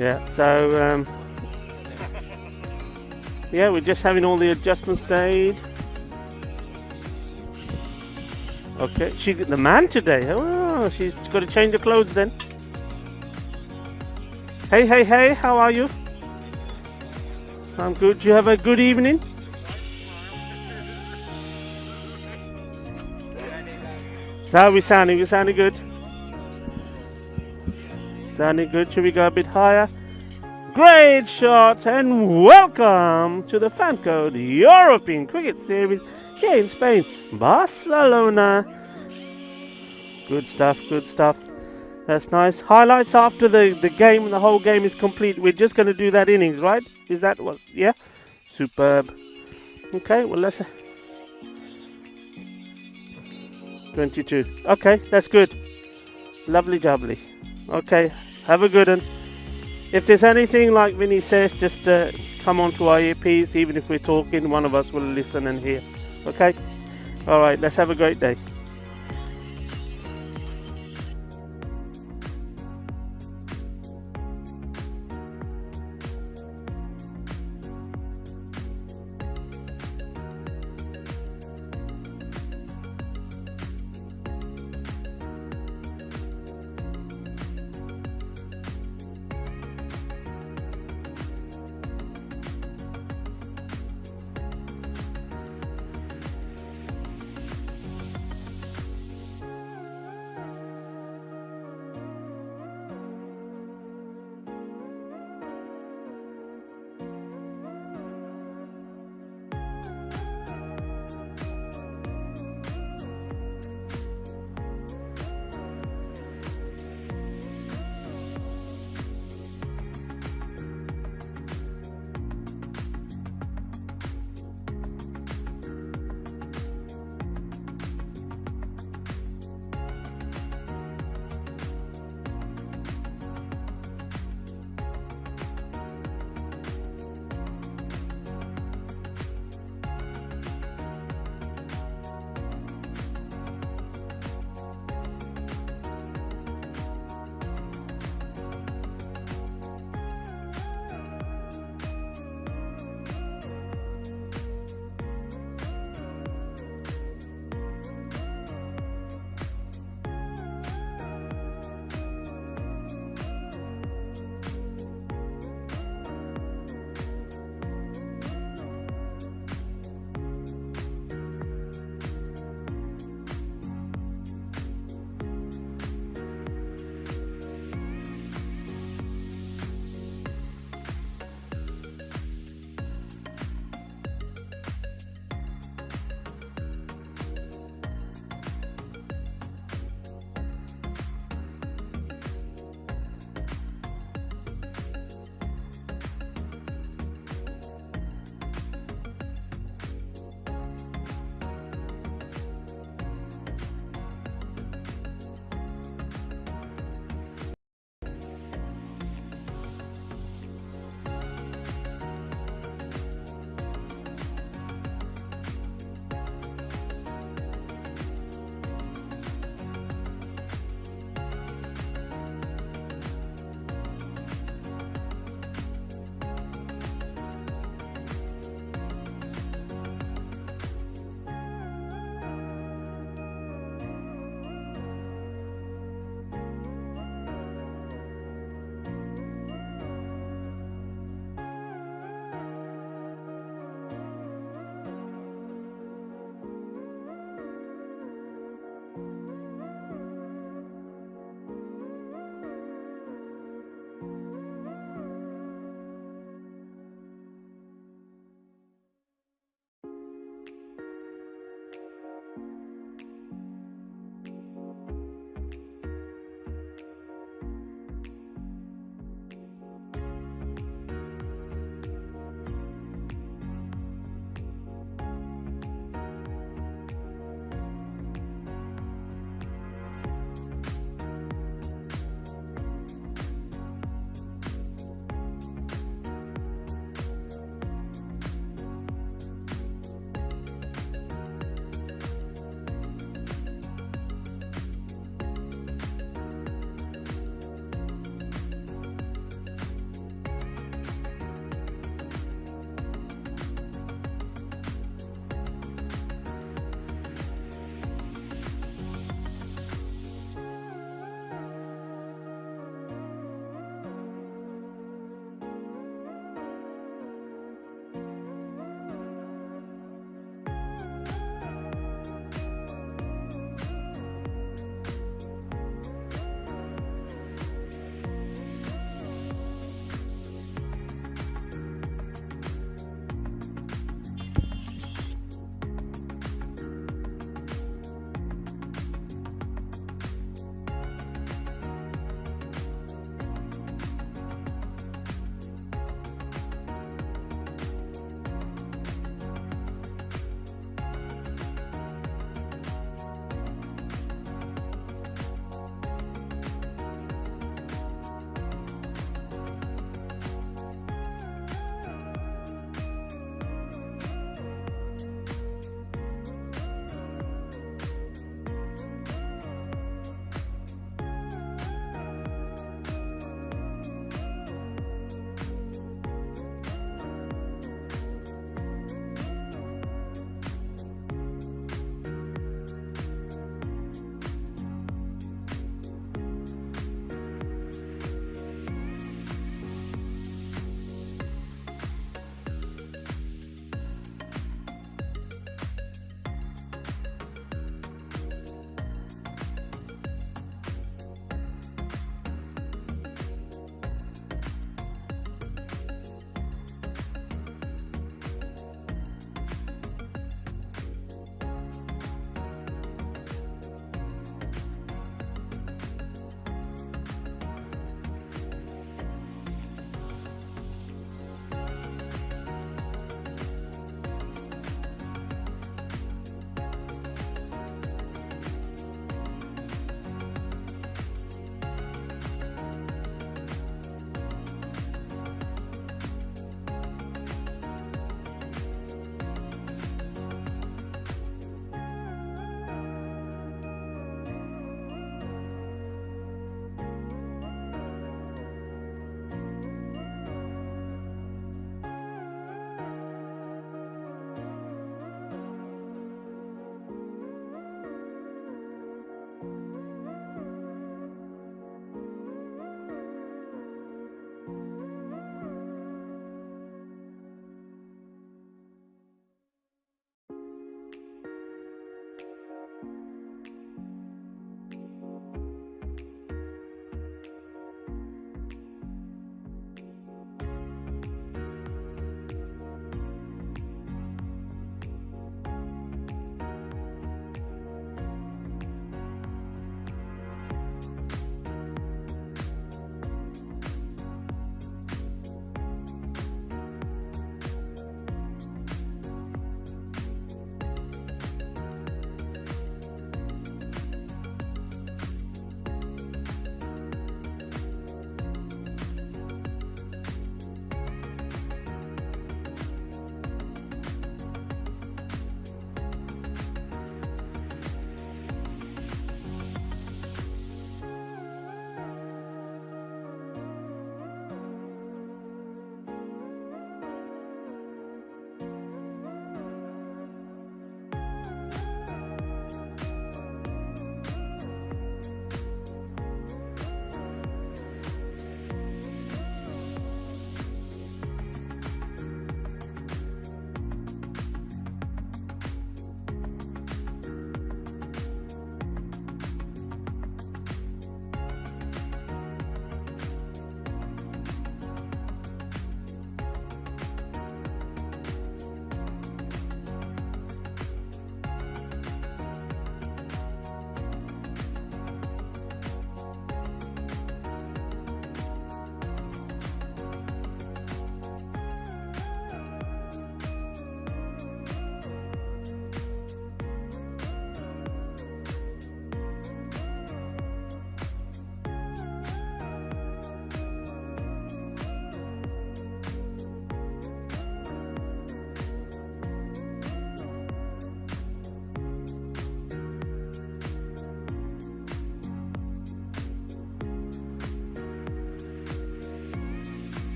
Yeah, so yeah, we're just having all the adjustments made. Okay, the man today. Oh, she's got to change the clothes then. Hey, hey, hey, how are you? I'm good. You have a good evening? How we sounding? We sounding good? Sounding good. Should we go a bit higher? Great shot and welcome to the FanCode European Cricket Series here in Spain, Barcelona. Good stuff, good stuff. That's nice. Highlights after the game and the whole game is complete. We're just going to do that innings, right? Is that what? Yeah? Superb. Okay, well let's... 22. Okay, that's good. Lovely jubbly. Okay, have a good one. If there's anything like Vinny says, just come on to our earpiece. Even if we're talking, one of us will listen and hear. Okay? Alright, let's have a great day.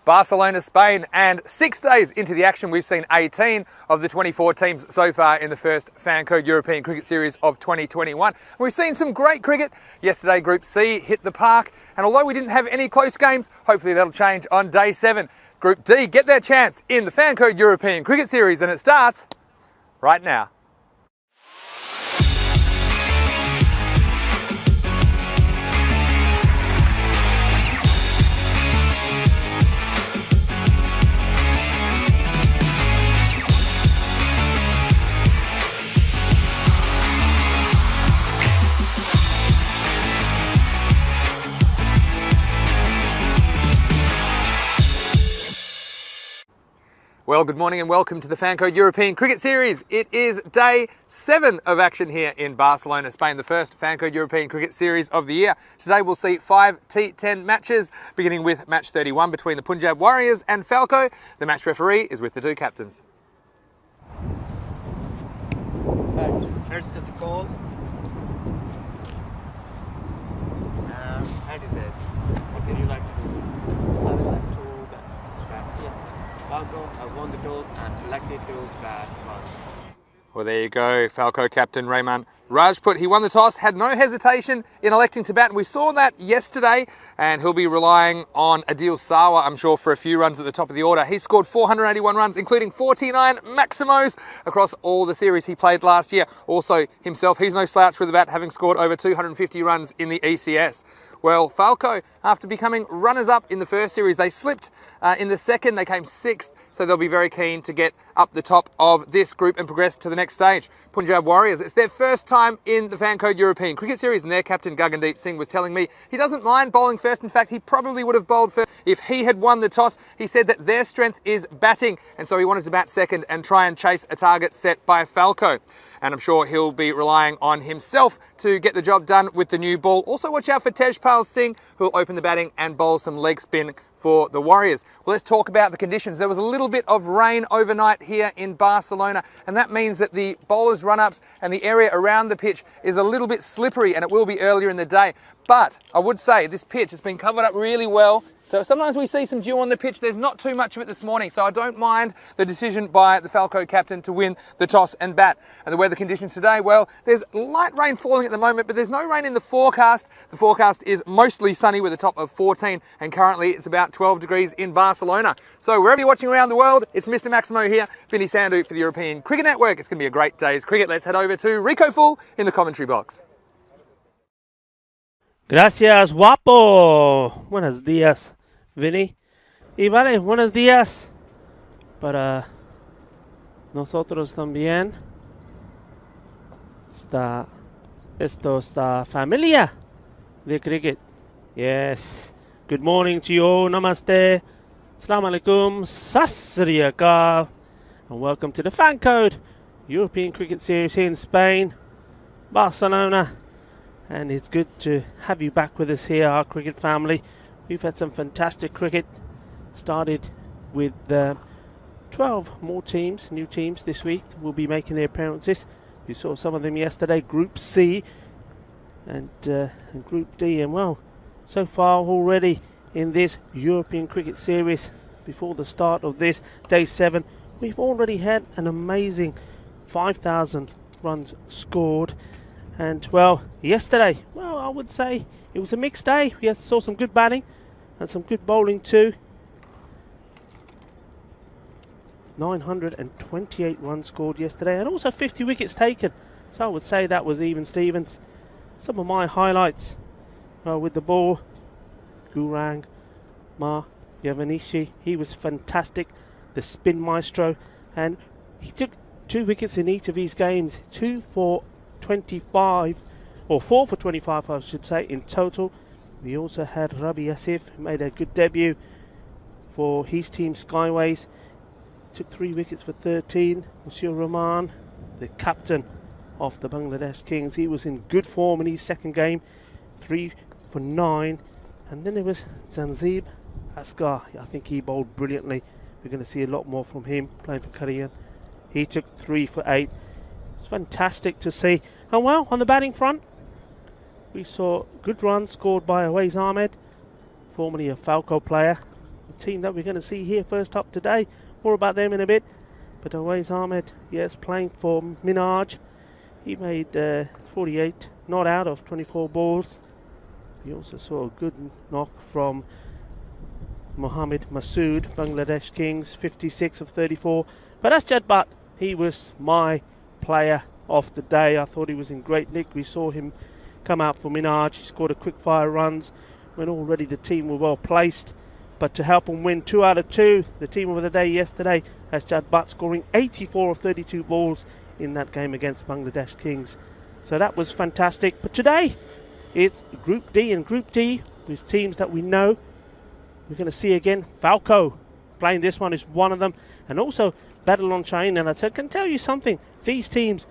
Barcelona, Spain, and 6 days into the action, we've seen 18 of the 24 teams so far in the first Fancode European Cricket Series of 2021. We've seen some great cricket. Yesterday, Group C hit the park, and although we didn't have any close games, hopefully that'll change on day 7. Group D get their chance in the Fancode European Cricket Series, and it starts right now. Well, good morning and welcome to the Fancode European Cricket Series. It is day 7 of action here in Barcelona, Spain, the first Fancode European Cricket Series of the year. Today we'll see 5 T10 matches, beginning with match 31 between the Punjab Warriors and Falco. The match referee is with the 2 captains. First of the call. How is it? What would you like to do? I would like to bat. Yes. Falco, I won the toss and elected to bat first. Well, there you go, Falco captain Raymond Rajput. He won the toss, had no hesitation in electing to bat. And we saw that yesterday, and he'll be relying on Adil Sawa, I'm sure, for a few runs at the top of the order. He scored 481 runs, including 49 maximos across all the series he played last year. Also himself, he's no slouch with the bat, having scored over 250 runs in the ECS. Well, Falco, after becoming runners-up in the first series, they slipped in the second. They came 6th, so they'll be very keen to get up the top of this group and progress to the next stage. Punjab Warriors, it's their first time in the Fancode European Cricket Series, and their captain Gagandeep Singh was telling me he doesn't mind bowling first. In fact, he probably would have bowled first if he had won the toss. He said that their strength is batting, and so he wanted to bat second and try and chase a target set by Falco. And I'm sure he'll be relying on himself to get the job done with the new ball. Also watch out for Tejpal Singh, who'll open the batting and bowl some leg spin for the Warriors. Well, let's talk about the conditions. There was a little bit of rain overnight here in Barcelona, and that means that the bowlers' run-ups and the area around the pitch is a little bit slippery, and it will be earlier in the day. But I would say this pitch has been covered up really well. So sometimes we see some dew on the pitch. There's not too much of it this morning, so I don't mind the decision by the Falco captain to win the toss and bat. And the weather conditions today, well, there's light rain falling at the moment, but there's no rain in the forecast. The forecast is mostly sunny with a top of 14, and currently it's about 12 degrees in Barcelona. So wherever you're watching around the world, it's Mr. Maximo here, Vinny Sandhu for the European Cricket Network. It's going to be a great day's cricket. Let's head over to Rico Full in the commentary box. Gracias, guapo. Buenos días, Vinny. Y vale, buenos días para nosotros también. Esto está familia de cricket. Yes. Good morning to you all. Namaste. Assalamu alaikum. Sat Sri Akal. And welcome to the Fancode European Cricket Series here in Spain, Barcelona. And it's good to have you back with us here, our cricket family. We've had some fantastic cricket. Started with 12 more teams, new teams this week will be making their appearances. You saw some of them yesterday, Group C and Group D. And well, so far already in this European Cricket Series, before the start of this, day 7, we've already had an amazing 5,000 runs scored. And well, yesterday, well, I would say it was a mixed day. We saw some good batting and some good bowling too. 928 runs scored yesterday, and also 50 wickets taken. So I would say that was even Stevens. Some of my highlights with the ball, Gurang Yavanishi, he was fantastic. The spin maestro, and he took 2 wickets in each of his games. 2 for 25, or 4 for 25 I should say in total. We also had Rabi Asif, who made a good debut for his team Skyways. Took 3 wickets for 13. Monsieur Rahman, the captain of the Bangladesh Kings, he was in good form in his second game, 3 for 9. And then there was Zanzib Asghar. I think he bowled brilliantly. We're going to see a lot more from him playing for Korea. He took 3 for 8. It's fantastic to see. And well, on the batting front, we saw good runs scored by Awais Ahmed, formerly a Falco player. the team that we're going to see here first up today. More about them in a bit. But Awais Ahmed, yes, playing for Minaj. He made 48 not out of 24 balls. We also saw a good knock from Mohammed Masood, Bangladesh Kings, 56 of 34. But Asjad Butt, he was my player of the day. I thought he was in great nick. We saw him come out for Minaj. He scored a quick fire runs when already the team were well placed. But to help them win 2 out of 2, the team of the day yesterday, Asjad Butt scoring 84 of 32 balls in that game against Bangladesh Kings. So that was fantastic. But today, it's Group D and Group D with teams that we know. We're going to see again Falco playing this one is one of them. And also Battle on Chain. And I can tell you something. These teams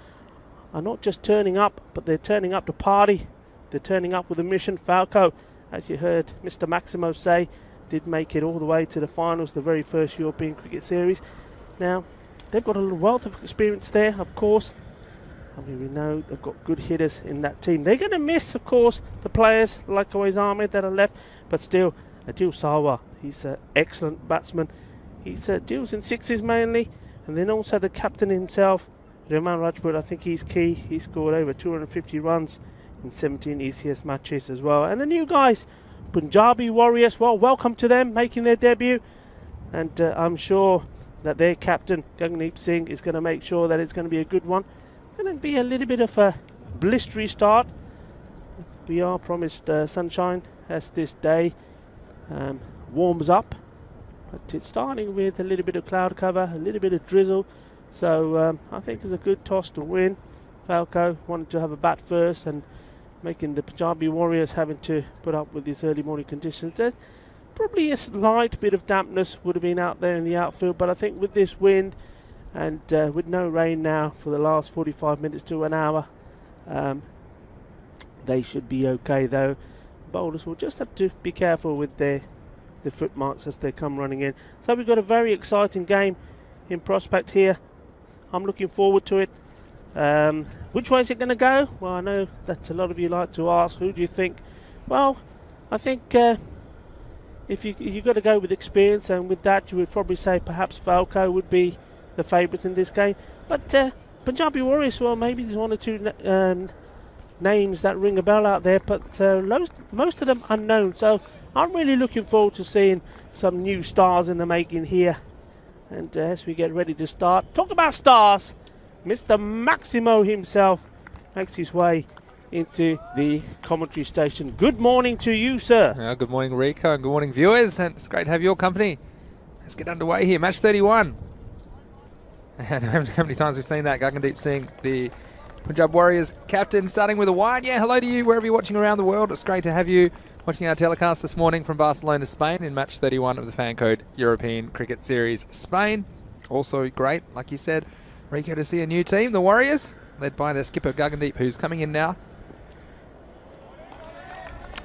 are not just turning up, but they're turning up to party. They're turning up with a mission. Falco, as you heard Mr. Maximo say, did make it all the way to the finals, the very first European Cricket Series. Now, they've got a wealth of experience there, of course. I mean, we know they've got good hitters in that team. They're going to miss, of course, the players like Awais Ahmed that are left, but still, Adil Sawa, he's an excellent batsman. He deals in sixes mainly, and then also the captain himself, Rahman Rajput, I think he's key. He scored over 250 runs in 17 ECS matches as well. And the new guys, Punjabi Warriors, well, welcome to them, making their debut. And I'm sure that their captain, Gagneep Singh, is going to make sure that it's going to be a good one. Going to be a little bit of a blistery start. We are promised sunshine as this day warms up. But it's starting with a little bit of cloud cover, a little bit of drizzle. So I think it's a good toss to win. Falco wanted to have a bat first and making the Punjabi Warriors having to put up with these early morning conditions. There's probably a slight bit of dampness would have been out there in the outfield, but I think with this wind and with no rain now for the last 45 minutes to an hour, they should be okay though. Bowlers will just have to be careful with their foot marks as they come running in. So we've got a very exciting game in prospect here. I'm looking forward to it. Which way is it going to go? Well, I know that a lot of you like to ask, who do you think? Well, I think if you've got to go with experience, and with that you would probably say perhaps Falco would be the favourites in this game. But Punjabi Warriors, well, maybe there's one or two names that ring a bell out there, but most of them unknown. So I'm really looking forward to seeing some new stars in the making here. And as we get ready to start, talk about stars, Mr. Maximo himself makes his way into the commentary station. Good morning to you, sir. Good morning, Rico, and good morning, viewers. And it's great to have your company. Let's get underway here. Match 31. And how many times we've seen that? Gagneep Singh, the Punjab Warriors captain, starting with a wide. Yeah, hello to you wherever you're watching around the world. It's great to have you watching our telecast this morning from Barcelona, Spain, in match 31 of the Fan Code European Cricket Series Spain. Also great, like you said, Rico, to see a new team, the Warriors, led by their skipper Gagneep, who's coming in now.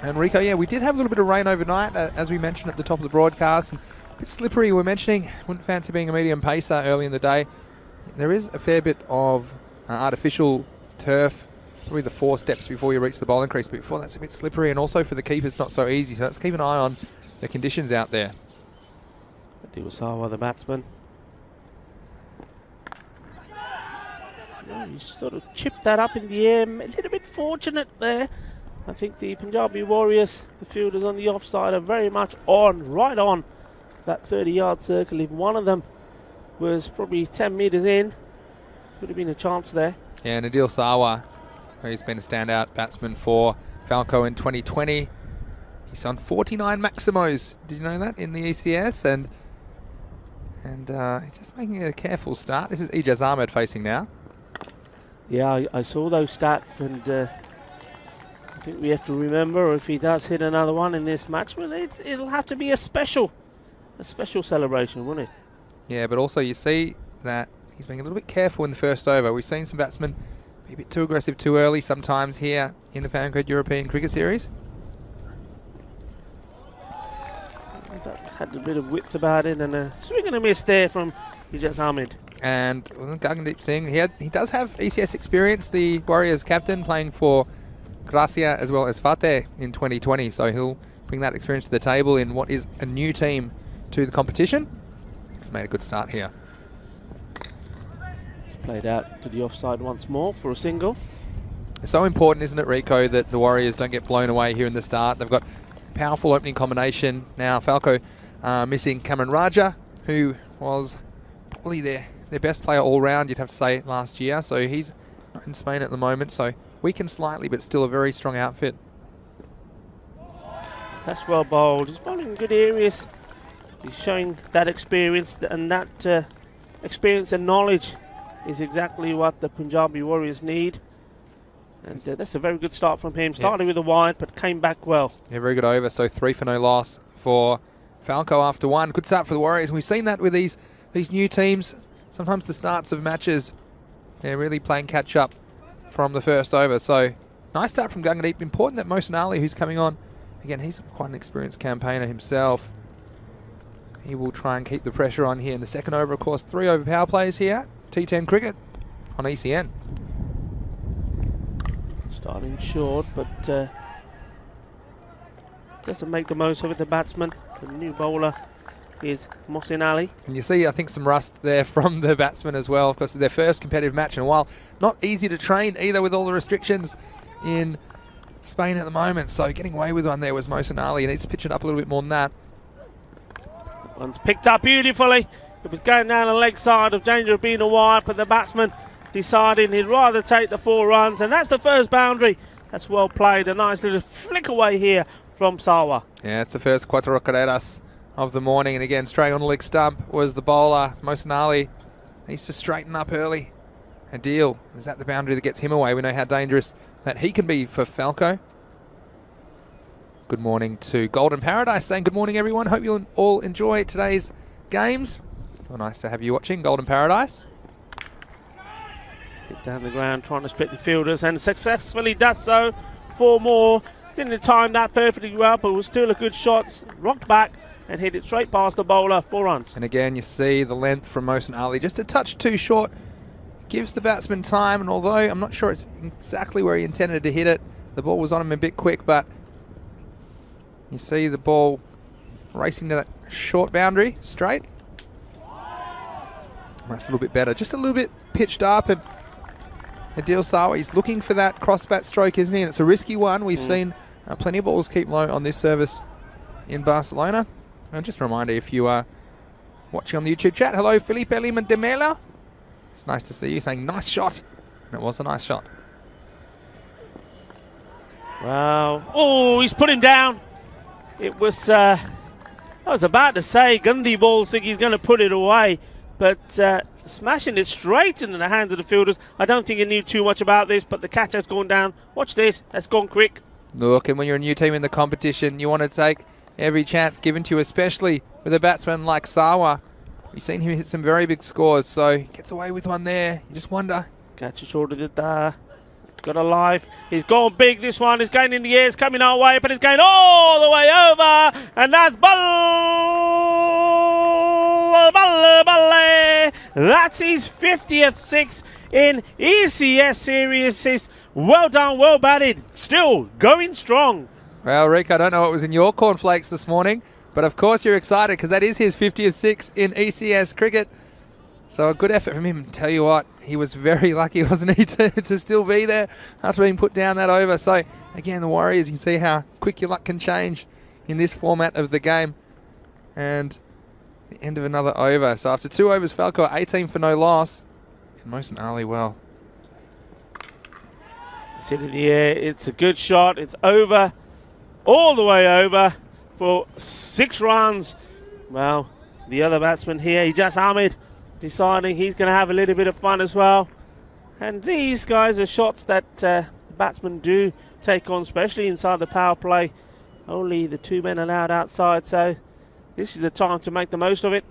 And Rico, yeah, we did have a little bit of rain overnight, as we mentioned at the top of the broadcast. A bit slippery, we're mentioning. Wouldn't fancy being a medium pacer early in the day. There is a fair bit of artificial turf, probably the 4 steps before you reach the bowling crease. But before that's a bit slippery, and also for the keepers not so easy. So let's keep an eye on the conditions out there. Adil Sawa, the batsman. He sort of chipped that up in the air, a little bit fortunate there. I think the Punjabi Warriors, the fielders on the offside, are very much right on that 30-yard circle. If one of them was probably 10 metres in, would have been a chance there. Yeah, and Adil Sawa, who's been a standout batsman for Falco in 2020. He's on 49 Maximos. Did you know that, in the ECS? And just making a careful start. This is Ijaz Ahmed facing now. Yeah, I saw those stats, and I think we have to remember, if he does hit another one in this match, well, it'll have to be a special celebration, won't it? Yeah, but also you see that he's being a little bit careful in the first over. We've seen some batsmen be a bit too aggressive too early sometimes here in the Fan Code European Cricket Series. That had a bit of width about it, and a swing and a miss there from Ijaz Ahmed. And Gagneep Singh, he does have ECS experience, the Warriors captain, playing for Gracia as well as Fateh in 2020. So he'll bring that experience to the table in what is a new team to the competition. He's made a good start here. It's played out to the offside once more for a single. It's so important, isn't it, Rico, that the Warriors don't get blown away here in the start. They've got powerful opening combination. Now Falco missing Cameron Raja, who was probably their best player all round, you'd have to say, last year. So he's not in Spain at the moment, so weakened slightly, but still a very strong outfit. That's well bowled. He's bowling in good areas. He's showing that experience, and that experience and knowledge is exactly what the Punjabi Warriors need. And so that's a very good start from him. Started with a wide, but came back well. Yeah, very good over. So 3 for no loss for Falco after 1. Good start for the Warriors. And we've seen that with these new teams. Sometimes the starts of matches, they're really playing catch up from the first over. So nice start from Gungadeep. Important that Mohsin Ali, who's coming on, again, he's quite an experienced campaigner himself. He will try and keep the pressure on here in the second over. Of course, 3 over power plays here. T10 cricket on ECN. Starting short, but doesn't make the most of it, the batsman. The new bowler is Mohsin Ali. And you see, I think, some rust there from the batsman as well. Of course, it's their first competitive match in a while. Not easy to train either with all the restrictions in Spain at the moment. So getting away with one there was Mohsin Ali. He needs to pitch it up a little bit more than that. One's picked up beautifully. It was going down the leg side of danger of being a wide, but the batsman deciding he'd rather take the 4 runs, and that's the first boundary. That's well played. A nice little flick away here from Sawa. Yeah, it's the first cuatro carreras of the morning, and again, straight on the leg stump was the bowler, Mohsin Ali. Needs to straighten up early. A deal. Is that the boundary that gets him away? We know how dangerous that he can be for Falco. Good morning to Golden Paradise, saying good morning, everyone. Hope you'll all enjoy today's games. Well, nice to have you watching, Golden Paradise. Hit down the ground, trying to split the fielders, and successfully does so. 4 more. Didn't time that perfectly well, but it was still a good shot. Rocked back and hit it straight past the bowler. 4 runs. And again, you see the length from Mohsin Ali, just a touch too short. Gives the batsman time, and although I'm not sure it's exactly where he intended to hit it, the ball was on him a bit quick, but you see the ball racing to that short boundary, straight. That's a little bit better, just a little bit pitched up, and Adil Sawa, he's looking for that cross bat stroke, isn't he? And it's a risky one. We've seen plenty of balls keep low on this service in Barcelona. And just a reminder, if you are watching on the YouTube chat, hello, Felipe Lima de Mela. It's nice to see you saying nice shot. And it was a nice shot. Wow. Oh, he's put him down. It was, I was about to say, Gandhi ball, think he's going to put it away. But smashing it straight into the hands of the fielders. I don't think he knew too much about this, but the catch has gone down. Watch this. That's gone quick. Look, and when you're a new team in the competition, you want to take every chance given to you, especially with a batsman like Sawa. We've seen him hit some very big scores, so he gets away with one there. You just wonder. Catch it short of it there. Got a live. He's gone big, this one. It's going in the air. It's coming our way, but it's going all the way over. And that's Balle. That's his 50th 6 in ECS Series. Well done, well batted. Still going strong. Well, Rick, I don't know what was in your cornflakes this morning, but of course you're excited because that is his 50th 6 in ECS cricket. So a good effort from him. Tell you what, he was very lucky, wasn't he, to still be there after being put down that over. So again, the Warriors, you can see how quick your luck can change in this format of the game. And the end of another over. So after 2 overs, Falco 18 for no loss. And Mohsin Ali, well. It's hit in the air. It's a good shot. It's over. All the way over for 6 runs. Well, the other batsman here, Ijaz Ahmed, deciding he's going to have a little bit of fun as well. And these guys are shots that batsmen do take on, especially inside the power play. Only the 2 men allowed outside, so this is the time to make the most of it.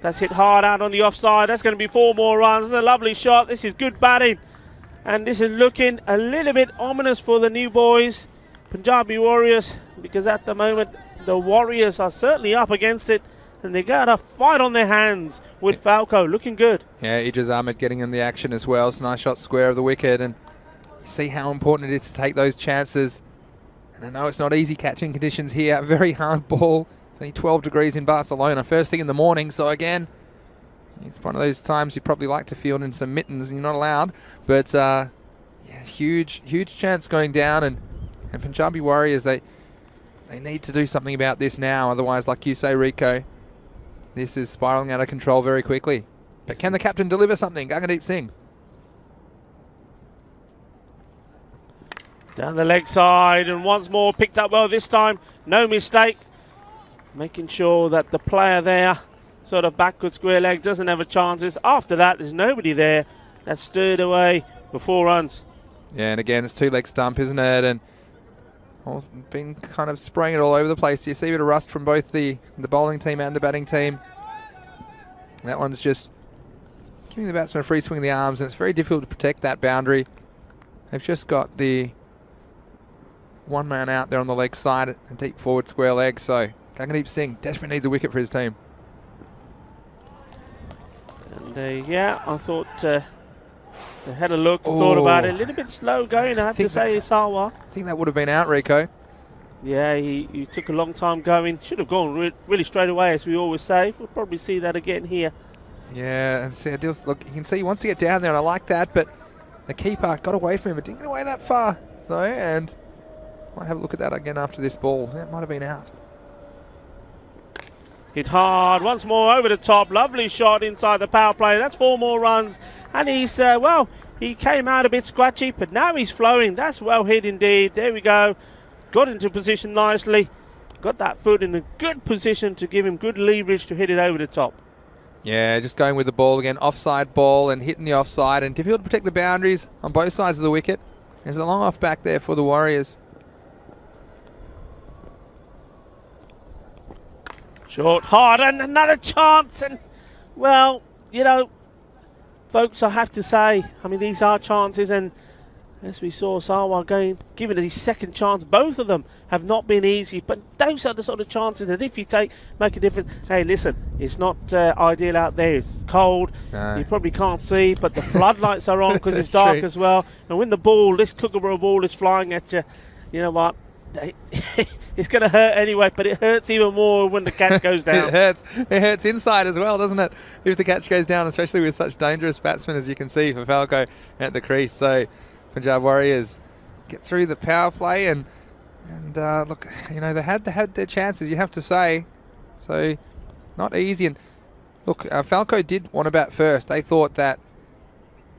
That's hit hard out on the offside. That's going to be 4 more runs. That's a lovely shot. This is good batting. And this is looking a little bit ominous for the new boys, Punjabi Warriors, because at the moment the Warriors are certainly up against it. And they got a fight on their hands with Falco, looking good. Yeah, Ijaz Ahmed getting in the action as well. It's a nice shot square of the wicket, and you see how important it is to take those chances. And I know it's not easy catching conditions here. Very hard ball It's only 12 degrees in Barcelona, first thing in the morning. So again, it's one of those times you probably like to field in some mittens and you're not allowed. But yeah, huge chance going down. And Punjabi Warriors, they need to do something about this now. Otherwise, like you say, Rico, this is spiraling out of control very quickly. But can the captain deliver something? Gagandeep Singh. Down the leg side, and once more picked up well this time. No mistake. Making sure that the player there, sort of backward square leg, doesn't have a chances. After that, there's nobody there. That's stirred away for 4 runs. Yeah, and again, it's 2-leg stump, isn't it? And been kind of spraying it all over the place. You see a bit of rust from both the bowling team and the batting team. That one's just giving the batsman a free swing of the arms, and it's very difficult to protect that boundary. They've just got the one man out there on the leg side, a deep forward square leg, so Gagandeep Singh desperately needs a wicket for his team. And yeah, I thought they had a look, thought about it. A little bit slow going, I have to say, Sawa. I think that would have been out, Rico. Yeah, he took a long time going. Should have gone really straight away, as we always say. We'll probably see that again here. Yeah, and see, look, you can see he wants to get down there, and I like that, but the keeper got away from him. It didn't get away that far, though, and might have a look at that again after this ball. That might have been out. Hit hard, once more over the top. Lovely shot inside the power play. That's 4 more runs. And he's, well, he came out a bit scratchy, but now he's flowing. That's well hit indeed. There we go. Got into position nicely. Got that foot in a good position to give him good leverage to hit it over the top. Yeah, just going with the ball again. Offside ball and hitting the offside. And difficult to protect the boundaries on both sides of the wicket. There's a long off back there for the Warriors. Short, hard, and another chance. And, well, you know, folks, I have to say, I mean, these are chances. And as we saw Sawa given his second chance, both of them have not been easy. But those are the sort of chances that if you make a difference. Hey, listen, it's not ideal out there. It's cold. No. You probably can't see, but the floodlights are on because it's dark true. As well. And when the ball, this Kookaburra ball is flying at you, you know what? It's going to hurt anyway, but it hurts even more when the catch goes down. It hurts inside as well, doesn't it? If the catch goes down, especially with such dangerous batsmen as you can see for Falco at the crease. So Punjab Warriors get through the power play, and look, you know, they had their chances, you have to say. So not easy. And look, Falco did want to bat first. They thought that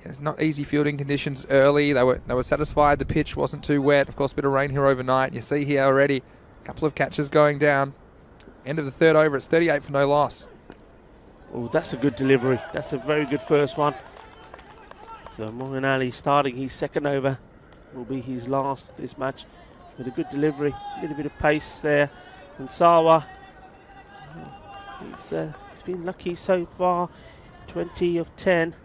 it's not easy fielding conditions early. They were satisfied the pitch wasn't too wet. Of course, a bit of rain here overnight. You see here already a couple of catches going down. End of the 3rd over. It's 38 for no loss. Oh, that's a good delivery. That's a very good first one. So Moeen Ali starting his 2nd over. Will be his last this match with a good delivery. A little bit of pace there. And Sawa, he's been lucky so far. 20 of 10.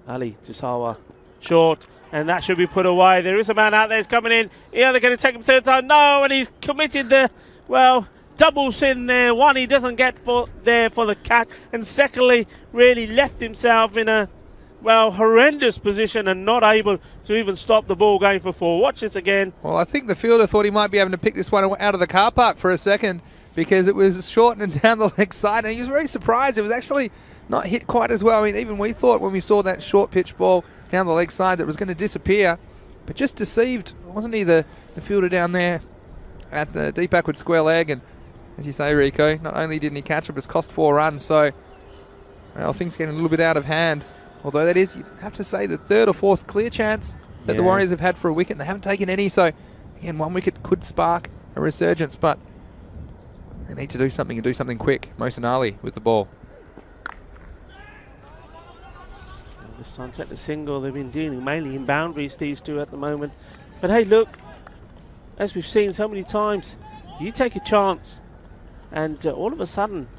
Ali to Sawa, short, and that should be put away. There is a man out there, he's coming in. Yeah, they're going to take him 3rd time. No, and he's committed the, well, double sin there. One, he doesn't get there for the catch, and secondly, really left himself in a, well, horrendous position and not able to even stop the ball going for 4. Watch this again. Well, I think the fielder thought he might be able to pick this one out of the car park for a second because it was short and down the leg side, and he was very surprised. It was actually not hit quite as well. I mean, even we thought when we saw that short pitch ball down the leg side that it was going to disappear, but just deceived, wasn't he, the fielder down there at the deep backward square leg? And as you say, Rico, not only didn't he catch it, but it's cost 4 runs. So, well, things getting a little bit out of hand. Although that is, you have to say, the 3rd or 4th clear chance that the Warriors have had for a wicket, and they haven't taken any. So, again, 1 wicket could spark a resurgence, but they need to do something and do something quick. Moeen Ali with the ball. This time take the single. They've been dealing mainly in boundaries, these two at the moment. But hey, look, as we've seen so many times, you take a chance and all of a sudden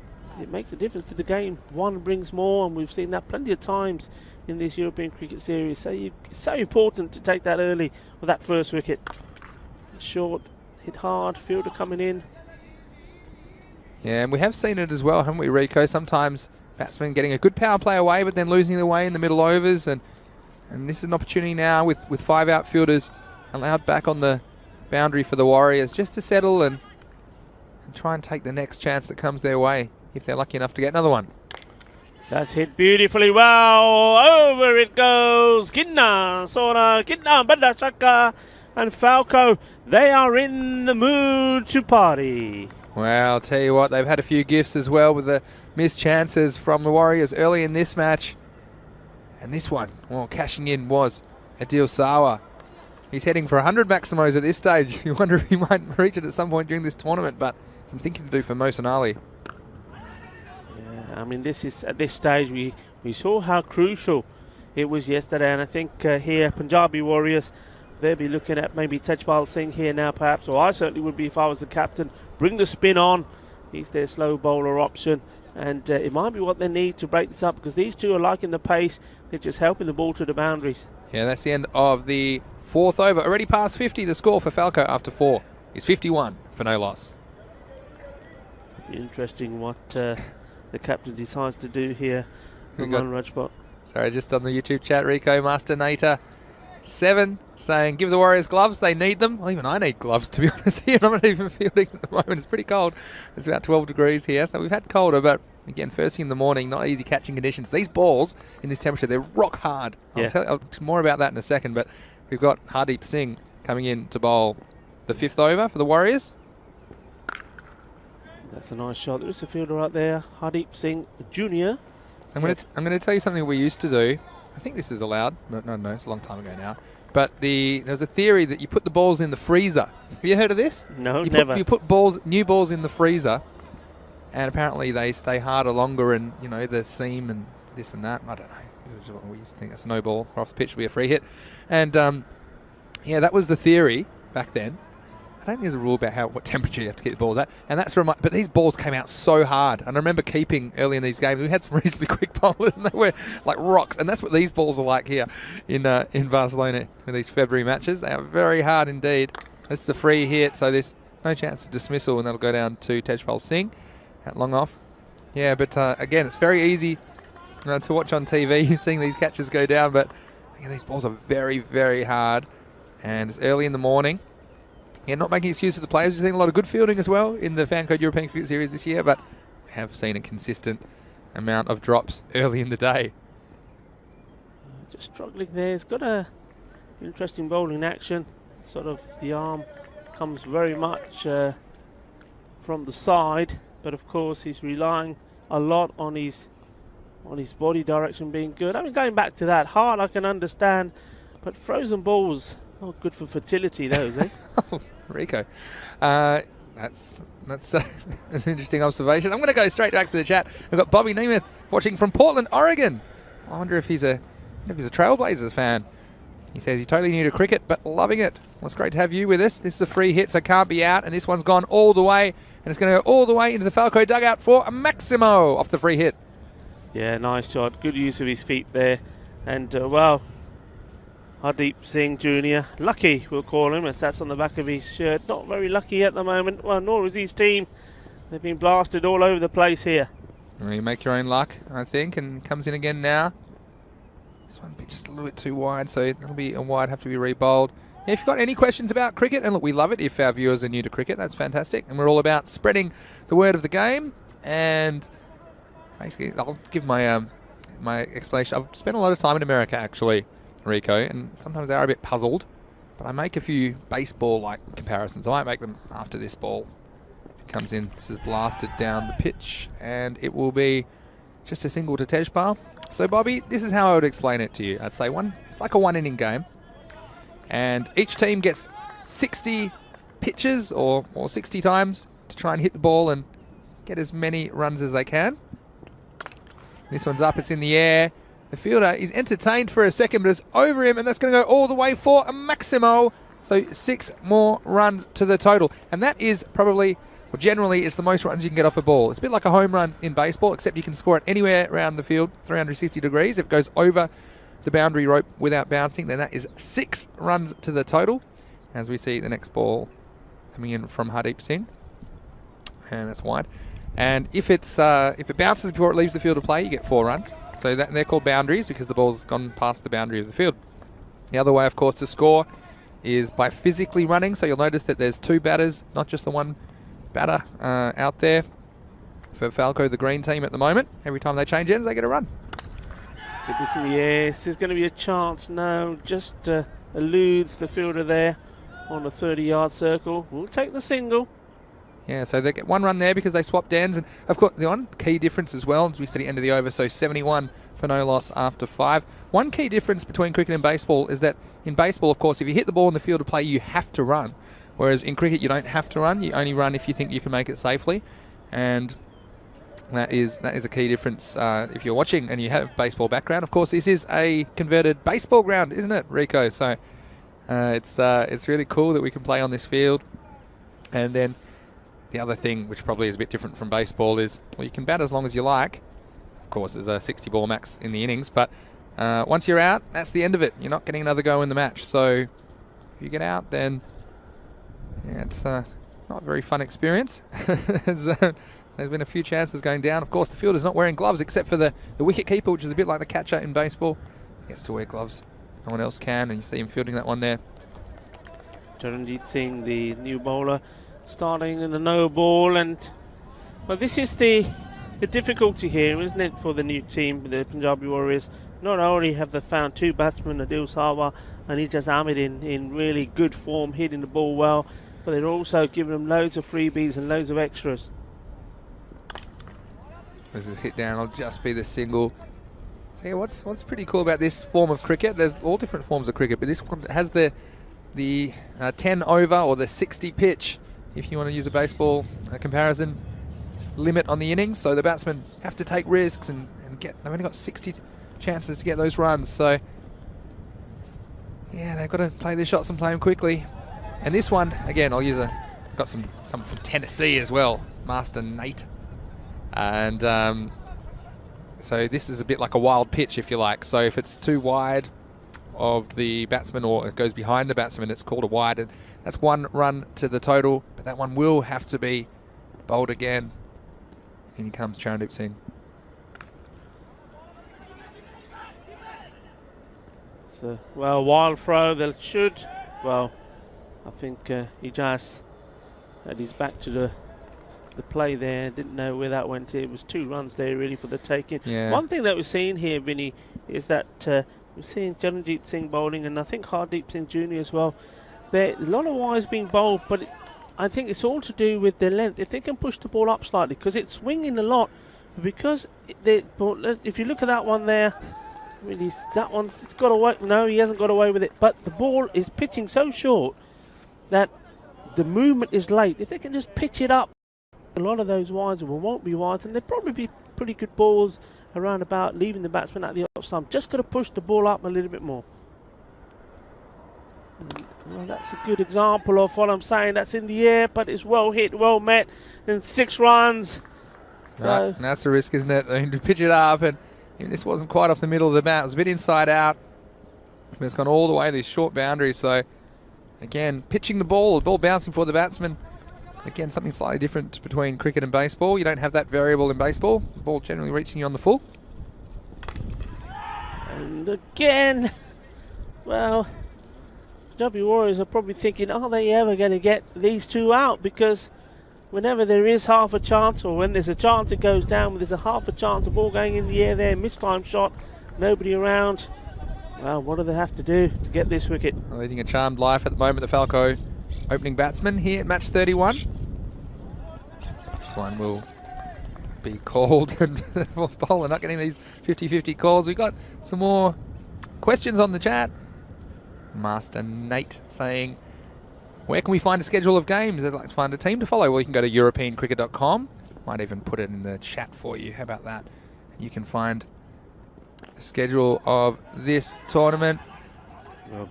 it makes a difference to the game. One brings more, and we've seen that plenty of times in this European Cricket Series. So it's so important to take that early with that first wicket. Short, hit hard, fielder coming in. Yeah, and we have seen it as well, haven't we, Rico? Sometimes batsmen getting a good power play away, but then losing the way in the middle overs, and this is an opportunity now with 5 outfielders allowed back on the boundary for the Warriors just to settle and try and take the next chance that comes their way if they're lucky enough to get another one. That's hit beautifully well. Over it goes. Kidna, Sona, Kidna, Badashaka, and Falco. They are in the mood to party. Well, I'll tell you what, they've had a few gifts as well with the missed chances from the Warriors early in this match. And this one, well, cashing in was Adil Sawa. He's heading for 100 Maximos at this stage. You wonder if he might reach it at some point during this tournament, but some thinking to do for Mo Sonali. Yeah, I mean, this is at this stage we saw how crucial it was yesterday, and I think here Punjabi Warriors, they'll be looking at maybe Tejpal Singh here now perhaps, or I certainly would be if I was the captain. Bring the spin on. He's their slow bowler option, and it might be what they need to break this up, because these two are liking the pace. They're just helping the ball to the boundaries. Yeah, that's the end of the 4th over. Already past 50. The score for Falco after 4 is 51 for no loss. Interesting what the captain decides to do here. Rajput. Sorry, just on the YouTube chat, Rico Master Nater 7 saying, give the Warriors gloves, they need them. Well, even I need gloves, to be honest here. I'm not even fielding at the moment. It's pretty cold. It's about 12 degrees here, so we've had colder, but again, first thing in the morning, not easy catching conditions. These balls in this temperature, they're rock hard. Yeah. I'll tell you more about that in a second, but we've got Hardeep Singh coming in to bowl the 5th over for the Warriors. That's a nice shot. There's a fielder right there, Hardeep Singh Jr. I'm going to tell you something we used to do. I think this is allowed. No, it's a long time ago now. But there's a theory that you put the balls in the freezer. Have you heard of this? No, never. You put new balls in the freezer, and apparently they stay harder longer, and you know the seam and this and that. I don't know. This is what we used to think. That's no ball off the pitch will be a free hit, and yeah, that was the theory back then. I don't think there's a rule about what temperature you have to keep the balls at, and that's but these balls came out so hard, and I remember keeping early in these games. We had some reasonably quick bowlers, and they were like rocks, and that's what these balls are like here in Barcelona with these February matches. They are very hard indeed. This is a free hit, so there's no chance of dismissal, and that'll go down to Tejpal Singh at long off. Yeah, but again, it's very easy to watch on TV, seeing these catches go down, but again, these balls are very, very hard, and it's early in the morning. Yeah, not making excuses for the players. We've seen a lot of good fielding as well in the Fan Code European Cricket Series this year, but we have seen a consistent amount of drops early in the day. Just struggling there. He's got a interesting bowling action. Sort of the arm comes very much from the side, but of course he's relying a lot on his body direction being good. I mean, going back to that, hard I can understand, but frozen balls, not good for fertility, those, eh? Oh, Rico. That's an interesting observation. I'm going to go straight back to the chat. We've got Bobby Nemeth watching from Portland, Oregon. I wonder if he's a Trailblazers fan. He says he's totally new to cricket, but loving it. Well, it's great to have you with us. This is a free hit, so can't be out, and this one's gone all the way, and it's going to go all the way into the Falco dugout for a Maximo off the free hit. Yeah, nice shot. Good use of his feet there. And, well, Hardeep Singh Jr. Lucky, we'll call him, as that's on the back of his shirt. Not very lucky at the moment. Well, nor is his team. They've been blasted all over the place here. Well, you make your own luck, I think, and comes in again now. This one be just a little bit too wide, so it'll be a wide, have to be re-bowled. Yeah, if you've got any questions about cricket, and look, we love it if our viewers are new to cricket, that's fantastic. And we're all about spreading the word of the game. And basically, I'll give my my explanation. I've spent a lot of time in America, actually, Rico, and sometimes they are a bit puzzled, but I make a few baseball-like comparisons. I might make them after this ball. It comes in, this is blasted down the pitch, and it will be just a single to Tejpal. So, Bobby, this is how I would explain it to you. I'd say it's like a one-inning game, and each team gets 60 pitches or 60 times to try and hit the ball and get as many runs as they can. This one's up, it's in the air. The fielder is entertained for a second, but it's over him, and that's going to go all the way for a Maximo. So 6 more runs to the total. And that is probably, well, generally, it's the most runs you can get off a ball. It's a bit like a home run in baseball, except you can score it anywhere around the field, 360 degrees. If it goes over the boundary rope without bouncing, then that is 6 runs to the total. As we see the next ball coming in from Hardeep Singh. And that's wide. And if it bounces before it leaves the field of play, you get 4 runs. So they're called boundaries because the ball's gone past the boundary of the field. The other way, of course, to score is by physically running. So you'll notice that there's 2 batters, not just the one batter out there for Falco, the green team at the moment. Every time they change ends, they get a run. So this in the air. Is there going to be a chance? No, just eludes the fielder there on the 30-yard circle. We'll take the single. Yeah, so they get 1 run there because they swapped ends. And of course, the one key difference as well, as we said at the end of the over, so 71 for no loss after 5. One key difference between cricket and baseball is that in baseball, of course, if you hit the ball in the field of play, you have to run. Whereas in cricket, you don't have to run. You only run if you think you can make it safely. And that is a key difference if you're watching and you have a baseball background. Of course, this is a converted baseball ground, isn't it, Rico? So it's really cool that we can play on this field. And then the other thing, which probably is a bit different from baseball, is, well, you can bat as long as you like. Of course, there's a 60-ball max in the innings, but once you're out, that's the end of it. You're not getting another go in the match. So if you get out, then yeah, it's not a very fun experience. There's been a few chances going down. Of course, the fielder's not wearing gloves except for the wicket keeper, which is a bit like the catcher in baseball. He gets to wear gloves. No one else can, and you see him fielding that one there. Charanjit Singh, the new bowler, starting in the no ball. And well, this is the difficulty here, isn't it, for the new team, the Punjabi Warriors. Not only have they found 2 batsmen, Adil Sawa and Ijaz Ahmed, in really good form, hitting the ball well, but they're also giving them loads of freebies and loads of extras. As this hit down, I'll just be the single. So yeah, what's pretty cool about this form of cricket, there's all different forms of cricket, but this one has the 10 over or the 60 pitch, if you want to use a baseball comparison, limit on the innings. So the batsmen have to take risks and they've only got 60 chances to get those runs. So yeah, they've got to play their shots and play them quickly. And this one, again, got some from Tennessee as well, Master Nate. And so this is a bit like a wild pitch, if you like. So if it's too wide of the batsman or it goes behind the batsman, it's called a wide, and that's 1 run to the total, but that one will have to be bowled again. In he comes, Charanjit Singh. So, well, wild throw, they should, well, I think Ijaz had his back to the play there, didn't know where that went. It was 2 runs there really for the taking. Yeah. One thing that we're seeing here, Vinny, is that we're seeing Charanjit Singh bowling, and I think Hardeep Singh Jr. as well. There's a lot of wides being bowled, but I think it's all to do with their length. If they can push the ball up slightly, because it's swinging a lot, because if you look at that one there, really, it's got away. No, he hasn't got away with it, but the ball is pitching so short that the movement is late. If they can just pitch it up, a lot of those wides won't be wides, and they'll probably be pretty good balls around about, leaving the batsman at the off stump. Just got to push the ball up a little bit more. Well, that's a good example of what I'm saying. That's in the air, but it's well hit, well met, and 6 runs. So Right, and that's the risk, isn't it? I mean, to pitch it up, and this wasn't quite off the middle of the bat. It was a bit inside out, but it's gone all the way to these short boundaries. So again, pitching the ball bouncing for the batsman. Again, something slightly different between cricket and baseball. You don't have that variable in baseball. The ball generally reaching you on the full. And again, well, W Warriors are probably thinking, are they ever going to get these 2 out? Because whenever there is half a chance, or when there's a chance it goes down, there's a half a chance of ball going in the air there, mistime shot, nobody around. Well, what do they have to do to get this wicket? Leading a charmed life at the moment, the Falco opening batsman here at match 31. This one will be called, and bowler not getting these 50-50 calls. We've got some more questions on the chat. Master Nate saying, where can we find a schedule of games? I'd like to find a team to follow. Well, you can go to europeancricket.com. Might even put it in the chat for you. How about that? You can find a schedule of this tournament.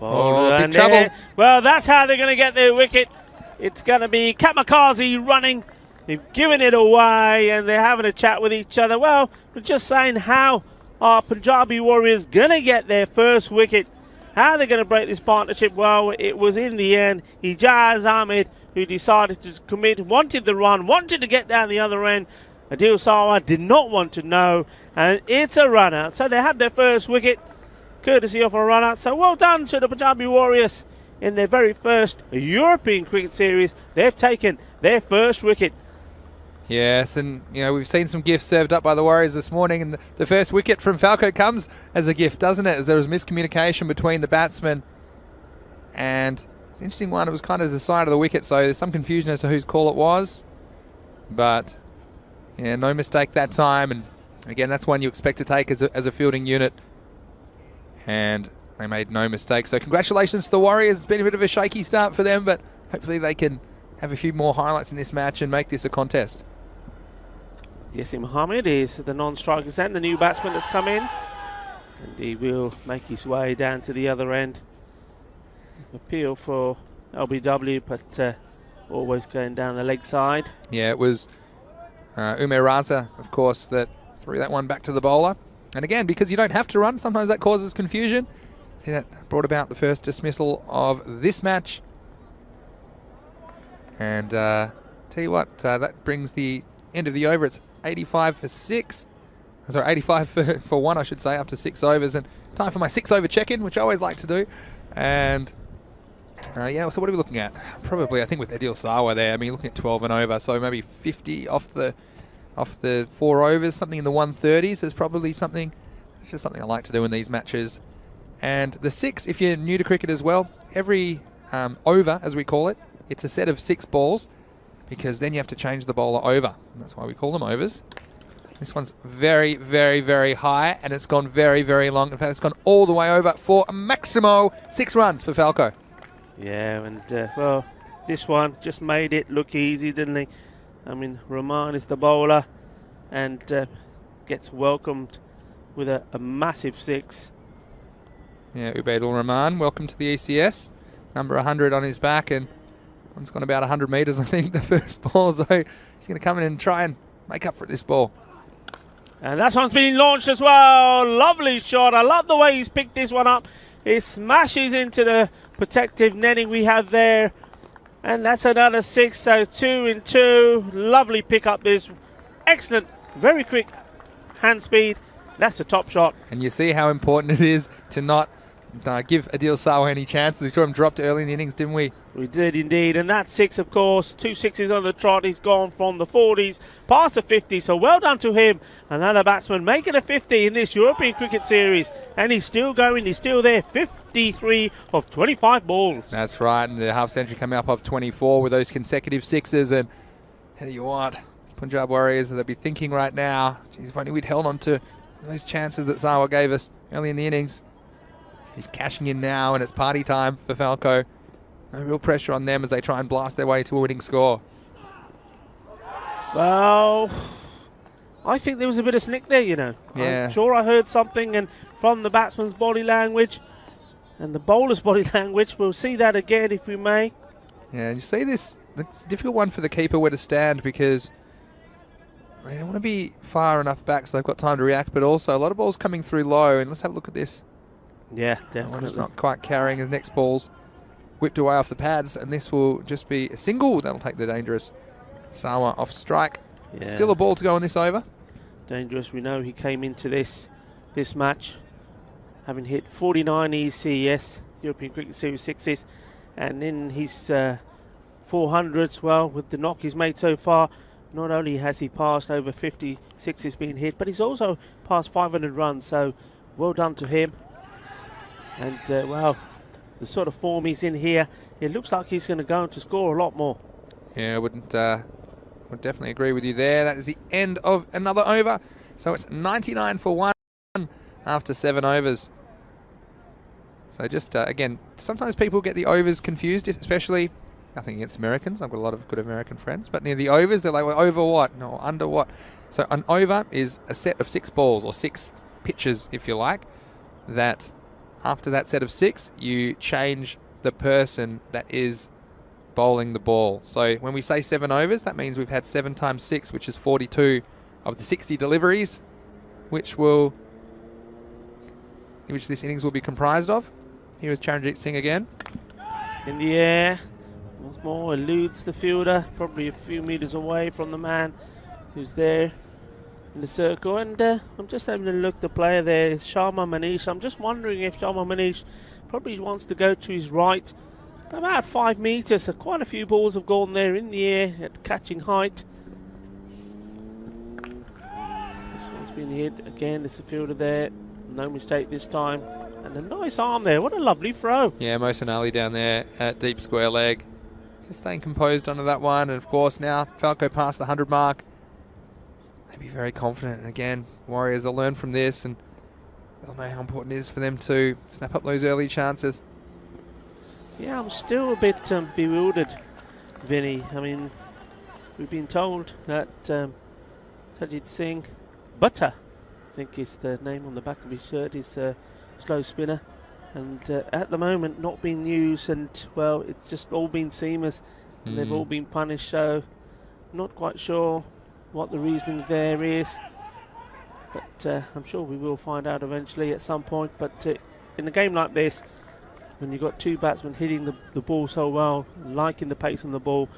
Oh, big trouble. Well, that's how they're going to get their wicket. It's going to be Kamikaze running. They've given it away, and they're having a chat with each other. Well, we're just saying, how are Punjabi Warriors going to get their first wicket? How are they going to break this partnership? Well, it was in the end Ijaz Ahmed who decided to commit, wanted the run, wanted to get down the other end. Adil Sawa did not want to know, and it's a run out. So they had their first wicket, courtesy of a run out. So well done to the Punjabi Warriors in their very first European Cricket Series. They've taken their first wicket. Yes, and you know, we've seen some gifts served up by the Warriors this morning, and the first wicket from Falco comes as a gift, doesn't it? As there was miscommunication between the batsmen, and it's an interesting one. It was kind of the side of the wicket, so there's some confusion as to whose call it was. But yeah, no mistake that time, and again, that's one you expect to take as a fielding unit, and they made no mistake. So congratulations to the Warriors. It's been a bit of a shaky start for them, but hopefully they can have a few more highlights in this match and make this a contest. Yasin Mohammed is the non-striker and the new batsman that's come in, and he will make his way down to the other end. Appeal for LBW, but always going down the leg side. Yeah, it was Ume Raza, of course, that threw that one back to the bowler. And again, because you don't have to run, sometimes that causes confusion. See, that brought about the first dismissal of this match. And tell you what, that brings the end of the over. It's 85 for 6. Sorry, 85 for 1, I should say, after 6 overs. And time for my 6-over check-in, which I always like to do. And yeah, so what are we looking at? Probably, I think, with Adil Sawa there. I mean, looking at 12 and over, so maybe 50 off the 4 overs, something in the 130s is probably something. It's just something I like to do in these matches. And the 6, if you're new to cricket as well, every over, as we call it, it's a set of 6 balls, because then you have to change the bowler over, and that's why we call them overs. This one's very, very, very high, and it's gone very, very long. In fact, it's gone all the way over for a maximo 6 runs for Falco. Yeah, and well, this one just made it look easy, didn't he? I mean, Rahman is the bowler, and gets welcomed with a massive 6. Yeah, Ubaidul Rahman, welcome to the ECS. Number 100 on his back, and one's gone about 100 metres, I think, the first ball. So he's going to come in and try and make up for this ball. And that one's been launched as well. Lovely shot. I love the way he's picked this one up. It smashes into the protective netting we have there. And that's another 6, so 2 and 2. Lovely pick up this. Excellent, very quick hand speed. That's a top shot. And you see how important it is to not give Adil Sawa any chances. We saw him dropped early in the innings, didn't we? We did indeed, and that 6, of course, 2 6s on the trot. He's gone from the 40s past the 50s, so well done to him. Another batsman making a 50 in this European Cricket Series, and he's still going, he's still there. 53 of 25 balls. That's right, and the half century coming up of 24 with those consecutive 6s, and tell you what, Punjab Warriors, they'll be thinking right now, geez, if only we'd held on to those chances that Sawa gave us early in the innings. He's cashing in now, and it's party time for Falco. No real pressure on them as they try and blast their way to a winning score. Well, I think there was a bit of snick there, you know. Yeah. I'm sure I heard something, and from the batsman's body language and the bowler's body language. We'll see that again if we may. Yeah, you see this, it's a difficult one for the keeper where to stand, because they don't want to be far enough back so they've got time to react, but also a lot of balls coming through low, and let's have a look at this. Yeah, That one is definitely. not quite carrying. His next ball's whipped away off the pads, and this will just be a single. That'll take the dangerous Sawa off strike. Yeah. Still a ball to go on this over. Dangerous. We know he came into this match having hit 49 ECS, European Cricket Series 6s, and in his 400s, well, with the knock he's made so far, not only has he passed over 50 sixes being hit, but he's also passed 500 runs, so well done to him. And, well, the sort of form he's in here, it looks like he's going to go on to score a lot more. Yeah, I would definitely agree with you there. That is the end of another over. So it's 99 for 1 after 7 overs. So just, again, sometimes people get the overs confused, especially, nothing against Americans. I've got a lot of good American friends. But near the overs, they're like, well, over what? No, under what? So an over is a set of 6 balls, or 6 pitches, if you like, that after that set of 6, you change the person that is bowling the ball. So when we say 7 overs, that means we've had 7 times 6, which is 42 of the 60 deliveries, which this innings will be comprised of. Here is Charanjit Singh again. In the air, once more eludes the fielder, probably a few metres away from the man who's there in the circle. And I'm just having a look, the player there is Sharma Manish. I'm just wondering if Sharma Manish probably wants to go to his right about 5 metres. So quite a few balls have gone there in the air at catching height. This one's been hit again. There's a fielder there. No mistake this time. And a nice arm there. What a lovely throw. Yeah, Mosinali down there at deep square leg. Just staying composed under that one. And of course now Falco past the 100 mark. They'll be very confident. And again, Warriors, they'll learn from this and they'll know how important it is for them to snap up those early chances. Yeah, I'm still a bit bewildered, Vinny. I mean, we've been told that Tajit Singh Butter, I think is the name on the back of his shirt, is slow spinner, and at the moment not being used, and well, it's just all been seamers and they've all been punished, so not quite sure what the reasoning there is, but I'm sure we will find out eventually at some point. But in a game like this, when you've got two batsmen hitting the ball so well, liking the pace on the ball,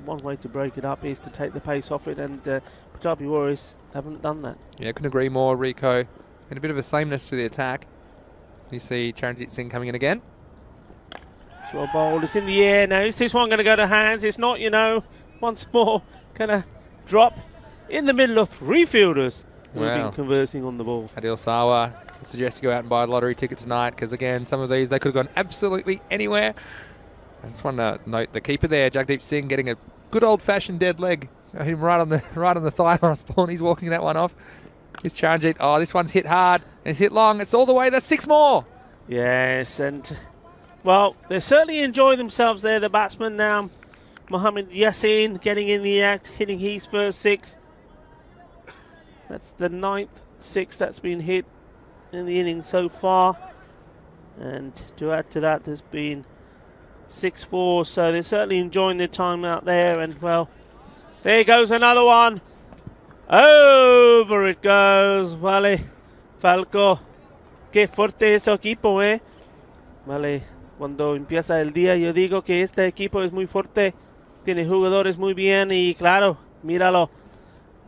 one way to break it up is to take the pace off it, and Punjabi Warriors haven't done that. Yeah, couldn't agree more, Rico. And a bit of a sameness to the attack. You see Charanjit Singh coming in again. So a bowl, it's in the air now. Is this one going to go to hands? It's not, you know. Once more, going to drop in the middle of 3 fielders who have been conversing on the ball. Adil Sawa, I suggest you go out and buy a lottery ticket tonight, because again, some of these, they could have gone absolutely anywhere. I just want to note the keeper there, Jagdeep Singh, getting a good old-fashioned dead leg. Hit him right on the thigh last ball, and he's walking that one off. Here's Charanjit. Oh, this one's hit hard, and it's hit long. It's all the way. That's 6 more. Yes, and, well, they're certainly enjoying themselves there, the batsmen now. Mohammad Yassin getting in the act, hitting his first 6. That's the 9th 6 that's been hit in the innings so far. And to add to that, there's been 6-4, so they're certainly enjoying their time out there. And, well, there goes another one. Over it goes. Vale, Falco. Qué fuerte este equipo, eh. Vale, cuando empieza el día yo digo que este equipo es muy fuerte. Tiene jugadores muy bien y claro, míralo.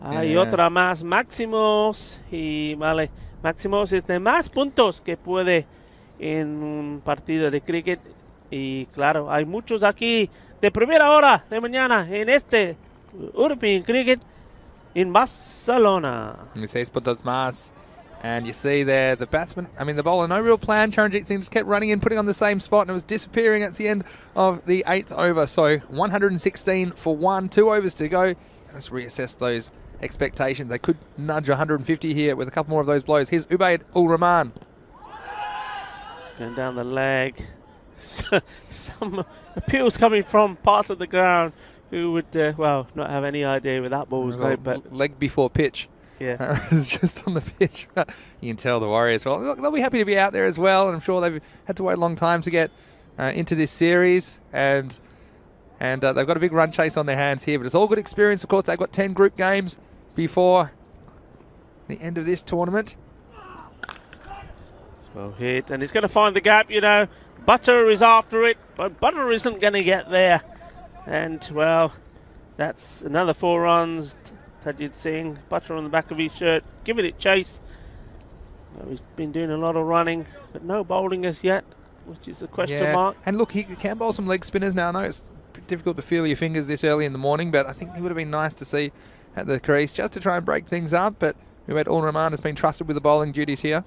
Hay otra más, Máximos. Y vale, Máximos es de más puntos que puede en un partido de cricket. Y claro, hay muchos aquí de primera hora de mañana en este European Cricket in Barcelona. 6 puntos más. And you see there, the batsman, I mean the bowler, no real plan. Charanjit Singh just kept running in, putting on the same spot, and it was disappearing at the end of the 8th over. So 116 for 1, 2 overs to go. Let's reassess those expectations. They could nudge 150 here with a couple more of those blows. Here's Ubaid ul Rahman. Going down the leg. Some appeals coming from parts of the ground who would, well, not have any idea where that ball was going. But leg before pitch. Yeah. It was just on the pitch. You can tell the Warriors, well, look, they'll be happy to be out there as well. And I'm sure they've had to wait a long time to get into this series. And they've got a big run chase on their hands here. But it's all good experience. Of course, they've got 10 group games before the end of this tournament. Well hit. And he's going to find the gap, you know. Butter is after it. But Butter isn't going to get there. And, well, that's another 4 runs. Tajit Singh, Butter on the back of his shirt, giving it chase. Well, he's been doing a lot of running, but no bowling as yet, which is a question mark. And look, he can bowl some leg spinners now. I know it's difficult to feel your fingers this early in the morning, but I think it would have been nice to see at the crease just to try and break things up. But Ubaid ul Rahman has been trusted with the bowling duties here.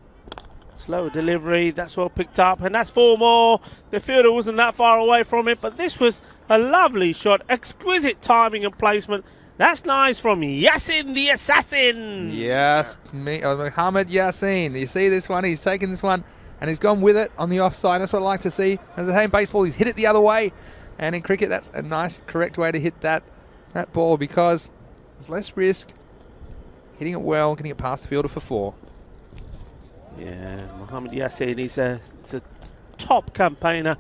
Slow delivery, that's well picked up, and that's 4 more. The fielder wasn't that far away from it, but this was a lovely shot, exquisite timing and placement. That's nice from Yassin the Assassin. Yes, Mohammad Yassin. You see this one? He's taken this one and he's gone with it on the offside. That's what I like to see. As I say in baseball, he's hit it the other way. And in cricket, that's a nice, correct way to hit that ball, because there's less risk hitting it well, getting it past the fielder for 4. Yeah, Mohammad Yassin, he's a top campaigner.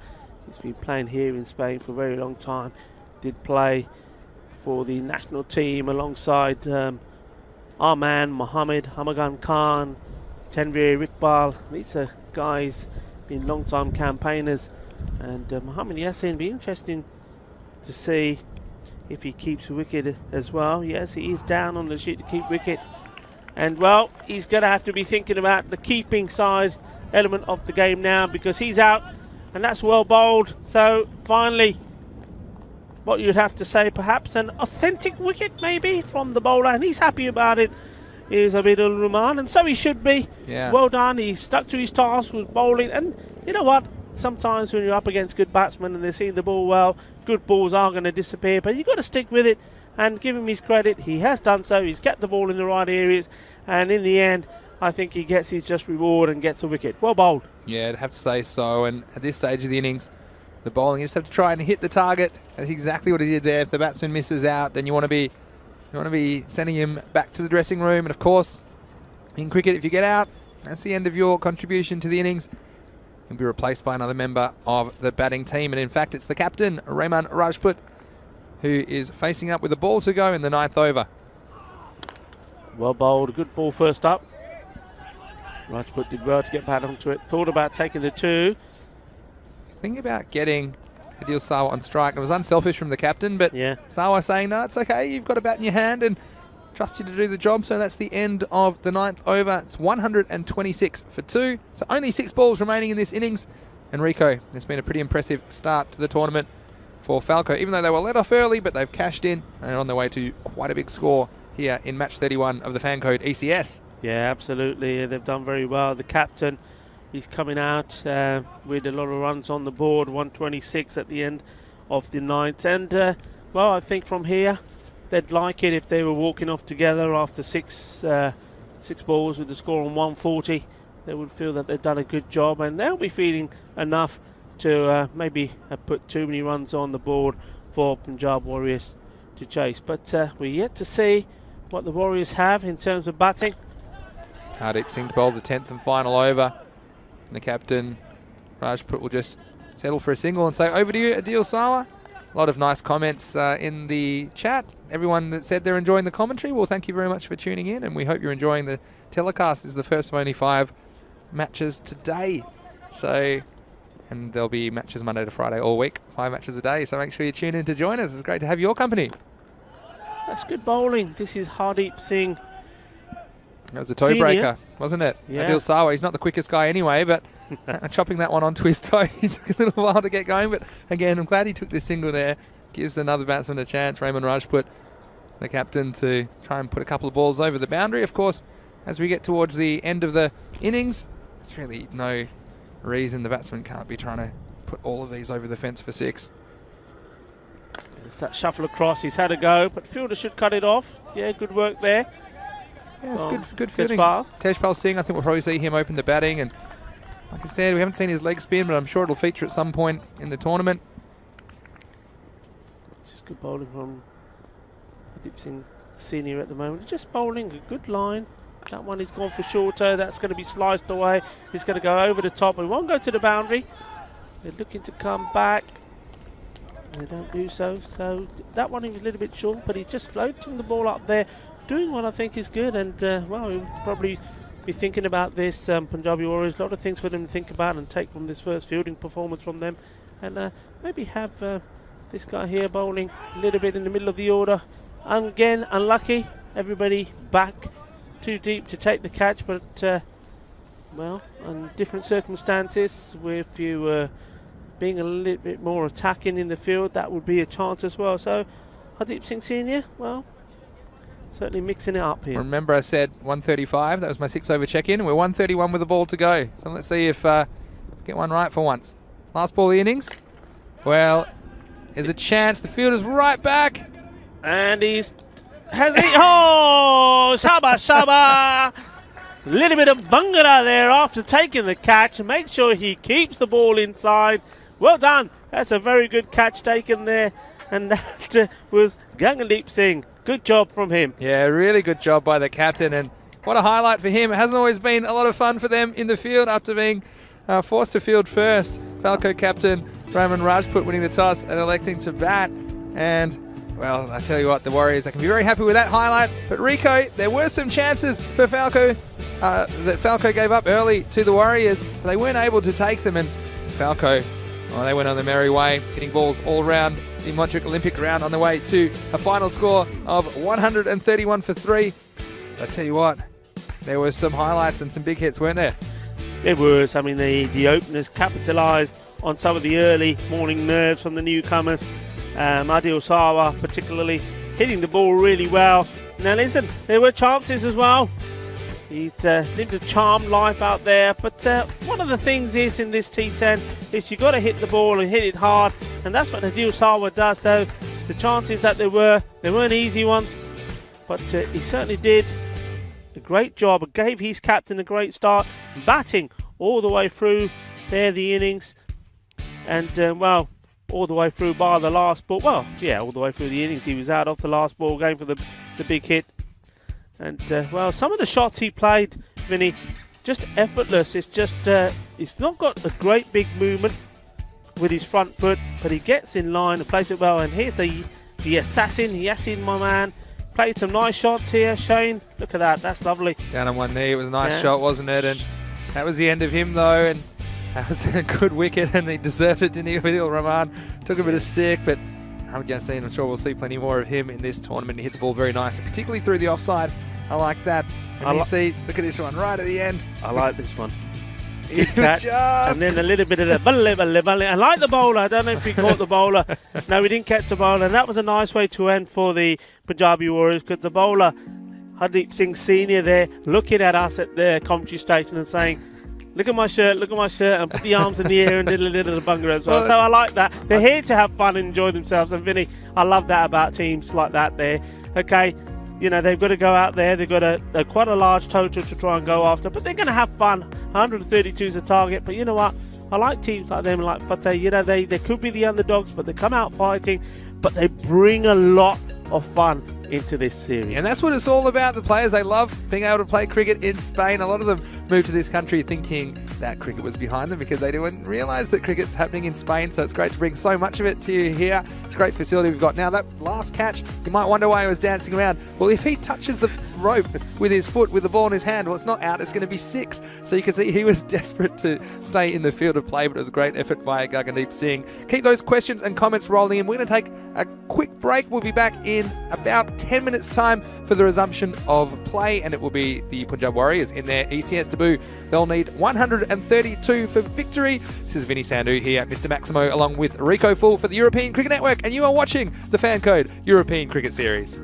He's been playing here in Spain for a very long time. Did play for the national team alongside our man Mohammed Hamagan Khan, Tanveer Iqbal. These are guys been long-time campaigners, and Mohammad Yassin, be interesting to see if he keeps wicket as well. Yes, he is down on the sheet to keep wicket, and well, he's going to have to be thinking about the keeping side element of the game now, because he's out and that's well bowled. So finally, what you'd have to say, perhaps an authentic wicket maybe from the bowler, and he's happy about it. Is Abidul Rahman, and so he should be. Yeah. Well done. He stuck to his task with bowling, and you know what? Sometimes when you're up against good batsmen and they're seeing the ball well, good balls are going to disappear, but you've got to stick with it and give him his credit. He has done so. He's kept the ball in the right areas, and in the end, I think he gets his just reward and gets a wicket. Well bowled. Yeah, I'd have to say so. And at this stage of the innings, the bowling, you just have to try and hit the target. That's exactly what he did there. If the batsman misses out, then you want to be sending him back to the dressing room. And of course, in cricket, if you get out, that's the end of your contribution to the innings. He'll be replaced by another member of the batting team. And in fact, it's the captain, Rahman Rajput, who is facing up with a ball to go in the 9th over. Well bowled. Good ball first up. Rajput did well to get back onto it. Thought about taking the 2. Thinking about getting Adil Sawa on strike. It was unselfish from the captain, but Yeah. Sawa saying, no, it's okay. You've got a bat in your hand and trust you to do the job. So that's the end of the 9th over. It's 126 for 2. So only 6 balls remaining in this innings. And Rico, it's been a pretty impressive start to the tournament for Falco, even though they were let off early, but they've cashed in and are on their way to quite a big score here in match 31 of the fan code ECS. Yeah, absolutely. They've done very well. The captain, he's coming out with a lot of runs on the board, 126 at the end of the 9th. And, well, I think from here, they'd like it if they were walking off together after six balls with the score on 140. They would feel that they've done a good job, and they'll be feeling enough to maybe have put too many runs on the board for Punjab Warriors to chase. But we're yet to see what the Warriors have in terms of batting. Hardeep Singh to bowl the 10th and final over. And the captain, Rajput, will just settle for a single and say, over to you, Adil Sawa. A lot of nice comments in the chat. Everyone that said they're enjoying the commentary, well, thank you very much for tuning in, and we hope you're enjoying the telecast. This is the first of only 5 matches today. So, and there'll be matches Monday to Friday all week, 5 matches a day. So make sure you tune in to join us. It's great to have your company. That's good bowling. This is Hardeep Singh. That was a toe breaker, wasn't it? Yeah. Adil Sawa, he's not the quickest guy anyway, but chopping that one onto his toe, he took a little while to get going. But again, I'm glad he took this single there. Gives another batsman a chance, Rahman Rajput, the captain, to try and put a couple of balls over the boundary. Of course, as we get towards the end of the innings, there's really no reason the batsman can't be trying to put all of these over the fence for 6. It's that shuffle across. He's had a go, but fielder should cut it off. Yeah, good work there. Yeah, it's good fielding. Tejpal. Tejpal Singh, I think we'll probably see him open the batting. And like I said, we haven't seen his leg spin, but I'm sure it'll feature at some point in the tournament. Just good bowling from Hardeep Singh Senior at the moment. Just bowling a good line. That one is gone for shorter. That's going to be sliced away. He's going to go over the top. It won't go to the boundary. They're looking to come back. They don't do so. So that one is a little bit short, but he's just floating the ball up there, doing what I think is good. And well, he'll probably be thinking about this Punjabi Warriors. A lot of things for them to think about and take from this first fielding performance from them. And maybe have this guy here bowling a little bit in the middle of the order. And again, unlucky. Everybody back too deep to take the catch, but well, in different circumstances, if you were being a little bit more attacking in the field, that would be a chance as well. So Hardeep Singh Senior, well, certainly mixing it up here. Remember I said 135, that was my 6 over check-in, and we're 131 with the ball to go. So let's see if get one right for once. Last ball of the innings. Well, there's a chance. The fielder's right back. And he's has it. Oh, Shaba, Shaba. A little bit of bangara there after taking the catch. Make sure he keeps the ball inside. Well done. That's a very good catch taken there. And that was Gangadeep Singh. Good job from him. Yeah, really good job by the captain. And what a highlight for him. It hasn't always been a lot of fun for them in the field after being forced to field first. Falco captain Rahman Rajput winning the toss and electing to bat. And well, I tell you what, the Warriors, they can be very happy with that highlight. But Rico, there were some chances for Falco that Falco gave up early to the Warriors. They weren't able to take them, and Falco, well, they went on the merry way, hitting balls all around the Montreal Olympic ground on the way to a final score of 131 for 3. I tell you what, there were some highlights and some big hits, weren't there? It was. I mean, the openers capitalised on some of the early morning nerves from the newcomers. Adil Sawa particularly hitting the ball really well. Now listen, there were chances as well. He'd lived a charmed life out there, but one of the things is in this T10 is you've got to hit the ball and hit it hard, and that's what Adil Sawa does. So the chances that they weren't easy ones, but he certainly did a great job. Gave his captain a great start, batting all the way through there the innings, and well, all the way through bar the last ball. Well, yeah, all the way through the innings. He was out off the last ball, going for the big hit. And, well, some of the shots he played, Vinny, just effortless. It's just, he's not got a great big movement with his front foot, but he gets in line and plays it well. And here's the assassin, Yassin, my man. Played some nice shots here, Shane. Look at that, that's lovely. Down on one knee, it was a nice shot, wasn't it? And that was the end of him, though. And that was a good wicket, and he deserved it, didn't he? Adil Rahman took a bit of stick, but I'm sure we'll see plenty more of him in this tournament. He hit the ball very nicely, particularly through the offside. I like that. And you see, look at this one right at the end. I like this one. And then a little bit of the volley. I like the bowler. I don't know if he caught the bowler. No, we didn't catch the bowler. And that was a nice way to end for the Punjabi Warriors, because the bowler, Hardeep Singh Senior there, looking at us at the commentary station and saying, look at my shirt, and put the arms in the air and did a little bunga as well. So I like that. They're here to have fun and enjoy themselves. And Vinny, I love that about teams like that there. Okay, you know, they've got to go out there. They've got quite a large total to try and go after, but they're going to have fun. 132 is the target, but you know what? I like teams like them, like Fateh. You know, they could be the underdogs, but they come out fighting, but they bring a lot of fun into this series. And that's what it's all about. The players, they love being able to play cricket in Spain. A lot of them moved to this country thinking that cricket was behind them because they didn't realise that cricket's happening in Spain. So it's great to bring so much of it to you here. It's a great facility we've got. Now, that last catch, you might wonder why he was dancing around. Well, if he touches the rope with his foot, with the ball in his hand, well, it's not out, it's going to be 6. So you can see he was desperate to stay in the field of play, but it was a great effort by Gagandeep Singh. Keep those questions and comments rolling in. We're going to take a quick break. We'll be back in about 10 minutes time for the resumption of play, and it will be the Punjab Warriors in their ECN debut. They'll need 132 for victory. This is Vinny Sandhu here, Mr. Maximo, along with Rico Full for the European Cricket Network, and you are watching the Fan Code European Cricket Series.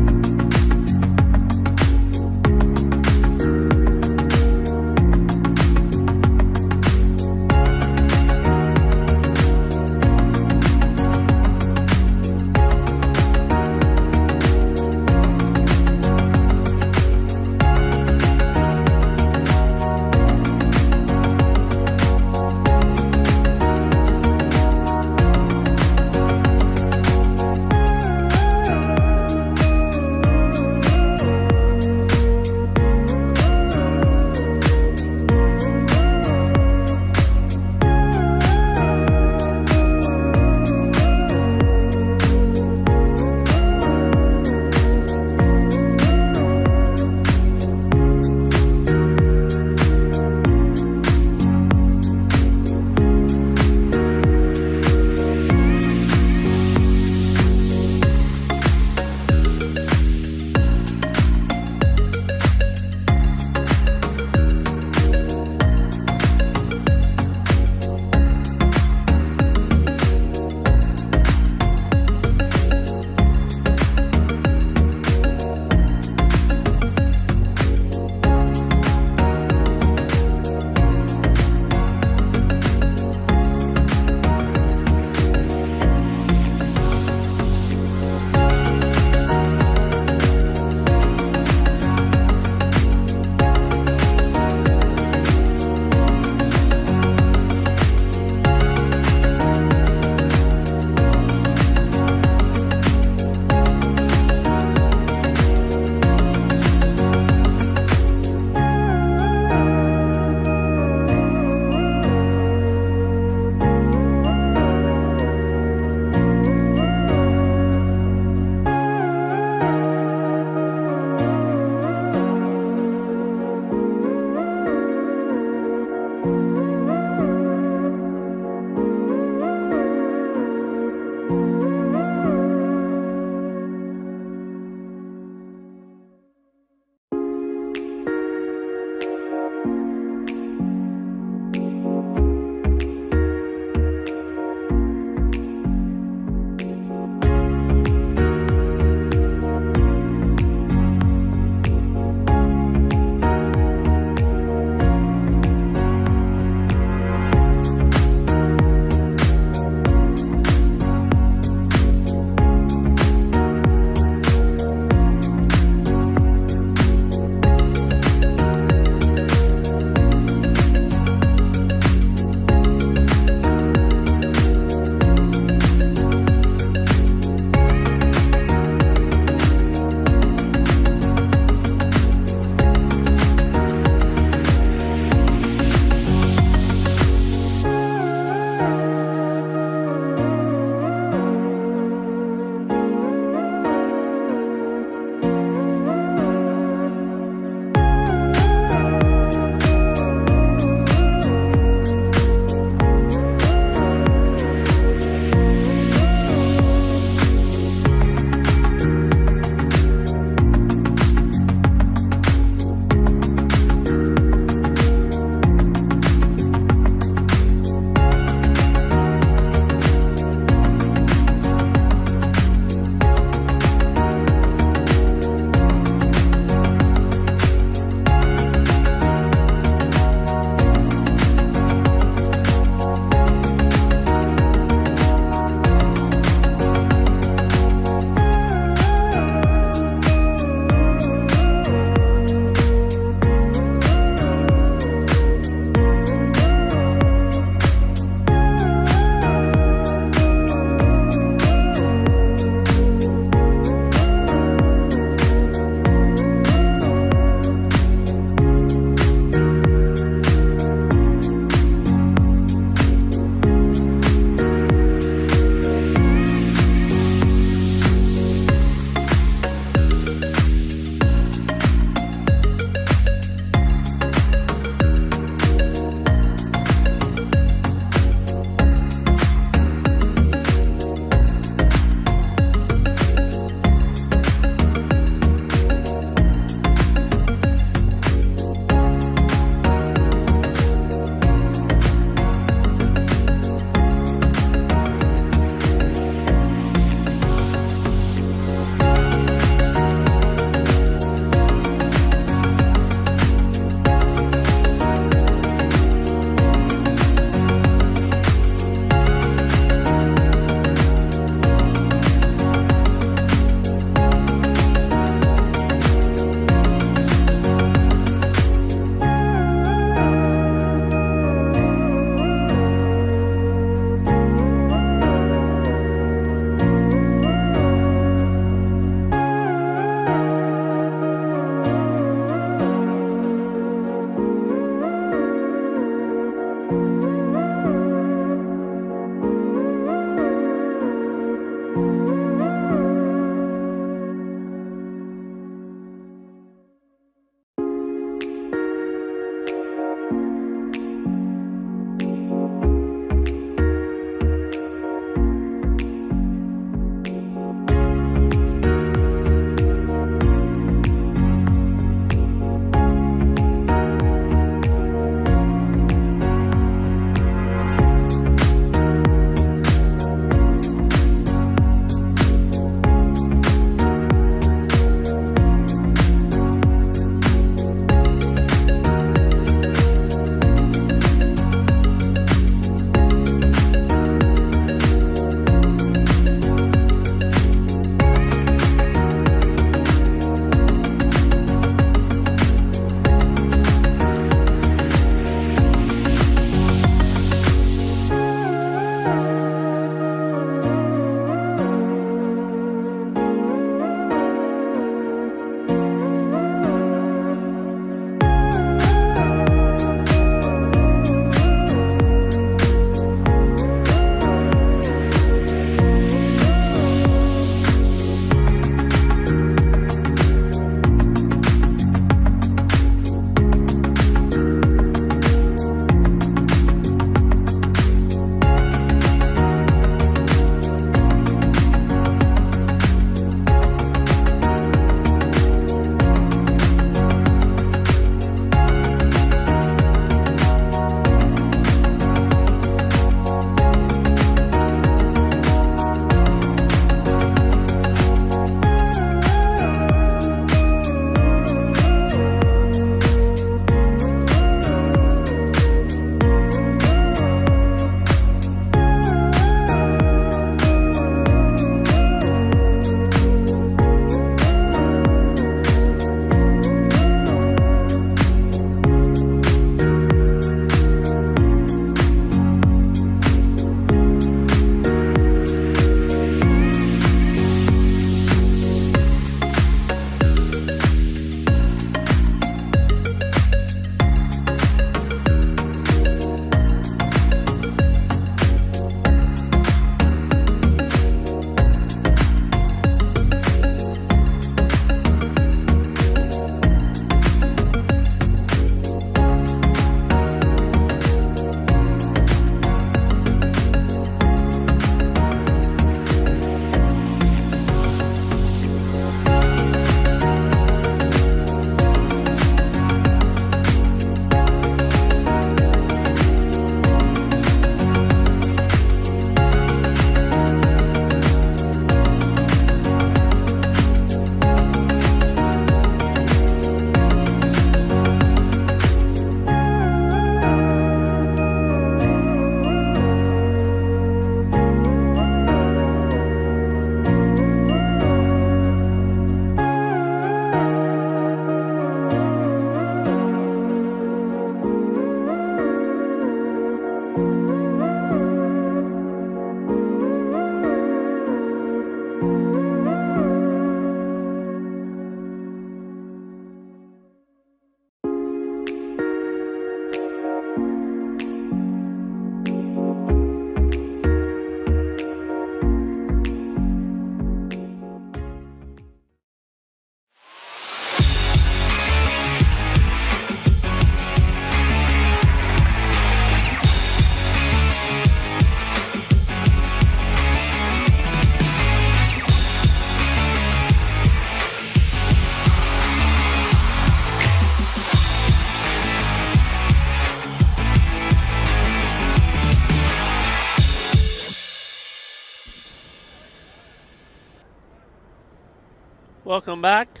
welcome back.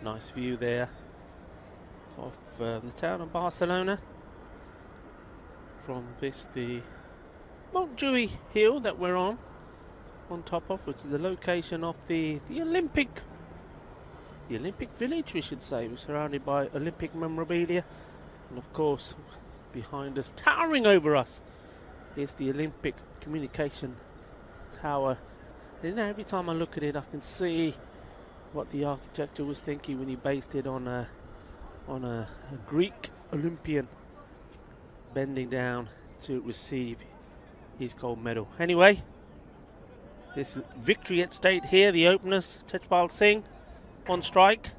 Nice view there of the town of Barcelona from this, the Montjuïc hill that we're on top of, which is the location of the Olympic village, we should say. We're surrounded by Olympic memorabilia, and of course behind us, towering over us, is the Olympic communication tower. And every time I look at it, I can see what the architecture was thinking when he based it on a Greek Olympian bending down to receive his gold medal. Anyway, this is victory at stake here. The openers, Tejpal Singh on strike.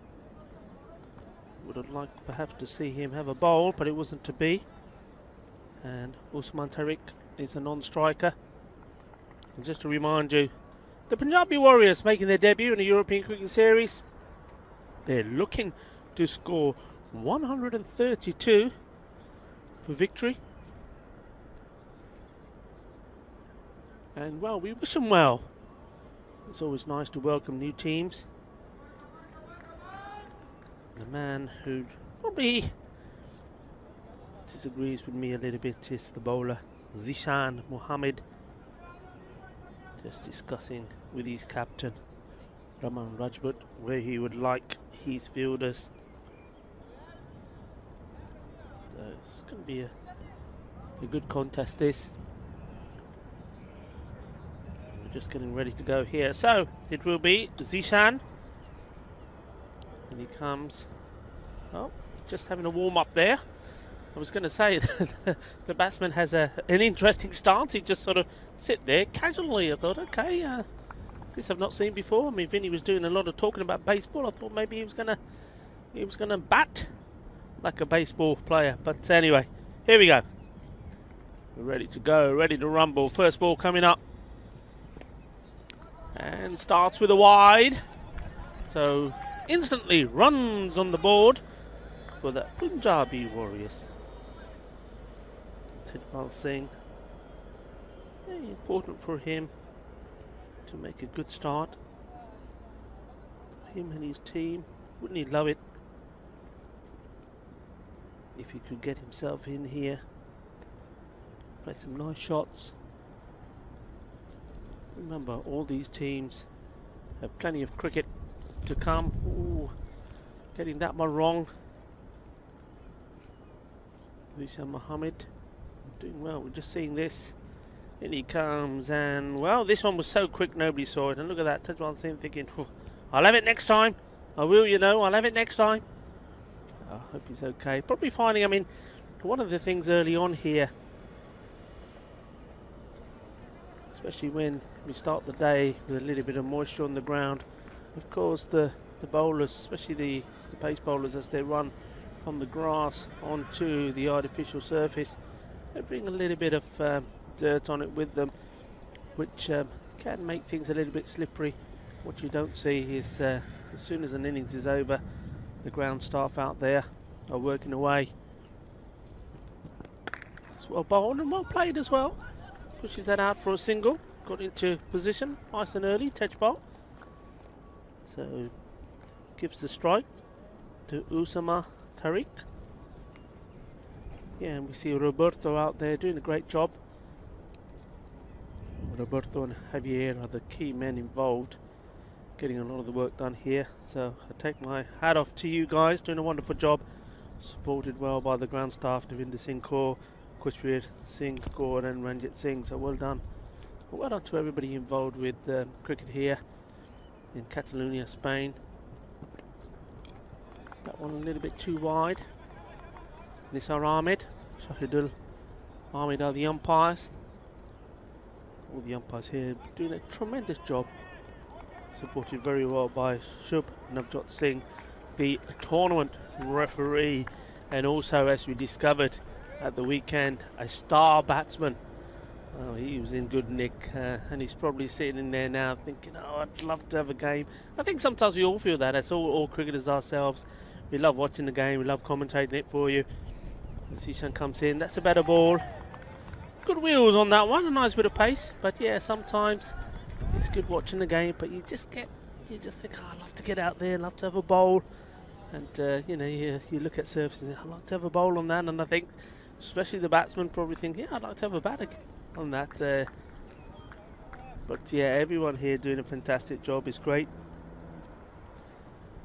Would have liked perhaps to see him have a bowl, but it wasn't to be. And Usman Tariq is a non-striker. And just to remind you, the Punjabi Warriors making their debut in the European Cricket Series. They're looking to score 132 for victory. And well, we wish them well. It's always nice to welcome new teams. The man who probably disagrees with me a little bit is the bowler Zishan Mohammed. Just discussing with his captain Raman Rajput where he would like his fielders. So it's going to be a good contest, this. We're just getting ready to go here. So it will be Zishan. And he comes, well, just having a warm up there. I was going to say the batsman has an interesting stance. He just sort of sit there casually. I thought, okay, this I've not seen before. I mean, Vinny was doing a lot of talking about baseball. I thought maybe he was gonna bat like a baseball player. But anyway, here we go. We're ready to go, ready to rumble. First ball coming up, and starts with a wide. So instantly runs on the board for the Punjabi Warriors. Tejpal Singh, very important for him to make a good start. Him and his team, wouldn't he love it if he could get himself in here, play some nice shots. Remember, all these teams have plenty of cricket to come. Ooh, getting that one wrong. Zishan Mohammed doing well. We're just seeing this. In he comes, and well, this one was so quick nobody saw it. And look at that, Tejpal Singh thinking, I'll have it next time. I will, you know, I'll have it next time. I hope he's okay. Probably finding, I mean, one of the things early on here, especially when we start the day with a little bit of moisture on the ground, of course the bowlers, especially the pace bowlers, as they run from the grass onto the artificial surface, they bring a little bit of dirt on it with them, which can make things a little bit slippery. What you don't see is as soon as an innings is over, the ground staff out there are working away. It's well bowled and well played as well. Pushes that out for a single, got into position nice and early, Tejpal. So gives the strike to Usama Tariq. Yeah, and we see Roberto out there doing a great job. Roberto and Javier are the key men involved, getting a lot of the work done here. So I take my hat off to you guys, doing a wonderful job, supported well by the ground staff, Navinder Singh Kaur, Kushveer Singh Kaur and Ranjit Singh. So well done. Well done to everybody involved with cricket here in Catalonia, Spain. That one a little bit too wide. Nisar Ahmed, Shahidul Ahmed are the umpires. All the umpires here doing a tremendous job, supported very well by Shubh Navjot Singh, the tournament referee, and also, as we discovered at the weekend, a star batsman. Oh, he was in good nick, and he's probably sitting in there now thinking, oh, I'd love to have a game. I think sometimes we all feel that. That's all cricketers ourselves. We love watching the game, we love commentating it for you. Zishan comes in, that's a better ball. Good wheels on that one, a nice bit of pace. But yeah, sometimes it's good watching the game, but you you just think, oh, I'd love to get out there, love to have a bowl. And, you know, you look at surfaces and I'd like to have a bowl on that. And I think, especially the batsmen probably think, yeah, I'd like to have a bat on that. But, yeah, everyone here doing a fantastic job is great.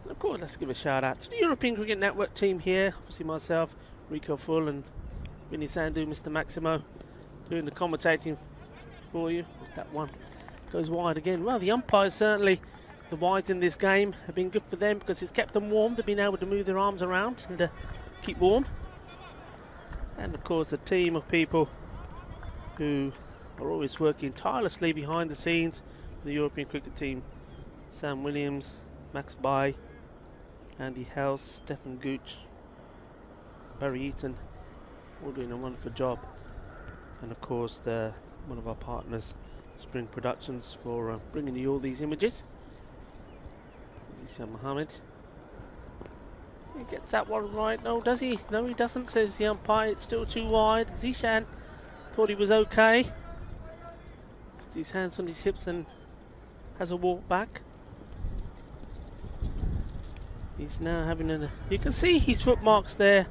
And, of course, let's give a shout out to the European Cricket Network team here. Obviously myself, Rico Full and Vinny Sandhu, Mr. Maximo, doing the commentating for you. It's that one. Goes wide again. Well, the umpires certainly, the wides in this game have been good for them because it's kept them warm. They've been able to move their arms around and keep warm. And of course, a team of people who are always working tirelessly behind the scenes for the European cricket team. Sam Williams, Max Bai, Andy House, Stephen Gooch, Barry Eaton, all doing a wonderful job. And of course, one of our partners, Spring Productions, for bringing you all these images. Zishan Mohammed. He gets that one right. No, does he? No, he doesn't, says the umpire. It's still too wide. Zishan thought he was okay. Puts his hands on his hips and has a walk back. He's now having you can see his footmarks there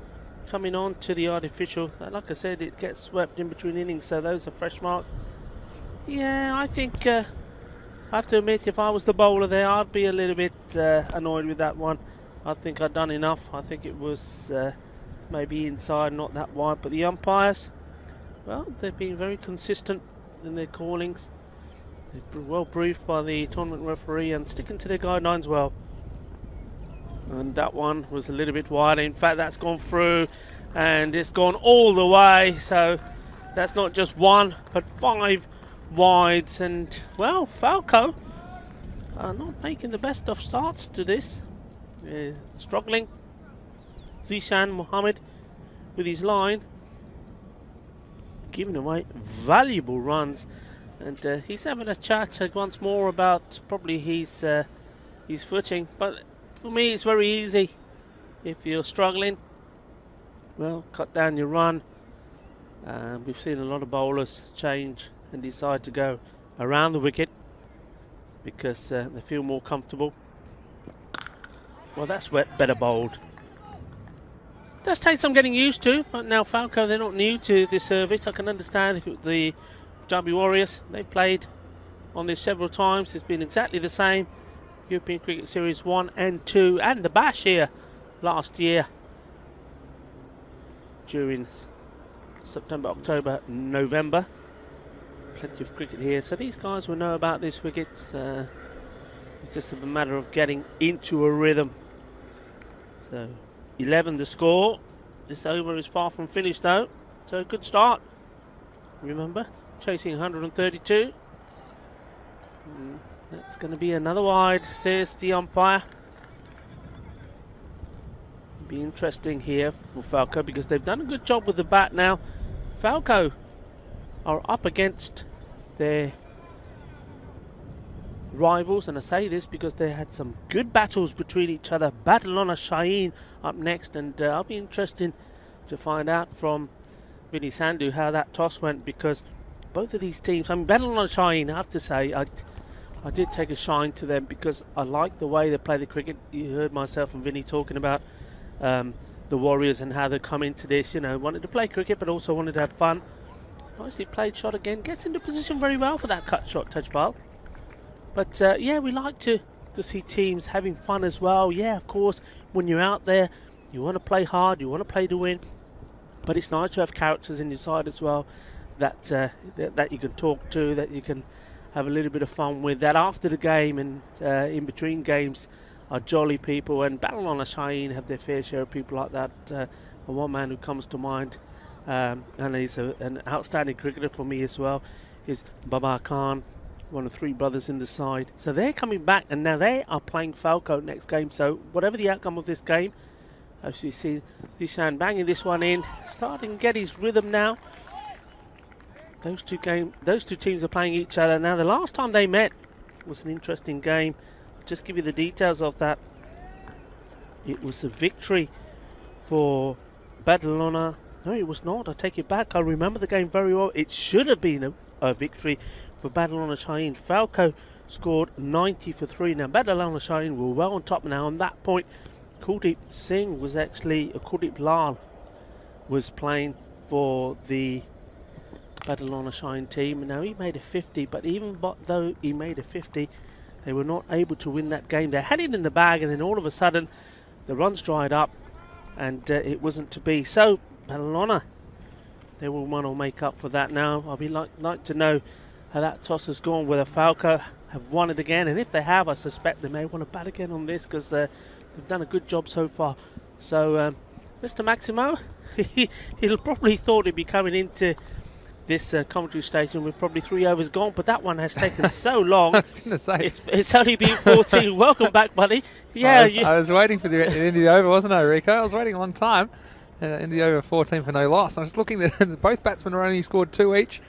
coming on to the artificial. Like I said, it gets swept in between innings, so those are fresh marks. Yeah, I think I have to admit, if I was the bowler there, I'd be a little bit annoyed with that one. I think I'd done enough. I think it was maybe inside, not that wide. But the umpires, well, they've been very consistent in their callings. They've been well briefed by the tournament referee and sticking to their guidelines well. And that one was a little bit wide. In fact, that's gone through and it's gone all the way. So that's not just one, but 5 wides. And, well, Falco are not making the best of starts to this. Struggling. Zishan Mohammed with his line, giving away valuable runs. And he's having a chat once more about probably his footing. But for me, it's very easy. If you're struggling, well, cut down your run. We've seen a lot of bowlers change and decide to go around the wicket because they feel more comfortable. Well, that's better bowled. Does take some getting used to, but now Falco, they're not new to this service. I can understand if it was the Derby Warriors. They played on this several times. It's been exactly the same. European Cricket Series 1 and 2 and the Bash here last year during September, October, November. Plenty of cricket here, so these guys will know about this wicket. It's just a matter of getting into a rhythm. So 11 the score. This over is far from finished though, so a good start. Remember, chasing 132. That's going to be another wide, says the umpire. Be interesting here for Falco because they've done a good job with the bat now. Falco are up against their rivals, and I say this because they had some good battles between each other. Badalona Shaheen up next, and I'll be interested to find out from Vinny Sandhu how that toss went, because both of these teams, I mean, Badalona Shaheen, I have to say, I did take a shine to them because I like the way they play the cricket. You heard myself and Vinny talking about the Warriors and how they come into this, you know, wanted to play cricket but also wanted to have fun. Nicely played shot again, gets into position very well for that cut shot, Tajpal. But yeah, we like to see teams having fun as well. Yeah, of course, when you're out there, you want to play hard, you want to play to win, but it's nice to have characters in your side as well that that you can talk to, that you can have a little bit of fun with, that after the game and in between games are jolly people. And Badalona Shaheen have their fair share of people like that. And one man who comes to mind, and he's an outstanding cricketer for me as well, is Babar Khan, one of 3 brothers in the side. So they're coming back, and now they are playing Falco next game. So whatever the outcome of this game, as you see Zishan banging this one in, starting to get his rhythm now. Those two teams are playing each other. Now the last time they met was an interesting game. I'll just give you the details of that. It was a victory for Badalona. No, it was not. I take it back. I remember the game very well. It should have been a victory for Badalona Shaheen. Falco scored 90 for 3. Now, Badalona Shine were well on top now. On that point, Kuldeep Singh was actually, Kuldeep Lal was playing for the Badalona Shine team. Now, he made a 50, but even though he made a 50, they were not able to win that game. They had it in the bag, and then all of a sudden, the runs dried up, and it wasn't to be. So, Badalona, they will want to make up for that now. I'd be like to know how that toss has gone, whether Falco have won it again, and if they have, I suspect they may want to bat again on this, because they've done a good job so far. So Mr. Maximo, he'll probably thought he'd be coming into this commentary station with probably 3 overs gone, but that one has taken so long. I was going to say. It's only been 14. Welcome back, buddy. Yeah, I was waiting for the end of the over, wasn't I, Rico? I was waiting a long time. In the over 14 for no loss. I was looking that both batsmen are only scored 2 each.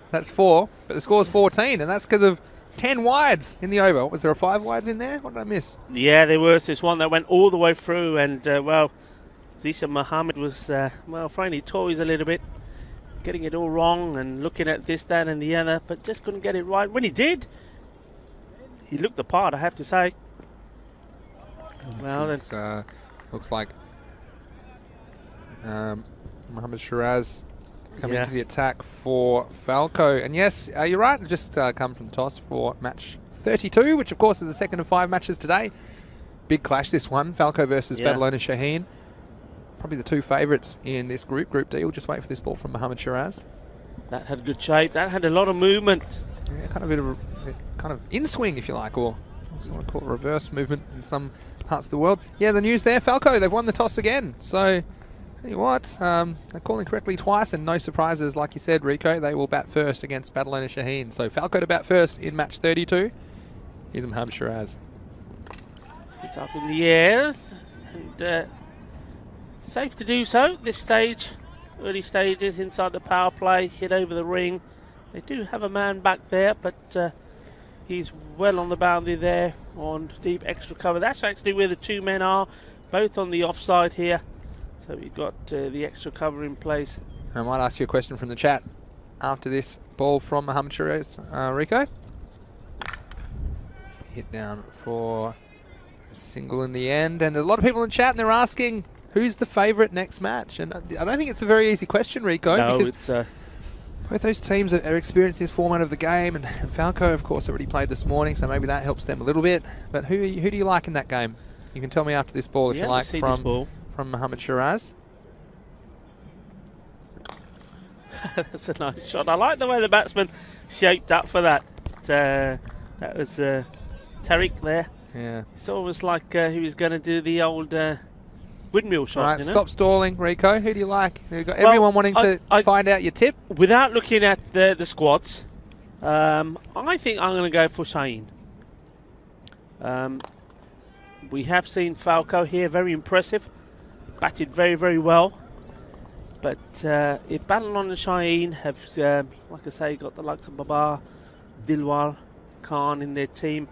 That's 4, but the score's 14, and that's because of 10 wides in the over. Was there a 5 wides in there? What did I miss? Yeah, there was this one that went all the way through, and well, Zisha Mohammed was well, finding toys a little bit, getting it all wrong and looking at this, that, and the other, but just couldn't get it right. When he did, he looked the part, I have to say. Well, then looks like Mohammed Shiraz coming into the attack for Falco. And yes, you're right, just come from the toss for match 32, which of course is the second of 5 matches today. Big clash this one, Falco versus Badalona Shaheen. Probably the 2 favourites in this Group D. We'll just wait for this ball from Mohammed Shiraz. That had good shape, that had a lot of movement. Yeah, kind of in swing, if you like, or I want to call it reverse movement in some parts of the world. Yeah, the news there, Falco, they've won the toss again. So, tell you what, they're calling correctly twice, and no surprises, like you said, Rico. They will bat first against Badalona Shaheen. So Falco to bat first in match 32. Here's Mohammed Shiraz. It's up in the air, and safe to do so. This stage, early stages inside the power play, hit over the ring. They do have a man back there, but he's well on the boundary there on deep extra cover. That's actually where the 2 men are, both on the offside here. So we've got the extra cover in place. I might ask you a question from the chat after this ball from Mohammed Shiraz. Rico? Hit down for a single in the end. And a lot of people in the chat, and they're asking, who's the favourite next match? And I don't think it's a very easy question, Rico. No, because it's... both those teams are experienced this format of the game. And Falco, of course, already played this morning, so maybe that helps them a little bit. But who do you like in that game? You can tell me after this ball if you like from Mohammed Shiraz. That's a nice shot. I like the way the batsman shaped up for that. That was Tariq there. Yeah. It's almost like he was going to do the old windmill shot. All right, stop stalling, Rico. Who do you like? You've got everyone wanting to find out your tip. Without looking at the squads, I think I'm going to go for Shaheen. We have seen Falco here, very impressive. Batted very, very well. But if Badalona Shaheen have, like I say, got the likes of Babar, Dilwar Khan in their team,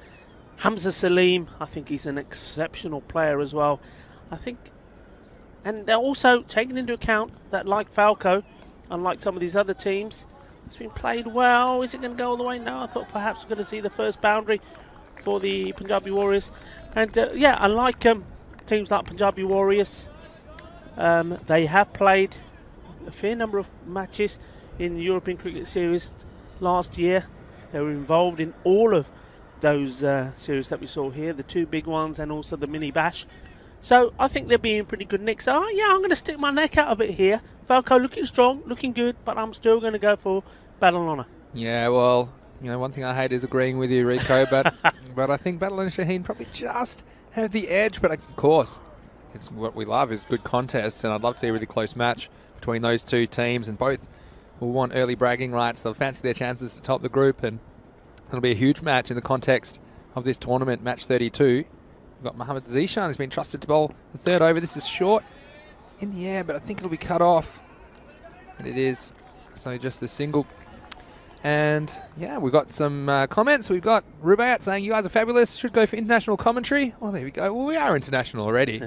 Hamza Salim, I think he's an exceptional player as well. I think, and they're also taking into account that, like Falco, unlike some of these other teams, it's been played well. Is it going to go all the way? No, I thought perhaps we're going to see the first boundary for the Punjabi Warriors. And yeah, I like teams like Punjabi Warriors. They have played a fair number of matches in the European Cricket Series last year. They were involved in all of those series that we saw here, the 2 big ones and also the mini bash. So I think they'll be in pretty good nick. So yeah, I'm going to stick my neck out a bit here. Falco looking strong, looking good, but I'm still going to go for Badalona. Yeah, well, you know, one thing I hate is agreeing with you, Rico, but but I think Badalona Shaheen probably just have the edge. But of course, it's what we love is good contests, and I'd love to see a really close match between those 2 teams, and both will want early bragging rights. They'll fancy their chances to top the group, and it'll be a huge match in the context of this tournament, match 32. We've got Mohammed Zishan, who's been trusted to bowl the 3rd over. This is short in the air, but I think it'll be cut off, and it is. So just the single. And yeah, we've got some comments. We've got Rubayat saying, you guys are fabulous, should go for international commentary. Oh, there we go. Well, we are international already,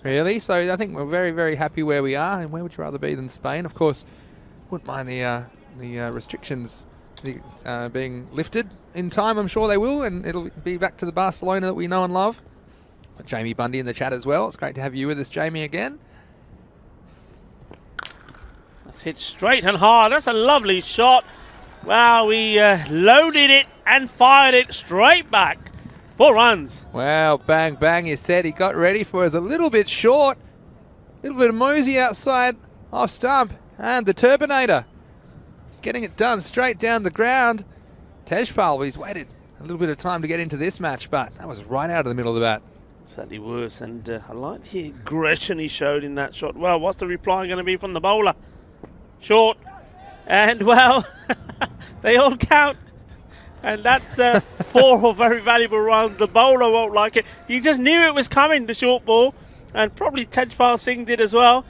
really. So I think we're very, very happy where we are. And where would you rather be than Spain? Of course, wouldn't mind the restrictions being lifted in time. I'm sure they will, and it'll be back to the Barcelona that we know and love. Jamie Bundy in the chat as well. It's great to have you with us, Jamie, again. That's hit straight and hard. That's a lovely shot. Wow, we loaded it and fired it straight back. 4 runs. Wow, bang, bang, he said. He got ready for us a little bit short. A little bit of mosey outside off stump. And the Turbinator getting it done straight down the ground. Tejpal, he's waited a little bit of time to get into this match, but that was right out of the middle of the bat. Certainly worse, and I like the aggression he showed in that shot. Well, what's the reply going to be from the bowler? Short. And, well, they all count. And that's 4 very valuable runs. The bowler won't like it. He just knew it was coming, the short ball. And probably Tejpal Singh did as well.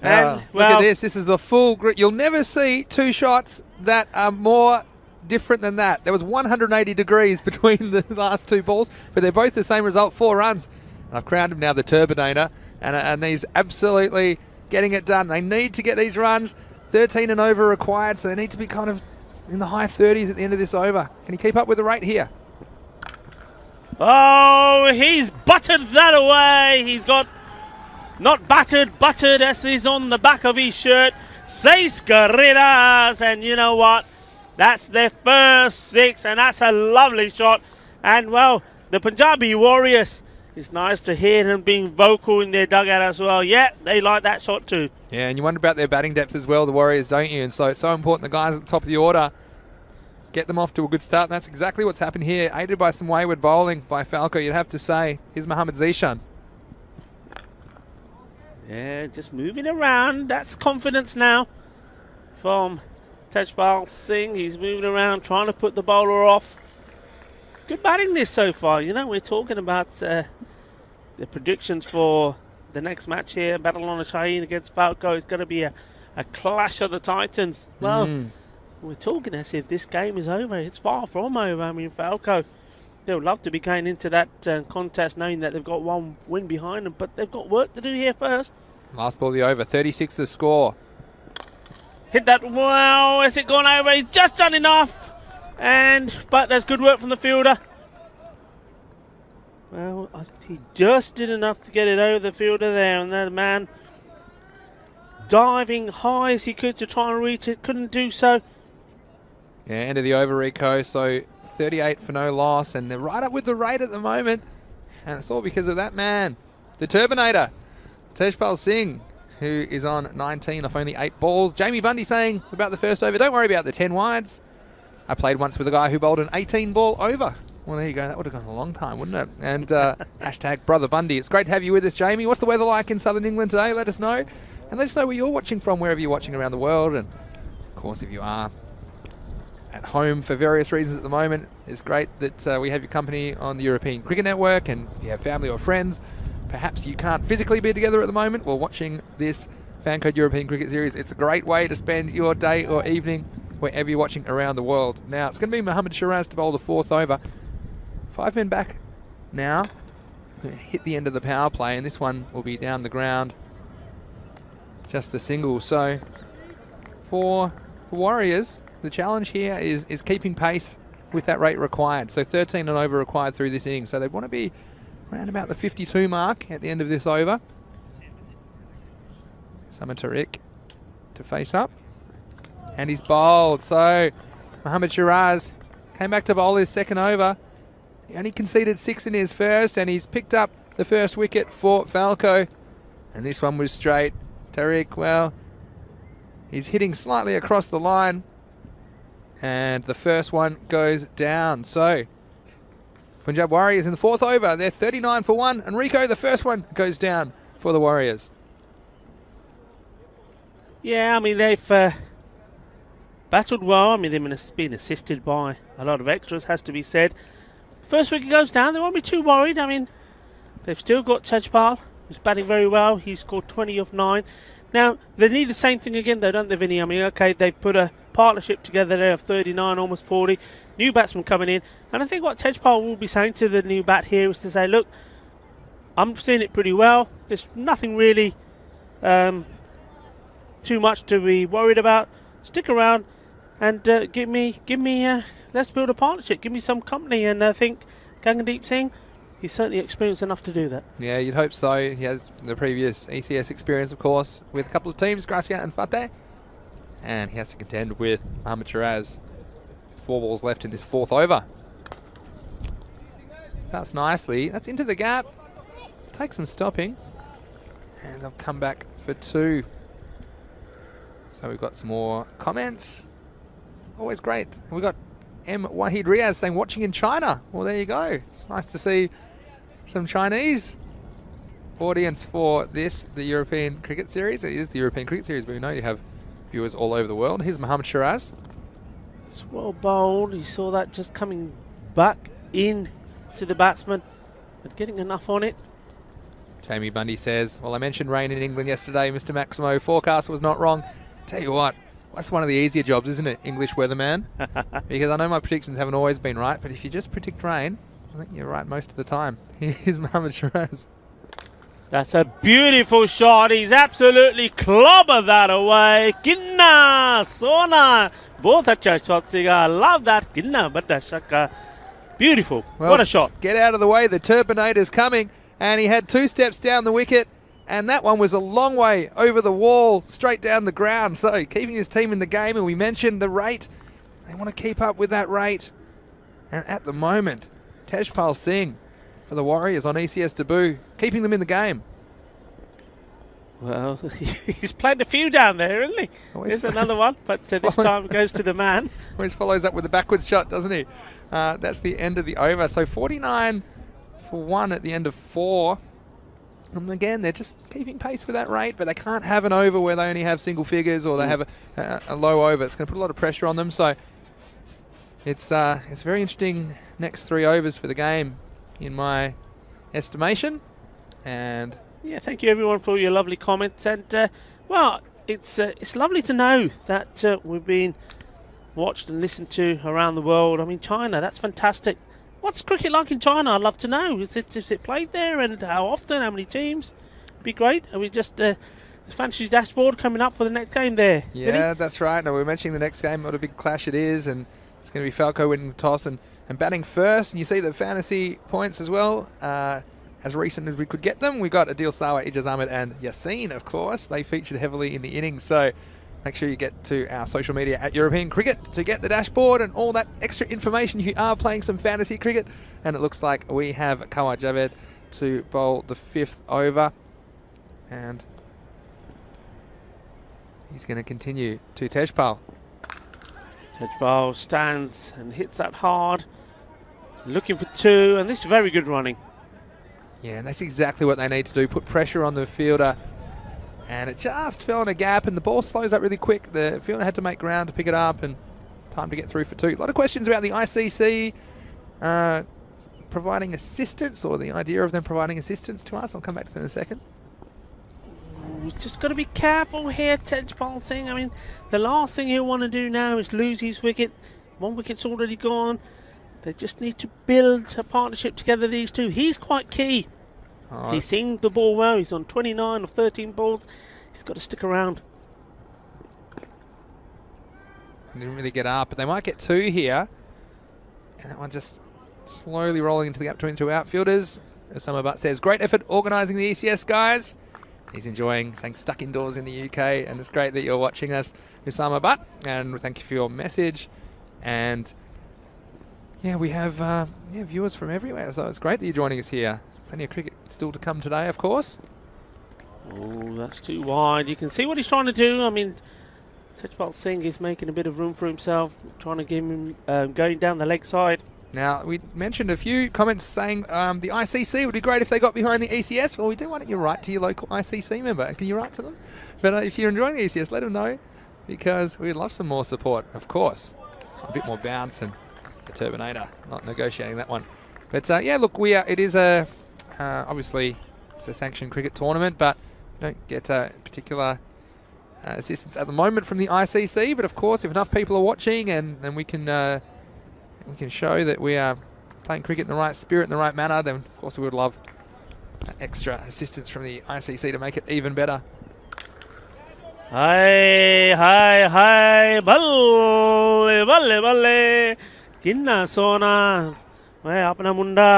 And, look at this. This is the full grip. You'll never see 2 shots that are more different than that. There was 180 degrees between the last 2 balls, but they're both the same result, 4 runs. And I've crowned him now the Turbinator, and he's absolutely getting it done. They need to get these runs. 13 and over required, so they need to be kind of in the high 30s at the end of this over. Can he keep up with the rate here? Oh, he's buttered that away. He's got not battered, buttered as is on the back of his shirt. 6 carreras, and you know what? That's their first 6, and that's a lovely shot. And, well, the Punjabi Warriors, it's nice to hear them being vocal in their dugout as well. Yeah, they like that shot too. Yeah, and you wonder about their batting depth as well, the Warriors, don't you? And so it's so important the guys at the top of the order get them off to a good start, and that's exactly what's happened here, aided by some wayward bowling by Falco, you'd have to say. Here's Mohammad Zishan. Yeah, just moving around. That's confidence now from Tejpal Singh. He's moving around, trying to put the bowler off. It's good batting this so far. You know, we're talking about the predictions for the next match here. Battle on a Shaheen against Falco. It's going to be a clash of the Titans. Well, we're talking as if this game is over. It's far from over. I mean, Falco, they would love to be going into that contest knowing that they've got 1 win behind them, but they've got work to do here first. Last ball of the over, 36 the score. Hit that well. Has it gone over? He's just done enough. But there's good work from the fielder. Well, he just did enough to get it over the fielder there, and that man diving high as he could to try and reach it, couldn't do so. Yeah, end of the over, Rico. So 38 for no loss, and they're right up with the rate at the moment. And it's all because of that man, the Turbinator, Tejpal Singh, who is on 19 off only 8 balls. Jamie Bundy saying about the first over, don't worry about the 10 wides. I played once with a guy who bowled an 18-ball over. Well, there you go. That would have gone a long time, wouldn't it? And hashtag Brother Bundy. It's great to have you with us, Jamie. What's the weather like in southern England today? Let us know. And let us know where you're watching from, wherever you're watching around the world. And, of course, if you are at home for various reasons at the moment, it's great that we have your company on the European Cricket Network. And if you have family or friends, perhaps you can't physically be together at the moment while watching this Fancode European Cricket Series. It's a great way to spend your day or evening wherever you're watching around the world. Now, it's going to be Mohammad Shiraz to bowl the 4th over. 5 men back now. Hit the end of the power play, and this one will be down the ground. Just the single. So, for the Warriors, the challenge here is keeping pace with that rate required. So 13 and over required through this inning. So they want to be around about the 52 mark at the end of this over. Sama Tariq to face up. And he's bowled. So Mohammad Shiraz came back to bowl his 2nd over. He only conceded 6 in his first, and he's picked up the first wicket for Falco. And this one was straight. Tariq, well, he's hitting slightly across the line. And the first one goes down. So Punjab Warriors in the 4th over. They're 39 for 1. And Rico, the first one goes down for the Warriors. Yeah, I mean, they've battled well. I mean, they've been assisted by a lot of extras, has to be said. First wicket goes down. They won't be too worried. I mean, they've still got Tejpal, who's batting very well. He's scored 20 of 9. Now, they need the same thing again, though, don't they, Vinny? I mean, okay, they've put a partnership together there of 39, almost 40. New batsmen coming in. And I think what Tejpal will be saying to the new bat here is to say, look, I'm seeing it pretty well. There's nothing really too much to be worried about. Stick around and give me. Let's build a partnership. Give me some company, and I think Gangandeep Singh, he's certainly experienced enough to do that. Yeah, you'd hope so. He has the previous ECS experience, of course, with a couple of teams, Gracia and Fateh. And he has to contend with Mohamed Shiraz. 4 balls left in this 4th over. Starts nicely. That's into the gap. Take some stopping. And they'll come back for 2. So we've got some more comments. Always great. We've got M. Wahid Riaz saying, watching in China. Well, there you go. It's nice to see some Chinese audience for this, the European Cricket Series. It is the European Cricket Series, but we know you have viewers all over the world. Here's Mohamed Shiraz. It's well bowled. You saw that just coming back in to the batsman, but getting enough on it. Jamie Bundy says, well, I mentioned rain in England yesterday. Mr. Maximo forecast was not wrong. Tell you what, that's one of the easier jobs, isn't it, English weatherman? Because I know my predictions haven't always been right, but if you just predict rain, I think you're right most of the time. Here's Mohamed Shiraz. That's a beautiful shot. He's absolutely clobbered that away. Ginna, Sona. Both acha shots. I love that. Ginna, but shaka. Beautiful. Well, what a shot. Get out of the way. The Turbinator's coming. And he had 2 steps down the wicket. And that one was a long way over the wall, straight down the ground. So keeping his team in the game. And we mentioned the rate. They want to keep up with that rate. And at the moment, Tejpal Singh for the Warriors on ECS debut, keeping them in the game. Well, he's played a few down there, isn't he? There's another one, but this time it goes to the man. Always follows up with a backwards shot, doesn't he? That's the end of the over. So 49 for 1 at the end of 4. And again, they're just keeping pace with that rate, but they can't have an over where they only have single figures or they have a low over. It's going to put a lot of pressure on them. So it's very interesting next 3 overs for the game, in my estimation. And yeah, thank you everyone for your lovely comments. And well, it's lovely to know that we've been watched and listened to around the world. I mean, China, that's fantastic. What's cricket like in China? I'd love to know. Is it played there, and how often? How many teams? Be great. Are we just the fantasy dashboard coming up for the next game there? Yeah, really? That's right. No, we're mentioning the next game. What a big clash it is, and it's going to be Falco winning the toss and batting first. And you see the fantasy points as well. As recent as we could get them, we got Adil Sawa, Ijaz Ahmed, and Yassine, of course. They featured heavily in the innings. So make sure you get to our social media at European Cricket to get the dashboard and all that extra information if you are playing some fantasy cricket. And it looks like we have Kawar Javed to bowl the 5th over. And he's going to continue to Tejpal. Tejpal stands and hits that hard. Looking for 2, and this is very good running. Yeah, and that's exactly what they need to do. Put pressure on the fielder. And it just fell in a gap, and the ball slows up really quick. The fielder had to make ground to pick it up, and time to get through for 2. A lot of questions about the ICC providing assistance, or the idea of them providing assistance to us. I'll come back to that in a second. We've just got to be careful here, Tejpal Singh. I mean, the last thing he'll want to do now is lose his wicket. 1 wicket's already gone. They just need to build a partnership together, these 2. He's quite key. He's seeing the ball well. He's on 29 of 13 balls. He's got to stick around. Didn't really get up, but they might get 2 here. And that one just slowly rolling into the gap between 2 outfielders. Osama Butt says, great effort organising the ECS, guys. He's enjoying saying stuck indoors in the UK, and it's great that you're watching us, Osama Butt. And thank you for your message. And yeah, we have viewers from everywhere, so it's great that you're joining us here. Plenty of cricket still to come today, of course. Oh, that's too wide. You can see what he's trying to do. I mean, Tejpal Singh is making a bit of room for himself, trying to get him going down the leg side. Now, we mentioned a few comments saying the ICC would be great if they got behind the ECS. Well, we do want you to write to your local ICC member. Can you write to them? But if you're enjoying the ECS, let them know, because we'd love some more support, of course. It's a bit more bounce, and the Turbinator not negotiating that one. But yeah, look, it is a obviously it's a sanctioned cricket tournament, but we don't get particular assistance at the moment from the ICC. But of course, if enough people are watching, and we can show that we are playing cricket in the right spirit, in the right manner, then of course we would love extra assistance from the ICC to make it even better. हाय बल्ले बल्ले बल्ले किन्ना सोना मैं अपना मुंडा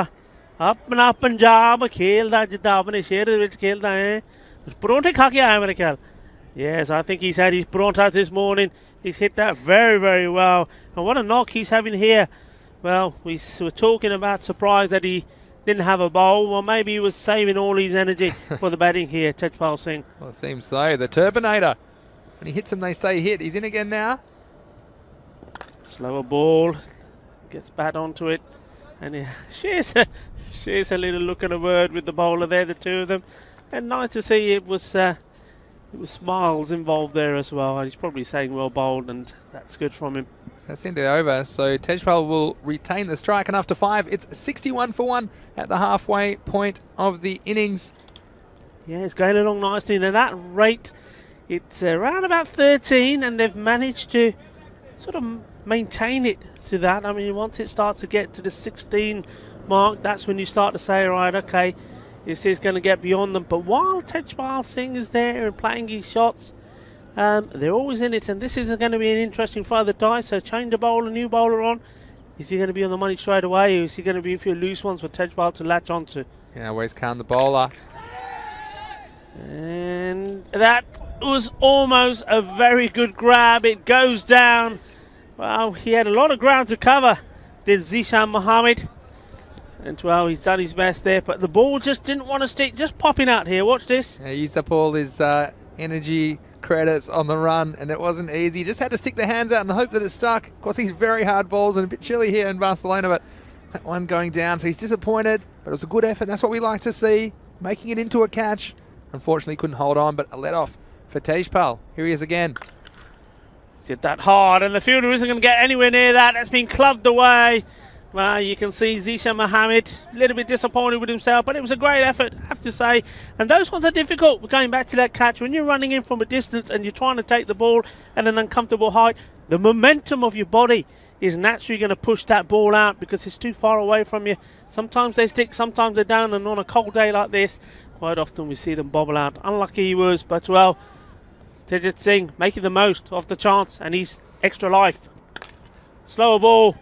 अपना पंजाब खेलदा जिद्दां अपने शहर दे विच खेलदा है परोंठे खा के आया मेरे ख्याल. Yes, I think he's had his prontas this morning. He's hit that very, very well. And what a knock he's having here. Well, we were talking about surprise that he didn't have a bowl. Well, maybe he was saving all his energy for the batting here, Tejpal Singh. Well, it seems so. The Turbinator. When he hits them, they stay hit. He's in again now. Slower ball. Gets bat onto it. And he shares a little look and a word with the bowler there, the two of them. And nice to see it was smiles involved there as well. And he's probably saying well bowled, and that's good from him. That's into over, so Tejpal will retain the strike, and after 5, it's 61 for 1 at the halfway point of the innings. Yeah, it's going along nicely. And at that rate, it's around about 13, and they've managed to sort of maintain it to that. I mean, once it starts to get to the 16 mark, that's when you start to say, right, okay, this is going to get beyond them. But while Tejpal Singh is there and playing his shots, they're always in it, and this is going to be an interesting fight of the dice. So change the bowler, new bowler on. Is he going to be on the money straight away, or is he going to be a few loose ones for Tejpal to latch onto? Yeah, Wes Khan, the bowler. And that was almost a very good grab. It goes down. Well, he had a lot of ground to cover, did Zishan Mohammed. And well, he's done his best there, but the ball just didn't want to stick, just popping out here. Watch this. Yeah, he used up all his energy credits on the run, and it wasn't easy. He just had to stick the hands out and hope that it stuck. Of course, these very hard balls and a bit chilly here in Barcelona, but that one going down, so he's disappointed, but it was a good effort. That's what we like to see, making it into a catch. Unfortunately, couldn't hold on, but a let off for Tejpal. Here he is again. He's hit that hard, and the fielder isn't going to get anywhere near that. That's been clubbed away. Well, you can see Zishan Mohammed a little bit disappointed with himself, but it was a great effort, I have to say. And those ones are difficult. Going back to that catch, when you're running in from a distance and you're trying to take the ball at an uncomfortable height, the momentum of your body is naturally going to push that ball out because it's too far away from you. Sometimes they stick, sometimes they're down, and on a cold day like this, quite often we see them bobble out. Unlucky he was, but well, Tejit Singh making the most of the chance, and he's extra life. Slower ball.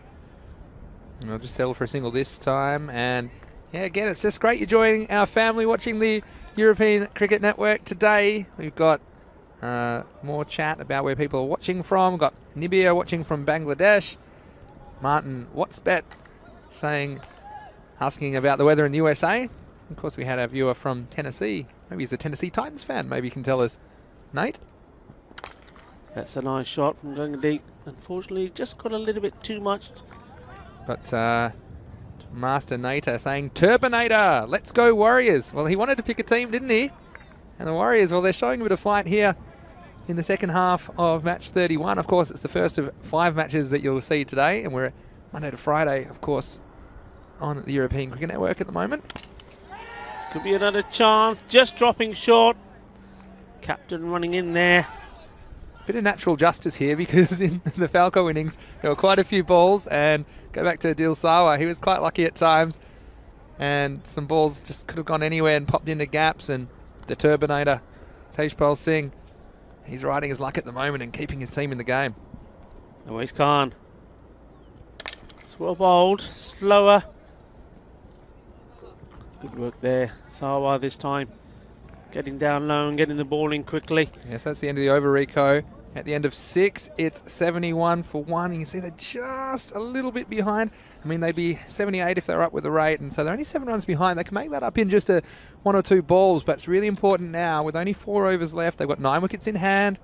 I'll just settle for a single this time, and yeah, again, it's just great you're joining our family watching the European Cricket Network today. We've got more chat about where people are watching from. We've got Nibia watching from Bangladesh. Martin Watsbet asking about the weather in the USA. Of course, we had a viewer from Tennessee. Maybe he's a Tennessee Titans fan. Maybe you can tell us. Nate? That's a nice shot from going deep. Unfortunately, just got a little bit too much. But Master Nater saying, Turbinator, let's go Warriors. Well, he wanted to pick a team, didn't he? And the Warriors, well, they're showing a bit of fight here in the second half of match 31. Of course, it's the first of 5 matches that you'll see today. And we're Monday to Friday, of course, on the European Cricket Network at the moment. This could be another chance. Just dropping short. Captain running in there. Bit of natural justice here because in the Falco innings there were quite a few balls, and go back to Adil Sawa, he was quite lucky at times, and some balls just could have gone anywhere and popped into gaps, and the Turbinator, Tejpal Singh, he's riding his luck at the moment and keeping his team in the game. Always Khan. Well bowled, slower. Good work there, Sawa this time. Getting down low and getting the ball in quickly. Yes, that's the end of the over, Rico. At the end of 6, it's 71 for 1. You can see they're just a little bit behind. I mean, they'd be 78 if they're up with the rate, and so they're only 7 runs behind. They can make that up in just 1 or 2 balls, but it's really important now. With only 4 overs left, they've got 9 wickets in hand.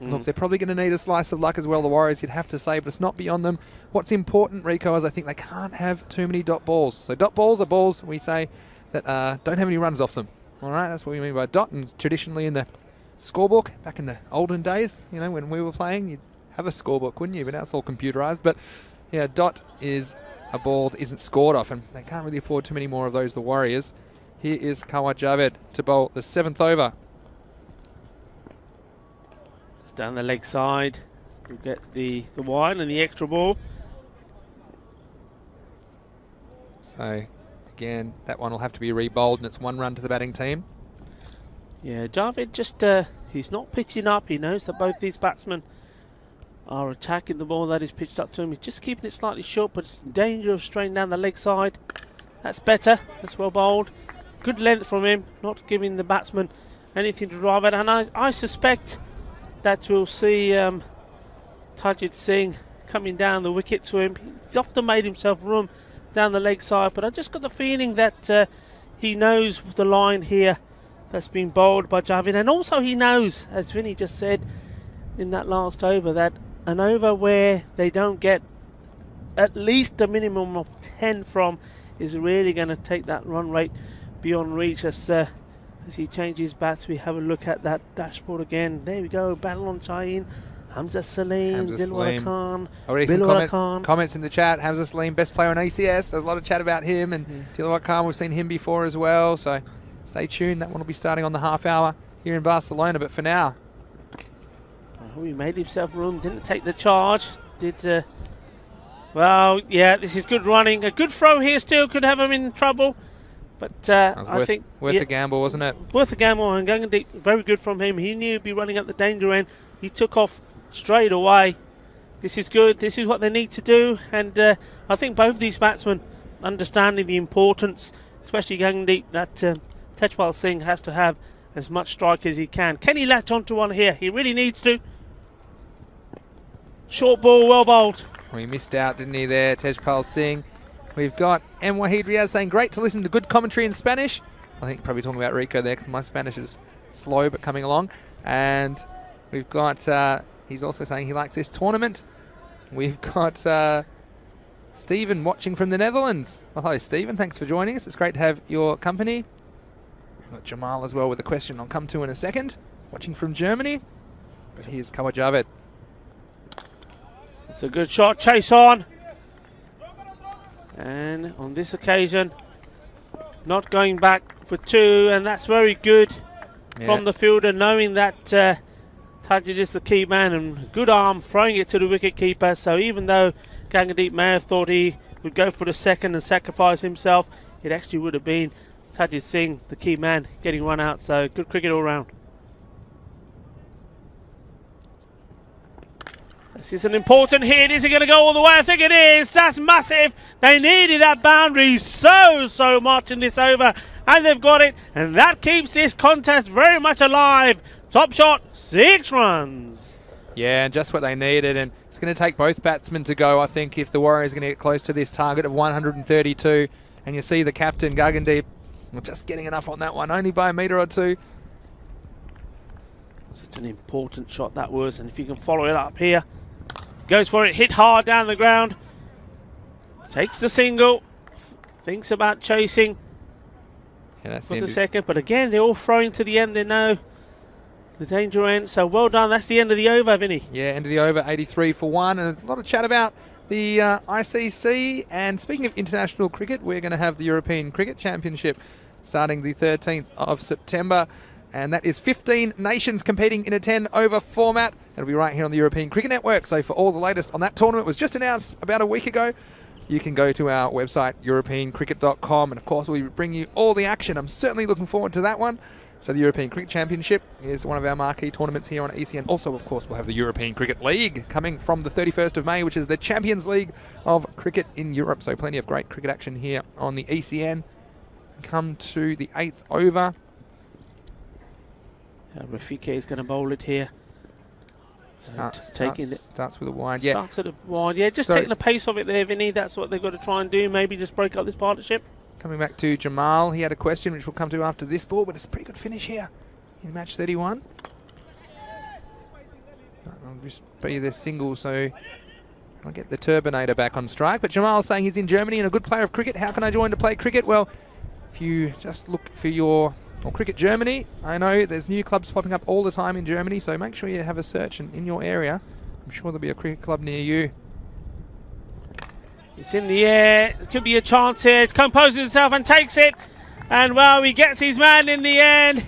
Look, they're probably going to need a slice of luck as well, the Warriors, you'd have to say, but it's not beyond them. What's important, Rico, is I think they can't have too many dot balls. So dot balls are balls, we say, that don't have any runs off them. All right, that's what we mean by dot. And traditionally in the scorebook, back in the olden days, you know, when we were playing, you'd have a scorebook, wouldn't you? But now it's all computerized. But yeah, dot is a ball that isn't scored off, and they can't really afford too many more of those, the Warriors. Here is Kawat Javed to bowl the 7th over. It's down the leg side. We'll get the wide and the extra ball. So again, that one will have to be re-bowled, and it's 1 run to the batting team. Yeah, Javed just He's not pitching up. He knows that both these batsmen are attacking the ball that is pitched up to him. He's just keeping it slightly short, but it's in danger of straying down the leg side. That's better. That's well bowled. Good length from him, not giving the batsman anything to drive at. And I suspect that we'll see Tajid Singh coming down the wicket to him. He's often made himself room down the leg side, but I just got the feeling that he knows the line here that's been bowled by Javed. And also he knows, as Vinny just said in that last over, that an over where they don't get at least a minimum of 10 from is really going to take that run rate beyond reach. As he changes bats, we have a look at that dashboard again. There we go, battle on Shaheen, Hamza Salim, Dilwar Khan, Already some comments in the chat. Hamza Salim, best player on ACS. There's a lot of chat about him, and Dilwar Khan, we've seen him before as well, so stay tuned. That one will be starting on the half hour here in Barcelona, but for now, he made himself room, didn't take the charge. Well, yeah, this is good running. A good throw here still could have him in trouble. But I think worth a gamble, wasn't it? Worth a gamble, and Gangandeep, very good from him. He knew he'd be running up the danger end. He took off straight away. This is good. This is what they need to do. And I think both these batsmen understanding the importance, especially Gangandeep, that Tejpal Singh has to have as much strike as he can. Can he latch onto one here? He really needs to. Short ball, well bowled. Well, he missed out, didn't he, there, Tejpal Singh. We've got M. Wahid Riaz saying, great to listen to good commentary in Spanish. I think probably talking about Rico there, because my Spanish is slow but coming along. And we've got, he's also saying he likes this tournament. We've got Stephen watching from the Netherlands. Well, hello, Stephen. Thanks for joining us. It's great to have your company. We've got Jamal as well with a question I'll come to in a second. Watching from Germany. But here's Kawar Javed. It's a good shot, chase on. And on this occasion, not going back for two, and that's very good from the fielder, knowing that Tajid is the key man, and good arm throwing it to the wicket keeper. So even though Gangandeep may have thought he would go for the second and sacrifice himself, it actually would have been Tajid Singh, the key man, getting run out. So good cricket all round. This is an important hit. Is it going to go all the way? I think it is. That's massive. They needed that boundary so much in this over, and they've got it. And that keeps this contest very much alive. Top shot, 6 runs. Yeah, and just what they needed. And it's going to take both batsmen to go, I think, if the Warriors are going to get close to this target of 132. And you see the captain, Gangandeep, just getting enough on that one, only by a metre or two. Such an important shot that was. And if you can follow it up here. Goes for it, hit hard down the ground. Takes the single. Thinks about chasing for the second. But again, they're all throwing to the end. They know the danger end. So well done. That's the end of the over, Vinny. Yeah, end of the over, 83 for 1. And a lot of chat about the ICC. And speaking of international cricket, we're going to have the European Cricket Championship starting the 13th of September. And that is 15 nations competing in a 10-over format. It'll be right here on the European Cricket Network. So for all the latest on that tournament, it was just announced about a week ago. You can go to our website, europeancricket.com, and of course we bring you all the action. I'm certainly looking forward to that one. So the European Cricket Championship is one of our marquee tournaments here on ECN. Also, of course, we'll have the European Cricket League coming from the 31st of May, which is the Champions League of cricket in Europe. So plenty of great cricket action here on the ECN. Come to the 8th over. Rafiki is going to bowl it here. Starts with a wide. Yeah. Starts at a wide. Yeah, just taking the pace of it there, Vinny. That's what they've got to try and do. Maybe just break up this partnership. Coming back to Jamal. He had a question which we'll come to after this ball, but it's a pretty good finish here in match 31. I'll just be the single, so I'll get the Turbinator back on strike. But Jamal saying he's in Germany and a good player of cricket. How can I join to play cricket? Well, if you just look for your Cricket Germany, I know there's new clubs popping up all the time in Germany, so make sure you have a search in your area. I'm sure there'll be a cricket club near you. It's in the air. There could be a chance here. It composes himself and takes it. And, well, he gets his man in the end.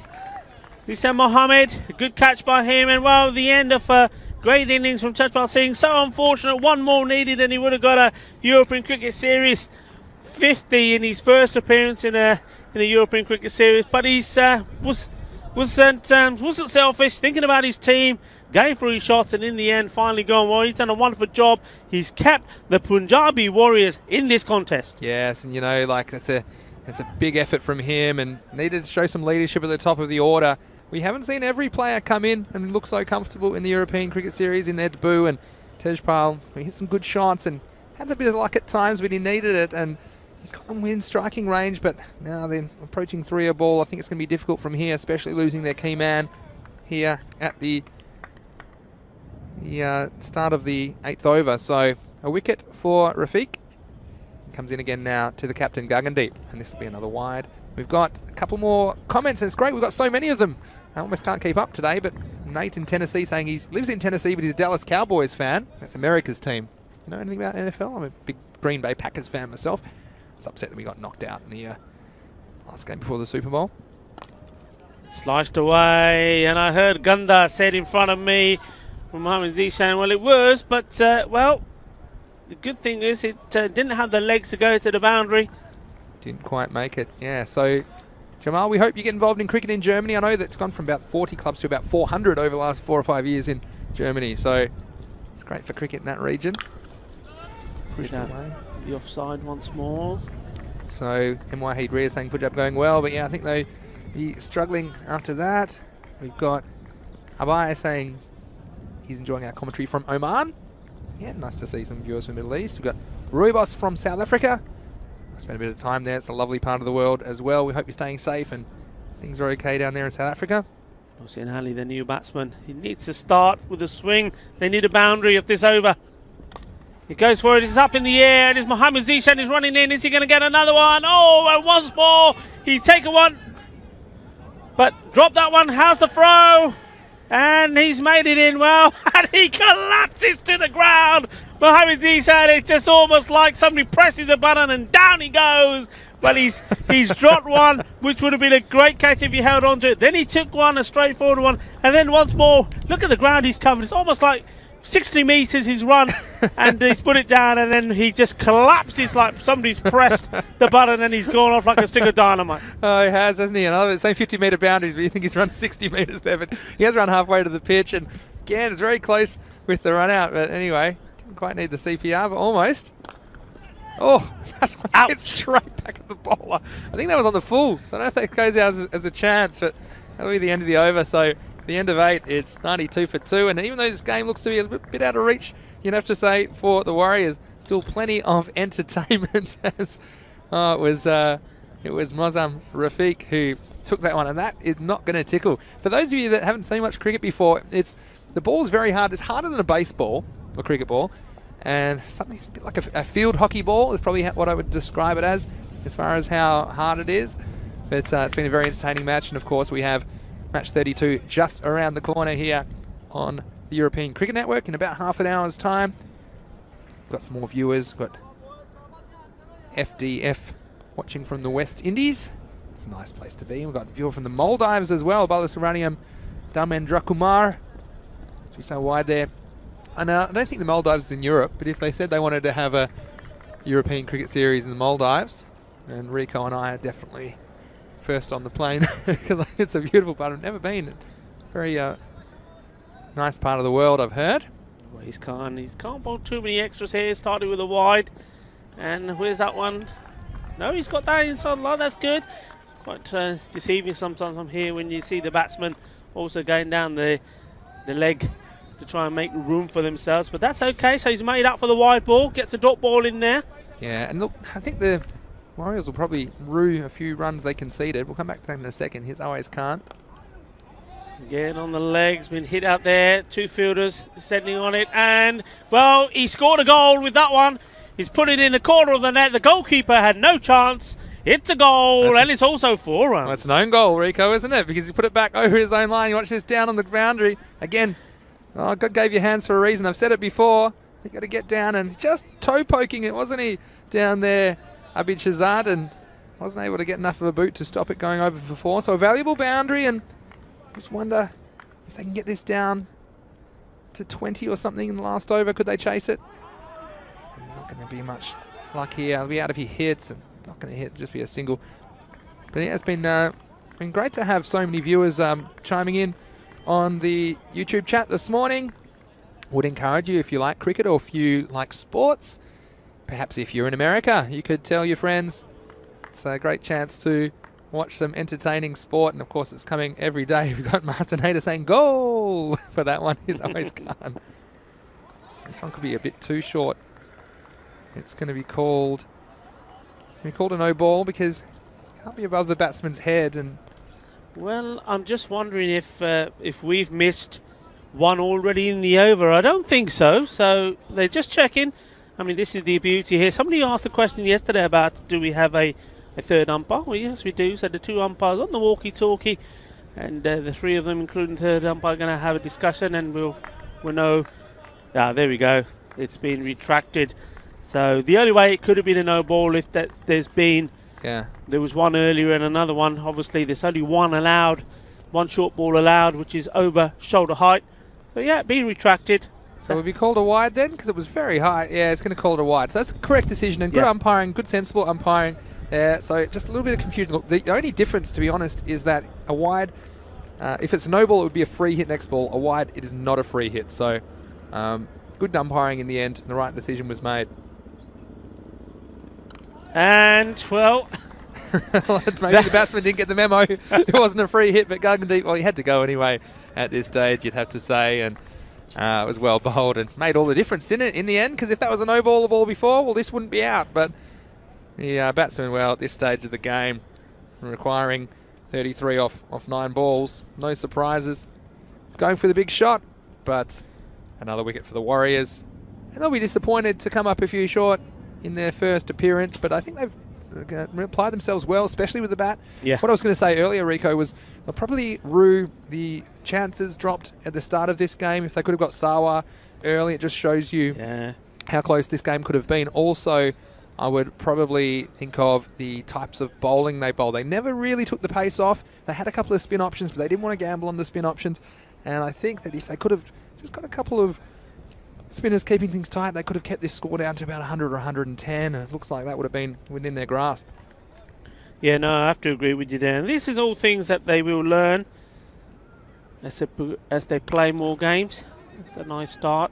Hussain Mohammed, a good catch by him. And, well, the end of a great innings from Tejpal Singh. So unfortunate. One more needed and he would have got a European Cricket Series 50 in his first appearance in a European Cricket Series. But he was wasn't selfish, thinking about his team, going through his shots, and in the end, finally going well. He's done a wonderful job. He's kept the Punjabi Warriors in this contest. Yes, and you know, like it's a big effort from him, and needed to show some leadership at the top of the order. We haven't seen every player come in and look so comfortable in the European Cricket Series in their debut, and Tejpal, he hit some good shots and had a bit of luck at times, but he needed it, and he's got them within striking range. But now they're approaching 3-a ball. I think it's going to be difficult from here, especially losing their key man here at the start of the 8th over. So a wicket for Rafiq. Comes in again now to the captain, Gagandeep, and this will be another wide. We've got a couple more comments, and it's great. We've got so many of them. I almost can't keep up today, but Nate in Tennessee saying he lives in Tennessee, but he's a Dallas Cowboys fan. That's America's team. You know anything about NFL? I'm a big Green Bay Packers fan myself. I was upset that we got knocked out in the last game before the Super Bowl. Sliced away, and I heard Gunda said in front of me from Mohamed Zishan, well, it was, but, well, the good thing is it didn't have the legs to go to the boundary. Didn't quite make it. Yeah, so Jamal, we hope you get involved in cricket in Germany. I know that's gone from about 40 clubs to about 400 over the last 4 or 5 years in Germany. So it's great for cricket in that region. Push out the offside once more. So M.Y. Heidria saying Punjab going well, but yeah, I think they'll be struggling after that. We've got Abai saying he's enjoying our commentary from Oman. Yeah, nice to see some viewers from the Middle East. We've got Ruibos from South Africa. I spent a bit of time there. It's a lovely part of the world as well. We hope you're staying safe and things are okay down there in South Africa. Hossein Ali, the new batsman, he needs to start with a swing. They need a boundary of this over. He goes for it. It's up in the air, and it's Mohamed Zishan is running in. Is he going to get another one? Oh, and once more, he's taken one, but drop that one. How's the throw? And he's made it in well, and he collapses to the ground. Mohamed Zishan, it's just almost like somebody presses a button and down he goes. Well, he's dropped one, which would have been a great catch if he held on to it. Then he took one, a straightforward one, and then once more, look at the ground he's covered. It's almost like 60 metres he's run, and he's put it down, and then he just collapses like somebody's pressed the button, and he's gone off like a stick of dynamite. Oh, he has, hasn't he? And the same 50-metre boundaries, but you think he's run 60 metres there, but he has run halfway to the pitch, and again, it's very close with the run out, but anyway, didn't quite need the CPR, but almost. Oh, that's one hit straight back at the bowler. I think that was on the full, so I don't know if that goes out as a chance, but that'll be the end of the over. So the end of 8, it's 92 for 2, and even though this game looks to be a bit out of reach, you'd have to say for the Warriors, still plenty of entertainment as it was Mozam Rafiq who took that one, and that is not going to tickle. For those of you that haven't seen much cricket before, the ball is very hard. It's harder than a baseball or cricket ball, and something a bit like a field hockey ball is probably what I would describe it as far as how hard it is. But it's been a very entertaining match, and of course we have match 32 just around the corner here on the European Cricket Network in about half an hour's time. We've got some more viewers. We've got FDF watching from the West Indies. It's a nice place to be. We've got a viewer from the Maldives as well, Balasubramaniam Dharmendrakumar. As we so wide there. And I don't think the Maldives is in Europe, but if they said they wanted to have a European Cricket Series in the Maldives, then Rico and I are definitely first on the plane. It's a beautiful part. I've never been. Very nice part of the world, I've heard. Well, he can't bowl too many extras here. Started with a wide, and where's that one? No, he's got that inside line. That's good. Quite deceiving sometimes from here when you see the batsman also going down the leg to try and make room for themselves, but that's okay. So he's made up for the wide ball, gets a dot ball in there. Yeah, and look, I think the Warriors will probably rue a few runs they conceded. We'll come back to that in a second. Here's Always Khan. Again on the legs, been hit out there. 2 fielders descending on it, and well, he scored a goal with that one. He's put it in the corner of the net. The goalkeeper had no chance. It's a goal, and it's also 4 runs. Well, it's an own goal, Rico, isn't it? Because he put it back over his own line. You watch this down on the boundary. Again, oh, God gave you hands for a reason. I've said it before. You got to get down and just toe poking it, wasn't he? Down there, Abid Shahzad, and wasn't able to get enough of a boot to stop it going over for 4. So a valuable boundary, and just wonder if they can get this down to 20 or something in the last over. Could they chase it? Not going to be much luck here. I'll be out if he hits, and not going to hit, just be a single. But yeah, it's been been great to have so many viewers chiming in on the YouTube chat this morning. Would encourage you, if you like cricket or if you like sports, perhaps if you're in America, you could tell your friends. It's a great chance to watch some entertaining sport, and of course it's coming every day. We've got Master Nader saying goal for that one. He's always gone. This one could be a bit too short. It's going to be called a no ball because it can't be above the batsman's head. And well, I'm just wondering if we've missed one already in the over. I don't think so. So they're just checking. I mean, this is the beauty here. Somebody asked a question yesterday about do we have a third umpire? Well, yes, we do. So the two umpires on the walkie-talkie, and the three of them, including the third umpire, are going to have a discussion, and we'll know. Ah, there we go. It's been retracted. So the only way it could have been a no ball if there's been. Yeah. There was one earlier and another one. Obviously, there's only one allowed, one short ball allowed, which is over shoulder height. So yeah, being retracted. So will be called a wide then? Because it was very high. Yeah, it's going to call it a wide. So that's a correct decision, and good umpiring, good sensible umpiring. So just a little bit of confusion. Look, the only difference, to be honest, is that a wide, if it's a no ball, it would be a free hit next ball. A wide, it is not a free hit. So good umpiring in the end. The right decision was made. And, well... maybe the batsman didn't get the memo. It wasn't a free hit, but Guggendeep, well, he had to go anyway at this stage, you'd have to say. And it was well bowled and made all the difference, didn't it, in the end? Because if that was a no ball ball before, well, this wouldn't be out. But the batsman, well, at this stage of the game, requiring 33 off 9 balls. No surprises. He's going for the big shot, but another wicket for the Warriors. And they'll be disappointed to come up a few short in their first appearance, but I think they've applied themselves well, especially with the bat. Yeah. What I was going to say earlier, Rico, was they'll probably rue the chances dropped at the start of this game. If they could have got Sawa early, it just shows you how close this game could have been. Also, I would probably think of the types of bowling they bowled. They never really took the pace off. They had a couple of spin options, but they didn't want to gamble on the spin options. And I think that if they could have just got a couple of spinners keeping things tight, they could have kept this score down to about 100 or 110, and it looks like that would have been within their grasp. Yeah, no, I have to agree with you there. And this is all things that they will learn as they play more games. It's a nice start.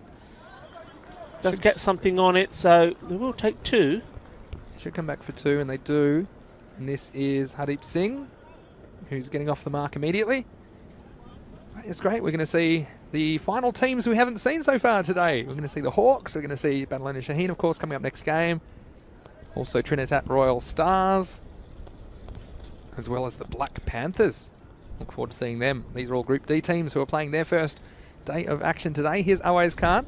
Does get something on it, so they will take 2. Should come back for 2, and they do. And this is Hardeep Singh, who's getting off the mark immediately. It's great. We're going to see the final teams we haven't seen so far today. We're going to see the Hawks. We're going to see Badalona Shaheen, of course, coming up next game. Also Trinidad Royal Stars, as well as the Black Panthers. Look forward to seeing them. These are all Group D teams who are playing their first day of action today. Here's Awais Khan.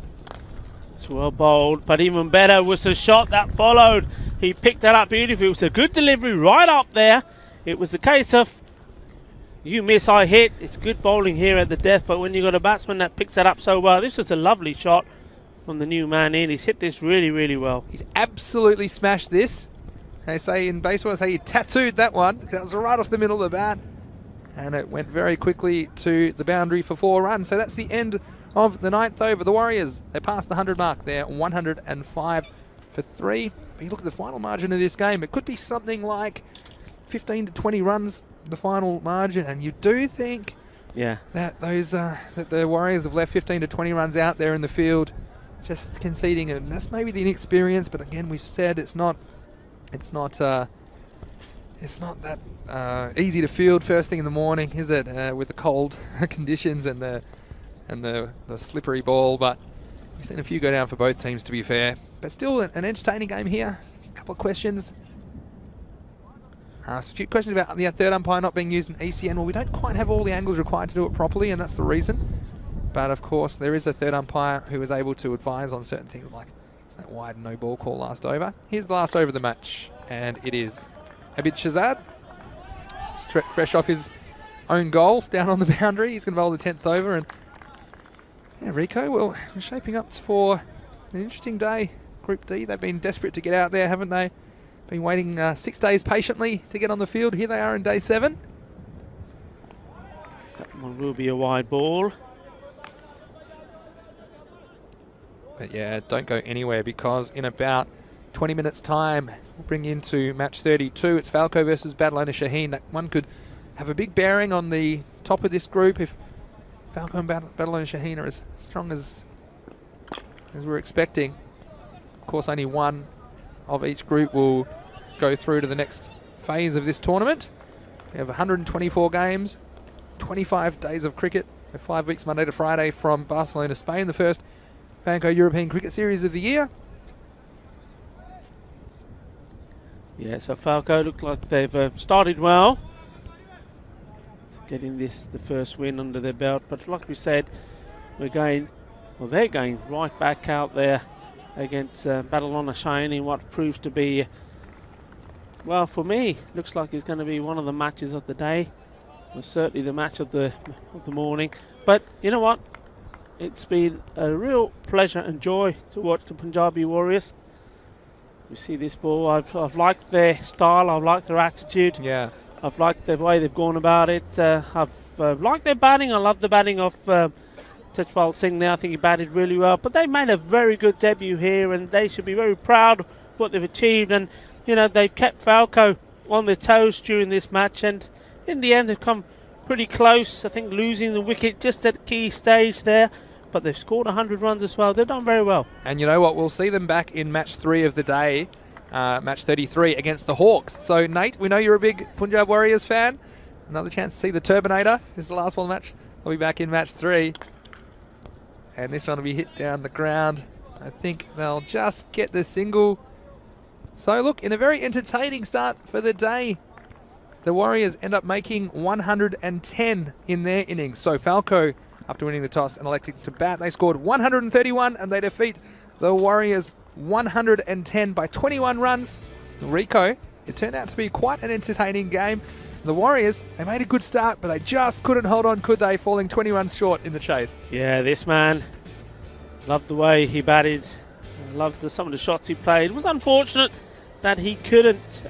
It's well bowled, but even better was the shot that followed. He picked that up beautifully. It was a good delivery right up there. It was the case of you miss, I hit. It's good bowling here at the death, but when you've got a batsman that picks that up so well, this was a lovely shot from the new man in. He's hit this really, really well. He's absolutely smashed this. They say in baseball, he tattooed that one. That was right off the middle of the bat, and it went very quickly to the boundary for 4 runs. So that's the end of the 9th over. The Warriors, they passed the 100 mark there, 105 for 3. But you look at the final margin of this game, it could be something like 15 to 20 runs, the final margin, and you do think that those that the Warriors have left 15 to 20 runs out there in the field, just conceding, and that's maybe the inexperience. But again, we've said it's not that easy to field first thing in the morning, is it? With the cold conditions and the slippery ball. But we've seen a few go down for both teams, to be fair. But still an entertaining game here. Just a couple of questions. A few questions about the third umpire not being used in ECN. Well, we don't quite have all the angles required to do it properly, and that's the reason. But of course, there is a third umpire who is able to advise on certain things, like that wide no ball call last over. Here's the last over of the match, and it is Abid Shahzad, fresh off his own goal down on the boundary. He's going to bowl the 10th over, and yeah, Rico, well, we're shaping up for an interesting day. Group D, they've been desperate to get out there, haven't they? Been waiting 6 days patiently to get on the field. Here they are in day 7. That one will be a wide ball. But yeah, don't go anywhere, because in about 20 minutes time, we'll bring into match 32. It's Falco versus Badalona Shaheen. That one could have a big bearing on the top of this group if Falco and Badalona Shaheen are as strong as we're expecting. Of course, only one of each group will go through to the next phase of this tournament. We have 124 games, 25 days of cricket, 5 weeks Monday to Friday from Barcelona, Spain, the first Falco European Cricket Series of the year. Yeah, so Falco look like they've started well, getting the first win under their belt. But like we said, they're going right back out there against Badalona Shaheen in what proves to be, well, for me, looks like it's going to be one of the matches of the day. Well, certainly the match of the morning. But you know what? It's been a real pleasure and joy to watch the Punjabi Warriors. You see this ball, I've liked their style, I've liked their attitude. Yeah. I've liked the way they've gone about it. I've liked their batting. I love the batting of Tejpal Singh there. I think he batted really well. But they made a very good debut here, and they should be very proud of what they've achieved. And, you know, they've kept Falco on their toes during this match. And in the end, they've come pretty close. I think losing the wicket just at key stage there. But they've scored 100 runs as well. They've done very well. And you know what? We'll see them back in match 3 of the day, match 33 against the Hawks. So, Nate, we know you're a big Punjab Warriors fan. Another chance to see the Turbinator. This is the last one match. They'll be back in match 3. And this one will be hit down the ground. I think they'll just get the single. So, look, in a very entertaining start for the day, the Warriors end up making 110 in their innings. So, Falco, after winning the toss and electing to bat, they scored 131 and they defeat the Warriors 110 by 21 runs. Rico, it turned out to be quite an entertaining game. The Warriors, they made a good start, but they just couldn't hold on, could they? Falling 20 runs short in the chase. Yeah, this man, loved the way he batted. Loved some of the shots he played. It was unfortunate that he couldn't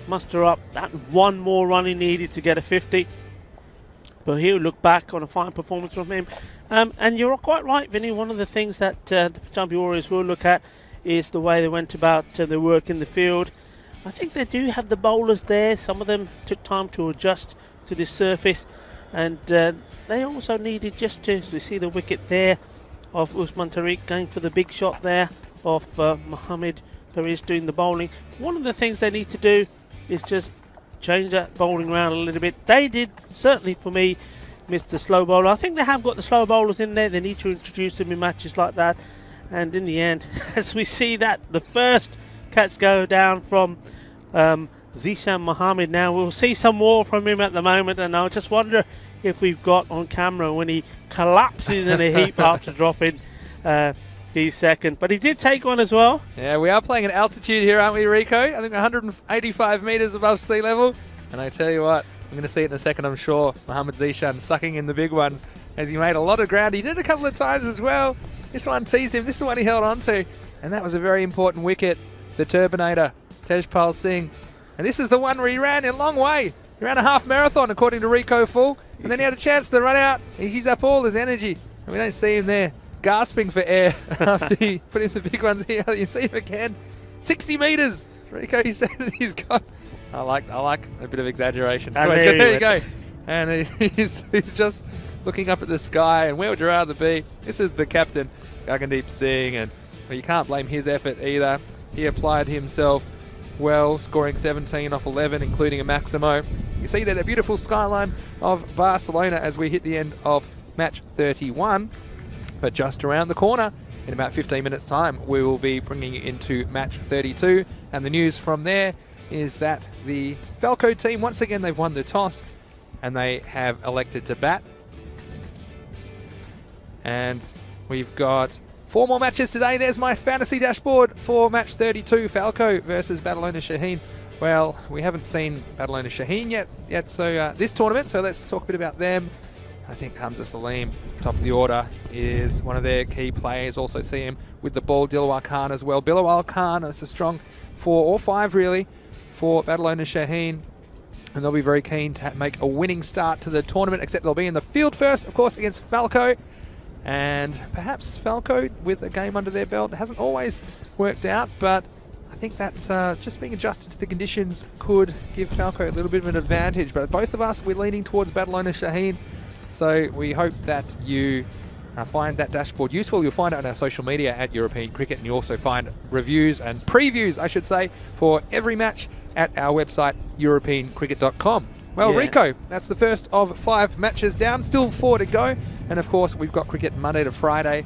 muster up that one more run he needed to get a 50. But he'll look back on a fine performance from him. And you're quite right, Vinny. One of the things that the Punjabi Warriors will look at is the way they went about their work in the field. I think they do have the bowlers there. Some of them took time to adjust to this surface. And they also needed just to see the wicket there of Usman Tariq going for the big shot there of Mohammed Tariq doing the bowling. One of the things they need to do is just change that bowling around a little bit. They did, certainly for me, miss the slow bowler. I think they have got the slow bowlers in there. They need to introduce them in matches like that. And in the end, as we see that, the first catch go down from Zishan Mohammed. Now, we'll see some more from him at the moment. And I just wonder if we've got on camera when he collapses in a heap after dropping his second. But he did take one as well. Yeah, we are playing at altitude here, aren't we, Rico? I think 185 metres above sea level. And I tell you what, I'm going to see it in a second, I'm sure. Mohammed Zishan sucking in the big ones as he made a lot of ground. He did a couple of times as well. This one teased him. This is the one he held on to. And that was a very important wicket. The Turbinator, Tejpal Singh. And this is the one where he ran a long way. He ran a half marathon, according to Rico Full. And then he had a chance to run out. He's used up all his energy. And we don't see him there gasping for air after he put in the big ones here. You see him again. 60 metres. Rico, he said he's got. I like a bit of exaggeration. So there you go. And he's just looking up at the sky. And where would you rather be? This is the captain, Gagandeep Singh. And well, you can't blame his effort either. He applied himself well, scoring 17 off 11, including a Maximo. You see there the beautiful skyline of Barcelona as we hit the end of match 31. But just around the corner, in about 15 minutes' time, we will be bringing you into match 32. And the news from there is that the Falco team, once again, they've won the toss and they have elected to bat. And we've got 4 more matches today. There's my fantasy dashboard for match 32, Falco versus Badalona Shaheen. Well, we haven't seen Badalona Shaheen yet so this tournament, so let's talk a bit about them. I think Hamza Salim, top of the order, is one of their key players. Also see him with the ball, Dilawar Khan as well. Bilawal Khan, it's a strong 4 or 5 really for Badalona Shaheen. And they'll be very keen to make a winning start to the tournament, except they'll be in the field first, of course, against Falco. And perhaps Falco, with a game under their belt, hasn't always worked out, but I think that's just being adjusted to the conditions could give Falco a little bit of an advantage. But both of us, we're leaning towards Badalona Shaheen. So we hope that you find that dashboard useful. You'll find it on our social media at European Cricket, and you also find reviews and previews, I should say, for every match at our website, europeancricket.com. Well, Yeah. Rico, that's the first of 5 matches down, still 4 to go. And of course, we've got cricket Monday to Friday,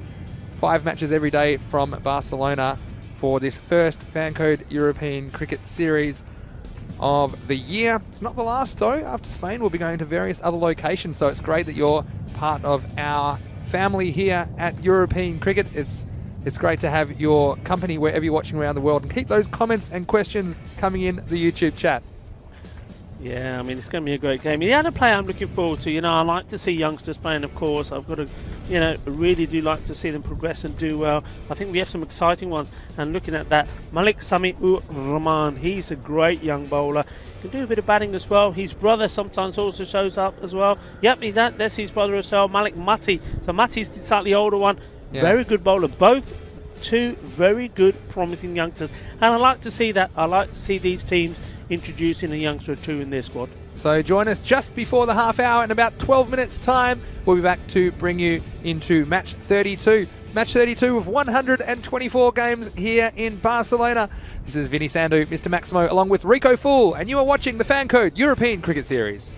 5 matches every day from Barcelona for this first Fancode European Cricket Series of the year. It's not the last though. After Spain, we'll be going to various other locations, so it's great that you're part of our family here at European Cricket. It's great to have your company wherever you're watching around the world, and keep those comments and questions coming in the YouTube chat. Yeah, I mean, it's going to be a great game. The other player I'm looking forward to, I like to see youngsters playing, of course. I've got to, really do like to see them progress and do well. I think we have some exciting ones. And looking at that, Malik Sami-ur-Rahman, he's a great young bowler. Can do a bit of batting as well. His brother sometimes also shows up as well. Yep, that's his brother as well, Malik Mati. So Mati's the slightly older one. Yeah. Very good bowler. Both 2 very good, promising youngsters. And I like to see that. I like to see these teams introducing a youngster or 2 in their squad. So join us just before the half hour. In about 12 minutes time, we'll be back to bring you into match 32. Match 32 of 124 games here in Barcelona. This is Vinny Sandu, Mr. Maximo, along with Rico Fool, and you are watching the Fancode European Cricket Series.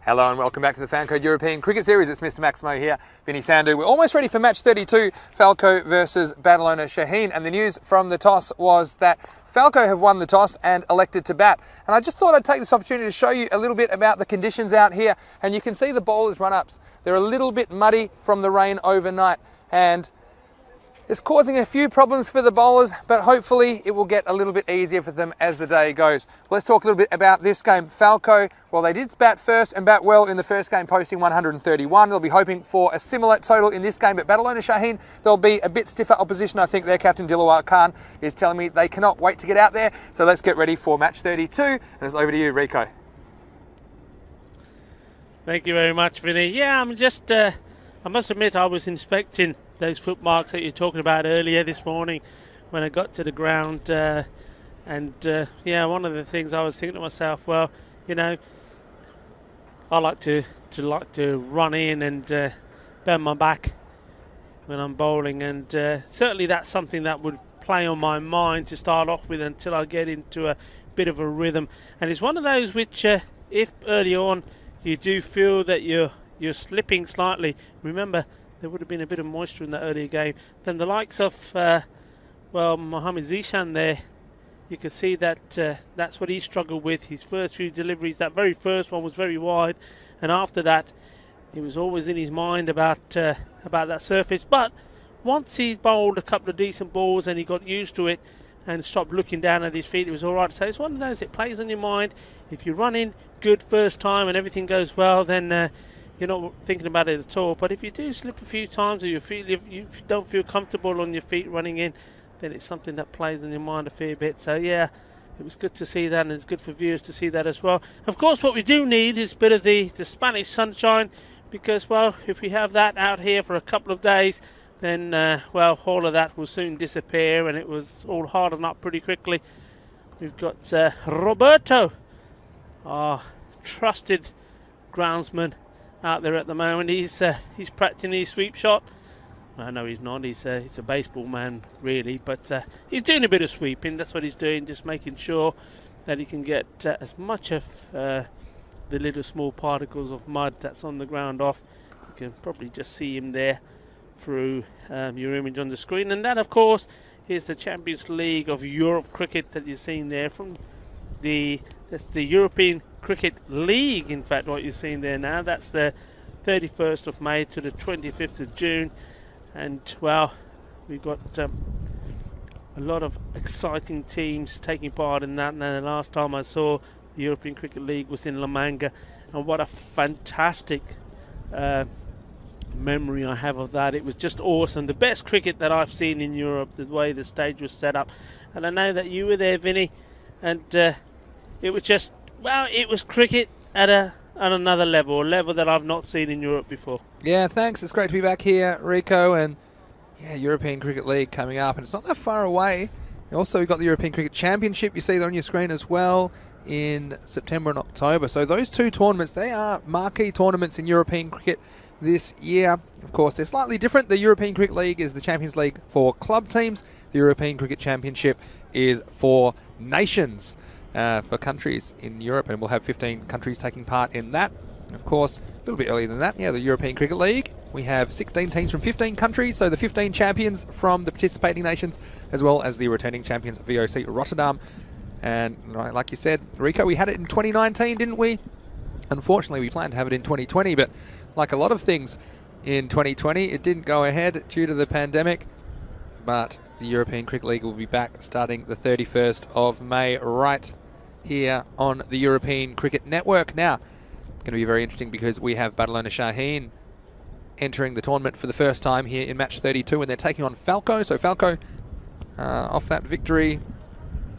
Hello and welcome back to the Fancode European Cricket Series. It's Mr. Maximo here, Vinny Sandhu. We're almost ready for match 32, Falco versus Badalona Shaheen. And the news from the toss was that Falco have won the toss and elected to bat. And I just thought I'd take this opportunity to show you a little bit about the conditions out here. And you can see the bowlers' run-ups. They're a little bit muddy from the rain overnight. And it's causing a few problems for the bowlers, but hopefully it will get a little bit easier for them as the day goes. Let's talk a little bit about this game. Falco, well, they did bat first and bat well in the first game, posting 131. They'll be hoping for a similar total in this game, but Badalona Shaheen, there'll be a bit stiffer opposition. I think their captain, Dilawar Khan, is telling me they cannot wait to get out there. So let's get ready for match 32. And it's over to you, Rico. Thank you very much, Vinny. Yeah, I must admit I was inspecting those footmarks that you're talking about earlier this morning when I got to the ground, yeah, one of the things I was thinking to myself, well, you know, I like to run in and bend my back when I'm bowling, and certainly that's something that would play on my mind to start off with until I get into a bit of a rhythm. And it's one of those which, if early on you do feel that you're slipping slightly, remember there would have been a bit of moisture in that earlier game, then the likes of Mohammad Zishan there, you could see that that's what he struggled with. His first few deliveries, that very first one was very wide, and after that it was always in his mind about that surface. But once he bowled a couple of decent balls and he got used to it and stopped looking down at his feet, it was all right. So it's one of those, it plays on your mind. If you run in good first time and everything goes well, then you're not thinking about it at all. But if you do slip a few times, or you don't feel comfortable on your feet running in, then it's something that plays in your mind a fair bit. So yeah, it was good to see that, and it's good for viewers to see that as well. Of course, what we do need is a bit of the Spanish sunshine, because, well, if we have that out here for a couple of days, then well, all of that will soon disappear, and it was all harden up pretty quickly. We've got Roberto, our trusted groundsman, out there at the moment. He's practicing his sweep shot. No, he's not. He's a baseball man, really, but he's doing a bit of sweeping. That's what he's doing, just making sure that he can get as much of the little small particles of mud that's on the ground off. You can probably just see him there through your image on the screen. And that, of course, is the Champions League of Europe cricket that you're seeing there from that's the European Cricket League, in fact, what you're seeing there now. That's the 31st of May to the 25th of June. And, well, we've got a lot of exciting teams taking part in that. And the last time I saw the European Cricket League was in La Manga. And what a fantastic memory I have of that. It was just awesome. The best cricket that I've seen in Europe, the way the stage was set up. And I know that you were there, Vinny, and it was just, well, it was cricket at another level, a level that I've not seen in Europe before. Yeah, thanks. It's great to be back here, Rico. And yeah, European Cricket League coming up, and it's not that far away. Also, we've got the European Cricket Championship. You see that on your screen as well in September and October. So those two tournaments, they are marquee tournaments in European cricket this year. Of course, they're slightly different. The European Cricket League is the Champions League for club teams. The European Cricket Championship is for nations, for countries in Europe, and we'll have 15 countries taking part in that. Of course, a little bit earlier than that, yeah, the European Cricket League, we have 16 teams from 15 countries, so the 15 champions from the participating nations, as well as the returning champions, VOC Rotterdam. And like you said, Rico, we had it in 2019, didn't we? Unfortunately, we planned to have it in 2020, but like a lot of things in 2020, it didn't go ahead due to the pandemic. But the European Cricket League will be back starting the 31st of May right here on the European Cricket Network. Now, it's going to be very interesting because we have Badalona Shaheen entering the tournament for the first time here in match 32, and they're taking on Falco. So Falco, off that victory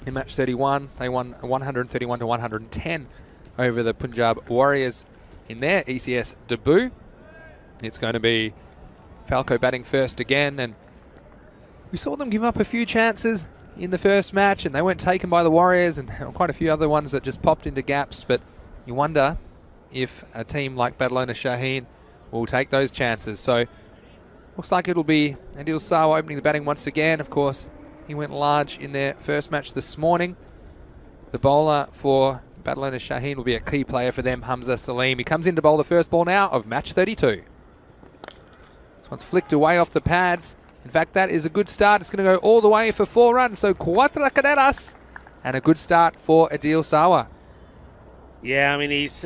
in match 31, they won 131 to 110 over the Punjab Warriors in their ECS debut. It's going to be Falco batting first again, and we saw them give up a few chances in the first match, and they weren't taken by the Warriors, and quite a few other ones that just popped into gaps. But you wonder if a team like Badalona Shaheen will take those chances. So looks like it'll be Adil Sawa opening the batting once again. Of course, he went large in their first match this morning. The bowler for Badalona Shaheen will be a key player for them. Hamza Salim. He comes in to bowl the first ball now of match 32. This one's flicked away off the pads. In fact, that is a good start. It's going to go all the way for 4 runs. So cuatro carreras and a good start for Adil Sawa. Yeah, I mean, he's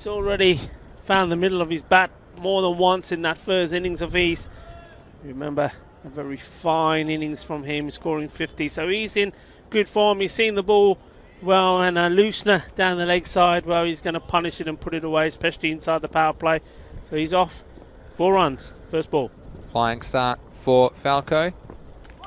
already found the middle of his bat more than once in that first innings of his. Remember, a very fine innings from him, scoring 50. So he's in good form. He's seen the ball well, and a loosener down the leg side. Well, he's going to punish it and put it away, especially inside the power play. So he's off. 4 runs, first ball. Flying start for Falco.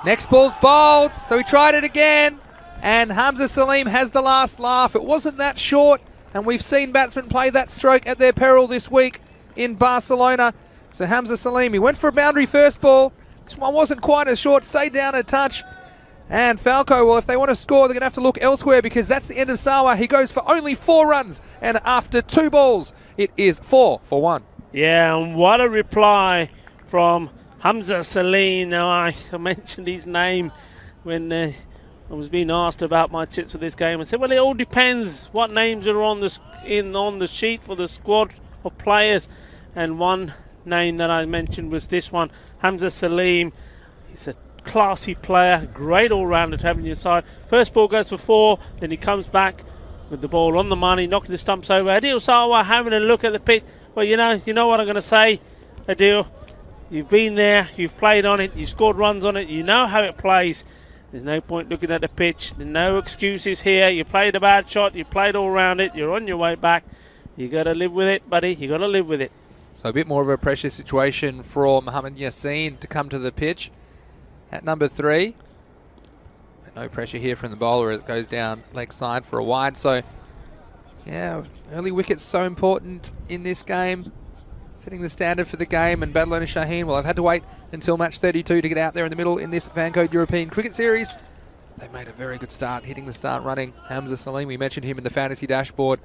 Next ball's bowled, so he tried it again. And Hamza Salim has the last laugh. It wasn't that short, and we've seen batsmen play that stroke at their peril this week in Barcelona. So Hamza Salim, he went for a boundary first ball. This one wasn't quite as short, stayed down a touch. And Falco, well, if they want to score, they're going to have to look elsewhere because that's the end of Sawa. He goes for only 4 runs, and after 2 balls, it is 4 for 1. Yeah, and what a reply from Hamza Salim. Now, I mentioned his name when I was being asked about my tips for this game. I said, well, it all depends what names are on the sheet for the squad of players. And one name that I mentioned was this one, Hamza Salim. He's a classy player, great all-rounder to have on your side. First ball goes for 4, then he comes back with the ball on the money, knocking the stumps over. Adil Sawa having a look at the pitch. Well, you know what I'm going to say, Adil. You've been there, you've played on it, you've scored runs on it, you know how it plays. There's no point looking at the pitch. There's no excuses here. You played a bad shot, you played all around it, you're on your way back. You got to live with it, buddy. You got to live with it. So a bit more of a pressure situation for Mohammad Yassin to come to the pitch at number 3. No pressure here from the bowler as it goes down leg side for a wide. So, yeah, early wickets so important in this game. Setting the standard for the game, and Badalona Shaheen, well, I've had to wait until match 32 to get out there in the middle in this Fancode European Cricket Series. They've made a very good start, hitting the start running. Hamza Salim, we mentioned him in the fantasy dashboard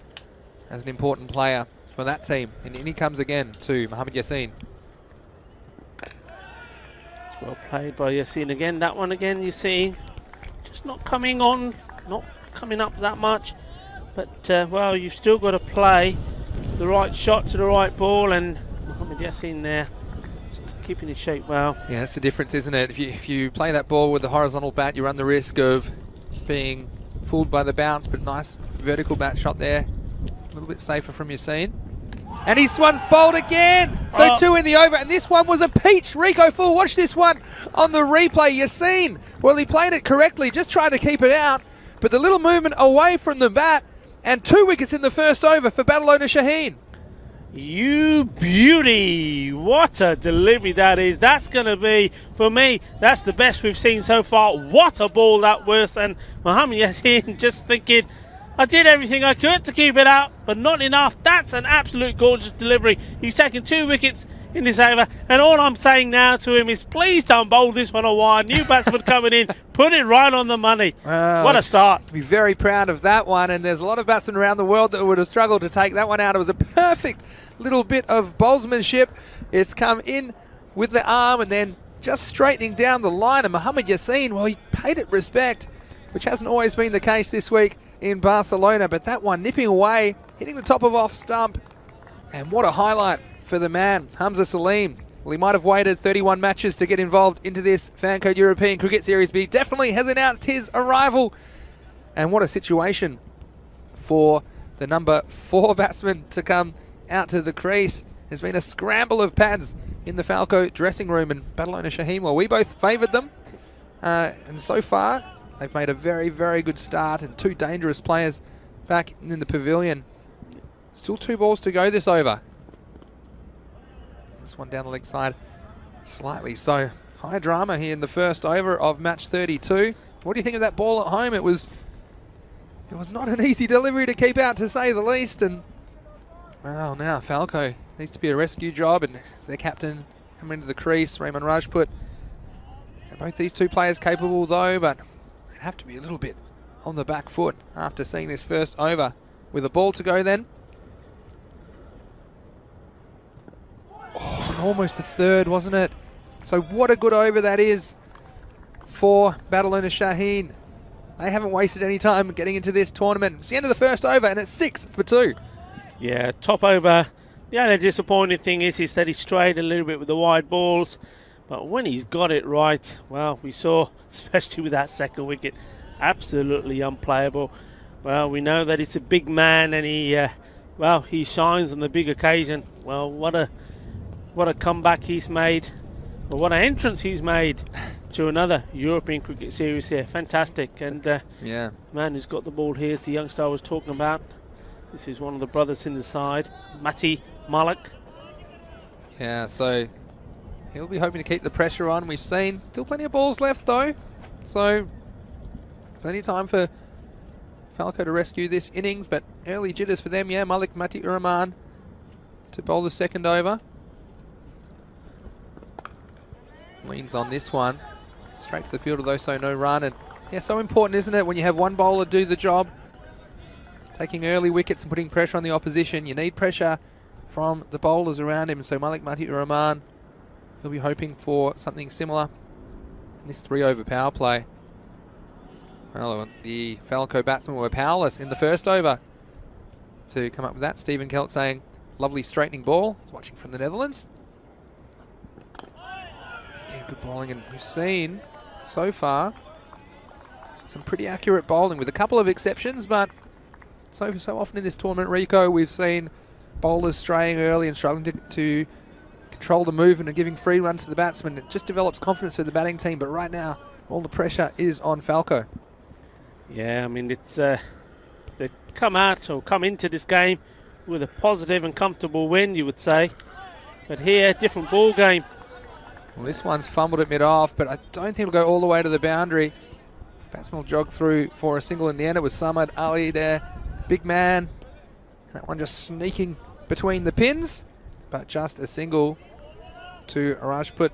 as an important player for that team. And in he comes again to Mohammad Yassin. Well played by Yassin again. That one again, you see, just not coming on, not coming up that much. But, well, you've still got to play the right shot to the right ball, and Mohammad Yassin there, just keeping his shape well. Yeah, that's the difference, isn't it? If you play that ball with the horizontal bat, you run the risk of being fooled by the bounce, but nice vertical bat shot there. A little bit safer from Yassin. And his one's bowled again. So 2 in the over, and this one was a peach. Rico Fool, watch this one on the replay. Yassin, well, he played it correctly, just trying to keep it out, but the little movement away from the bat, and 2 wickets in the first over for Badalona Shaheen. You beauty! What a delivery that is. That's going to be, for me, that's the best we've seen so far. What a ball that was. And Mohammad Yassin just thinking, I did everything I could to keep it out, but not enough. That's an absolute gorgeous delivery. He's taken 2 wickets in this over, and all I'm saying now to him is please don't bowl this one a wide. New batsman coming in, put it right on the money. What a start. Be very proud of that one, and there's a lot of batsmen around the world that would have struggled to take that one out. It was a perfect little bit of bowlsmanship. It's come in with the arm and then just straightening down the line, and Mohammad Yassin, well, he paid it respect, which hasn't always been the case this week in Barcelona, but that one nipping away, hitting the top of off stump, and what a highlight for the man, Hamza Salim. Well, he might have waited 31 matches to get involved into this Fancode European Cricket Series, but he definitely has announced his arrival. And what a situation for the number 4 batsman to come out to the crease. There's been a scramble of pads in the Falco dressing room, and Badalona Shaheen, well, we both favoured them. And so far, they've made a very, very good start, and 2 dangerous players back in the pavilion. Still 2 balls to go this over. This one down the leg side slightly. So high drama here in the first over of match 32. What do you think of that ball at home? It was not an easy delivery to keep out, to say the least. And well, now Falco needs to be a rescue job, and it's their captain coming into the crease, Raymond Rajput. And both these 2 players capable though, but they'd have to be a little bit on the back foot after seeing this first over. With a ball to go then. Oh, almost a third, wasn't it? So what a good over that is for Badalona Shaheen. they haven't wasted any time getting into this tournament. It's the end of the first over, and it's 6 for 2. Yeah, top over. The only disappointing thing is that he strayed a little bit with the wide balls. But when he's got it right, well, we saw, especially with that second wicket, absolutely unplayable. Well, we know that it's a big man, and he shines on the big occasion. Well, what a comeback he's made, or what an entrance he's made to another European cricket series here. Fantastic. And yeah, man who's got the ball here is the youngster I was talking about. This is one of the brothers in the side, Matty Malik. Yeah, so he'll be hoping to keep the pressure on. We've seen still plenty of balls left though, so plenty of time for Falco to rescue this innings, but early jitters for them. Yeah, Malik Mati Uraman to bowl the second over. Leans on this one. Straight to the fielder though, so no run. And yeah, so important, isn't it, when you have one bowler do the job, taking early wickets and putting pressure on the opposition. You need pressure from the bowlers around him. So Malik Mati Uraman, he'll be hoping for something similar in this 3-over power play. Well, the Falco batsmen were powerless in the first over to come up with that. Stephen Kelt saying, lovely straightening ball. He's watching from the Netherlands. Again, good bowling, and we've seen so far some pretty accurate bowling with a couple of exceptions, but so often in this tournament, Rico, we've seen bowlers straying early and struggling to control the movement and giving free runs to the batsmen. It just develops confidence for the batting team, but right now all the pressure is on Falco. Yeah, I mean, it's they come into this game with a positive and comfortable win, you would say. But here, different ball game. Well, this one's fumbled at mid-off, but I don't think it'll go all the way to the boundary. Batsman will jog through for a single in the end. It was Samad Ali there, big man. That one just sneaking between the pins, but just a single to Rajput.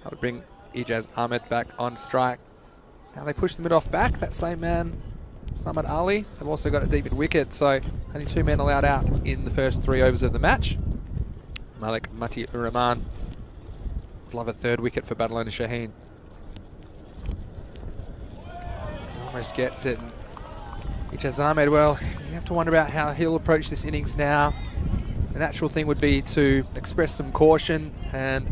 That would bring Ijaz Ahmed back on strike. Now they push the mid-off back. That same man, Samad Ali, have also got a deep mid wicket, so only 2 men allowed out in the first 3 overs of the match. Malik Mati Uraman, beloved third wicket for Badalona Shaheen. Almost gets it. Ijaz Ahmed, well, you have to wonder about how he'll approach this innings now. The natural thing would be to express some caution and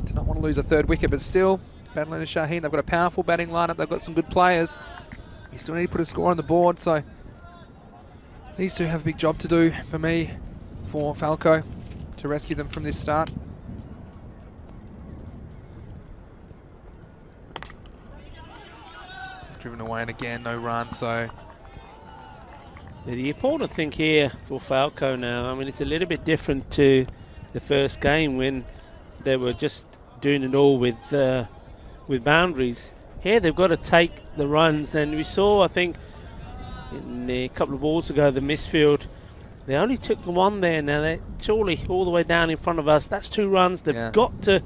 to not want to lose a third wicket, but still, Badalona Shaheen, they've got a powerful batting lineup, they've got some good players. You still need to put a score on the board, so these two have a big job to do for me, for Falco, to rescue them from this start. Driven away, and again, no run, so the important thing here for Falco now, I mean, it's a little bit different to the first game when they were just doing it all with boundaries. Here they've got to take the runs, and we saw, I think, in a couple of balls ago, the misfield, they only took the one there. Now they're surely all the way down in front of us. That's 2 runs. They've got to,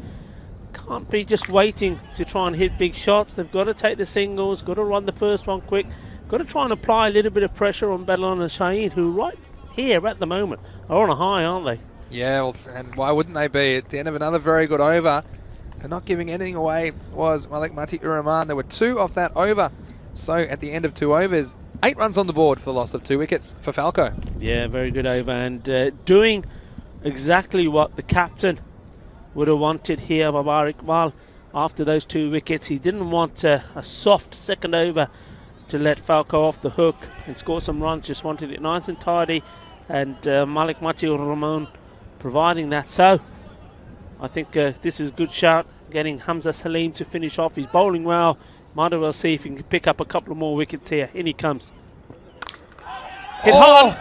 can't be just waiting to try and hit big shots. They've got to take the singles, got to run the first one quick, got to try and apply a little bit of pressure on Badalona Shaheen, who right here at the moment are on a high, aren't they? Yeah, well, and why wouldn't they be? At the end of another very good over, and not giving anything away was Malik Mati Uraman. There were 2 off that over. So at the end of 2 overs, 8 runs on the board for the loss of 2 wickets for Falco. Yeah, very good over, and doing exactly what the captain would have wanted here, Babar Iqbal, after those 2 wickets. He didn't want a soft second over to let Falco off the hook and score some runs, just wanted it nice and tidy, and Malik Mati Uraman providing that. So I think this is a good shout, getting Hamza Salim to finish off. He's bowling well. Might as well see if he can pick up a couple of more wickets here. In he comes. Hit hard.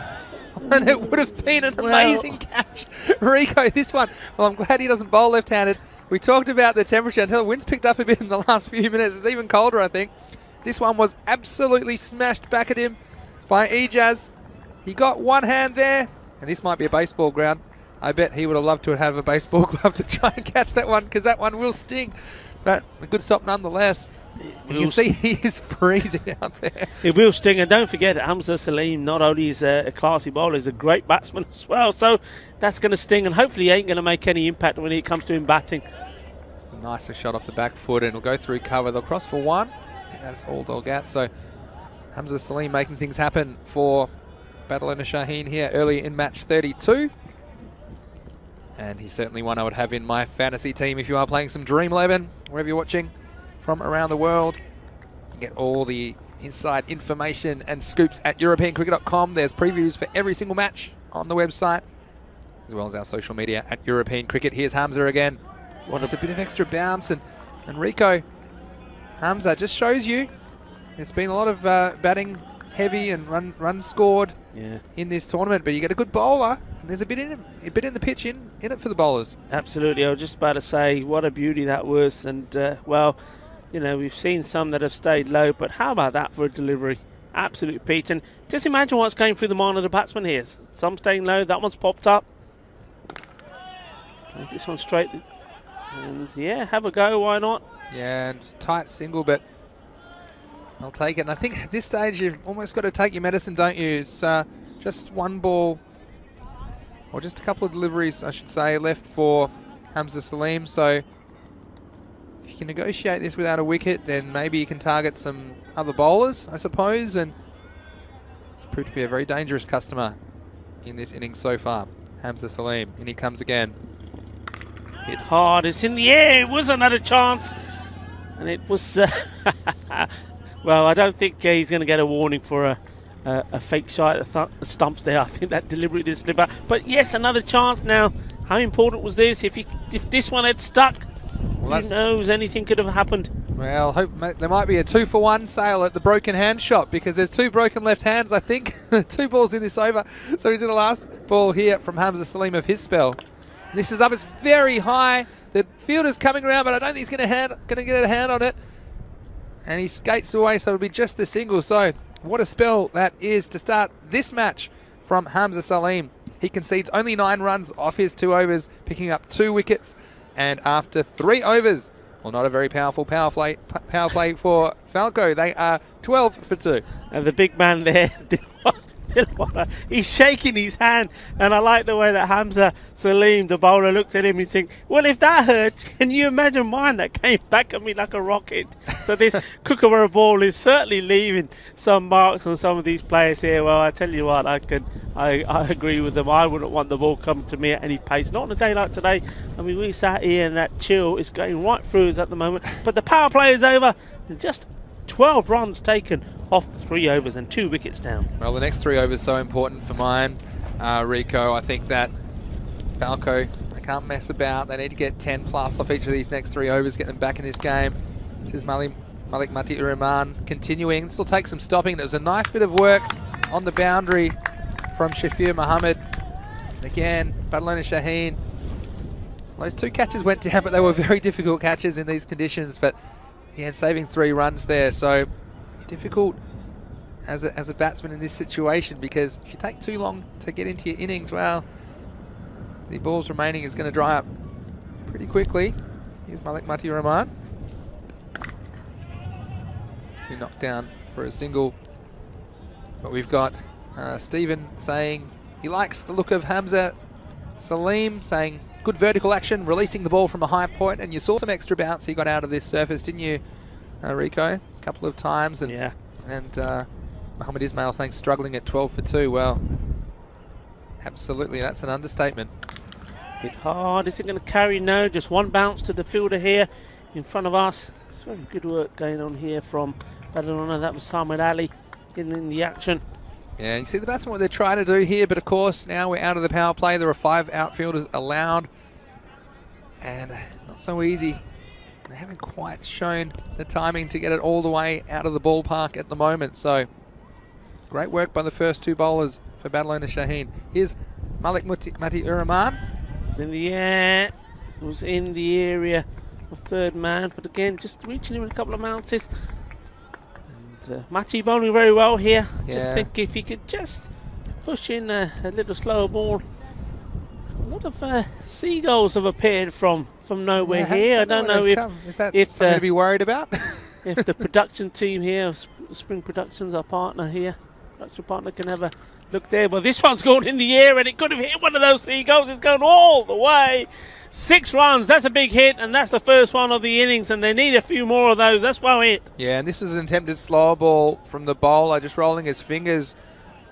And it would have been an amazing catch. Rico, this one, well, I'm glad he doesn't bowl left-handed. We talked about the temperature until the wind's picked up a bit in the last few minutes. It's even colder, I think. This one was absolutely smashed back at him by Ijaz. He got one hand there, and this might be a baseball ground. I bet he would have loved to have a baseball glove to try and catch that one, because that one will sting. But a good stop nonetheless. You can see he is freezing out there. It will sting, and don't forget, Hamza Salim not only is a classy bowler, he's a great batsman as well. So that's going to sting, and hopefully he ain't going to make any impact when it comes to him batting. It's a nicer shot off the back foot, and it'll go through cover. They'll cross for 1. I think that's all dog out. So Hamza Salim making things happen for Badalona Shaheen here early in match 32. And he's certainly one I would have in my fantasy team if you are playing some Dream 11, wherever you're watching from around the world. You get all the inside information and scoops at EuropeanCricket.com. There's previews for every single match on the website, as well as our social media at European Cricket. Here's Hamza again. Just a bit of extra bounce, and Rico, Hamza just shows you there's been a lot of batting heavy and runs scored in this tournament, but you get a good bowler, and there's a bit in the pitch in it for the bowlers. Absolutely. I was just about to say what a beauty that was, and well, you know, we've seen some that have stayed low, but how about that for a delivery? Absolute peach. And just imagine what's going through the mind of the batsman here. Some staying low, that one's popped up. This one straight. And yeah, have a go, why not? Yeah, and tight single, but I'll take it. And I think at this stage you've almost got to take your medicine, don't you? It's just one ball, or just a couple of deliveries, I should say, left for Hamza Salim. So if you can negotiate this without a wicket, then maybe you can target some other bowlers, I suppose. And it's proved to be a very dangerous customer in this innings so far. Hamza Salim, and he comes again. Hit hard, it's in the air, it was another chance. And it was, well, I don't think he's going to get a warning for a fake shot at the stumps there. I think that deliberately did slip out. But yes, another chance now. How important was this? If this one had stuck, who knows, anything could have happened. Well, there might be a 2-for-1 sale at the broken hand shop, because there's 2 broken left hands, I think. 2 balls in this over. So he's in the last ball here from Hamza Salim of his spell. This is up, it's very high. The fielder's coming around, but I don't think he's going to get a hand on it. And he skates away, so it'll be just the single. So what a spell that is to start this match from Hamza Salim. He concedes only 9 runs off his 2 overs, picking up 2 wickets. And after 3 overs, well, not a very powerful power play for Falco. They are 12 for 2. And the big man there, he's shaking his hand, and I like the way that Hamza Salim, the bowler, looked at him and think, well, if that hurts, can you imagine mine that came back at me like a rocket? So this Kookaburra ball is certainly leaving some marks on some of these players here. Well, I tell you what, I agree with them. I wouldn't want the ball coming to me at any pace, not on a day like today. I mean, we sat here and that chill is going right through us at the moment, but the power play is over, and just 12 runs taken off 3 overs and 2 wickets down. Well, the next 3 overs so important for mine, Rico. I think that Falco, they can't mess about. They need to get 10 plus off each of these next 3 overs, get them back in this game. This is Malik Mati-Ur-Rahman continuing. This will take some stopping. There was a nice bit of work on the boundary from Shafir Mohammed. And again, Badalona Shaheen. Those 2 catches went down, but they were very difficult catches in these conditions. But again, saving 3 runs there. So difficult as a batsman in this situation, because if you take too long to get into your innings, well, the balls remaining is going to dry up pretty quickly. Here's Malik Mati-Ur-Rahman. He's been knocked down for a single, but we've got Stephen saying he likes the look of Hamza Salim, saying good vertical action, releasing the ball from a high point, and you saw some extra bounce he got out of this surface, didn't you, Rico? A couple of times, and yeah. And Mohammed Ismail saying struggling at 12 for 2. Well, absolutely, that's an understatement. Hit hard, is it going to carry? No, just one bounce to the fielder here in front of us. It's very good work going on here from Badalona. That was Samad Ali in the action. Yeah, you see the batsmen what they're trying to do here, but of course now we're out of the power play. There are 5 outfielders allowed, and not so easy. They haven't quite shown the timing to get it all the way out of the ballpark at the moment. So great work by the first 2 bowlers for Badalona Shaheen. Here's Malik Mati-Ur-Rahman. It's in the air. It was in the area of 3rd man, but again, just reaching him in a couple of bounces. And Mati bowling very well here. I just think if he could just push in a little slower ball. A lot of seagulls have appeared from nowhere here. I don't know if something to be worried about. If the production team here, Spring Productions, our partner here, production partner, can have a look there. But this one's gone in the air, and it could have hit one of those seagulls. It's gone all the way. 6 runs, that's a big hit, and that's the first one of the innings, and they need a few more of those. That's well hit. Yeah, and this was an attempted slow ball from the bowler, just rolling his fingers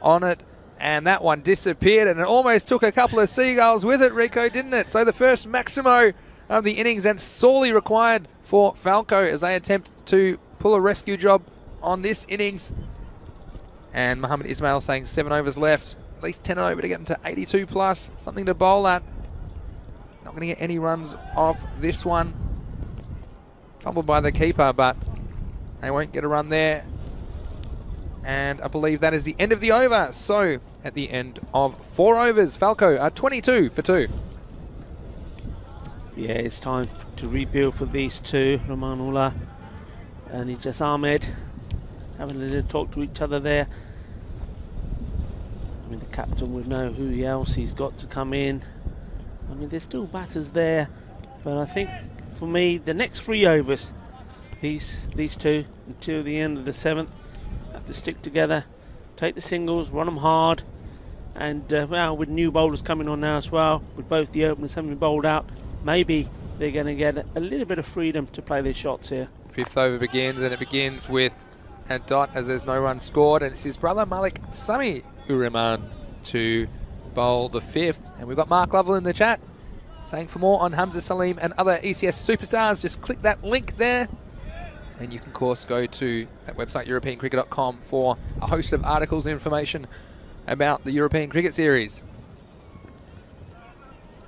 on it, and that one disappeared, and it almost took a couple of seagulls with it, Rico, didn't it? So the first Maximo of the innings, and sorely required for Falco as they attempt to pull a rescue job on this innings. And Mohamed Ismail saying 7 overs left, at least 10 over to get them to 82 plus, something to bowl at. Not going to get any runs off this one. Fumbled by the keeper, but they won't get a run there. And I believe that is the end of the over. So at the end of 4 overs, Falco are 22 for 2. Yeah, it's time to rebuild for these two, Ramanullah and Ijaz Ahmed, having a little talk to each other there. I mean, the captain would know who else he's got to come in. I mean, there's still batters there, but I think for me, the next 3 overs, these two until the end of the 7th, have to stick together, take the singles, run them hard, and well, with new bowlers coming on now as well, with both the openers having bowled out, maybe they're going to get a little bit of freedom to play their shots here. 5th over begins, and it begins with a dot as there's no run scored, and it's his brother Malik Sami Uriman to bowl the 5th. And we've got Mark Lovell in the chat saying for more on Hamza Salim and other ECS superstars, just click that link there, and you can of course go to that website europeancricket.com for a host of articles and information about the European Cricket Series.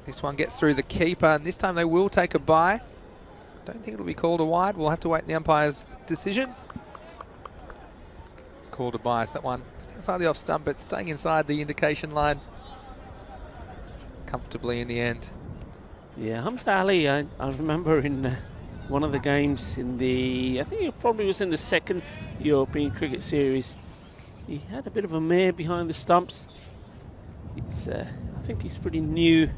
This one gets through the keeper, and this time they will take a bye. Don't think it'll be called a wide. We'll have to wait the umpire's decision. It's called a bye. So that one just inside the off stump, but staying inside the indication line comfortably in the end. Yeah, Hamza Ali, I remember in one of the games in the, I think it probably was in the 2nd European Cricket Series, he had a bit of a mare behind the stumps. It's, I think he's pretty new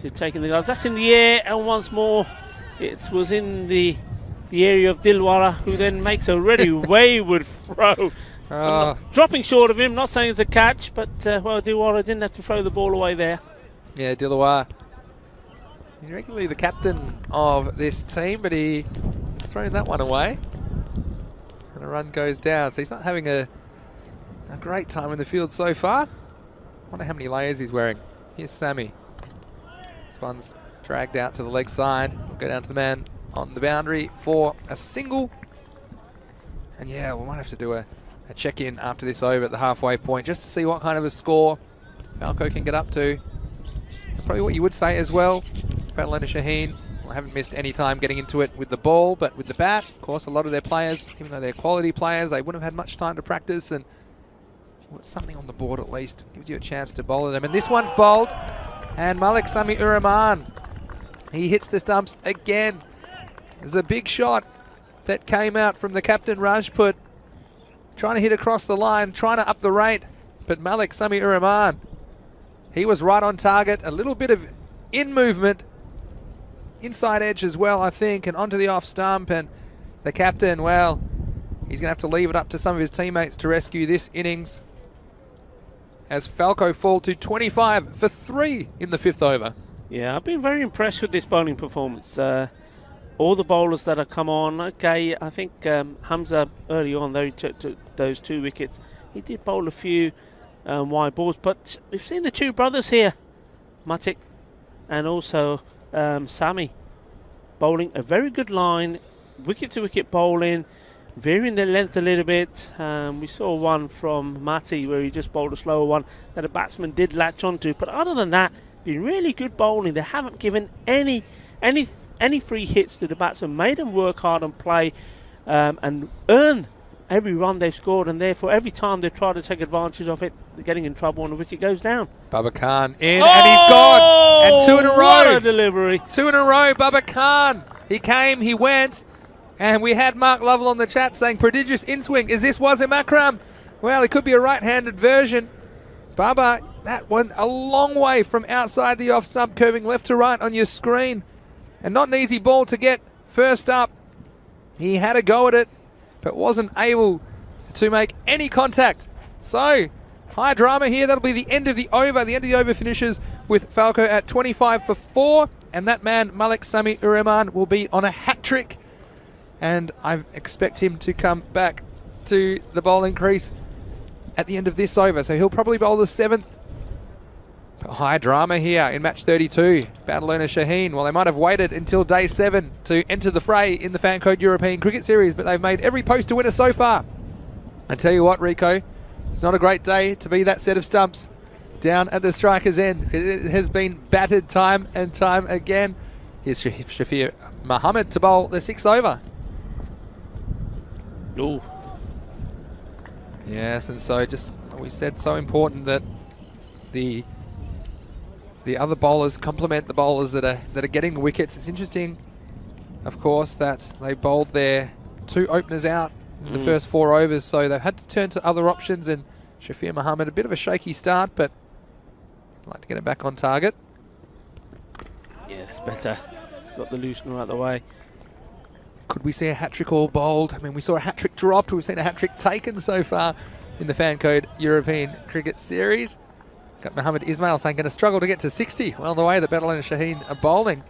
to taking the gloves. That's in the air, and once more it was in the area of Dilwara, who then makes a really wayward throw. Dropping short of him, not saying it's a catch, but well, Dilwara didn't have to throw the ball away there. Yeah, Dilwara, he's regularly the captain of this team, but he's thrown that one away, and a run goes down. So he's not having a great time in the field so far. I wonder how many layers he's wearing. Here's Sammy. This one's dragged out to the leg side. We'll go down to the man on the boundary for a single. And yeah, we might have to do a check-in after this over at the halfway point, just to see what kind of a score Falco can get up to. And probably what you would say as well about Leonard Shaheen, well, haven't missed any time getting into it with the ball, but with the bat, of course, a lot of their players, even though they're quality players, they wouldn't have had much time to practice, and put something on the board at least gives you a chance to bowl them. And this one's bowled, and Malik Sami Uriman, he hits the stumps again. There's a big shot that came out from the captain Rajput, trying to hit across the line, trying to up the rate, but Malik Sami Uriman, he was right on target. A little bit of in movement, inside edge as well, I think, and onto the off stump, and the captain, well, he's going to have to leave it up to some of his teammates to rescue this innings, as Falco fall to 25 for 3 in the 5th over. Yeah, I've been very impressed with this bowling performance. All the bowlers that have come on, okay, I think Hamza early on, though he took those 2 wickets, he did bowl a few wide balls, but we've seen the 2 brothers here, Matik and also Sami, bowling a very good line, wicket-to-wicket bowling, varying their length a little bit. We saw one from Mati where he just bowled a slower one that a batsman did latch onto, but other than that, been really good bowling. They haven't given any free hits to the batsman, made them work hard and play and earn every run they've scored, and therefore every time they try to take advantage of it, they're getting in trouble and the wicket goes down. Baba Khan in, and he's gone, and 2 in a row. What a delivery. 2 in a row, Baba Khan. He came, he went, and we had Mark Lovell on the chat saying prodigious in-swing. Is this Wasim Akram? Well, it could be a right-handed version. Baba, that one a long way from outside the off stump, curving left to right on your screen. And not an easy ball to get first up. He had a go at it, but wasn't able to make any contact. So, high drama here. That'll be the end of the over. The end of the over finishes with Falco at 25 for 4. and that man, Malik Sami Uriman, will be on a hat-trick, and I expect him to come back to the bowling crease at the end of this over, so he'll probably bowl the 7th. High drama here in match 32. Badalona Shaheen, well, they might have waited until day 7 to enter the fray in the Fancode European Cricket Series, but they've made every post a winner so far. I tell you what, Rico, it's not a great day to be that set of stumps down at the striker's end. It has been battered time and time again. Here's Shafir Muhammad to bowl the 6th over. Ooh. Yes, and so just, we said, so important that the other bowlers complement the bowlers that are getting the wickets. It's interesting, of course, that they bowled their 2 openers out in the first 4 overs, so they've had to turn to other options, and Shafir Muhammad, a bit of a shaky start, but I'd like to get it back on target. Yeah, that's better. It's got the loosener out of the way. Could we see a hat-trick all bowled? I mean, we saw a hat-trick dropped. We've seen a hat-trick taken so far in the Fancode European Cricket Series. Got Mohammed Ismail saying going to struggle to get to 60. Well, the way that Badalona Shaheen are bowling.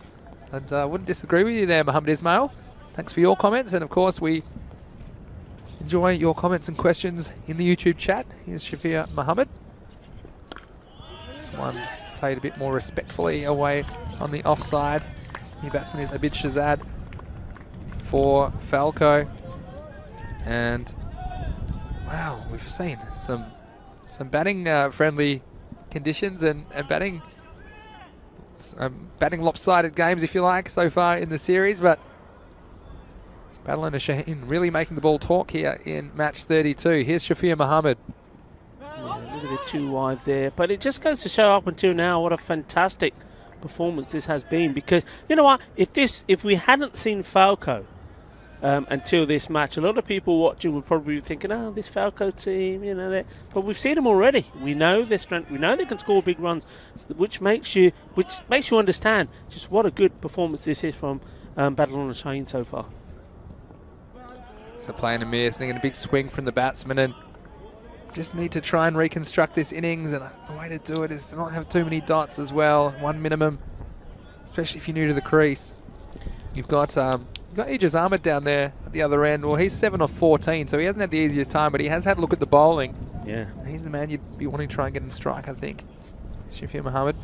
And wouldn't disagree with you there, Mohammed Ismail. Thanks for your comments. And of course, we enjoy your comments and questions in the YouTube chat. Here's Shafir Muhammad. This one played a bit more respectfully away on the offside. New batsman is Abid Shazad for Falco. And wow, we've seen some batting friendly conditions and batting lopsided games, if you like, so far in the series, but Badalona Shaheen really making the ball talk here in match 32. Here's Shafir Muhammad. Yeah, a little bit too wide there, but it just goes to show up until now what a fantastic performance this has been, because you know what, if we hadn't seen Falco until this match, a lot of people watching would probably be thinking, oh, this Falco team, you know, but we've seen them already. We know their strength. We know they can score big runs, which makes you understand just what a good performance this is from Badalona Shaheen so far. So playing a miss, and a big swing from the batsman, and just need to try and reconstruct this innings, and the way to do it is to not have too many dots as well, 1 minimum, especially if you're new to the crease. You've got Ijaz Ahmed down there at the other end. Well, he's 7 off 14, so he hasn't had the easiest time, but he has had a look at the bowling. Yeah. He's the man you'd be wanting to try and get in strike, I think. Shafir Muhammad.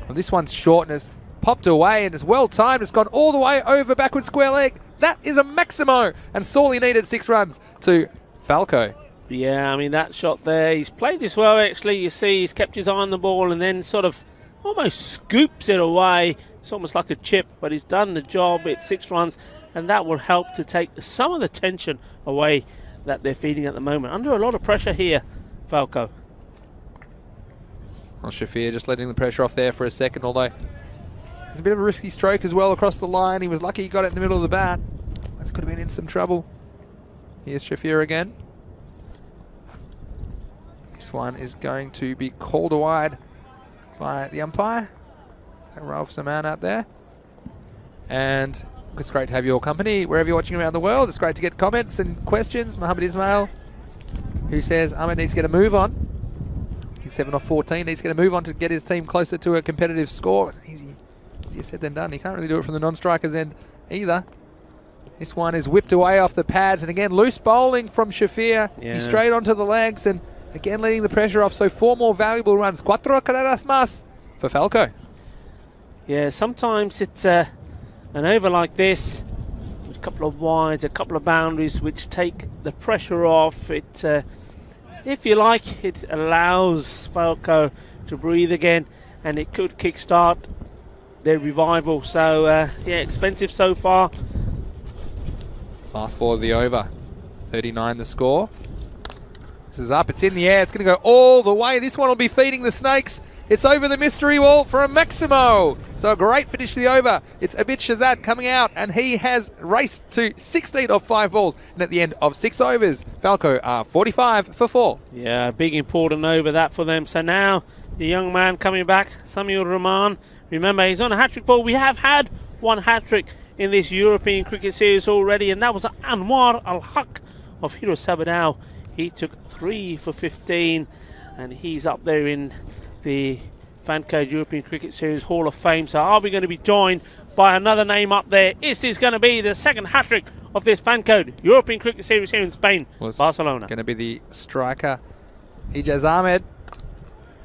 Well, this one's short and has popped away, and it's well timed. It's gone all the way over backward square leg. That is a Maximo, and sorely needed 6 runs to Falco. Yeah, I mean, that shot there, he's played this well, actually. You see, he's kept his eye on the ball and then sort of almost scoops it away. It's almost like a chip, but he's done the job. It's 6 runs, and that will help to take some of the tension away that they're feeling at the moment. Under a lot of pressure here, Falco. Well, Shafir just letting the pressure off there for a second, although it's a bit of a risky stroke as well across the line. He was lucky he got it in the middle of the bat. This could have been in some trouble. Here's Shafir again. This one is going to be called wide by the umpire. Ralph Saman out there. And it's great to have your company wherever you're watching around the world. It's great to get comments and questions. Mohammed Ismail, who says Ahmed needs to get a move on. He's 7 off 14. Needs to get a move on to get his team closer to a competitive score. Easier said than done. He can't really do it from the non-strikers end either. This one is whipped away off the pads. And again, loose bowling from Shafir. Yeah. He's straight onto the legs and again letting the pressure off. So 4 more valuable runs. 4 carreras más for Falco. Yeah, sometimes it's an over like this, with a couple of wides, a couple of boundaries, which take the pressure off. It, if you like, it allows Falco to breathe again, and it could kickstart their revival. So, yeah, expensive so far. Last ball of the over, 39 the score. This is up, it's in the air, it's going to go all the way. This one will be feeding the snakes. It's over the mystery wall for a Maximo. So a great finish to the over. It's Abid Shazad coming out, and he has raced to 16 off 5 balls. And at the end of 6 overs, Falco are 45 for 4. Yeah, big important over that for them. So now the young man coming back, Samuel Rahman. Remember, he's on a hat-trick ball. We have had 1 hat-trick in this European Cricket Series already, and that was Anwar Al-Haq of Hero Sabadell. He took 3 for 15, and he's up there in the Fancode European Cricket Series Hall of Fame. So are we going to be joined by another name up there? Is this going to be the second hat-trick of this Fancode European Cricket Series here in Spain, Barcelona? Going to be the striker, Ijaz Ahmed.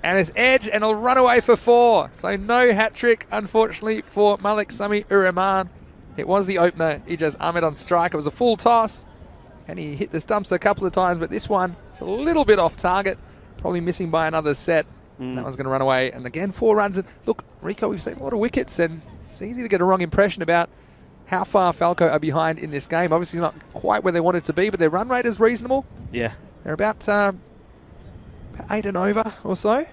And it's edge, and he'll run away for 4. So no hat-trick, unfortunately, for Malik Sami-ur-Rahman. It was the opener, Ijaz Ahmed on strike. It was a full toss, and he hit the stumps a couple of times, but this one is a little bit off target, probably missing by another set. That one's going to run away. And again, 4 runs. And look, Rico, we've seen a lot of wickets, and it's easy to get a wrong impression about how far Falco are behind in this game. Obviously not quite where they wanted to be, but their run rate is reasonable. Yeah. They're about 8 and over or so.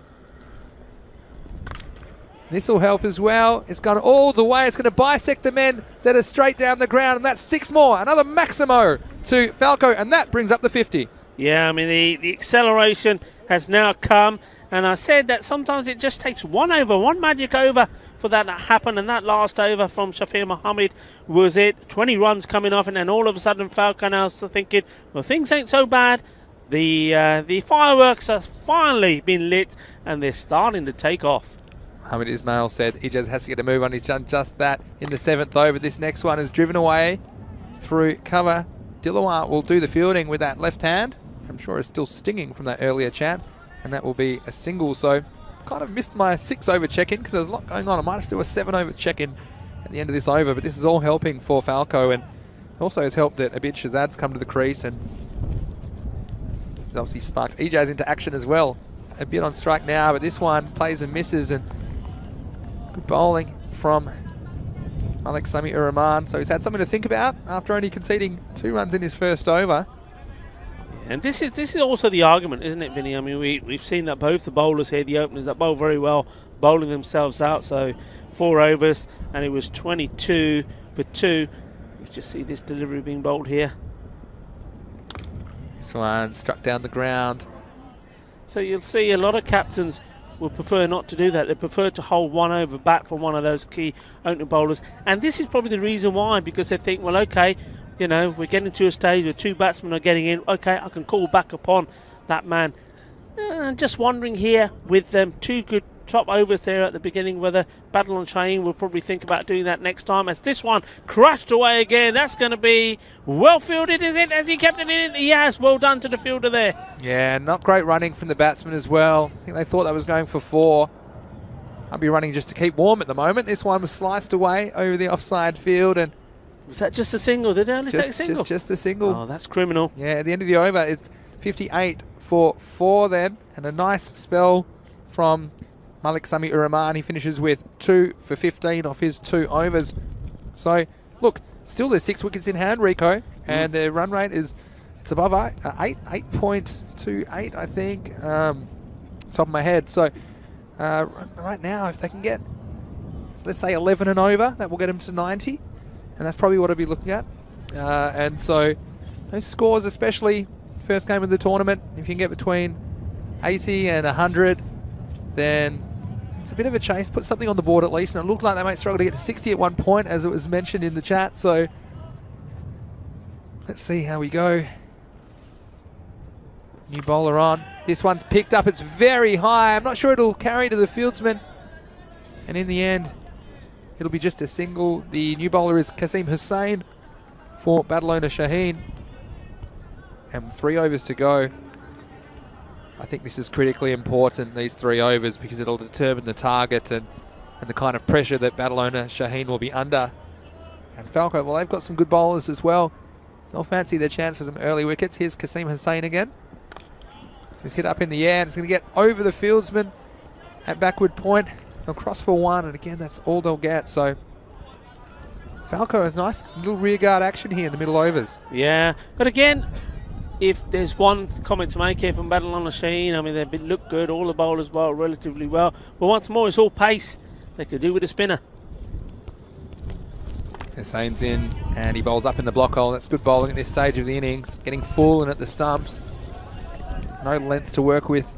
This will help as well. It's gone all the way. It's going to bisect the men that are straight down the ground, and that's 6 more. Another Maximo to Falco, and that brings up the 50. Yeah, I mean, the acceleration has now come, and I said that sometimes it just takes one over, one magic over for that to happen, and that last over from Shafir Mohammed was it. 20 runs coming off, and then all of a sudden Falco now thinking, well, things ain't so bad. The fireworks have finally been lit, and they're starting to take off. Mohammed Ismail said he just has to get a move on. He's done just that in the 7th over. This next one is driven away through cover. Dilawar will do the fielding with that left hand. I'm sure it's still stinging from that earlier chance, and that will be a single. So kind of missed my 6 over check-in because there's a lot going on. I might have to do a 7 over check-in at the end of this over, but this is all helping for Falco, and also has helped that Abid Shahzad's come to the crease, and he's obviously sparked Ijaz into action as well. It's a bit on strike now, but this one plays and misses, and good bowling from Malik Sami-ur-Rahman. So he's had something to think about after only conceding 2 runs in his first over. And this is also the argument, isn't it, Vinny? I mean, we've seen that both the bowlers here, the openers that bowl very well, bowling themselves out. So 4 overs, and it was 22 for 2. You just see this delivery being bowled here. This one struck down the ground. So you'll see a lot of captains would prefer not to do that. They prefer to hold 1 over bat from one of those key opening bowlers. And this is probably the reason why, because they think, well, okay, you know, we're getting to a stage where 2 batsmen are getting in. Okay, I can call back upon that man. Just wondering here with them 2 good top overs there at the beginning, whether Badal and Shaheen will probably think about doing that next time, as this one crashed away again. That's going to be well fielded, is it? As he kept it in, he has. Well done to the fielder there. Yeah, not great running from the batsman as well. I think they thought that was going for 4. I'll be running just to keep warm at the moment. This one was sliced away over the offside field, and was that just a single? Did they only take a single? Just a single. Oh, that's criminal. Yeah, at the end of the over, it's 58 for 4 then, and a nice spell from Malik Sami-ur-Rahman. He finishes with 2 for 15 off his 2 overs. So, look, still there's 6 wickets in hand, Rico, and their run rate is, it's above 8.28, I think, top of my head. So, right now, if they can get, let's say 11 and over, that will get them to 90, and that's probably what I'll be looking at. And so, those scores, especially first game of the tournament, if you can get between 80 and 100, then it's a bit of a chase. Put something on the board at least, and it looked like they might struggle to get to 60 at one point, as it was mentioned in the chat. So let's see how we go. New bowler on. This one's picked up. It's very high. I'm not sure it'll carry to the fieldsman, and in the end it'll be just a single. The new bowler is Kasim Hussain for Badalona Shaheen, and 3 overs to go. I think this is critically important, these 3 overs, because it'll determine the target and the kind of pressure that Badalona Shaheen will be under. And Falco, well, they've got some good bowlers as well. They'll fancy their chance for some early wickets. Here's Kasim Hussain again. He's hit up in the air, and it's going to get over the fieldsman at backward point. They'll cross for 1, and again, that's all they'll get. So Falco has nice little rearguard action here in the middle overs. Yeah, but again, if there's one comment to make here from Badalona Shaheen, I mean, they've looked good, all the bowlers bowl relatively well, but once more, it's all pace. They could do with a spinner. Hussein's in, and he bowls up in the block hole. That's good bowling at this stage of the innings. Getting full and at the stumps. No length to work with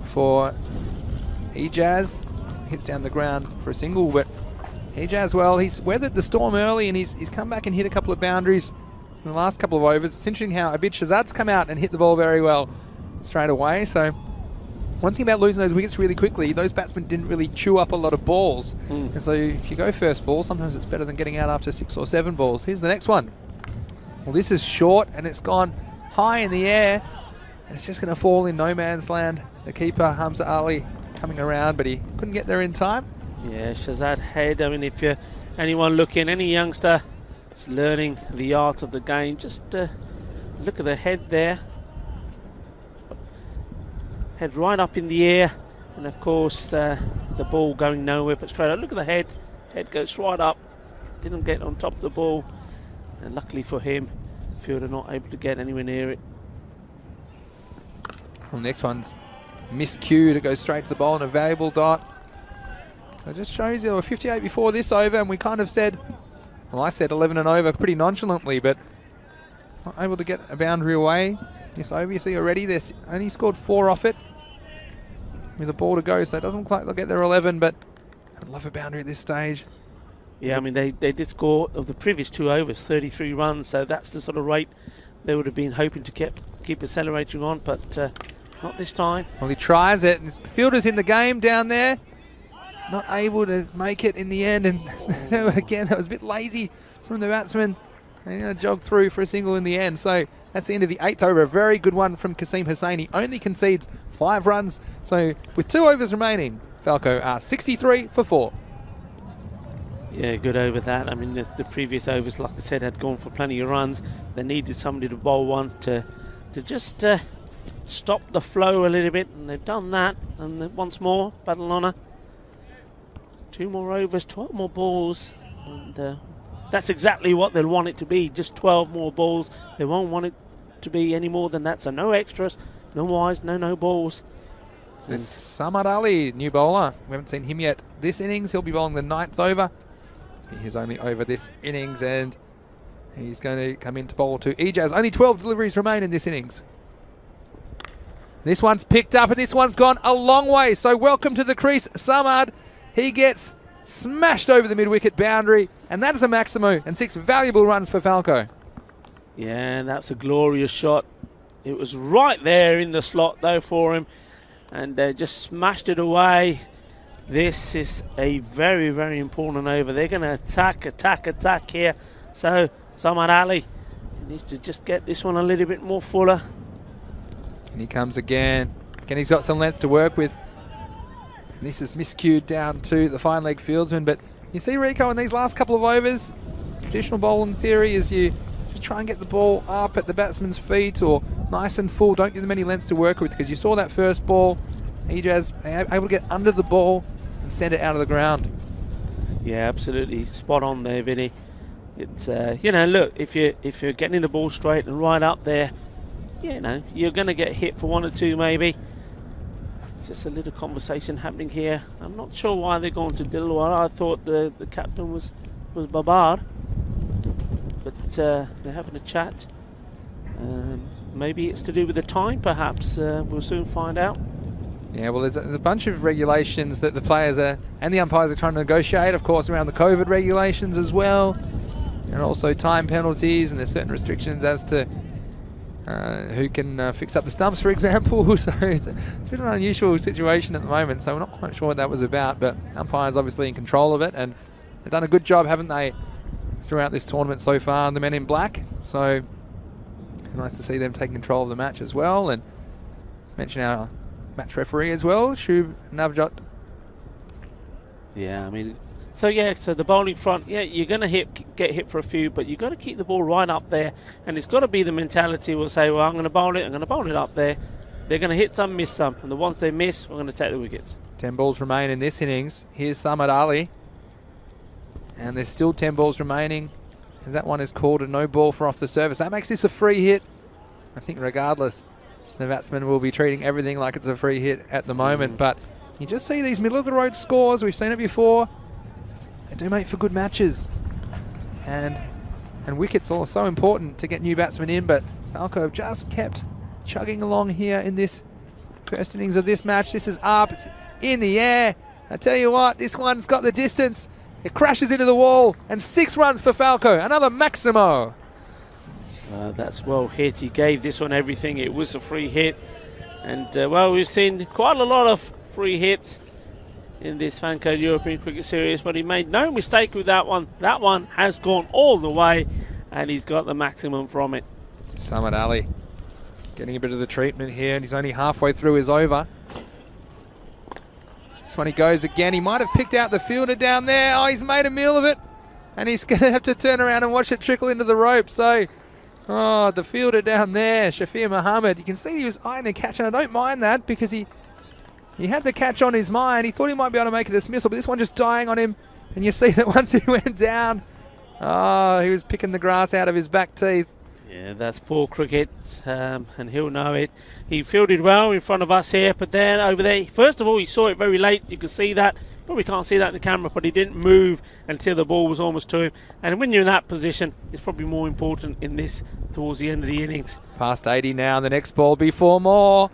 for Ijaz. Hits down the ground for a single, but Ijaz, well, he's weathered the storm early, and he's come back and hit a couple of boundaries in the last couple of overs. It's interesting how Abid Shahzad's come out and hit the ball very well straight away. So One thing about losing those wickets really quickly, those batsmen didn't really chew up a lot of balls. And so if you go first ball, sometimes it's better than getting out after 6 or 7 balls. Here's the next one. Well, this is short and it's gone high in the air. And it's just going to fall in no man's land. The keeper, Hamza Ali, coming around, but he couldn't get there in time. Yeah, Shazad head. I mean, if you're anyone looking, any youngster is learning the art of the game, just look at the head there. Head right up in the air. And of course, the ball going nowhere but straight up. Look at the head. Head goes right up. Didn't get on top of the ball. And luckily for him, fielder not able to get anywhere near it. Well, the next one's miscued. It goes straight to the bowl and a valuable dot. So it just shows you there were 58 before this over, and we kind of said, well, I said 11 and over pretty nonchalantly, but not able to get a boundary away. This over, you see already, they've only scored 4 off it with a ball to go, so it doesn't look like they'll get their 11, but I'd love a boundary at this stage. Yeah, I mean, they did score of the previous 2 overs, 33 runs, so that's the sort of rate they would have been hoping to keep accelerating on, but not this time. Well, he tries it, and the fielder's in the game down there. Not able to make it in the end, and again, that was a bit lazy from the batsman. They're going to jog through for a single in the end, so that's the end of the 8th over. A very good one from Kasim Hussain. He only concedes 5 runs, so with 2 overs remaining, Falco are 63 for 4. Yeah, good over that. I mean, the previous overs, like I said, had gone for plenty of runs. They needed somebody to bowl one to just stop the flow a little bit, and they've done that. And once more, battle honour. 2 more overs, 12 more balls, and that's exactly what they'll want it to be, just 12 more balls. They won't want it to be any more than that, so no extras, no wides, no balls. This Samad Ali, new bowler. We haven't seen him yet this innings. He'll be bowling the 9th over. He is only over this innings, and he's going to come in to bowl to Ijaz. Only 12 deliveries remain in this innings. This one's picked up, and this one's gone a long way, so welcome to the crease, Samad. He gets smashed over the mid-wicket boundary, and that is a maximum and 6 valuable runs for Falco. Yeah, that's a glorious shot. It was right there in the slot, though, for him, and just smashed it away. This is a very, very important over. They're going to attack here. So, Samad Ali needs to just get this one a little bit more fuller. And he comes again. Again, he's got some length to work with. This is miscued down to the fine leg fieldsman, but you see, Rico, in these last couple of overs, traditional bowling theory is you just try and get the ball up at the batsman's feet or nice and full. Don't give them any length to work with, because you saw that first ball, Ijaz able to get under the ball and send it out of the ground. Yeah, absolutely spot on there, Vinny. It's you know, look, if you're getting the ball straight and right up there, you know, you're going to get hit for 1 or 2 maybe. Just a little conversation happening here. I'm not sure why they're going to Dilwar. I thought the captain was Babar, but they're having a chat. Maybe it's to do with the time, perhaps. We'll soon find out. Yeah, well, there's a bunch of regulations that the players are and the umpires are trying to negotiate, of course, around the COVID regulations as well, and also time penalties, and there's certain restrictions as to who can fix up the stumps, for example. So it's a bit of an unusual situation at the moment, so we're not quite sure what that was about, but umpires obviously in control of it, and they've done a good job, haven't they, throughout this tournament so far, the men in black. So nice to see them taking control of the match as well. And mention our match referee as well, Shub Navjot. Yeah, I mean, so the bowling front, yeah, you're going to get hit for a few, but you've got to keep the ball right up there, and it's got to be the mentality. We'll say, well, I'm going to bowl it up there. They're going to hit some, miss some, and the ones they miss, we're going to take the wickets. 10 balls remain in this innings. Here's Samad Ali, and there's still 10 balls remaining, and that one is called a no ball for off the surface. That makes this a free hit. I think regardless, the batsman will be treating everything like it's a free hit at the moment, but you just see these middle of the road scores. We've seen it before. They do make for good matches, and wickets are so important to get new batsmen in, but Falco have just kept chugging along here in this first innings of this match. This is up, it's in the air. I tell you what, this one's got the distance. It crashes into the wall, and 6 runs for Falco, another Maximo. That's well hit. He gave this one everything. It was a free hit. And, well, we've seen quite a lot of free hits in this Fancode European Cricket Series, but he made no mistake with that one. That one has gone all the way, and he's got the maximum from it. Samad Ali getting a bit of the treatment here, and he's only halfway through his over. This one he goes again. He might have picked out the fielder down there. Oh, he's made a meal of it, and he's going to have to turn around and watch it trickle into the rope. So, oh, the fielder down there, Shafir Muhammad. You can see he was eyeing the catch, and I don't mind that because he had the catch on his mind. He thought he might be able to make a dismissal, but this one just dying on him. And you see that once he went down, oh, he was picking the grass out of his back teeth. Yeah, that's poor cricket, and he'll know it. He fielded well in front of us here, but then over there, first of all, he saw it very late. You can see that. Probably can't see that in the camera, but he didn't move until the ball was almost to him. And when you're in that position, it's probably more important in this towards the end of the innings. Past 80 now, the next ball be 4 more.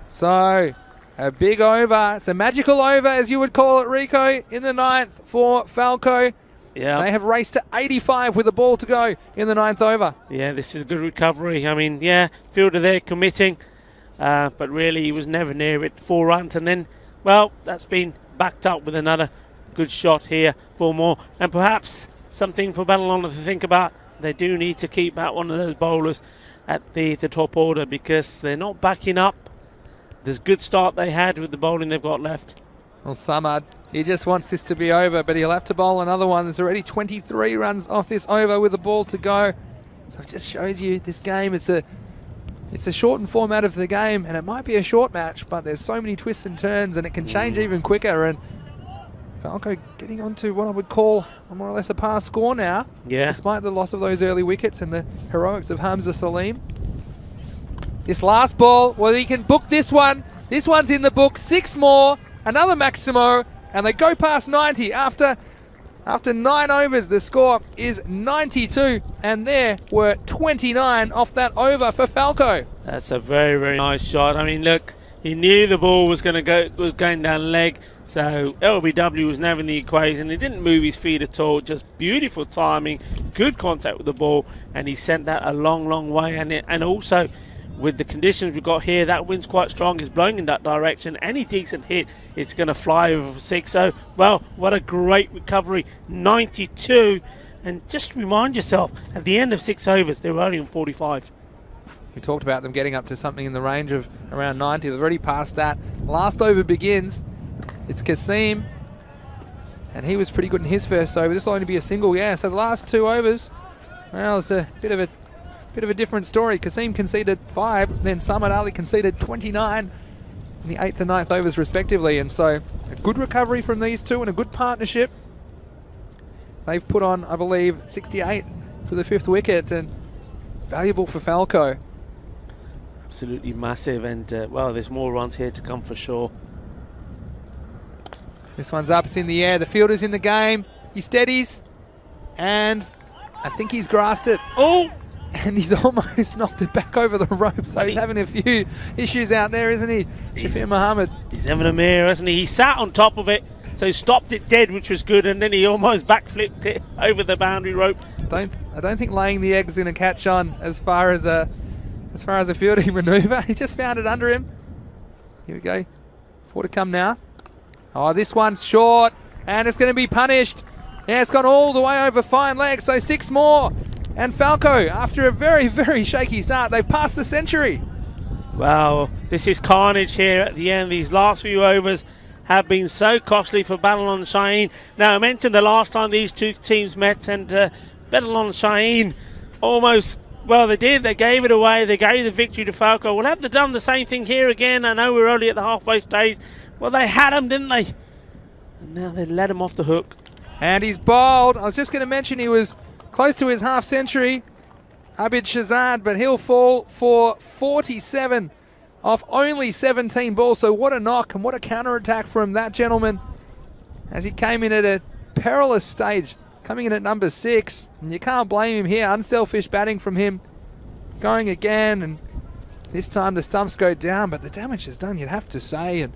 So, a big over. It's a magical over, as you would call it, Rico, in the 9th for Falco. Yeah. They have raced to 85 with a ball to go in the 9th over. Yeah, this is a good recovery. I mean, yeah, fielder there committing, but really he was never near it. 4 runs, and then, well, that's been backed up with another good shot here, 4 more. And perhaps something for Babylon to think about. They do need to keep out one of those bowlers at the top order because they're not backing up. There's a good start they had with the bowling they've got left. Well, Samad, he just wants this to be over, but he'll have to bowl another one. There's already 23 runs off this over with a ball to go. So it just shows you this game. It's a shortened format of the game, and it might be a short match, but there's so many twists and turns, and it can change even quicker. And Falco getting onto what I would call more or less a pass score now, despite the loss of those early wickets and the heroics of Hamza Salim. This last ball, well, he can book this one. This one's in the book. 6 more, another Maximo, and they go past 90 after 9 overs. The score is 92, and there were 29 off that over for Falco. That's a very, very nice shot. I mean, look, he knew the ball was going down leg, so LBW was never in the equation. He didn't move his feet at all. Just beautiful timing, good contact with the ball, and he sent that a long, long way. And also, with the conditions we've got here, that wind's quite strong. It's blowing in that direction. Any decent hit, it's going to fly over for 6. So, well, what a great recovery. 92. And just remind yourself, at the end of 6 overs, they were only on 45. We talked about them getting up to something in the range of around 90. They've already passed that. Last over begins. It's Kasim. And he was pretty good in his first over. This will only be a single, yeah. So the last 2 overs, well, it's a bit of a different story. Kasim conceded 5, then Samad Ali conceded 29 in the 8th and 9th overs respectively, and so a good recovery from these two and a good partnership. They've put on, I believe, 68 for the 5th wicket, and valuable for Falco. Absolutely massive, and well, there's more runs here to come for sure. This one's up, it's in the air, the fielder's in the game, he steadies, and I think he's grasped it. Oh! And he's almost knocked it back over the rope, so he's having a few issues out there, isn't he, Shafir Muhammad? He's having a mirror, isn't he? He sat on top of it, so he stopped it dead, which was good, and then he almost backflipped it over the boundary rope. I don't think laying the egg is going to catch on as far as a fielding manoeuvre. He just found it under him. Here we go. 4 to come now. Oh, this one's short, and it's going to be punished. Yeah, it's gone all the way over fine legs, so 6 more. And Falco, after a very, very shaky start, they've passed the century. Wow, this is carnage here at the end. These last few overs have been so costly for Babylon Shaheen. Now, I mentioned the last time these two teams met, and Babylon Shaheen almost, well, they did. They gave it away. They gave the victory to Falco. Well, have they done the same thing here again? I know we're only at the halfway stage. Well, they had him, didn't they? And now they let him off the hook. And he's bowled. I was just going to mention he was close to his half century, Abid Shazad, but he'll fall for 47 off only 17 balls. So what a knock and what a counter-attack from that gentleman as he came in at a perilous stage, coming in at number 6. And you can't blame him here. Unselfish batting from him. Going again, and this time the stumps go down, but the damage is done, you'd have to say. And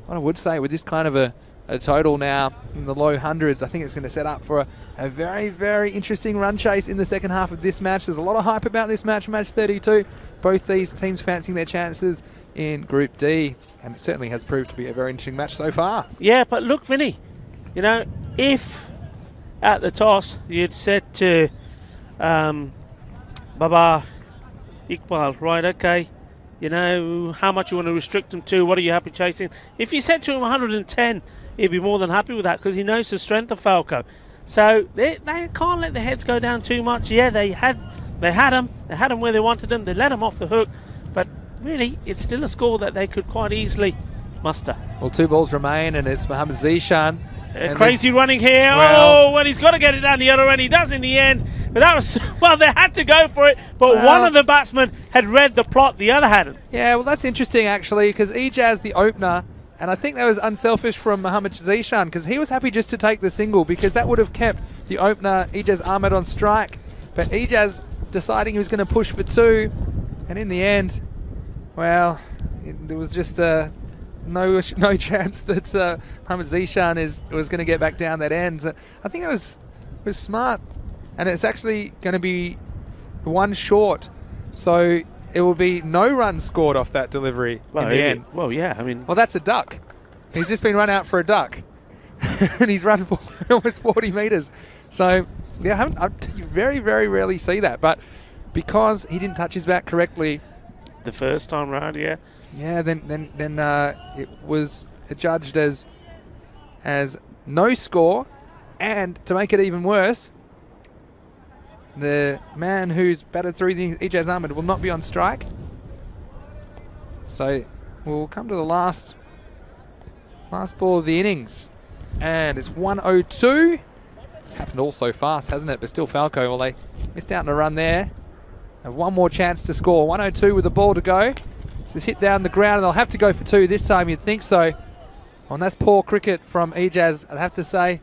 what I would say with this kind of a total now in the low hundreds, I think it's going to set up for a very, very interesting run chase in the second half of this match. There's a lot of hype about this match, match 32. Both these teams fancying their chances in Group D, and it certainly has proved to be a very interesting match so far. Yeah, but look, Vinny, you know, if at the toss you'd said to Baba Iqbal, right, okay, you know, how much you want to restrict him to, what are you happy chasing? If you said to him 110, he'd be more than happy with that because he knows the strength of Falco. So they can't let the heads go down too much. Yeah, they had him where they wanted them. They let him off the hook, but really, it's still a score that they could quite easily muster. Well, 2 balls remain, and it's Mohammed Zishan. Crazy running here. Well, he's got to get it down the other end. He does in the end. But that was, well, they had to go for it. But one of the batsmen had read the plot, the other hadn't. Yeah, well, that's interesting, actually, because Ijaz, the opener, and I think that was unselfish from Mohammed Zishan, because he was happy just to take the single, because that would have kept the opener, Ijaz Ahmed, on strike. But Ijaz deciding he was going to push for 2, and in the end, well, there was just no chance that Mohammed Zishan was going to get back down that end. So I think it was smart, and it's actually going to be 1 short, so it will be no runs scored off that delivery in the end. Well, yeah, I mean, well, that's a duck. He's just been run out for a duck, and he's run for almost 40 metres. So yeah, you very, very rarely see that, but because he didn't touch his bat correctly the first time round, yeah. Yeah, then it was judged as no score, and to make it even worse, the man who's batted through the Ijaz Ahmed will not be on strike. So we'll come to the last ball of the innings, and it's 102. It's happened all so fast, hasn't it? But still, Falco, well, they missed out on a run there. Have 1 more chance to score. 102 with the ball to go. So it's hit down the ground, and they'll have to go for 2 this time, you'd think so. Well, and that's poor cricket from Ijaz, I'd have to say.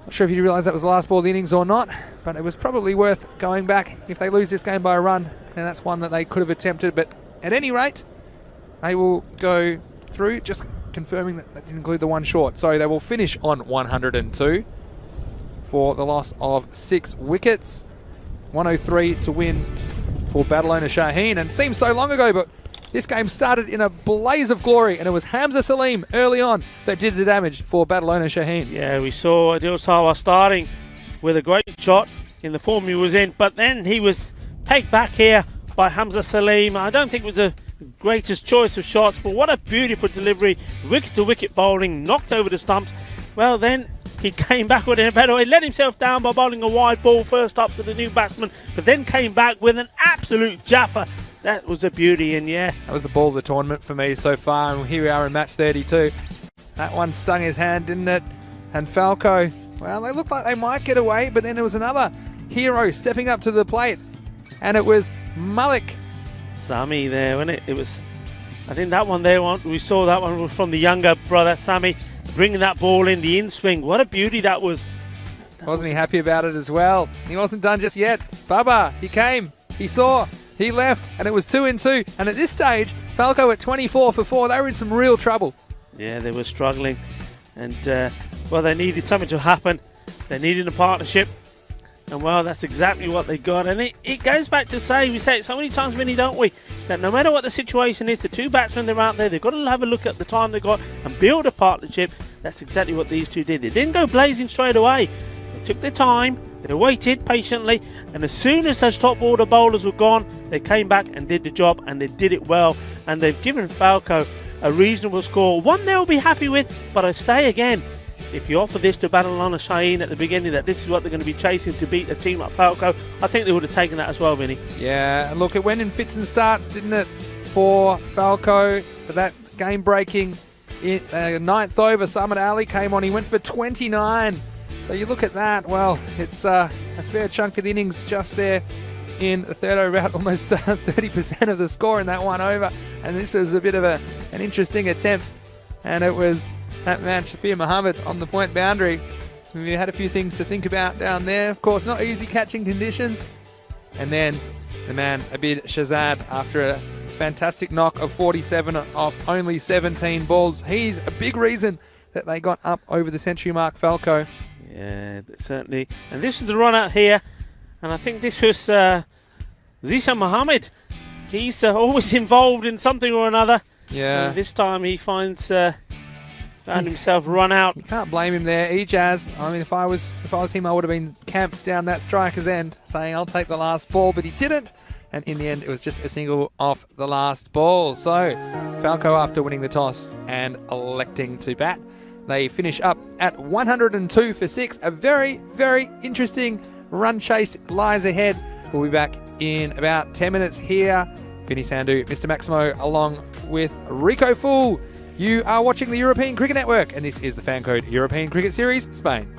Not sure if you realise that was the last ball of the innings or not, but it was probably worth going back. If they lose this game by a run, then that's one that they could have attempted. But at any rate, they will go through, just confirming that didn't include the 1 short. So they will finish on 102 for the loss of 6 wickets. 103 to win for Badalona Shaheen. And it seems so long ago, but this game started in a blaze of glory, and it was Hamza Salim early on that did the damage for Badalona Shaheen. Yeah, we saw Adil Sawa starting with a great shot in the form he was in, but then he was pegged back here by Hamza Salim. I don't think it was the greatest choice of shots, but what a beautiful delivery. Wicket-to-wicket bowling, knocked over the stumps. Well, then he came back with it in a better way, let himself down by bowling a wide ball first up to the new batsman, but then came back with an absolute jaffa. That was a beauty, and yeah. That was the ball of the tournament for me so far, and here we are in match 32. That one stung his hand, didn't it? And Falco, well, they looked like they might get away, but then there was another hero stepping up to the plate, and it was Malik. Sami there, wasn't it? It was, I think that one there, we saw that one was from the younger brother, Sami, bringing that ball in, the in-swing. What a beauty that was. Wasn't he happy about it as well? He wasn't done just yet. Baba, he came, he saw, he left, and it was 2 in 2. And at this stage, Falco at 24 for 4, they were in some real trouble. Yeah, they were struggling. And, well, they needed something to happen. They needed a partnership. And, well, that's exactly what they got. And it goes back to say, we say it so many times, Vinny, don't we? That no matter what the situation is, the 2 batsmen that are out there, they've got to have a look at the time they got and build a partnership. That's exactly what these 2 did. They didn't go blazing straight away. They took their time. They waited patiently, and as soon as those top order bowlers were gone, they came back and did the job, and they did it well. And they've given Falco a reasonable score, one they'll be happy with. But I say again, if you offer this to Badalona Shaheen at the beginning, that this is what they're going to be chasing to beat a team like Falco, I think they would have taken that as well, Vinny. Yeah, and look, it went in fits and starts, didn't it, for Falco? For that game-breaking 9th over, Samad Ali came on, he went for 29. So you look at that, well, it's a fair chunk of the innings just there in the 3rd over, about almost 30% of the score in that 1 over. And this was a bit of an interesting attempt. And it was that man, Shafir Muhammad, on the point boundary. We had a few things to think about down there. Of course, not easy catching conditions. And then the man, Abid Shahzad, after a fantastic knock of 47 off only 17 balls. He's a big reason that they got up over the century mark, Falco. Yeah, certainly. And this is the run out here. And I think this was Zishan Muhammad. He's always involved in something or another. Yeah. This time he found himself run out. You can't blame him there. Ejaz, I mean, if I was him, I would have been camped down that striker's end, saying I'll take the last ball, but he didn't. And in the end, it was just a single off the last ball. So Falco, after winning the toss and electing to bat, they finish up at 102 for 6. A very, very interesting run chase lies ahead. We'll be back in about 10 minutes here. Vinny Sandu, Mr. Maximo, along with Rico Fool. You are watching the European Cricket Network, and this is the Fan Code European Cricket Series, Spain.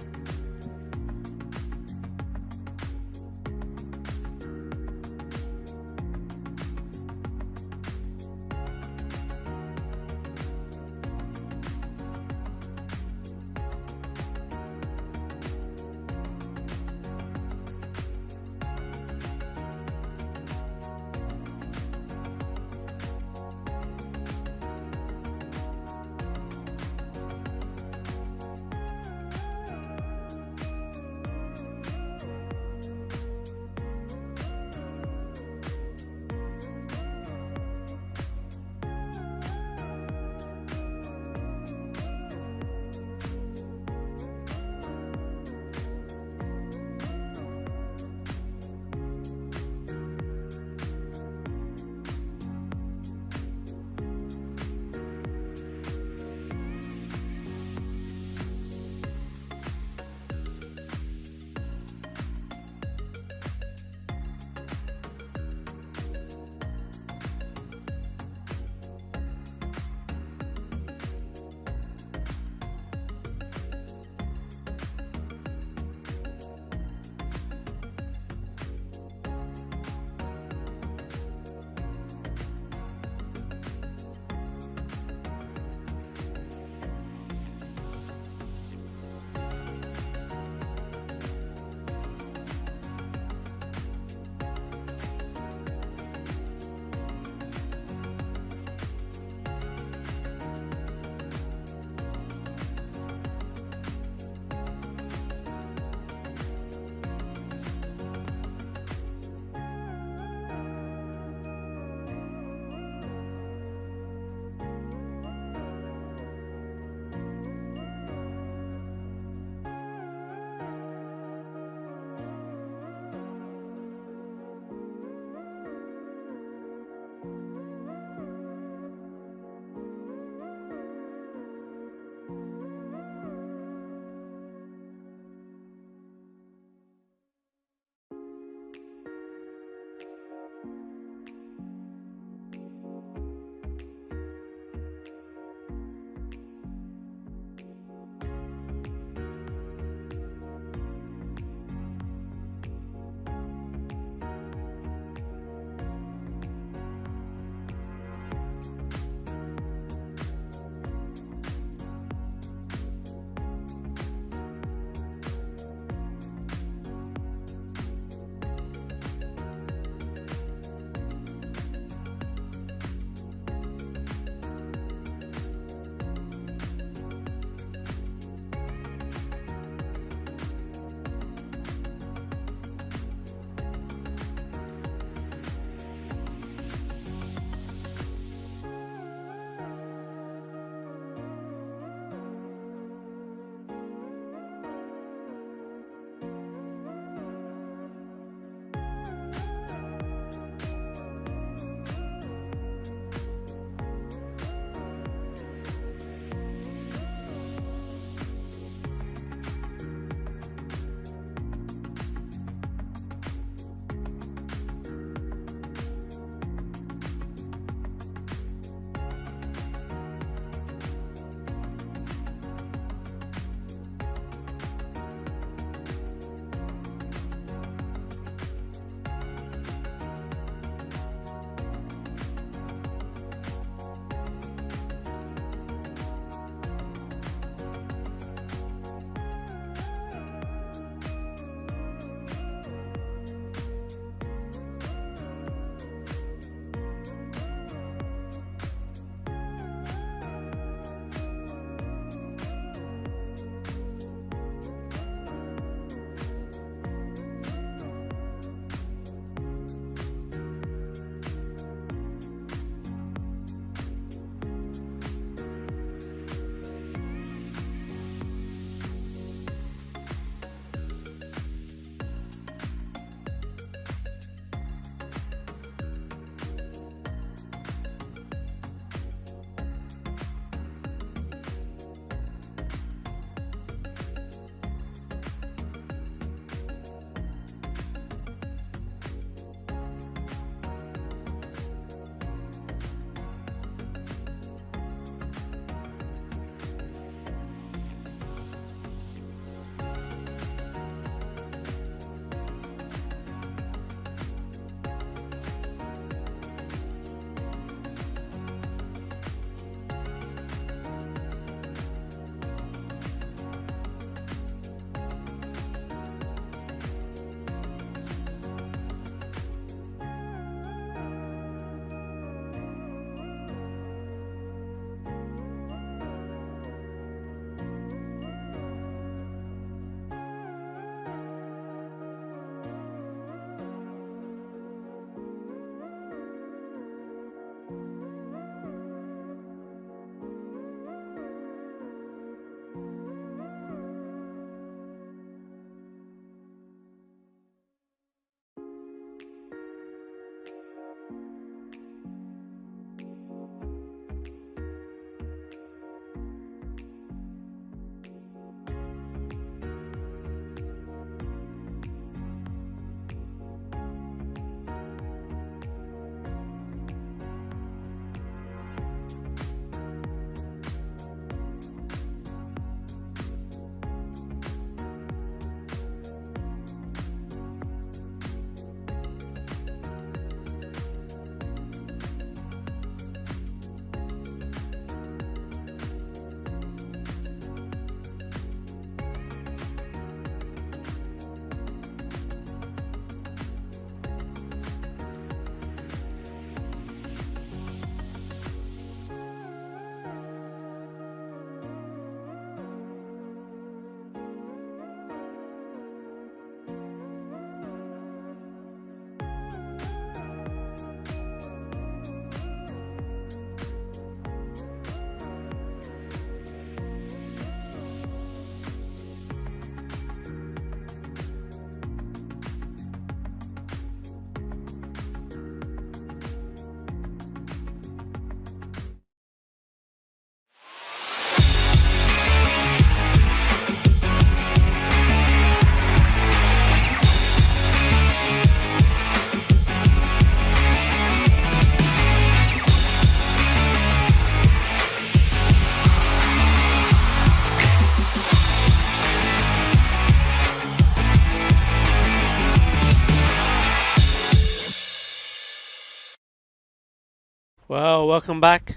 Well, welcome back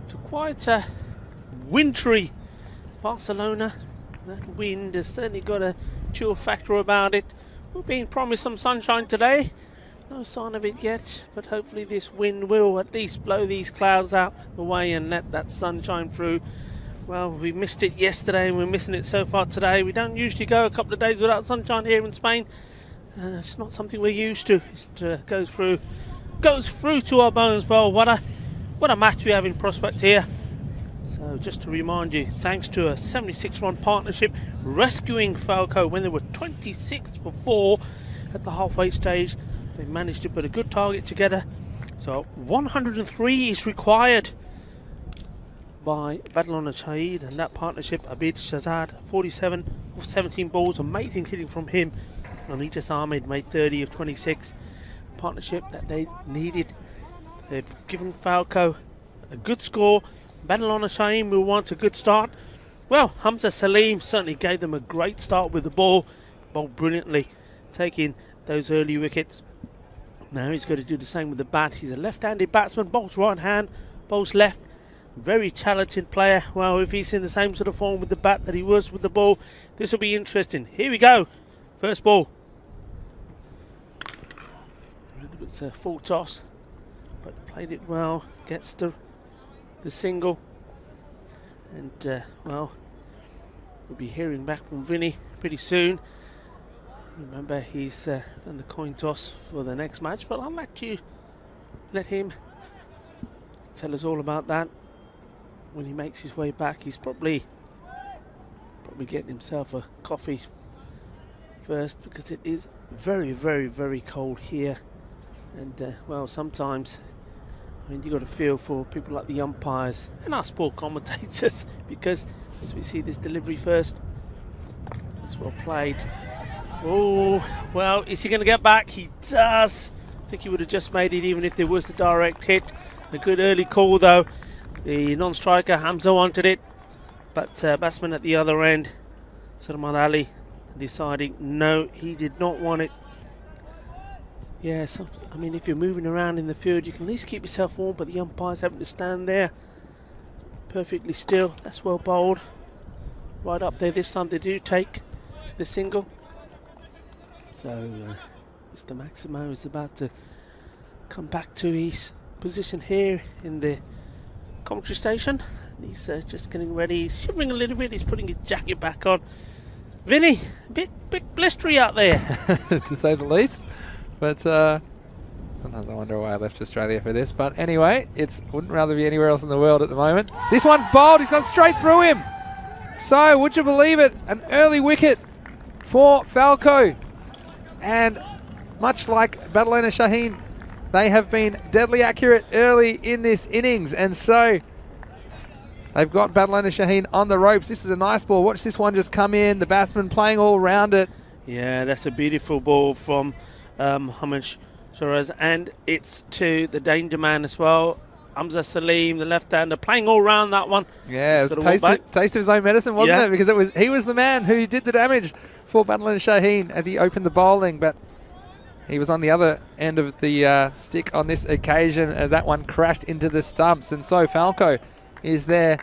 to quite a wintry Barcelona. That wind has certainly got a chill factor about it. We're being promised some sunshine today. No sign of it yet, but hopefully this wind will at least blow these clouds out the way and let that sunshine through. Well, we missed it yesterday and we're missing it so far today. We don't usually go a couple of days without sunshine here in Spain. It's not something we're used to. It goes through to our bones. Well, what a match we have in prospect here. So just to remind you, thanks to a 76-run partnership rescuing Falco when they were 26 for 4 at the halfway stage, they managed to put a good target together. So 103 is required by Badalona Shahid and that partnership. Abid Shazad, 47 of 17 balls, amazing hitting from him. And Aegis Ahmed made 30 of 26. Partnership that they needed. They've given Falco a good score. Badalona Shahid will want a good start. Well, Hamza Salim certainly gave them a great start with the ball. Bowled brilliantly, taking those early wickets. Now he's got to do the same with the bat. He's a left-handed batsman, bowls right hand, bowls left. Very talented player. Well, if he's in the same sort of form with the bat that he was with the ball, this will be interesting. Here we go. First ball. It's a full toss, but played it well. Gets the single, and well, we'll be hearing back from Vinny pretty soon. Remember, he's done the coin toss for the next match, but I'll let him tell us all about that when he makes his way back. He's probably getting himself a coffee first, because it is very, very, very cold here. And well, sometimes, I mean, you got to feel for people like the umpires and our sport commentators, because as we see this delivery first, it's well played. Oh, well, is he going to get back? He does. I think he would have just made it even if there was the direct hit. A good early call though. The non-striker Hamza wanted it, but batsman at the other end, Salman Ali, deciding no, he did not want it. Yeah, so, I mean, if you're moving around in the field, you can at least keep yourself warm, but the umpire's having to stand there perfectly still. That's well bowled. Right up there this time, they do take the single. So, Mr. Maximo is about to come back to his position here in the commentary station. He's just getting ready. He's shivering a little bit. He's putting his jacket back on. Vinny, a bit blistery out there. To say the least. But sometimes I wonder why I left Australia for this. But anyway, wouldn't rather be anywhere else in the world at the moment. This one's bowled. He's gone straight through him. So, would you believe it? An early wicket for Falco. And much like Badalona Shaheen, they have been deadly accurate early in this innings. And so, they've got Badalona Shaheen on the ropes. This is a nice ball. Watch this one just come in. The batsman playing all around it. Yeah, that's a beautiful ball from Mohamed Shiraz, and it's to the danger man as well, Hamza Salim, the left-hander, playing all around that one. Yeah, it was a taste of his own medicine, wasn't it? Because he was the man who did the damage for Badalona Shaheen as he opened the bowling, but he was on the other end of the stick on this occasion as that one crashed into the stumps. And so Falco is there.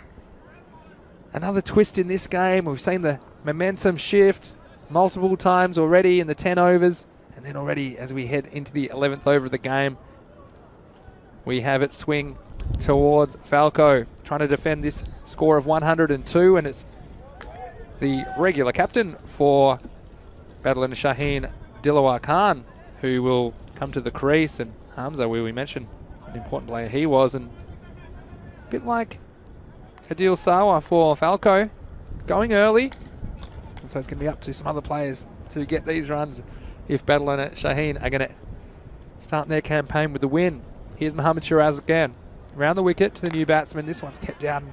Another twist in this game. We've seen the momentum shift multiple times already in the 10 overs. And then already as we head into the 11th over of the game, we have it swing towards Falco, trying to defend this score of 102. And it's the regular captain for Badalona Shaheen, Dilawar Khan, who will come to the crease. And Hamza, where we mentioned an important player he was, and a bit like Adil Sawa for Falco, going early. And so it's going to be up to some other players to get these runs if Badalona Shaheen are going to start their campaign with the win. Here's Mohamed Shiraz again. Around the wicket to the new batsman. This one's kept down.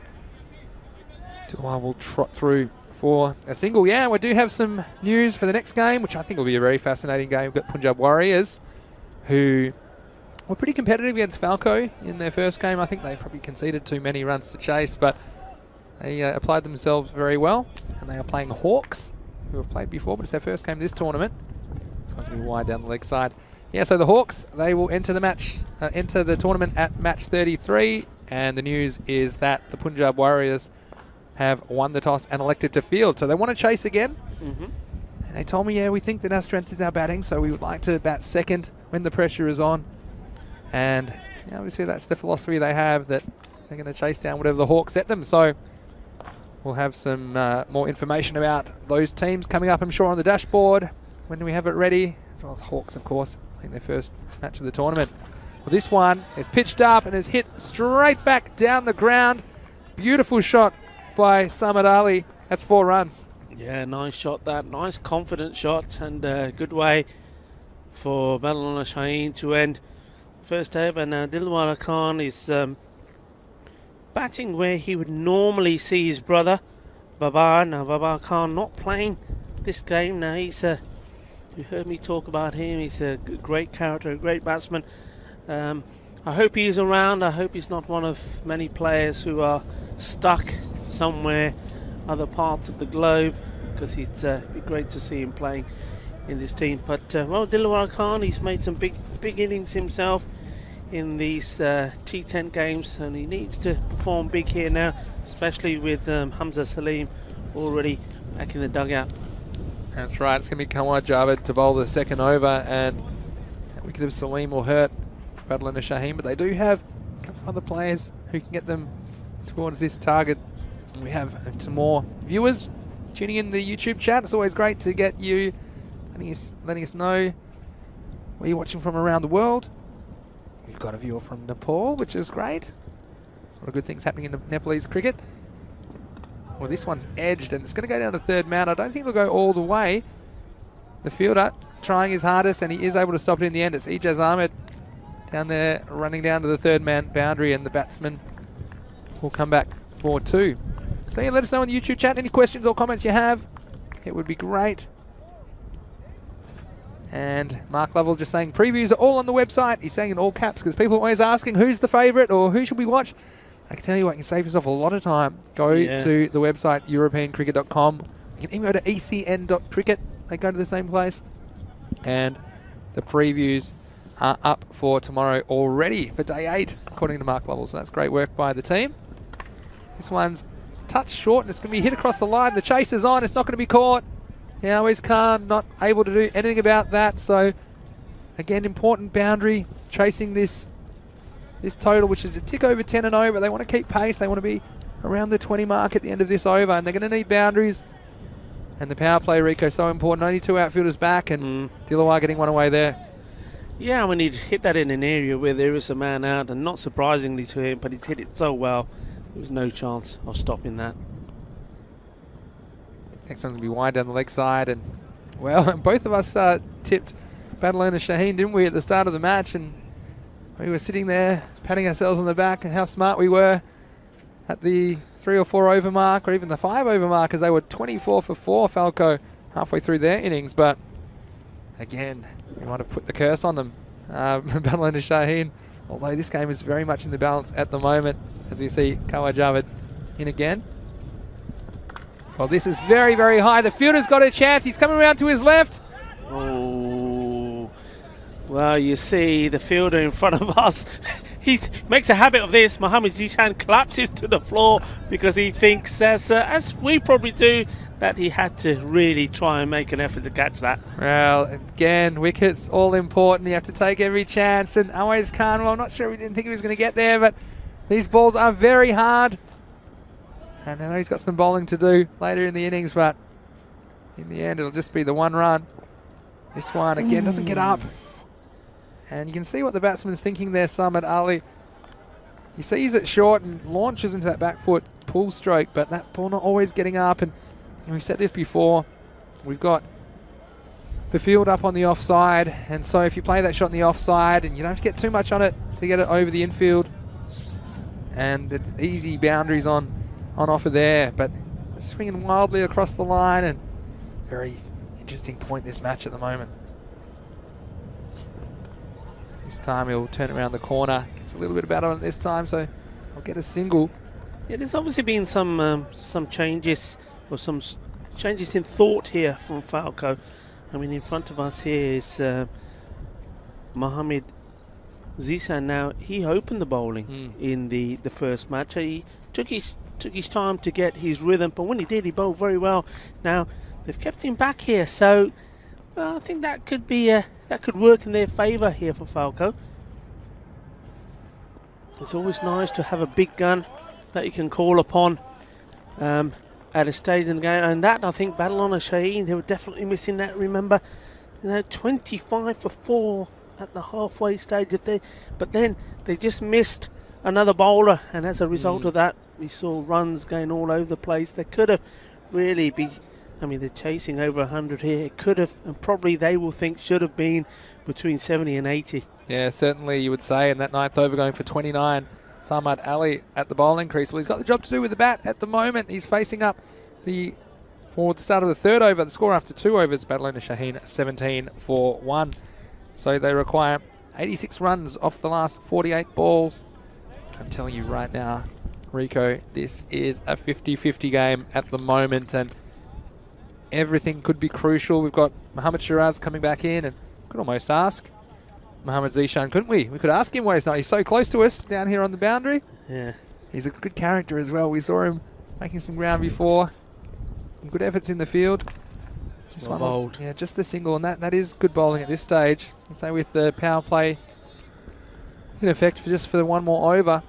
Dilawar will trot through for a single. Yeah, we do have some news for the next game, which I think will be a very fascinating game. We've got Punjab Warriors, who were pretty competitive against Falco in their first game. I think they probably conceded too many runs to chase, but they applied themselves very well. And they are playing Hawks, who have played before, but it's their first game this tournament. It's going to be wide down the leg side. Yeah, so the Hawks, they will enter the tournament at match 33, and the news is that the Punjab Warriors have won the toss and elected to field. So they want to chase again. And they told me, yeah, we think that our strength is our batting, so we would like to bat second when the pressure is on. And yeah, obviously that's the philosophy they have, that they're going to chase down whatever the Hawks set them. So we'll have some more information about those teams coming up, I'm sure, on the dashboard when we have it ready, as well as Hawks, of course. I think their first match of the tournament. Well, this one is pitched up and is hit straight back down the ground. Beautiful shot by Samad Ali. That's 4 runs. Yeah, nice shot that. Nice confident shot, and good way for Badalona Shaheen to end first over. Now Dilwara Khan is batting where he would normally see his brother Babar. Now Babar Khan not playing this game. Now he's you heard me talk about him. He's a great character, a great batsman. I hope he's around. I hope he's not one of many players who are stuck somewhere, other parts of the globe, because it'd be great to see him playing in this team. But well, Dilwar Khan, he's made some big innings himself in these T10 games, and he needs to perform big here now, especially with Hamza Salim already back in the dugout. That's right, it's going to be Kamar Javed to bowl the second over, and that wicket of Salim will hurt Badalona Shaheen, but they do have a couple of other players who can get them towards this target. And we have some more viewers tuning in the YouTube chat. It's always great to get you letting us know where you're watching from around the world. We've got a viewer from Nepal, which is great. A lot of good things happening in the Nepalese cricket. Well, this one's edged, and it's going to go down to third man. I don't think it'll go all the way. The fielder trying his hardest, and he is able to stop it in the end. It's Ijaz Ahmed down there running down to the third man boundary, and the batsman will come back for 2. So yeah, let us know in the YouTube chat any questions or comments you have. It would be great. And Mark Lovell just saying previews are all on the website. He's saying in all caps because people are always asking who's the favourite or who should we watch. I can tell you what, you can save yourself a lot of time. Go to the website europeancricket.com. You can even go to ECN.cricket. They go to the same place. And the previews are up for tomorrow already for day 8, according to Mark Lovell. So that's great work by the team. This one's touched short and it's going to be hit across the line. The chase is on. It's not going to be caught. Yawis Khan not able to do anything about that. So again, important boundary, chasing this total, which is a tick over 10 and over. They want to keep pace. They want to be around the 20 mark at the end of this over, and they're going to need boundaries. And the power play, Rico, so important. Only 2 outfielders back, and Dilawar getting one away there. Yeah, I mean, he'd hit that in an area where there is a man out, and not surprisingly to him, but he's hit it so well, there was no chance of stopping that. Next one's going to be wide down the leg side, and well, both of us tipped Badalona Shaheen, didn't we, at the start of the match, and we were sitting there patting ourselves on the back and how smart we were at the 3 or 4 over mark, or even the 5 over mark, as they were 24 for 4, Falco, halfway through their innings. But again, we might have put the curse on them. Badalona Shaheen, although this game is very much in the balance at the moment, as we see Kawar Javed in again. Well, this is very, very high. The fielder's got a chance. He's coming around to his left. Oh, well, you see the fielder in front of us. He makes a habit of this. Mohamed Zishan collapses to the floor because he thinks, as we probably do, that he had to really try and make an effort to catch that. Well, again, wickets all important. You have to take every chance. And Awais Khan, well, I'm not sure, we didn't think he was going to get there, but these balls are very hard. And I know he's got some bowling to do later in the innings, but in the end, it'll just be the 1 run. This one, again, doesn't get up. And you can see what the batsman's thinking there, Samad Ali. He sees it short and launches into that back foot pull stroke, but that ball not always getting up. And we've said this before, we've got the field up on the offside, and so if you play that shot on the offside and you don't have to get too much on it to get it over the infield, and the easy boundaries on offer there, but swinging wildly across the line, and very interesting point this match at the moment. This time he'll turn around the corner. Gets a little bit better on it this time, so I'll get a single. Yeah, there's obviously been some changes, or some changes in thought here from Falco. I mean, in front of us here is Mohamed Zishan now, he opened the bowling in the first match. He took his time to get his rhythm, but when he did, he bowled very well. Now they've kept him back here, so I think that could be that could work in their favour here for Falco. It's always nice to have a big gun that you can call upon at a stage in the game, and that I think Badalona Shaheen, they were definitely missing that. Remember, 25 for 4 at the halfway stage, but then they just missed another bowler, and as a result of that, we saw runs going all over the place. They could have really be, I mean, they're chasing over 100 here. It could have, and probably they will think should have been between 70 and 80. Yeah, certainly you would say in that 9th over going for 29. Samad Ali at the bowling crease. Well, he's got the job to do with the bat at the moment. He's facing up for the start of the 3rd over. The score after 2 overs, Badalona Shaheen 17 for 1. So they require 86 runs off the last 48 balls. I'm telling you right now, Rico, this is a 50-50 game at the moment, and everything could be crucial. We've got Mohamed Shiraz coming back in, and could almost ask Mohamed Zishan, couldn't we? We could ask him why he's not. He's so close to us down here on the boundary. Yeah. He's a good character as well. We saw him making some ground before. Some good efforts in the field. Just well bowled. Yeah, just a single, and that is good bowling at this stage. I'd say with the power play in effect for one more over.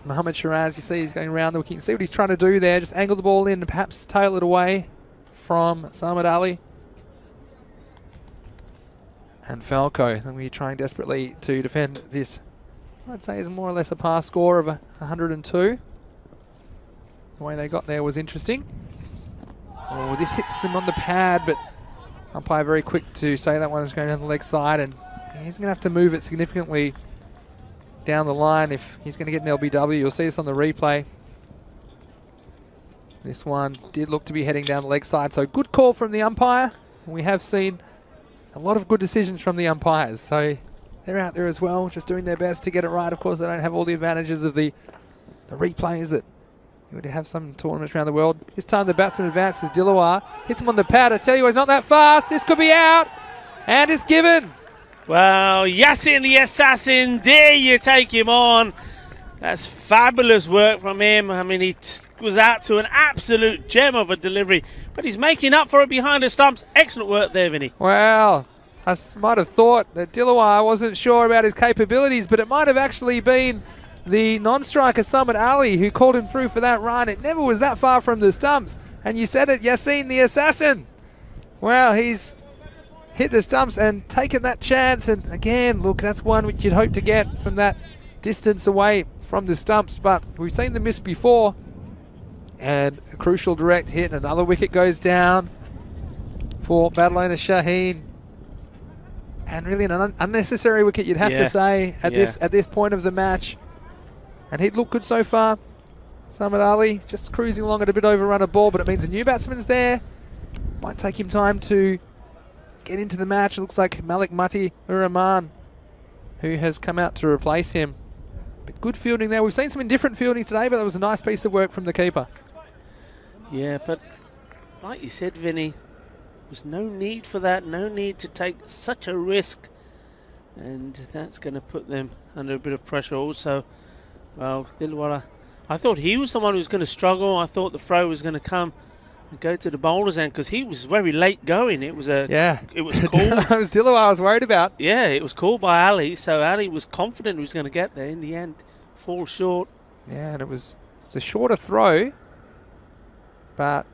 Mohamed Shiraz, you see he's going around the wicket. You can see what he's trying to do there. Just angle the ball in and perhaps tail it away from Samad Ali. And Falco, and we're trying desperately to defend this. I'd say is more or less a pass score of 102. The way they got there was interesting. Oh, this hits them on the pad, but umpire very quick to say that one is going down the leg side, and he's going to have to move it significantly down the line if he's going to get an LBW. You'll see this on the replay. This one did look to be heading down the leg side, so good call from the umpire. We have seen a lot of good decisions from the umpires, so they're out there as well, just doing their best to get it right. Of course, they don't have all the advantages of the replays that you would have some tournaments around the world. This time the batsman advances. Dilawar hits him on the pad. I tell you, he's not that fast. This could be out, and it's given. Well, Yasin the assassin, there you take him on. That's fabulous work from him. I mean, he was out to an absolute gem of a delivery, but he's making up for it behind the stumps. Excellent work there, Vinny. Well, I might have thought that Dilawar wasn't sure about his capabilities, but it might have actually been the non-striker Samad Ali who called him through for that run. It never was that far from the stumps. And you said it, Yasin the assassin. Well, he's hit the stumps and taken that chance. And again, look, that's one which you'd hope to get from that distance away from the stumps. But we've seen them miss before. And a crucial direct hit. Another wicket goes down for Badalona Shaheen. And really an unnecessary wicket, you'd have to say, at this point of the match. And he'd looked good so far. Samad Ali just cruising along at a bit overrun a ball, but it means a new batsman's there. Might take him time to get into the match. It looks like Malik Mati Uraman, who has come out to replace him. But good fielding there. We've seen some indifferent fielding today, but that was a nice piece of work from the keeper. Yeah, but like you said, Vinny, there was no need for that. No need to take such a risk. And that's going to put them under a bit of pressure also. Well, Dilwara, I thought he was the one who was going to struggle. I thought the throw was going to come and go to the bowler's end because he was very late going. It was it was cool. It was Dilawar I was worried about. Yeah, it was called by Ali, so Ali was confident he was going to get there. In the end, fall short. Yeah, and it was a shorter throw, but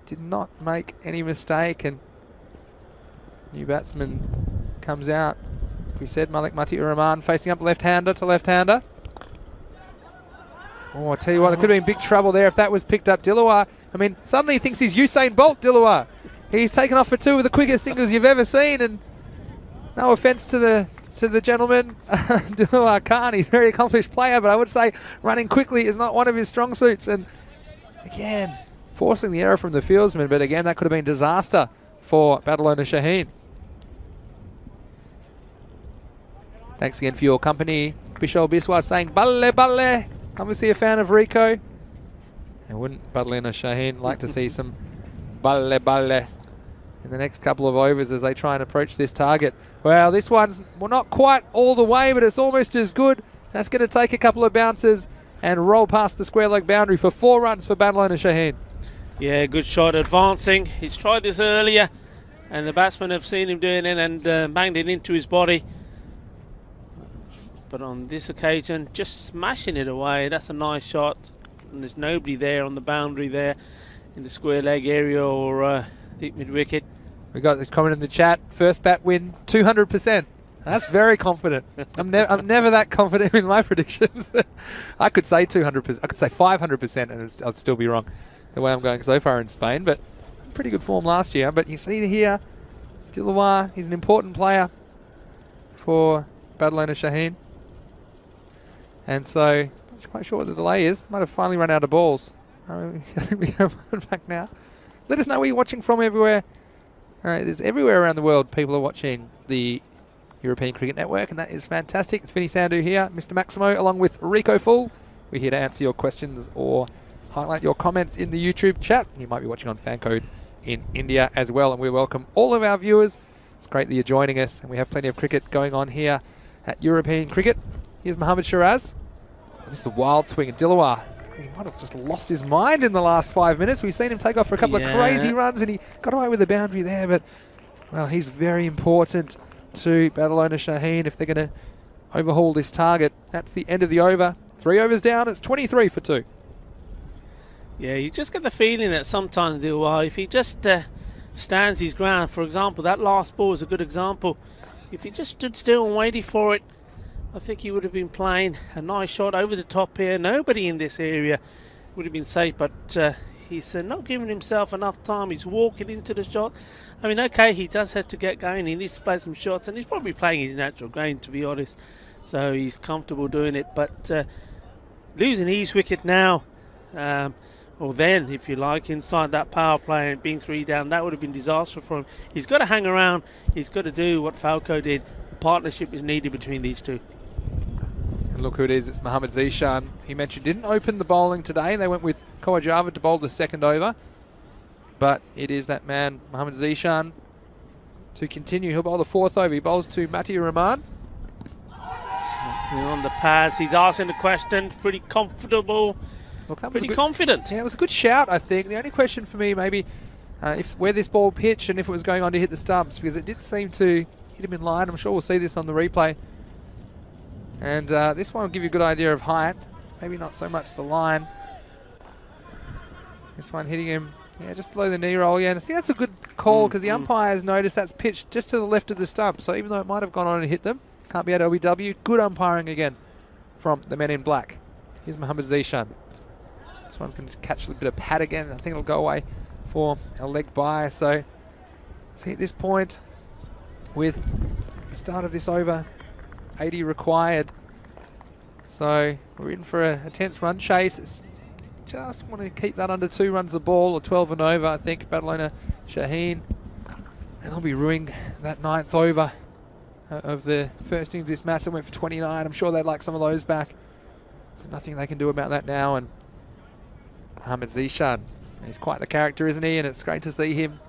did not make any mistake. And new batsman comes out. We said Malik Mati Uraman facing up left-hander to left-hander. Oh, I tell you what, there could have been big trouble there if that was picked up. Dilawar, I mean, suddenly he thinks he's Usain Bolt, Dilawar. He's taken off for 2 of the quickest singles you've ever seen, and no offence to the gentleman, Dilawar Khan, he's a very accomplished player, but I would say running quickly is not one of his strong suits. And again, forcing the error from the fieldsman, but again, that could have been disaster for Badalona Shaheen. Thanks again for your company. Bishol Biswa saying, Balle, Balle. Obviously a fan of Rico. And wouldn't Badalona Shaheen like to see some Balle Balle in the next couple of overs as they try and approach this target. Well, this one's not quite all the way, but it's almost as good. That's going to take a couple of bounces and roll past the square leg boundary for 4 runs for Battle Owner Shaheen. Yeah, good shot advancing. He's tried this earlier, and the batsmen have seen him doing it and banged it into his body. But on this occasion, just smashing it away. That's a nice shot. And there's nobody there on the boundary there in the square leg area or deep mid wicket. We got this comment in the chat. First bat win, 200%. That's very confident. I'm never that confident in my predictions. I could say 200%. I could say 500%, and I'd still be wrong the way I'm going so far in Spain. But pretty good form last year. But you see here, Dilawar, he's an important player for Battle Owner Shaheen. And so, I'm not quite sure what the delay is. Might have finally run out of balls. We have one back now. Let us know where you're watching from everywhere. All right, there's everywhere around the world people are watching the European Cricket Network, and that is fantastic. It's Vinny Sandhu here, Mr. Maximo, along with Rico Full. We're here to answer your questions or highlight your comments in the YouTube chat. You might be watching on Fancode in India as well, and we welcome all of our viewers. It's great that you're joining us, and we have plenty of cricket going on here at European Cricket. Here's Mohammad Shiraz. This is a wild swing at Dilawar. He might have just lost his mind in the last 5 minutes. We've seen him take off for a couple of crazy runs, and he got away with the boundary there. But, well, he's very important to Battle Owner Shaheen if they're going to overhaul this target. That's the end of the over. 3 overs down. It's 23 for 2. Yeah, you just get the feeling that sometimes, if he just stands his ground, for example, that last ball was a good example. If he just stood still and waited for it, I think he would have been playing a nice shot over the top here. Nobody in this area would have been safe, but he's not giving himself enough time. He's walking into the shot. I mean, okay, he does have to get going. He needs to play some shots, and he's probably playing his natural game, to be honest. So he's comfortable doing it. But losing his wicket now, or then, if you like, inside that power play and being 3 down, that would have been disastrous for him. He's got to hang around. He's got to do what Falco did. Partnership is needed between these two. And look who it is, it's Mohammad Zishan. He mentioned didn't open the bowling today. They went with Kawajava to bowl the second over. But it is that man, Mohammad Zishan, to continue. He'll bowl the 4th over. He bowls to Mati Rahman. On the pads, he's asking the question, pretty comfortable, Look, that was pretty confident. Yeah, it was a good shout, I think. The only question for me maybe if where this ball pitched and if it was going on to hit the stumps, because it did seem to hit him in line. I'm sure we'll see this on the replay. And this one will give you a good idea of height. Maybe not so much the line. This one hitting him, yeah, just below the knee roll. Yeah, and I think that's a good call because the umpires noticed that's pitched just to the left of the stump. So even though it might have gone on and hit them, can't be at LBW. Good umpiring again from the men in black. Here's Mohammad Zishan. This one's going to catch a bit of pad again. I think it'll go away for a leg by. So see at this point, with the start of this over, 80 required. So we're in for a tense run chase. It's just want to keep that under 2 runs a ball or 12 and over. I think Battle Owner Shaheen, and they'll be ruining that 9th over of the first innings of this match that went for 29. I'm sure they'd like some of those back. But nothing they can do about that now. And Mohammad Zishan, he's quite the character, isn't he? And it's great to see him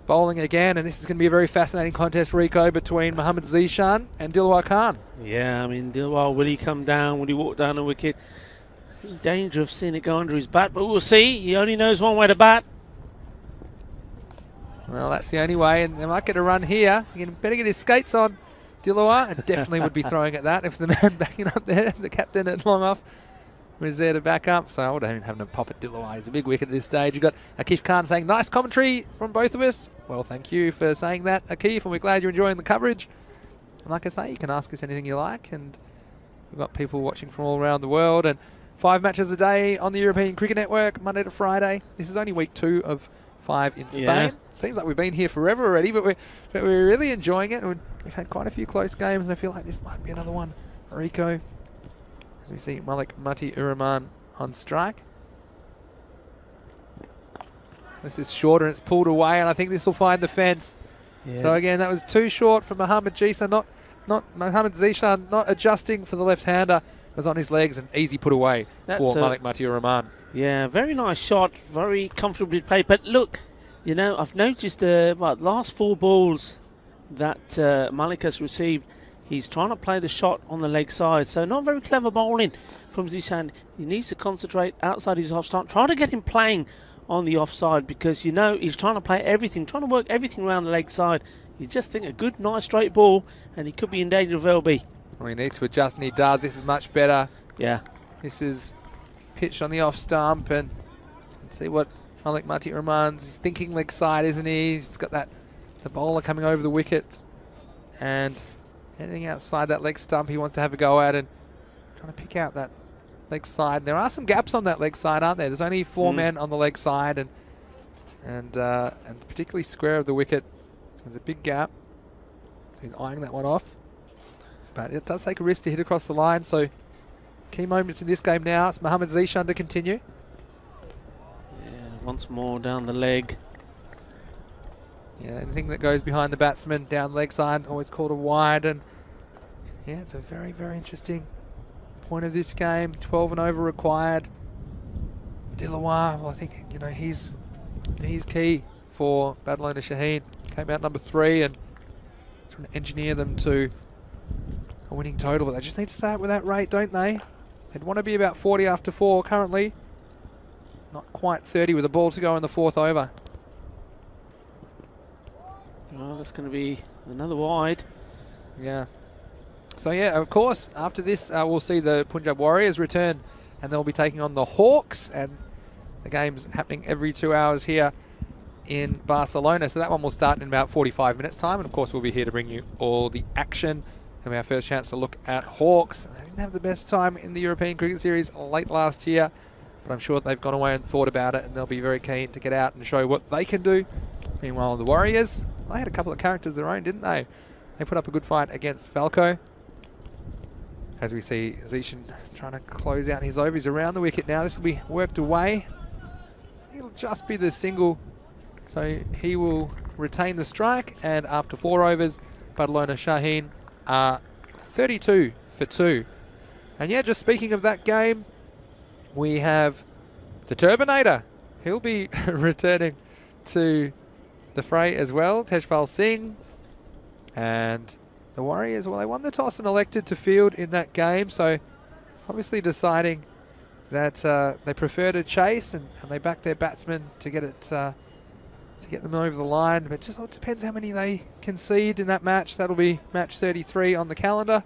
bowling again. And this is going to be a very fascinating contest, Rico, between Mohammad Zishan and Dilawar Khan. Yeah, I mean, Dilawar, will he come down? Will he walk down the wicket? In danger of seeing it go under his bat, but we'll see. He only knows one way to bat. Well, that's the only way, and they might get a run here. He better get his skates on, Dilawar, and definitely would be throwing at that if the man backing up there, the captain at long off, was there to back up. So I would have having a pop at Dilawar. He's a big wicket at this stage. You've got Akif Khan saying, nice commentary from both of us. Well, thank you for saying that, Akif, and we're glad you're enjoying the coverage. And like I say, you can ask us anything you like, and we've got people watching from all around the world, and 5 matches a day on the European Cricket Network, Monday to Friday. This is only week 2 of 5 in Spain. Yeah. Seems like we've been here forever already, but we're really enjoying it. And we've had quite a few close games, and I feel like this might be another one. Rico, as we see Malik Mati Uraman on strike. This is shorter, and it's pulled away, and I think this will find the fence. Yeah. So again, that was too short for Mohammad Zishan, not Mohammad Zishan, not adjusting for the left-hander. Was on his legs and easy put away for Malik Mati Rahman. Yeah, very nice shot, very comfortably played. But look, You know, I've noticed the last 4 balls that Malik has received, he's trying to play the shot on the leg side. So not very clever bowling from Zishan. He needs to concentrate outside his off start. Try to get him playing on the offside, because you know he's trying to play everything, trying to work everything around the leg side. You just think a good, nice straight ball, and he could be in danger of LB. Well, he needs to adjust, and he does. This is much better. Yeah. This is pitched on the off stump, and see what Malik Mati Rahman's. He's thinking leg side, isn't he? He's got the bowler coming over the wicket, and anything outside that leg stump he wants to have a go at, and trying to pick out that leg side. And there are some gaps on that leg side, aren't there? There's only 4 men on the leg side, and particularly square of the wicket. There's a big gap. He's eyeing that one off, but it does take a risk to hit across the line. So key moments in this game now. It's Mohammad Zishan to continue. Yeah, once more down the leg. Yeah, anything that goes behind the batsman down the leg side always called a wide, and yeah, it's a very, very interesting point of this game. 12 and over required. Dilawar, well, I think, you know, he's key for Badalona Shaheen. Came out number 3 and trying to engineer them to a winning total, but they just need to start with that rate, don't they? They'd want to be about 40 after 4 currently. Not quite 30 with a ball to go in the 4th over. Well, that's going to be another wide. Yeah. So yeah, of course, after this we'll see the Punjab Warriors return, and they'll be taking on the Hawks, and the game's happening every 2 hours here in Barcelona. So that one will start in about 45 minutes time, and of course we'll be here to bring you all the action. And our first chance to look at Hawks. They didn't have the best time in the European Cricket Series late last year, but I'm sure they've gone away and thought about it, and they'll be very keen to get out and show what they can do. Meanwhile, the Warriors, they had a couple of characters of their own, didn't they? They put up a good fight against Falco. As we see Zishan trying to close out his overs around the wicket now. This will be worked away. It'll just be the single. So he will retain the strike, and after 4 overs, Badalona Shaheen are 32 for 2. And yeah, just speaking of that game, we have the Turbinator. He'll be returning to the fray as well, Tejpal Singh. And the Warriors, well, they won the toss and elected to field in that game, so obviously deciding that they prefer to chase, and they back their batsmen to get it to get them over the line. But just, it depends how many they concede in that match. That'll be match 33 on the calendar.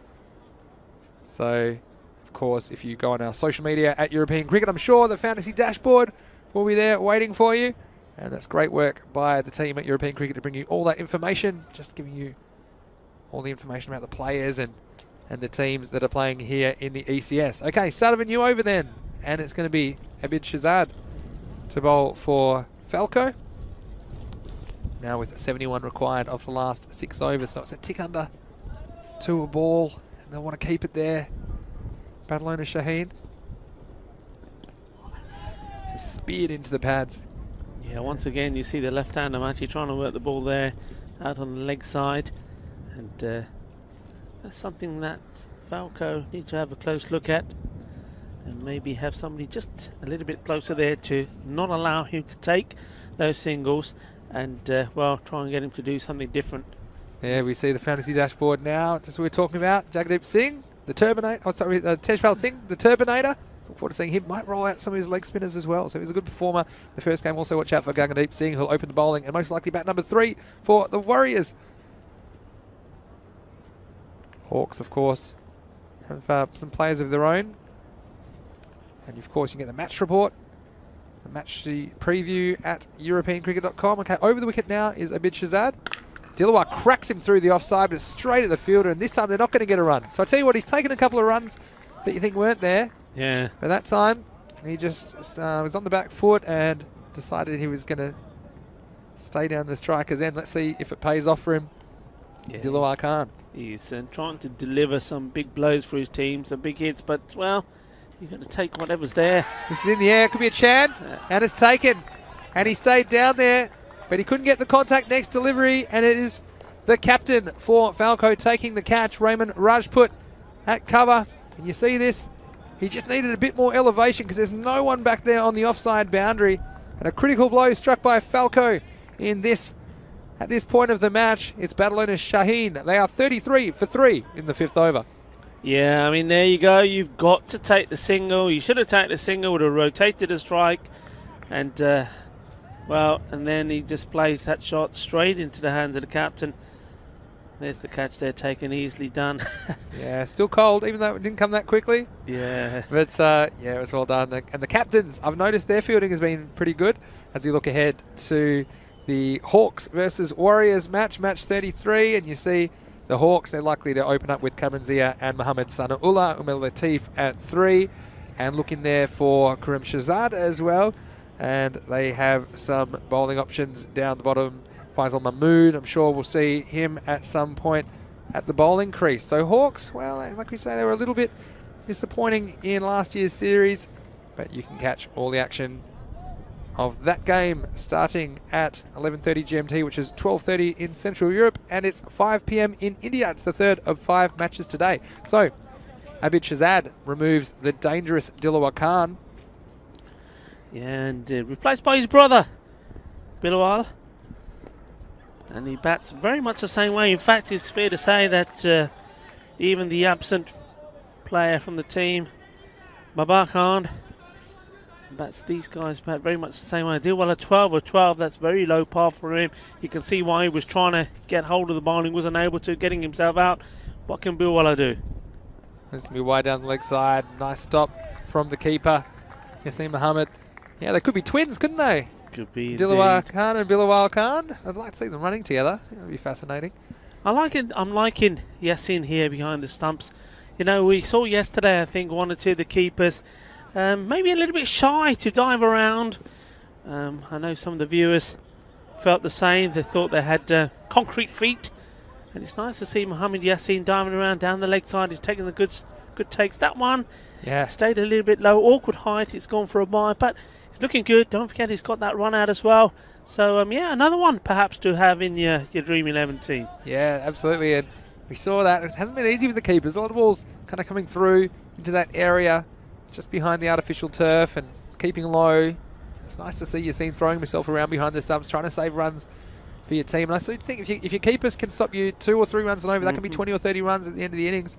So, of course, if you go on our social media at European Cricket, I'm sure the Fantasy Dashboard will be there waiting for you. And that's great work by the team at European Cricket to bring you all that information, just giving you all the information about the players and the teams that are playing here in the ECS. Okay, start of a new over then. And it's going to be Abid Shahzad to bowl for Falco. Now with 71 required of the last 6 overs. So it's a tick under 2 a ball. And they'll want to keep it there. Badalona Shaheen. Just speared into the pads. Yeah, once again, you see the left-hander actually trying to work the ball there out on the leg side. And that's something that Falco needs to have a close look at, and maybe have somebody just a little bit closer there to not allow him to take those singles, and well, try and get him to do something different. Yeah, we see the Fantasy Dashboard now, just what we were talking about. Jagdeep Singh, the Turbinator, Tejpal Singh, the Turbinator. Look forward to seeing him. Might roll out some of his leg spinners as well, so he's a good performer the first game. Also watch out for Gaggandeep Singh, who'll open the bowling, and most likely bat number 3 for the Warriors. Hawks, of course, have some players of their own. And of course, you can get the match report, the match preview at EuropeanCricket.com. Okay, over the wicket now is Abid Shahzad. Dilawar cracks him through the offside, but straight at the fielder, and this time they're not going to get a run. So I tell you what, he's taken a couple of runs that you think weren't there. Yeah. But that time, he just was on the back foot and decided he was going to stay down the striker's end. Let's see if it pays off for him. Yeah. Dilawar Khan. He's trying to deliver some big blows for his team, some big hits, but, well, you've got to take whatever's there. This is in the air, could be a chance, and it's taken. And he stayed down there, but he couldn't get the contact next delivery, and it is the captain for Falco taking the catch, Raymond Rajput at cover. And you see this, he just needed a bit more elevation because there's no one back there on the offside boundary. And a critical blow struck by Falco At this point of the match, it's Badalona Shaheen. They are 33 for 3 in the 5th over. Yeah, I mean, there you go. You've got to take the single. You should have taken the single, would have rotated a strike. And, well, and then he just plays that shot straight into the hands of the captain. There's the catch there, taken, easily done. Yeah, still cold, even though it didn't come that quickly. Yeah. But, yeah, it was well done. And the captains, I've noticed their fielding has been pretty good as you look ahead to the Hawks versus Warriors match 33. And you see the Hawks, they're likely to open up with Cameron Zia and Mohamed Sanaullah, Umar Latif at 3. And looking there for Karim Shahzad as well. And they have some bowling options down the bottom. Faisal Mahmood, I'm sure we'll see him at some point at the bowling crease. So Hawks, well, like we say, they were a little bit disappointing in last year's series, but you can catch all the action of that game starting at 11:30 GMT, which is 12:30 in Central Europe, and it's 5 PM in India. It's the 3rd of 5 matches today. So Abid Shahzad removes the dangerous Dilawar Khan. Yeah, and replaced by his brother, Bilawal. And he bats very much the same way. In fact, it's fair to say that even the absent player from the team, Babar Khan, bats these guys bat very much the same way. Dilwala 12 or 12, that's very low par for him. You can see why he was trying to get hold of the bowling, wasn't able to, getting himself out. What can Bilwala do? This will be wide down the leg side. Nice stop from the keeper, Yassine Mohammed. Yeah, they could be twins, couldn't they? Could be. Dilawar Khan and Bilawal Khan. I'd like to see them running together. That would be fascinating. I like it. I'm liking Yassine here behind the stumps. You know, we saw yesterday, I think, one or two of the keepers maybe a little bit shy to dive around. I know some of the viewers felt the same. They thought they had concrete feet. And it's nice to see Mohamed Yassine diving around down the leg side. He's taking the good takes. That one stayed a little bit low. Awkward height. It's gone for a bye, but it's looking good. Don't forget he's got that run out as well. So, yeah, another one perhaps to have in your Dream 11 team. Yeah, absolutely. And we saw that. It hasn't been easy with the keepers. A lot of balls kind of coming through into that area just behind the artificial turf and keeping low. It's nice to see Yassine throwing himself around behind the stumps, trying to save runs for your team. And I still think if your keepers can stop you 2 or 3 runs and over, that can be 20 or 30 runs at the end of the innings.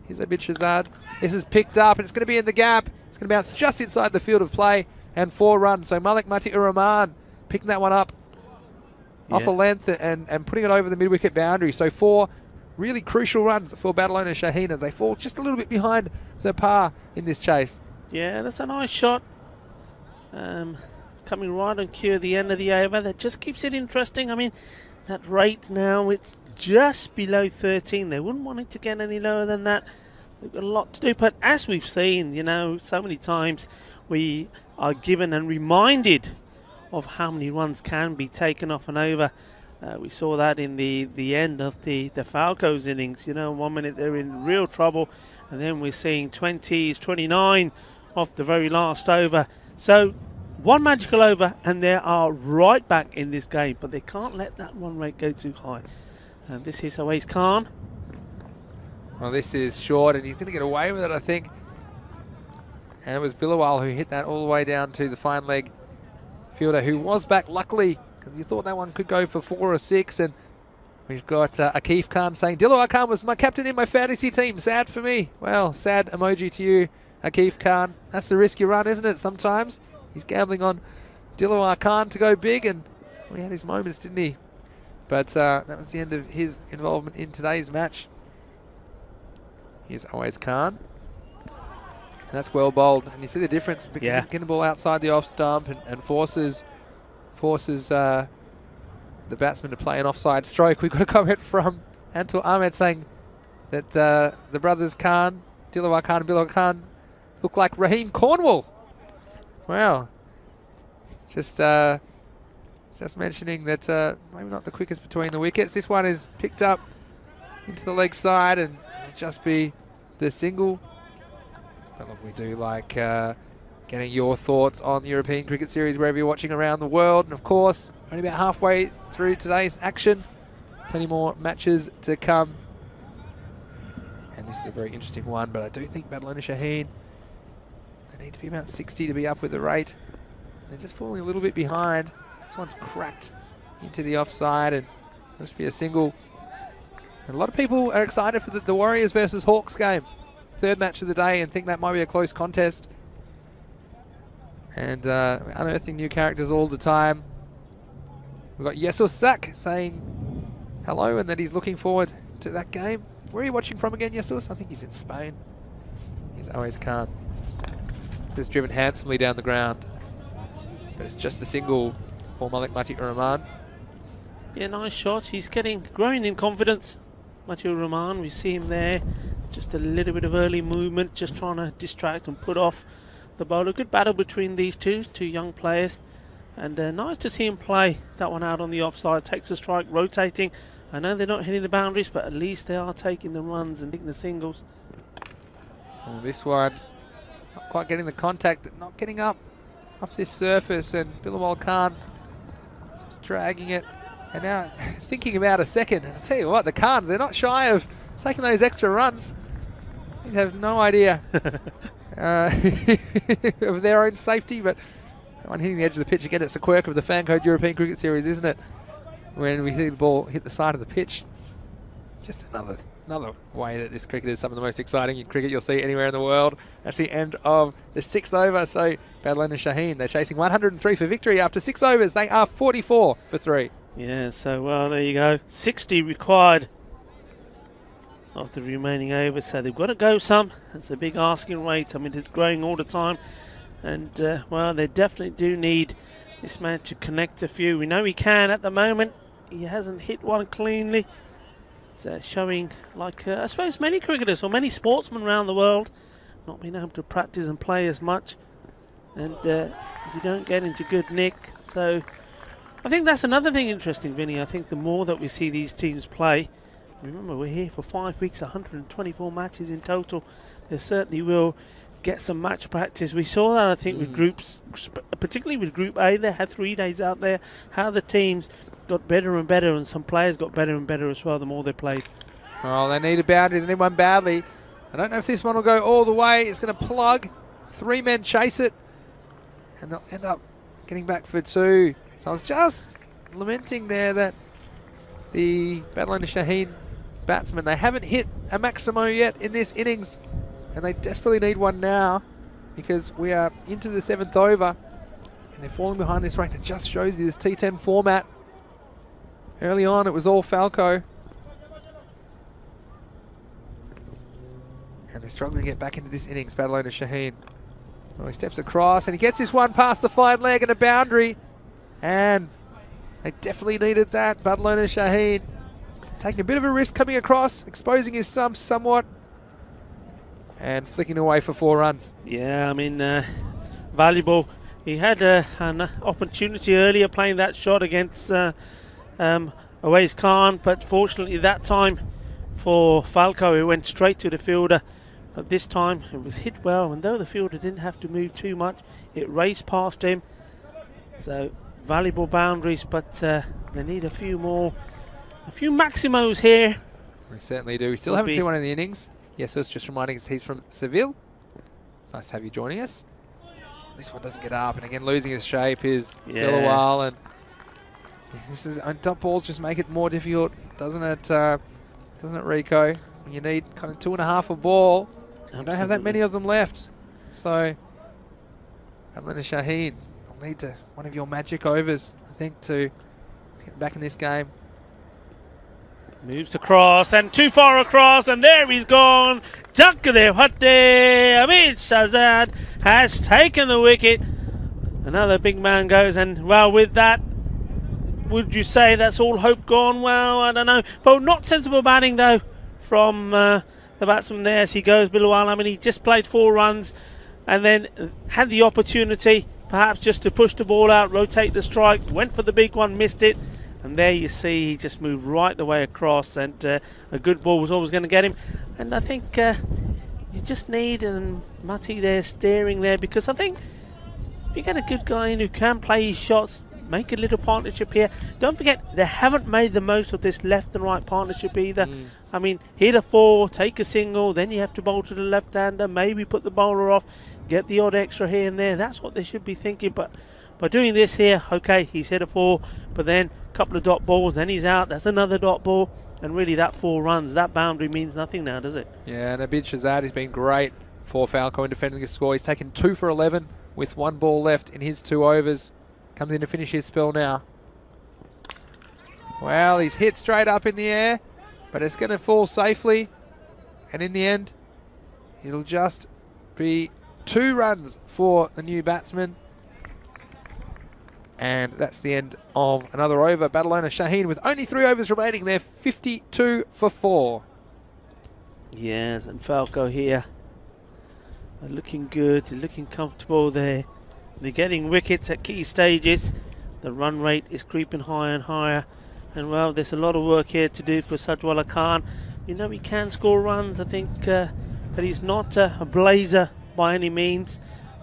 Here's Abid Shahzad. This is picked up, and it's going to be in the gap. It's going to bounce just inside the field of play, and 4 runs. So Malik Mati-ur-Rahman picking that one up off a length and putting it over the mid-wicket boundary. So 4 really crucial runs for Badalona Shaheen as they fall just a little bit behind the par in this chase. Yeah, that's a nice shot. Coming right on cue at the end of the over. That just keeps it interesting. I mean, that rate now, it's just below 13. They wouldn't want it to get any lower than that. They've got a lot to do. But as we've seen, you know, so many times we are given and reminded of how many runs can be taken off and over. We saw that in the end of the Falco's innings. You know, 1 minute they're in real trouble, and then we're seeing 20s, 29 off the very last over. So 1 magical over, and they are right back in this game, but they can't let that run rate go too high. And this is Awais Khan. Well, this is short, and he's going to get away with it, I think. And it was Bilawal who hit that all the way down to the fine leg fielder, who was back, luckily, because you thought that one could go for 4 or 6. And we've got Akif Khan saying, Dilawar Khan was my captain in my fantasy team. Sad for me. Well, sad emoji to you, Akif Khan. That's the risk you run, isn't it, sometimes? He's gambling on Dilawar Khan to go big, and he had his moments, didn't he? But that was the end of his involvement in today's match. Here's Awais Khan. And that's well bowled. And you see the difference between getting the ball outside the off stump and forces the batsman to play an offside stroke. We've got a comment from Antul Ahmed saying that the brothers Khan, Dilawar Khan and Bilawar Khan, look like Raheem Cornwall. Wow. Just mentioning that maybe not the quickest between the wickets. This one is picked up into the leg side and it'll just be the single. But look, we do like getting your thoughts on the European Cricket Series wherever you're watching around the world. And of course, only about halfway through today's action. Plenty more matches to come. And this is a very interesting one, but I do think Badalona Shaheen, they need to be about 60 to be up with the rate. They're just falling a little bit behind. This one's cracked into the offside, and must be a single. And a lot of people are excited for the Warriors versus Hawks game, third match of the day, and think that might be a close contest. And unearthing new characters all the time. We've got Yesus Sak saying hello and that he's looking forward to that game. Where are you watching from again, Jesus? I think he's in Spain. He's always can't. Just driven handsomely down the ground. But it's just a single for Malik Mati Rahman. Yeah, nice shot. He's growing in confidence. Mati Rahman, we see him there. Just a little bit of early movement, just trying to distract and put off the bowler. Good battle between these two young players. And nice to see him play that one out on the offside. Takes a strike, rotating. I know they're not hitting the boundaries, but at least they are taking the runs and taking the singles. Well, this one, not quite getting the contact, not getting up this surface, and Bilawal Khan just dragging it. And now thinking about a second, and I tell you what, the Khans, they're not shy of taking those extra runs. They have no idea of their own safety, but on hitting the edge of the pitch again, it's a quirk of the Fan Code European Cricket Series, isn't it? When we see the ball hit the side of the pitch. Just another way that this cricket is some of the most exciting in cricket you'll see anywhere in the world. That's the end of the 6th over. So Badlan and Shaheen, they're chasing 103 for victory after 6 overs. They are 44 for 3. Yeah, so well, there you go. 60 required of the remaining overs. So they've got to go some. That's a big asking rate. I mean, it's growing all the time. And, well, they definitely do need this man to connect a few. We know he can at the moment. He hasn't hit one cleanly. It's showing, like, I suppose, many cricketers or many sportsmen around the world not being able to practice and play as much. And you don't get into good nick. So I think that's another thing interesting, Vinny. I think the more that we see these teams play, remember, we're here for 5 weeks, 124 matches in total. They certainly will get some match practice. We saw that, I think, with groups, particularly with Group A. They had 3 days out there. How the teams got better and better, and some players got better and better as well the more they played. Oh, they need a boundary. They need one badly. I don't know if this one will go all the way. It's going to plug. 3 men chase it, and they'll end up getting back for 2. So I was just lamenting there that the Badalona Shaheen batsmen, they haven't hit a Maximo yet in this innings. And they desperately need one now, because we are into the 7th over and they're falling behind this rate. It just shows you this T10 format. Early on, it was all Falco. And they're struggling to get back into this innings, Badalona Shaheen. Oh, he steps across and he gets this one past the fine leg and a boundary. And they definitely needed that. Badalona Shaheen taking a bit of a risk coming across, exposing his stumps somewhat, and flicking away for 4 runs. Yeah, I mean, valuable. He had an opportunity earlier playing that shot against Awais Khan, but fortunately that time for Falco, it went straight to the fielder. But this time it was hit well, and though the fielder didn't have to move too much, it raced past him. So valuable boundaries, but they need a few Maximos here. We certainly do. We still haven't seen one in the innings. Yes, so it's just reminding us he's from Seville. It's nice to have you joining us. This one doesn't get up, and again losing his shape is Bilawal, and this is on top balls just make it more difficult, doesn't it? Doesn't it, Rico? You need kind of 2.5 a ball. Absolutely. You don't have that many of them left, so Badalona Shaheen will need one of your magic overs, I think, to get back in this game. Moves across and too far across, and there he's gone. Jankadev Hatte, Amit Shahzad has taken the wicket. Another big man goes, and well, with that, would you say that's all hope gone? Well, I don't know, but not sensible batting though from the batsman there as he goes. Bilawal, I mean, he just played 4 runs and then had the opportunity perhaps just to push the ball out, rotate the strike, went for the big one, missed it. And there you see he just moved right the way across, and a good ball was always going to get him. And I think you just need Mati there steering there, because I think if you get a good guy in who can play his shots, make a little partnership here. Don't forget, they haven't made the most of this left and right partnership either. I mean, hit a 4, take a single, then you have to bowl to the left-hander, maybe put the bowler off, get the odd extra here and there. That's what they should be thinking. But by doing this here, okay, he's hit a 4, but then a couple of dot balls, then he's out. That's another dot ball, and really that 4 runs, that boundary means nothing now, does it? Yeah, and Abid Shazad has been great for Falco in defending the score. He's taken 2 for 11 with 1 ball left in his 2 overs. Comes in to finish his spell now. Well, he's hit straight up in the air, but it's going to fall safely. And in the end, it'll just be 2 runs for the new batsman. And that's the end of another over. Battle owner Shaheen with only 3 overs remaining. They're 52 for 4. Yes, and Falco here. They're looking good, they're looking comfortable there. They're getting wickets at key stages. The run rate is creeping higher and higher. And well, there's a lot of work here to do for Sajwala Khan. You know, he can score runs, I think, but he's not a blazer by any means.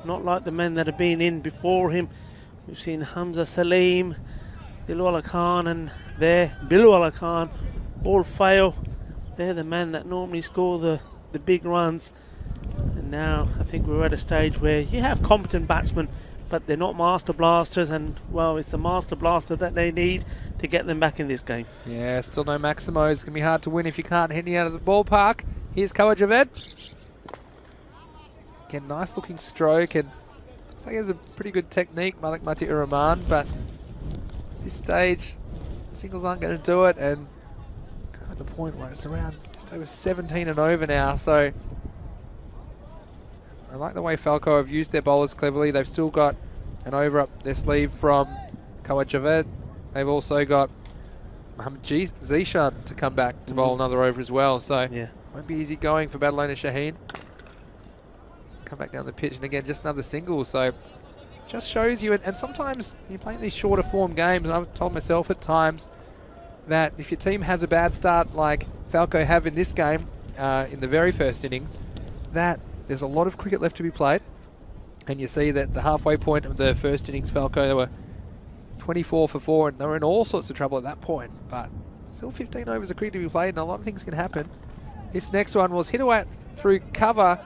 Not like the men that have been in before him. We've seen Hamza Salim, Dilwala Khan, and there, Bilwala Khan, all fail. They're the men that normally score the big runs. And now I think we're at a stage where you have competent batsmen, but they're not master blasters, and well, it's a master blaster that they need to get them back in this game. Yeah, still no Maximo. It's going to be hard to win if you can't hit any out of the ballpark. Here's Kawa Javed. Again, nice looking stroke, and looks like he has a pretty good technique, Malik Mati Rahman, but at this stage, singles aren't going to do it, and at the point where it's around just over 17 and over now, so I like the way Falco have used their bowlers cleverly. They've still got an over up their sleeve from Kawa Javed. They've also got Mohammad Zishan to come back to bowl another over as well. So yeah, won't be easy going for battle owner Shaheen. Come back down the pitch, and again, just another single. So just shows you, and sometimes when you're playing these shorter form games, and I've told myself at times that if your team has a bad start like Falco have in this game, in the very first innings, that there's a lot of cricket left to be played. And you see that the halfway point of the first innings, Falco, they were 24 for 4, and they were in all sorts of trouble at that point. But still 15 overs of cricket to be played, and a lot of things can happen. This next one was hit away through cover,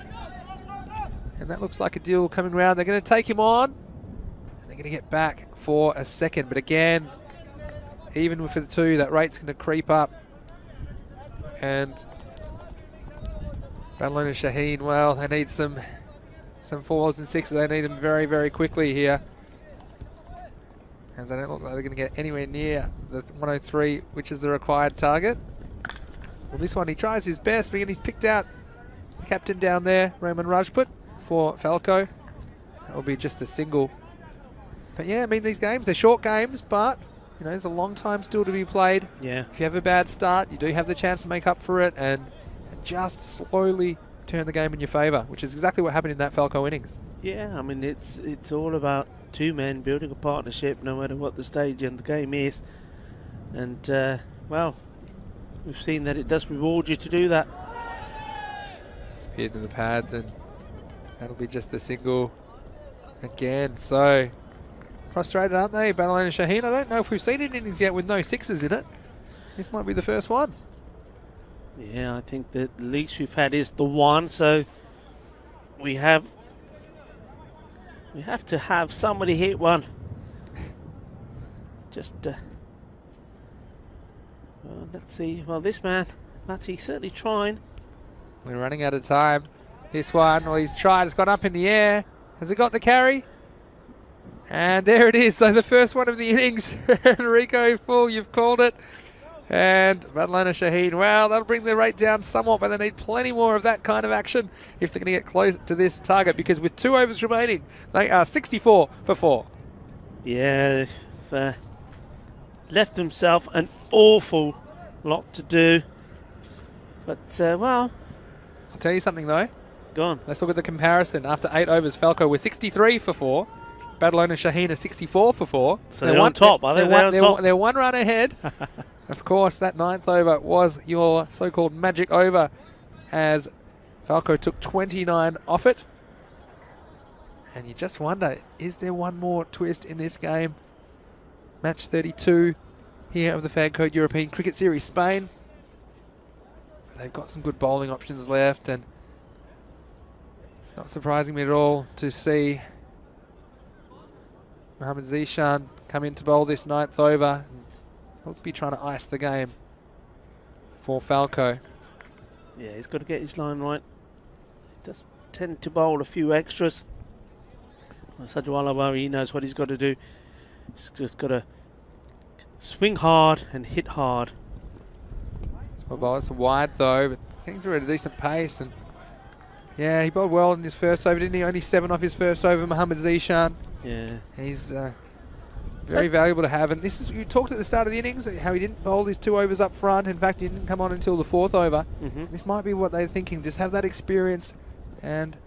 and that looks like a deal coming round. They're going to take him on, and they're going to get back for a second. But again, even for the 2, that rate's going to creep up. And battle owner Shaheen, well, they need some 4s and 6s. They need them very, very quickly here, as they don't look like they're going to get anywhere near the 103, which is the required target. Well, this one he tries his best, but he's picked out the captain down there, Raymond Rajput, for Falco. That will be just a single. But yeah, I mean, these games, they're short games, but you know, there's a long time still to be played. Yeah. If you have a bad start, you do have the chance to make up for it and just slowly turn the game in your favour, which is exactly what happened in that Falco innings. Yeah, I mean, it's all about 2 men building a partnership, no matter what the stage in the game is. And well, we've seen that it does reward you to do that. Speared to the pads, and that'll be just a single again. So frustrated, aren't they, battle owner Shaheen? I don't know if we've seen an innings yet with no 6s in it. This might be the first one. Yeah, I think that the least we've had is the 1, so we have to have somebody hit one. Just well, let's see. Well, this man, Matty's certainly trying. We're running out of time. This one, well, he's tried. It's gone up in the air. Has it got the carry? And there it is. So the first one of the innings. Rico Full, you've called it. And battle owner Shaheen, well, that'll bring the rate down somewhat, but they need plenty more of that kind of action if they're going to get close to this target, because with 2 overs remaining, they are 64 for 4. Yeah, they've left himself an awful lot to do. But, well... I'll tell you something, though. Go on. Let's look at the comparison. After 8 overs, Falco were 63 for 4. Battle owner Shaheen are 64 for 4. So they're on top, are they? They're on top. They're 1 run ahead. Of course, that 9th over was your so-called magic over, as Falco took 29 off it. And you just wonder, is there one more twist in this game? Match 32 here of the Fancode European Cricket Series Spain. They've got some good bowling options left, and it's not surprising me at all to see Mohammad Zishan come in to bowl this 9th over. He'll be trying to ice the game for Falco. Yeah, he's got to get his line right. He does tend to bowl a few extras. Sajwala, he knows what he's got to do. He's just got to swing hard and hit hard. It's wide though, but getting through at a decent pace. And yeah, he bowled well in his first over, didn't he? Only 7 off his first over, Mohammad Zishan. Yeah. He's very valuable to have. And this is, you talked at the start of the innings, how he didn't bowl his 2 overs up front. In fact, he didn't come on until the 4th over. This might be what they're thinking, just have that experience. And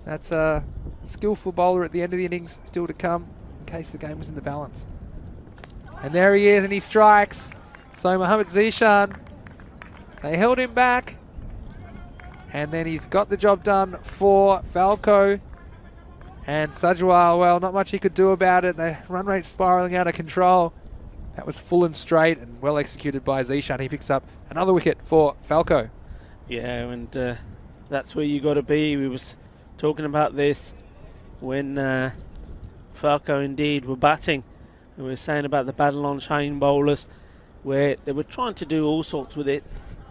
that's a skillful bowler at the end of the innings still to come, in case the game was in the balance. And there he is, and he strikes. So Mohammad Zishan, they held him back, and then he's got the job done for Falco. And Sajwal, well, not much he could do about it. The run rate's spiralling out of control. That was full and straight and well executed by Zishan. He picks up another wicket for Falco. Yeah, and that's where you got to be. We was talking about this when Falco indeed were batting. And we were saying about the battle on Shane bowlers, where they were trying to do all sorts with it.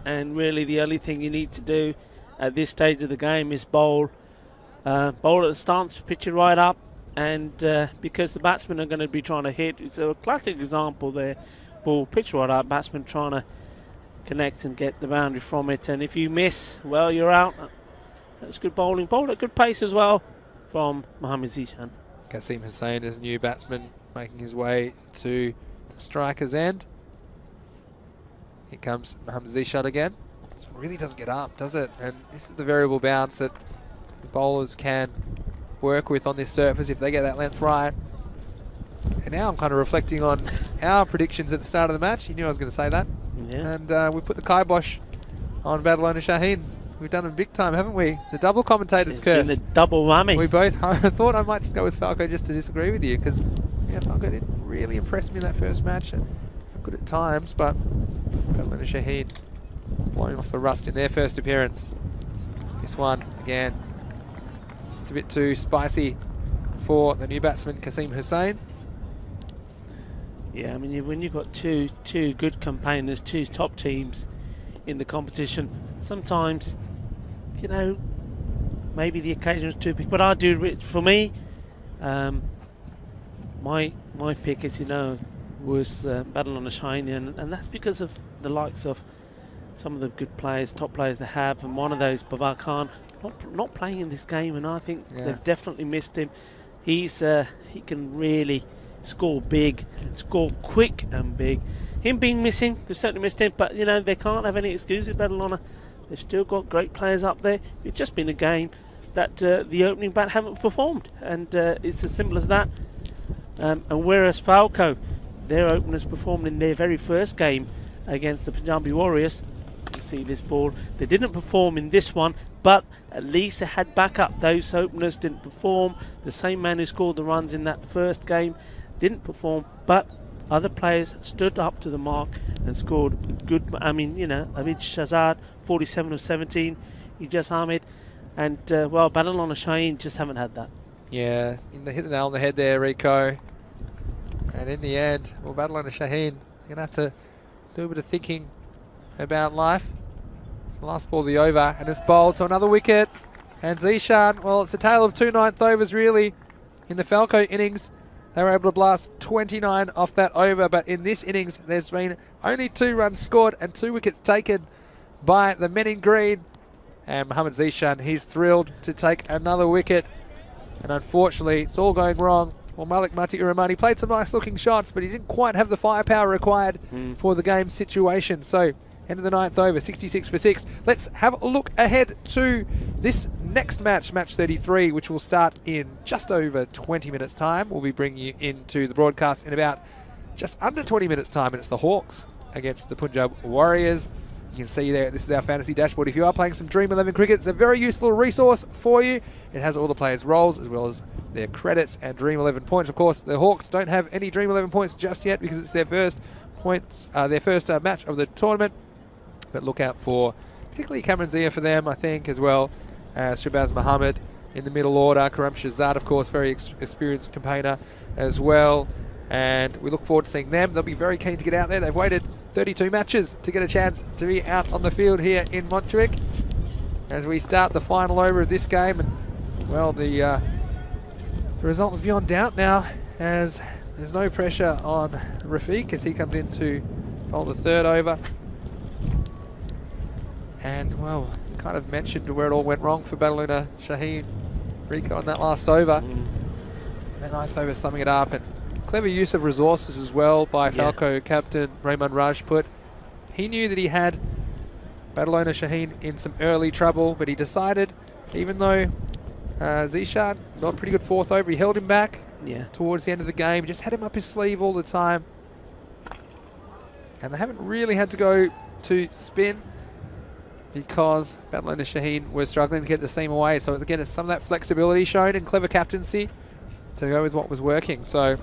And really the only thing you need to do at this stage of the game is bowl at the stance, pitch it right up, and because the batsmen are going to be trying to hit, it's a classic example there, ball pitch right up, batsman trying to connect and get the boundary from it, and if you miss, well, you're out. That's good bowling, bowled at good pace as well from Mohammad Zishan. Kasim Hussain is a new batsman making his way to the striker's end. Here comes Mohammad Zishan again. This really doesn't get up, does it? And this is the variable bounce that the bowlers can work with on this surface if they get that length right. And now I'm kind of reflecting on our predictions at the start of the match. You knew I was going to say that. Yeah. And we put the kibosh on Badalona Shaheen. We've done it big time, haven't we? The double commentator's curse. The double whammy. We both thought I might just go with Falco just to disagree with you, because yeah, Falco didn't really impress me in that first match. And good at times, but Badalona Shaheen blowing off the rust in their first appearance. This one, again, just a bit too spicy for the new batsman, Kasim Hussain. Yeah, I mean, when you've got two good campaigners, 2 top teams in the competition, sometimes, you know, maybe the occasion is too big. But I do, for me, my pick, as you know, was Badalona Shaheen, and that's because of the likes of some of the good players, top players they have, and one of those, Babar Khan, not playing in this game, and I think they've definitely missed him. He can really score big, and score quick and big. Him being missing, they've certainly missed him, but you know, they can't have any excuses, Badalona. They've still got great players up there. It's just been a game that the opening bat haven't performed, and it's as simple as that. And whereas Falco, their openers performed in their very first game against the Punjabi Warriors. You see this ball, they didn't perform in this one, but at least they had backup. Those openers didn't perform. The same man who scored the runs in that first game didn't perform, but other players stood up to the mark and scored good. I mean, you know, Abid Shahzad, 47 of 17, Ijaz Ahmed, and well, Badalona Shaheen just haven't had that. Yeah, hit the nail on the head there, Rico. And in the end, well, Badalona Shaheen, you're going to have to do a bit of thinking about life. It's the last ball of the over, and it's bowled to another wicket. And Zishan, well, it's a tale of 2 9th overs really. In the Falco innings, they were able to blast 29 off that over, but in this innings, there's been only 2 runs scored and 2 wickets taken by the men in green. And Mohammad Zishan, he's thrilled to take another wicket. And unfortunately, it's all going wrong. Well, Malik Mati-Uramani played some nice looking shots, but he didn't quite have the firepower required for the game situation. So, end of the 9th over, 66 for 6. Let's have a look ahead to this next match, match 33, which will start in just over 20 minutes time. We'll be bringing you into the broadcast in about just under 20 minutes time, and it's the Hawks against the Punjab Warriors. You can see there, this is our fantasy dashboard. If you are playing some Dream 11 cricket, it's a very useful resource for you. It has all the players' roles as well as their credits and Dream 11 points. Of course, the Hawks don't have any Dream 11 points just yet because it's their first match of the tournament. But look out for particularly Cameron Zia for them, I think, as well as Shabazz Muhammad in the middle order. Karam Shahzad, of course, very experienced campaigner as well. And we look forward to seeing them. They'll be very keen to get out there. They've waited 32 matches to get a chance to be out on the field here in Montjuic as we start the final over of this game. And well, the result is beyond doubt now, as there's no pressure on Rafiq as he comes in to bowl the third over. And well, kind of mentioned where it all went wrong for Badalona Shaheen Rico on that last over. That ninth over summing it up, and clever use of resources as well by Falco captain Raymond Rajput. He knew that he had Badalona Shaheen in some early trouble, but he decided, even though Zishan got a pretty good fourth over, he held him back towards the end of the game, just had him up his sleeve all the time. And they haven't really had to go to spin because Badalona Shaheen was struggling to get the seam away. So again, it's some of that flexibility shown and clever captaincy to go with what was working. So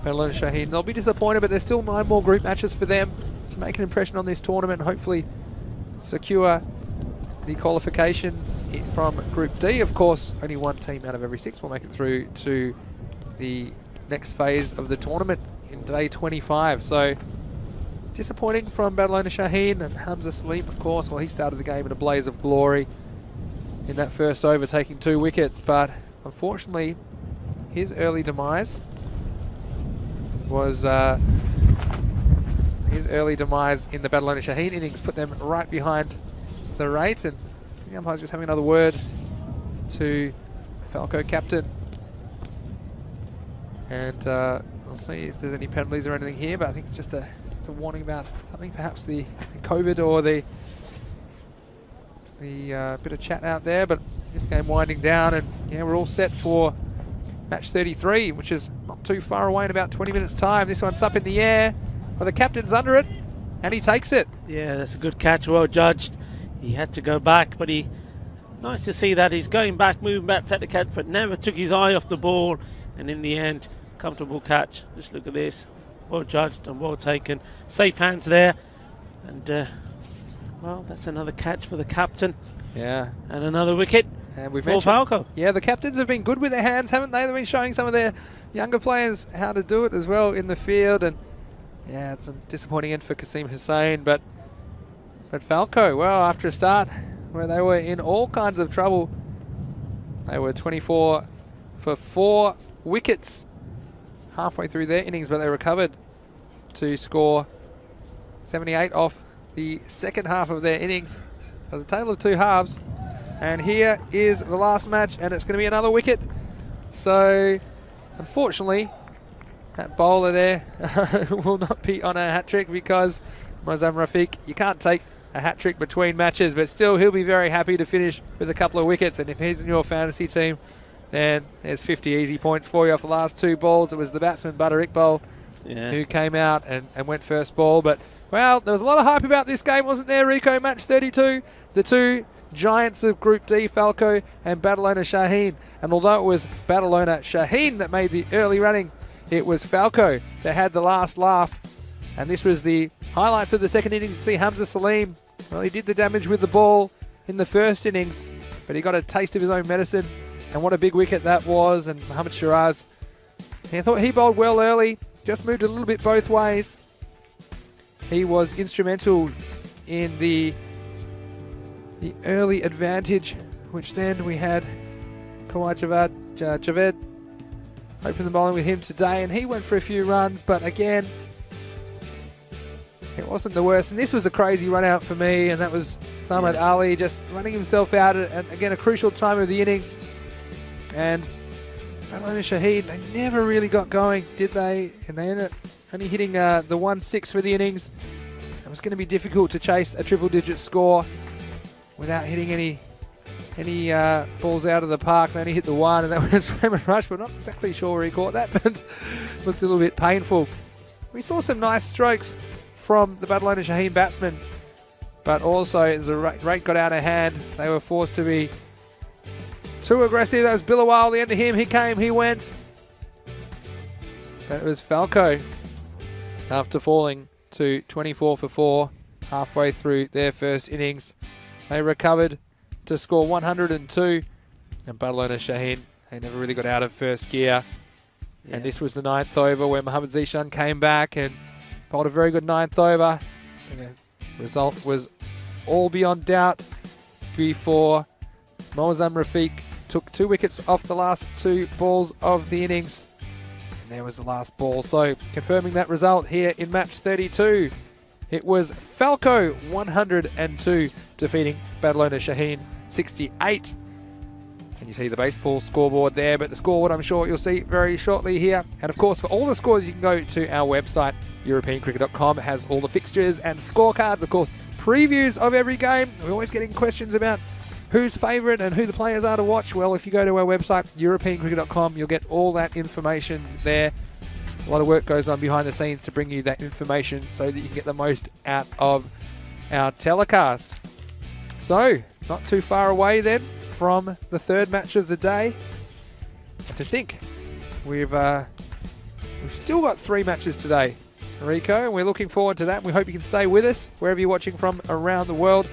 Badalona Shaheen, they'll be disappointed, but there's still 9 more group matches for them to make an impression on this tournament and hopefully secure the qualification from Group D. Of course, only 1 team out of every 6 will make it through to the next phase of the tournament in day 25. So disappointing from Badalona Shaheen, and Hamza Salim, of course, well, he started the game in a blaze of glory in that first over, taking 2 wickets, but unfortunately his early demise was his early demise in the Badalona Shaheen innings put them right behind the rate. And the umpire's just having another word to Falco captain, and we'll see if there's any penalties or anything here, but I think it's just a warning about something, perhaps the COVID or the bit of chat out there. But this game winding down, and we're all set for match 33, which is not too far away in about 20 minutes time. This one's up in the air, well, the captain's under it and he takes it. Yeah, that's a good catch, well judged. He had to go back, but nice to see that he's going back, moving back to the catch, but never took his eye off the ball, and in the end, comfortable catch. Just look at this, well judged and well taken. Safe hands there, and well, that's another catch for the captain. Yeah. And another wicket. And we've mentioned Falco. Yeah, the captains have been good with their hands, haven't they? They've been showing some of their younger players how to do it as well in the field. And yeah, it's a disappointing end for Kasim Hussain, but Falco, well, after a start where they were in all kinds of trouble, they were 24 for 4 wickets halfway through their innings, but they recovered to score 78 off the second half of their innings. It was a tale of 2 halves. And here is the last match, and it's going to be another wicket. So, unfortunately, that bowler there will not be on a hat-trick, because Mozam Rafiq, you can't take a hat-trick between matches, but still he'll be very happy to finish with a couple of wickets. And if he's in your fantasy team, then there's 50 easy points for you off the last 2 balls. It was the batsman Badar Iqbal who came out and went first ball. But, well, there was a lot of hype about this game, wasn't there, Rico? Match 32, the 2 giants of Group D, Falco and Badalona Shaheen. And although it was Badalona Shaheen that made the early running, it was Falco that had the last laugh. And this was the highlights of the second innings. You see Hamza Salim, well, he did the damage with the ball in the first innings, but he got a taste of his own medicine. And what a big wicket that was. And Mohammad Shiraz, I thought he bowled well early, just moved a little bit both ways. He was instrumental in the early advantage, which then we had Kawhi Javed open the bowling with him today, and he went for a few runs, but again, it wasn't the worst. And this was a crazy run out for me, and that was Samad Ali just running himself out at again, a crucial time of the innings. And Badalona Shaheen, they never really got going, did they? And they ended up only hitting the 1-6 for the innings. It was going to be difficult to chase a triple-digit score without hitting any balls out of the park. They only hit the 1, and that was Raymond Rush. We're not exactly sure where he caught that, but looked a little bit painful. We saw some nice strokes from the Badalona Shaheen batsmen, but also as the rate got out of hand, they were forced to be too aggressive. That was Billawal, the end of him. He came, he went. But it was Falco, after falling to 24 for 4 halfway through their first innings. They recovered to score 102 And Badalona Shaheen, they never really got out of first gear. Yeah. And this was the 9th over where Mohammad Zishan came back and bowled a very good 9th over. And the result was all beyond doubt before Moazzam Rafiq took 2 wickets off the last 2 balls of the innings. And there was the last ball. So confirming that result here in match 32. It was Falco 102 defeating Badalona Shaheen 68. And you see the baseball scoreboard there, but the scoreboard I'm sure you'll see very shortly here. And of course, for all the scores, you can go to our website, EuropeanCricket.com. It has all the fixtures and scorecards, of course, previews of every game. We're always getting questions about who's favourite and who the players are to watch. Well, if you go to our website, EuropeanCricket.com, you'll get all that information there. A lot of work goes on behind the scenes to bring you that information so that you can get the most out of our telecast. So, not too far away then from the 3rd match of the day. And to think, we've still got 3 matches today, Rico, and we're looking forward to that. We hope you can stay with us wherever you're watching from around the world.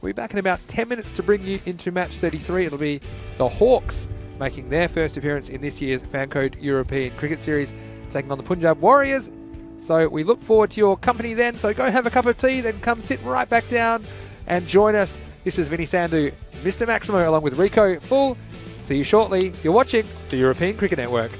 We'll be back in about 10 minutes to bring you into match 33. It'll be the Hawks making their first appearance in this year's Fancode European Cricket Series, taking on the Punjab Warriors. So we look forward to your company then. So go have a cup of tea, then come sit right back down and join us. This is Vinny Sandhu, Mr. Maximo, along with Rico Full. See you shortly. You're watching the European Cricket Network.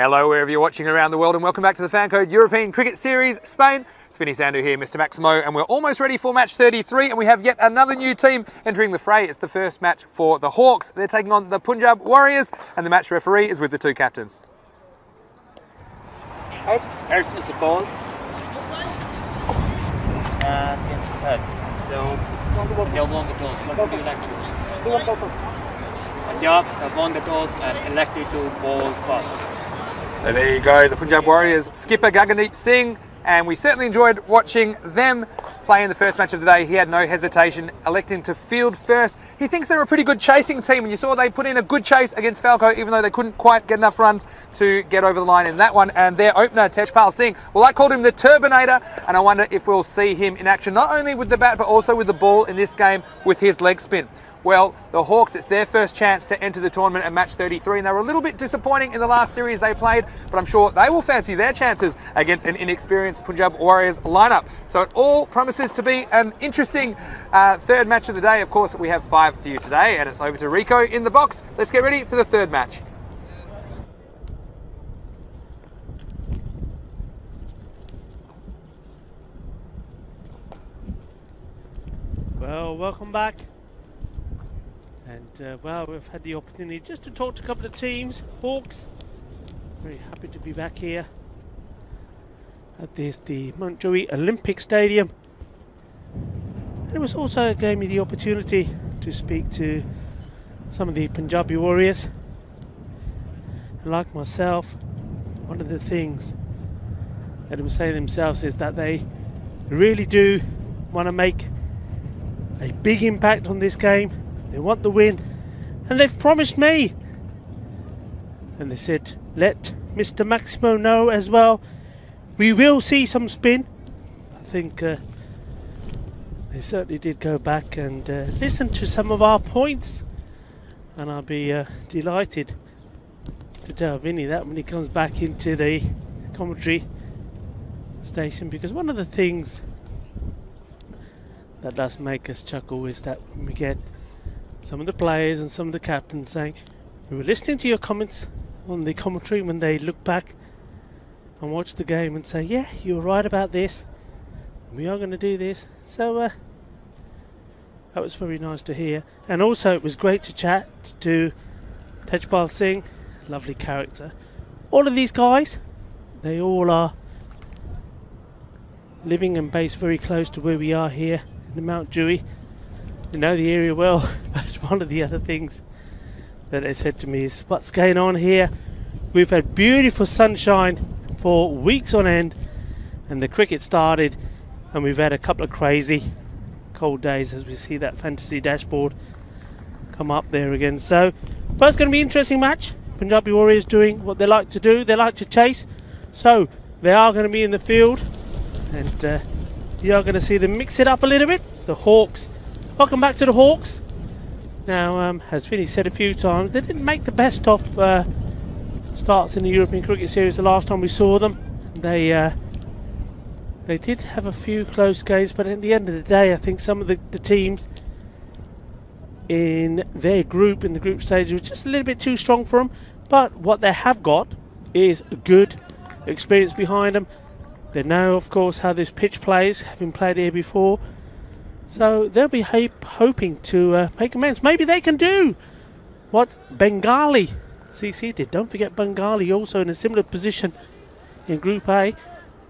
Hello, wherever you're watching around the world, and welcome back to the FanCode European Cricket Series, Spain. It's Vinny Sandu here, Mr. Maximo, and we're almost ready for match 33, and we have yet another new team entering the fray. It's the first match for the Hawks. They're taking on the Punjab Warriors, and the match referee is with the two captains. Outs is the ball. And it's head. So, they won the toss. What would you like to do? Who won first? Punjab have won the toss and elected to bowl first. So there you go, the Punjab Warriors skipper Gagandeep Singh, and we certainly enjoyed watching them play in the first match of the day. He had no hesitation, electing to field first. He thinks they're a pretty good chasing team, and you saw they put in a good chase against Falco, even though they couldn't quite get enough runs to get over the line in that one. And their opener, Tejpal Singh, well, I called him the Turbinator, and I wonder if we'll see him in action, not only with the bat, but also with the ball in this game with his leg spin. Well, the Hawks, it's their first chance to enter the tournament at match 33, and they were a little bit disappointing in the last series they played, but I'm sure they will fancy their chances against an inexperienced Punjab Warriors lineup. So it all promises to be an interesting third match of the day. Of course, we have 5 for you today, and it's over to Rico in the box. Let's get ready for the third match. Well, welcome back. And well, we've had the opportunity just to talk to a couple of teams. Hawks, very happy to be back here at the Montjuic Olympic Stadium. And it was also gave me the opportunity to speak to some of the Punjabi Warriors. And like myself, one of the things that they were saying themselves is that they really do want to make a big impact on this game. They want the win, and they've promised me. And they said, let Mr. Maximo know as well. We will see some spin. I think they certainly did go back and listen to some of our points. And I'll be delighted to tell Vinny that when he comes back into the commentary station, because one of the things that does make us chuckle is that when we get some of the players and some of the captains saying, we were listening to your comments on the commentary, when they look back and watch the game and say, yeah, you were right about this, we are going to do this. So that was very nice to hear. And also it was great to chat to Tejpal Singh, lovely character. All of these guys, they all are living and based very close to where we are here in the Mount Dewey. You know the area well, but one of the other things that they said to me is, what's going on here? We've had beautiful sunshine for weeks on end, and the cricket started, and we've had a couple of crazy cold days as we see that fantasy dashboard come up there again. So, but it's going to be an interesting match. Punjabi Warriors doing what they like to do. They like to chase. So, they are going to be in the field, and you are going to see them mix it up a little bit. The Hawks. Welcome back to the Hawks. Now, as Vinny said a few times, they didn't make the best of starts in the European Cricket Series the last time we saw them. They did have a few close games, but at the end of the day, I think some of the teams in their group, in the group stage, were just a little bit too strong for them. But what they have got is a good experience behind them. They know, of course, how this pitch plays, having played here before. So they'll be hoping to make amends. Maybe they can do what Bengali CC did. Don't forget Bengali also in a similar position in Group A.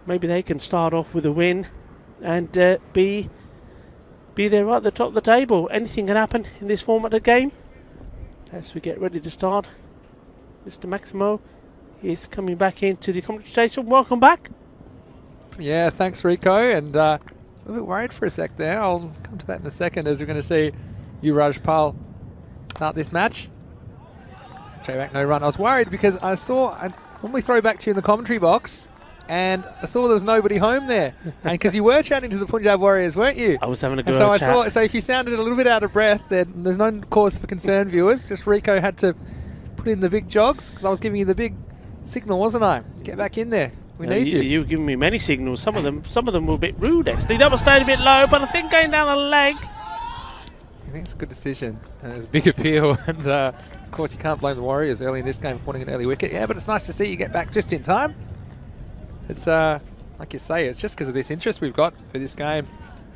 Maybe they can start off with a win and be there right at the top of the table. Anything can happen in this format of the game. As we get ready to start, Mr. Maximo is coming back into the commentary station. Welcome back. Yeah, thanks Rico, and I was a bit worried for a sec there. I'll come to that in a second as we're going to see Yuvraj Pal start this match. Straight back, no run. I was worried because I normally throw back to you in the commentary box, and I saw there was nobody home there. And because you were chatting to the Punjab Warriors, weren't you? I was having a good chat. So if you sounded a little bit out of breath, then there's no cause for concern, viewers. Just Rico had to put in the big jogs because I was giving you the big signal, wasn't I? Get back in there. We need you. You were giving me many signals. Some of them were a bit rude, actually. That was staying a bit low, but I think going down the leg. I think it's a good decision. And it was a big appeal, and Of course, you can't blame the Warriors early in this game for wanting an early wicket. Yeah, but it's nice to see you get back just in time. It's, like you say, it's just because of this interest we've got for this game.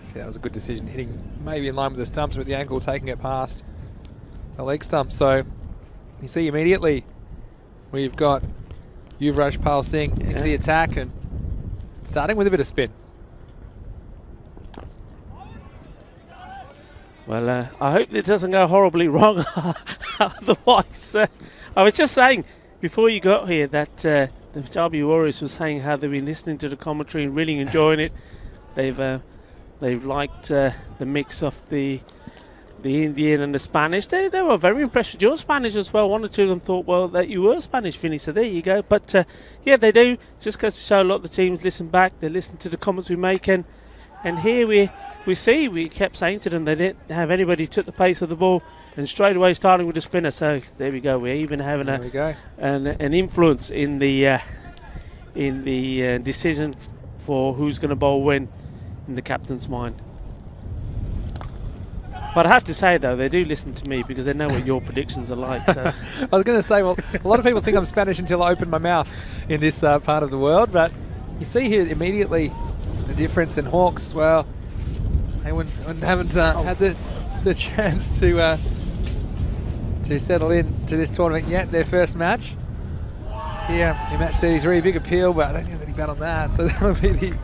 Yeah, that was a good decision, hitting maybe in line with the stumps, with the angle taking it past the leg stump. So you see immediately we've got Yuvraj Pal Singh into the attack and starting with a bit of spin. Well, I hope it doesn't go horribly wrong. Otherwise, I was just saying before you got here that the Punjabi Warriors were saying how they've been listening to the commentary and really enjoying it. They've liked the mix of the Indian and the Spanish. They were very impressed with your Spanish as well. One or two of them thought, well, that you were Spanish, Vinny, so there you go. But yeah, they do. Just goes to show a lot of the teams listen back. They listen to the comments we make. And here we kept saying to them they didn't have anybody took the pace of the ball and straight away starting with the spinner. So there we go. We're even having an influence in the decision for who's going to bowl when in the captain's mind. But I have to say, though, they do listen to me because they know what your predictions are like. So. I was going to say, well, a lot of people think I'm Spanish until I open my mouth in this part of the world. But you see here immediately the difference in Hawks. Well, they haven't had the chance to settle in to this tournament yet. Their first match here in match 33. Big appeal, but I don't think there's any bet on that. So that'll be the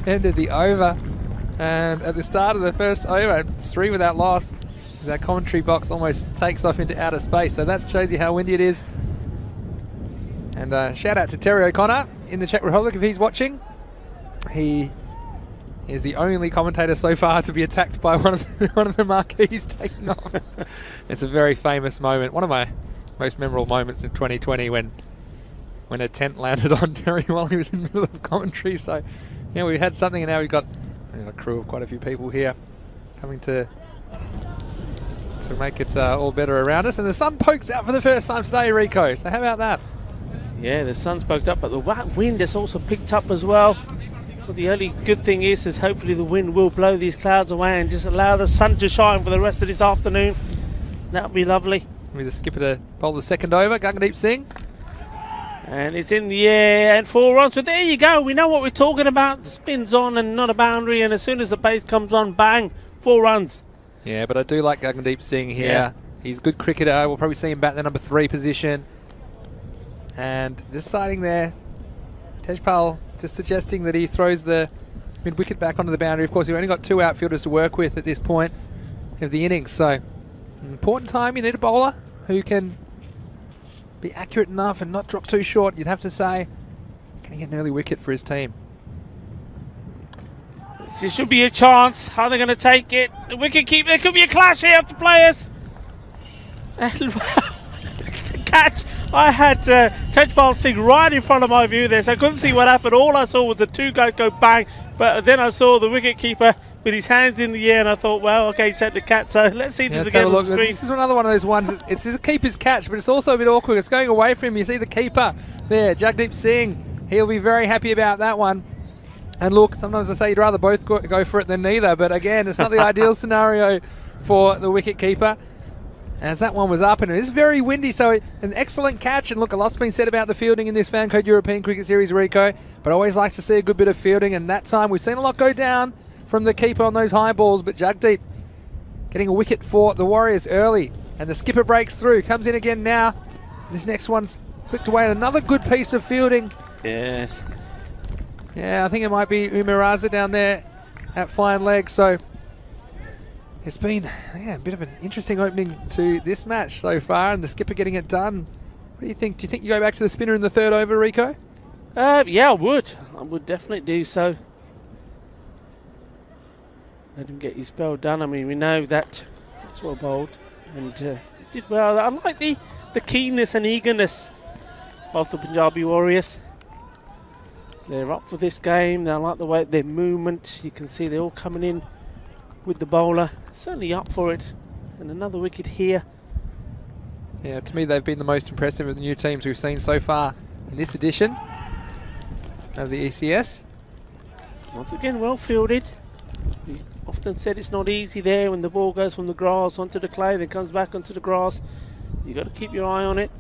end of the over. And at the start of the first over, 3 without loss, that commentary box almost takes off into outer space. So that shows you how windy it is. And shout out to Terry O'Connor in the Czech Republic if he's watching. He is the only commentator so far to be attacked by one of the marquees taking off. It's a very famous moment. One of my most memorable moments in 2020 when a tent landed on Terry while he was in the middle of commentary. So yeah, we had something, and now we've got a crew of quite a few people here coming to make it all better around us. And the sun pokes out for the first time today, Rico. So how about that? Yeah, the sun's poked up, but the wind has also picked up as well. But the only good thing is hopefully the wind will blow these clouds away and just allow the sun to shine for the rest of this afternoon. That would be lovely. With the skipper to bowl the second over, Gaggandeep Singh. And it's in the air and 4 runs. So there you go. We know what we're talking about. The spin's on and not a boundary. And as soon as the pace comes on, bang, 4 runs. Yeah, but I do like Gaggandeep Singh here. Yeah. He's a good cricketer. We'll probably see him bat in the number 3 position. And just siding there, Tejpal just suggesting that he throws the mid-wicket back onto the boundary. Of course, you've only got 2 outfielders to work with at this point of the innings. So, an important time. You need a bowler who can be accurate enough and not drop too short. You'd have to say, can he get an early wicket for his team? This should be a chance. How are they going to take it? The wicket keeper. There could be a clash here of the players. And catch. I had Tejpal Singh right in front of my view there, so I couldn't see what happened. All I saw was the 2 guys go bang, but then I saw the wicket keeper with his hands in the air, and I thought, well, okay, set the catch. So let's see this again on the screen. This is another one of those ones. It's a keeper's catch, but it's also a bit awkward. It's going away from him. You see the keeper there, Jagdeep Singh. He'll be very happy about that one. And look, sometimes I say you'd rather both go for it than neither, but again, it's not the ideal scenario for the wicket keeper. As that one was up, and it is very windy, so an excellent catch. And look, a lot's been said about the fielding in this Fancode European Cricket Series, Rico, but I always like to see a good bit of fielding, and that time we've seen a lot go down from the keeper on those high balls, but Jagdeep getting a wicket for the Warriors early, and the skipper breaks through, comes in again now. This next one's flicked away, and another good piece of fielding. Yes. Yeah, I think it might be Umaraza down there at fine leg, so it's been a bit of an interesting opening to this match so far, and the skipper getting it done. What do you think? Do you think you go back to the spinner in the 3rd over, Rico? Yeah, I would. I would definitely do so. Let him get his spell done. I mean, we know that it's well bowled, and he did well. I like the keenness and eagerness of the Punjabi Warriors. They're up for this game. They like the way their movement. You can see they're all coming in with the bowler. Certainly up for it. And another wicket here. Yeah, to me they've been the most impressive of the new teams we've seen so far in this edition of the ECS. Once again, well fielded. We often said it's not easy there when the ball goes from the grass onto the clay, then comes back onto the grass. You got to keep your eye on it.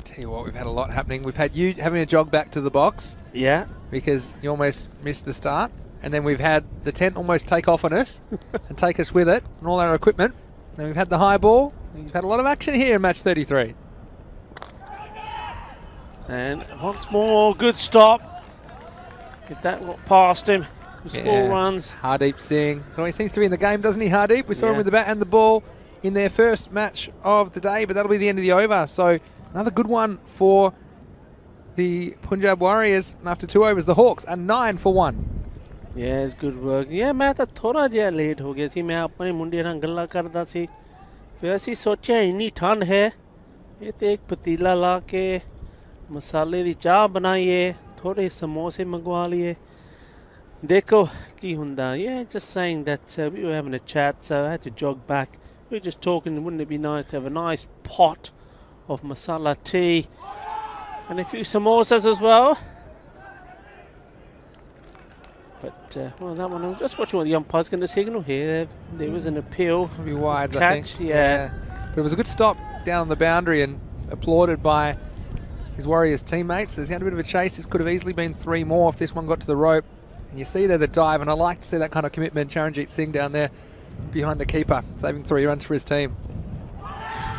Tell you what, we've had a lot happening. We've had you having to jog back to the box. Yeah. Because you almost missed the start. And then we've had the tent almost take off on us and take us with it and all our equipment. Then we've had the high ball. We've had a lot of action here in match 33. And once more, good stop. If that got past him, it was 4 runs. Hardeep Singh. So he seems to be in the game, doesn't he, Hardeep? We saw him with the bat and the ball in their first match of the day, but that'll be the end of the over. So another good one for the Punjab Warriors. After 2 overs, the Hawks are 9 for 1. Yeah, it's good work. Yeah, मैं तो थोड़ा जिहा late हो गया सी. मैं अपने मुंडे नाल गल्ला करदा सी. फिर असीं सोचेआ इन्नी ठंड है, ये तो एक पतीला ला के मसाले दी चाह बनाइए, थोड़े समोसे मंगवा लिए. देखो की हुंदा. Yeah, just saying that we were having a chat, so I had to jog back. We were just talking, wouldn't it be nice to have a nice pot of masala tea and a few samosas as well. But, well, that one, I was just watching what the umpire's going to signal here. There was an appeal. Maybe wide, catch, I think. Yeah. But it was a good stop down on the boundary and applauded by his Warriors teammates. As he had a bit of a chase, this could have easily been 3 more if this one got to the rope. And you see there the dive, and I like to see that kind of commitment. Charanjit Singh down there behind the keeper, saving 3 runs for his team.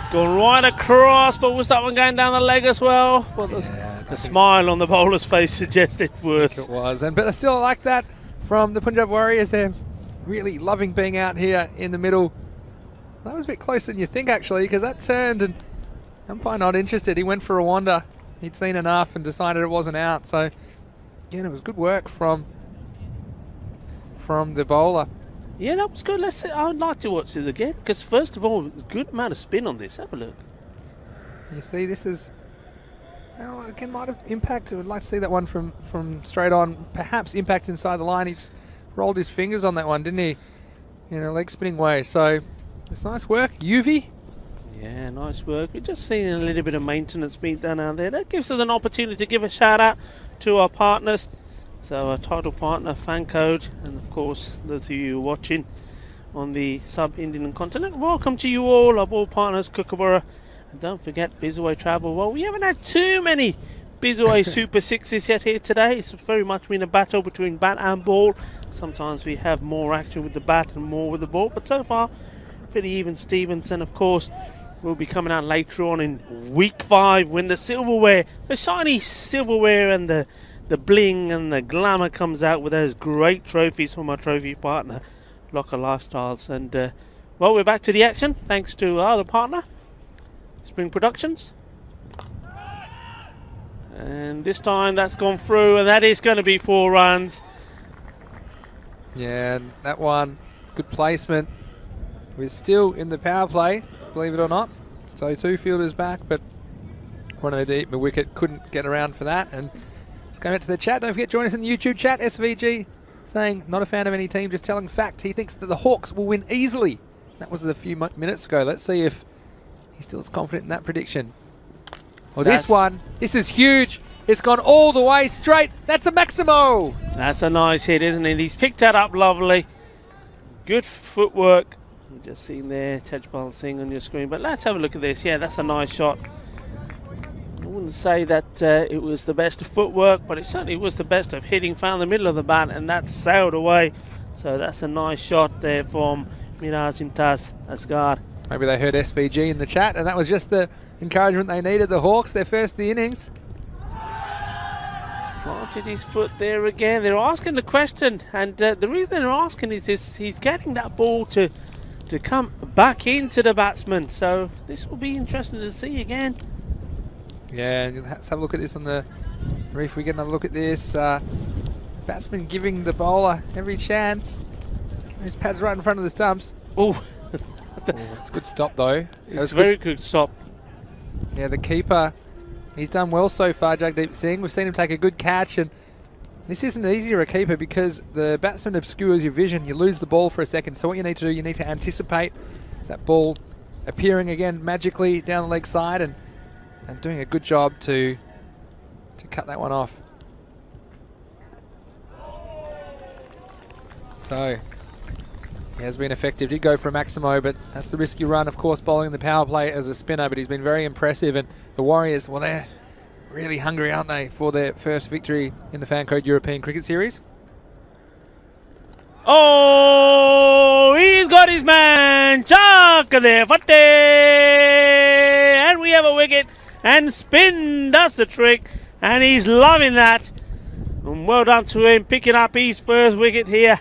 It's gone right across, but was that one going down the leg as well? Well, the smile on the bowler's face suggested worse. It was, but I still like that from the Punjab Warriors. They're really loving being out here in the middle. That was a bit closer than you think, actually, because that turned and umpire not interested. He went for a wander. He'd seen enough and decided it wasn't out. So, again, it was good work from the bowler. Yeah, that was good. I'd like to watch this again, because first of all, a good amount of spin on this. Have a look. You see, this is, well, again, might have impact. I would like to see that one from straight on. Perhaps impact inside the line. He just rolled his fingers on that one, didn't he? In a leg spinning way. So, it's nice work. UV. Yeah, nice work. We're just seeing a little bit of maintenance being done out there. That gives us an opportunity to give a shout out to our partners. So our title partner, Fancode, and of course those of you watching on the sub-Indian continent. Welcome to you all, our ball partners, Kookaburra. And don't forget Bizaway Travel. Well, we haven't had too many Bizaway Super Sixes yet here today. It's very much been a battle between bat and ball. Sometimes we have more action with the bat and more with the ball, but so far pretty even Stevens. And of course we'll be coming out later on in week 5 when the silverware, the shiny silverware and the bling and the glamour comes out with those great trophies from our trophy partner, Locker Lifestyles. And well, we're back to the action thanks to our other partner, Spring Productions. And this time that's gone through, and that is going to be 4 runs. Yeah, and that one, good placement. We're still in the power play, believe it or not. So 2 fielders back, but one of the deep wicket couldn't get around for that. And going back to the chat, don't forget, join us in the YouTube chat. SVG saying, not a fan of any team, just telling fact. He thinks that the Hawks will win easily. That was a few minutes ago. Let's see if he still is confident in that prediction. Well, this one, this is huge. It's gone all the way straight. That's a Maximo. That's a nice hit, isn't it? He's picked that up lovely. Good footwork. You've just seen there, Tejpal Singh on your screen. But let's have a look at this. Yeah, that's a nice shot. I wouldn't say that it was the best of footwork, but it certainly was the best of hitting. Found the middle of the bat, and that sailed away. So that's a nice shot there from Miraz Imtaz Asghar. Maybe they heard SVG in the chat, and that was just the encouragement they needed. The Hawks, their first of the innings. He's planted his foot there again. They're asking the question, and the reason they're asking is this: he's getting that ball to come back into the batsman. So this will be interesting to see again. Yeah, let's have a look at this on the reef. We get another look at this. Batsman giving the bowler every chance. His pad's right in front of the stumps. Oh, it's a good stop though. It's a very good stop. Yeah, the keeper, he's done well so far, Jagdeep Singh. We've seen him take a good catch, and this isn't easy for a keeper because the batsman obscures your vision. You lose the ball for a second. So what you need to do, you need to anticipate that ball appearing again magically down the leg side and doing a good job to cut that one off. So He has been effective. Did go for a Maximo, but that's the risk you run, of course, bowling the power play as a spinner. But he's been very impressive. And the Warriors, well, they're really hungry, aren't they, for their first victory in the Fancode European Cricket Series? Oh, he's got his man. Chuck there, Fate. And we have a wicket. And spin does the trick. And he's loving that. And well done to him, picking up his first wicket here.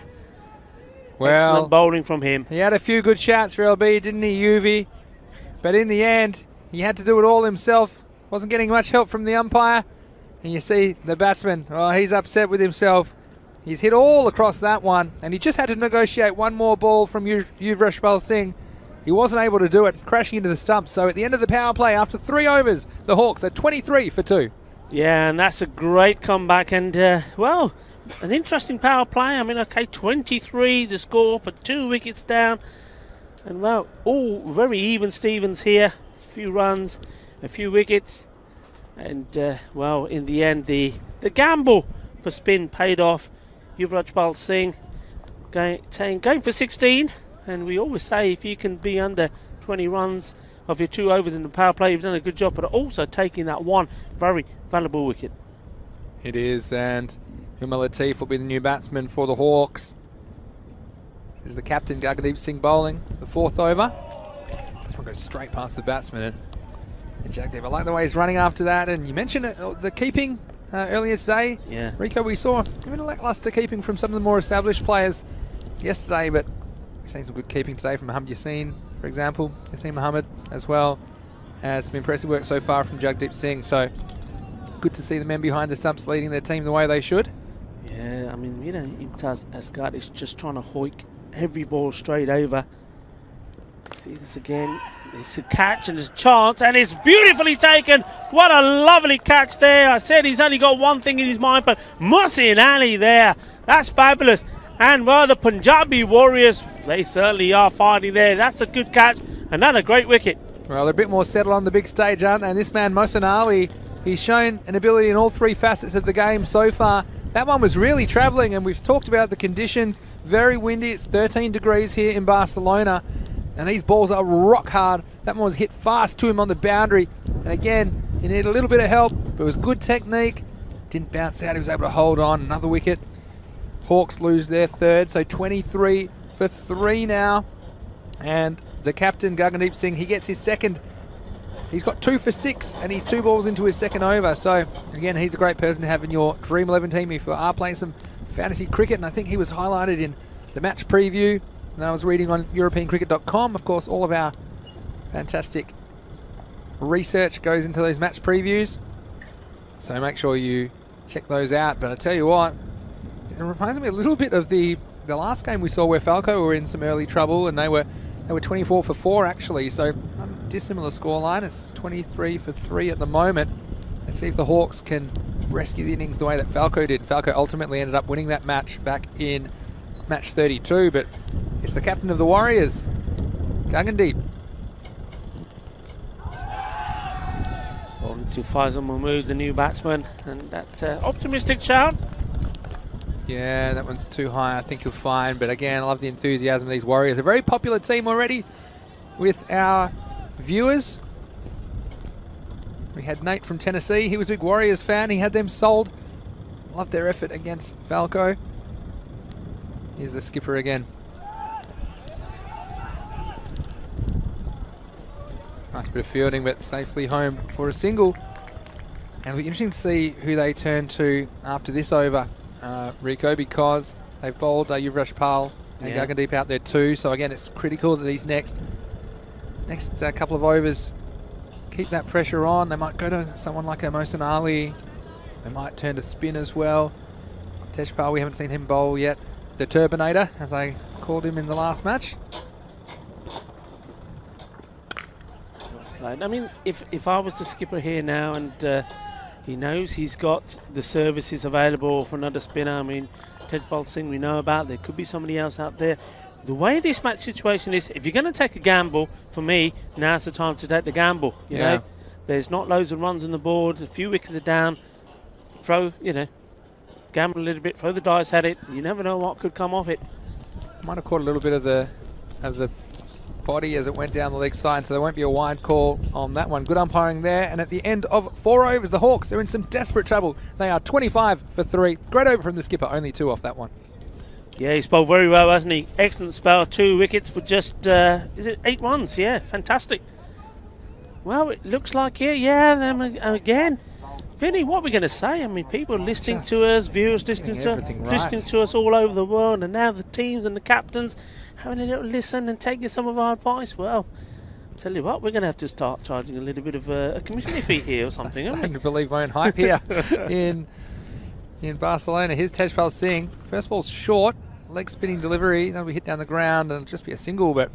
Well, excellent bowling from him. He had a few good shots for LB, didn't he, UV? But in the end, he had to do it all himself. Wasn't getting much help from the umpire. And you see the batsman, oh, he's upset with himself. He's hit all across that one, and he just had to negotiate one more ball from Yuvraj Singh. He wasn't able to do it, crashing into the stumps. So at the end of the power play, after 3 overs, the Hawks are 23 for 2. Yeah, and that's a great comeback. And, well, an interesting power play. I mean, okay, 23 the score, but 2 wickets down. And, well, all very even Stevens here. A few runs, a few wickets. And, well, in the end, the gamble for spin paid off. Yuvraj Singh going for 16. And we always say if you can be under 20 runs of your 2 overs in the power play, you've done a good job. But also taking that one very valuable wicket. It is, and Umar Latif will be the new batsman for the Hawks. This is the captain, Gagdeep Singh, bowling the 4th over. This one goes straight past the batsman. And Jagdeep, I like the way he's running after that. And you mentioned the keeping earlier today. Yeah. Rico, we saw even a lackluster keeping from some of the more established players yesterday, but we've seen some good keeping today from Mohammad Yassin, for example. Yassin Mohammed as well. Some impressive work so far from Jagdeep Singh. So good to see the men behind the stumps leading their team the way they should. Yeah, I mean, you know, Imtaz Asghar is just trying to hoik every ball straight over. See this again. It's a catch and it's a chance, and it's beautifully taken. What a lovely catch there. I said he's only got one thing in his mind, but Mohsin Ali there. That's fabulous. And, well, the Punjabi Warriors, they certainly are fighting there. That's a good catch. Another great wicket. Well, they're a bit more settled on the big stage, aren't they? And this man, Mohsin Ali, he's shown an ability in all 3 facets of the game so far. That one was really travelling, and we've talked about the conditions. Very windy. It's 13 degrees here in Barcelona. And these balls are rock hard. That one was hit fast to him on the boundary. And again, he needed a little bit of help, but it was good technique. Didn't bounce out. He was able to hold on. Another wicket. Hawks lose their 3rd, so 23 for 3 now. And the captain, Gagdeep Singh, he gets his 2nd. He's got 2 for 6, and he's 2 balls into his 2nd over. So, again, he's a great person to have in your Dream 11 team if you are playing some fantasy cricket. And I think he was highlighted in the match preview. And I was reading on EuropeanCricket.com. Of course, all of our fantastic research goes into those match previews. So make sure you check those out. But I tell you what, it reminds me a little bit of the last game we saw where Falco were in some early trouble, and they were 24 for 4 actually. So dissimilar scoreline. It's 23 for 3 at the moment. Let's see if the Hawks can rescue the innings the way that Falco did. Falco ultimately ended up winning that match back in match 32, but it's the captain of the Warriors, Gagdeep. On to Faisal Mahmood, the new batsman, and that optimistic shout. Yeah, that one's too high. I think you'll find, but again, I love the enthusiasm of these Warriors. A very popular team already with our viewers. We had Nate from Tennessee. He was a big Warriors fan. He had them sold. Loved their effort against Falco. Here's the skipper again. Nice bit of fielding, but safely home for a single. And it'll be interesting to see who they turn to after this over, Rico, because they've bowled Yuvraj Pal and Gagdeep out there too. So again, it's critical that these next couple of overs keep that pressure on. They might go to someone like a Mohsin Ali. They might turn to spin as well. Tejpal, we haven't seen him bowl yet. The Turbinator, as I called him in the last match. Right. I mean, if I was the skipper here now, and he knows he's got the services available for another spinner. I mean, Tejpal Singh we know about. There could be somebody else out there. The way this match situation is, if you're going to take a gamble, for me, now's the time to take the gamble. You know, there's not loads of runs on the board. A few wickets are down. Throw, gamble a little bit. Throw the dice at it. You never know what could come off it. Might have caught a little bit of the body as it went down the leg side, so there won't be a wide call on that one. Good umpiring there, and at the end of 4 overs, the Hawks are in some desperate trouble. They are 25 for 3. Great over from the skipper, only 2 off that one. Yeah, he bowled very well, hasn't he? Excellent spell, 2 wickets for just, is it 8 runs? Yeah, fantastic. Well, it looks like here, yeah, them again. Vinny, what are we going to say? I mean, people listening to us, viewers listening to us all over the world, and now the teams and the captains having a little listen and taking some of our advice. Well, tell you what, we're going to have to start charging a little bit of a commission fee here or something. I'm starting to believe my own hype here in Barcelona. Here's Tejpal Singh. First ball's short, leg spinning delivery. That'll be hit down the ground and it'll just be a single, but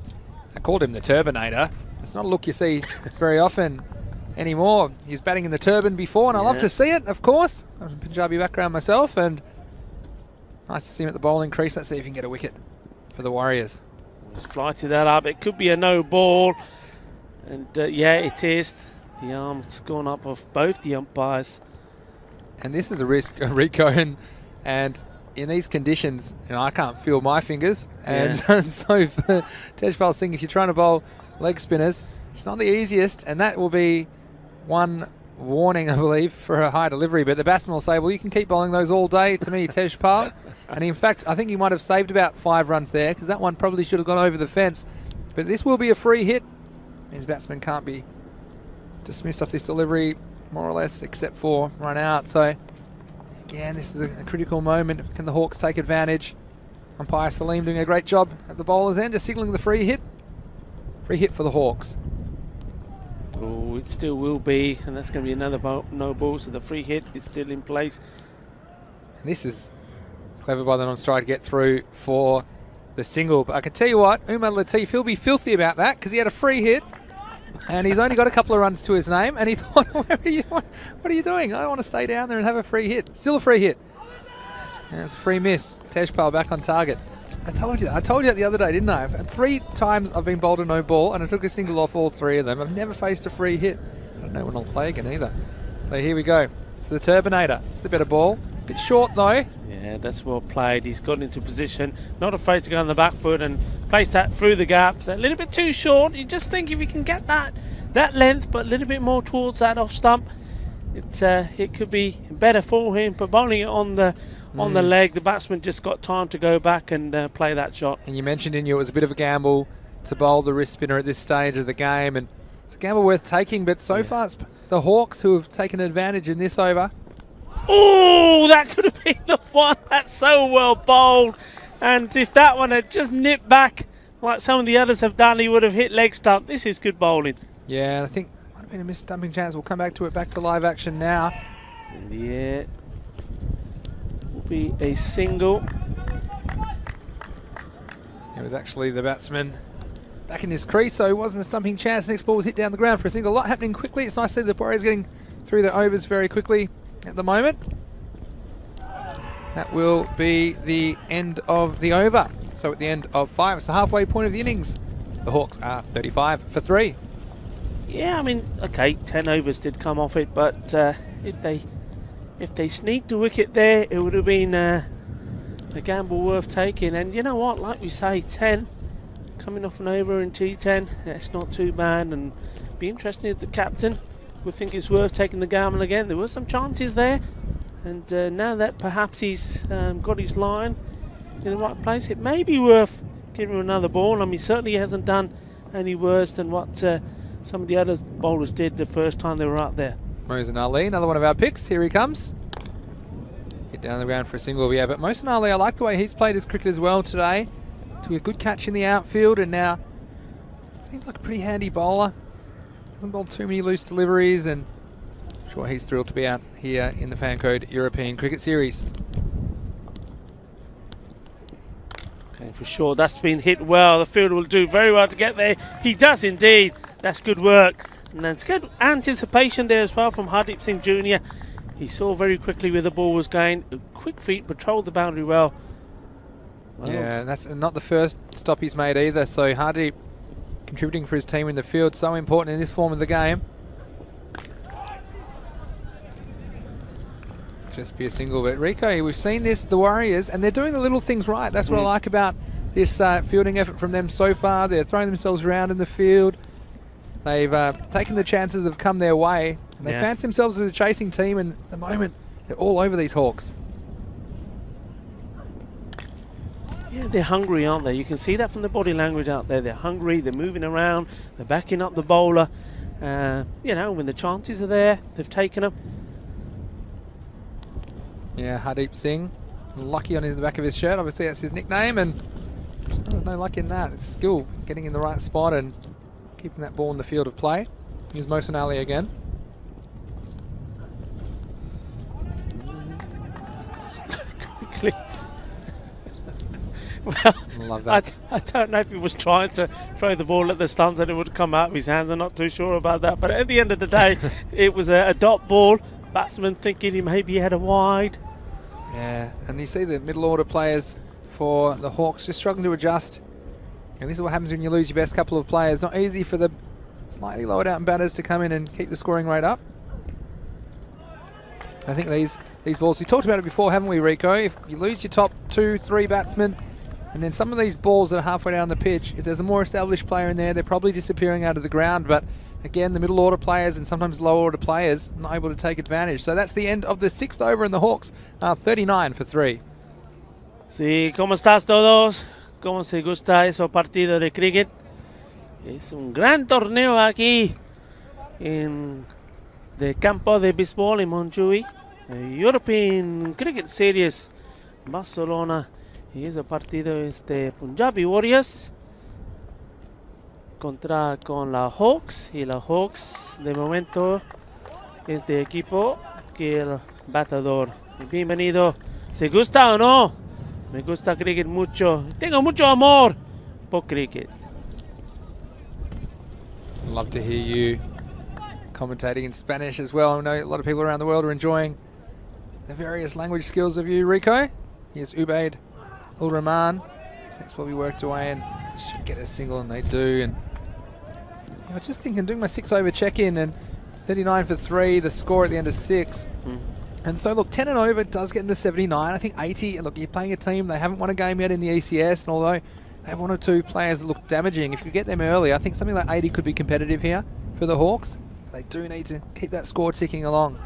I called him the Turbinator. It's not a look you see very often anymore. He was batting in the turban before, and I love to see it, of course. I'm from Punjabi background myself, and nice to see him at the bowling crease. Let's see if he can get a wicket for the Warriors. Just flighted that up. It could be a no ball, and yeah, it is. The arm's gone up of both the umpires. And this is a risk, Rico, and in these conditions, you know, I can't feel my fingers, and so for Tejpal Singh, if you're trying to bowl leg spinners, it's not the easiest, and that will be one warning, I believe, for a high delivery. But the batsman will say, well, you can keep bowling those all day to me, Tejpal. And in fact, I think he might have saved about 5 runs there, because that one probably should have gone over the fence. But this will be a free hit. His batsman can't be dismissed off this delivery, more or less, except for run out. So, again, this is a critical moment. Can the Hawks take advantage? Umpire Salim doing a great job at the bowler's end, just signalling the free hit. Free hit for the Hawks. Oh, it still will be, and that's going to be another no ball, so the free hit is still in place. And this is clever by the non-strike to get through for the single. But I can tell you what, Umar Latif, he'll be filthy about that, because he had a free hit, and he's only got a couple of runs to his name, and he thought, what are you doing? I want to stay down there and have a free hit. Still a free hit. And it's a free miss. Tejpal back on target. I told you that the other day, didn't I? 3 times I've been bowled a no ball, and I took a single off all 3 of them. I've never faced a free hit. I don't know when I'll play again either. So here we go for the Turbinator. It's a better ball. A bit short though. Yeah, that's well played. He's got into position, not afraid to go on the back foot and place that through the gap. So a little bit too short. You just think if you can get that length, but a little bit more towards that off stump, it could be better for him. But bowling it on the leg, the batsman just got time to go back and play that shot. And you mentioned it was a bit of a gamble to bowl the wrist spinner at this stage of the game, and it's a gamble worth taking, but so far it's the Hawks who have taken advantage in this over. Oh, that could have been the one. That's so well bowled, and if that one had just nipped back like some of the others have done, he would have hit leg stump. This is good bowling. Yeah, and I think might have been a missed stumping chance. We'll come back to it, back to live action now. It's in the air. Be a single. It was actually the batsman back in his crease, so it wasn't a stumping chance. Next ball was hit down the ground for a single. A lot happening quickly. It's nice to see the Warriors getting through the overs very quickly at the moment. That will be the end of the over. So at the end of 5, it's the halfway point of the innings. The Hawks are 35 for 3. Yeah, I mean, okay, 10 overs did come off it, but if they sneaked a wicket there, it would have been a gamble worth taking. And you know what, like we say, 10 coming off an over in T10, that's not too bad. And be interesting if the captain would think it's worth taking the gamble again. There were some chances there, and now that perhaps he's got his line in the right place, it may be worth giving him another ball. I mean, certainly he hasn't done any worse than what some of the other bowlers did the first time they were out there. Mohsin Ali, another one of our picks. Here he comes. Hit down the ground for a single, yeah. But Mohsin Ali, I like the way he's played his cricket as well today. Took a good catch in the outfield, and now seems like a pretty handy bowler. Doesn't bowl too many loose deliveries, and I'm sure he's thrilled to be out here in the Fancode European Cricket Series. Okay, for sure, that's been hit well. The fielder will do very well to get there. He does indeed. That's good work. And that's good anticipation there as well from Hardeep Singh Jr. He saw very quickly where the ball was going. Quick feet, patrolled the boundary well. Yeah, that's not the first stop he's made either. So Hardeep contributing for his team in the field, so important in this form of the game. Just be a single, but Rico, we've seen this, the Warriors, and they're doing the little things right. That's what I like about this fielding effort from them so far. They're throwing themselves around in the field. They've taken the chances that have come their way. And they fancy themselves as a chasing team, and at the moment, they're all over these Hawks. Yeah, they're hungry, aren't they? You can see that from the body language out there. They're hungry, they're moving around, they're backing up the bowler. You know, when the chances are there, they've taken them. Yeah, Hardeep Singh, lucky on the back of his shirt. Obviously, that's his nickname, and there's no luck in that. It's skill, getting in the right spot and keeping that ball in the field of play. Here's Mohsin Ali again. Quickly. Well, Love that. I don't know if he was trying to throw the ball at the stumps and it would come out of his hands. I'm not too sure about that. But at the end of the day, it was a dot ball. Batsman thinking he maybe had a wide. Yeah, and you see the middle order players for the Hawks just struggling to adjust. And this is what happens when you lose your best couple of players. Not easy for the slightly lower down batters to come in and keep the scoring rate up. I think these balls, we talked about it before, haven't we, Rico? If you lose your top 2-3 batsmen, and then some of these balls that are halfway down the pitch, if there's a more established player in there, they're probably disappearing out of the ground. But again, the middle order players and sometimes lower order players not able to take advantage. So that's the end of the 6th over, and the Hawks are 39 for 3. Sí, ¿cómo estás todos? ¿Cómo se gusta esos partidos de cricket? Es un gran torneo aquí en el campo de béisbol en Montjuïc. European Cricket Series Barcelona. Y ese partido es de Punjabi Warriors contra con la Hawks. Y la Hawks de momento es de equipo que el batador. Bienvenido. ¿Se gusta o no? Me gusta cricket mucho. Tengo mucho amor por cricket. Love to hear you commentating in Spanish as well. I know a lot of people around the world are enjoying the various language skills of you, Rico. Here's Ubaid Ul Rahman. That's what we worked away and should get a single, and they do. And I was just thinking, doing my 6 over check-in, and 39 for 3, the score at the end of 6. And so look, 10 and over does get them to 79. I think 80, look, you're playing a team, they haven't won a game yet in the ECS, and although they have 1 or 2 players that look damaging, if you could get them early, I think something like 80 could be competitive here for the Hawks. They do need to keep that score ticking along.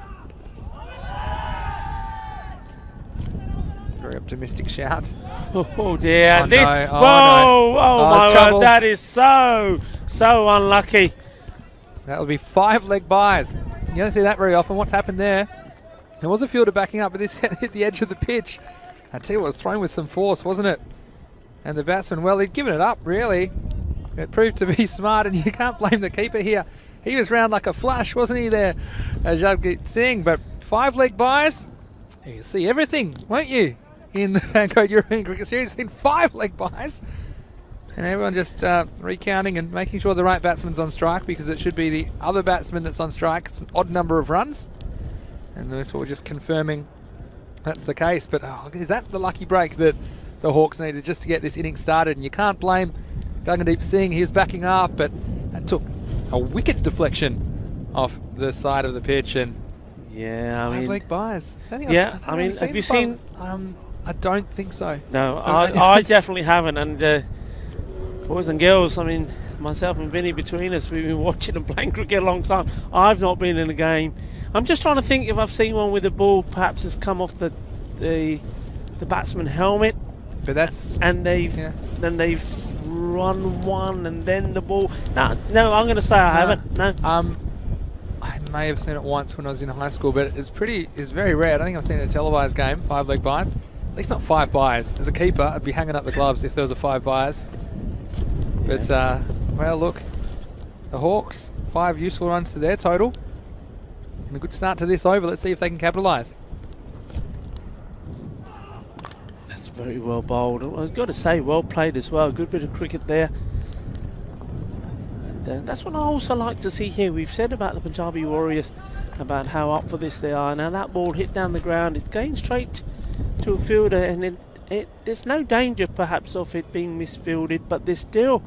Very optimistic shout. Oh dear. Oh, This, no. Oh, whoa, no. oh Oh, my trouble. word, that is so unlucky. That would be 5 leg buys. You don't see that very often. What's happened there? There was a fielder backing up, but this hit the edge of the pitch. I tell you what, it was thrown with some force, wasn't it? And the batsman, well, he'd given it up, really. It proved to be smart, and you can't blame the keeper here. He was round like a flash, wasn't he there, Jagdeep Singh? But 5 leg buys, you can see everything, won't you, in the Fancode European Cricket Series. You've seen 5 leg buys. And everyone just recounting and making sure the right batsman's on strike, because it should be the other batsman that's on strike. It's an odd number of runs. And that's what we're just confirming that's the case. But is that the lucky break that the Hawks needed just to get this inning started? And you can't blame Gaggandeep Singh. He was backing up, but that took a wicket deflection off the side of the pitch. And Yeah, I mean, 5 leg buys. I mean, have you seen? I don't think so. No, I definitely haven't. And boys and girls, I mean, myself and Vinny, between us, we've been watching and playing cricket a long time. I've not been in a game. I'm just trying to think if I've seen one with the ball perhaps has come off the batsman helmet. But that's and they've run one and then the ball. No, I'm going to say I haven't. No. I may have seen it once when I was in high school, but it's very rare. I don't think I've seen a televised game, 5 leg buys. At least not 5 buys. As a keeper, I'd be hanging up the gloves if there was a 5 buys. But, well, look, the Hawks, 5 useful runs to their total. And a good start to this over. Let's see if they can capitalise. That's very well bowled. I've got to say, well played as well. Good bit of cricket there. And that's what I also like to see here. We've said about the Punjabi Warriors, about how up for this they are. Now that ball hit down the ground. It's going straight to a fielder, and there's no danger perhaps of it being misfielded, but there's still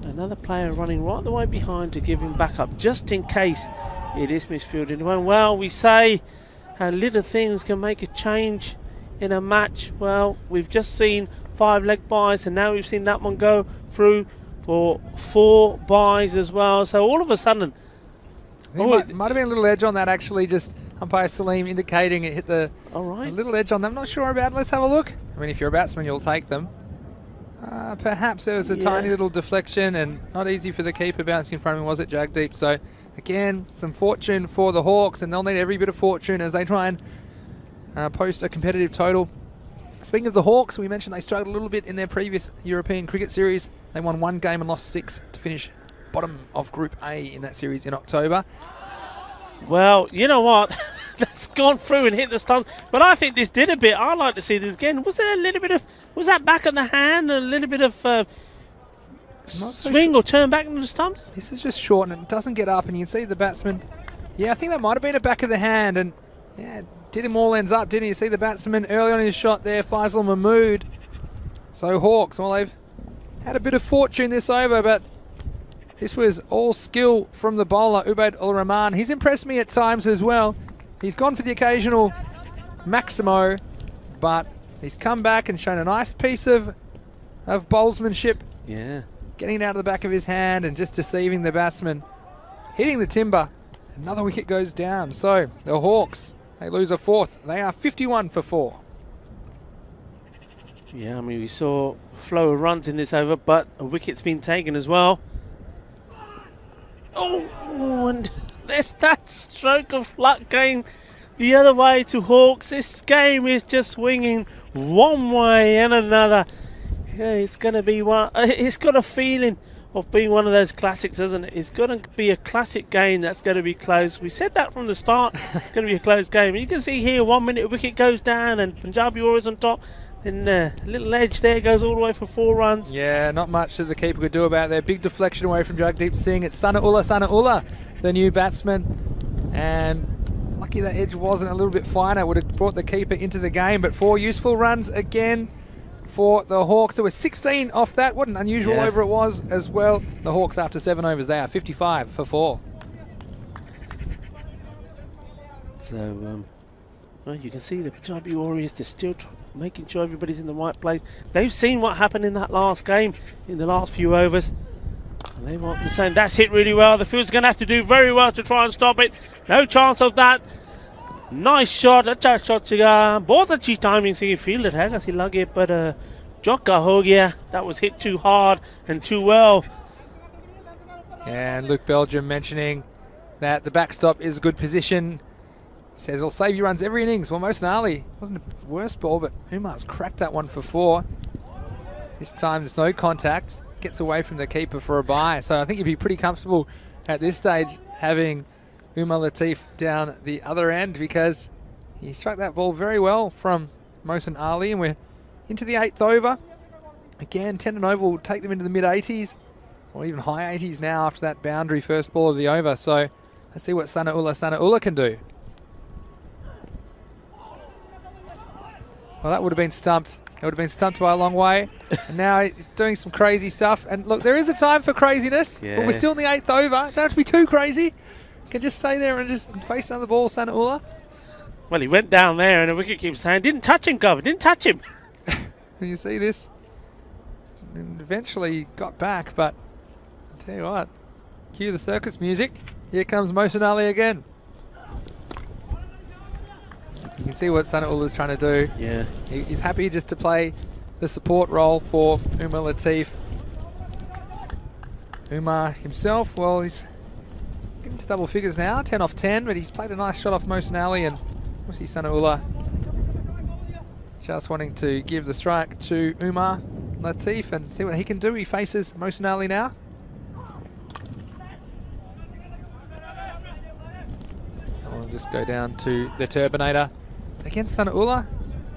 another player running right the way behind to give him backup just in case it is misfielded. Well, we say how little things can make a change in a match. Well, we've just seen 5 leg byes, and now we've seen that one go through for 4 byes as well. So all of a sudden, Might have been a little edge on that actually, just umpire Salim indicating it hit the all right. a little edge on them. I'm not sure about it. Let's have a look. I mean, if you're a batsman, you'll take them. Perhaps there was a tiny little deflection and not easy for the keeper bouncing in front of him, was it, Jagdeep? So again, some fortune for the Hawks, and they'll need every bit of fortune as they try and post a competitive total. Speaking of the Hawks, we mentioned they struggled a little bit in their previous European cricket series. They won 1 game and lost 6 to finish bottom of Group A in that series in October. Well, you know what? That's gone through and hit the stumps. But I think this did a bit. I'd like to see this again. Was there a little bit of... Was that back of the hand? A little bit of swing or turn back into the stumps? This is just short and it doesn't get up, and you can see the batsman. Yeah, I think that might have been a back of the hand, and yeah, did him all ends up, didn't you? See the batsman early on in his shot there, Faisal Mahmood. So Hawks, well, they've had a bit of fortune this over, but this was all skill from the bowler, Ubaid ul Rahman. He's impressed me at times as well. He's gone for the occasional Maximo, but he's come back and shown a nice piece of bowlsmanship. Yeah. Getting it out of the back of his hand and just deceiving the batsman. Hitting the timber. Another wicket goes down. So the Hawks, they lose a 4th. They are 51 for 4. Yeah, I mean, we saw flow of runs in this over, but a wicket's been taken as well. Oh, and there's that stroke of luck going the other way to Hawks. This game is just swinging one way and another. Yeah, it's going to be one. It's got a feeling of being one of those classics, isn't it? It's going to be a classic game that's going to be close. We said that from the start. It's going to be a close game. And you can see here, 1 minute, a wicket goes down and Punjabi Warriors on top. Then a little edge there, goes all the way for 4 runs. Yeah, not much that the keeper could do about there. Big deflection away from Jagdeep Singh. It's Sanaullah, the new batsman. And lucky that edge wasn't a little bit finer. Would have brought the keeper into the game. But 4 useful runs again for the Hawks. There was 16 off that. What an unusual over it was as well. The Hawks, after 7 overs, they are 55 for 4. So, well, you can see the Punjabi Warriors, they're still making sure everybody's in the right place. They've seen what happened in that last game, in the last few overs. And they want the same. That's hit really well. The field's going to have to do very well to try and stop it. No chance of that. Nice shot. अच्छा shot सीगा. बहुत अच्छी timing से fielded है कैसी लगे पर चौका हो गया. That was hit too hard and too well. And Luke Belgium mentioning that the backstop is a good position. He says it'll save you runs every innings. Well, Mohsin Ali wasn't a worst ball, but Umar's cracked that one for 4. This time there's no contact. Gets away from the keeper for a bye. So I think you'd be pretty comfortable at this stage having Umar Latif down the other end, because he struck that ball very well from Mohsin Ali, and we're into the 8th over. Again, 10 and over will take them into the mid-80s, or even high 80s now after that boundary first ball of the over. So let's see what Sanaullah can do. Well, that would have been stumped. It would have been stumped by a long way. And now he's doing some crazy stuff. And look, there is a time for craziness, but we're still in the 8th over. Don't have to be too crazy. You can just stay there and just face another ball, Sanaullah. Well, he went down there and the wicket keeps saying, didn't touch him, Cover, didn't touch him. You see this? And eventually got back, but I'll tell you what, cue the circus music. Here comes Mohsin Ali again. You can see what Sanaullah is trying to do. Yeah. He's happy just to play the support role for Umar Latif. Umar himself, well, he's getting to double figures now, 10 off 10, but he's played a nice shot off Mohsin Ali, and obviously Sanaullah just wanting to give the strike to Umar Latif and see what he can do. He faces Mohsin Ali now. I'll just go down to the Turbinator. Against Sanaullah,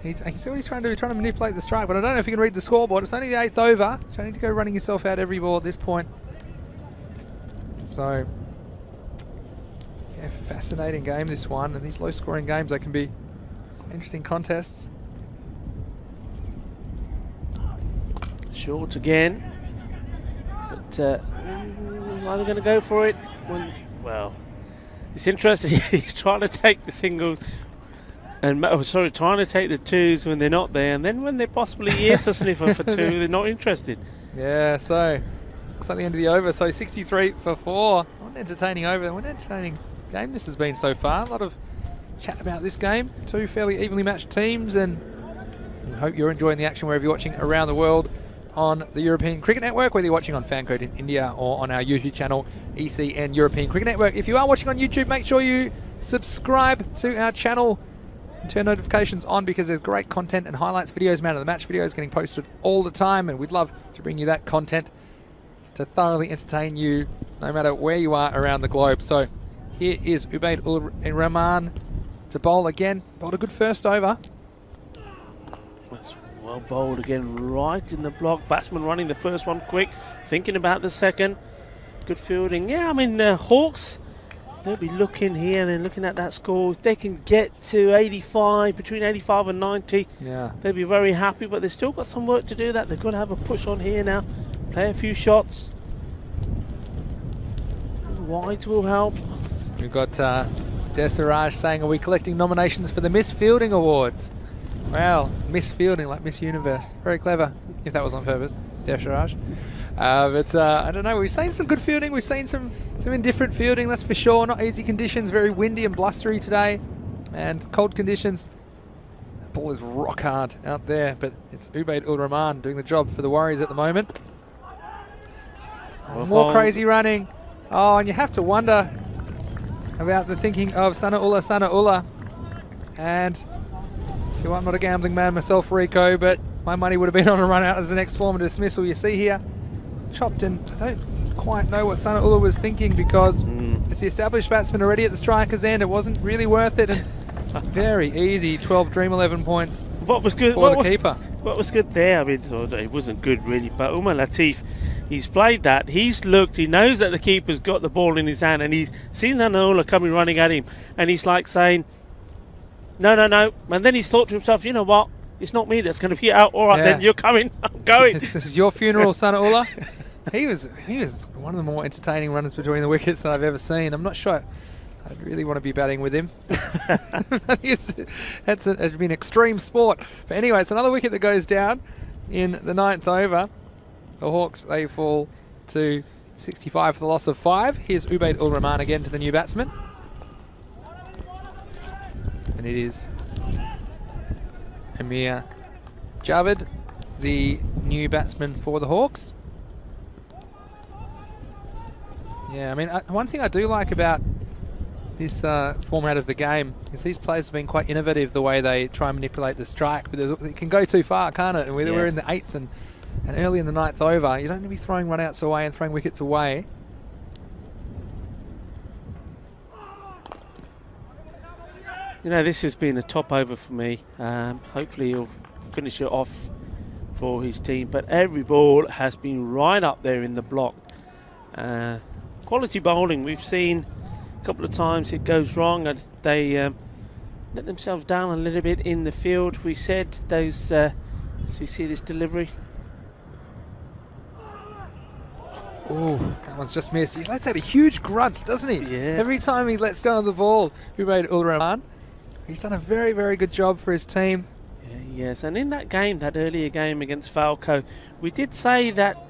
I can see what he's trying to do. He's trying to manipulate the strike, but I don't know if you can read the scoreboard. It's only the 8th over, so you need to go running yourself out every ball at this point. So, yeah, fascinating game this one, and these low-scoring games, they can be interesting contests. Short again, but are they going to go for it? Well, it's interesting. He's trying to take the single And trying to take the twos when they're not there, and then when there possibly is a sniffer for two, they're not interested. Yeah, so looks like the end of the over. So 63 for 4. What an entertaining over. What an entertaining game this has been so far. A lot of chat about this game. Two fairly evenly matched teams, and we hope you're enjoying the action wherever you're watching around the world on the European Cricket Network, whether you're watching on Fancode in India or on our YouTube channel, ECN European Cricket Network. If you are watching on YouTube, make sure you subscribe to our channel and turn notifications on, because there's great content and highlights videos, man of the match videos getting posted all the time, and we'd love to bring you that content to thoroughly entertain you no matter where you are around the globe. So here is Ubaid ul Rahman to bowl again. Bowled a good first over. That's well bowled again, right in the block. Batsman running the first one quick, thinking about the second. Good fielding. Yeah, I mean, Hawks, they'll be looking here and then looking at that score. If they can get to 85, between 85 and 90, Yeah. they'll be very happy, but they've still got some work to do that. They've got to have a push on here now, play a few shots. Wides will help. We've got Desiraj saying, are we collecting nominations for the Miss Fielding Awards? Well, Miss Fielding, like Miss Universe. Very clever, if that was on purpose, Desiraj. But I don't know, we've seen some good fielding, we've seen some indifferent fielding, that's for sure. Not easy conditions, very windy and blustery today, and cold conditions. The ball is rock hard out there, but it's Ubaid ul Rahman doing the job for the Warriors at the moment. More crazy running. Oh, and you have to wonder about the thinking of Sanaullah. And I'm not a gambling man myself, Rico, but my money would have been on a run out as the next form of dismissal. You see here, chopped in. I don't quite know what Sanaullah was thinking, because it's the established batsman already at the striker's end. It wasn't really worth it, and very easy 12 Dream 11 points. What was good for the keeper? What was good there, I mean, it wasn't good really, but Umar Latif, he's played that, he's looked, he knows that the keeper's got the ball in his hand, and he's seen Sanaullah coming running at him, and he's like saying, no, and then he's thought to himself, you know what, it's not me that's going to be out. All right, then you're coming, I'm going. This is your funeral, Sanaullah. He was one of the more entertaining runners between the wickets that I've ever seen. I'm not sure I'd really want to be batting with him. It's been extreme sport. But anyway, it's another wicket that goes down in the 9th over. The Hawks, they fall to 65 for the loss of 5. Here's Ubaid ul Rahman again to the new batsman. And it is Amir Javed, the new batsman for the Hawks. Yeah, I mean, one thing I do like about this format of the game is these players have been quite innovative the way they try and manipulate the strike, but it can go too far, can't it? And we're in the 8th and early in the 9th over. You don't need to be throwing run-outs away and throwing wickets away. You know, this has been a top over for me. Hopefully he'll finish it off for his team, but every ball has been right up there in the block. Quality bowling, we've seen a couple of times it goes wrong, and they let themselves down a little bit in the field. We said those, as we see this delivery. Oh, that one's just missed. He lets out a huge grunt, doesn't he? Yeah. Every time he lets go of the ball, Ubaid ul Rahman. He's done a very, very good job for his team. Yeah, yes, and in that game, that earlier game against Falco, we did say that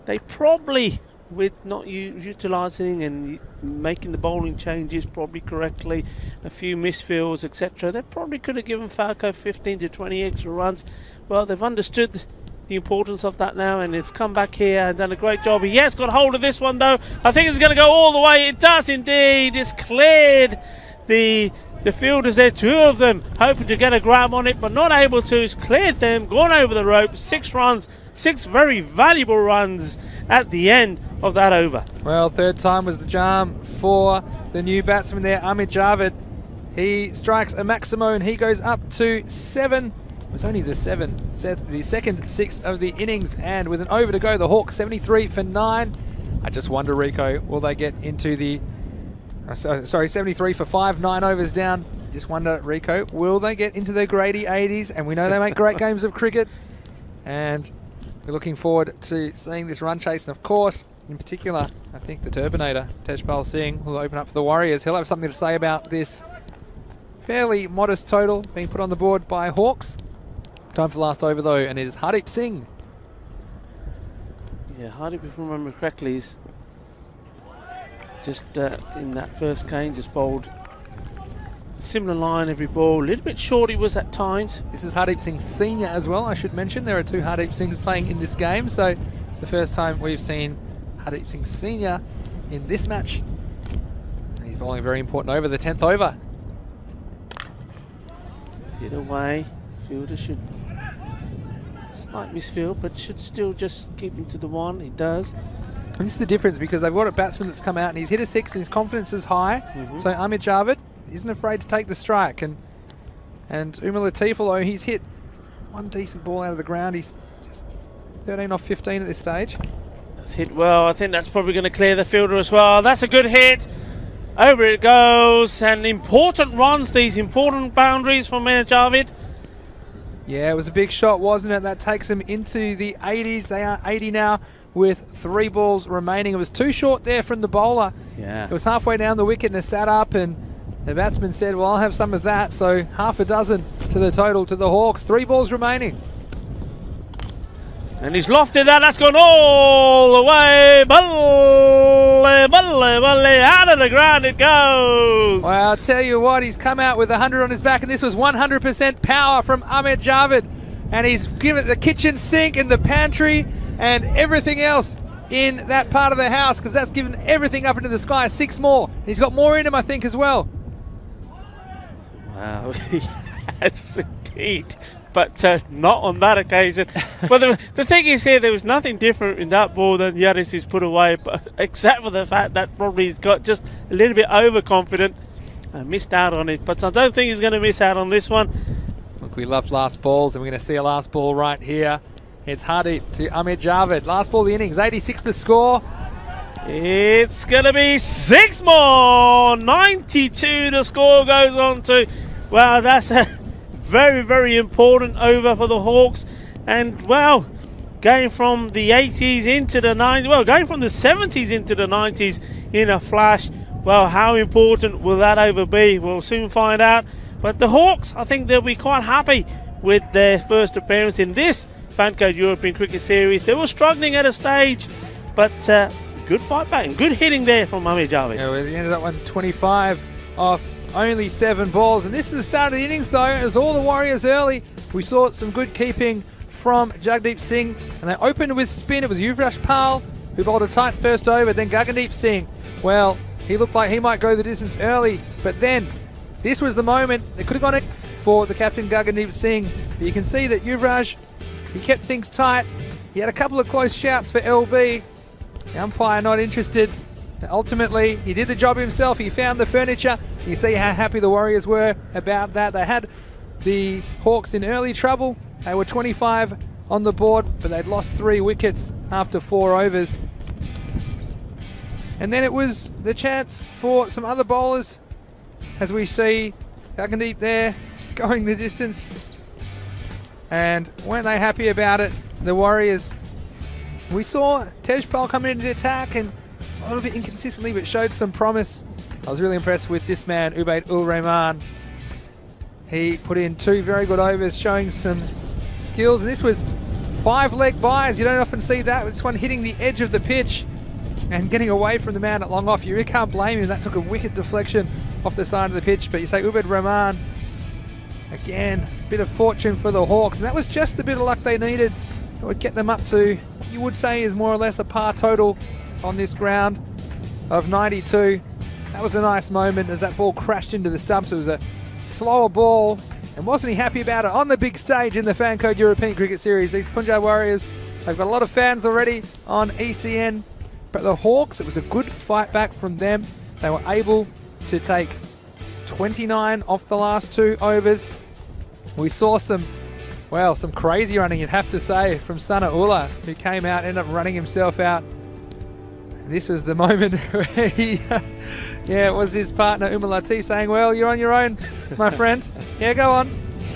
they probably, with not utilising and making the bowling changes probably correctly, a few misfields, etc., they probably could have given Falco 15 to 20 extra runs. Well, they've understood the importance of that now, and it's come back here and done a great job. He has got hold of this one though. I think it's going to go all the way. It does indeed. It's cleared the fielders there, 2 of them hoping to get a grab on it, but not able to. It's cleared them, gone over the rope. 6 runs, 6 very valuable runs at the end of that over. Well, third time was the charm for the new batsman there, Amir Javed. He strikes a maximum. He goes up to 7. It was only the second 6 of the innings, and with an over to go, the Hawks 73 for 9. I just wonder, Rico, will they get into the 73 for 5, 9 overs down. Just wonder, Rico, will they get into the Grady 80s? And we know they make great games of cricket, and we're looking forward to seeing this run chase. And of course, in particular, I think the Turbinator, Tejpal Singh, will open up for the Warriors. He'll have something to say about this fairly modest total being put on the board by Hawks. Time for the last over though, and it is Hardeep Singh. Yeah, Hardeep, if I remember correctly, is just in that first game, just bowled a similar line every ball. A little bit short he was at times. This is Hardeep Singh Senior as well, I should mention. There are 2 Hardeep Singhs playing in this game, so it's the first time we've seen Hardeep Singh Senior in this match. And he's bowling a very important over, the 10th over. Hit away. Fielder should, slight misfield, but should still just keep him to the 1. He does. And this is the difference, because they've got a batsman that's come out and he's hit a 6 and his confidence is high. So Amit Javed isn't afraid to take the strike. And Umar Latif, although he's hit 1 decent ball out of the ground, he's just 13 off 15 at this stage. That's hit well. I think that's probably going to clear the fielder as well. That's a good hit. Over it goes. And important runs, these important boundaries from Umar Javed. Yeah, it was a big shot, wasn't it? That takes them into the 80s. They are 80 now with 3 balls remaining. It was too short there from the bowler. Yeah. It was halfway down the wicket and it sat up, and the batsman said, well, I'll have some of that. So half a dozen to the total to the Hawks. 3 balls remaining. And he's lofted that. That's gone all the way. Balle, balle, balle. Out of the ground it goes. Well, I'll tell you what, he's come out with 100 on his back, and this was 100% power from Amit Javed. And he's given it the kitchen sink and the pantry and everything else in that part of the house, because that's given everything up into the sky. 6 more. He's got more in him, I think, as well. Wow, yes, indeed. But not on that occasion. But the thing is here, there was nothing different in that ball than the others he's put away, but except for the fact that probably he's got just a little bit overconfident and missed out on it. But I don't think he's going to miss out on this one. Look, we love last balls, and we're going to see a last ball right here. It's Hardeep to Amit Javed. Last ball of the innings, 86 the score. It's going to be 6 more. 92 the score goes on to. Wow, that's a very, very important over for the Hawks. And, well, going from the 80s into the 90s, well, going from the 70s into the 90s in a flash. Well, how important will that over be? We'll soon find out. But the Hawks, I think they'll be quite happy with their first appearance in this Fancode European Cricket Series. They were struggling at a stage, but good fight back and good hitting there from Amit Javed. Yeah, we ended up 125 off only 7 balls. And this is the start of the innings, though. It was all the Warriors early. We saw some good keeping from Jagdeep Singh, and they opened with spin. It was Yuvraj Pal who bowled a tight first over. Then Gagandeep Singh, well, he looked like he might go the distance early, but then this was the moment. They could have gone it for the captain Gagandeep Singh, but you can see that Yuvraj, he kept things tight. He had a couple of close shouts for LB. The umpire not interested. Ultimately, he did the job himself. He found the furniture. You see how happy the Warriors were about that. They had the Hawks in early trouble. They were 25 on the board, but they'd lost 3 wickets after 4 overs. And then it was the chance for some other bowlers, as we see Gagandeep there going the distance. And weren't they happy about it, the Warriors? We saw Tejpal come into the attack and a little bit inconsistently, but showed some promise. I was really impressed with this man, Ubaid-ul-Rahman. He put in 2 very good overs, showing some skills. And this was 5 leg byes. You don't often see that. This one hitting the edge of the pitch and getting away from the man at long off. You really can't blame him. That took a wicked deflection off the side of the pitch. But you say Ubaid-Rahman, again, a bit of fortune for the Hawks. And that was just the bit of luck they needed. That would get them up to what you would say is more or less a par total on this ground of 92. That was a nice moment as that ball crashed into the stumps. It was a slower ball, and wasn't he happy about it on the big stage in the Fancode European Cricket Series. These Punjab Warriors, they've got a lot of fans already on ECN, but the Hawks, it was a good fight back from them. They were able to take 29 off the last 2 overs. We saw some crazy running, you'd have to say, from Sana Ullah, who came out, ended up running himself out. This was the moment where he, it was his partner Umar Latif saying, well, you're on your own, my friend. Yeah, go on.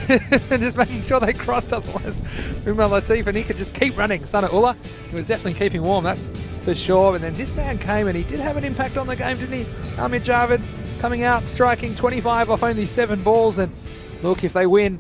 And just making sure they crossed, otherwise Umar Latif, and he could just keep running. Sana Ullah, he was definitely keeping warm, that's for sure. And then this man came and he did have an impact on the game, didn't he? Amit Javed, coming out, striking 25 off only 7 balls. And look, if they win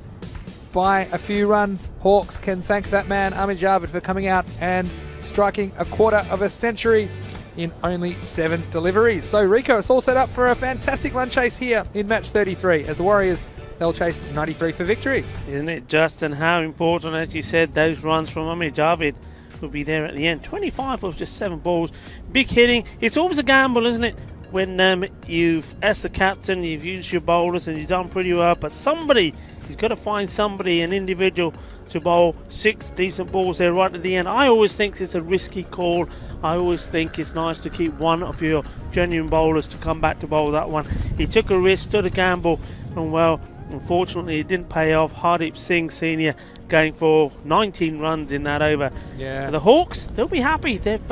by a few runs, Hawks can thank that man, Amit Javid, for coming out and striking a quarter of a century in only 7 deliveries. So Rico, it's all set up for a fantastic run chase here in match 33 as the Warriors, they'll chase 93 for victory. Isn't it just, and how important, as you said, those runs from Amit Javid will be there at the end. 25 off just 7 balls. Big hitting. It's always a gamble, isn't it? When you've, as the captain, you've used your bowlers and you've done pretty well, but you've got to find somebody, an individual, to bowl 6 decent balls there right at the end. I always think it's a risky call. I always think it's nice to keep one of your genuine bowlers to come back to bowl that one. He took a risk, stood a gamble, and well, unfortunately it didn't pay off. Hardeep Singh Senior going for 19 runs in that over. Yeah. The Hawks, they'll be happy. They've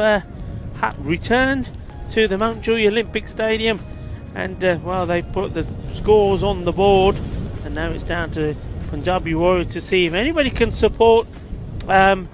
returned to the Mountjoy Olympic Stadium, and well, they put the scores on the board, and now it's down to Punjabi Warriors to see if anybody can support. Well,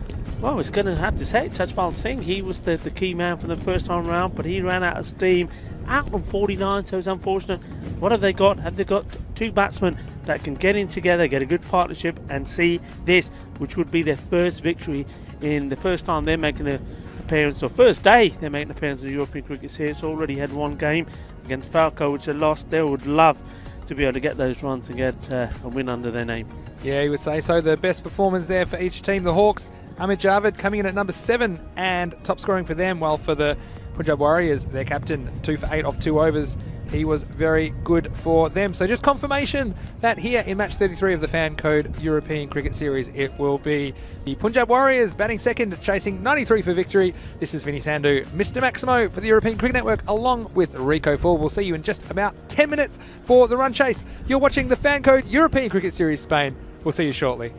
it's going to have to say Tajpal Singh. He was the key man for the first time round, but he ran out of steam, out on 49, so it's unfortunate. What have they got? Have they got 2 batsmen that can get in together, get a good partnership, and see this, which would be their first victory in the first time they're making an appearance, or first day they're making an appearance in the European Cricket Series. Already had 1 game against Falco, which they lost. They would love to be able to get those runs and get a win under their name. Yeah, you would say so. The best performance there for each team. The Hawks, Amit Javid coming in at number 7 and top scoring for them, while for the Punjab Warriors, their captain, 2 for 8 off 2 overs. He was very good for them. So just confirmation that here in match 33 of the Fan Code European Cricket Series, it will be the Punjab Warriors batting second, chasing 93 for victory. This is Vinny Sandhu, Mr. Maximo for the European Cricket Network, along with Rico Ford. We'll see you in just about 10 minutes for the run chase. You're watching the Fan Code European Cricket Series Spain. We'll see you shortly.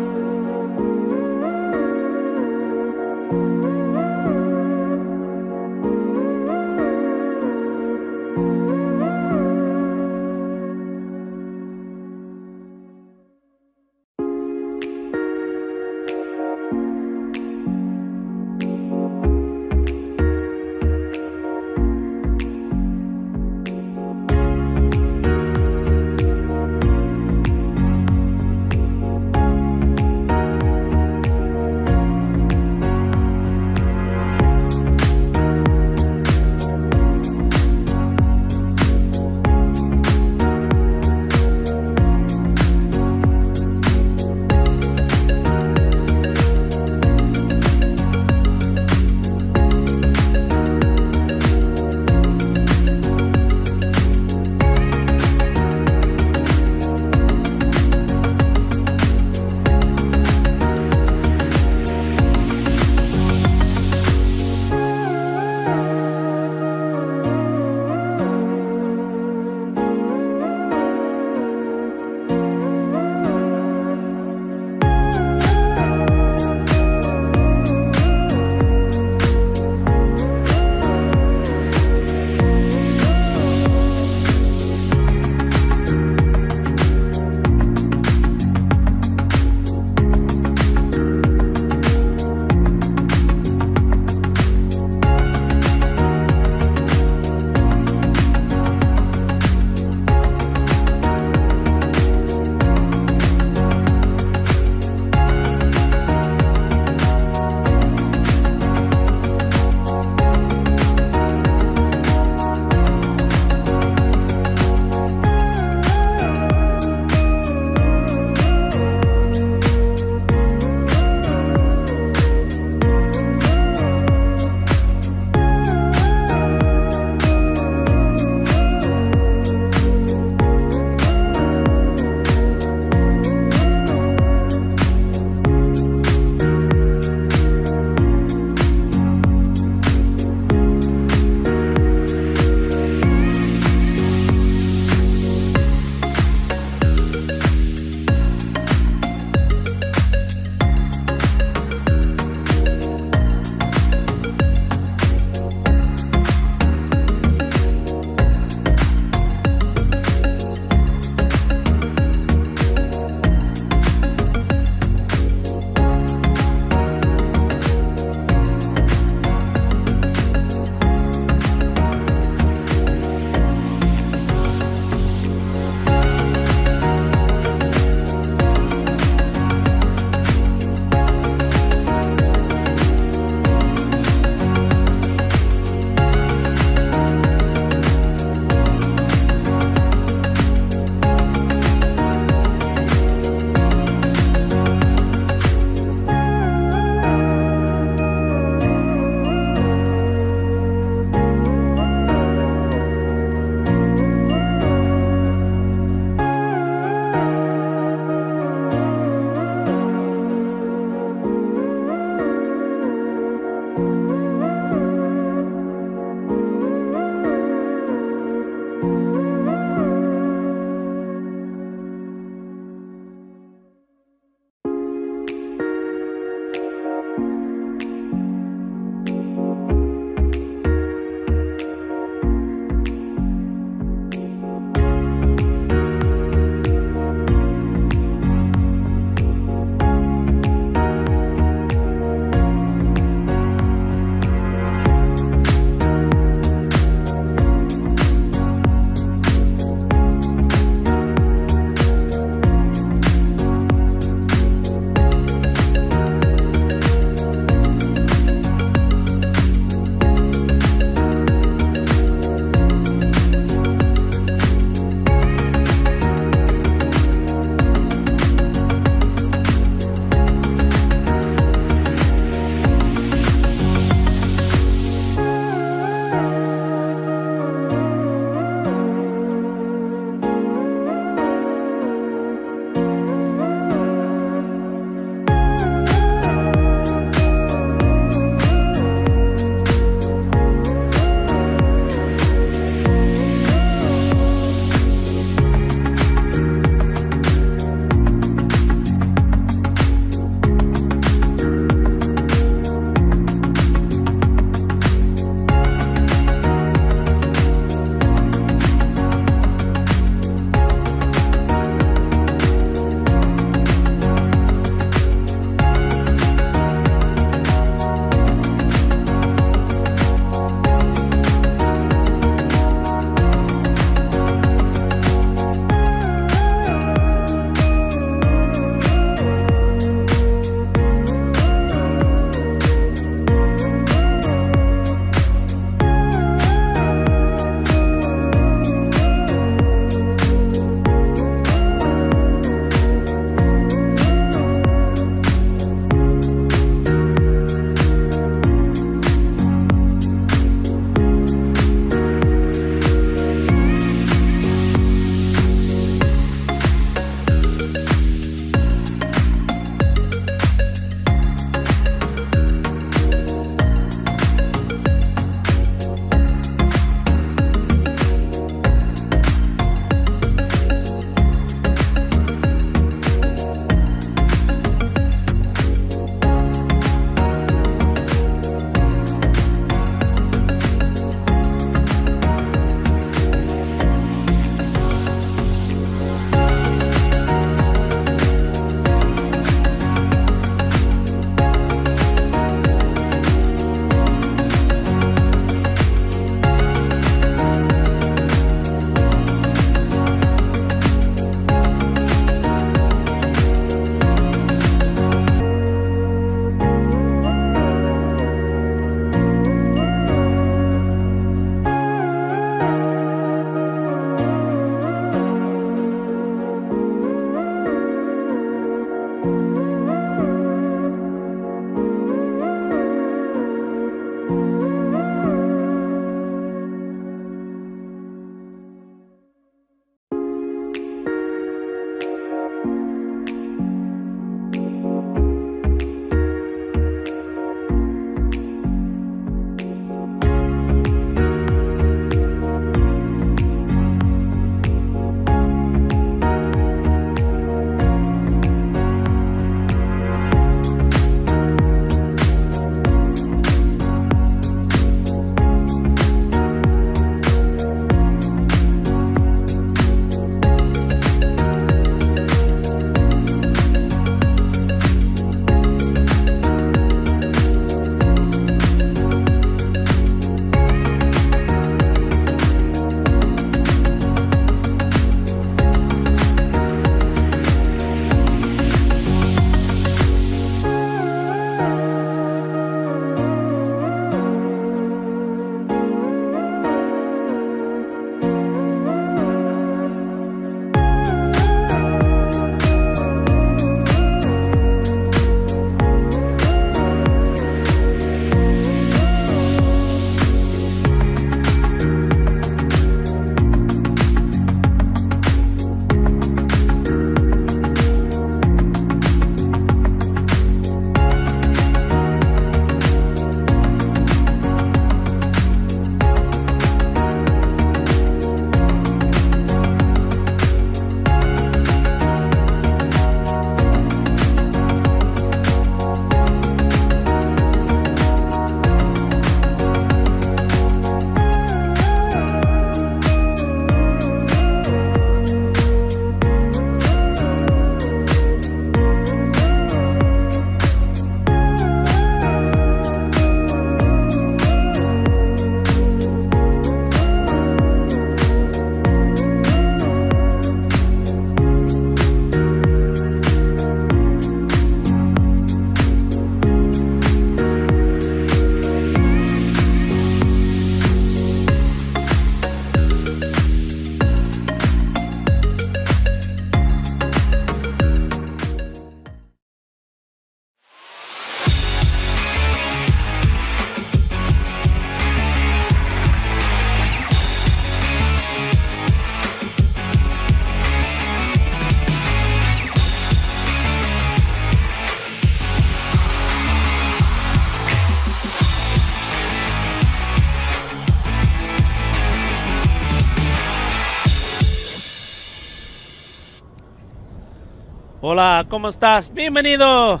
Hola, ¿cómo estás? Bienvenido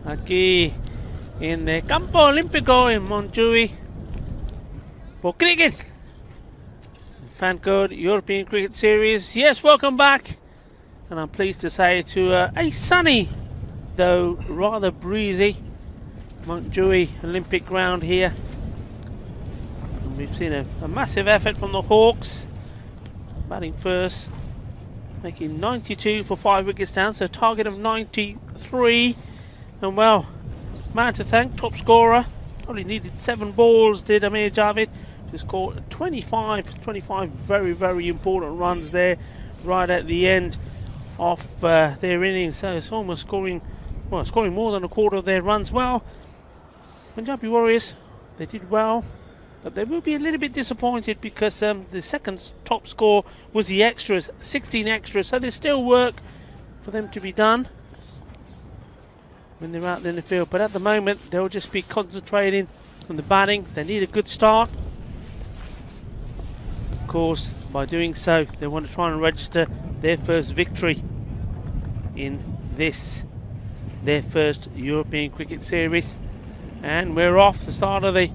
aquí en el Campo Olímpico en Montjuic for cricket. Fan code European Cricket Series. Yes, welcome back. And I'm pleased to say to a sunny, though rather breezy, Montjuic Olympic ground here. And we've seen a massive effort from the Hawks. Batting first, making 92 for 5 wickets down, so target of 93. And well, man to thank, top scorer. Only needed 7 balls, did Amir Javid, to score 25 very, very important runs there right at the end of their innings. So it's almost scoring more than a quarter of their runs. Well, Punjabi Warriors, they did well, but they will be a little bit disappointed because the second top score was the extras, 16 extras, so there's still work for them to be done when they're out in the field. But at the moment, they'll just be concentrating on the batting. They need a good start. Of course, by doing so, they want to try and register their first victory in this, their first European Cricket Series. And we're off. The start of the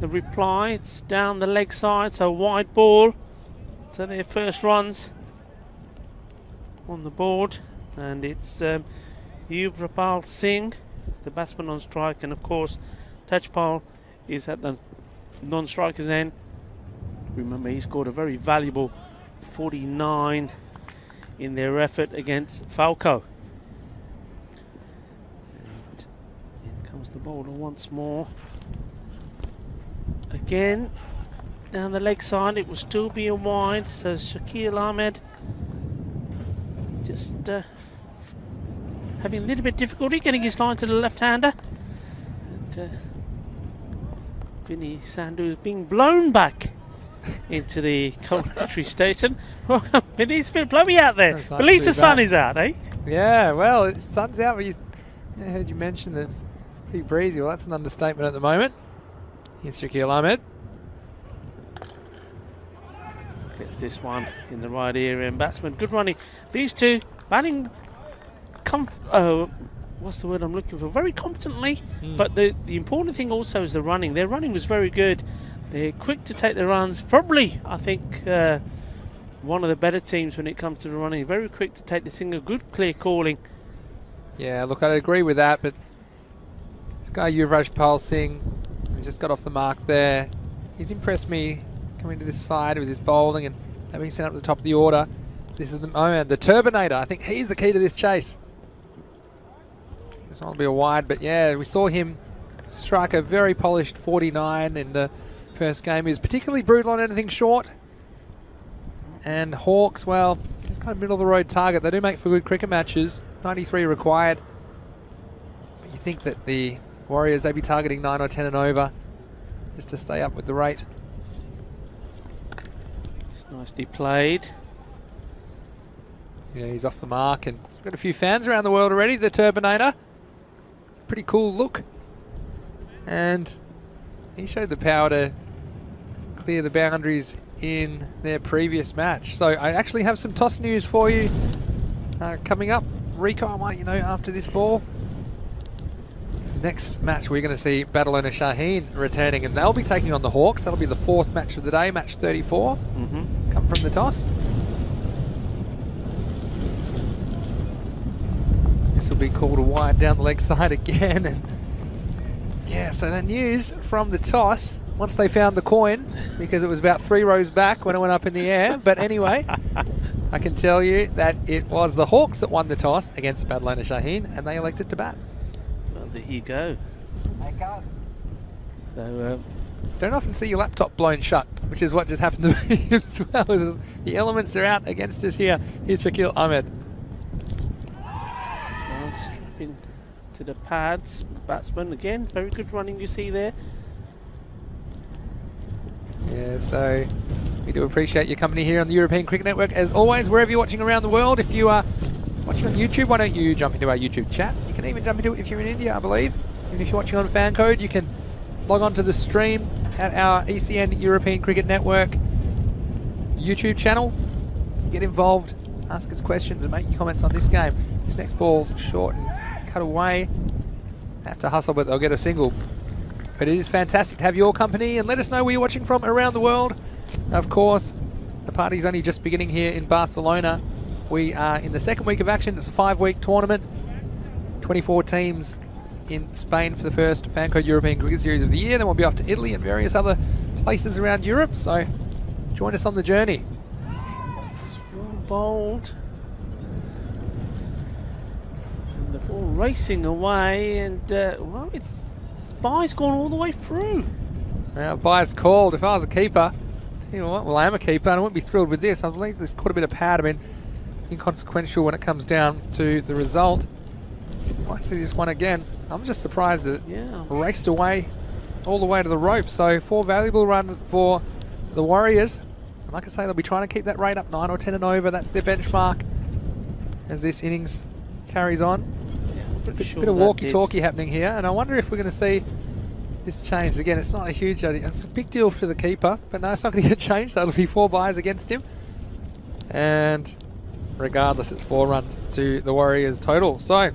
reply. It's down the leg side, so wide ball. So their first runs on the board, and it's Yuvrapal Singh, the batsman on strike, and of course Tajpal is at the non-strikers end. Remember, he scored a very valuable 49 in their effort against Falco. And in comes the bowler once more. Again, down the leg side, it will still be a wide, so Shakil Ahmed just having a little bit of difficulty getting his line to the left-hander. Vinny Sandhu is being blown back into the commentary station. Welcome, Vinny. It's a bit blowy out there. Nice, at least the sun is out, eh? Yeah, well, the sun's out, but I heard you mention that it's pretty breezy. Well, that's an understatement at the moment. Here's Shakil Ahmed. Gets this one in the right area, and batsman, good running. These two batting, what's the word I'm looking for? Very competently, but the important thing also is the running. Their running was very good. They're quick to take the runs. Probably, I think, one of the better teams when it comes to the running. Very quick to take the single, good clear calling. Yeah, look, I agree with that, but this guy Yuvrapal Singh, he just got off the mark there. He's impressed me coming to this side with his bowling and having sent up to the top of the order. This is the moment, the Turbinator. I think he's the key to this chase. This one will be a wide, but yeah, we saw him strike a very polished 49 in the first game. He was particularly brutal on anything short. And Hawks, well, it's kind of middle of the road target. They do make for good cricket matches. 93 required. But you think that the Warriors, they'd be targeting 9 or 10 and over just to stay up with the rate. It's nicely played. Yeah, he's off the mark, and he's got a few fans around the world already, the Turbinator. Pretty cool look. And he showed the power to clear the boundaries in their previous match. So I actually have some toss news for you coming up. Rico, I might let you know after this ball. Next match, we're going to see Badalona Shaheen returning, and they'll be taking on the Hawks. That'll be the 4th match of the day, match 34. It's come from the toss. This will be called a wide down the leg side again. And yeah, so the news from the toss, once they found the coin, because it was about 3 rows back when it went up in the air. But anyway, I can tell you that it was the Hawks that won the toss against Badalona Shaheen, and they elected to bat. There you go. So don't often see your laptop blown shut, which is what just happened to me as well. The elements are out against us here. Here's Shakil Ahmed. Stripping to the pads. Batsman again, very good running you see there. Yeah, so we do appreciate your company here on the European Cricket Network. As always, wherever you're watching around the world, if you are watching on YouTube, why don't you jump into our YouTube chat? You can even jump into it if you're in India, I believe. And if you're watching on Fan Code, you can log on to the stream at our ECN European Cricket Network YouTube channel. Get involved ask us questions and make your comments on this game. This next ball's short and cut away. Have to hustle, but they'll get a single. But it is fantastic to have your company, and let us know where you're watching from around the world. Of course, the party's only just beginning here in Barcelona. We are in the second week of action. It's a 5-week tournament. 24 teams in Spain for the first Fancode European Cricket Series of the year. Then we'll be off to Italy and various other places around Europe. So join us on the journey. Well bowled. And the ball racing away, and well, it's by's gone all the way through. Now, by's called. If I was a keeper, you know what? Well, I am a keeper, and I wouldn't be thrilled with this. I believe this caught a bit of pad. I mean, inconsequential when it comes down to the result. Might see this one again. I'm just surprised that it raced away all the way to the rope. So 4 valuable runs for the Warriors. And like I say, they'll be trying to keep that rate up 9 or 10 and over. That's their benchmark as this innings carries on. Yeah, Bit of walkie-talkie happening here, and I wonder if we're going to see this change. Again, it's not a huge idea. It's a big deal for the keeper, but no, it's not going to get changed. So it'll be 4 byes against him. And regardless, it's 4 runs to the Warriors total. So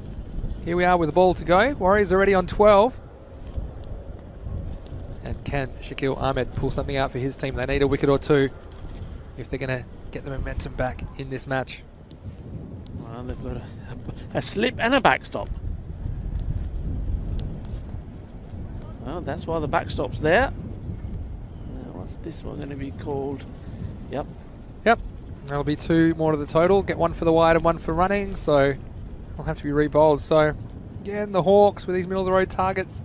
here we are with the ball to go. Warriors already on 12. And can Shakil Ahmed pull something out for his team? They need a wicket or 2 if they're going to get the momentum back in this match. Well, they've got a slip and a backstop. Well, that's why the backstop's there. Now, what's this one going to be called? Yep. That'll be 2 more to the total. Get 1 for the wide and 1 for running, so will have to be re-bowled. So again, the Hawks with these middle of the road targets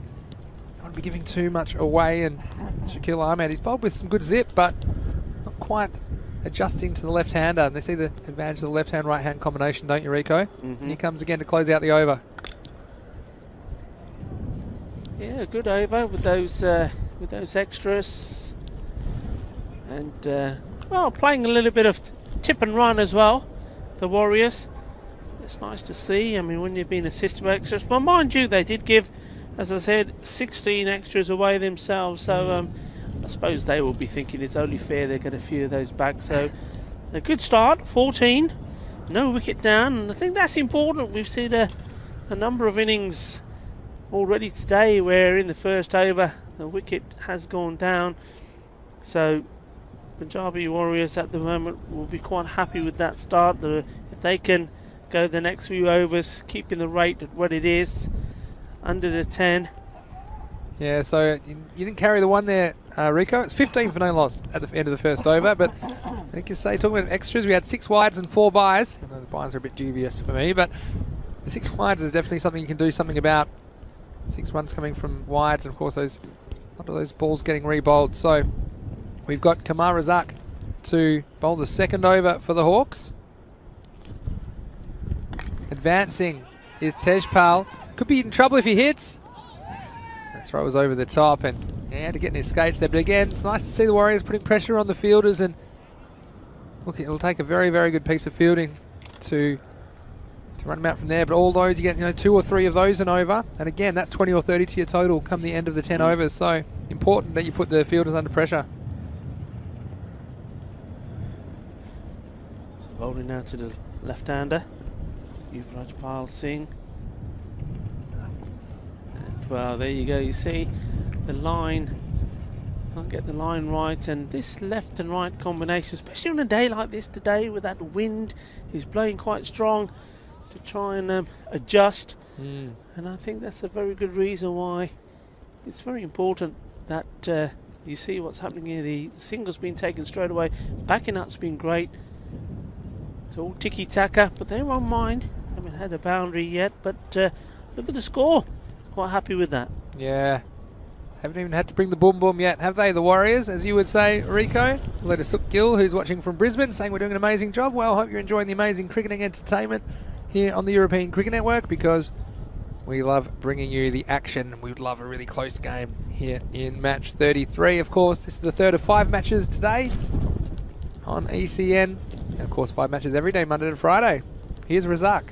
don't want to be giving too much away, and Shakil Ahmed, he's bowled with some good zip, but not quite adjusting to the left-hander. And they see the advantage of the left-hand right-hand combination, don't you, Rico? And he comes again to close out the over. Yeah, good over with those extras, and well, playing a little bit of tip and run as well. The Warriors. It's nice to see. I mean, when you've been assisted by extras, but mind you, they did give, as I said, 16 extras away themselves. So I suppose they will be thinking it's only fair they get a few of those back. So a good start, 14, no wicket down, and I think that's important. We've seen a number of innings already today where in the first over the wicket has gone down. So Punjabi Warriors at the moment will be quite happy with that start. If they can go the next few overs, keeping the rate at what it is, under the 10. Yeah, so you didn't carry the one there, Rico. It's 15 for no loss at the end of the first over. But like you say, talking about extras, we had 6 wides and 4 byes. Although the byes are a bit dubious for me, but the 6 wides is definitely something you can do something about. 6 runs coming from wides, and of course a lot of those balls getting re-bowled. So we've got Kamar Razak to bowl the second over for the Hawks. Advancing is Tejpal. Could be in trouble if he hits. That throw was over the top, and he had to get in his skates there. But again, it's nice to see the Warriors putting pressure on the fielders, and look, it'll take a very, very good piece of fielding to run them out from there. But all those, you get 2 or 3 of those and over, and again, that's 20 or 30 to your total come the end of the 10 overs. So important that you put the fielders under pressure. So bowling now to the left-hander, Yuvraj Singh. And well, there you go. You see the line. Can't get the line right, and this left and right combination, especially on a day like this today, with that wind is blowing quite strong, to try and adjust. And I think that's a very good reason why it's very important that you see what's happening here. The single's been taken straight away. Backing up's been great. It's all tiki-taka, but they won't mind. Haven't had a boundary yet, but look at the score. Quite happy with that. Yeah. Haven't even had to bring the boom boom yet, have they, the Warriors, as you would say, Rico? Let us look Gill, who's watching from Brisbane, saying we're doing an amazing job. Well, hope you're enjoying the amazing cricketing entertainment here on the European Cricket Network, because we love bringing you the action. We would love a really close game here in match 33. Of course, this is the third of 5 matches today on ECN. And of course, 5 matches every day, Monday to Friday. Here's Razak.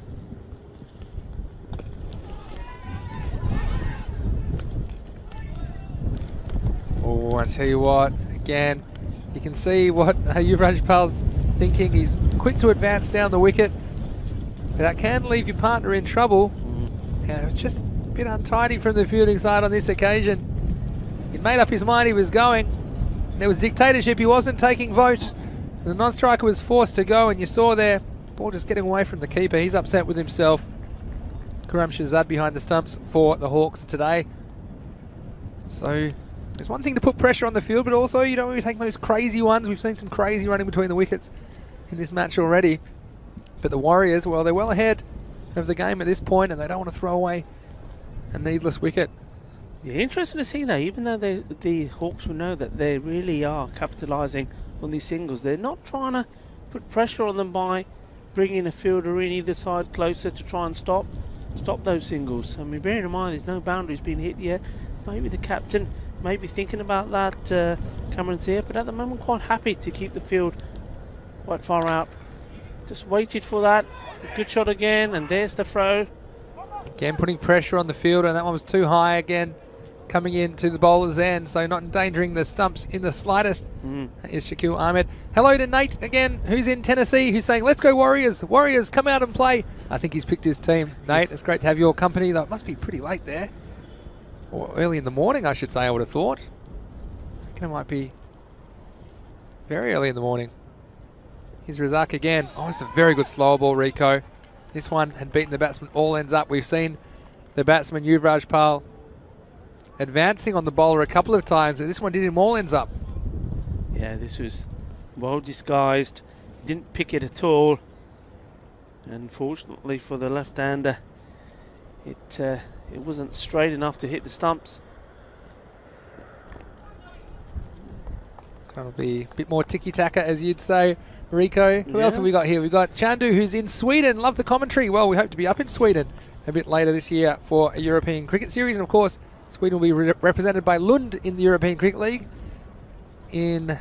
Oh, I tell you what, again, you can see what Yuvraj Pal's thinking. He's quick to advance down the wicket, but that can leave your partner in trouble. And it was just a bit untidy from the fielding side on this occasion. He'd made up his mind he was going. There was dictatorship, he wasn't taking votes. The non-striker was forced to go, and you saw there, ball just getting away from the keeper. He's upset with himself. Khurram Shahzad behind the stumps for the Hawks today. So there's one thing to put pressure on the field, but also you don't want to take those crazy ones. We've seen some crazy running between the wickets in this match already. But the Warriors, well, they're well ahead of the game at this point, and they don't want to throw away a needless wicket. Yeah, interesting to see that, even though the Hawks will know that they really are capitalising on these singles, they're not trying to put pressure on them by bringing a fielder in either side closer to try and stop those singles. I mean, bearing in mind there's no boundaries being hit yet. Maybe the captain may be thinking about that, Cameron Sear, but at the moment quite happy to keep the field quite far out. Just waited for that. A good shot again, and there's the throw. Again putting pressure on the fielder, and that one was too high again, coming into the bowler's end, so not endangering the stumps in the slightest. That is Shakil Ahmed. Hello to Nate again, who's in Tennessee, who's saying, let's go Warriors, Warriors, come out and play. I think he's picked his team. Nate, it's great to have your company, though it must be pretty late there. Or early in the morning, I should say, I would have thought. I reckon it might be very early in the morning. Here's Razak again. Oh, it's a very good slower ball, Rico. This one had beaten the batsman all ends up. We've seen the batsman Yuvraj Pal advancing on the bowler a couple of times, but this one did him all ends up. Yeah, this was well disguised. Didn't pick it at all. And fortunately for the left-hander, it wasn't straight enough to hit the stumps. It's going to be a bit more tiki-taka, as you'd say, Rico. Who else have we got here? We've got Chandu, who's in Sweden. Love the commentary. Well, we hope to be up in Sweden a bit later this year for a European Cricket Series. And of course, Sweden will be represented by Lund in the European Cricket League in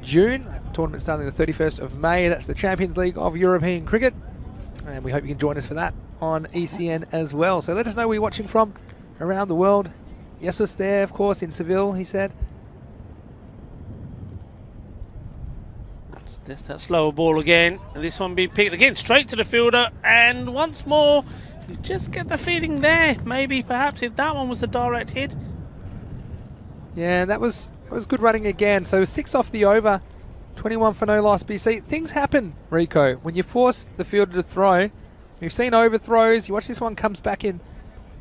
June. Tournament starting the 31st of May. That's the Champions League of European Cricket. And we hope you can join us for that on ECN as well. So let us know where you're watching from around the world. Jesus there, of course, in Seville, he said. There's that slower ball again, and this one being picked again straight to the fielder, and once more you just get the feeling there, maybe perhaps if that one was a direct hit. Yeah, that was good running again. So 6 off the over, 21 for no loss. BC, things happen, Rico, when you force the fielder to throw. We've seen overthrows. You watch this one comes back in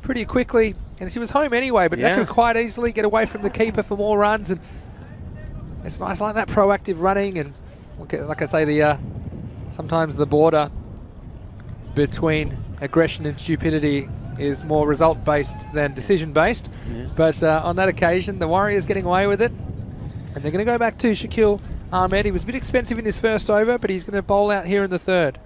pretty quickly, and she was home anyway, but that could quite easily get away from the keeper for more runs, and it's nice like that proactive running. And like I say, sometimes the border between aggression and stupidity is more result-based than decision-based. But on that occasion, the Warriors getting away with it, and they're going to go back to Shakil Ahmed. He was a bit expensive in his first over, but he's going to bowl out here in the third.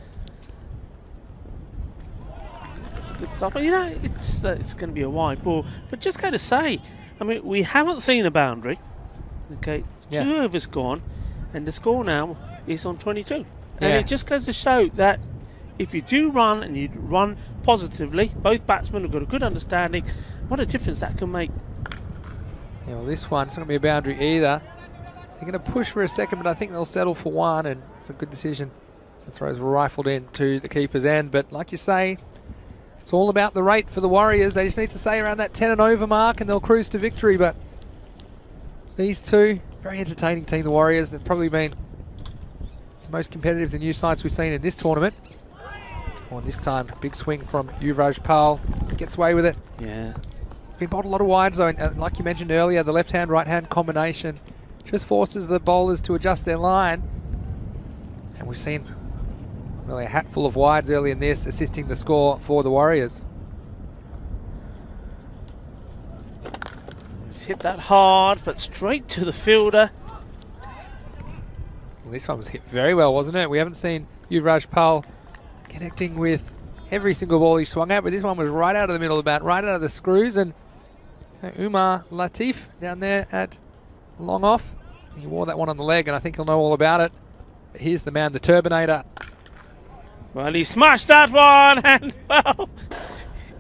That's a good stuff. You know, it's going to be a wide ball, but just going to say, I mean, we haven't seen a boundary. Okay, 2 overs gone, and the score now is on 22. And it just goes to show that if you do run, and you run positively, both batsmen have got a good understanding, what a difference that can make. Yeah, well, this one's not going to be a boundary either. They're going to push for a second, but I think they'll settle for one, and it's a good decision. So throws rifled into the keeper's end, but like you say, it's all about the rate for the Warriors. They just need to stay around that 10 and over mark, and they'll cruise to victory. But these two, very entertaining team, the Warriors. They've probably been the most competitive of the new sides we've seen in this tournament. Well, this time, big swing from Yuvraj Pal. Gets away with it. Yeah. It's been bowled a lot of wide zone. Like you mentioned earlier, the left-hand, right-hand combination just forces the bowlers to adjust their line. And we've seen really a hatful of wides early in this, assisting the score for the Warriors. He's hit that hard, but straight to the fielder. Well, this one was hit very well, wasn't it? We haven't seen Yuvraj Pal connecting with every single ball he swung at, but this one was right out of the middle of the bat, right out of the screws. And Umar Latif down there at long off, he wore that one on the leg, and I think he'll know all about it. But here's the man, the Turbinator. Well, he smashed that one, and well,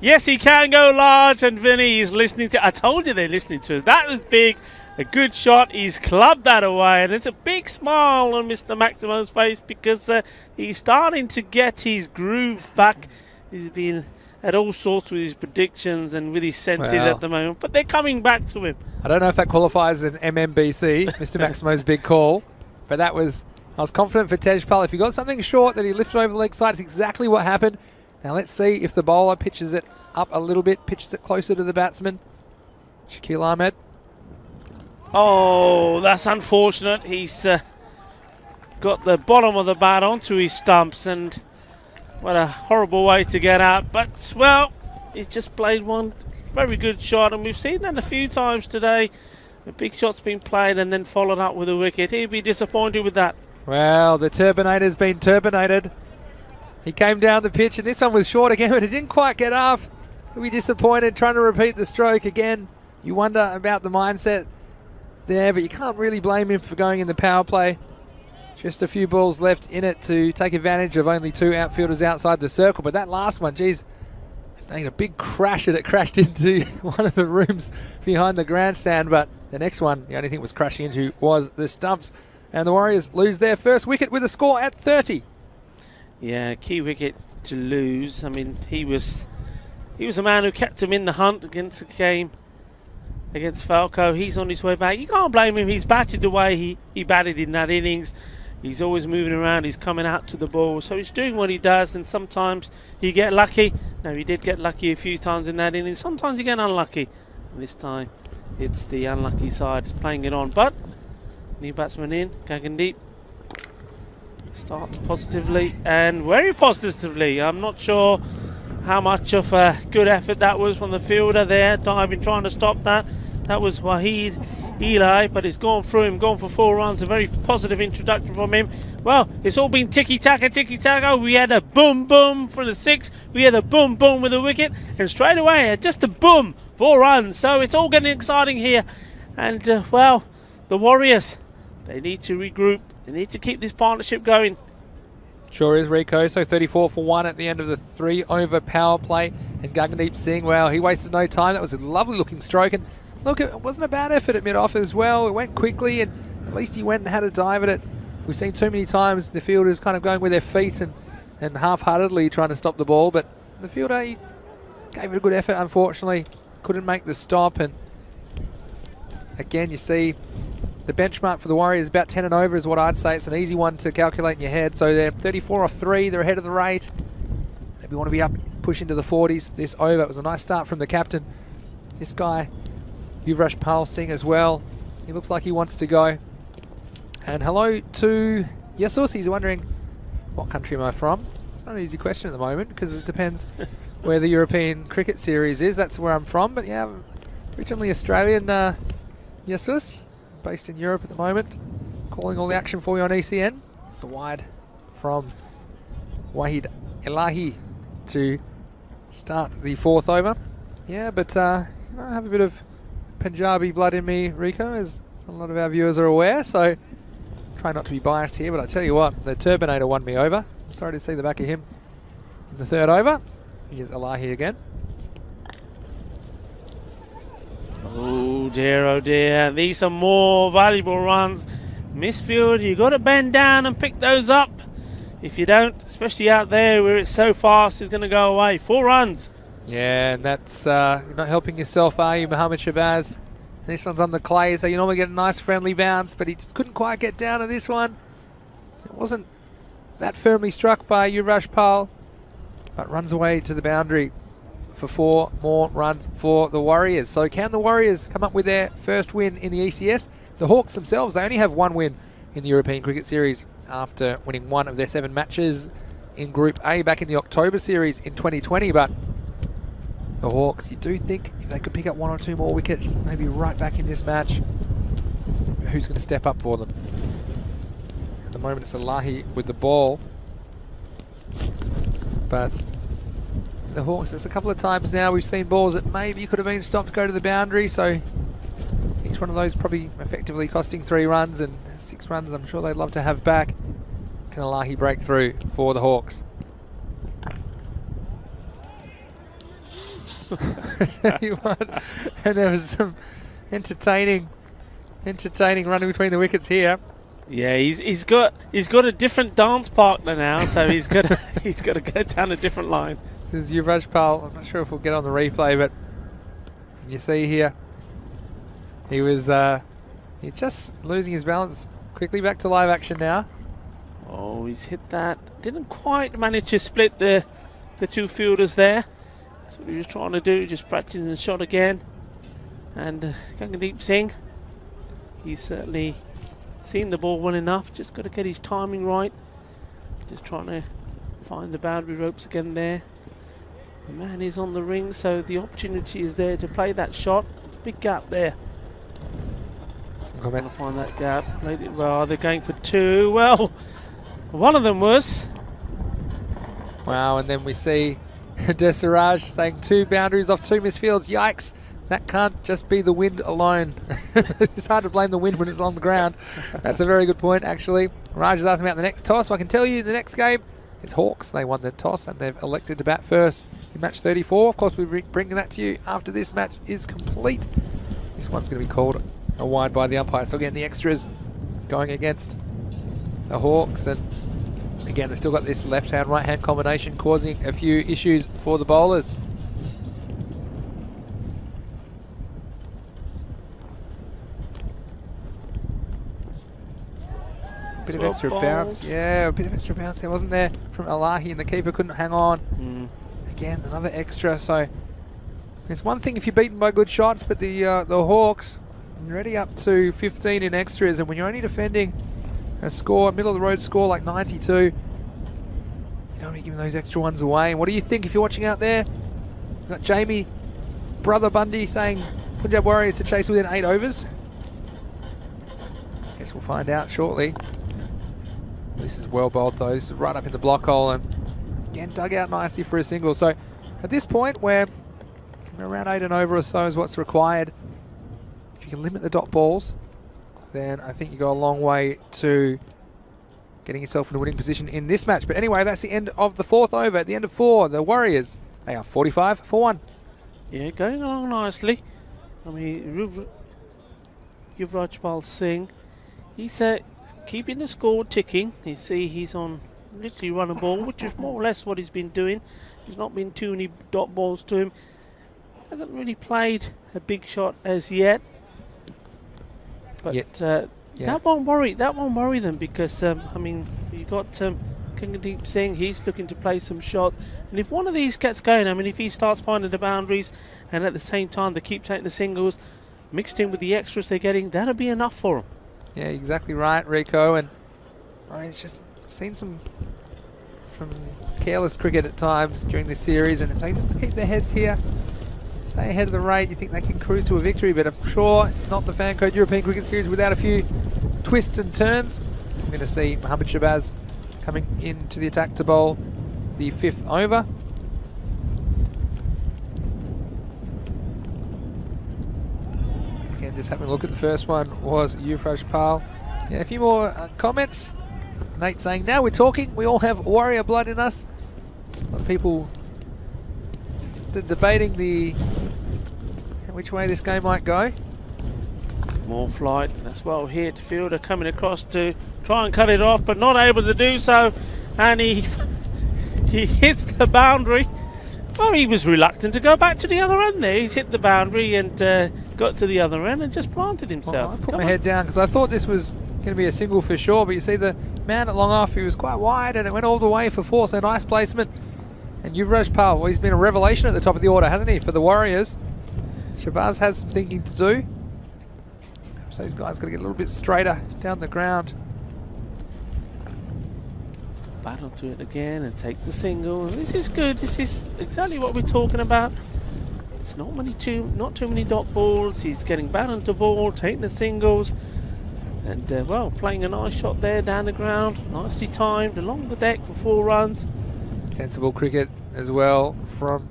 yes, he can go large. And Vinny is listening to. I told you they're listening to us. That was big. a good shot. He's clubbed that away, and it's a big smile on Mr. Maximo's face because he's starting to get his groove back. He's been at all sorts with his predictions and with his senses at the moment, but they're coming back to him. I don't know if that qualifies an MMBC, Mr. Maximo's big call, but that was, I was confident for Tejpal. If he got something short that he lifted over the leg side, it's exactly what happened. Now let's see if the bowler pitches it up a little bit, pitches it closer to the batsman. Shakil Ahmed. Oh, that's unfortunate. He's got the bottom of the bat onto his stumps, and what a horrible way to get out. But, well, he just played one very good shot, and we've seen that a few times today. A big shot's been played and then followed up with a wicket. He'd be disappointed with that. Well, the Turbinator's been turbinated. He came down the pitch, and this one was short again, but it didn't quite get up. He'll be disappointed, trying to repeat the stroke again. You wonder about the mindset there, but you can't really blame him for going in the power play. Just a few balls left in it to take advantage of only 2 outfielders outside the circle. But that last one, geez, a big crash, and it crashed into one of the rooms behind the grandstand. But the next one, the only thing it was crashing into was the stumps. And the Warriors lose their first wicket with a score at 30. Yeah, key wicket to lose. I mean, he was a man who kept him in the hunt against the game against Falco. He's on his way back. You can't blame him. He's batted the way he batted in that innings. He's always moving around. He's coming out to the ball. So he's doing what he does, and sometimes you get lucky. Now, he did get lucky a few times in that innings. Sometimes you get unlucky. And this time, it's the unlucky side playing it on. But new batsman in, Gagandeep. Starts positively and very positively. I'm not sure how much of a good effort that was from the fielder there, diving, trying to stop that. That was Wahid Eli, but it's gone through him, gone for 4 runs. A very positive introduction from him. Well, it's all been tiki-taka. We had a boom from the 6. We had a boom with the wicket, and straight away, just a boom, 4 runs. So it's all getting exciting here. And, well, the Warriors, they need to regroup. They need to keep this partnership going. Sure is, Rico. So 34 for 1 at the end of the 3-over power play. And Gagandeep Singh, well, he wasted no time. That was a lovely looking stroke. And look, it wasn't a bad effort at mid-off as well. It went quickly, and at least he went and had a dive at it. We've seen too many times the fielders kind of going with their feet and half-heartedly trying to stop the ball. But the fielder, he gave it a good effort, unfortunately. Couldn't make the stop. And again, you see the benchmark for the Warriors about 10 and over is what I'd say. It's an easy one to calculate in your head. So they're 34 off 3. They're ahead of the rate. Maybe want to be up, push into the 40s this over. It was a nice start from the captain. This guy, Yuvraj Singh as well. He looks like he wants to go. And hello to Yesus. He's wondering, what country am I from? It's not an easy question at the moment because it depends where the European cricket series is. That's where I'm from. But yeah, originally Australian, Yesus. Based in Europe at the moment, calling all the action for you on ECN. It's a wide from Wahid Elahi to start the 4th over. Yeah, but I have a bit of Punjabi blood in me, Rico, as a lot of our viewers are aware, so try not to be biased here, but I tell you what, the Turbinator won me over. I'm sorry to see the back of him in the 3rd over. Here's Elahi again. Oh dear, these are more valuable runs. Misfield, you've got to bend down and pick those up. If you don't, especially out there where it's so fast, it's going to go away. 4 runs. Yeah, and that's you're not helping yourself, are you, Mohammed Shabazz? This one's on the clay, so you normally get a nice friendly bounce, but he just couldn't quite get down to this one. It wasn't that firmly struck by Yuvraj Pal, but runs away to the boundary for 4 more runs for the Warriors. So can the Warriors come up with their first win in the ECS? The Hawks themselves, they only have 1 win in the European Cricket Series after winning 1 of their 7 matches in Group A back in the October series in 2020. But the Hawks, you do think if they could pick up 1 or 2 more wickets, maybe right back in this match, who's going to step up for them? At the moment it's Elahi with the ball. But the Hawks, there's a couple of times now we've seen balls that maybe could have been stopped go to the boundary, so each one of those probably effectively costing 3 runs, and 6 runs I'm sure they'd love to have back. Can Elahi break through for the Hawks? And there was some entertaining entertaining running between the wickets here. Yeah, he's got a different dance partner now, so he's got to go down a different line. This is Yuvraj Pal. I'm not sure if we'll get on the replay, but you see here, he was he's just losing his balance. Quickly back to live action now. Oh, he's hit that. Didn't quite manage to split the two fielders there. That's what he was trying to do, just practicing the shot again. And Gangadeep Singh, he's certainly seen the ball well enough. Just got to get his timing right. Just trying to find the boundary ropes again there. The man is on the ring, so the opportunity is there to play that shot. Big gap there. Trying to find that gap. Played it well. They're going for two. Well, one of them was. Wow, and then we see Desiraj saying 2 boundaries off 2 misfields. Yikes. That can't just be the wind alone. It's hard to blame the wind when it's on the ground. That's a very good point, actually. Raj is asking about the next toss. Well, I can tell you the next game, it's Hawks. They won the toss and they've elected to bat first in match 34. Of course, we'll be bringing that to you after this match is complete. This one's going to be called a wide by the umpire. So again, the extras going against the Hawks. And again, they've still got this left-hand, right-hand combination causing a few issues for the bowlers. Bit of extra bounce, yeah, a bit of extra bounce there, wasn't there, from Alahi, and the keeper couldn't hang on. Again, another extra. So it's one thing if you're beaten by good shots, but the Hawks already up to 15 in extras, and when you're only defending a score, middle of the road score like 92, you don't want to be giving those extra ones away. And what do you think if you're watching out there? You've got Jamie, brother Bundy, saying Punjab Warriors to chase within 8 overs. Guess we'll find out shortly. This is well bowled though. This is right up in the block hole, and again dug out nicely for a single. So at this point, where around 8 and over or so is what's required, if you can limit the dot balls, then I think you go a long way to getting yourself in a winning position in this match. But anyway, that's the end of the 4th over. At the end of 4, the Warriors, they are 45 for 1. Yeah, going along nicely. I mean, Yuvraj Pal Singh, he's keeping the score ticking. You see he's on literally run a ball, which is more or less what he's been doing. There's not been too many dot balls to him. Hasn't really played a big shot as yet. But that won't worry them, because I mean, you got Gangadeep Singh. He's looking to play some shots, and if one of these gets going, I mean, if he starts finding the boundaries, and at the same time they keep taking the singles, mixed in with the extras they're getting, that'll be enough for them. Yeah, exactly right, Rico. And it's just seen some careless cricket at times during this series, and if they just keep their heads here, stay ahead of the rate, you think they can cruise to a victory. But I'm sure it's not the Fan Code European Cricket Series without a few twists and turns. I'm going to see Mohammad Shabazz coming into the attack to bowl the 5th over. Again, just having a look at the first one was Yuvraj Pal. Yeah, a few more comments. Nate saying, now we're talking, we all have warrior blood in us. A lot of people debating which way this game might go. More flight, that's well hit. Fielder coming across to try and cut it off, but not able to do so, and he hits the boundary. Well, he was reluctant to go back to the other end there. He's hit the boundary and got to the other end and just planted himself. Well, I put my head down because I thought this was going to be a single for sure, but you see the man at long off, he was quite wide and it went all the way for 4, so nice placement. And Yuvraj Pal, well, he's been a revelation at the top of the order, hasn't he, for the Warriors. Shabazz has some thinking to do. So these guys got to get a little bit straighter down the ground. Battle to it again and takes the single. This is good. This is exactly what we're talking about. It's not too many dot balls. He's getting battled to ball, taking the singles, and well, playing a nice shot there down the ground, nicely timed along the deck for 4 runs. Sensible cricket as well from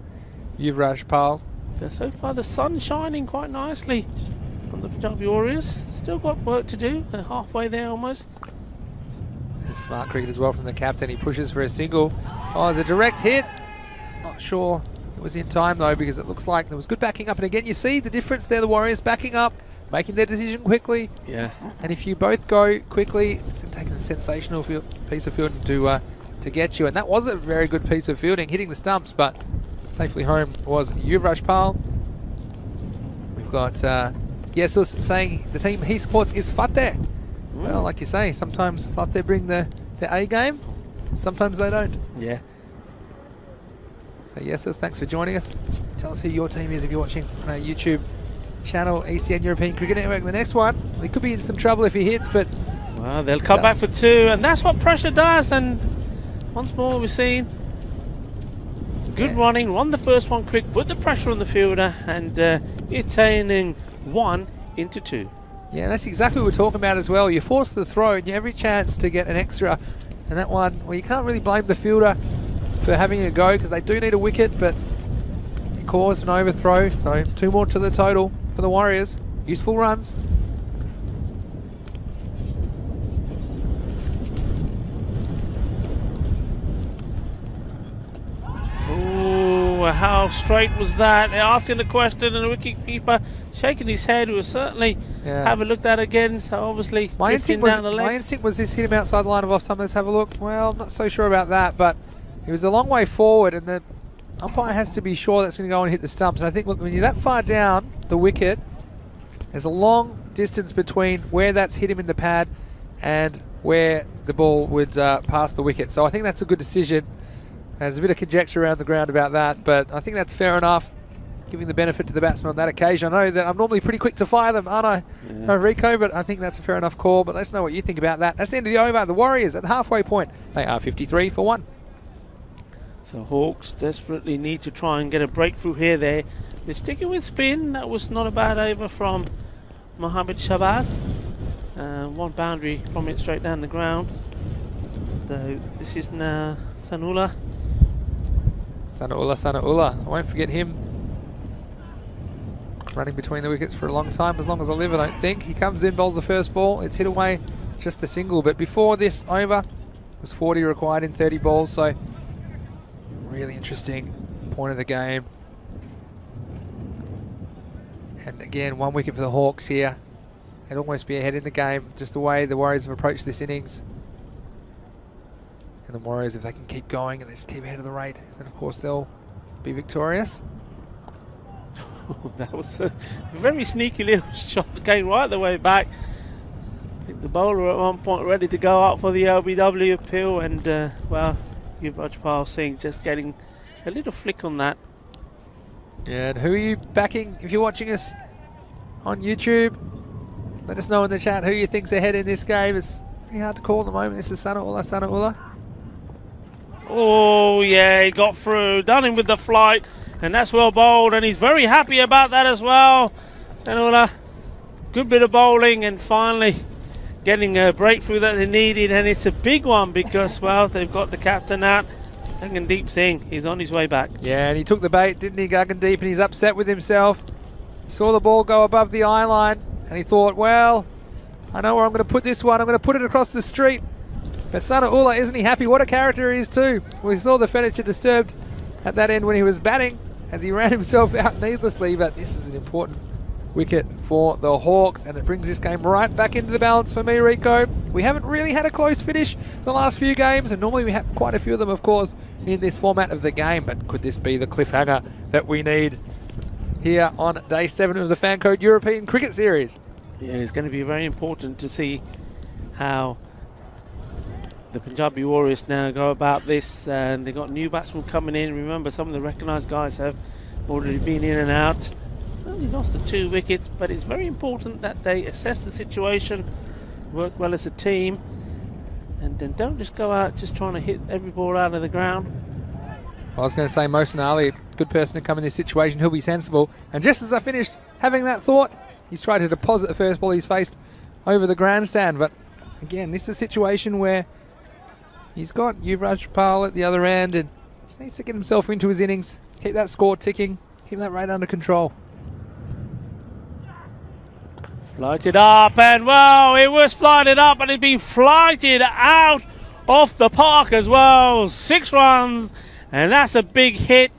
Yuvraj Pal. So far the sun's shining quite nicely on the Punjab Warriors. Still got work to do. They're halfway there almost. Smart cricket as well from the captain. He pushes for a single. Oh, there's a direct hit. Not sure it was in time though, because it looks like there was good backing up. And again, you see the difference there. The Warriors backing up making their decision quickly. Yeah. And if you both go quickly, it's going to take a sensational piece of fielding to get you. And that was a very good piece of fielding, hitting the stumps, but safely home was Yuvraj Pal. We've got Jesus saying the team he supports is Fateh. Well, like you say, sometimes Fateh bring the A game, sometimes they don't. Yeah. So Jesus, thanks for joining us. Tell us who your team is if you're watching on our YouTube channel, ECN European Cricket Network. The next one, he could be in some trouble if he hits, but... Well, they'll come back for 2, and that's what pressure does. And once more, we've seen good running, run the first one quick, put the pressure on the fielder, and attaining 1 into 2. Yeah, that's exactly what we're talking about as well. You force the throw, and you have every chance to get an extra. And that one, well, you can't really blame the fielder for having a go, because they do need a wicket, but it caused an overthrow. So 2 more to the total for the Warriors. Useful runs. Ooh, how straight was that? They're asking the question, and the wicketkeeper shaking his head. We'll certainly have a look at that again. So obviously, my instinct was this hit him outside the line of offside. Let's have a look. Well, I'm not so sure about that, but he was a long way forward, and the umpire has to be sure that's going to go and hit the stumps. And I think, look, when you're that far down the wicket, there's a long distance between where that's hit him in the pad and where the ball would pass the wicket. So I think that's a good decision. There's a bit of conjecture around the ground about that, but I think that's fair enough, giving the benefit to the batsman on that occasion. I know that I'm normally pretty quick to fire them, aren't I, Rico? But I think that's a fair enough call. But let's know what you think about that. That's the end of the over. The Warriors at the halfway point. They are 53 for 1. So Hawks desperately need to try and get a breakthrough here. They're sticking with spin. That was not a bad over from Mohammed Shabazz. 1 boundary from it straight down the ground. So this is now Sanula. Sanaullah. I won't forget him. Running between the wickets for a long time, as long as I live, I don't think. He comes in, bowls the first ball. It's hit away, just a single. But before this over, it was 40 required in 30 balls. So really interesting point of the game. And again, 1 wicket for the Hawks here. They'd almost be ahead in the game, just the way the Warriors have approached this innings. And the Warriors, if they can keep going and they just keep ahead of the rate, then of course they'll be victorious. That was a very sneaky little shot, going right the way back. I think the bowler at one point ready to go out for the LBW appeal, and well, Yuvraj Pal Singh just getting a little flick on that. Yeah, and who are you backing if you're watching us on YouTube? Let us know in the chat who you think's ahead in this game. It's pretty hard to call at the moment. This is Sanaullah. Oh yeah, he got through, done him with the flight, and that's well bowled, and he's very happy about that as well. Sanaullah, good bit of bowling, and finally getting a breakthrough that they needed, and it's a big one because, well, they've got the captain out. Gagandeep Singh is on his way back. Yeah, and he took the bait, didn't he, Gagandeep, and he's upset with himself. He saw the ball go above the eye line, and he thought, well, I know where I'm going to put this one. I'm going to put it across the street. But Sanaullah, isn't he happy? What a character he is too. We saw the furniture disturbed at that end when he was batting, as he ran himself out needlessly. But this is an important wicket for the Hawks, and it brings this game right back into the balance for me, Rico. We haven't really had a close finish the last few games, and normally we have quite a few of them, of course, in this format of the game. But could this be the cliffhanger that we need here on day 7 of the Fancode European Cricket Series? Yeah, it's going to be very important to see how the Punjabi Warriors now go about this, and they've got new batsmen coming in. Remember, some of the recognised guys have already been in and out. Only lost the 2 wickets, but it's very important that they assess the situation, work well as a team, and then don't just go out just trying to hit every ball out of the ground. I was going to say Mohsin Ali, good person to come in this situation. He'll be sensible. And just as I finished having that thought, he's tried to deposit the first ball he's faced over the grandstand. But again, this is a situation where he's got Yuvraj Pal at the other end, and he just needs to get himself into his innings, keep that score ticking, keep that rate under control. Flighted up, and well, it was flighted up, but it's been flighted out off the park as well. 6 runs, and that's a big hit.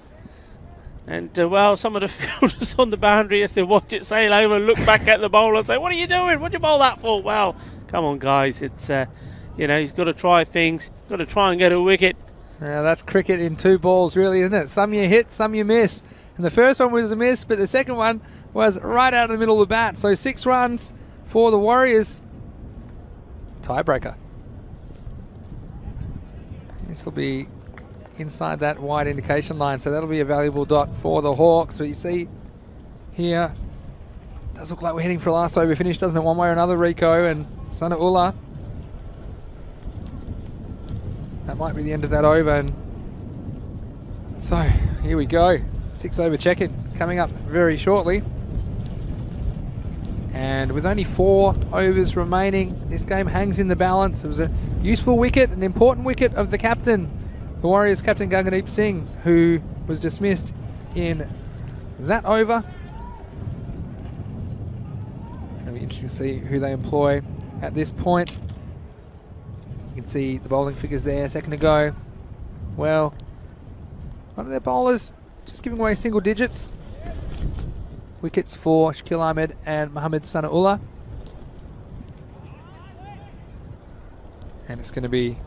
And well, some of the fielders on the boundary, as they watch it sail over, look back at the bowler and say, "What are you doing? What did you bowl that for?" Well, come on, guys. It's you know, he's got to try things. Got to try and get a wicket. Yeah, that's cricket in 2 balls, really, isn't it? Some you hit, some you miss. And the first one was a miss, but the second one was right out of the middle of the bat. So 6 runs for the Warriors. Tiebreaker. This will be inside that wide indication line, so that'll be a valuable dot for the Hawks. So you see here, does look like we're heading for a last over finish, doesn't it? One way or another, Rico and Sanaula. That might be the end of that over. And so here we go. 6 over check-in coming up very shortly. And with only 4 overs remaining, this game hangs in the balance. It was a useful wicket, an important wicket of the captain, the Warriors captain Gaggandeep Singh, who was dismissed in that over. It'll be interesting to see who they employ at this point. You can see the bowling figures there a second ago. Well, one of their bowlers just giving away single digits. Wickets for Shakil Ahmed and Mohammad Sanaullah. And it's going to be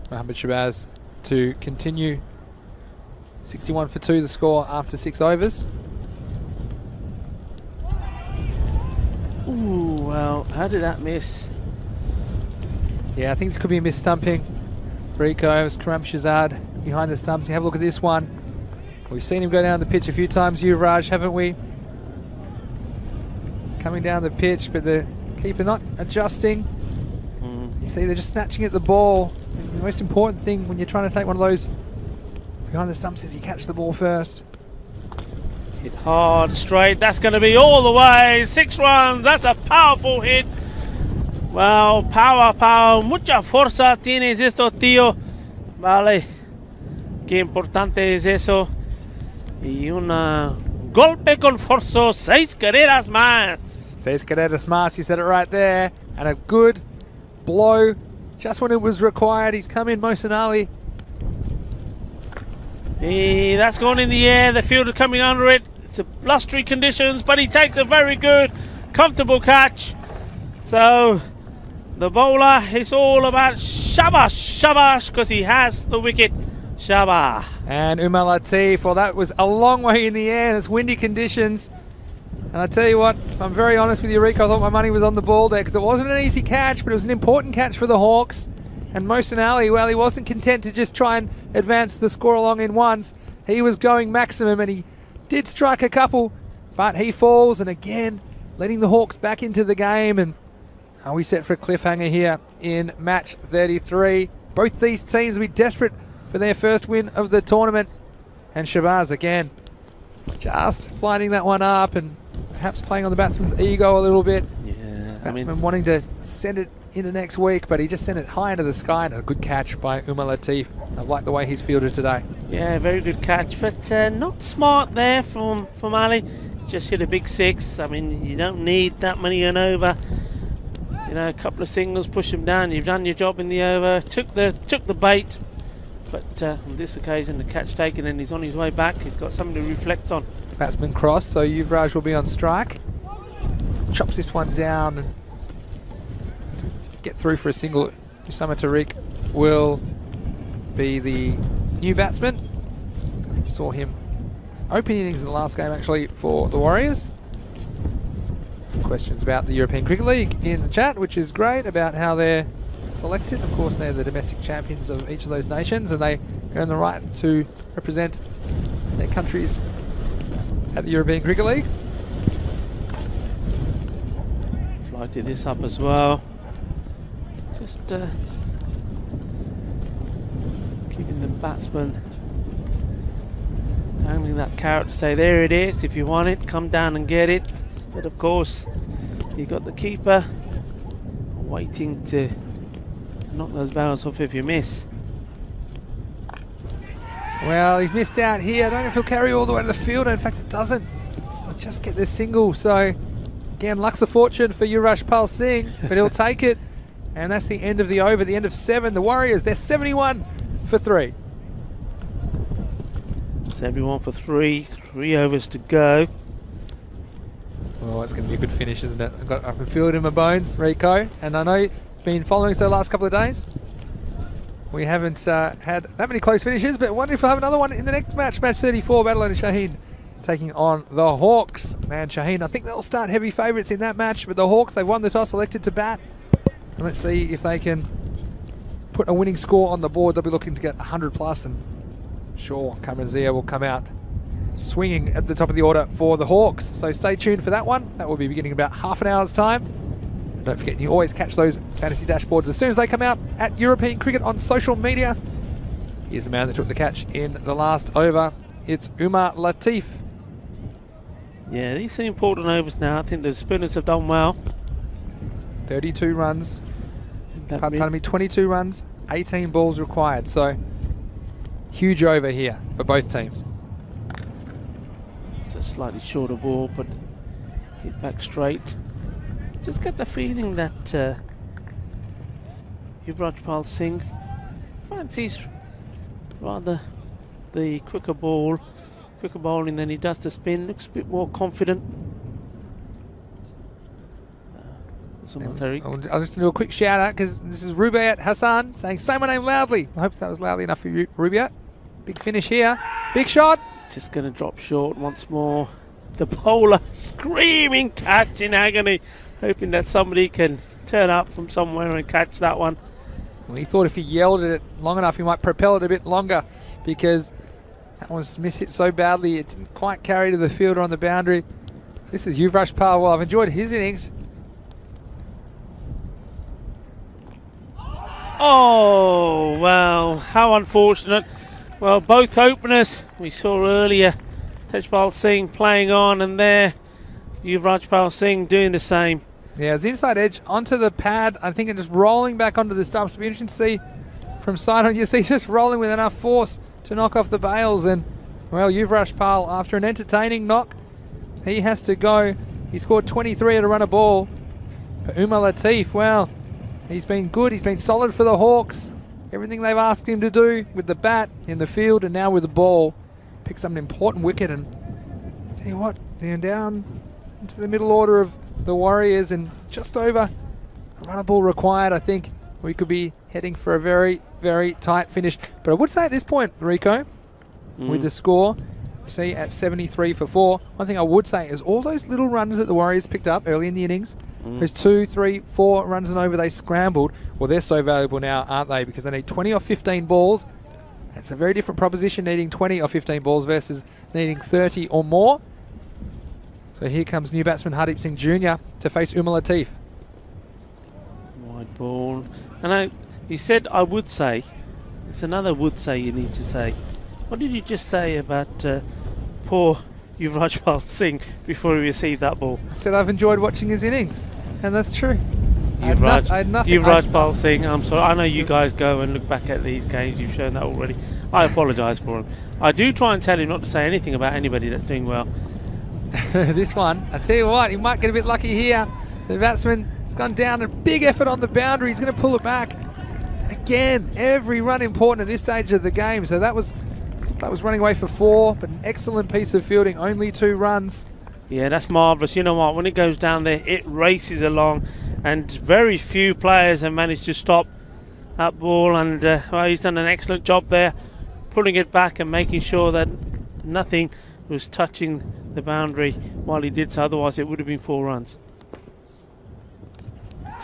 Mohammad Shabazz to continue. 61 for 2 the score after 6 overs. Ooh, well, how did that miss? Yeah, I think this could be a mis-stumping. Rico, it was Karam Shazad behind the stumps. You have a look at this one. We've seen him go down the pitch a few times, Yuvraj, haven't we? Coming down the pitch, but the keeper not adjusting. You see, they're just snatching at the ball. And the most important thing when you're trying to take one of those behind the stumps is you catch the ball first. Hit hard, straight. That's going to be all the way. 6 runs. That's a powerful hit. Well, power. Mucha fuerza tienes esto, tío. Vale. Qué importante es eso. Y un golpe con forzo, 6 carreras más. 6 carreras más, you said it right there. And a good blow just when it was required. He's come in, Mohsin Ali. That's gone in the air. The fielder coming under it. It's a blustery conditions, but he takes a very good, comfortable catch. So the bowler is all about shabash, because he has the wicket. Shabah. And Umar Latif, well, that was a long way in the air, and it's windy conditions. And I tell you what, if I'm very honest with you, Rico, I thought my money was on the ball there, because it wasn't an easy catch, but it was an important catch for the Hawks. And Mohsin Ali, well, he wasn't content to just try and advance the score along in ones. He was going maximum, and he did strike a couple, but he falls, and again, letting the Hawks back into the game. And are we set for a cliffhanger here in match 33? Both these teams will be desperate for their first win of the tournament. And Shabazz again, just flighting that one up and perhaps playing on the batsman's ego a little bit. Yeah, Batsman wanting to send it into next week, but he just sent it high into the sky, and a good catch by Umar Latif. I like the way he's fielded today. Yeah, very good catch, but not smart there from Ali. Just hit a big 6. I mean, you don't need that many an over. You know, a couple of singles, push him down. You've done your job in the over. Took the bait. But on this occasion, the catch taken, and he's on his way back. He's got something to reflect on. Batsman cross, so Yuvraj will be on strike. Chops this one down and get through for a single. Usama Tariq will be the new batsman. Saw him open innings in the last game actually for the Warriors. Questions about the European Cricket League in the chat, which is great, about how they're selected. Of course, they're the domestic champions of each of those nations, and they earn the right to represent their countries at the European Cricket League. Flighted this up as well. Just keeping the batsman handling that carrot to say, there it is, if you want it, come down and get it. But of course, you got the keeper waiting to knock those barrels off if you miss. Well, he's missed out here. I don't know if he'll carry all the way to the field. In fact, it doesn't. He'll just get this single. So, again, luck's a fortune for Yuvraj Pal Singh, but he'll take it. And that's the end of the over, the end of 7. The Warriors, they're 71 for 3. That's everyone for 3 overs to go. Oh, it's going to be a good finish, isn't it? I can feel it in my bones, Rico. And I know you've been following us the last couple of days. We haven't had that many close finishes, but I wonder if we'll have another one in the next match. Match 34, Battle and Shaheen taking on the Hawks. And Shaheen, I think they'll start heavy favourites in that match, but the Hawks, they've won the toss, elected to bat. And let's see if they can put a winning score on the board. They'll be looking to get 100 plus, and sure, Cameron Zia will come out swinging at the top of the order for the Hawks. So stay tuned for that one. That will be beginning in about half an hour's time. And don't forget, you always catch those fantasy dashboards as soon as they come out at European Cricket on social media. Here's the man that took the catch in the last over. It's Umar Latif. Yeah, these are important overs now. I think the spinners have done well. 32 runs. Pardon me, 22 runs, 18 balls required. So huge over here for both teams. It's a slightly shorter ball, but hit back straight. Just get the feeling that Yuvraj Singh fancies rather the quicker bowling than he does the spin. Looks a bit more confident. I'll just do a quick shout out because this is Rubaiyat Hassan saying, "Say my name loudly." I hope that was loudly enough for you, Rubaiyat. Big finish here. Big shot. Just going to drop short once more. The bowler screaming catch in agony, hoping that somebody can turn up from somewhere and catch that one. Well, he thought if he yelled at it long enough, he might propel it a bit longer, because that was mishit so badly it didn't quite carry to the fielder on the boundary. This is Yuvraj Pal. Well, I've enjoyed his innings. Oh, well, how unfortunate. Well, both openers we saw earlier, Tejpal Singh playing on, and there Yuvraj Singh doing the same. Yeah, it's the inside edge onto the pad, I think, and just rolling back onto the stumps. It'll be interesting to see from side on. You see just rolling with enough force to knock off the bails, and well, Yuvraj Pal, after an entertaining knock, he has to go. He scored 23 at a run a ball. But Umar Latif, well, he's been good. He's been solid for the Hawks. Everything they've asked him to do with the bat in the field and now with the ball. Picks up an important wicket, and tell you what, they're down into the middle order of the Warriors and just over a run a ball required. I think we could be heading for a very, very tight finish. But I would say at this point, Rico, with the score, see, at 73 for 4, one thing I would say is all those little runs that the Warriors picked up early in the innings, those 2, 3, 4 runs and over they scrambled, well, they're so valuable now, aren't they? Because they need 20 or 15 balls. It's a very different proposition, needing 20 or 15 balls versus needing 30 or more. So here comes new batsman Hardeep Singh Jr. to face Umar Latif. Wide ball. And you said I would say. It's another would say you need to say. What did you just say about poor Yuvraj Singh before he received that ball? I said I've enjoyed watching his innings, and that's true. Yuvraj Singh, I'm sorry, I know you guys go and look back at these games, you've shown that already. I apologise for him. I do try and tell him not to say anything about anybody that's doing well. This one, I tell you what, he might get a bit lucky here. The batsman has gone down, a big effort on the boundary, he's going to pull it back. Again, every run important at this stage of the game, so that was running away for 4, but an excellent piece of fielding, only 2 runs. Yeah, that's marvellous. You know what, when it goes down there, it races along, and very few players have managed to stop that ball, and well, he's done an excellent job there, pulling it back and making sure that nothing was touching the boundary while he did so, otherwise it would have been 4 runs.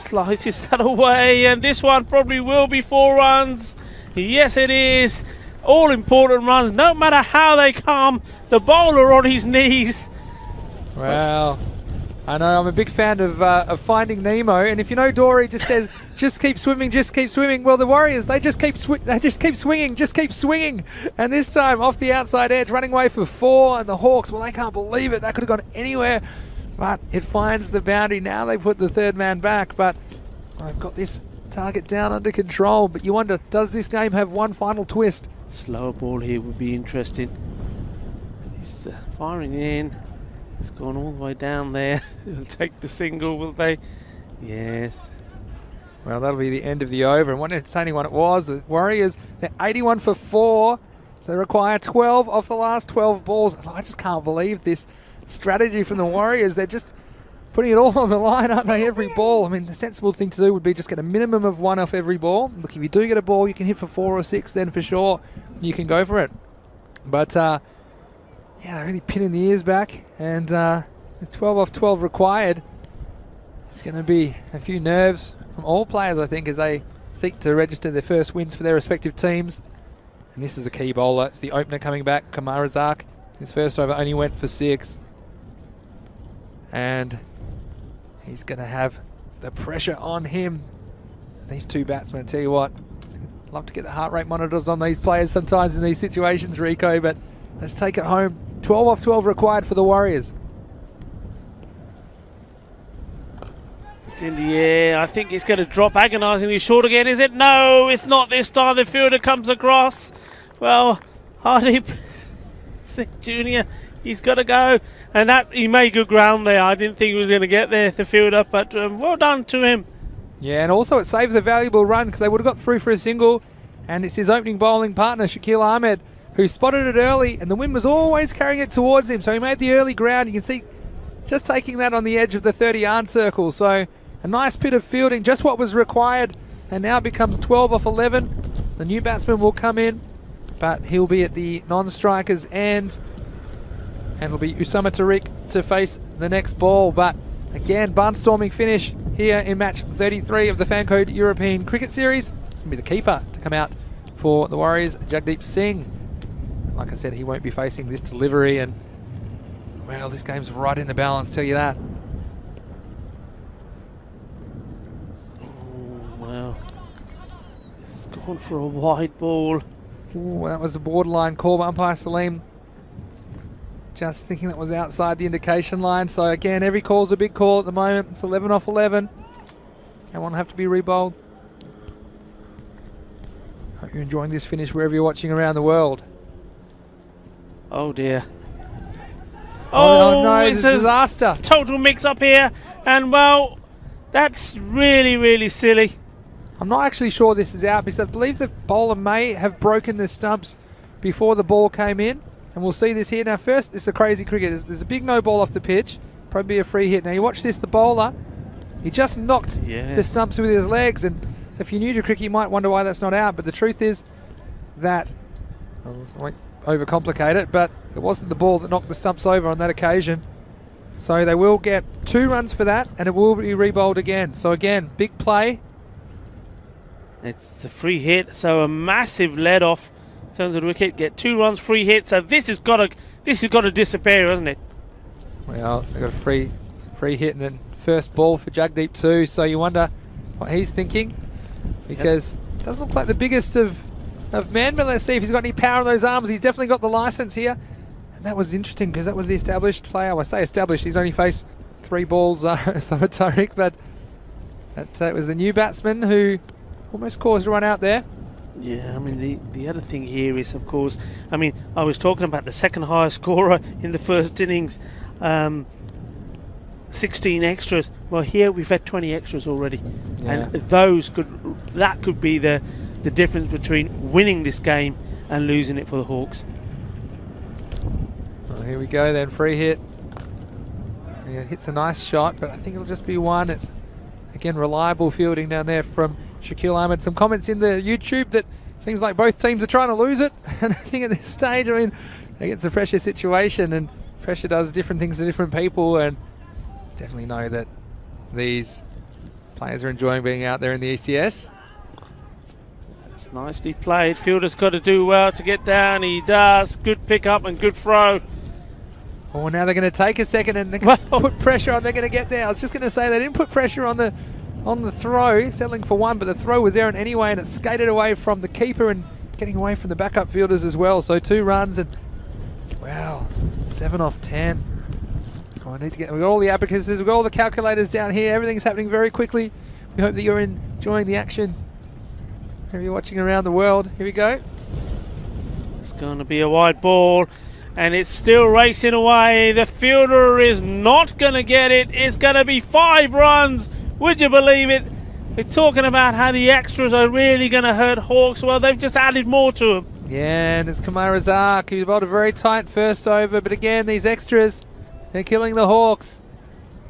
Slices that away, and this one probably will be 4 runs. Yes, it is. All important runs, no matter how they come. The bowler on his knees. Well, I know I'm a big fan of Finding Nemo, and if you know Dory just says, just keep swimming, just keep swimming. Well, the Warriors, they just keep swinging, just keep swinging. And this time off the outside edge, running away for 4, and the Hawks, well, they can't believe it. That could have gone anywhere, but it finds the boundary. Now they put the 3rd man back, but I've got this target down under control. But you wonder, does this game have one final twist? Slower ball here would be interesting. He's firing in. It's gone all the way down there. They'll take the single, will they? Yes. Well, that'll be the end of the over. And what an entertaining one it was. The Warriors, they're 81 for 4. So they require 12 off the last 12 balls. I just can't believe this strategy from the Warriors. They're just putting it all on the line, aren't they, every ball? I mean, the sensible thing to do would be just get a minimum of 1 off every ball. Look, if you do get a ball, you can hit for 4 or 6, then for sure you can go for it. But, yeah, they're really pinning the ears back. And with 12 off 12 required, it's going to be a few nerves from all players, I think, as they seek to register their first wins for their respective teams. And this is a key bowler. It's the opener coming back, Kamarazak. His first over only went for 6. And he's going to have the pressure on him. These two batsmen, I tell you what, love to get the heart rate monitors on these players sometimes in these situations, Rico, but let's take it home. 12 off 12 required for the Warriors. It's in the air. I think it's going to drop agonisingly short again, is it? No, it's not this time. The fielder comes across. Well, Hardeep Jr., he's got to go. And he made good ground there. I didn't think he was going to get there, the fielder, but well done to him. Yeah, and also it saves a valuable run because they would have got through for a single. And it's his opening bowling partner, Shakil Ahmed, who spotted it early, and the wind was always carrying it towards him. So he made the early ground. You can see just taking that on the edge of the 30-yard circle. So a nice bit of fielding, just what was required. And now it becomes 12 off 11. The new batsman will come in, but he'll be at the non-strikers end. And it'll be Usama Tariq to face the next ball. But again, barnstorming finish here in match 33 of the Fancode European Cricket Series. It's going to be the keeper to come out for the Warriors, Jagdeep Singh. Like I said, he won't be facing this delivery. And, well, this game's right in the balance, tell you that. Oh, wow. It's gone for a wide ball. Ooh, that was a borderline call by umpire Salim. Just thinking that was outside the indication line. So again, every call's a big call at the moment. It's 11 off 11. That one will have to be rebowled. Hope you're enjoying this finish wherever you're watching around the world. Oh dear. Oh no, it's a disaster. Total mix up here. And well, that's really, really silly. I'm not actually sure this is out because I believe the bowler may have broken the stumps before the ball came in. And we'll see this here. Now first, it's a crazy cricket. There's a big no ball off the pitch. Probably a free hit. Now you watch this, the bowler, he just knocked the stumps with his legs. And so if you're new to cricket, you might wonder why that's not out. But the truth is that, I won't overcomplicate it, but it wasn't the ball that knocked the stumps over on that occasion. So they will get 2 runs for that, and it will be rebowled again. So again, big play. It's a free hit, so a massive lead off. In terms of the wicket, get 2 runs, free hit. So this has got to disappear, hasn't it? Well, they got a free hit and then first ball for Jagdeep too. So you wonder what he's thinking, because it doesn't look like the biggest of men. But let's see if he's got any power on those arms. He's definitely got the license here, and that was interesting because that was the established player. Well, I say established. He's only faced 3 balls, Summer Tariq, but it was the new batsman who almost caused a run out there. Yeah, I mean, the other thing here is, of course, I mean, I was talking about the second highest scorer in the first innings, 16 extras. Well, here we've had 20 extras already. Yeah. And that could be the difference between winning this game and losing it for the Hawks. Well, here we go then, free hit. Yeah, hits a nice shot, but I think it'll just be 1. It's, again, reliable fielding down there from Shakil Ahmed. Some comments in the YouTube that seems like both teams are trying to lose it. And I think at this stage, I mean, it's a pressure situation, and pressure does different things to different people, and definitely know that these players are enjoying being out there in the ECS. That's nicely played. Fielder's got to do well to get down. He does. Good pick up and good throw. Oh, now they're going to take a second and they're going to put pressure on. They're going to get there. I was just going to say they didn't put pressure on the throw, settling for 1, but the throw was errant anyway, and it skated away from the keeper and getting away from the backup fielders as well. So 2 runs, and wow, 7 off 10. Oh, I need to get, we've got all the abacuses, we've got all the calculators down here. Everything's happening very quickly. We hope that you're enjoying the action. If you're watching around the world, here we go. It's going to be a wide ball, and it's still racing away. The fielder is not going to get it. It's going to be 5 runs. Would you believe it? They're talking about how the extras are really going to hurt Hawks. Well, they've just added more to them. Yeah, and it's Kamara Zark. He bowled a very tight first over, but again, these extras, they're killing the Hawks.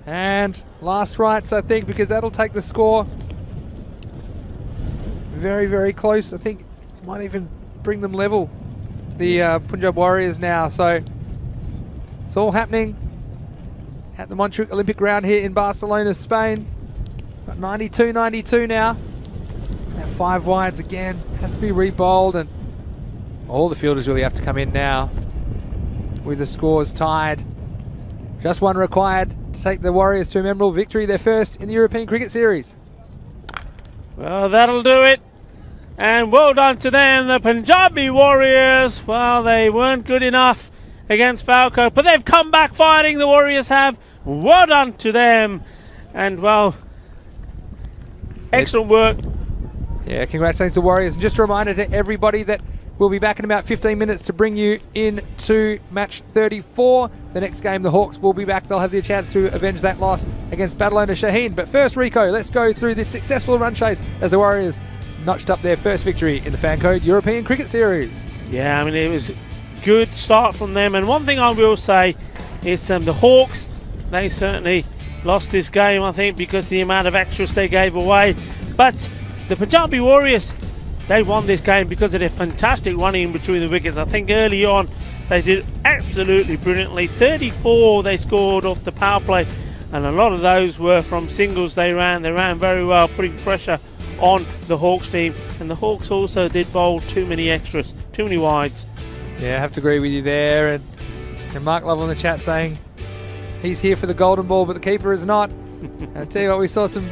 And last rights, I think, because that'll take the score very, very close. I think might even bring them level, the Punjab Warriors now. So it's all happening at the Montjuic Olympic Ground here in Barcelona, Spain. Got 92-92 now. That 5 wides again has to be re-bowled, and all the fielders really have to come in now with the scores tied. Just one required to take the Warriors to a memorable victory, their first in the European Cricket Series. Well, that'll do it. And well done to them, the Punjabi Warriors. Well, they weren't good enough against Falco, but they've come back fighting, the Warriors have. Well done to them. And, well, excellent work. Yeah, congratulations to Warriors. And just a reminder to everybody that we'll be back in about 15 minutes to bring you into match 34. The next game, the Hawks will be back. They'll have the chance to avenge that loss against Badalona Shaheen. But first, Rico, let's go through this successful run chase as the Warriors notched up their first victory in the Fancode European Cricket Series. Yeah, I mean, it was a good start from them. And one thing I will say is the Hawks, they certainly lost this game, I think, because of the amount of extras they gave away. But the Punjabi Warriors, they won this game because of their fantastic running in between the wickets. I think early on they did absolutely brilliantly. 34 they scored off the power play, and a lot of those were from singles they ran. They ran very well, putting pressure on the Hawks team. And the Hawks also did bowl too many extras, too many wides. Yeah, I have to agree with you there. And Mark Love on the chat saying he's here for the golden ball, but the keeper is not. And I tell you what, we saw some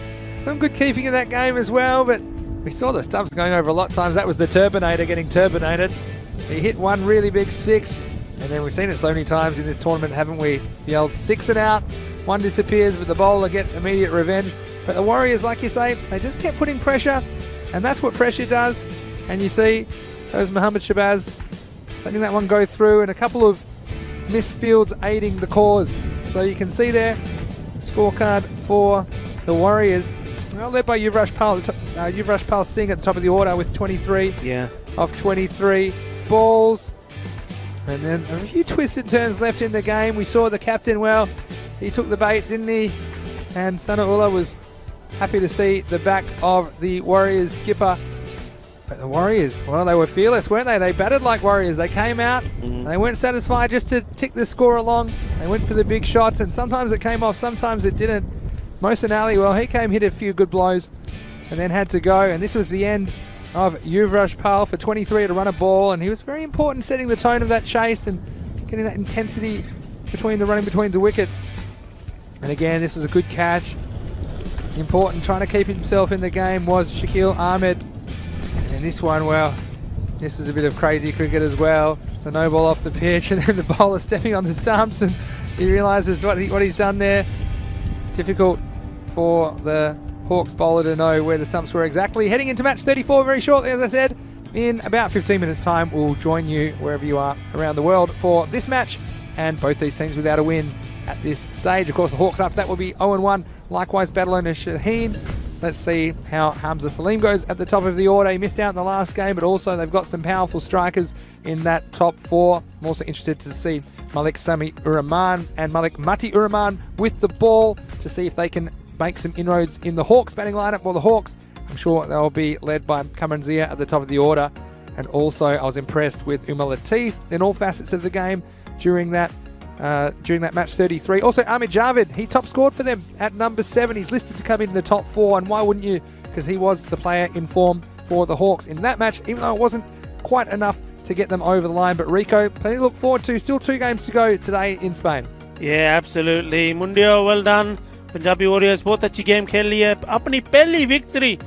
good keeping in that game as well, but we saw the stumps going over a lot of times. That was the Turbinator getting turbinated. He hit one really big 6, and then we've seen it so many times in this tournament, haven't we? The old 6 and out, one disappears, but the bowler gets immediate revenge. But the Warriors, like you say, they just kept putting pressure, and that's what pressure does. And you see those Mohammad Shabazz letting that one go through, and a couple of misfields aiding the cause. So you can see there, the scorecard for the Warriors, well, led by Yuvraj Pal Singh at the top of the order with 23 of 23 balls. And then a few twisted turns left in the game. We saw the captain, well, he took the bait, didn't he? And Sanaullah was happy to see the back of the Warriors skipper. But the Warriors, well, they were fearless, weren't they? They batted like Warriors. They came out, they weren't satisfied just to tick the score along. They went for the big shots, and sometimes it came off, sometimes it didn't. Mohsin Ali, well, he came, hit a few good blows, and then had to go. And this was the end of Yuvraj Pal for 23 at a run a ball, and he was very important setting the tone of that chase and getting that intensity between the running between the wickets. And again, this was a good catch. Important, trying to keep himself in the game was Shakil Ahmed. And in this one, well, this was a bit of crazy cricket as well. So no ball off the pitch, and then the bowler stepping on the stumps, and he realises what he's done there. Difficult for the Hawks bowler to know where the stumps were exactly. Heading into match 34 very shortly, as I said. In about 15 minutes time, we'll join you wherever you are around the world for this match, and both these teams without a win at this stage. Of course, the Hawks after that will be 0-1. Likewise, Badalona Shaheen. Let's see how Hamza Salim goes at the top of the order. He missed out in the last game, but also they've got some powerful strikers in that top 4. I'm also interested to see Malik Sami Uraman and Malik Mati Uraman with the ball to see if they can make some inroads in the Hawks batting lineup. Well, the Hawks, I'm sure they'll be led by Kamran Zia at the top of the order. And also, I was impressed with Umar Latif in all facets of the game during that match 33. Also, Ahmed Javed, he top scored for them at number 7. He's listed to come in the top 4, and why wouldn't you? Because he was the player in form for the Hawks in that match, even though it wasn't quite enough to get them over the line. But Rico, plenty to look forward to. Still 2 games to go today in Spain. Yeah, absolutely. Mundio, well done. Punjabi Warriors बहुत अच्छी game खेल ली है, अपनी पहली victory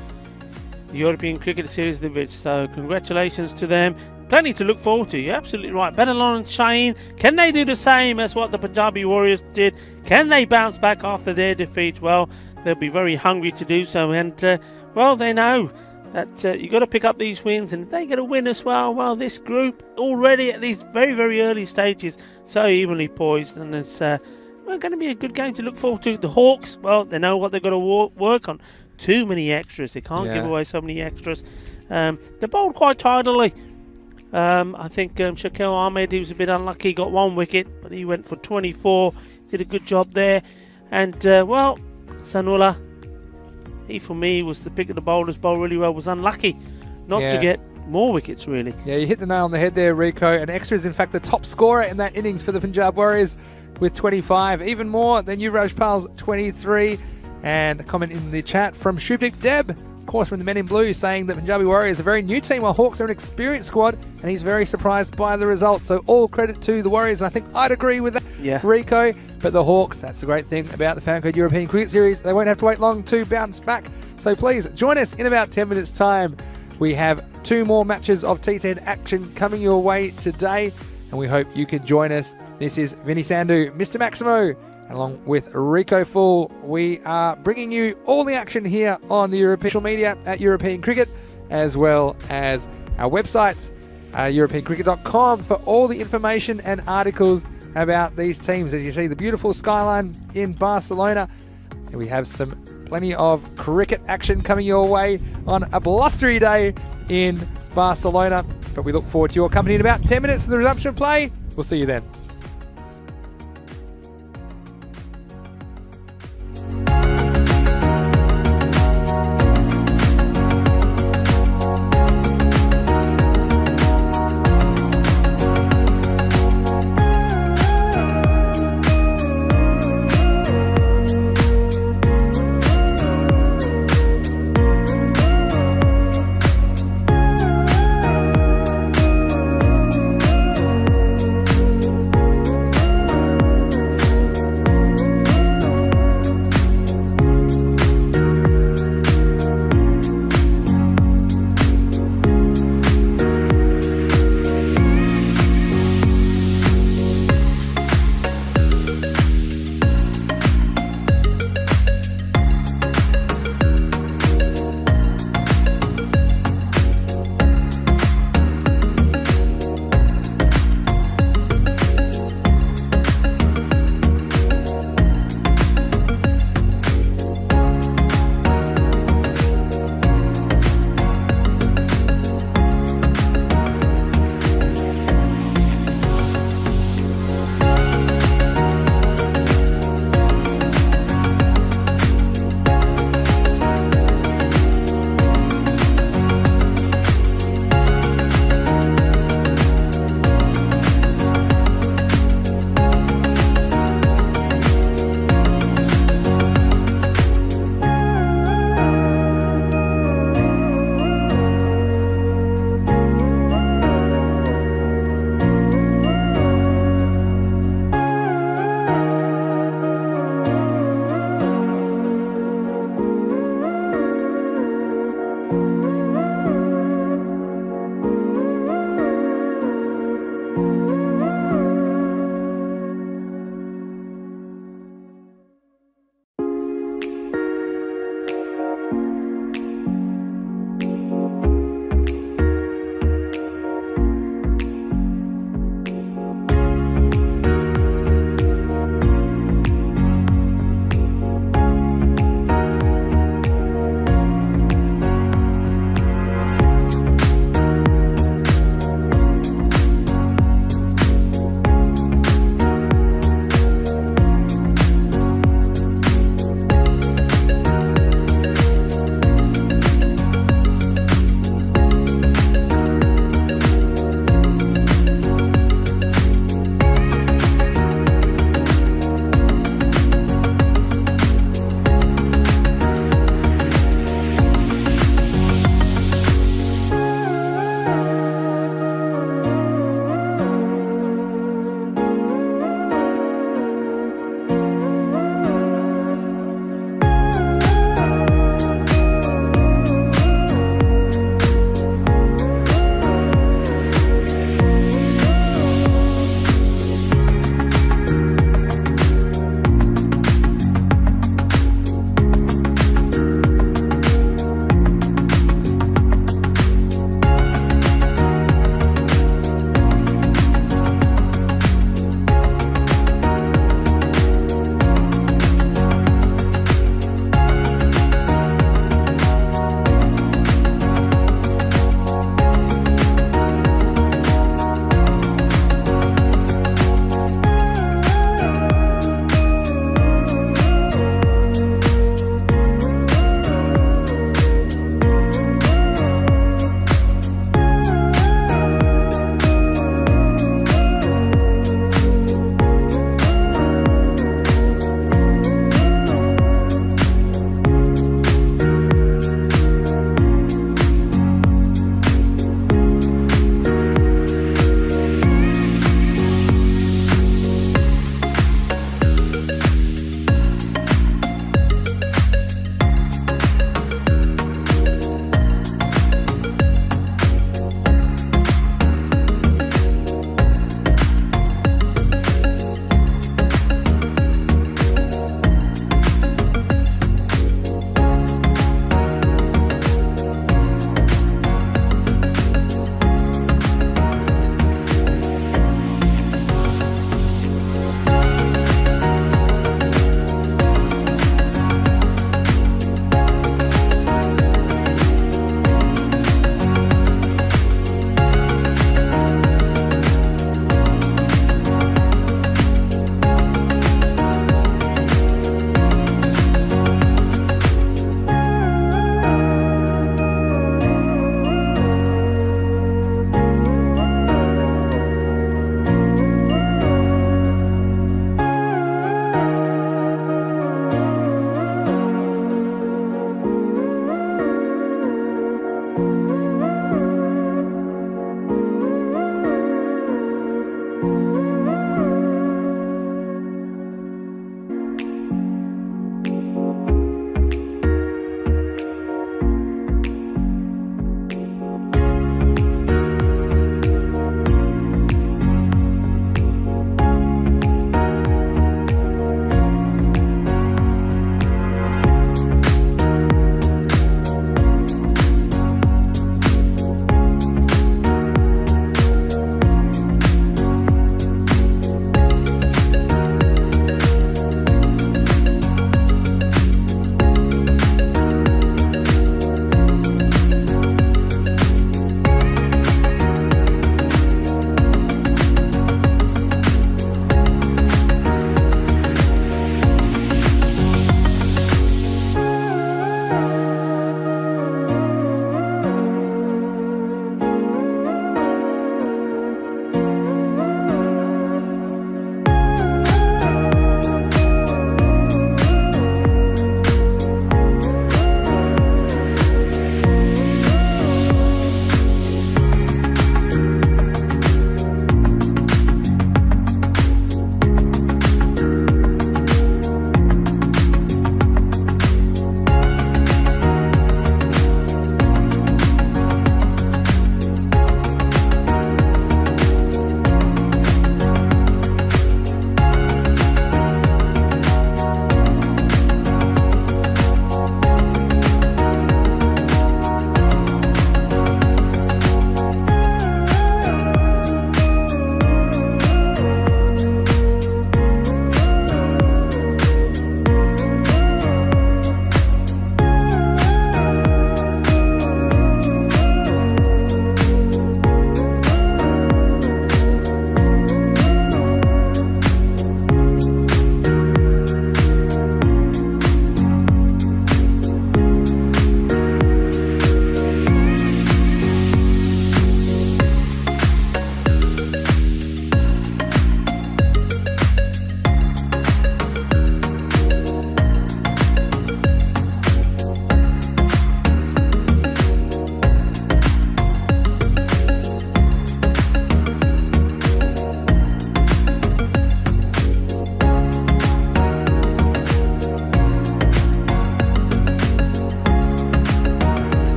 European Cricket Series the which, so congratulations to them. Plenty to look forward to. You're absolutely right. Badalona and Shaheen, can they do the same as what the Punjabi Warriors did? Can they bounce back after their defeat? Well, they'll be very hungry to do so, and well, they know that you've got to pick up these wins, and if they get a win as well, well, this group already at these very, very early stages, so evenly poised, and it's going to be a good game to look forward to. The Hawks, well, they know what they've got to work on. Too many extras. They can't give away so many extras. They bowled quite tidily. I think Shaquille Ahmed, he was a bit unlucky, got 1 wicket, but he went for 24, did a good job there. And, well, Sanula, he for me was the pick of the bowlers, bowled really well, was unlucky not to get more wickets, really. Yeah, you hit the nail on the head there, Rico. And Extra is, in fact, the top scorer in that innings for the Punjab Warriors with 25. Even more than you, Rajpal's 23. And a comment in the chat from Shubnik Deb, of course, from the Men in Blue, saying that Punjabi Warriors are a very new team while Hawks are an experienced squad, and he's very surprised by the result. So all credit to the Warriors, and I think I'd agree with that, Rico. But the Hawks, that's the great thing about the Fancode European Cricket Series. They won't have to wait long to bounce back. So please join us in about 10 minutes' time. We have 2 more matches of T10 action coming your way today, and we hope you can join us. This is Vinny Sandhu, Mr. Maximo, and along with Rico Fool, we are bringing you all the action here on the European social media at European Cricket, as well as our website, europeancricket.com, for all the information and articles about these teams. As you see, the beautiful skyline in Barcelona, and we have plenty of cricket action coming your way on a blustery day in Barcelona. But we look forward to your company in about 10 minutes for the resumption of play. We'll see you then.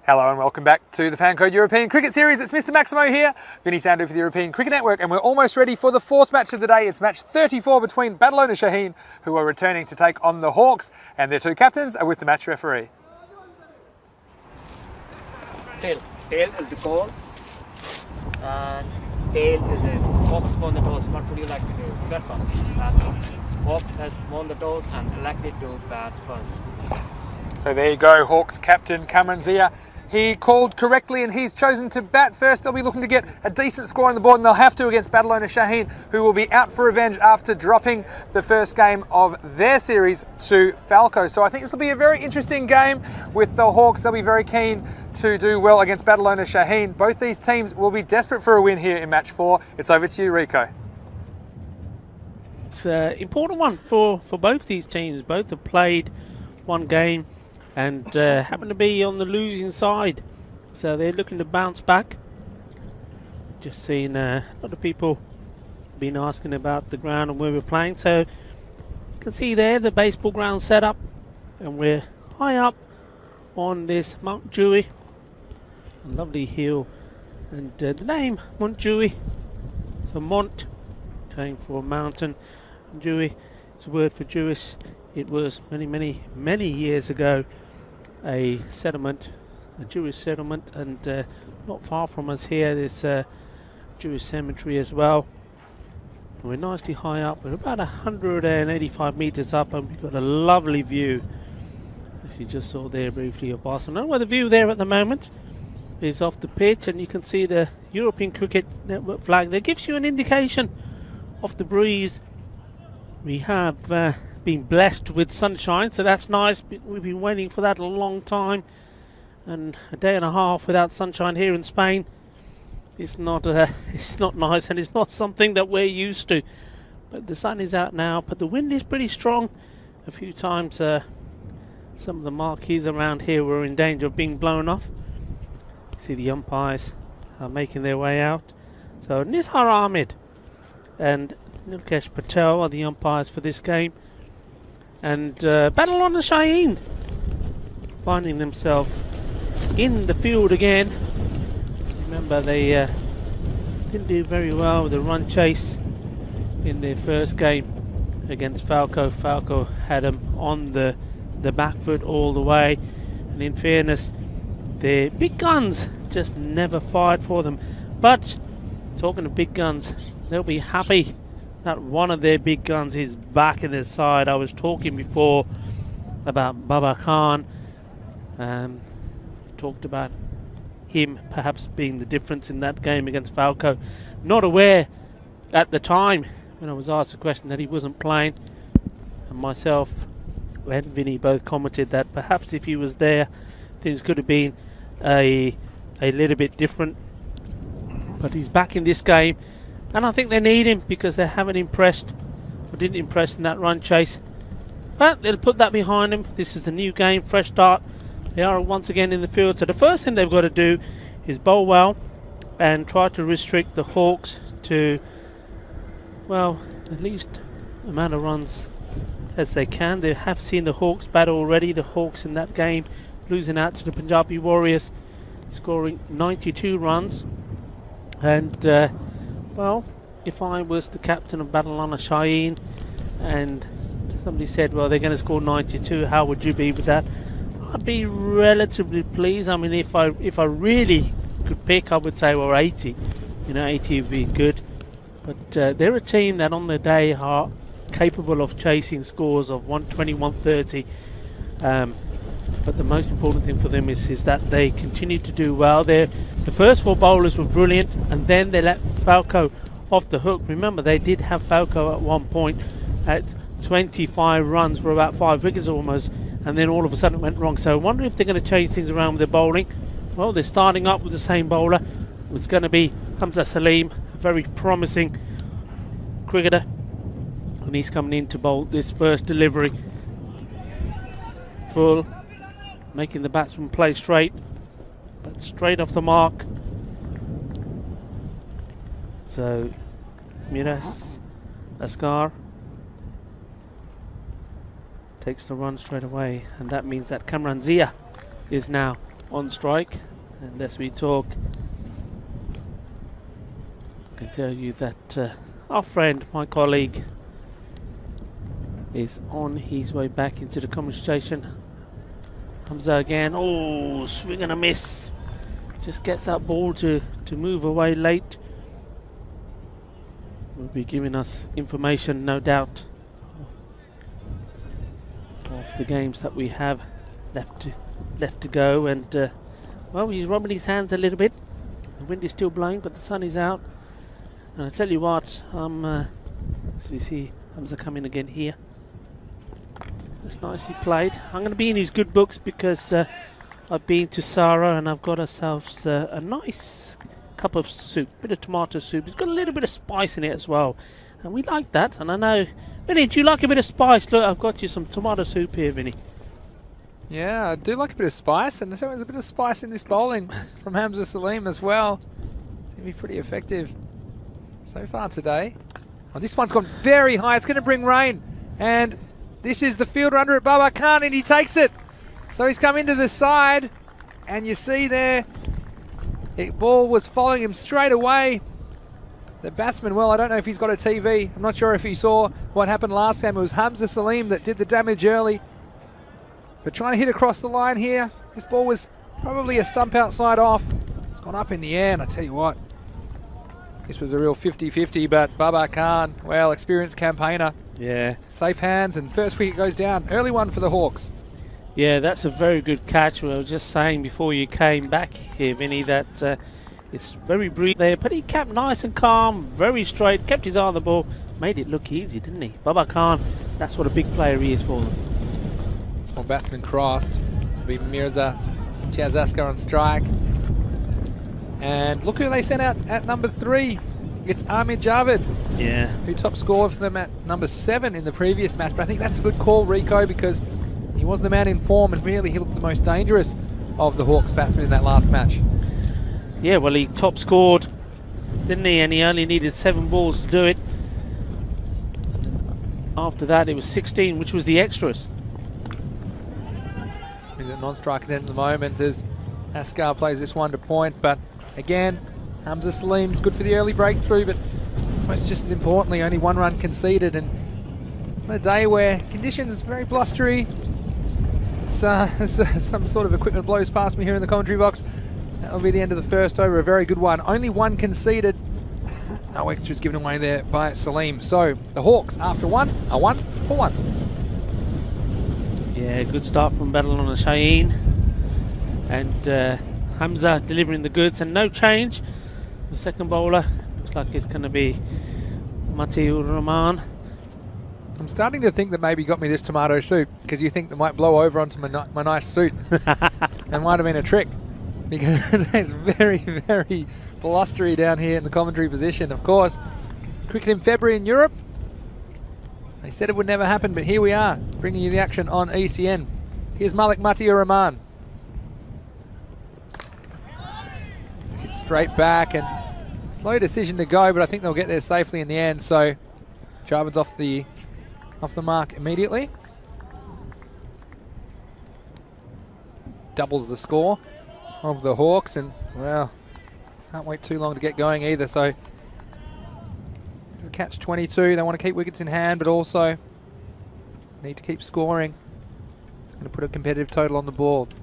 Hello and welcome back to the Fancode European Cricket Series. It's Mr. Maximo here, Vinny Sandu for the European Cricket Network, and we're almost ready for the fourth match of the day. It's match 34 between Badalona Shaheen, who are returning to take on the Hawks, and their two captains are with the match referee. Tail. Tail is the call. And tail is in. Hawks won the toss. What would you like to do? First one. Hawks has won the toss and elected to bat first. So there you go, Hawks captain Cameron Zia. He called correctly and he's chosen to bat first. They'll be looking to get a decent score on the board, and they'll have to against Badalona Shaheen, who will be out for revenge after dropping the first game of their series to Falco. So I think this will be a very interesting game with the Hawks. They'll be very keen to do well against Badalona Shaheen. Both these teams will be desperate for a win here in match 4. It's over to you, Rico. It's an important one for both these teams. Both have played one game and happen to be on the losing side, so they're looking to bounce back. Just seen a lot of people been asking about the ground and where we're playing, so you can see there the baseball ground set up, and we're high up on this Mount Dewey, a lovely hill, and the name Mount Dewey, so Mont came from mountain, and Dewey is a word for Jewish. It was many years ago a settlement, a Jewish settlement, and not far from us here there's a Jewish cemetery as well. And we're nicely high up. We're about 185 meters up, and we've got a lovely view, as you just saw there briefly, of Barcelona. Well, the view there at the moment is off the pitch, and you can see the European Cricket Network flag. That gives you an indication of the breeze. We have been blessed with sunshine, so that's nice. We've been waiting for that a long time, and a day and a half without sunshine here in Spain, it's not nice, and it's not something that we're used to. But the sun is out now, but the wind is pretty strong. A few times some of the marquees around here were in danger of being blown off. See the umpires are making their way out. So Nizhar Ahmed and Nilkesh Patel are the umpires for this game. And Badalona Shaheen finding themselves in the field again. Remember, they didn't do very well with the run chase in their first game against Falco. Falco had them on the back foot all the way, and in fairness, their big guns just never fired for them. But talking of big guns, they'll be happy that one of their big guns is back in their side. I was talking before about Baba Khan. Talked about him perhaps being the difference in that game against Falco. Not aware at the time when I was asked the question that he wasn't playing. And myself and Vinny both commented that perhaps if he was there, things could have been a little bit different. But he's back in this game, and I think they need him because they haven't impressed, or didn't impress in that run chase. But they'll put that behind them. This is a new game, fresh start. They are once again in the field. So the first thing they've got to do is bowl well and try to restrict the Hawks to, well, at least amount of runs as they can. They have seen the Hawks bat already. The Hawks in that game losing out to the Punjabi Warriors, scoring 92 runs. And well, if I was the captain of Badalona Shaheen and somebody said, well, they're going to score 92, how would you be with that? I'd be relatively pleased. I mean, if I really could pick, I would say, well, 80. You know, 80 would be good. But they're a team that on the day are capable of chasing scores of 120, 130. But the most important thing for them is that they continue to do well. The first 4 bowlers were brilliant, and then they let Falco off the hook. Remember, they did have Falco at one point at 25 runs for about 5 wickets almost, and then all of a sudden it went wrong. So I wonder if they're going to change things around with their bowling. Well, they're starting up with the same bowler. It's going to be Hamza Salim, a very promising cricketer, and he's coming in to bowl this first delivery. Full, making the batsman play straight, but straight off the mark. So Miras Asghar takes the run straight away, and that means that Kamran Zia is now on strike, and as we talk, I can tell you that our friend, my colleague, is on his way back into the commentary station. Hamza again. Oh, swing and a miss. Just gets that ball to move away late. Will be giving us information, no doubt, of the games that we have left to go. And well, he's rubbing his hands a little bit. The wind is still blowing, but the sun is out. And I tell you what, so you see Hamza coming again here. That's nicely played. I'm going to be in his good books because I've been to Sarah and I've got ourselves a nice cup of soup, bit of tomato soup. It's got a little bit of spice in it as well, and we like that. And I know, Vinny, do you like a bit of spice? Look, I've got you some tomato soup here, Vinny. Yeah, I do like a bit of spice, and there's a bit of spice in this bowling from Hamza Salim as well. It's going to be pretty effective so far today. Oh, this one's gone very high. It's going to bring rain, and this is the fielder under it, Baba Khan, and he takes it. So he's come into the side, and you see there, the ball was following him straight away. The batsman, well, I don't know if he's got a TV. I'm not sure if he saw what happened last time. It was Hamza Salim that did the damage early. But trying to hit across the line here, this ball was probably a stump outside off. It's gone up in the air, and I tell you what, this was a real 50-50, but Baba Khan, well, experienced campaigner. Yeah. Safe hands, and first wicket goes down. Early one for the Hawks. Yeah, that's a very good catch. I was just saying before you came back here, Vinny, that it's very brief there, but he kept nice and calm, very straight, kept his eye on the ball, made it look easy, didn't he? Baba Khan, that's what a big player he is for them. One batsman crossed. It'll be Mirza Chazaska on strike. And look who they sent out at number 3. It's Ahmed Javed. Yeah. Who top scored for them at number 7 in the previous match. But I think that's a good call, Rico, because he was the man in form, and really he looked the most dangerous of the Hawks batsmen in that last match. Yeah, well, he top scored, didn't he? And he only needed 7 balls to do it. After that, it was 16, which was the extras. The non-strikers end at the moment as Askar plays this one to point, but again, Hamza Salim's good for the early breakthrough, but almost just as importantly, only 1 run conceded. And on a day where conditions very blustery, some sort of equipment blows past me here in the commentary box. That'll be the end of the first over, a very good one. Only 1 conceded. No extras given away there by Salim. So the Hawks, after 1, are 1 for 1. Yeah, good start from Battle on the Shaheen. And Hamza delivering the goods, and no change. The second bowler looks like it's going to be Matiur Rahman. I'm starting to think that maybe got me this tomato soup because you think that might blow over onto my nice suit. That might have been a trick because it's very, very blustery down here in the commentary position. Of course, cricket in February in Europe. They said it would never happen, but here we are, bringing you the action on ECN. Here's Malik Matiur Rahman. Hits straight back, and slow decision to go, but I think they'll get there safely in the end. So Jarvin's off the mark immediately. Doubles the score of the Hawks, and well, can't wait too long to get going either. So catch 22. They want to keep wickets in hand, but also need to keep scoring and to put a competitive total on the board.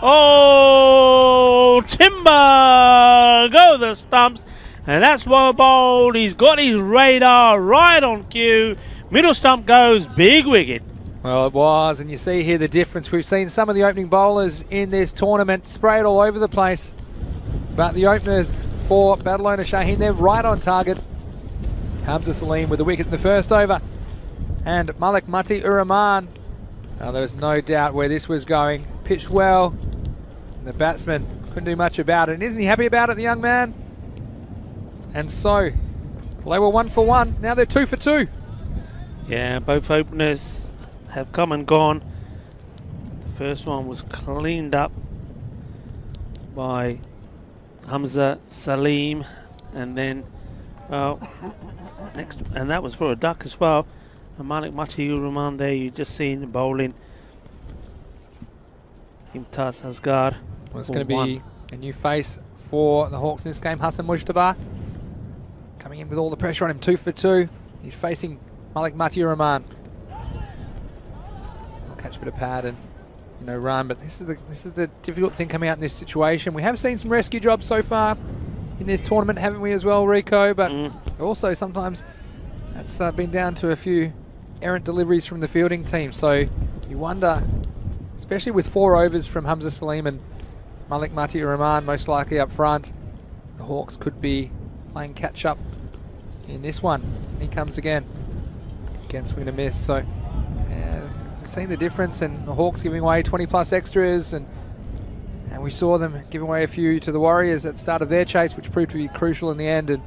Oh, timber! Go the stumps. And that's well bowled. He's got his radar right on cue. Middle stump goes, big wicket. Well, it was, and you see here the difference. We've seen some of the opening bowlers in this tournament sprayed all over the place, but the openers for Badalona Shaheen, they're right on target. Hamza Salim with the wicket in the first over, and Malik Matiur Rahman. Now, there was no doubt where this was going. Pitched well, and the batsman couldn't do much about it. And isn't he happy about it, the young man? And so, well, they were 1 for 1. Now they're 2 for 2. Yeah, both openers have come and gone. The first one was cleaned up by Hamza Salim, and then, well, next, and that was for a duck as well. And Malik Matiur Rahman there, you just seen bowling Imtaz Asghar. Well, it's going to be a new face for the Hawks in this game. Hassan Mujtaba coming in with all the pressure on him, 2 for 2. He's facing Malik Matiur-Rahman. I'll catch a bit of pad and run, but this is the difficult thing coming out in this situation. We have seen some rescue jobs so far in this tournament, haven't we, as well, Rico? But also sometimes that's been down to a few errant deliveries from the fielding team. So you wonder, especially with 4 overs from Hamza Salim and Malik Matiur-Rahman most likely up front, the Hawks could be playing catch up in this one. He comes again. Again, swing and a miss. So we've seen the difference, and the Hawks giving away 20 plus extras, and we saw them giving away a few to the Warriors at the start of their chase, which proved to be crucial in the end. And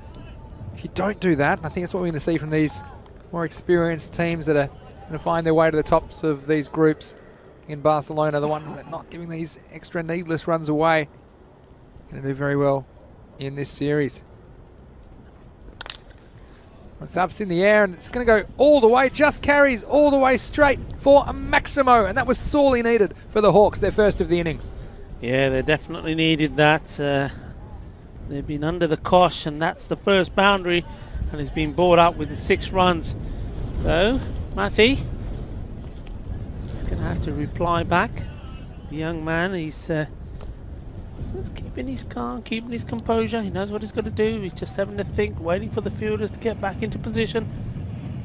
if you don't do that, I think that's what we're going to see from these more experienced teams that are going to find their way to the tops of these groups in Barcelona, the ones that are not giving these extra needless runs away, going to do very well in this series. It's up in the air, and it's going to go all the way, just carries all the way straight for a Maximo, and that was sorely needed for the Hawks, their first of the innings. Yeah, they definitely needed that. They've been under the cosh, and that's the first boundary, and it's been brought up with the 6 runs. So, Matty, he's going to have to reply back. The young man, he's keeping his calm, keeping his composure. He knows what he's got to do. He's just having to think, waiting for the fielders to get back into position.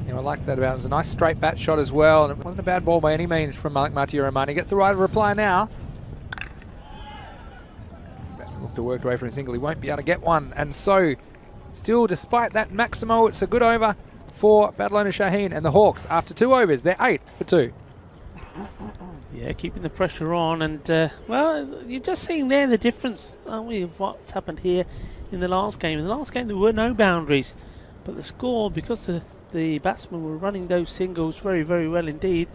Yeah, I like that about it. It was a nice straight bat shot as well, and it wasn't a bad ball by any means from Malik Matiur-Rahman. He gets the right of reply now. Look to work away from a single. He won't be able to get one, and so still, despite that Maximo, it's a good over for Badalona Shaheen and the Hawks. After 2 overs, they're 8 for 2. Yeah, keeping the pressure on, and well, you're just seeing there the difference, aren't we, of what's happened here in the last game. In the last game there were no boundaries, but the score, because the batsmen were running those singles very, very well indeed,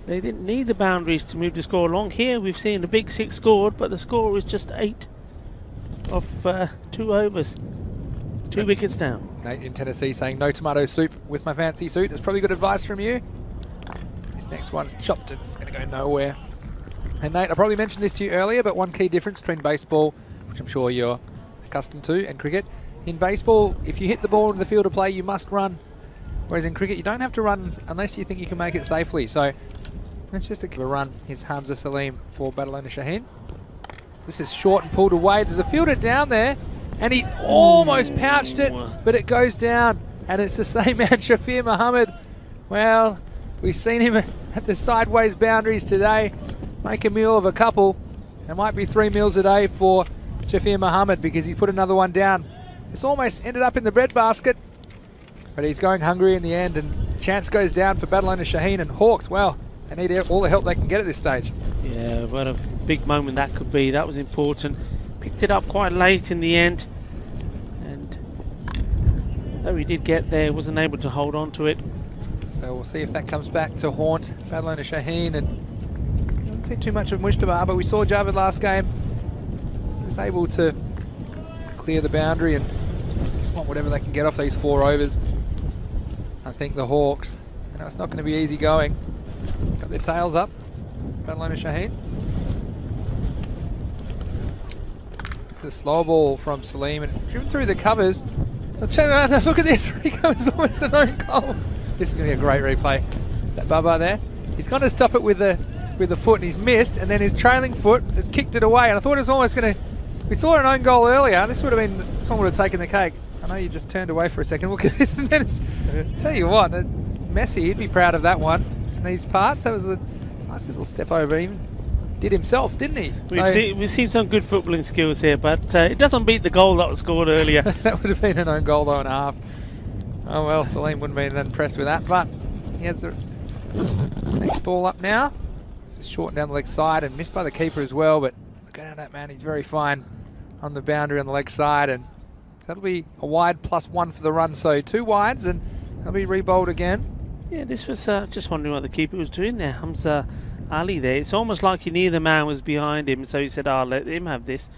they didn't need the boundaries to move the score along. Here we've seen the big 6 scored, but the score was just 8 of 2 overs. 2 wickets down. Nate in Tennessee saying no tomato soup with my fancy suit. That's probably good advice from you. This next one's chopped. It's going to go nowhere. And Nate, I probably mentioned this to you earlier, but one key difference between baseball, which I'm sure you're accustomed to, and cricket. In baseball, if you hit the ball in the field of play, you must run. Whereas in cricket, you don't have to run unless you think you can make it safely. So let's just give a run. Here's Hamza Salim for Badalona Shaheen. This is short and pulled away. There's a fielder down there, and he's almost pouched it, but it goes down. And it's the same man, Shafir Mohammed. Well, we've seen him at the sideways boundaries today make a meal of a couple. It might be 3 meals a day for Shafir Mohammed because he put another one down. This almost ended up in the breadbasket, but he's going hungry in the end, and chance goes down for Badalona Shaheen and Hawks. Well, they need all the help they can get at this stage. Yeah, what a big moment that could be. That was important. Picked it up quite late in the end, and though he did get there, wasn't able to hold on to it. So we'll see if that comes back to haunt Badalona Shaheen. And I don't see too much of Mujtaba, but we saw Javed last game. He was able to clear the boundary and just want whatever they can get off these 4 overs. I think the Hawks, it's not going to be easy going. Got their tails up. Badalona Shaheen. The slow ball from Salim, and it's driven through the covers. Look at this, Rico, it's almost an own goal. This is going to be a great replay. Is that Baba there? He's going to stop it with the foot, and he's missed, and then his trailing foot has kicked it away, and I thought it was almost going to... We saw an own goal earlier. This would have taken the cake. I know you just turned away for a second. Look at this, and then tell you what, Messi, he'd be proud of that one. In these parts, that was a nice little step over. Even did himself, didn't he? We've seen some good footballing skills here, but it doesn't beat the goal that was scored earlier. That would have been an own goal though and a half. Oh well, Salim wouldn't have been that impressed with that, but he has the next ball up now. This is short down the leg side and missed by the keeper as well, but look at that man, he's very fine on the boundary on the leg side, and that'll be a wide +1 for the run, so 2 wides, and they'll be re-bowled again. Yeah, this was just wondering what the keeper was doing there. Hamza Ali there. It's almost like he knew the man was behind him, so he said, "I'll let him have this."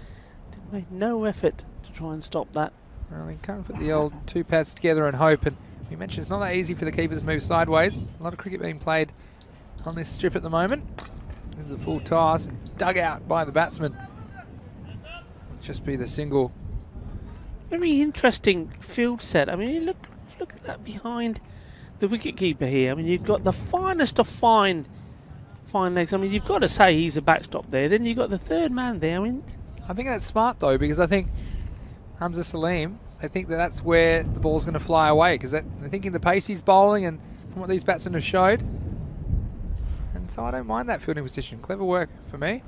Didn't make no effort to try and stop that. Well, we can't put the old 2 pads together and hope, and we mentioned it's not that easy for the keepers to move sideways. A lot of cricket being played on this strip at the moment. This is a full toss, dug out by the batsman. Just be the single. Very interesting field set. I mean, look at that behind the wicketkeeper here. I mean, you've got the finest of fine legs. I mean, you've got to say he's a backstop there. Then you've got the third man there. I mean, I think that's smart though, because I think Hamza Salim, they think that's where the ball's going to fly away, because they're thinking the pace he's bowling and from what these batsmen have showed. And so I don't mind that fielding position. Clever work for me.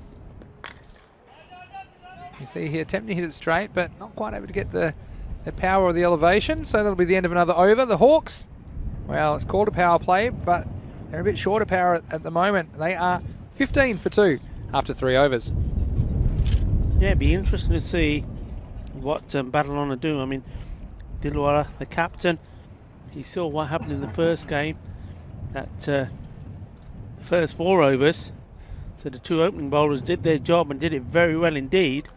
You see here, attempting to hit it straight, but not quite able to get the power or the elevation. So that'll be the end of another over. The Hawks, well, it's called a power play, but they're a bit short of power at the moment. They are 15 for 2 after 3 overs. yeah, it'd be interesting to see what Barcelona do. I mean, Dilwara, the captain, he saw what happened in the first game. That the first 4 overs. So the 2 opening bowlers did their job and did it very well indeed.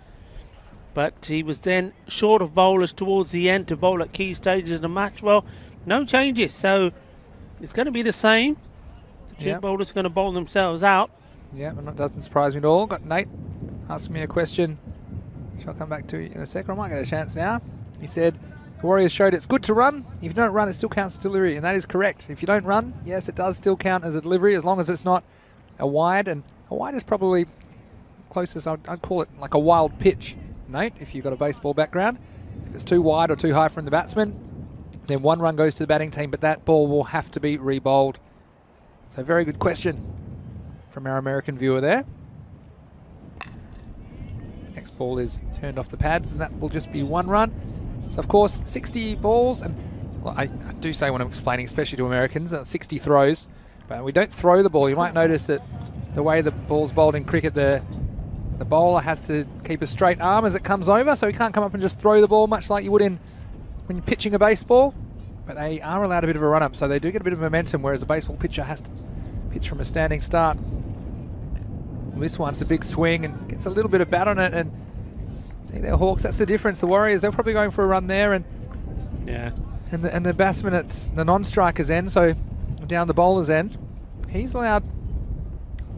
But he was then short of bowlers towards the end to bowl at key stages of the match. Well, no changes, so it's going to be the same. The 2 bowlers are going to bowl themselves out. Yeah, and that doesn't surprise me at all. Got Nate asking me a question, which I'll come back to in a second. I might get a chance now. He said, the Warriors showed it's good to run. If you don't run, it still counts as delivery, and that is correct. If you don't run, yes, it does still count as a delivery, as long as it's not a wide, and a wide is probably closest, I'd call it like a wild pitch, Nate, if you've got a baseball background. If it's too wide or too high from the batsman, then 1 run goes to the batting team, but that ball will have to be re-bowled. So very good question from our American viewer there. Next ball is turned off the pads, and that will just be 1 run. So of course, 60 balls, and well, I do say when I'm explaining, especially to Americans, 60 throws, but we don't throw the ball. You might notice that the way the ball's bowled in cricket, the bowler has to keep a straight arm as it comes over, so he can't come up and just throw the ball much like you would when you're pitching a baseball. But they are allowed a bit of a run-up, so they do get a bit of momentum, whereas a baseball pitcher has to pitch from a standing start. Well, this one's a big swing and gets a little bit of bat on it, and see there, Hawks, that's the difference. The Warriors, they're probably going for a run there, and the batsman at the non-striker's end, so down the bowler's end, he's allowed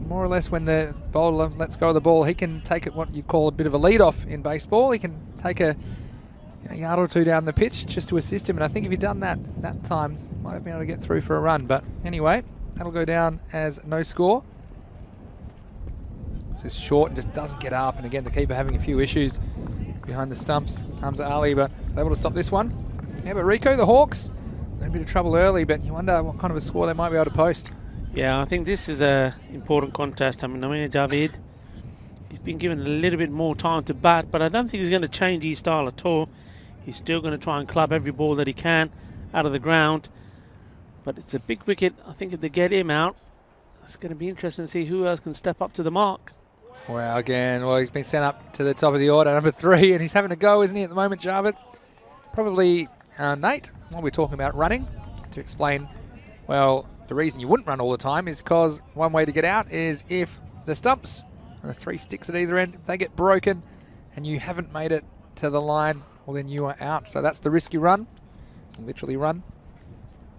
more or less when the bowler lets go of the ball, he can take it what you call a bit of a lead-off in baseball. He can take a yard or 2 down the pitch just to assist him, and I think if he'd done that time, might have been able to get through for a run. But anyway, that'll go down as no score. This is short and just doesn't get up, and again the keeper having a few issues behind the stumps. Hamza Ali, but was able to stop this one. Yeah, but Rico, the Hawks, in a bit of trouble early, but you wonder what kind of a score they might be able to post. Yeah, I think this is an important contest. I mean, Javid, he's been given a little bit more time to bat, but I don't think he's going to change his style at all. He's still going to try and club every ball that he can out of the ground. But it's a big wicket. I think if they get him out, it's going to be interesting to see who else can step up to the mark. Well, again, he's been sent up to the top of the order, number 3, and he's having a go, isn't he, at the moment, Javid? Probably Nate, while we're talking about running, to explain, well, the reason you wouldn't run all the time is because one way to get out is if the stumps and the 3 sticks at either end, if they get broken and you haven't made it to the line, well, then you are out. So that's the risk you run, literally run,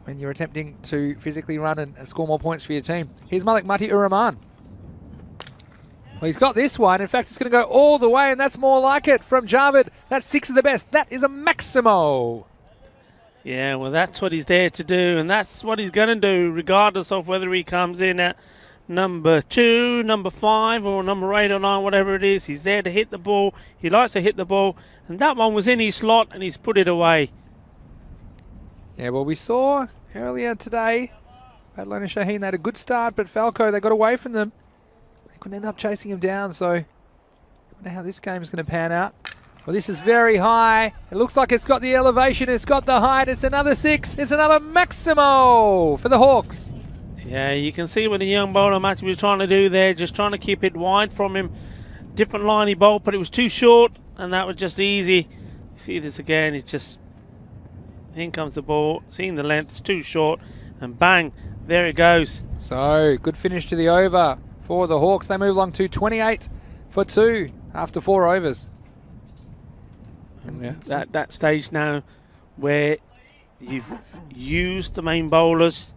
when you're attempting to physically run and score more points for your team. Here's Malik Mati Uraman. Well, he's got this one. In fact, it's going to go all the way, and that's more like it from Javid. That's 6 of the best. That is a Maximo. Yeah, well, that's what he's there to do, and that's what he's going to do, regardless of whether he comes in at number 2, number 5, or number 8 or 9, whatever it is. He's there to hit the ball. He likes to hit the ball, and that one was in his slot, and he's put it away. Yeah, well, we saw earlier today, Badlane and Shaheen had a good start, but Falco, they got away from them. They couldn't end up chasing him down, so I wonder how this game is going to pan out. Well, this is very high. It looks like it's got the elevation. It's got the height. It's another 6. It's another Maximo for the Hawks. Yeah, you can see what the young bowler Matthew was trying to do there, just trying to keep it wide from him. Different line he bowled, but it was too short, and that was just easy. You see this again. It's just, in comes the ball. Seeing the length, it's too short, and bang, there it goes. So, good finish to the over for the Hawks. They move along to 28 for 2 after 4 overs. Yeah, that stage now where you've used the main bowlers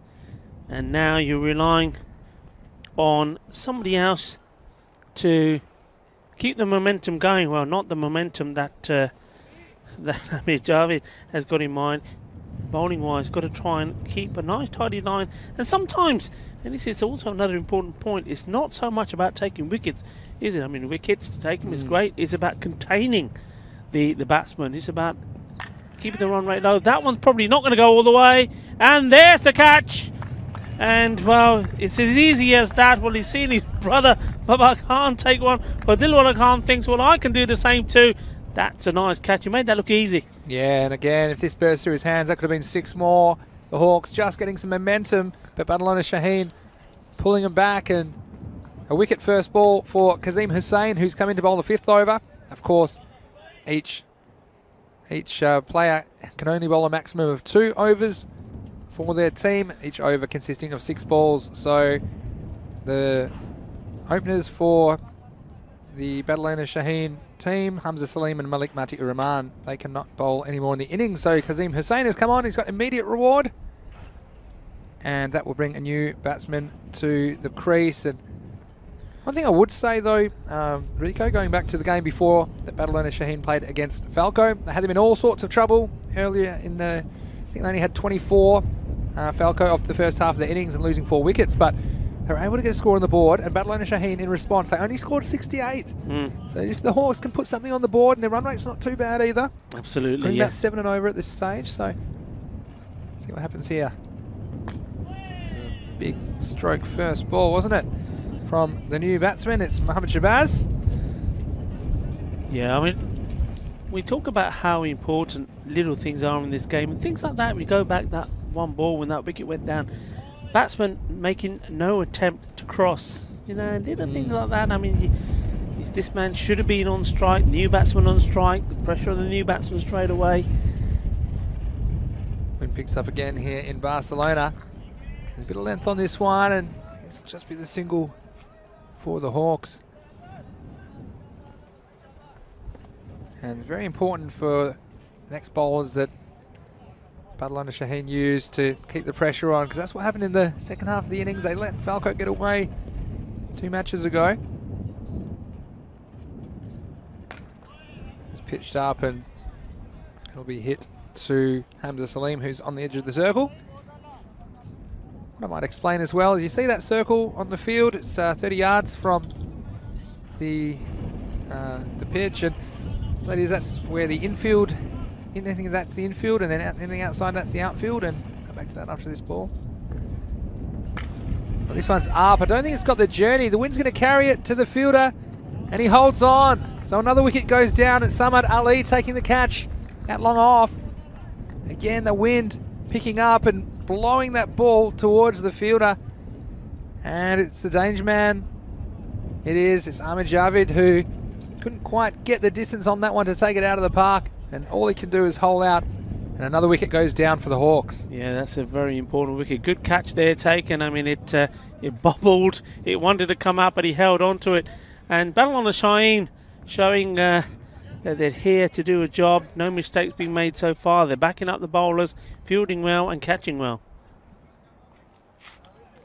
and now you're relying on somebody else to keep the momentum going. Well, not the momentum that that Amir Javid has got in mind. Bowling wise, got to try and keep a nice tidy line. And sometimes, and this is also another important point, it's not so much about taking wickets, is it? I mean, wickets, to take them is great. It's about containing the batsman. It's about keeping the run rate low. That one's probably not going to go all the way. And there's the catch. And, well, it's as easy as that. Well, he's seen his brother, Baba Khan, take one. But Dilwala Khan thinks, well, I can do the same too. That's a nice catch. He made that look easy. Yeah, and again, if this burst through his hands, that could have been 6 more. The Hawks just getting some momentum, but Badalona Shaheen pulling them back, and a wicket first ball for Kazim Hussain, who's come in to bowl the 5th over. Of course, each player can only bowl a maximum of 2 overs for their team, each over consisting of 6 balls. So the openers for the Badalona Shaheen team, Hamza Salim and Malik Mati Rahman, they cannot bowl anymore in the innings. So Kazim Hussain has come on, he's got immediate reward. And that will bring a new batsman to the crease. And one thing I would say though, Rico, going back to the game before that Badalona Shaheen played against Falco, they had them in all sorts of trouble earlier in the, I think they only had 24 Falco off the first half of the innings and losing 4 wickets, but they were able to get a score on the board, and Badalona Shaheen in response, they only scored 68. So if the Hawks can put something on the board, and their run rate's not too bad either. Absolutely, Going yeah. about 7 and over at this stage, so see what happens here. It's a big stroke first ball, wasn't it? From the new batsman, it's Mohammad Shabazz. Yeah, I mean, we talk about how important little things are in this game, and things like that. We go back that one ball when that wicket went down. Batsman making no attempt to cross, you know, and little things like that. I mean, this man should have been on strike, new batsman on strike, the pressure on the new batsman straight away. Wind picks up again here in Barcelona. There's a bit of length on this one, and it's just be the single for the Hawks. And very important for the next bowlers that Badalona Shaheen used to keep the pressure on, because that's what happened in the second half of the innings. They let Falco get away 2 matches ago. It's pitched up and it'll be hit to Hamza Salim, who's on the edge of the circle. What I might explain as well is you see that circle on the field, it's 30 yards from the pitch, and that is, that's where the infield, anything that's the infield, and then anything outside that's the outfield, and go back to that after this ball. Well, this one's up. I don't think it's got the journey. The wind's going to carry it to the fielder, and he holds on. So another wicket goes down, and Samad Ali taking the catch at long off. Again, the wind picking up and blowing that ball towards the fielder, and it's the danger man. It's Ahmed Javid, who couldn't quite get the distance on that one to take it out of the park, and all he can do is hole out, and another wicket goes down for the Hawks. Yeah, that's a very important wicket. Good catch there taken. I mean, it bobbled, it wanted to come up, but he held on to it. And Badalona Shaheen showing that they're here to do a job. No mistakes being made so far. They're backing up the bowlers, fielding well and catching well.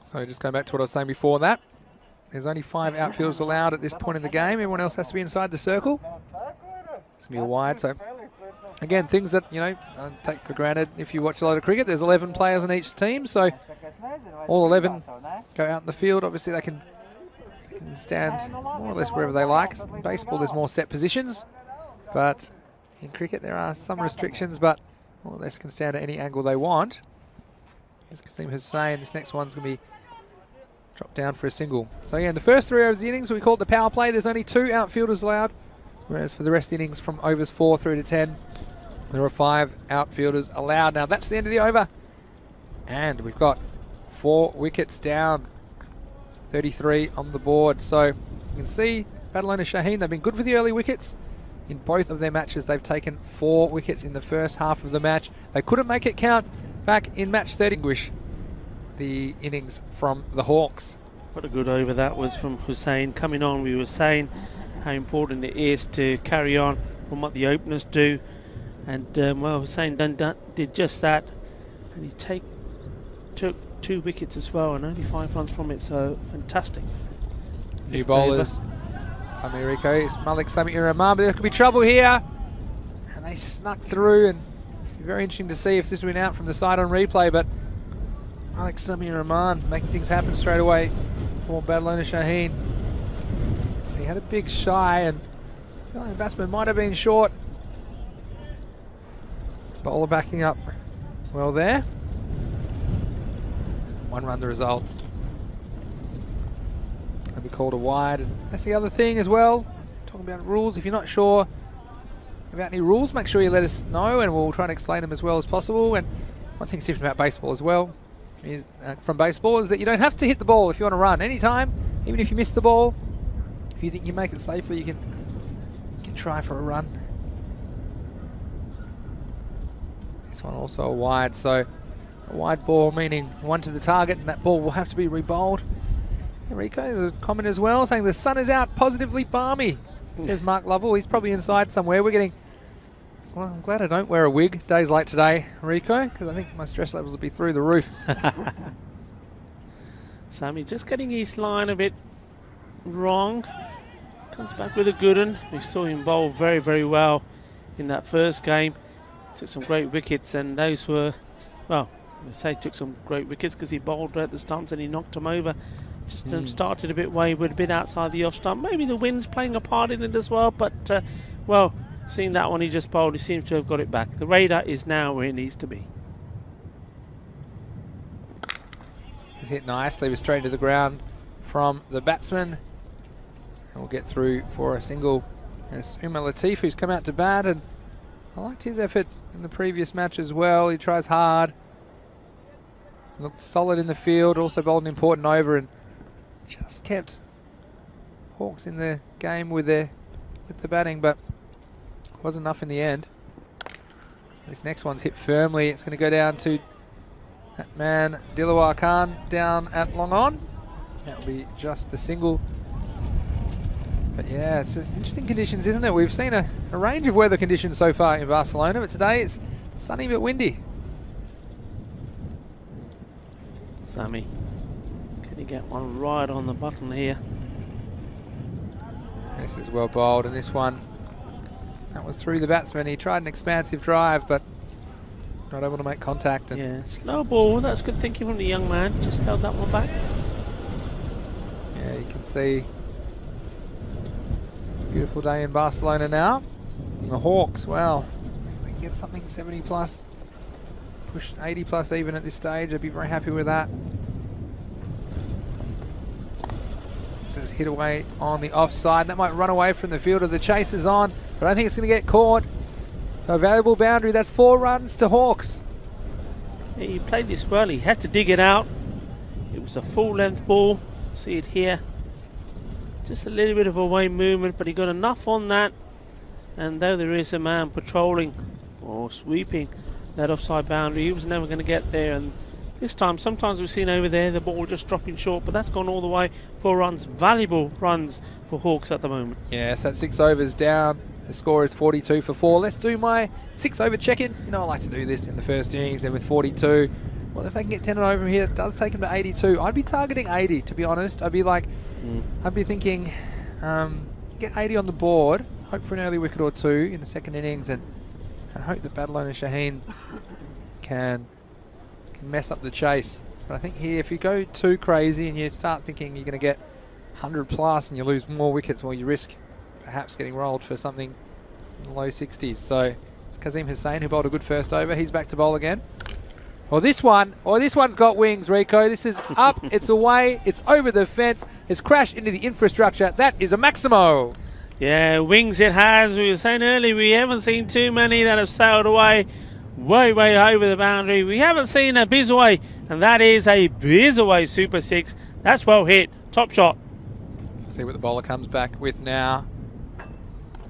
So just going back to what I was saying before that, there's only 5 outfielders allowed at this point in the game. Everyone else has to be inside the circle. It's going to be a wide. So again, things that, you know, I take for granted if you watch a lot of cricket. There's 11 players on each team, so all 11 go out in the field. Obviously they can stand more or less wherever they like. In baseball there's more set positions, but in cricket there are some restrictions, but more or less can stand at any angle they want. As Kasim has saying, this next one's going to be dropped down for a single. So yeah, in the first 3 overs of the innings, we call it the power play. There's only 2 outfielders allowed, whereas for the rest of the innings from overs 4 through to 10, there are 5 outfielders allowed. Now that's the end of the over, and we've got 4 wickets down, 33 on the board. So you can see Badalona Shaheen, they've been good for the early wickets. In both of their matches, they've taken 4 wickets in the first half of the match. They couldn't make it count back in match 30. The innings from the Hawks. What a good over that was from Hussain. Coming on, we were saying how important it is to carry on from what the openers do, and well, Hussain did just that, and he took 2 wickets as well, and only 5 runs from it, so fantastic. New bowlers. Rico, it's Malik Sami Rahman, but there could be trouble here. And they snuck through, and it'd be very interesting to see if this went out from the side on replay, but Malik Sami Rahman making things happen straight away for Badalona Shaheen. So he had a big shy, and the batsman might have been short. Bowler backing up well there. 1 run the result. It'll be called a wide. And that's the other thing as well. Talking about rules. If you're not sure about any rules, make sure you let us know, and we'll try and explain them as well as possible. And one thing's different about baseball as well is, from baseball, is that you don't have to hit the ball if you want to run anytime, even if you miss the ball. If you think you make it safely, you can try for a run. This one also a wide, so a wide ball meaning 1 to the target, and that ball will have to be re-bowled. Rico, there's a comment as well saying the sun is out, positively balmy, says Mark Lovell. He's probably inside somewhere. We're getting, well, I'm glad I don't wear a wig days like today, Rico, because I think my stress levels will be through the roof. Sammy just getting his line a bit wrong. Comes back with a good one. We saw him bowl very, very well in that first game. Took some great wickets, and those were, well, I say took some great wickets because he bowled at the stumps and he knocked them over. Just started a bit wayward, a bit outside the off stump. Maybe the wind's playing a part in it as well, but well, seeing that one he just bowled, he seems to have got it back. The radar is now where it needs to be. He's hit nicely, was straight to the ground from the batsman. And we'll get through for a single. And it's Umar Latif who's come out to bat, and I liked his effort in the previous match as well. He tries hard. Looked solid in the field, also bowled an important over, and just kept Hawks in the game with the batting, but wasn't enough in the end. This next one's hit firmly. It's going to go down to that man Dilawar Khan down at long on. That'll be just the single. But yeah, it's interesting conditions, isn't it? We've seen a range of weather conditions so far in Barcelona, but today it's sunny but windy. Sammy, can you get one right on the button here? This is well bowled, and this one, that was through the batsman. He tried an expansive drive, but not able to make contact. And yeah, slow ball. That's good thinking from the young man. Just held that one back. Yeah, you can see beautiful day in Barcelona now. And the Hawks, well, if they can get something 70 plus, push 80 plus even at this stage, I'd be very happy with that. This is hit away on the offside. That might run away from the field of the chasers on, but I don't think it's going to get caught. So a valuable boundary. That's 4 runs to Hawks. Yeah, he played this well. He had to dig it out. It was a full length ball. See it here. Just a little bit of away movement, but he got enough on that. And though there is a man patrolling or sweeping that offside boundary, he was never going to get there. And this time, sometimes we've seen over there the ball just dropping short, but that's gone all the way. 4 runs, valuable runs for Hawks at the moment. Yes, that's 6 overs down. The score is 42 for 4. Let's do my 6 over check-in. You know, I like to do this in the first innings, and with 42, well, if they can get 10 and over here, it does take them to 82. I'd be targeting 80, to be honest. I'd be like, I'd be thinking, get 80 on the board, hope for an early wicket or 2 in the second innings, and hope that Badalona Shaheen can mess up the chase. But I think here, if you go too crazy and you start thinking you're going to get 100 plus and you lose more wickets, well, you risk perhaps getting rolled for something in the low 60s. So it's Kazim Hussain who bowled a good first over. He's back to bowl again. This one's got wings, Rico. This is up, it's away, it's over the fence, it's crashed into the infrastructure. That is a Maximo. Yeah, wings it has. We were saying earlier we haven't seen too many that have sailed away way over the boundary. We haven't seen a Bizaway, and that is a Bizaway Super 6. That's well hit. Top shot. See what the bowler comes back with now.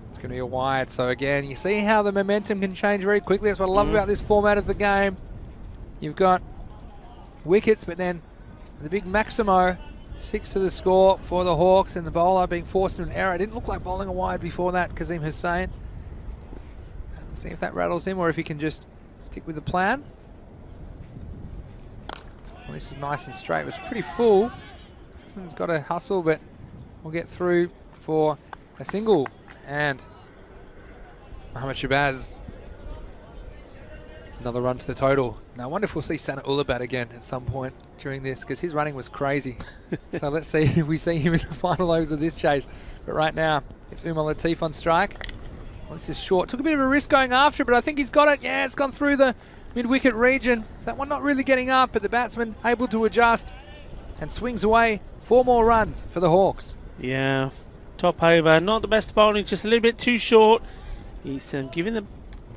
It's going to be a wide. So again, you see how the momentum can change very quickly. That's what I love about this format of the game. You've got wickets, but then the big Maximo, 6 to the score for the Hawks, and the bowler being forced into an error. It didn't look like bowling a wide before that, Kazim Hussain. See if that rattles him or if he can just stick with the plan. This is nice and straight. It was pretty full. He's got to hustle, but we'll get through for a single. And Mohamed Shabazz, another run to the total. Now I wonder if we'll see Sana Ulabat again at some point during this, because his running was crazy. So let's see if we see him in the final overs of this chase. But right now, it's Umar Latif on strike. Well, this is short. Took a bit of a risk going after it, but I think he's got it. Yeah, it's gone through the mid-wicket region. That one not really getting up, but the batsman able to adjust and swings away. 4 more runs for the Hawks. Yeah, top over. Not the best bowling, just a little bit too short. He's giving the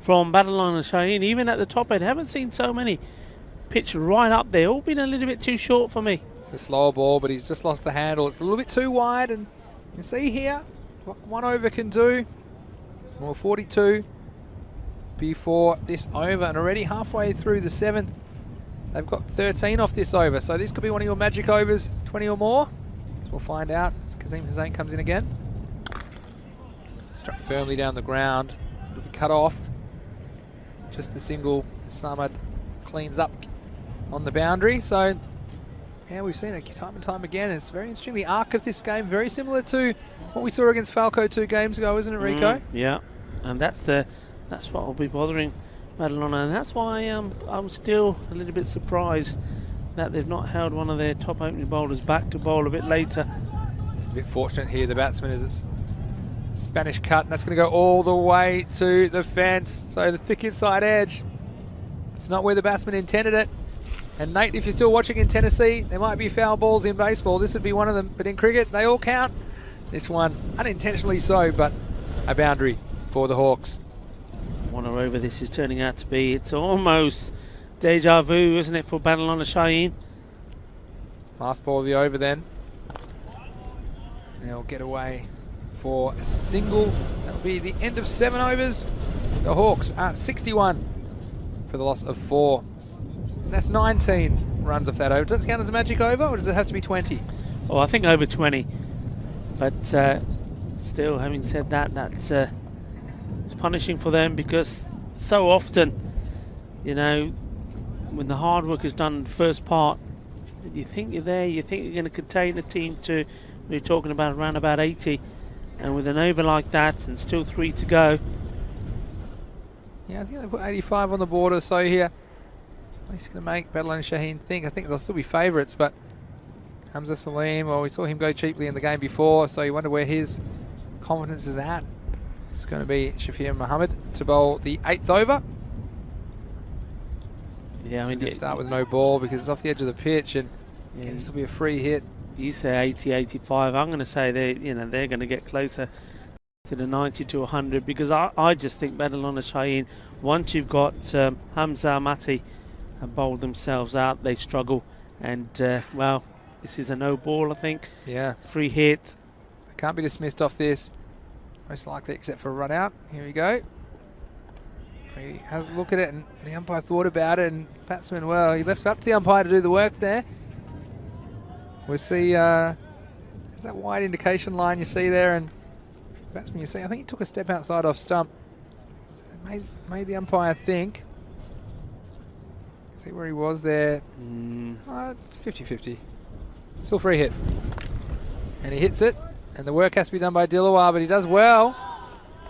from Badalon and Shaheen, even at the top end. Haven't seen so many pitch right up there. All been a little bit too short for me. It's a slower ball, but he's just lost the handle. It's a little bit too wide, and you can see here what 1 over can do. Well, 42 before this over, and already halfway through the 7th. They've got 13 off this over, so this could be one of your magic overs, 20 or more. We'll find out as Kazim Hussain comes in again. Struck firmly down the ground. It'll be cut off. Just a single. Samad cleans up on the boundary. So, yeah, we've seen it time and time again. It's very interesting. The arc of this game, very similar to what we saw against Falco 2 games ago, isn't it, Rico? Yeah, and that's what will be bothering Madelona, and that's why I'm still a little bit surprised that they've not held one of their top opening bowlers back to bowl a bit later. It's a bit fortunate here, the batsman, is it's Spanish cut, and that's going to go all the way to the fence. So the thick inside edge. It's not where the batsman intended it. And Nate, if you're still watching in Tennessee, there might be foul balls in baseball. This would be one of them, but in cricket, they all count. This one, unintentionally so, but a boundary for the Hawks. 1 over this is turning out to be. It's almost deja vu, isn't it, for Badalona Shaheen? Last ball of the over then. They'll get away for a single. That'll be the end of 7 overs. The Hawks are 61 for the loss of 4. And that's 19 runs off that over. Does that count as a magic over, or does it have to be 20? Oh, I think over 20. But still, having said that, that's it's punishing for them, because so often, you know, when the hard work is done in the first part, you think you're there, you think you're going to contain the team to, we're talking about around about 80, and with an over like that and still 3 to go. Yeah, I think they put 85 on the board or so here. He's going to make Badalona Shaheen think. I think they'll still be favourites, but Hamza Salim, well, we saw him go cheaply in the game before, so you wonder where his confidence is at. It's going to be Shafir Mohammed to bowl the 8th over. Yeah, I mean, going to start with no ball because it's off the edge of the pitch, and yeah, this will be a free hit. You say 80, 85. I'm going to say they're going to get closer to the 90 to 100, because I just think Badalona Shaheen, once you've got Hamza Mati and bowled themselves out, they struggle, and well, this is a no ball, I think. Yeah. Free hit. So can't be dismissed off this. Most likely, except for a run out. Here we go. He has a look at it, and the umpire thought about it, and batsman, well, he left it up to the umpire to do the work there. We'll see, there's that wide indication line you see there, and batsman, you see, I think he took a step outside off stump. So it made the umpire think. See where he was there. 50-50. Still free hit. And he hits it, and the work has to be done by Dilawar, but he does well.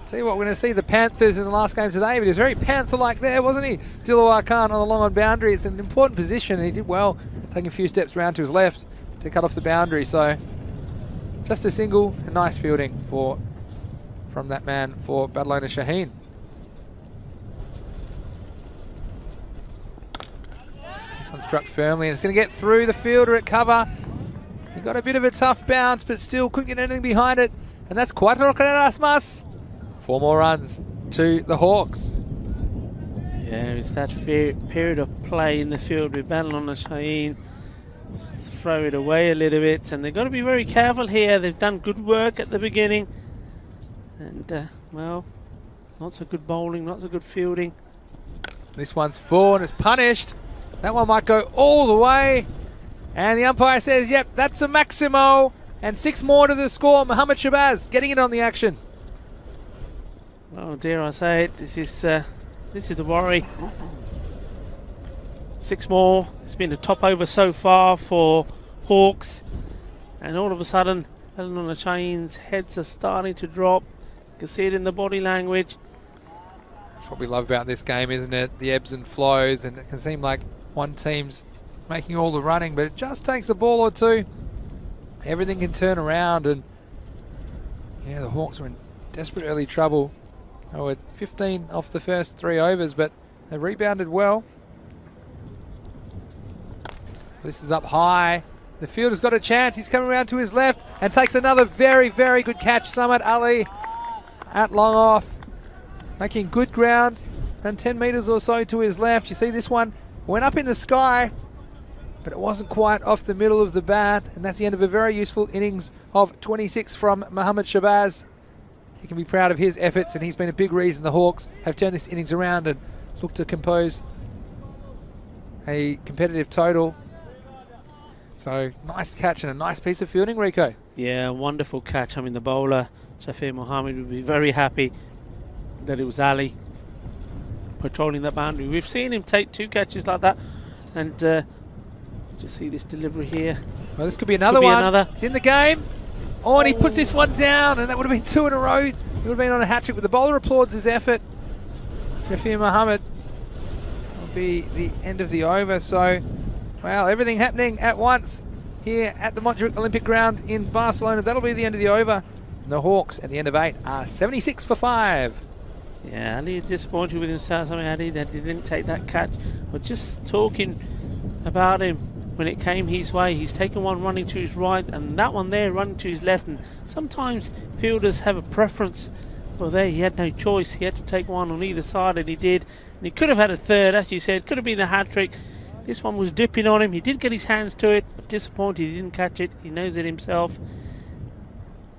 Tell you what, we're going to see the Panthers in the last game today, but he was very Panther-like there, wasn't he? Dilawar Khan on the long on boundary. It's an important position, and he did well, taking a few steps round to his left to cut off the boundary. So just a single, and nice fielding from that man for Badalona Shaheen. This one struck firmly, and it's going to get through the fielder at cover. He got a bit of a tough bounce, but still couldn't get anything behind it. And that's Cuatro Carasmas. 4 more runs to the Hawks. Yeah, it's that period of play in the field with Badalona Shaheen. Throw it away a little bit, and they've got to be very careful here. They've done good work at the beginning, and well, not so good bowling, not so good fielding. This one's full and it's punished. That one might go all the way, and the umpire says, yep, that's a maximo, and 6 more to the score. Mohamed Shabazz getting it on the action. Oh, dare I say it, this is the worry. 6 more. It's been the top over so far for Hawks. And all of a sudden, Helen on the Chains' heads are starting to drop. You can see it in the body language. That's what we love about this game, isn't it? The ebbs and flows, and it can seem like one team's making all the running, but it just takes a ball or two. Everything can turn around, and yeah, the Hawks are in desperate early trouble. They were 15 off the first 3 overs, but they rebounded well. This is up high. The fielder's got a chance. He's coming around to his left and takes another very, very good catch. Samad Ali at long off, making good ground, around 10 metres or so to his left. You see this one went up in the sky, but it wasn't quite off the middle of the bat, and that's the end of a very useful innings of 26 from Mohammad Shabazz. He can be proud of his efforts, and he's been a big reason the Hawks have turned this innings around and look to compose a competitive total. So nice catch and a nice piece of fielding, Rico. Yeah, wonderful catch. I mean, the bowler, Shafir Mohammed, would be very happy that it was Ali patrolling that boundary. We've seen him take 2 catches like that, and just see this delivery here. Well, this could be another one. It's in the game. Oh, and he puts this one down, and that would have been 2 in a row. He would have been on a hat-trick, but the bowler applauds his effort. Shafir Mohammed will be the end of the over. So, well, everything happening at once here at the Montjuic Olympic Ground in Barcelona. That'll be the end of the over. And the Hawks at the end of 8 are 76 for 5. Yeah, Ali disappointed with himself. I mean, Ali that he didn't take that catch. But just talking about him when it came his way, he's taken one running to his right and that one there running to his left. And sometimes fielders have a preference. Well, there he had no choice. He had to take one on either side, and he did. And he could have had a third, as you said. Could have been the hat-trick. This one was dipping on him. He did get his hands to it, but disappointed he didn't catch it. He knows it himself.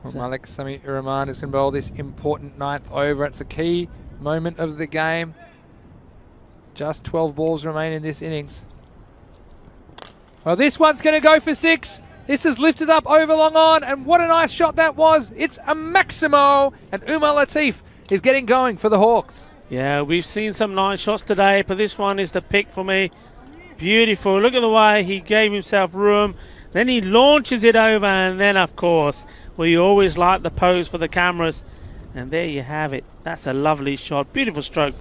Well, Malik Sami-ur-Rahman is going to bowl this important 9th over. It's a key moment of the game. Just 12 balls remain in this innings. Well, this one's going to go for 6. This is lifted up over long on, and what a nice shot that was. It's a Maximo, and Umar Latif is getting going for the Hawks. Yeah, we've seen some nice shots today, but this one is the pick for me. Beautiful. Look at the way he gave himself room. Then he launches it over, and then, of course, we always like the pose for the cameras. And there you have it. That's a lovely shot. Beautiful stroke.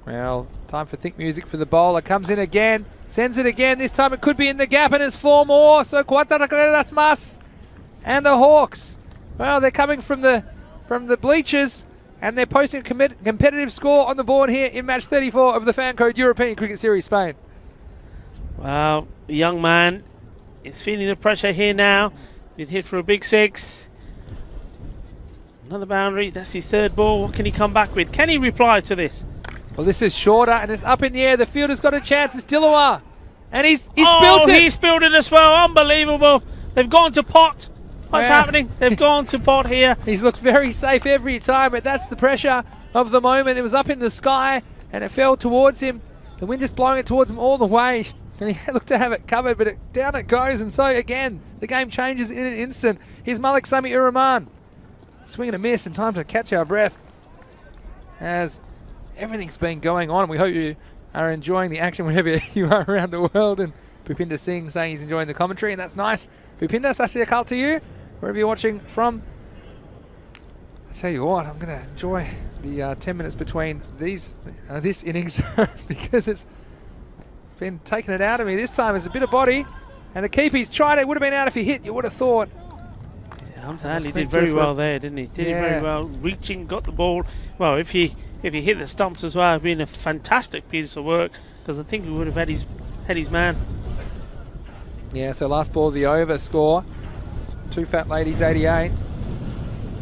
Well, time for think music for the bowler. Comes in again, sends it again. This time it could be in the gap, and it's 4 more. So Cuatro Mas and the Hawks. Well, they're coming from the bleachers, and they're posting a competitive score on the board here in match 34 of the Fan Code European Cricket Series Spain. Well, the young man is feeling the pressure here now. Been hit for a big 6. Another boundary. That's his 3rd ball. What can he come back with? Can he reply to this? Well, this is shorter, and it's up in the air. The fielder's got a chance. It's Dilawar. And he's spilled it. He spilled it as well. Unbelievable. They've gone to pot. What's happening? They've gone to pot here. He's looked very safe every time, but that's the pressure of the moment. It was up in the sky, and it fell towards him. The wind just blowing it towards him all the way. And he looked to have it covered, but down it goes. And so, again, the game changes in an instant. Here's Malik Sami-ur-Rahman. Swing and a miss, and time to catch our breath as everything's been going on. We hope you are enjoying the action wherever you are around the world. And Bhupinder Singh saying he's enjoying the commentary, and that's nice. Bhupinder, Sasri Akal to you, wherever you're watching from. I tell you what, I'm going to enjoy the 10 minutes between this innings because it's been taking it out of me. This time it's a bit of body, and the keeper's tried it. Would have been out if he hit, you would have thought. Hamza Ali did very well there, didn't he? Did very well, reaching, got the ball. Well, if he hit the stumps as well, it'd been a fantastic piece of work, because I think he would have had his man. Yeah, so last ball of the over score, 2 Fat Ladies 88,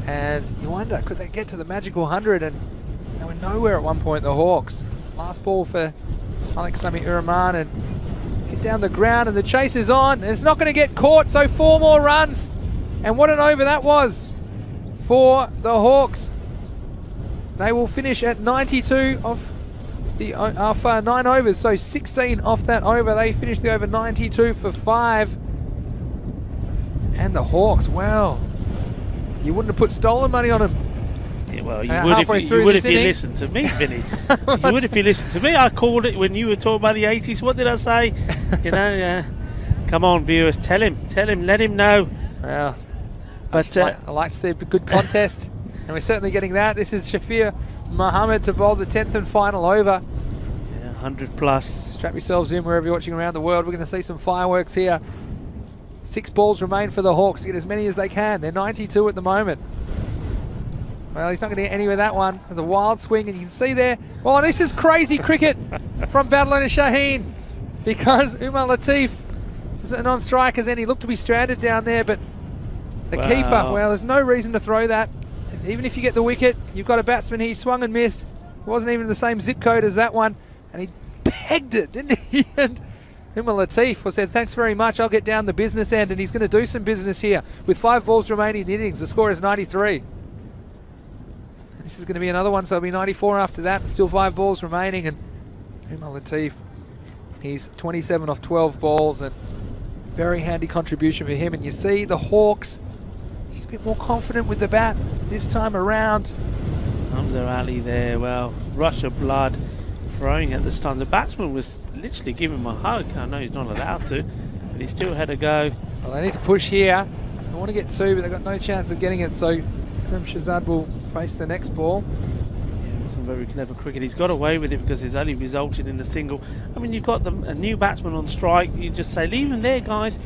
and you wonder, could they get to the magical 100? And they were nowhere at one point, the Hawks. Last ball for Malik Sami-ur-Rahman, and hit down the ground, and the chase is on, and it's not going to get caught, so 4 more runs. And what an over that was for the Hawks. They will finish at 92 off 9 overs, so 16 off that over. They finished the over 92 for 5. And the Hawks, well, you wouldn't have put stolen money on them. Yeah, well, you halfway through would this if you inning. listened to me, Vinny. You would if you listened to me. I called it when you were talking about the 80s. What did I say? You know, come on, viewers, tell him, let him know. Well, But I like to see a good contest, and we're certainly getting that. This is Shafir Mohammed to bowl the 10th and final over. yeah, 100 plus. Strap yourselves in wherever you're watching around the world. We're going to see some fireworks here. 6 balls remain for the Hawks to get as many as they can. They're 92 at the moment. Well, he's not going to get anywhere that one. There's a wild swing, and you can see there. Oh, this is crazy cricket from Badalona Shaheen, because Umar Latif is a non-strikers, and he looked to be stranded down there, but the keeper, well, there's no reason to throw that. Even if you get the wicket, you've got a batsman, he swung and missed. It wasn't even the same zip code as that one, and he pegged it, didn't he? And Umar Latif said, thanks very much, I'll get down the business end, and he's going to do some business here. With 5 balls remaining in the innings, the score is 93. This is going to be another one, so it'll be 94 after that. Still 5 balls remaining, and Umar Latif, he's 27 off 12 balls, and very handy contribution for him. And you see the Hawks, he's a bit more confident with the bat this time around. Hamza Ali there, well, rush of blood, throwing at this time. The batsman was literally giving him a hug. I know he's not allowed to, but he still had a go. Well, they need to push here. They want to get 2, but they've got no chance of getting it, so Karim Shahzad will face the next ball. Yeah, it wasn't very clever cricket. He's got away with it because it's only resulted in the single. I mean, you've got a new batsman on strike. You just say, leave him there, guys.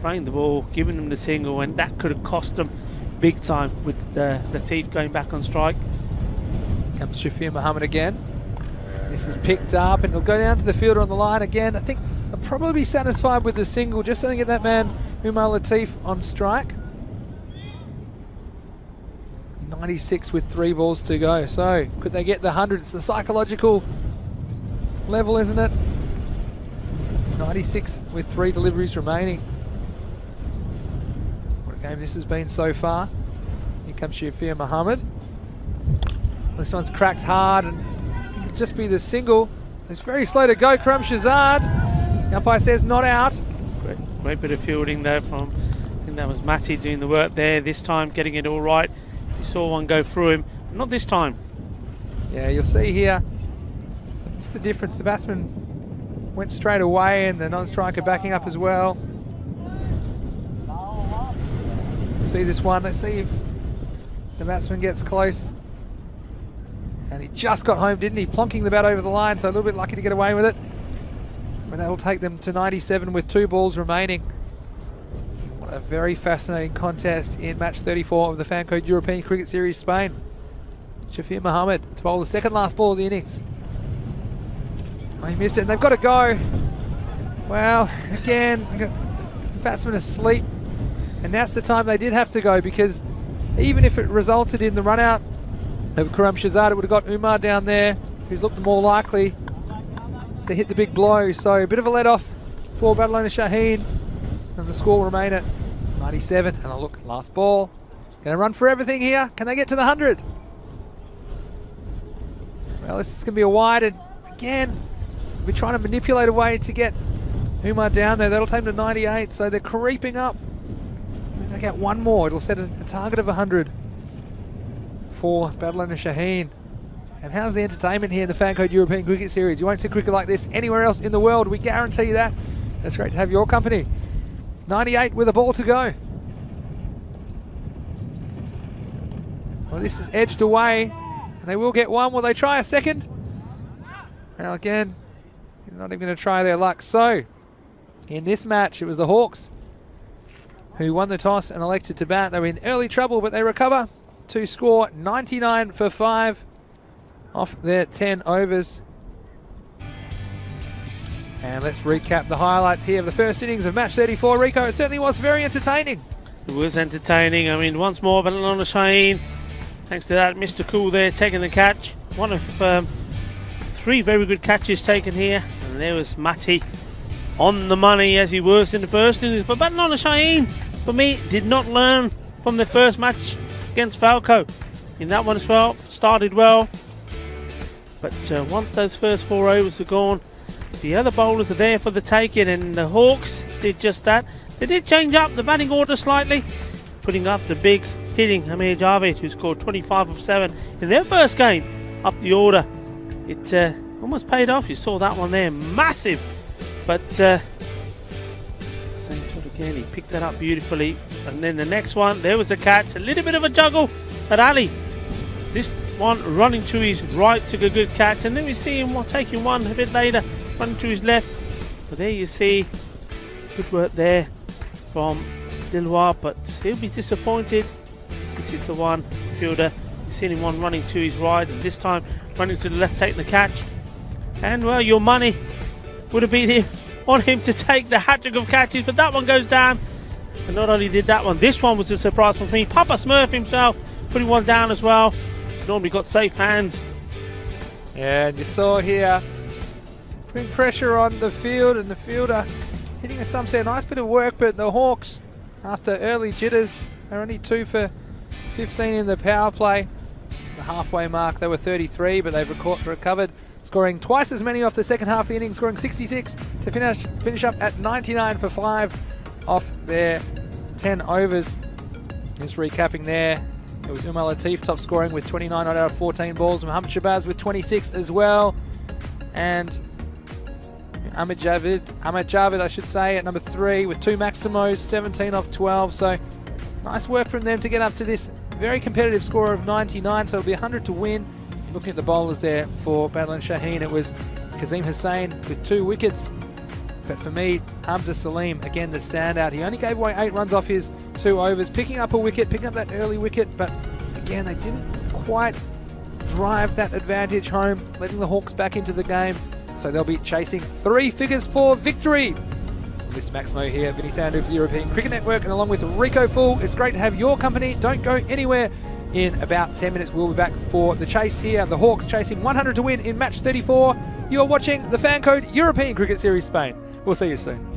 Throwing the ball, giving them the single, and that could have cost them big time with Latif going back on strike. Comes Shafir Mohammed again. This is picked up, and he'll go down to the fielder on the line again. I think they'll probably be satisfied with the single, just so they get that man Umar Latif on strike. 96 with 3 balls to go. So could they get the 100? It's the psychological level, isn't it? 96 with 3 deliveries remaining. What a game this has been so far. Here comes Shafir Mohammed. This one's cracked hard, and it'll just be the single. It's very slow to go. Karim Shahzad. The umpire says not out. Great bit of fielding there from, I think that was Matty doing the work there. This time getting it all right. You saw one go through him. Not this time. Yeah, you'll see here. What's the difference? The batsman went straight away, and the non-striker backing up as well. See this one. Let's see if the batsman gets close. And he just got home, didn't he? Plonking the bat over the line, so a little bit lucky to get away with it. And that will take them to 97 with 2 balls remaining. What a very fascinating contest in match 34 of the Fancode European Cricket Series Spain. Shafir Mohammed to bowl the second last ball of the innings. Oh, he missed it, and they've got to go. Well, again, the batsman asleep. And that's the time they did have to go, because even if it resulted in the run out of Karim Shahzad, it would have got Umar down there, who's looked more likely to hit the big blow. So a bit of a let off for Badalona Shaheen, and the score will remain at 97. And I'll look, last ball. Going to run for everything here. Can they get to the 100? Well, this is going to be a wide, and again, we're trying to manipulate a way to get Umar down there. That'll take them to 98, so they're creeping up. If they get one more, it'll set a target of 100 for Badalona Shaheen. And how's the entertainment here in the Fancode European Cricket Series? You won't see cricket like this anywhere else in the world, we guarantee you that. It's great to have your company. 98 with a ball to go. Well, this is edged away, and they will get one. Will they try a second? Well, again, they're not even going to try their luck. So, in this match, it was the Hawks who won the toss and elected to bat. They were in early trouble, but they recover to score 99 for 5 off their 10 overs. And let's recap the highlights here of the first innings of match 34. Rico, it certainly was very entertaining. It was entertaining. I mean, once more, Badalona Shaheen, thanks to that Mr. Cool there taking the catch. One of 3 very good catches taken here. And there was Matty on the money as he was in the first innings. But Badalona Shaheen, for me, did not learn from the first match against Falco. In that one as well, started well. But once those first 4 overs were gone, the other bowlers are there for the taking, and the Hawks did just that. They did change up the batting order slightly, putting up the big hitting Amir Javed, who scored 25 of 7 in their first game up the order. It almost paid off. You saw that one there, massive. But same shot again, he picked that up beautifully. And then the next one, there was a catch, a little bit of a juggle at Ali. This one running to his right, took a good catch, and then we see him taking one a bit later, running to his left. But there you see, good work there from Dilwar, but he'll be disappointed. This is the one fielder. You've seen him one running to his right, and this time running to the left, taking the catch. And well, your money would have been on him to take the hat-trick of catches, but that one goes down. And not only did that one, this one was a surprise for me. Papa Smurf himself putting one down as well. Normally got safe hands. Yeah, and you saw here, putting pressure on the field, and the fielder hitting a sunset. Nice bit of work, but the Hawks, after early jitters, they're only 2 for 15 in the power play. The halfway mark, they were 33, but they've recovered, scoring twice as many off the second half of the inning, scoring 66 to finish up at 99 for 5 off their 10 overs. Just recapping there, it was Umar Latif top scoring with 29 out of 14 balls, Mohammad Shabazz with 26 as well, and Ahmed Javed, I should say, at number 3 with 2 Maximos, 17 off 12. So nice work from them to get up to this very competitive score of 99. So it'll be 100 to win. Looking at the bowlers there for Badlan Shaheen, it was Kazim Hussain with 2 wickets. But for me, Hamza Salim, again the standout. He only gave away 8 runs off his 2 overs, picking up that early wicket. But again, they didn't quite drive that advantage home, letting the Hawks back into the game. So they'll be chasing 3 figures for victory. Mr. Maximo here, Vinny Sandu for the European Cricket Network, and along with Rico Full, it's great to have your company. Don't go anywhere. In about 10 minutes, we'll be back for the chase here. The Hawks chasing 100 to win in match 34. You're watching the Fan Code European Cricket Series Spain. We'll see you soon.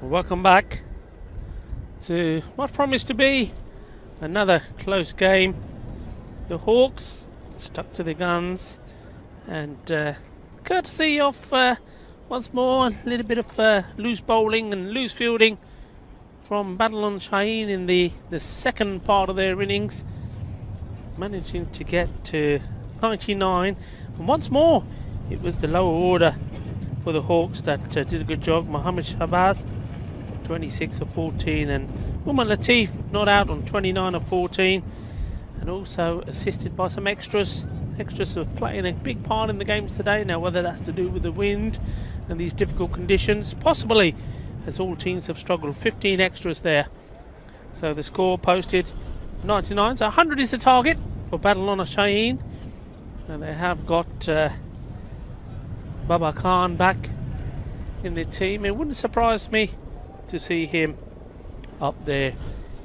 Welcome back to what promised to be another close game. The Hawks stuck to their guns, and courtesy of once more a little bit of loose bowling and loose fielding from Babylon Shaheen in the second part of their innings, managing to get to 99. And once more it was the lower order for the Hawks that did a good job. Mohammed Shahbaz 26 of 14, and Umar Latif not out on 29 of 14, and also assisted by some extras. Extras are playing a big part in the games today. Now, whether that's to do with the wind and these difficult conditions, possibly, as all teams have struggled. 15 extras there. So the score posted 99. So 100 is the target for Babylon Shaheen, and they have got Baba Khan back in the team. It wouldn't surprise me to see him up there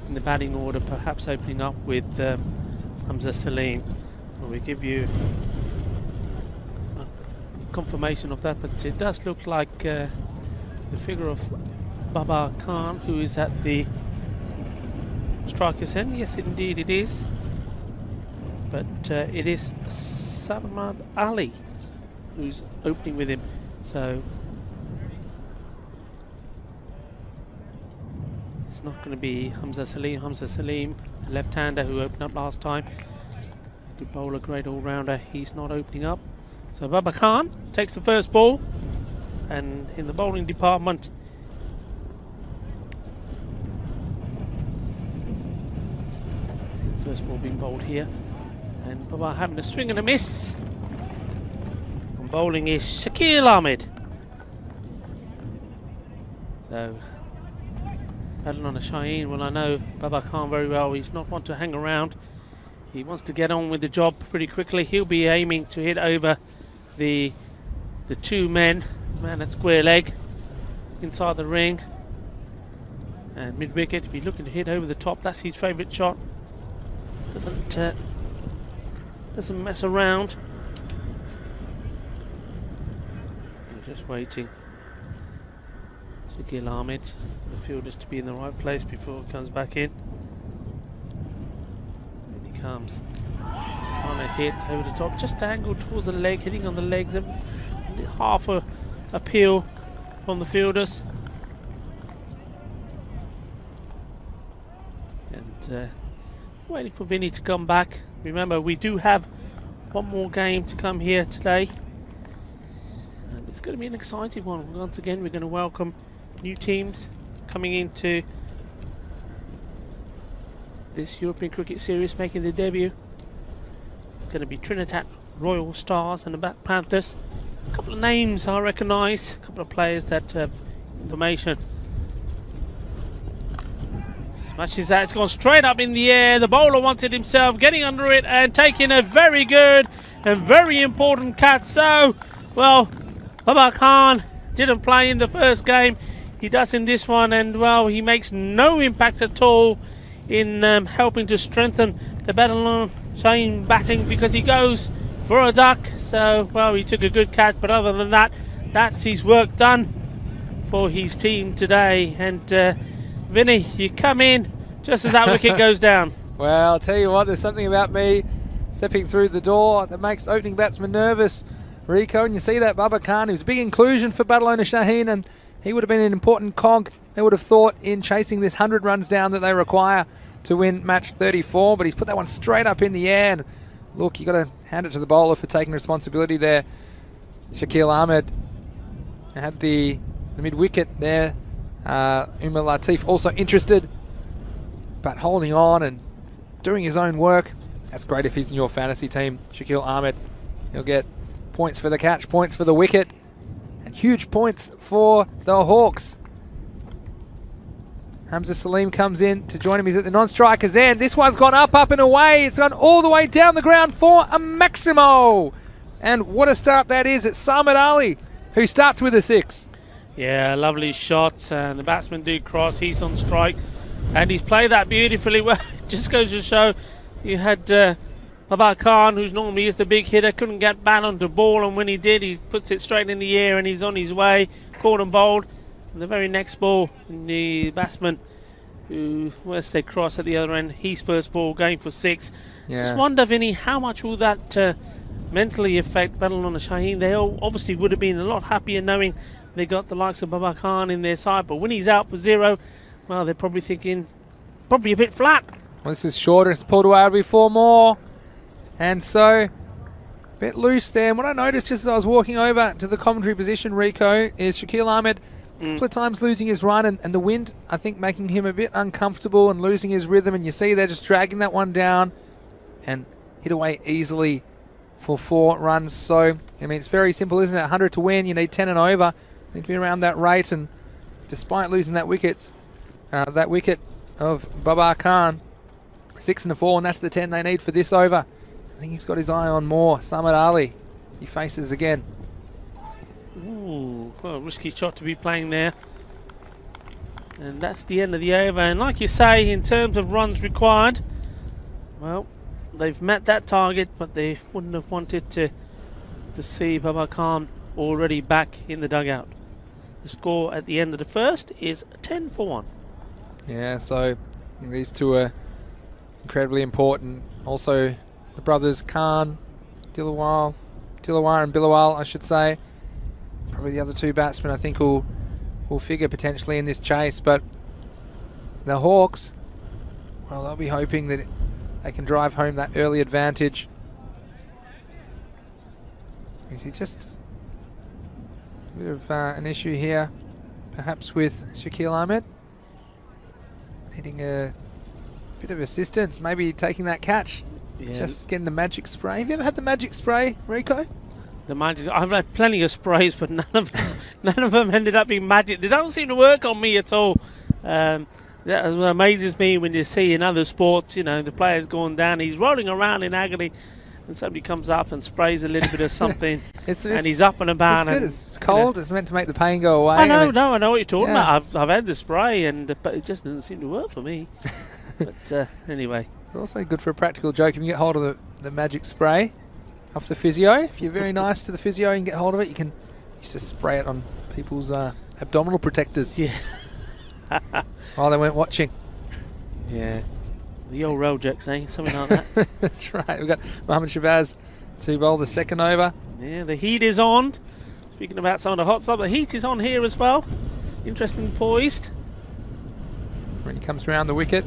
in the batting order, perhaps opening up with Hamza Salim. We give you a confirmation of that, but it does look like the figure of Baba Khan, who is at the striker's end. Yes, indeed it is. But it is Salman Ali who's opening with him. So it's not going to be Hamza Salim. Hamza Salim, left-hander who opened up last time. Good bowler, great all-rounder. He's not opening up. So Baba Khan takes the first ball, and in the bowling department, first ball being bowled here, and Baba having a swing and a miss. And bowling is Shakil Ahmed. So Babylon Shaheen, well, I know Baba Khan very well. He's not one to hang around. He wants to get on with the job pretty quickly. He'll be aiming to hit over the two man at square leg inside the ring, and mid wicket. Be looking to hit over the top. That's his favourite shot. Doesn't mess around. We're just waiting. Shakil Ahmed, the fielders, to be in the right place before it comes back in. And he comes on a hit over the top, just angled towards the leg, hitting on the legs, and half a peel from the fielders. And waiting for Vinny to come back. Remember, we do have one more game to come here today, and it's going to be an exciting one. Once again, we're going to welcome new teams coming into this European Cricket Series, making their debut. It's going to be Trinidad Royal Stars and the Black Panthers. A couple of names I recognise, a couple of players that have information. Smashes that, it's gone straight up in the air. The bowler wanted himself, getting under it and taking a very good and very important catch. So, well, Baba Khan didn't play in the first game. He does in this one, and well, he makes no impact at all in helping to strengthen the Babylon Shaheen batting, because he goes for a duck. So, well, he took a good catch, but other than that, that's his work done for his team today. And Vinny, you come in just as that wicket goes down. Well, I'll tell you what, there's something about me stepping through the door that makes opening batsmen nervous, Rico. And you see that Baba Khan, who's a big inclusion for Babylon Shaheen, and he would have been an important cog, they would have thought, in chasing this 100 runs down that they require to win match 34. But he's put that one straight up in the air. And look, you got to hand it to the bowler for taking responsibility there. Shakil Ahmed had the mid wicket there. Umar Latif also interested, but holding on and doing his own work. That's great if he's in your fantasy team. Shakil Ahmed, he'll get points for the catch, points for the wicket, and huge points for the Hawks. Hamza Salim comes in to join him. He's at the non-striker's end. This one's gone up and away. It's gone all the way down the ground for a Maximo. And what a start that is. It's Salman Ali who starts with a 6. Yeah, lovely shots, and the batsman do cross. He's on strike, and he's played that beautifully well. It just goes to show you had Baba Khan, who's normally is the big hitter, couldn't get bat onto ball, and when he did, he puts it straight in the air, and he's on his way, caught and bowled. The very next ball, the batsman who, once they cross at the other end, his first ball going for 6. Yeah. Just wonder, Vinny, how much will that mentally affect Barcelona Shaheen? They all obviously would have been a lot happier knowing they got the likes of Babar Khan in their side, but when he's out for 0, well, they're probably thinking, probably a bit flat. Well, this is shorter. It's pulled away. It'll be 4 more. And so, a bit loose there. And what I noticed just as I was walking over to the commentary position, Rico, is Shakil Ahmed a couple of times losing his run, and the wind, I think, making him a bit uncomfortable and losing his rhythm. And you see they're just dragging that one down and hit away easily for 4 runs. So, I mean, it's very simple, isn't it? 100 to win. You need 10 and over. You need to be around that rate. And despite losing that wicket of Babar Khan, 6 and a 4, and that's the 10 they need for this over. I think he's got his eye on more. Samad Ali, he faces again. Ooh, well, risky shot to be playing there. And that's the end of the over. And like you say, in terms of runs required, well, they've met that target, but they wouldn't have wanted to see Babar Khan already back in the dugout. The score at the end of the first is 10 for 1. Yeah, so these two are incredibly important. Also, the brothers Khan, Dilawar and Bilawal, I should say. Probably the other 2 batsmen I think will figure potentially in this chase, but the Hawks, well, they'll be hoping that they can drive home that early advantage. Is he just a bit of an issue here, perhaps with Shakil Ahmed? Needing a bit of assistance, maybe taking that catch. Yeah. Just getting the magic spray. Have you ever had the magic spray, Rico? The magic. I've had plenty of sprays, but none of them ended up being magic. They don't seem to work on me at all. That amazes me when you see in other sports, you know, the player's going down, he's rolling around in agony, and somebody comes up and sprays a little bit of something, and he's up and about. It's good. It's cold. It's meant to make the pain go away. I know what you're talking about. I've had the spray, but it just doesn't seem to work for me. But anyway. It's also good for a practical joke. If you get hold of the magic spray off the physio, if you're very nice to the physio and get hold of it, you can used to spray it on people's abdominal protectors. Yeah. While they weren't watching. Yeah. The old Rolex, eh? Something like that. That's right. We've got Mohammad Shabazz to bowl the second over. Yeah, the heat is on. Speaking about some of the hot stuff, the heat is on here as well. Interesting poised. When he comes around the wicket.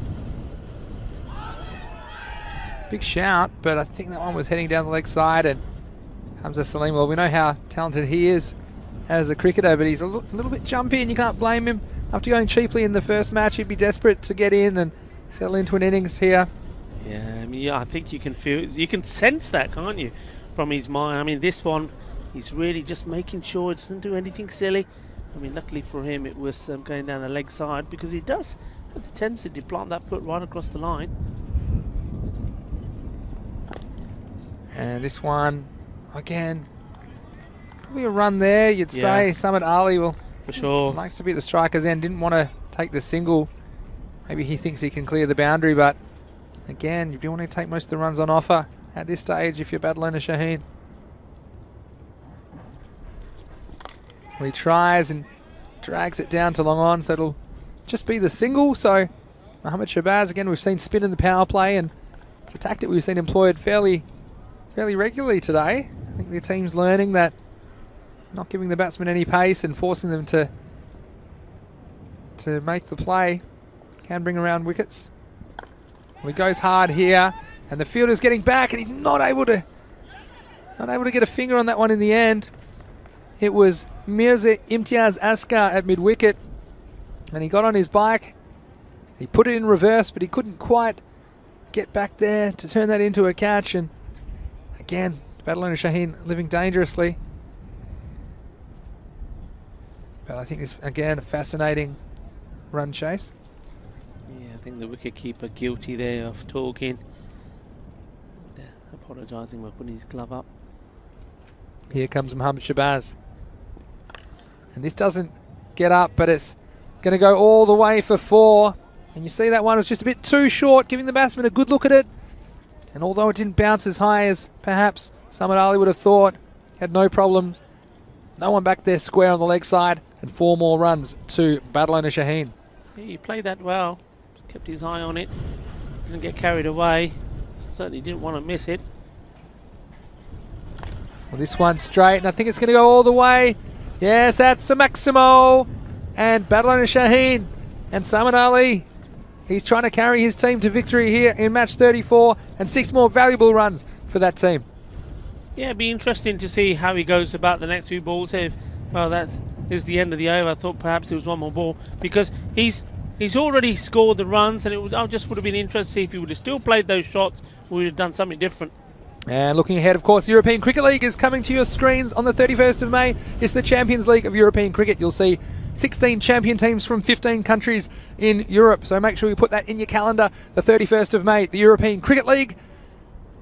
Big shout, but I think that one was heading down the leg side, and Hamza Salim, well, we know how talented he is as a cricketer, but he's a little bit jumpy, and you can't blame him. After going cheaply in the first match, he'd be desperate to get in and settle into an innings here. Yeah, I mean, I think you can sense that, can't you, from his mind. I mean, this one, he's really just making sure it doesn't do anything silly. I mean, luckily for him, it was going down the leg side, because he does have the tendency to plant that foot right across the line. And this one, again, probably a run there, you'd say. Samad Ali will, for sure, likes to be at the striker's end, didn't want to take the single. Maybe he thinks he can clear the boundary, but again, you do want to take most of the runs on offer at this stage if you're Barcelona Shaheen. Well, he tries and drags it down to long on, so it'll just be the single. So Mohammad Shabazz, again, we've seen spin in the power play, and it's a tactic we've seen employed fairly regularly today. I think the team's learning that not giving the batsmen any pace and forcing them to make the play can bring around wickets. Well, he goes hard here, and the fielder's getting back, and he's not able to get a finger on that one in the end. It was Mirza Imtiaz Askar at mid-wicket, and he got on his bike. He put it in reverse, but he couldn't quite get back there to turn that into a catch. And again, Barcelona Shaheen living dangerously. But I think it's, again, a fascinating run chase. Yeah, I think the wicketkeeper guilty there of talking. Apologising for putting his glove up. Here comes Mohammad Shabazz. And this doesn't get up, but it's going to go all the way for 4. And you see that one was just a bit too short, giving the batsman a good look at it. And although it didn't bounce as high as perhaps Samad Ali would have thought, had no problems. No one back there square on the leg side. and 4 more runs to Battle Owner Shaheen. Yeah, he played that well. Kept his eye on it. Didn't get carried away. Certainly didn't want to miss it. Well, this one's straight, and I think it's going to go all the way. Yes, that's a Maximo. And Battle Owner Shaheen and Salman Ali. He's trying to carry his team to victory here in match 34, and 6 more valuable runs for that team. Yeah, it'd be interesting to see how he goes about the next 2 balls. If, well, that is the end of the over. I thought perhaps there was one more ball, because he's already scored the runs, and I just would have been interested to see if he would have still played those shots, we would have done something different. And looking ahead, of course, the European Cricket League is coming to your screens on the 31st of May. It's the Champions League of European Cricket. You'll see 16 champion teams from 15 countries in Europe. So make sure you put that in your calendar. The 31st of May, the European Cricket League.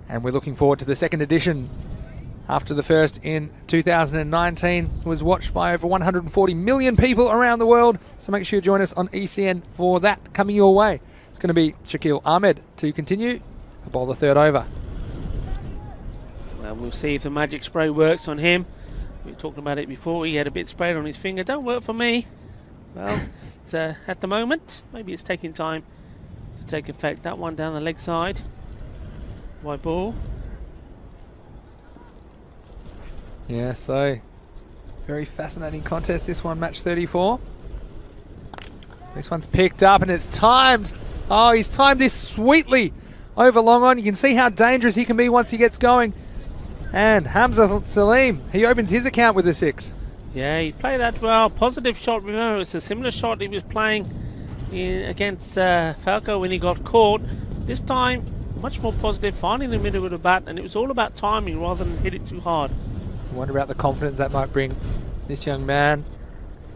And we're looking forward to the second edition. After the first in 2019 was watched by over 140 million people around the world. So make sure you join us on ECN for that coming your way. It's going to be Shakil Ahmed to continue. A bowl the third over. Well, we'll see if the magic spray works on him. We were talking about it before. He had a bit sprayed on his finger. Don't work for me. Well, at the moment, maybe it's taking time to take effect. That one down the leg side. White ball. Yeah, so very fascinating contest, this one, match 34. This one's picked up and it's timed. Oh, he's timed this sweetly over long on. You can see how dangerous he can be once he gets going. And Hamza Salim, he opens his account with a 6. Yeah, he played that well. Positive shot. Remember, it's a similar shot he was playing against Falco when he got caught. This time, much more positive, finding the middle with a bat, and it was all about timing rather than hit it too hard. I wonder about the confidence that might bring this young man.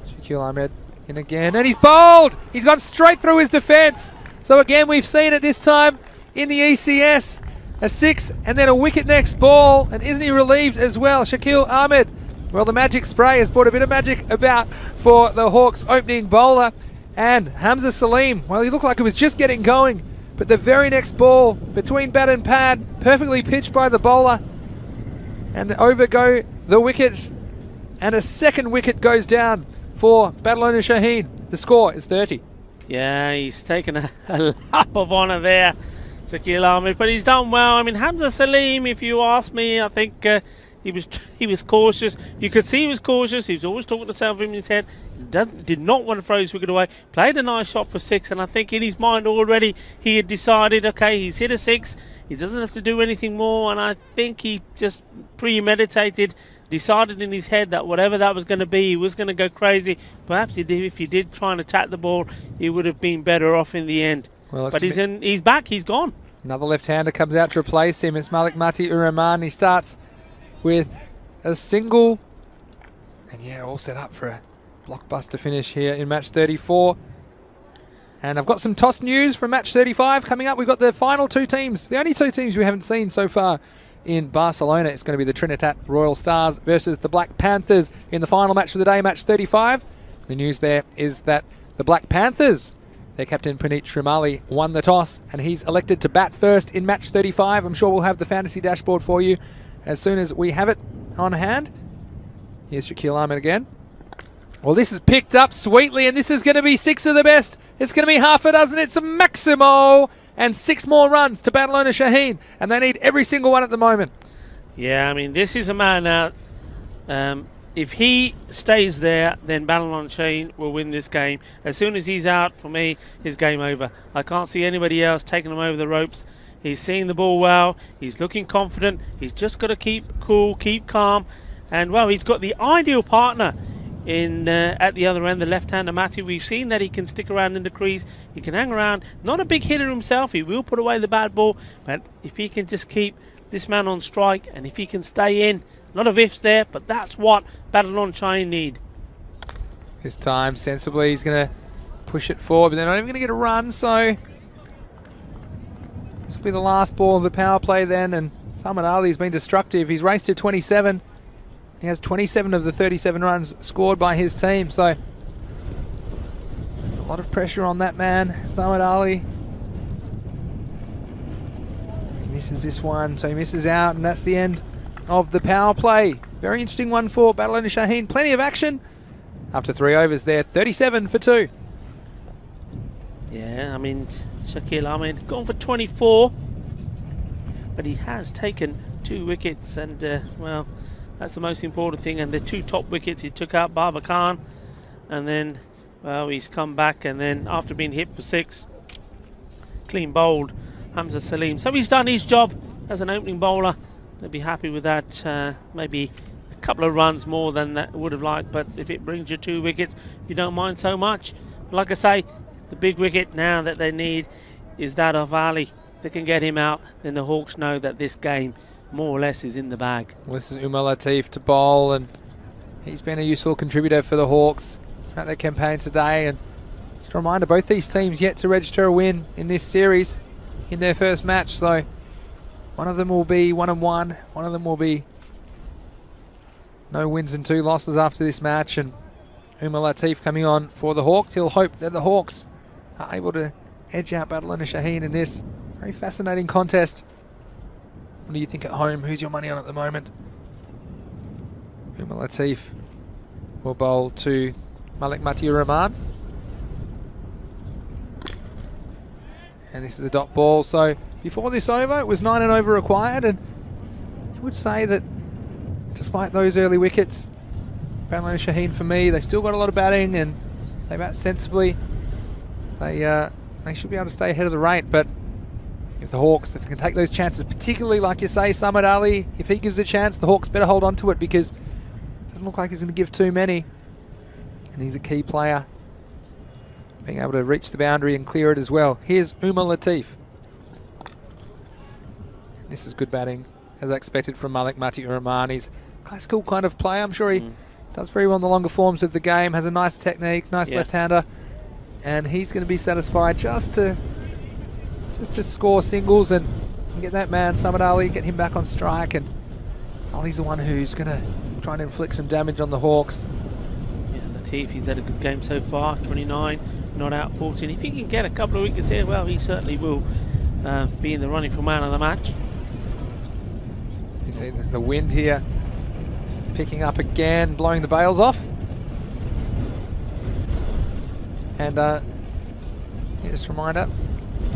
Shakil Ahmed in again, and he's bowled! He's gone straight through his defence. So again, we've seen it this time in the ECS. A 6 and then a wicket next ball, and isn't he relieved as well, Shakil Ahmed? Well, the magic spray has brought a bit of magic about for the Hawks opening bowler. And Hamza Salim, well, he looked like it was just getting going, but the very next ball between bat and pad, perfectly pitched by the bowler, and over go the wickets, and a second wicket goes down for Battle Owner Shaheen. The score is 30. Yeah, he's taken a lap of honour there, Shakil Ahmed, but he's done well. I mean, Hamza Salim, if you ask me, I think he was cautious. You could see he was cautious. He was always talking to himself in his head. Did not want to throw his wicket away. Played a nice shot for 6, and I think in his mind already he had decided, okay, he's hit a 6. He doesn't have to do anything more, and I think he just premeditated, decided in his head that whatever that was going to be, he was going to go crazy. Perhaps if he did try and attack the ball, he would have been better off in the end. Well, but he's back, he's gone. Another left-hander comes out to replace him. It's Malik Mati Uraman. He starts with a single. And yeah, all set up for a blockbuster finish here in match 34. And I've got some toss news from match 35 coming up. We've got the final 2 teams. The only 2 teams we haven't seen so far in Barcelona. It's going to be the Trinidad Royal Stars versus the Black Panthers in the final match of the day, match 35. The news there is that the Black Panthers, their captain Puneet Shrimali, won the toss, and he's elected to bat first in match 35. I'm sure we'll have the fantasy dashboard for you as soon as we have it on hand. Here's Shakil Ahmed again. Well, this is picked up sweetly, and this is going to be 6 of the best. It's going to be half a dozen. It's a Maximo, and 6 more runs to Battle Owner Shaheen, and they need every single one at the moment. Yeah, I mean, this is a man now. If he stays there, then Battle Owner Shaheen will win this game. As soon as he's out, for me, it's game over. I can't see anybody else taking him over the ropes. He's seeing the ball well. He's looking confident. He's just got to keep cool, keep calm. And, well, he's got the ideal partner in at the other end, the left-hander Matthew. We've seen that he can stick around in the crease. He can hang around. Not a big hitter himself. He will put away the bad ball. But if he can just keep this man on strike, and if he can stay in, a lot of ifs there, but that's what Battle Owner Shaheen need. This time, sensibly, he's going to push it forward, but they're not even going to get a run, so this will be the last ball of the power play then, and Salman Ali's been destructive. He's raced to 27. He has 27 of the 37 runs scored by his team, so a lot of pressure on that man, Salman Ali. He misses this one, so he misses out, and that's the end of the power play. Very interesting one for Battle Owner Shaheen. Plenty of action, After 3 overs there, 37 for 2. Yeah, I mean, Shakil Ahmed gone for 24, but he has taken 2 wickets, and well, that's the most important thing. And the 2 top wickets, he took out Baba Khan, and then, well, he's come back, and then after being hit for 6, clean bowled Hamza Salim. So he's done his job as an opening bowler. They'll be happy with that. Maybe a couple of runs more than that would have liked, but if it brings you 2 wickets, you don't mind so much. Like I say, the big wicket now that they need is that of Ali. If they can get him out, then the Hawks know that this game more or less is in the bag. Well, this is Umar Latif to bowl, and he's been a useful contributor for the Hawks throughout their campaign today. And just a reminder, both these teams yet to register a win in this series in their first match. So one of them will be 1-1, one of them will be no wins and 2 losses after this match. And Umar Latif coming on for the Hawks. He'll hope that the Hawks are able to edge out Badalona Shaheen in this very fascinating contest. What do you think at home? Who's your money on at the moment? Umar Latif will bowl to Malik Matiur Rahman. And this is a dot ball. So before this over, it was 9 and over required. And you would say that despite those early wickets, Badalona Shaheen, for me, they still got a lot of batting and they bat sensibly. They should be able to stay ahead of the rate, but if the Hawks, if they can take those chances, particularly like you say, Samad Ali, if he gives a chance, the Hawks better hold on to it, because it doesn't look like he's going to give too many. And he's a key player, being able to reach the boundary and clear it as well. Here's Umar Latif. This is good batting, as I expected from Malik Matiur Rahman. He's a classical kind of player. I'm sure he does very well in the longer forms of the game, has a nice technique, nice left-hander, and he's going to be satisfied just to score singles and get that man, Samad Ali, get him back on strike. And Ali's the one who's going to try and inflict some damage on the Hawks. Yeah, Latif, he's had a good game so far, 29, not out 14. If he can get a couple of wickets here, well, he certainly will be in the running for man of the match. You see the wind here picking up again, blowing the bails off. And just a reminder,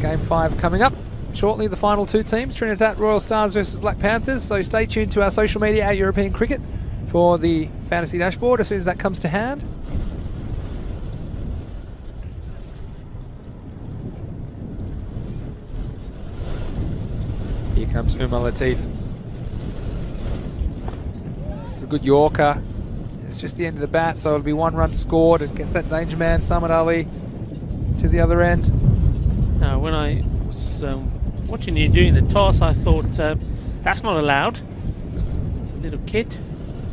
Game 5 coming up shortly, the final 2 teams, Trinidad Royal Stars versus Black Panthers. So stay tuned to our social media at European Cricket for the fantasy dashboard as soon as that comes to hand. Here comes Umar Latif. This is a good Yorker. It's just the end of the bat, so it'll be 1 run scored against that danger man, Samad Ali, to the other end. Now, when I was watching you doing the toss, I thought that's not allowed. It's a little kid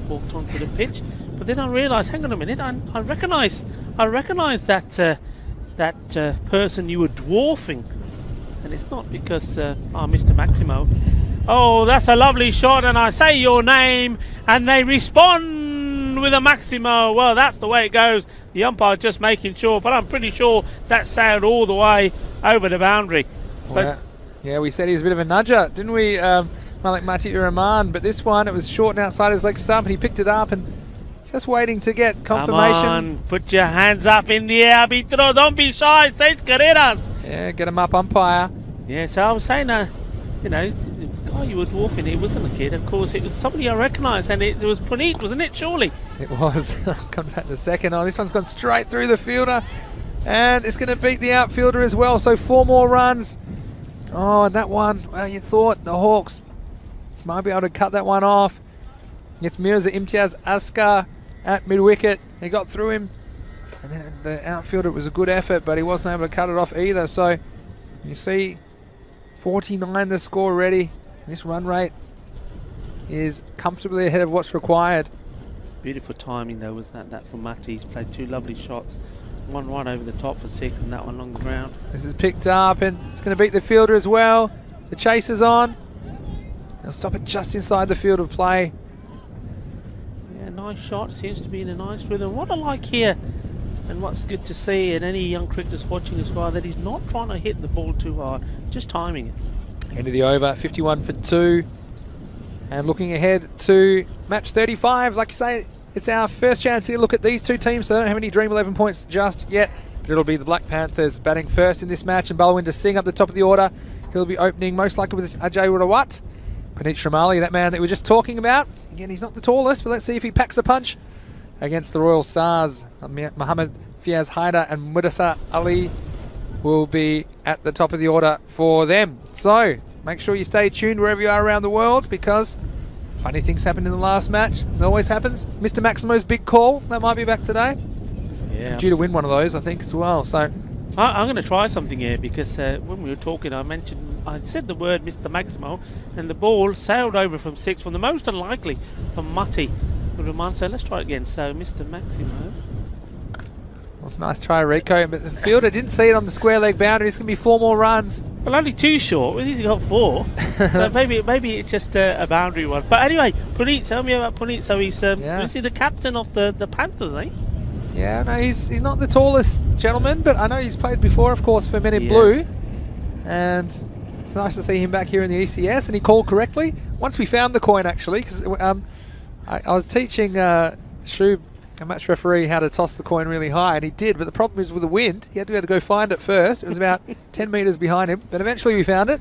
walked onto the pitch, but then I realised, hang on a minute, I recognise that person you were dwarfing, and it's not because Mr. Maximo. Oh, that's a lovely shot, and I say your name, and they respond with a Maximo. Well, that's the way it goes. The umpire just making sure, but I'm pretty sure that sailed all the way over the boundary. But yeah, we said he was a bit of a nudger, didn't we, Malik Matiur Rahman? But this one, it was short and outside his leg stump, and he picked it up and just waiting to get confirmation. Come on, put your hands up in the air, arbitro. Don't be shy. Seis carreras. Yeah, get him up, umpire. Yeah, so I was saying, you know, the guy you were dwarfing, it wasn't a kid, of course, it was somebody I recognised, and it was Puneet, wasn't it, surely? It was. I'll come back in a second. Oh, this one's gone straight through the fielder, and it's going to beat the outfielder as well, so 4 more runs. Oh, and that one, well, you thought the Hawks might be able to cut that one off. It's Mirza Imtiaz Askar at mid-wicket. He got through him, and then the outfielder, it was a good effort, but he wasn't able to cut it off either. So you see 49 the score already. This run rate is comfortably ahead of what's required. Beautiful timing though, was that from Matty. He's played 2 lovely shots. One right over the top for 6 and that one along the ground. This is picked up and it's going to beat the fielder as well. The chase is on. They'll stop it just inside the field of play. Yeah, nice shot. Seems to be in a nice rhythm. What I like here, and what's good to see, and any young cricketers watching as well, that he's not trying to hit the ball too hard, just timing it. End of the over, 51 for 2. And looking ahead to match 35, like you say, it's our first chance to look at these two teams, so they don't have any Dream 11 points just yet. But it'll be the Black Panthers batting first in this match, and Balwinder Singh up the top of the order. He'll be opening most likely with Ajay Rawat. Puneet Shramali, that man that we were just talking about. Again, he's not the tallest, but let's see if he packs a punch against the Royal Stars. Mohammad Fiaz Haider and Mudassar Ali will be at the top of the order for them. So make sure you stay tuned wherever you are around the world, because funny things happened in the last match. It always happens. Mr. Maximo's big call, that might be back today. Yeah, Due to win one of those, I think, as well. So I'm going to try something here, because when we were talking, I said the word Mr. Maximo, and the ball sailed over from 6 from the most unlikely from Matti. So let's try it again. So Mr. Maximo. That's a nice try, Rico, but the fielder didn't see it on the square leg boundary. It's going to be 4 more runs. Well, only 2 short. He's got 4. So maybe it's just a boundary one. But anyway, Puneet, tell me about Puneet. So he's is he the captain of the Panthers, eh? Yeah, no, he's not the tallest gentleman, but I know he's played before, of course, for Men in Blue. And it's nice to see him back here in the ECS, and he called correctly. Once we found the coin, actually, because I was teaching Shub, a match referee, how to toss the coin really high, and he did, but the problem is with the wind, he had to be able to go find it first. It was about 10 metres behind him, but eventually we found it,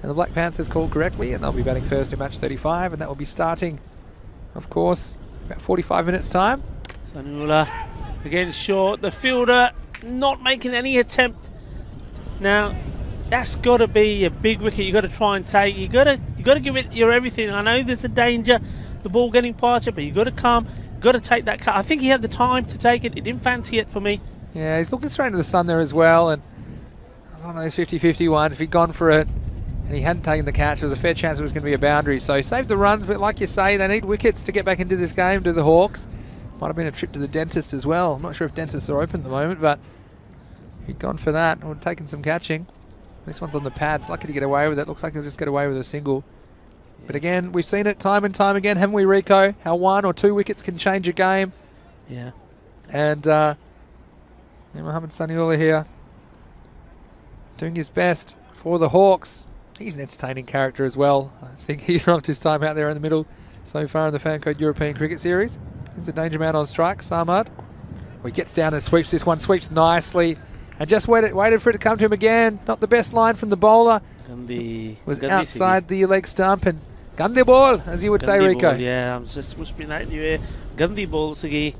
and the Black Panthers called correctly, and they'll be batting first in match 35, and that will be starting, of course, about 45 minutes time. Sanula again short, the fielder not making any attempt. Now that's got to be a big wicket. You got to try and take. You got to give it your everything. I know there's a danger, the ball getting past you, but you got to come. Got to take that cut. I think he had the time to take it. He didn't fancy it for me. Yeah, he's looking straight into the sun there as well, and it was one of those 50-50 ones. If he'd gone for it and he hadn't taken the catch, there was a fair chance it was going to be a boundary. So he saved the runs, but like you say, they need wickets to get back into this game, do the Hawks. Might have been a trip to the dentist as well. I'm not sure if dentists are open at the moment, but if he'd gone for that, or taken some catching. This one's on the pads, lucky to get away with it. Looks like he'll just get away with a single. But again, we've seen it time and time again, haven't we, Rico? How 1 or 2 wickets can change a game. Yeah. And Mohammad Saniullah here, doing his best for the Hawks. He's an entertaining character as well. I think he loved his time out there in the middle so far in the Fancode European Cricket Series. Here's the danger man on strike, Samad. Well, he gets down and sweeps this one, sweeps nicely, and just waited for it to come to him again. Not the best line from the bowler. Was outside the leg stump, and Gandhi ball, as you would say, Rico. Ball, yeah, I'm just whispering that in your ear. Gandhi ball, Sagi.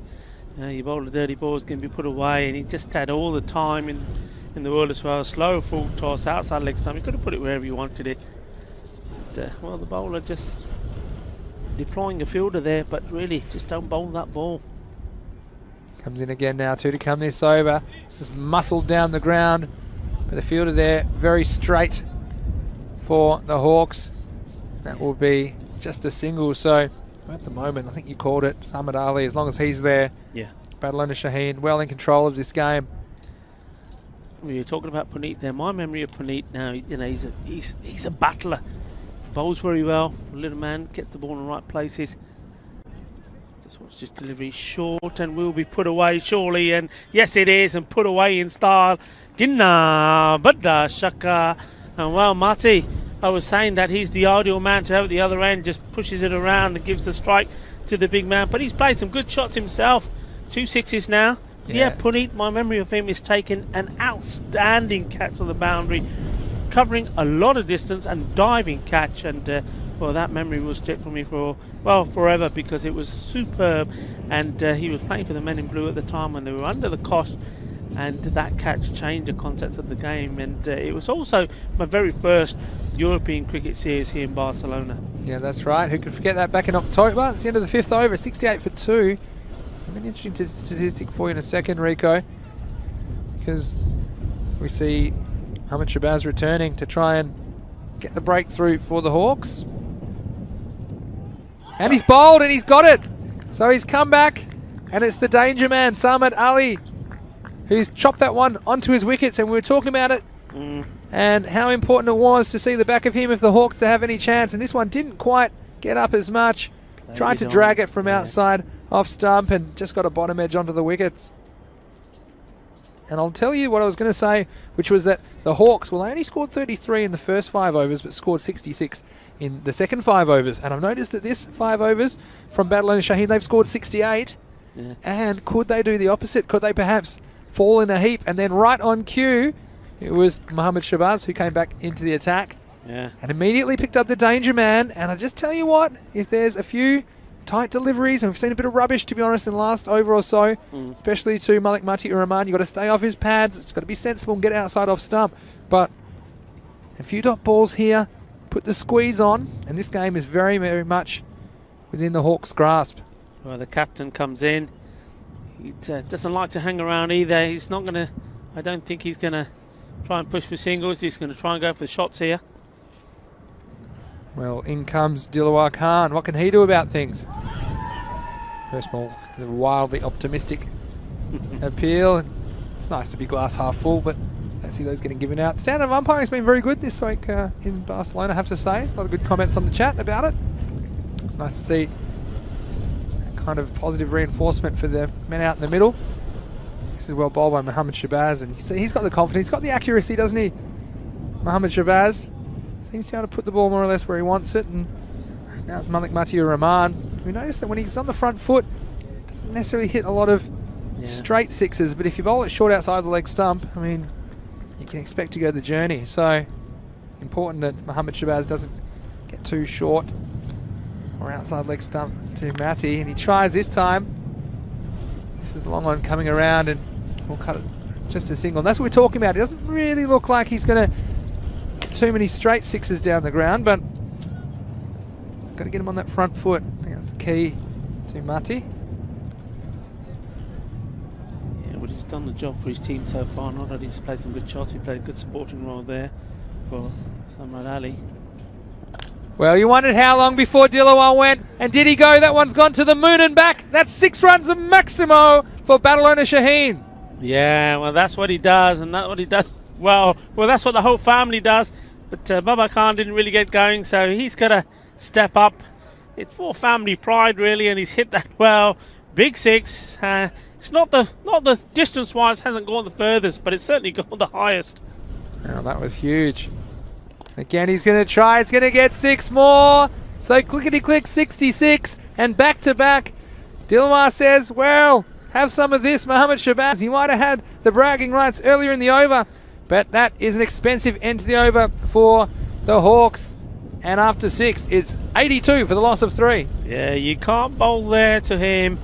You bowl a dirty ball, is going to be put away, and he just had all the time in the world as well. Slow full toss, outside leg stump. He could have put it wherever you wanted it. But, well, the bowler just deploying a fielder there, but really just don't bowl that ball. Comes in again now too to come this over. This is muscled down the ground, but the fielder there very straight for the Hawks. That will be just a single. So at the moment, I think you called it, Samad Ali, as long as he's there. Yeah. Badalona Shaheen well in control of this game. We were talking about Puneet there. My memory of Puneet now, you know, he's a battler. Bowls very well. A little man gets the ball in the right places. Just watch this delivery short and will be put away surely. And yes, it is, and put away in style. Ginna Badda Shaka. And well, Mati, I was saying that he's the ideal man to have at the other end. Just pushes it around and gives the strike to the big man. But he's played some good shots himself. 2 sixes now. Yeah, Puneet, my memory of him is taking an outstanding catch on the boundary, covering a lot of distance and diving catch, and well, that memory will stick for me for, well, forever, because it was superb. And he was playing for the Men in Blue at the time when they were under the cosh, and that catch changed the concepts of the game. And it was also my very first European cricket series here in Barcelona. Yeah, that's right. Who could forget that back in October? It's the end of the 5th over, 68 for 2. An interesting statistic for you in a second, Rico, because we see Mohammad Shabazz returning to try and get the breakthrough for the Hawks. And he's bowled and he's got it. So he's come back, and it's the danger man, Samad Ali, who's chopped that one onto his wickets. And we were talking about it and how important it was to see the back of him if the Hawks to have any chance. And this one didn't quite get up as much. Tried to drag it from outside off stump and just got a bottom edge onto the wickets. And I'll tell you what I was going to say, which was that the Hawks, well, they only scored 33 in the first 5 overs, but scored 66 in the second 5 overs. And I've noticed that this 5 overs from Badalona Shaheen, they've scored 68. Yeah. And could they do the opposite? Could they perhaps fall in a heap? And then right on cue, it was Mohammad Shabazz who came back into the attack. Yeah. And immediately picked up the danger man. And I just tell you what, if there's a few tight deliveries, and we've seen a bit of rubbish, to be honest, in the last over or so, especially to Malik Mati Uraman. You've got to stay off his pads. It's got to be sensible and get outside off stump. But a few dot balls here, put the squeeze on, and this game is very, very much within the Hawks' grasp. Well, the captain comes in. He doesn't like to hang around either. He's not going to, I don't think he's going to try and push for singles. He's going to try and go for the shots here. Well, in comes Dilawar Khan. What can he do about things? First ball, a wildly optimistic appeal. It's nice to be glass half full, but I see those getting given out. Standard of umpiring has been very good this week in Barcelona, I have to say. A lot of good comments on the chat about it. It's nice to see that kind of positive reinforcement for the men out in the middle. This is well bowled by Mohammad Shabazz, and you see he's got the confidence, he's got the accuracy, doesn't he? Mohammad Shabazz seems to be able to put the ball more or less where he wants it, and now it's Malik Mati Rahman. We noticed that when he's on the front foot, doesn't necessarily hit a lot of straight sixes, but if you bowl it short outside the leg stump, I mean, you can expect to go the journey. So important that Mohammad Shabazz doesn't get too short or outside leg stump to Mati, and he tries this time. This is the long one coming around, and we'll cut it just a single. And that's what we're talking about. It doesn't really look like he's going to too many straight sixes down the ground, but got to get him on that front foot. I think that's the key to Mati. Yeah, well, he's done the job for his team so far. Not only he's played some good shots, he played a good supporting role there for Samrat Ali. Well, you wondered how long before Dilawar went, and did he go? That one's gone to the moon and back. That's 6 runs of Maximo for Badalona Shaheen. Yeah, well, that's what he does, and that's what he does well. Well, that's what the whole family does. But Baba Khan didn't really get going, so he's got to step up. It's for family pride, really, and he's hit that well. Big 6. It's not the distance-wise hasn't gone the furthest, but it's certainly gone the highest. Now that was huge. Again, he's going to try. It's going to get 6 more. So clickety-click, 66, and back-to-back. Dilawar says, well, have some of this, Mohammad Shabazz. He might have had the bragging rights earlier in the over, but that is an expensive end to the over for the Hawks. And after 6, it's 82 for the loss of 3. Yeah, you can't bowl there to him.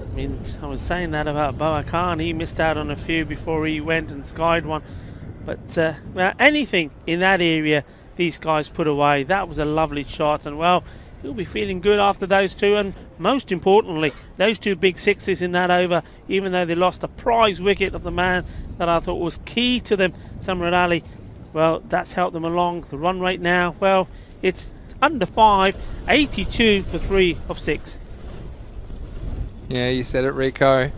I mean, I was saying that about Baba Khan. He missed out on a few before he went and skied one. But well, anything in that area, these guys put away. That was a lovely shot. And, well, he'll be feeling good after those 2. And most importantly, those 2 big 6s in that over, even though they lost a prize wicket of the man that I thought was key to them, Samrat Ali. Well, that's helped them along. The run rate now, well, it's under 5, 82 for 3 of 6. Yeah, you said it, Rico.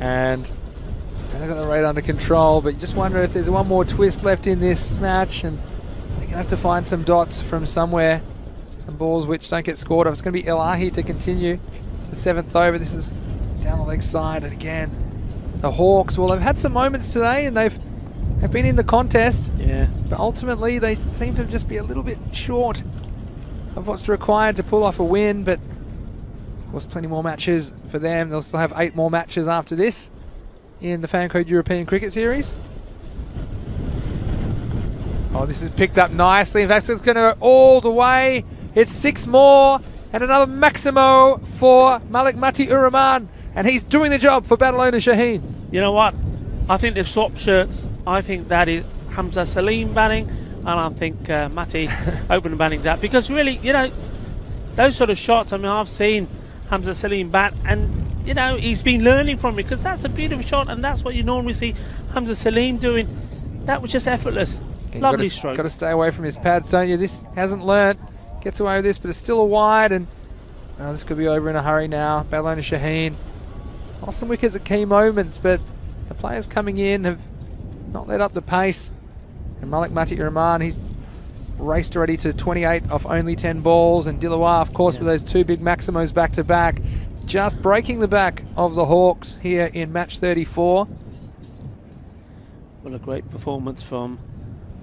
And they've got the rate under control, but you just wonder if there's one more twist left in this match, and they're going to have to find some dots from somewhere. Some balls which don't get scored. It's going to be Elahi to continue the 7th over. This is down the leg side, and again, the Hawks, well, they've had some moments today, and they've been in the contest. Yeah. But ultimately, they seem to just be a little bit short of what's required to pull off a win. But of course, plenty more matches for them. They'll still have 8 more matches after this in the Fancode European Cricket Series. Oh, this is picked up nicely. In fact, it's going to go all the way. It's 6 more, and another Maximo for Malik Mati Uraman, and he's doing the job for Badalona Shaheen. You know what? I think they've swapped shirts. I think that is Hamza Salim batting, and I think Mati opening batting's out. Because really, you know, those sort of shots, I mean, I've seen Hamza Salim bat, and, you know, he's been learning from it, because that's a beautiful shot, and that's what you normally see Hamza Salim doing. That was just effortless. Lovely stroke. Got to stay away from his pads, don't you? This hasn't learnt. Gets away with this, but it's still a wide, and this could be over in a hurry now. Badalona Shaheen lost some wickets at key moments, but the players coming in have not let up the pace. And Malik Mati Rahman, he's raced already to 28 off only 10 balls, and Dilawar, of course, with those 2 big Maximos back to back, just breaking the back of the Hawks here in match 34. Well, a great performance from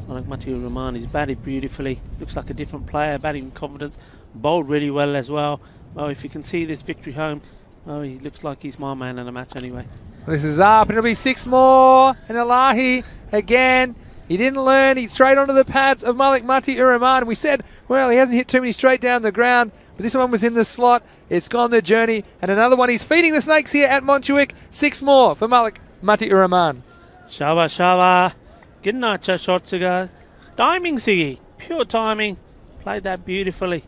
Mati Rahman. He's batted beautifully. Looks like a different player, batting with confidence. Bowled really well as well. Well, if you can see this victory home, well, he looks like he's my man in the match anyway. This is up, and it'll be 6 more. And Elahi again. He didn't learn. He's straight onto the pads of Malik Mati Rahman. We said, well, he hasn't hit too many straight down the ground, but this one was in the slot. It's gone the journey. And another one. He's feeding the snakes here at Montjuic. 6 more for Malik Mati Rahman. Shaba. Good night, shots ago. Timing, Siggy. Pure timing. Played that beautifully.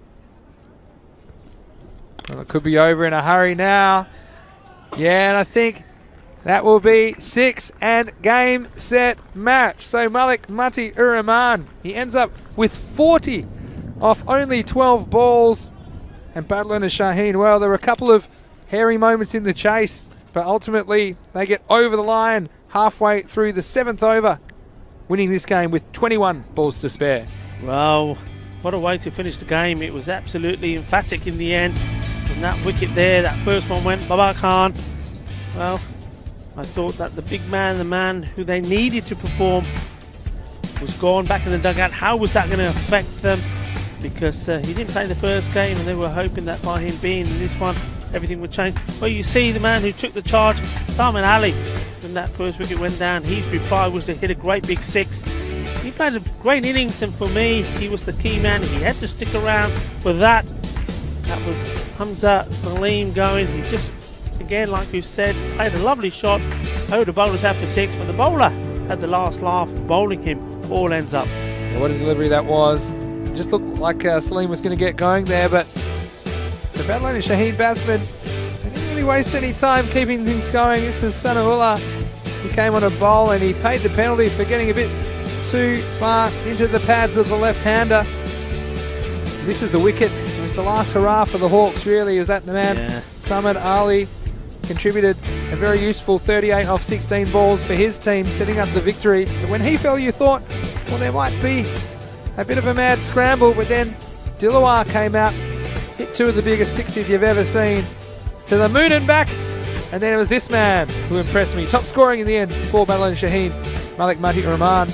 Well, it could be over in a hurry now. Yeah, and I think that will be 6 and game, set, match. So Malik Mati Rahman, he ends up with 40 off only 12 balls. And Badlana Shaheen, well, there were a couple of hairy moments in the chase, but ultimately they get over the line halfway through the 7th over, winning this game with 21 balls to spare. Well, what a way to finish the game. It was absolutely emphatic in the end. From that wicket there, that first one went Baba Khan. Well, I thought that the big man, the man who they needed to perform, was gone back in the dugout. How was that going to affect them? Because he didn't play the first game, and they were hoping that by him being in this one, everything would change. Well, you see the man who took the charge, Salman Ali, when that first wicket went down, his reply was to hit a great big 6. He played a great innings, and for me, he was the key man. If he had to stick around for that, that was Hamza Salim going. He just, again, like we've said, played a lovely shot. Oh, the bowlers had for 6, but the bowler had the last laugh, bowling him all ends up. Yeah, what a delivery that was. Just looked like Salim was going to get going there, but the Badlana Shaheen batsman, they didn't really waste any time keeping things going. This was Sanaullah. He came on a bowl and he paid the penalty for getting a bit too far into the pads of the left-hander. This was the wicket. It was the last hurrah for the Hawks, really. Is that the man? Yeah. Samad Ali contributed a very useful 38 off 16 balls for his team, setting up the victory. But when he fell, you thought, well, there might be a bit of a mad scramble, but then Dilawar came out, hit 2 of the biggest 6s you've ever seen, to the moon and back, and then it was this man who impressed me. Top scoring in the end for Badlana Shaheen, Malik Mati Rahman.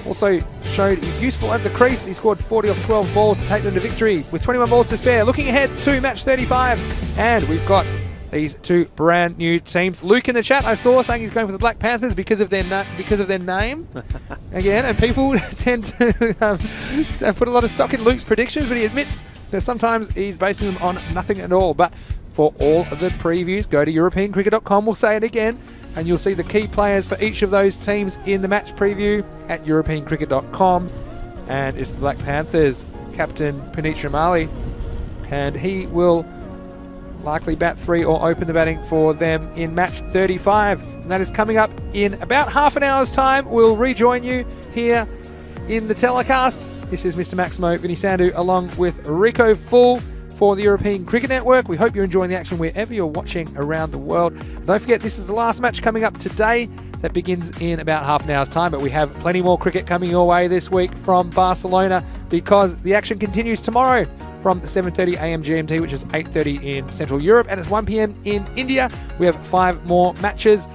Also showed he's useful at the crease. He scored 40 off 12 balls to take them to victory with 21 balls to spare. Looking ahead to match 35, and we've got these 2 brand new teams. Luke in the chat I saw saying he's going for the Black Panthers because of their name. Again, and people tend to put a lot of stock in Luke's predictions, but he admits that sometimes he's basing them on nothing at all. But for all of the previews, go to EuropeanCricket.com. We'll say it again, and you'll see the key players for each of those teams in the match preview at EuropeanCricket.com. And it's the Black Panthers captain Puneet Shamali, and he will likely bat 3 or open the batting for them in match 35. And that is coming up in about half an hour's time. We'll rejoin you here in the telecast. This is Mr. Maximo Vinisandu along with Rico Full for the European Cricket Network. We hope you're enjoying the action wherever you're watching around the world. Don't forget, this is the last match coming up today. That begins in about half an hour's time, but we have plenty more cricket coming your way this week from Barcelona, because the action continues tomorrow from 7:30 a.m. GMT, which is 8:30 in Central Europe, and it's 1 p.m. in India. We have 5 more matches.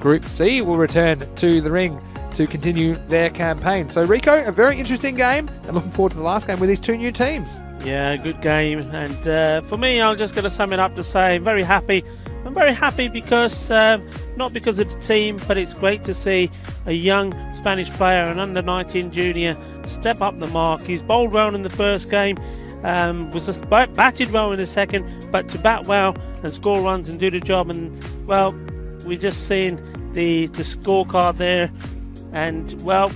Group C will return to the ring to continue their campaign. So Rico, a very interesting game, and looking forward to the last game with these 2 new teams. Yeah, good game. And for me, I'm just going to sum it up to say I'm very happy. I'm very happy because, not because of the team, but it's great to see a young Spanish player, an under-19 junior, step up the mark. He's bowled well in the first game, was just batted well in the second, but to bat well and score runs and do the job. And, well, we're just seeing the scorecard there. And, well,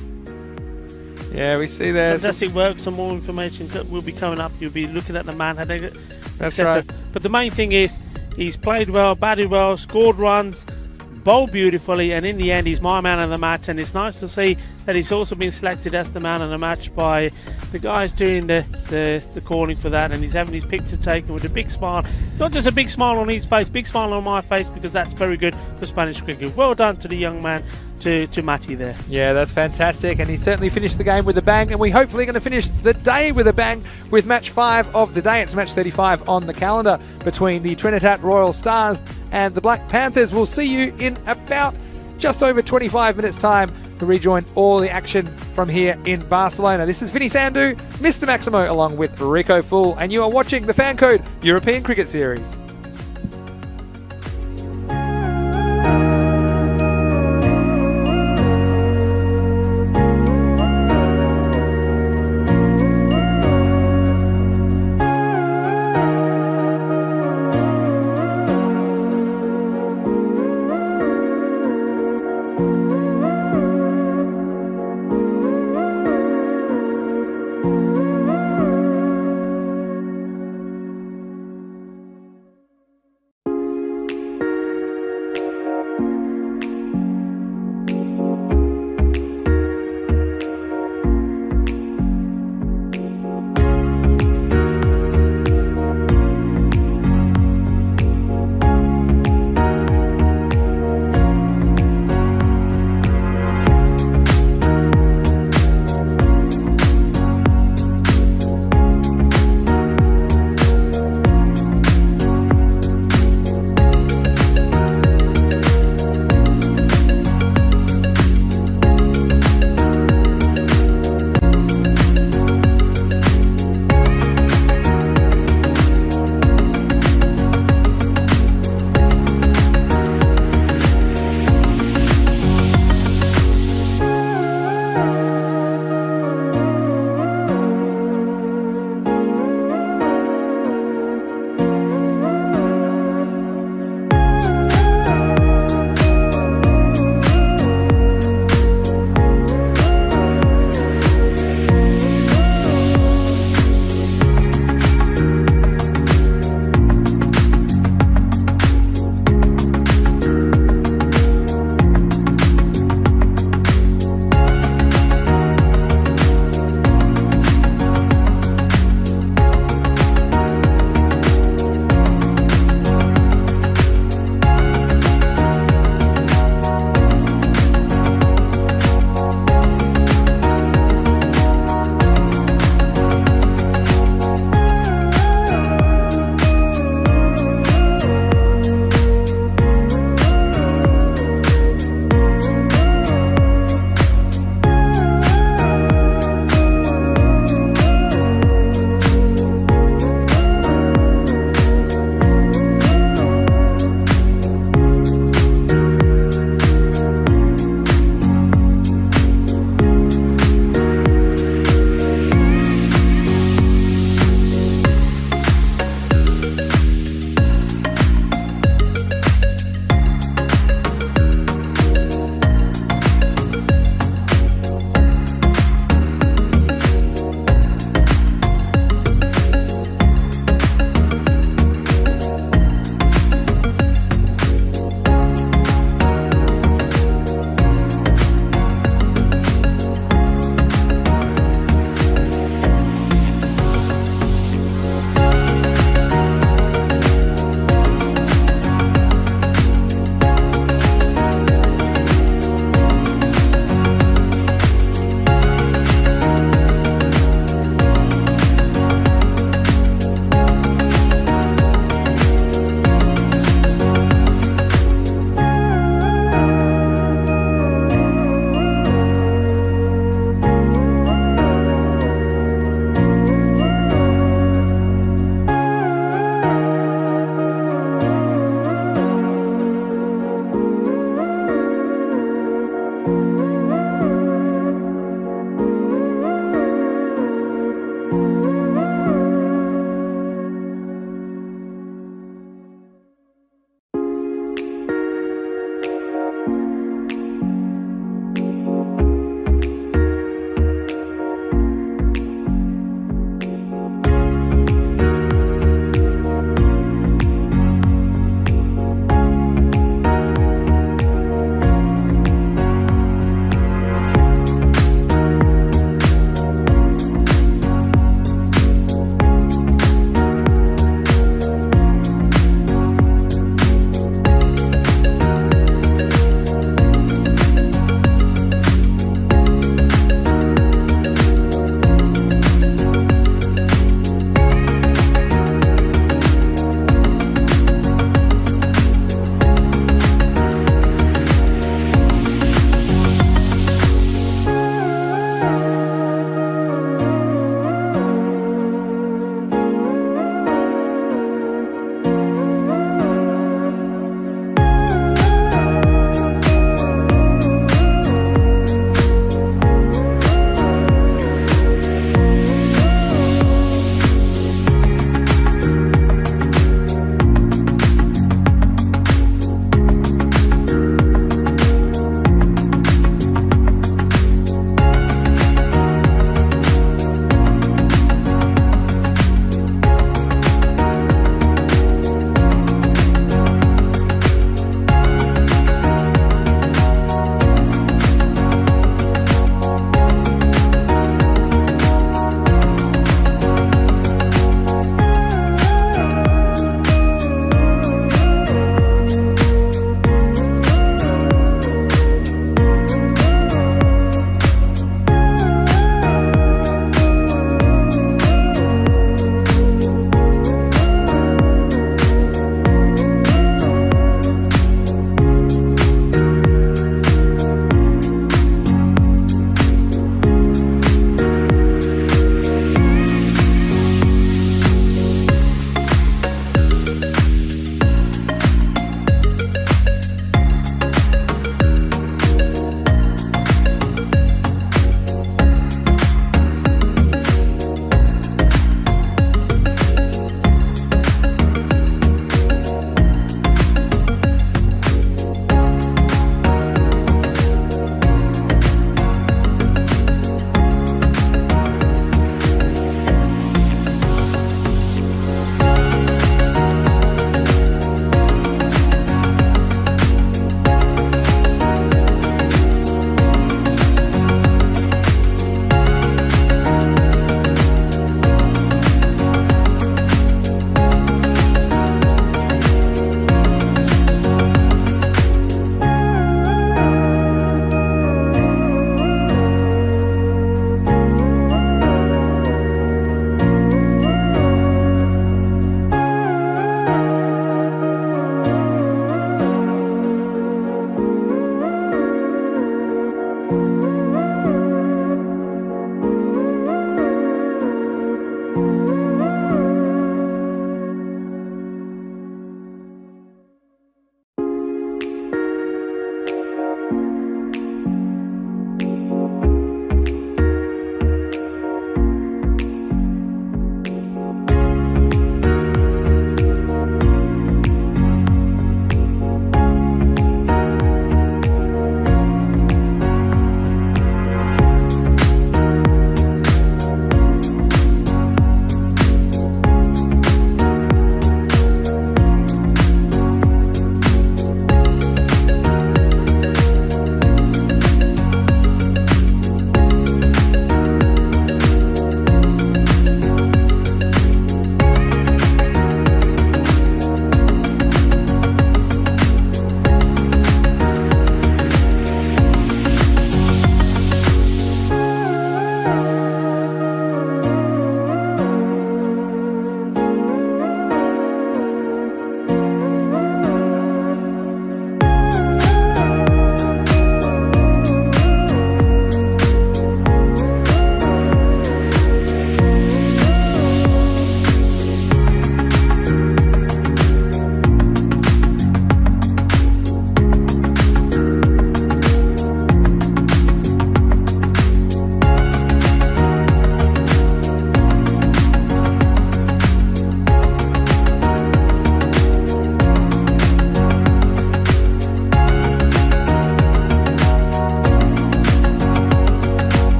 yeah, we see there. Fantastic work. Some more information will be coming up. You'll be looking at the man. That's right. But the main thing is, he's played well, batted well, scored runs, bowled beautifully, and in the end he's my man of the match. And it's nice to see that he's also been selected as the man of the match by the guys doing the calling for that, and he's having his picture taken with a big smile. Not just a big smile on his face, big smile on my face, because that's very good for Spanish cricket. Well done to the young man, to Matty there. Yeah, that's fantastic, and he certainly finished the game with a bang, and we're hopefully going to finish the day with a bang with match 5 of the day. It's match 35 on the calendar between the Trinidad Royal Stars and the Black Panthers. We'll see you in about just over 25 minutes time to rejoin all the action from here in Barcelona. This is Vinny Sandu, Mr. Maximo, along with Rico Fool, and you are watching the Fan Code European Cricket Series.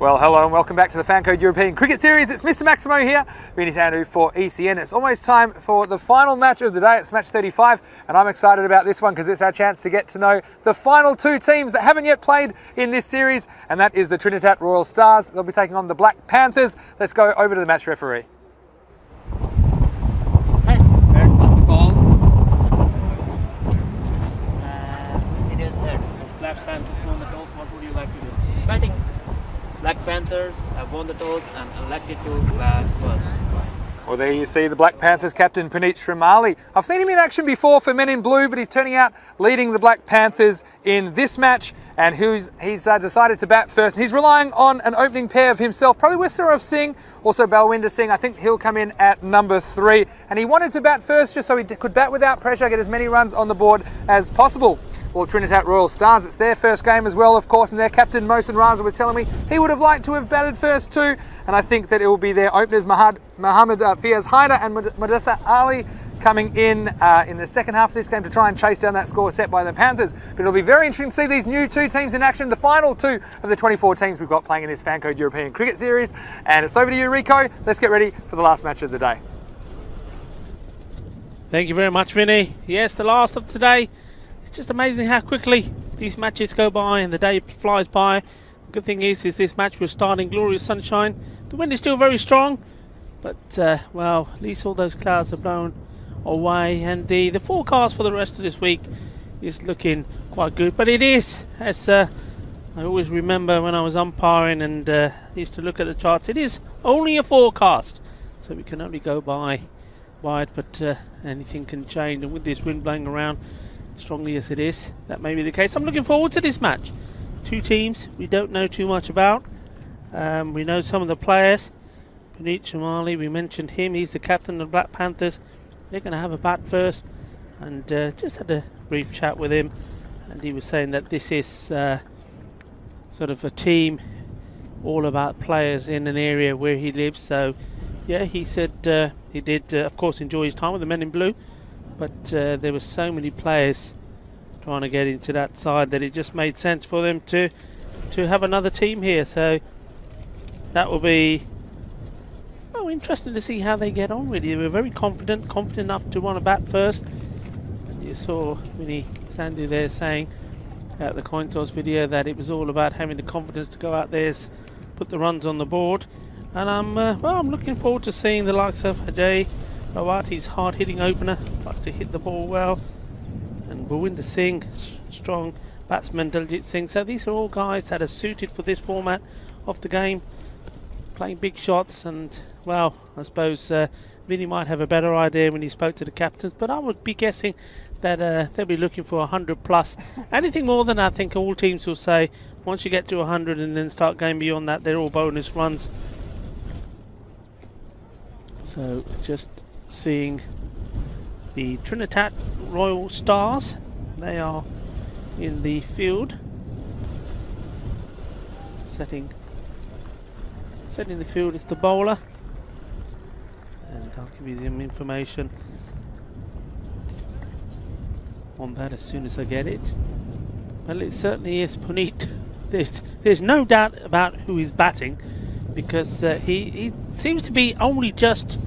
Well, hello and welcome back to the Fancode European Cricket Series. It's Mr. Maximo here, Vinny Sandu for ECN. It's almost time for the final match of the day. It's match 35, and I'm excited about this one because it's our chance to get to know the final two teams that haven't yet played in this series, and that is the Trinidad Royal Stars. They'll be taking on the Black Panthers. Let's go over to the match referee. It is head. Black Panthers won the toss. What would you like to do? Batting. Black Panthers have won the toss and elected to bat first. Well, there you see the Black Panthers captain Puneet Srimali. I've seen him in action before for Men in Blue, but he's turning out leading the Black Panthers in this match, and he's decided to bat first. He's relying on an opening pair of himself, probably with Saurav Singh, also Balwinder Singh. I think he'll come in at number 3, and he wanted to bat first just so he could bat without pressure, get as many runs on the board as possible. Well, Trinidad Royal Stars, it's their first game as well, of course, and their captain Mohsin Raza was telling me he would have liked to have batted first too, and I think that it will be their openers Mohammad Fiaz Haider and Mudassar Ali coming in the second half of this game to try and chase down that score set by the Panthers. But it'll be very interesting to see these new two teams in action, the final two of the 24 teams we've got playing in this Fancode European Cricket Series. And it's over to you, Rico. Let's get ready for the last match of the day. Thank you very much, Vinny. Yes, the last of today. It's just amazing how quickly these matches go by and the day flies by. The good thing is this match will start in glorious sunshine. The wind is still very strong, but well, at least all those clouds are blown away, and the forecast for the rest of this week is looking quite good. But it is, as I always remember when I was umpiring and used to look at the charts, it is only a forecast, so we can only go by it, but anything can change, and with this wind blowing around strongly as it is, that may be the case. I'm looking forward to this match. Two teams we don't know too much about. We know some of the players. Puneet Srimali, we mentioned him, he's the captain of the Black Panthers. They're going to have a bat first, and just had a brief chat with him, and he was saying that this is sort of a team all about players in an area where he lives. So yeah, he said he did of course enjoy his time with the Men in Blue, but there were so many players trying to get into that side that it just made sense for them to have another team here. So that will be interesting to see how they get on. Really, they were very confident enough to want to bat first. And you saw Vinny Sandu there saying at the coin toss video that it was all about having the confidence to go out there, put the runs on the board. And I'm looking forward to seeing the likes of Ajay Rawati's hard-hitting opener, likes to hit the ball well, and Balwinder Singh, strong batsman Daljit Singh. So these are all guys that are suited for this format of the game, playing big shots. And well, I suppose Vinny might have a better idea when he spoke to the captains, but I would be guessing that they'll be looking for 100 plus. Anything more than that, I think all teams will say once you get to 100 and then start going beyond that, they're all bonus runs. So just seeing the Trinidad Royal Stars, they are in the field, setting the field is the bowler, and I'll give you some information on that as soon as I get it. Well, it certainly is Puneet. There's no doubt about who is batting, because he seems to be only just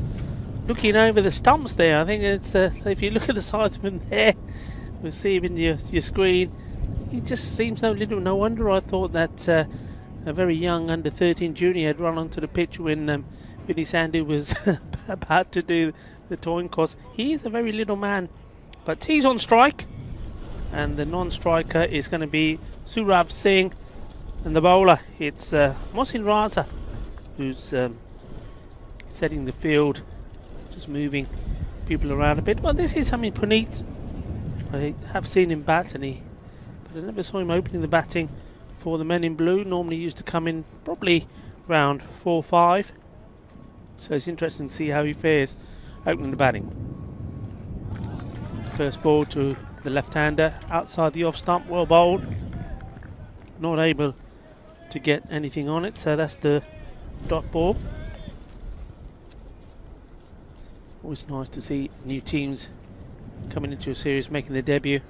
looking over the stumps there. I think it's if you look at the size of him there, you'll see him in your screen. He just seems no wonder I thought that a very young under 13 junior had run onto the pitch when Vinny Sandu was about to do the toin toss. He is a very little man, but he's on strike, and the non-striker is going to be Saurav Singh, and the bowler, it's Mohsin Raza, who's setting the field, just moving people around a bit. Well, this is something Puneet, I have seen him bat, but I never saw him opening the batting for the Men in Blue. Normally used to come in probably round 4-5. So it's interesting to see how he fares opening the batting. First ball to the left-hander outside the off stump, well bowled. Not able to get anything on it, so that's the dot ball. Always nice to see new teams coming into a series making their debut.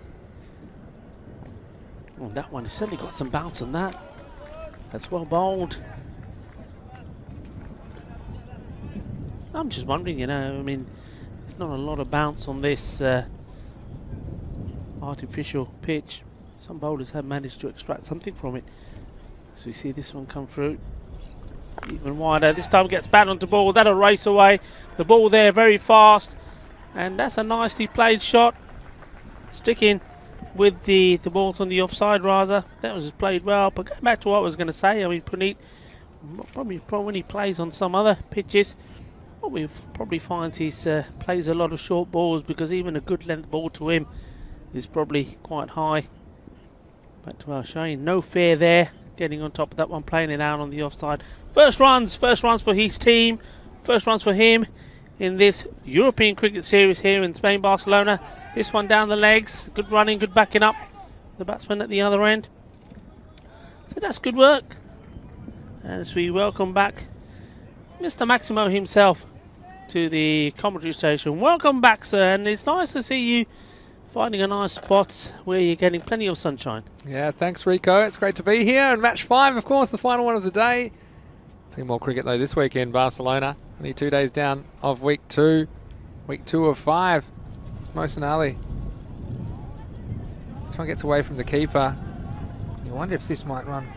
Oh, that one has certainly got some bounce on that. That's well bowled. I'm just wondering, you know, I mean, there's not a lot of bounce on this artificial pitch. Some bowlers have managed to extract something from it. So we see this one come through. Even wider. This time gets bat onto ball. That'll race away. The ball there very fast. And that's a nicely played shot. Sticking with the balls on the offside rather. That was played well. But going back to what I was going to say, I mean, Puneet, probably when he plays on some other pitches, what we probably finds he plays a lot of short balls, because even a good length ball to him is probably quite high. Back to our Shane. No fear there. Getting on top of that one, playing it out on the offside. First runs for his team. First runs for him in this European Cricket Series here in Spain, Barcelona. This one down the legs. Good running, good backing up. The batsman at the other end. So that's good work. As we welcome back Mr. Maximo himself to the commentary station. Welcome back, sir, and it's nice to see you finding a nice spot where you're getting plenty of sunshine. Yeah, thanks, Rico. It's great to be here. And match 5, of course, the final one of the day. Plenty more cricket, though, this weekend, Barcelona. Only 2 days down of week 2. Week 2 of 5. It's Mohsin Ali. This one gets away from the keeper. You wonder if this might run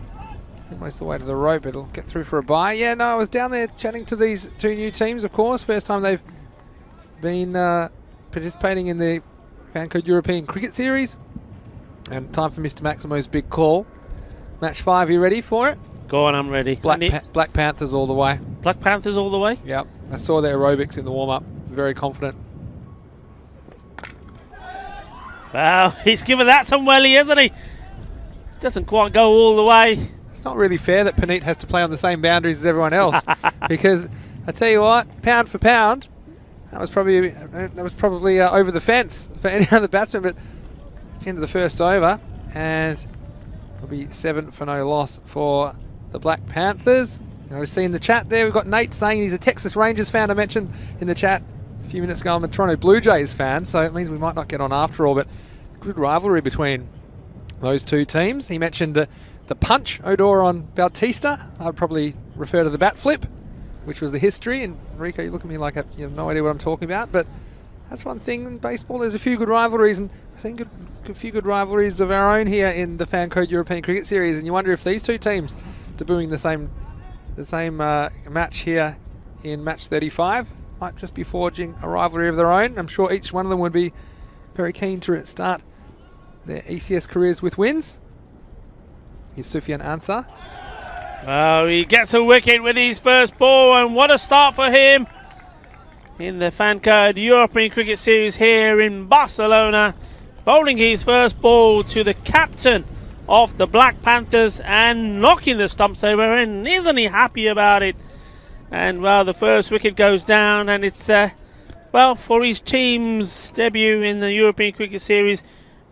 almost the way to the rope. It'll get through for a bye. Yeah, no, I was down there chatting to these 2 new teams, of course. First time they've been participating in the Fancode European Cricket Series. And time for Mr. Maximo's big call. Match 5, you ready for it? Go on, I'm ready. Black Panthers all the way. Black Panthers all the way? Yep. I saw their aerobics in the warm-up. Very confident. Wow, he's given that some welly, isn't he? Doesn't quite go all the way. It's not really fair that Puneet has to play on the same boundaries as everyone else. Because I tell you what, pound for pound, that was probably over the fence for any other batsman. But it's the end of the first over, and it'll be 7 for no loss for the Black Panthers. I was seeing the chat there. We've got Nate saying he's a Texas Rangers fan. I mentioned in the chat a few minutes ago I'm a Toronto Blue Jays fan, so it means we might not get on after all. But good rivalry between those 2 teams. He mentioned the punch Odor on Bautista. I'd probably refer to the bat flip, which was the history. And Rico, you look at me like you have no idea what I'm talking about, but that's one thing in baseball. There's a few good rivalries, and I've seen a few good rivalries of our own here in the Fancode European Cricket Series. And you wonder if these 2 teams debuting the same match here in match 35 might just be forging a rivalry of their own. I'm sure each one of them would be very keen to start their ECS careers with wins. Here's Sufyan Ansar. Oh, he gets a wicket with his first ball, and what a start for him in the Fancode European Cricket Series here in Barcelona. Bowling his first ball to the captain of the Black Panthers and knocking the stumps over, and isn't he happy about it? And well, the first wicket goes down, and it's well, for his team's debut in the European Cricket Series,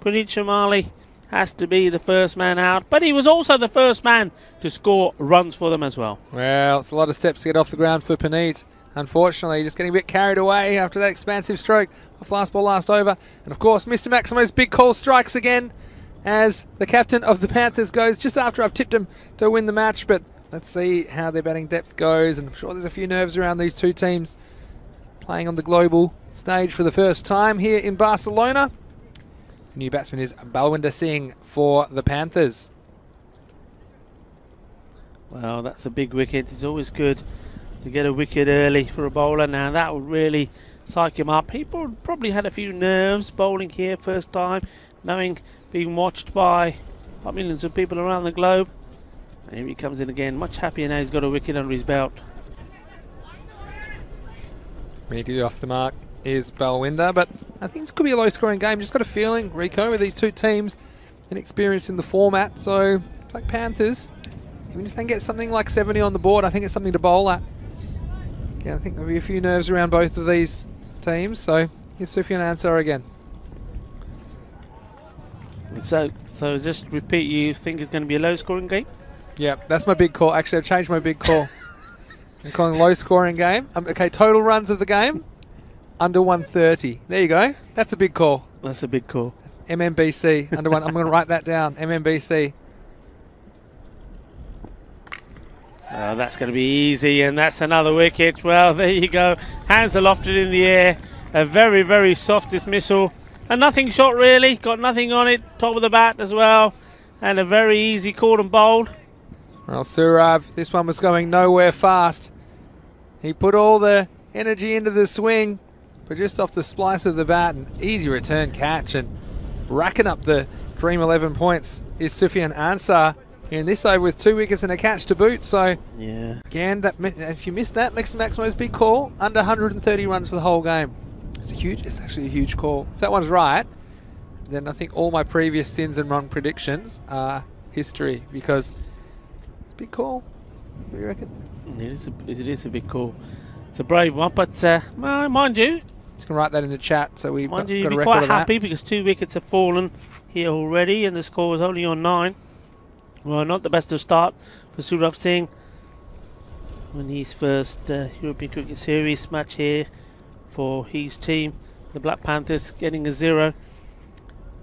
Puneet Shamali has to be the first man out, but he was also the first man to score runs for them as well. Well, it's a lot of steps to get off the ground for Puneet. Unfortunately, just getting a bit carried away after that expansive stroke off last ball, last over. And of course, Mr. Maximo's big call strikes again as the captain of the Panthers goes just after I've tipped him to win the match. But let's see how their batting depth goes. And I'm sure there's a few nerves around these 2 teams playing on the global stage for the first time here in Barcelona. The new batsman is Balwinder Singh for the Panthers. Well, that's a big wicket. It's always good to get a wicket early for a bowler. Now that would really psych him up. He probably had a few nerves bowling here first time, knowing being watched by millions of people around the globe. And here he comes in again, much happier now he's got a wicket under his belt. Immediately off the mark is Balwinder, but I think this could be a low-scoring game. Just got a feeling, Rico, with these 2 teams inexperienced in the format. So Black Panthers, even if they can get something like 70 on the board, I think it's something to bowl at. Yeah, I think there'll be a few nerves around both of these teams. So here's Sufyan Ansar again. So just repeat, you think it's going to be a low-scoring game? Yeah, that's my big call. Actually, I've changed my big call. I'm calling low-scoring game. Okay, total runs of the game, under 130. There you go. That's a big call. That's a big call. MMBC, under 1. I'm going to write that down. MMBC. Oh, that's going to be easy, and that's another wicket. Well, there you go. Hands are lofted in the air. A very, very soft dismissal. A nothing shot, really. Got nothing on it. Top of the bat as well. And a very easy caught and bowled. Well, Surav, this one was going nowhere fast. He put all the energy into the swing, but just off the splice of the bat, an easy return catch, and racking up the dream 11 points is Sufyan Ansar in this over with 2 wickets and a catch to boot. So yeah, again, that if you missed that, Mr. Maximo's big call, under 130 runs for the whole game. It's actually a huge call. If that one's right, then I think all my previous sins and wrong predictions are history, because it's a big call. What do you reckon? It is a big call. It's a brave one, but well, mind you, Just gonna write that in the chat so we've got a you'll be record quite of that. happy because 2 wickets have fallen here already, and the score is only on 9. Well, not the best of start for Surav Singh when his first European Cricket Series match here for his team, the Black Panthers, getting a 0.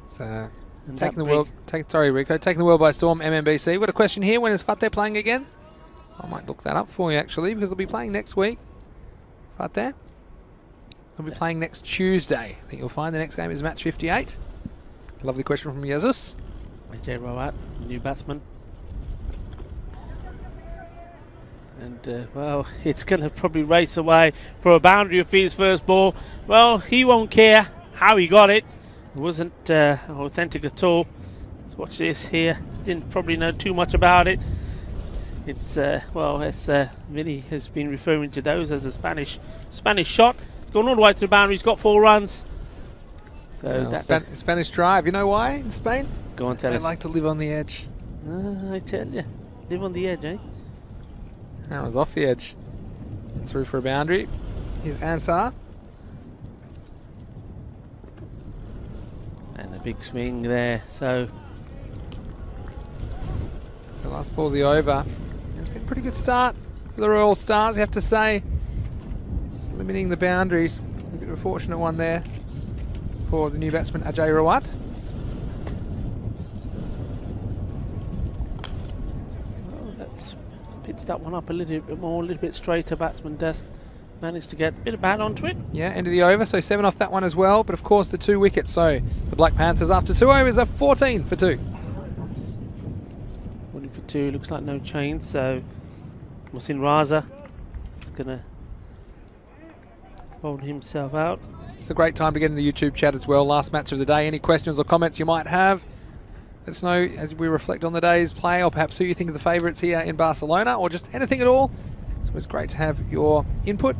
So And taking that the world, sorry Rico, taking the world by storm. MMBC. We've got a question here. When is Fateh playing again? I might look that up for you actually, because they'll be playing next week. Fateh. They'll be playing next Tuesday. I think you'll find the next game is match 58. Lovely question from Jesus. Ajay Rawat, new batsman. And, well, it's going to probably race away for a boundary of his first ball. Well, he won't care how he got it. It wasn't authentic at all. Let's watch this here. Didn't probably know too much about it. It's, well, as Vinny has been referring to those as a Spanish shot. It's gone all the way to the boundary. He's got 4 runs. So Well, that's Spanish drive. You know why in Spain? Go on, tell They us. like to live on the edge. I tell you, live on the edge, eh? That was off the edge. Through for a boundary. Here's Ansar. And a big swing there. So The last ball of the over. It's been a pretty good start for the Royal Stars, you have to say. Just limiting the boundaries. A bit of a fortunate one there for the new batsman Ajay Rawat. well, that's pitched that one up a little bit more, a little bit straighter. Batsman does manage to get a bit of bat onto it. Yeah, end of the over, so 7 off that one as well. But of course the 2 wickets, so the Black Panthers after 2 overs are 14 for 2. 14 for 2, looks like no change. So Musin Raza is going to hold himself out. It's a great time to get in the YouTube chat as well. Last match of the day. Any questions or comments you might have, let us know as we reflect on the day's play, or perhaps who you think of the favourites here in Barcelona, or just anything at all. So it's great to have your input.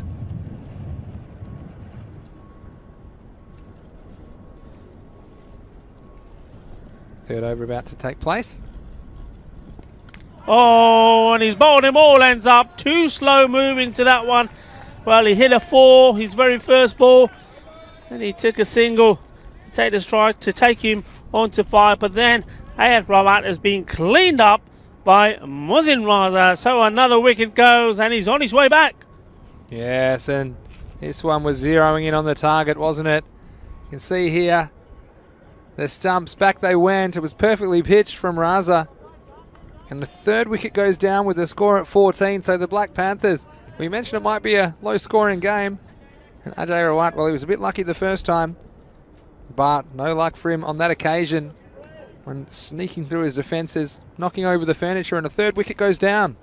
Third over about to take place. Oh, and he's bowled him all ends up. Too slow moving to that one. Well, he hit a 4, his very first ball, and he took a single to take the strike to take him on to 5. But then Ayat Rawat has been cleaned up by Musin Raza. So another wicket goes, and he's on his way back. Yes, and this one was zeroing in on the target, wasn't it? You can see here the stumps, back they went. It was perfectly pitched from Raza. And the 3rd wicket goes down with the score at 14. So the Black Panthers, we mentioned it might be a low-scoring game. And Ajay Rawat, well, he was a bit lucky the first time, but no luck for him on that occasion when sneaking through his defences, knocking over the furniture, and a 3rd wicket goes down.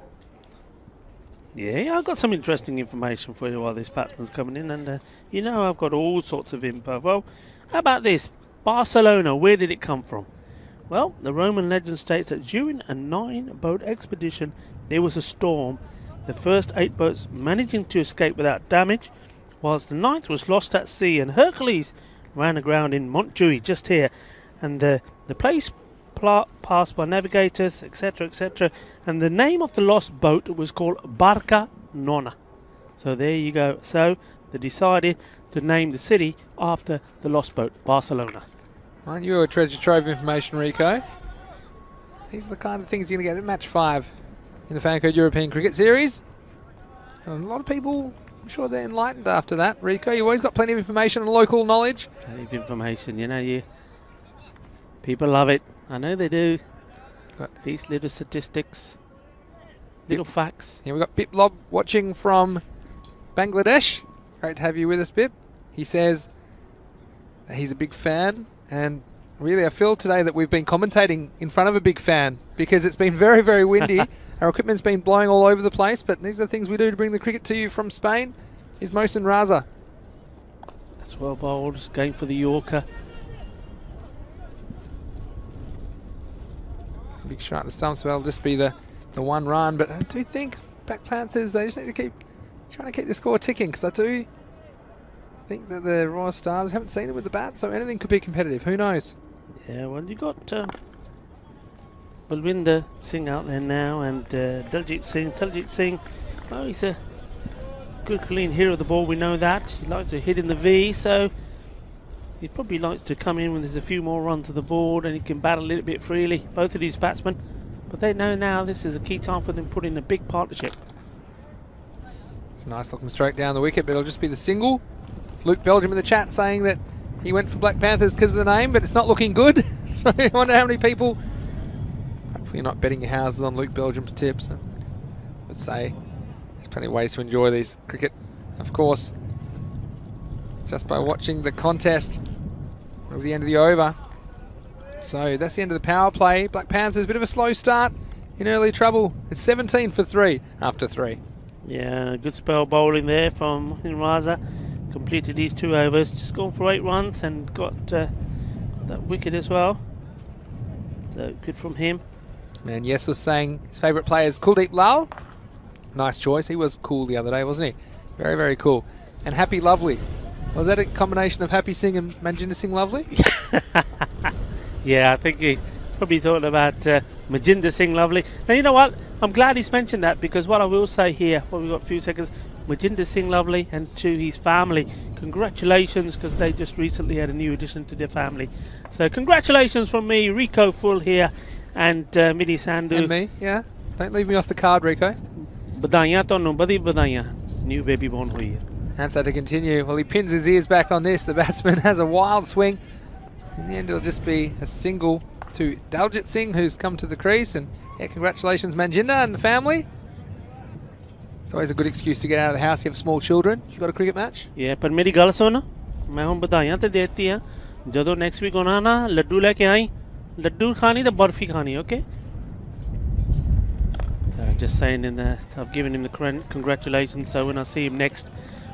Yeah, I've got some interesting information for you while this batsman's coming in, and you know I've got all sorts of info. Well, how about this? Barcelona, where did it come from? Well, the Roman legend states that during a 9-boat expedition there was a storm, the first 8 boats managing to escape without damage, whilst the 9th was lost at sea, and Hercules ran aground in Montjuic, just here, and the place passed by navigators, etc., etc., and the name of the lost boat was called Barca Nona. So there you go. So they decided to name the city after the lost boat, Barcelona. Aren't you a treasure trove of information, Rico? These are the kind of things you're going to get at match 5 in the Fancode European Cricket Series. And a lot of people, I'm sure they're enlightened after that. Rico, you've always got plenty of information and local knowledge. Plenty of information, you know, people love it. I know they do. But these little statistics. Little facts. Yeah, we've got Biplob watching from Bangladesh. Great to have you with us, Bip. He says that he's a big fan, and really I feel today that we've been commentating in front of a big fan because it's been very, very windy. Our equipment's been blowing all over the place, but these are the things we do to bring the cricket to you from Spain. Is Mohsen Raza. That's well bowled. Going for the Yorker. Big shot at the stumps, so that'll just be the one run. But I do think Black Panthers, they just need to keep trying to keep the score ticking, because I do think that the Royal Stars haven't seen it with the bat, so anything could be competitive. Who knows? Yeah, well, you got Balwinder Singh out there now, and Daljit Singh, well, he's a good clean hitter of the ball, we know that. He likes to hit in the V, so he probably likes to come in when there's a few more runs to the board and he can bat a little bit freely, both of these batsmen. But they know now this is a key time for them to put in a big partnership. It's a nice looking stroke down the wicket, but it'll just be the single. Luke Belgium in the chat saying that he went for Black Panthers because of the name, but it's not looking good. So I wonder how many people, hopefully you're not betting your houses on Luke Belgium's tips. I would say there's plenty of ways to enjoy these cricket, of course, just by watching the contest. It was the end of the over. So that's the end of the power play. Black Panthers, a bit of a slow start, in early trouble. It's 17 for 3 after 3. Yeah, good spell bowling there from Raza. Completed these 2 overs, just gone for 8 runs and got that wicket as well. So good from him. And Yes was saying his favourite player is Kuldeep Lal. Nice choice. He was cool the other day, wasn't he? Very, very cool. And Happy Lovely. Was that a combination of Happy Singh and Manjinder Singh Lovely? Yeah, I think he probably thought about Manjinder Singh Lovely. Now, you know what? I'm glad he's mentioned that, because what I will say here, well, we've got a few seconds, Manjinder Singh Lovely and to his family, congratulations, because they just recently had a new addition to their family. So congratulations from me, Rico Full here, and Midi Sandhu. And me, yeah. Don't leave me off the card, Rico. Badaiyan tonu, badi badaiyan. New baby born hui hai. Hansa to continue. Well, he pins his ears back on this. The batsman has a wild swing. In the end, it'll just be a single to Daljit Singh, who's come to the crease. And yeah, congratulations, Manjinder and the family. It's always a good excuse to get out of the house. You have small children. You got a cricket match? Yeah, पर मेरी गल सुन, मैं हम बधाइयां तो देती हैं. जदों next week होना ना, लड्डू लेके आई, लड्डू खानी तो बर्फी खानी, okay? So just saying in there, I've given him the congratulations. So when I see him next,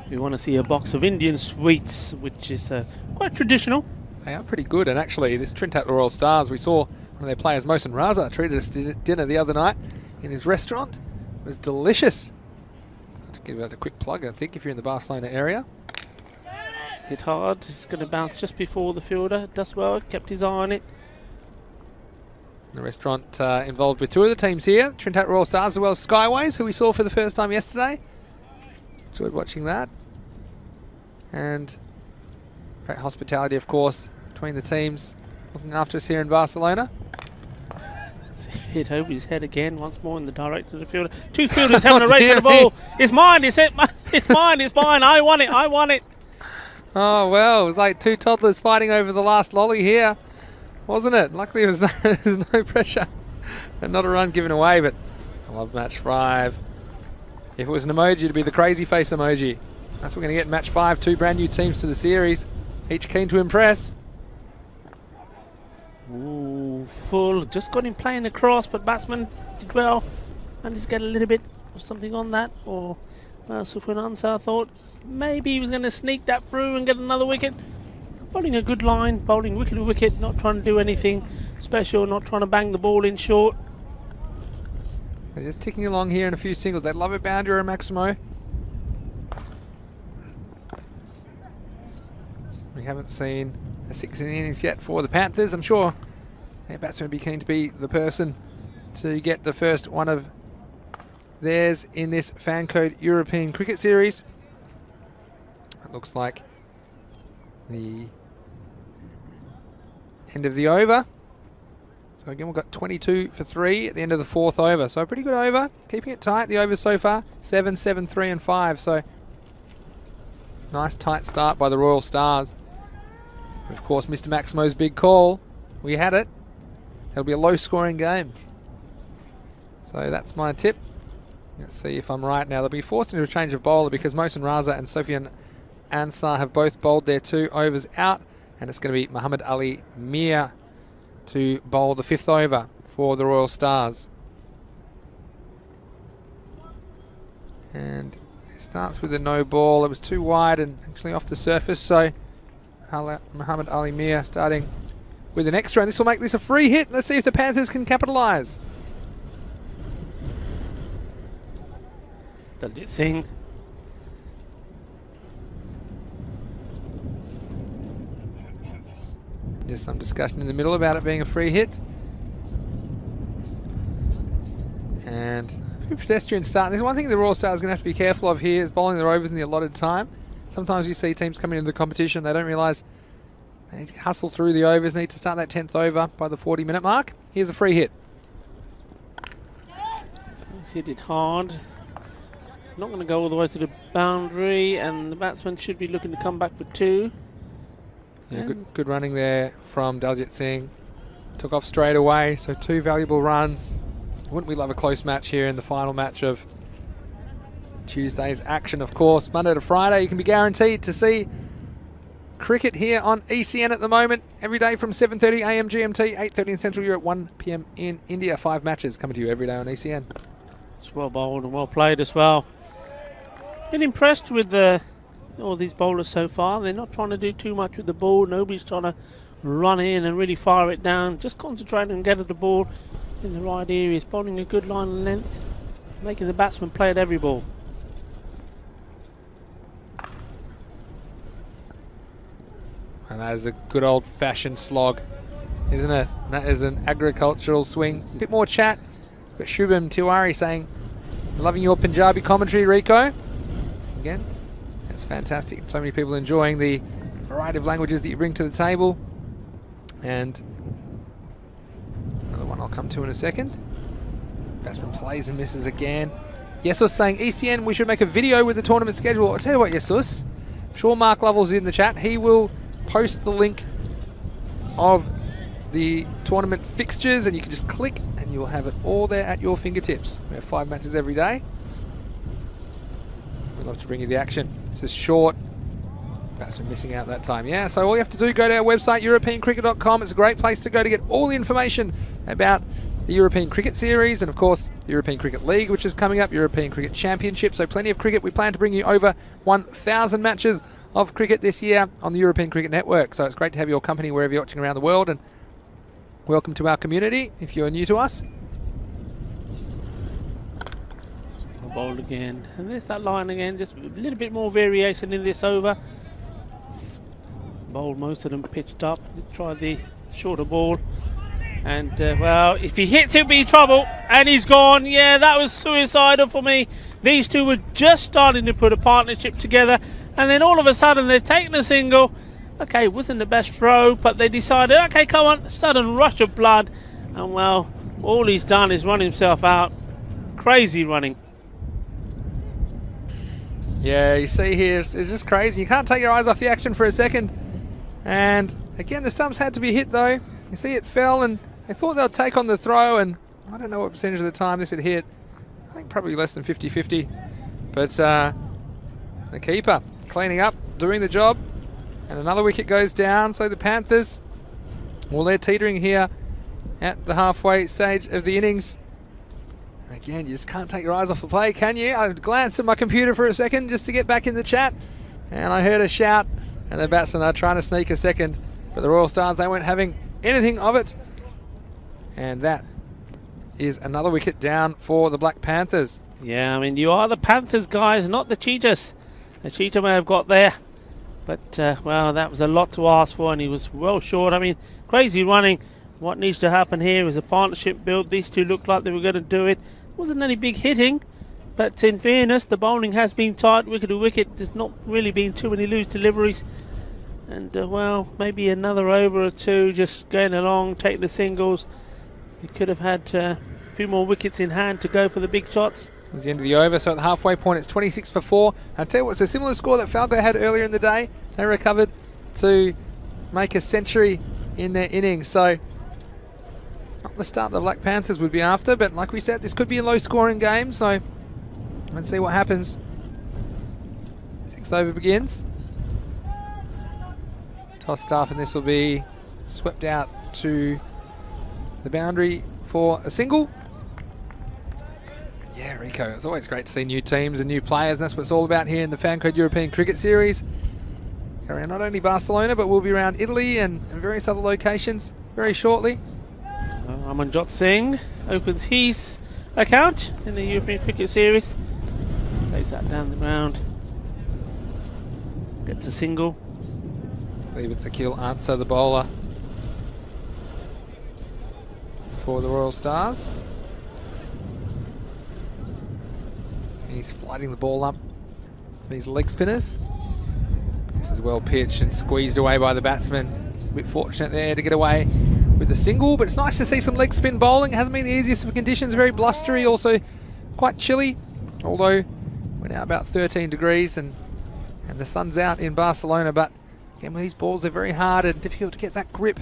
we want to see a box of Indian sweets, which is quite traditional. They are pretty good, and actually this Trinidad Royal Stars, we saw one of their players, Mohsen Raza, treated us to dinner the other night in his restaurant. It was delicious. To give it a quick plug, I think, if you're in the Barcelona area. Hit hard, it's going to bounce just before the fielder. Does well, kept his eye on it. The restaurant involved with 2 of the teams here, Trinidad Royal Stars as well as Skyways, who we saw for the first time yesterday. Enjoyed watching that. And great hospitality, of course, between the teams looking after us here in Barcelona. It's hit over his head again, once more in the direction of the fielder. 2 fielders having a race for the ball. It's mine, it's mine, it's mine. I want it. Oh, well, it was like 2 toddlers fighting over the last lolly here, wasn't it? Luckily, there's no pressure and not a run given away, but I love match 5. If it was an emoji, it'd be the crazy face emoji. That's what we're going to get in match 5. 2 brand new teams to the series, each keen to impress. Ooh, Full. Just got him playing across, but batsman did well. And just get a little bit of something on that. Or Sufanansa, I thought maybe he was going to sneak that through and get another wicket. Bowling a good line, bowling wicket to wicket, not trying to do anything special, not trying to bang the ball in short. They're just ticking along here in a few singles. They love a boundary or a Maximo. We haven't seen a 6 innings yet for the Panthers. I'm sure their batsmen would be keen to be the person to get the first one of theirs in this Fan Code European Cricket Series. It looks like the end of the over. So again, we've got 22 for 3 at the end of the 4th over. So a pretty good over. Keeping it tight, the overs so far. 7, 7, 3 and 5. So nice tight start by the Royal Stars. Of course, Mr. Maximo's big call. We had it. It'll be a low scoring game. So that's my tip. Let's see if I'm right now. They'll be forced into a change of bowler because Mohsen Raza and Sofian Ansar have both bowled their 2 overs out, and it's going to be Muhammad Ali Mir to bowl the 5th over for the Royal Stars. And it starts with a no ball. It was too wide and actually off the surface, so Muhammad Ali Mir starting with an extra, and this will make this a free hit. Let's see if the Panthers can capitalise. Daljit Singh. There's some discussion in the middle about it being a free hit. And a pedestrian start. And there's one thing the Royal Stars are going to have to be careful of here is bowling their overs in the allotted time. Sometimes you see teams coming into the competition, they don't realise they need to hustle through the overs, need to start that 10th over by the 40-minute mark. Here's a free hit. He's hit it hard. Not going to go all the way to the boundary, and the batsman should be looking to come back for 2. Yeah, good running there from Daljit Singh. Took off straight away, so 2 valuable runs. Wouldn't we love a close match here in the final match of Tuesday's action, of course. Monday to Friday, you can be guaranteed to see cricket here on ECN at the moment. Every day from 7:30 AM GMT, 8:30 in Central Europe, 1 PM in India. 5 matches coming to you every day on ECN. It's well bowled and well played as well. Been impressed with all these bowlers so far. They're not trying to do too much with the ball. Nobody's trying to run in and really fire it down. Just concentrating and getting the ball in the right areas. Bowling a good line of length, making the batsman play at every ball. And that is a good old-fashioned slog, isn't it? That is an agricultural swing. A bit more chat. But Shubham Tiwari saying, loving your Punjabi commentary, Rico. Again, that's fantastic. So many people enjoying the variety of languages that you bring to the table. And another one I'll come to in a second. Batsman plays and misses again. Yesus saying, ECN, we should make a video with the tournament schedule. I'll tell you what, Yesus. I'm sure Mark Lovell's in the chat. He will post the link of the tournament fixtures, and you can just click and you'll have it all there at your fingertips. We have 5 matches every day. We'd love to bring you the action. This is short. Batsman missing out that time. Yeah, so all you have to do, go to our website, europeancricket.com. It's a great place to go to get all the information about the European Cricket Series, and of course the European Cricket League, which is coming up, European Cricket Championship. So plenty of cricket. We plan to bring you over 1,000 matches of cricket this year on the European Cricket Network. So it's great to have your company wherever you're watching around the world, and welcome to our community if you're new to us. Bowled again, and there's that line again. Just a little bit more variation in this over. Bowled most of them pitched up. Try the shorter ball, and well, if he hits, he'll be in trouble. And he's gone. Yeah, that was suicidal for me. These two were just starting to put a partnership together, and then all of a sudden they're taking a single. Okay, it wasn't the best throw, but they decided, okay, come on, sudden rush of blood, and well, all he's done is run himself out. Crazy running. Yeah, you see here, it's just crazy. You can't take your eyes off the action for a second. And again, the stumps had to be hit though. You see it fell, and they thought they'd take on the throw, and I don't know what percentage of the time this had hit. I think probably less than 50-50. But the keeper cleaning up, doing the job. And another wicket goes down, so the Panthers, well, they're teetering here at the halfway stage of the innings. Again, you just can't take your eyes off the play, can you? I glanced at my computer for a second just to get back in the chat, and I heard a shout, and the batsmen are trying to sneak a second, but the Royal Stars, they weren't having anything of it. And that is another wicket down for the Black Panthers. Yeah, I mean, you are the Panthers, guys, not the Cheetahs. The Cheetah may have got there, but, well, that was a lot to ask for, and he was well short. I mean, crazy running. What needs to happen here is a partnership build. These two looked like they were going to do it. Wasn't any big hitting, but in fairness, the bowling has been tight, wicket to wicket. There's not really been too many loose deliveries. And, well, maybe another over or two, just going along, taking the singles. You could have had a few more wickets in hand to go for the big shots. It was the end of the over, so at the halfway point it's 26 for 4. I'll tell you what, it's a similar score that Falco had earlier in the day. They recovered to make a century in their innings, so not the start the Black Panthers would be after, but like we said, this could be a low scoring game, so Let's see what happens. 6th over begins. Toss stuff, and this will be swept out to the boundary for a single. Yeah, Rico, it's always great to see new teams and new players, and that's what it's all about here in the FanCode European Cricket Series. Go around not only Barcelona, but we'll be around Italy and various other locations very shortly. Amanjot Singh opens his account in the European Cricket Series. Plays that down the ground. Gets a single. I believe it's Akil Answer, the bowler for the Royal Stars. He's flooding the ball up. These leg spinners. This is well pitched and squeezed away by the batsman. A bit fortunate there to get away with the single, but it's nice to see some leg spin bowling. It hasn't been the easiest of conditions, very blustery, also quite chilly, although we're now about 13 degrees and the sun's out in Barcelona, but again, with these balls, they're very hard and difficult to get that grip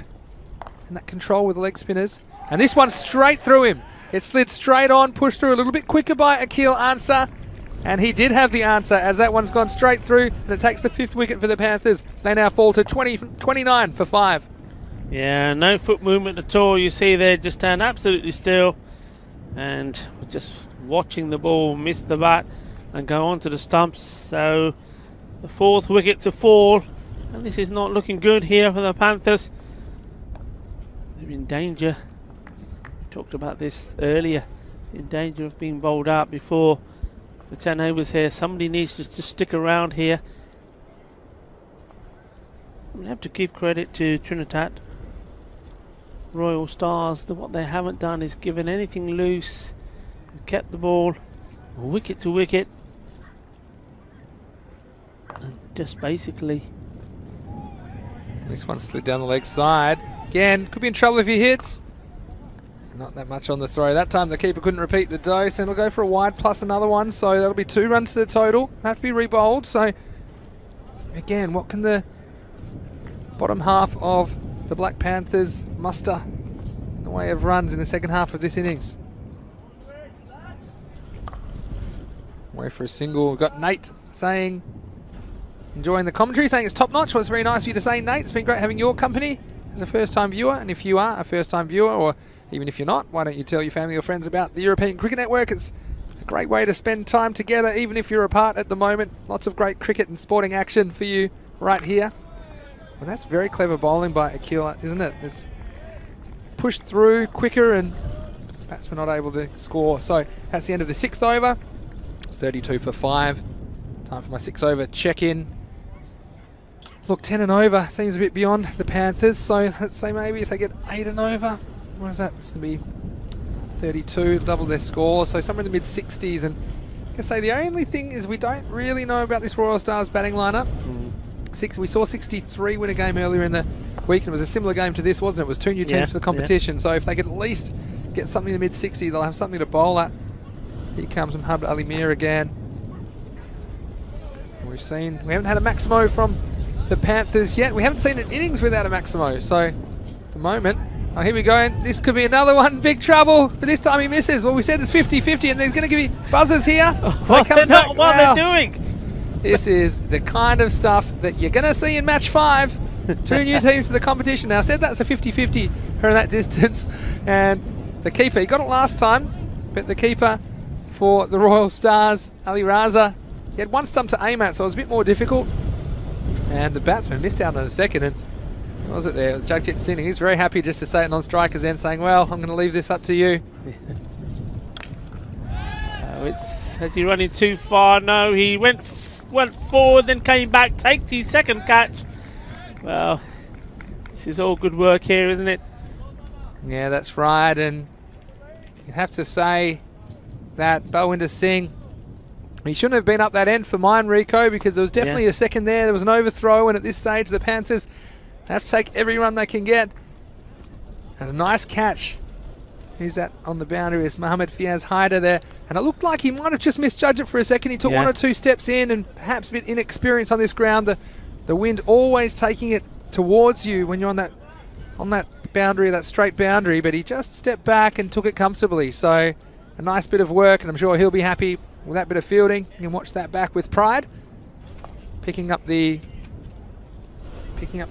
and that control with the leg spinners. And this one's straight through him. It slid straight on, pushed through a little bit quicker by Akil Answer. And he did have the answer, as that one's gone straight through, and it takes the 5th wicket for the Panthers. They now fall to 29 for 5. Yeah, no foot movement at all. You see there, just stand absolutely still, and just watching the ball miss the bat and go onto the stumps. So the 4th wicket to fall, and this is not looking good here for the Panthers. They're in danger. We talked about this earlier. In danger of being bowled out before the 10 overs here. Somebody needs to stick around here. We have to give credit to Trinidad Royal Stars that what they haven't done is given anything loose. They've kept the ball wicket to wicket, and just basically. This one slid down the leg side. Again, could be in trouble if he hits. Not that much on the throw. That time the keeper couldn't repeat the dose, and it'll go for a wide plus another one, so that'll be 2 runs to the total. Have to be rebowled. So again, what can the bottom half of the Black Panthers muster in the way of runs in the second half of this innings? Way for a single. We've got Nate saying, enjoying the commentary, saying it's top notch. Well, it's very nice of you to say, Nate. It's been great having your company as a first time viewer, and if you are a first time viewer, or even if you're not, why don't you tell your family or friends about the European Cricket Network? It's a great way to spend time together, even if you're apart at the moment. Lots of great cricket and sporting action for you right here. Well, that's very clever bowling by Akil, isn't it? It's pushed through quicker and batsman not able to score. So that's the end of the 6th over. It's 32 for 5. Time for my 6th over check-in. Look, 10 and over seems a bit beyond the Panthers, so let's say maybe if they get 8 and over, what is that? It's going to be 32, double their score, so somewhere in the mid-60s. And I can say the only thing is we don't really know about this Royal Stars batting lineup. We saw 63 win a game earlier in the week, and it was a similar game to this, wasn't it? It was 2 new teams to the competition, so if they could at least get something in the mid-60s, they'll have something to bowl at. Here comes Mohamed Ali Mir again. We haven't had a Maximo from the Panthers yet. We haven't seen an innings without a Maximo, so at the moment, oh, here we go, and this could be another one, big trouble, but this time he misses. Well, we said it's 50-50, and he's going to give me buzzers here. What they're doing. This is the kind of stuff that you're going to see in match 5. 2 new teams to the competition. Now, I said that's a 50-50 from that distance, and the keeper, he got it last time, but the keeper for the Royal Stars, Ali Raza, he had 1 stump to aim at, so it was a bit more difficult. And the batsman missed out on a second, and what was it there? It was Jagjit Singh. He's very happy just to say it on strikers then, saying, well, I'm going to leave this up to you. Is he running too far? No, he went forward, then came back, takes his second catch. Well, this is all good work here, isn't it? Yeah, that's right, and you have to say that Balwinder Singh, he shouldn't have been up that end for mine, Rico, because there was definitely a second there. There was an overthrow, and at this stage, the Panthers have to take every run they can get. And a nice catch. Who's that on the boundary? It's Mohamed Fiaz Haider there. And it looked like he might have just misjudged it for a second. He took 1 or 2 steps in, and perhaps a bit inexperienced on this ground. The wind always taking it towards you when you're on that boundary, that straight boundary. But he just stepped back and took it comfortably. So a nice bit of work, and I'm sure he'll be happy with that bit of fielding, you can watch that back with pride. Picking up the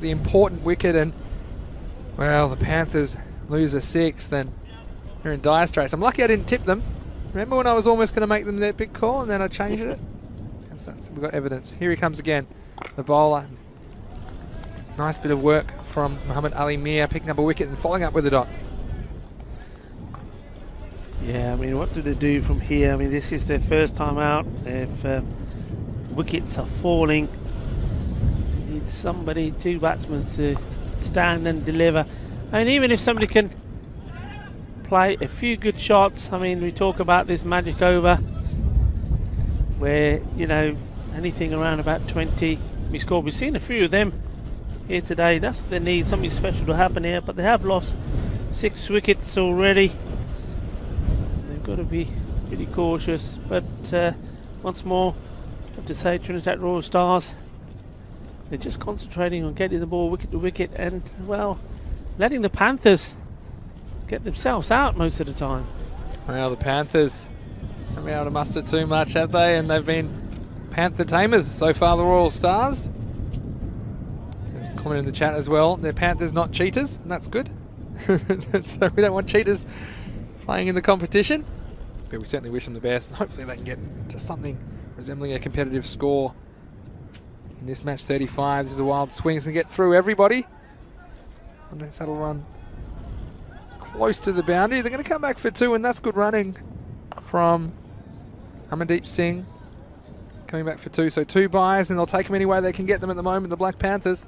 important wicket, and well, the Panthers lose a 6th, and they're in dire straits. I'm lucky I didn't tip them. Remember when I was almost going to make them their big call, and then I changed it? So we've got evidence. Here he comes again, the bowler. Nice bit of work from Muhammad Ali Mir, picking up a wicket and following up with a dot. Yeah, I mean, what do they do from here? I mean, this is their first time out. If wickets are falling, need somebody, 2 batsmen to stand and deliver. And even if somebody can play a few good shots, I mean, we talk about this magic over where, you know, anything around about 20 we score. We've seen a few of them here today. That's what they need, something special to happen here, but they have lost 6 wickets already. They've got to be pretty cautious, but once more, I have to say, Trinidad Royal Stars, they're just concentrating on getting the ball wicket to wicket and, well, letting the Panthers get themselves out most of the time. Well, the Panthers haven't been able to muster too much, have they? And they've been Panther tamers so far, the Royal Stars. There's a comment in the chat as well. They're Panthers, not cheaters, and that's good. So we don't want cheaters playing in the competition. But we certainly wish them the best, and hopefully they can get to something resembling a competitive score in this match. 35. This is a wild swing. It's going to get through everybody. I wonder if that'll run close to the boundary. They're going to come back for 2, and that's good running from Amandeep Singh. Coming back for 2, so 2 byes, and they'll take them any way they can get them at the moment, the Black Panthers.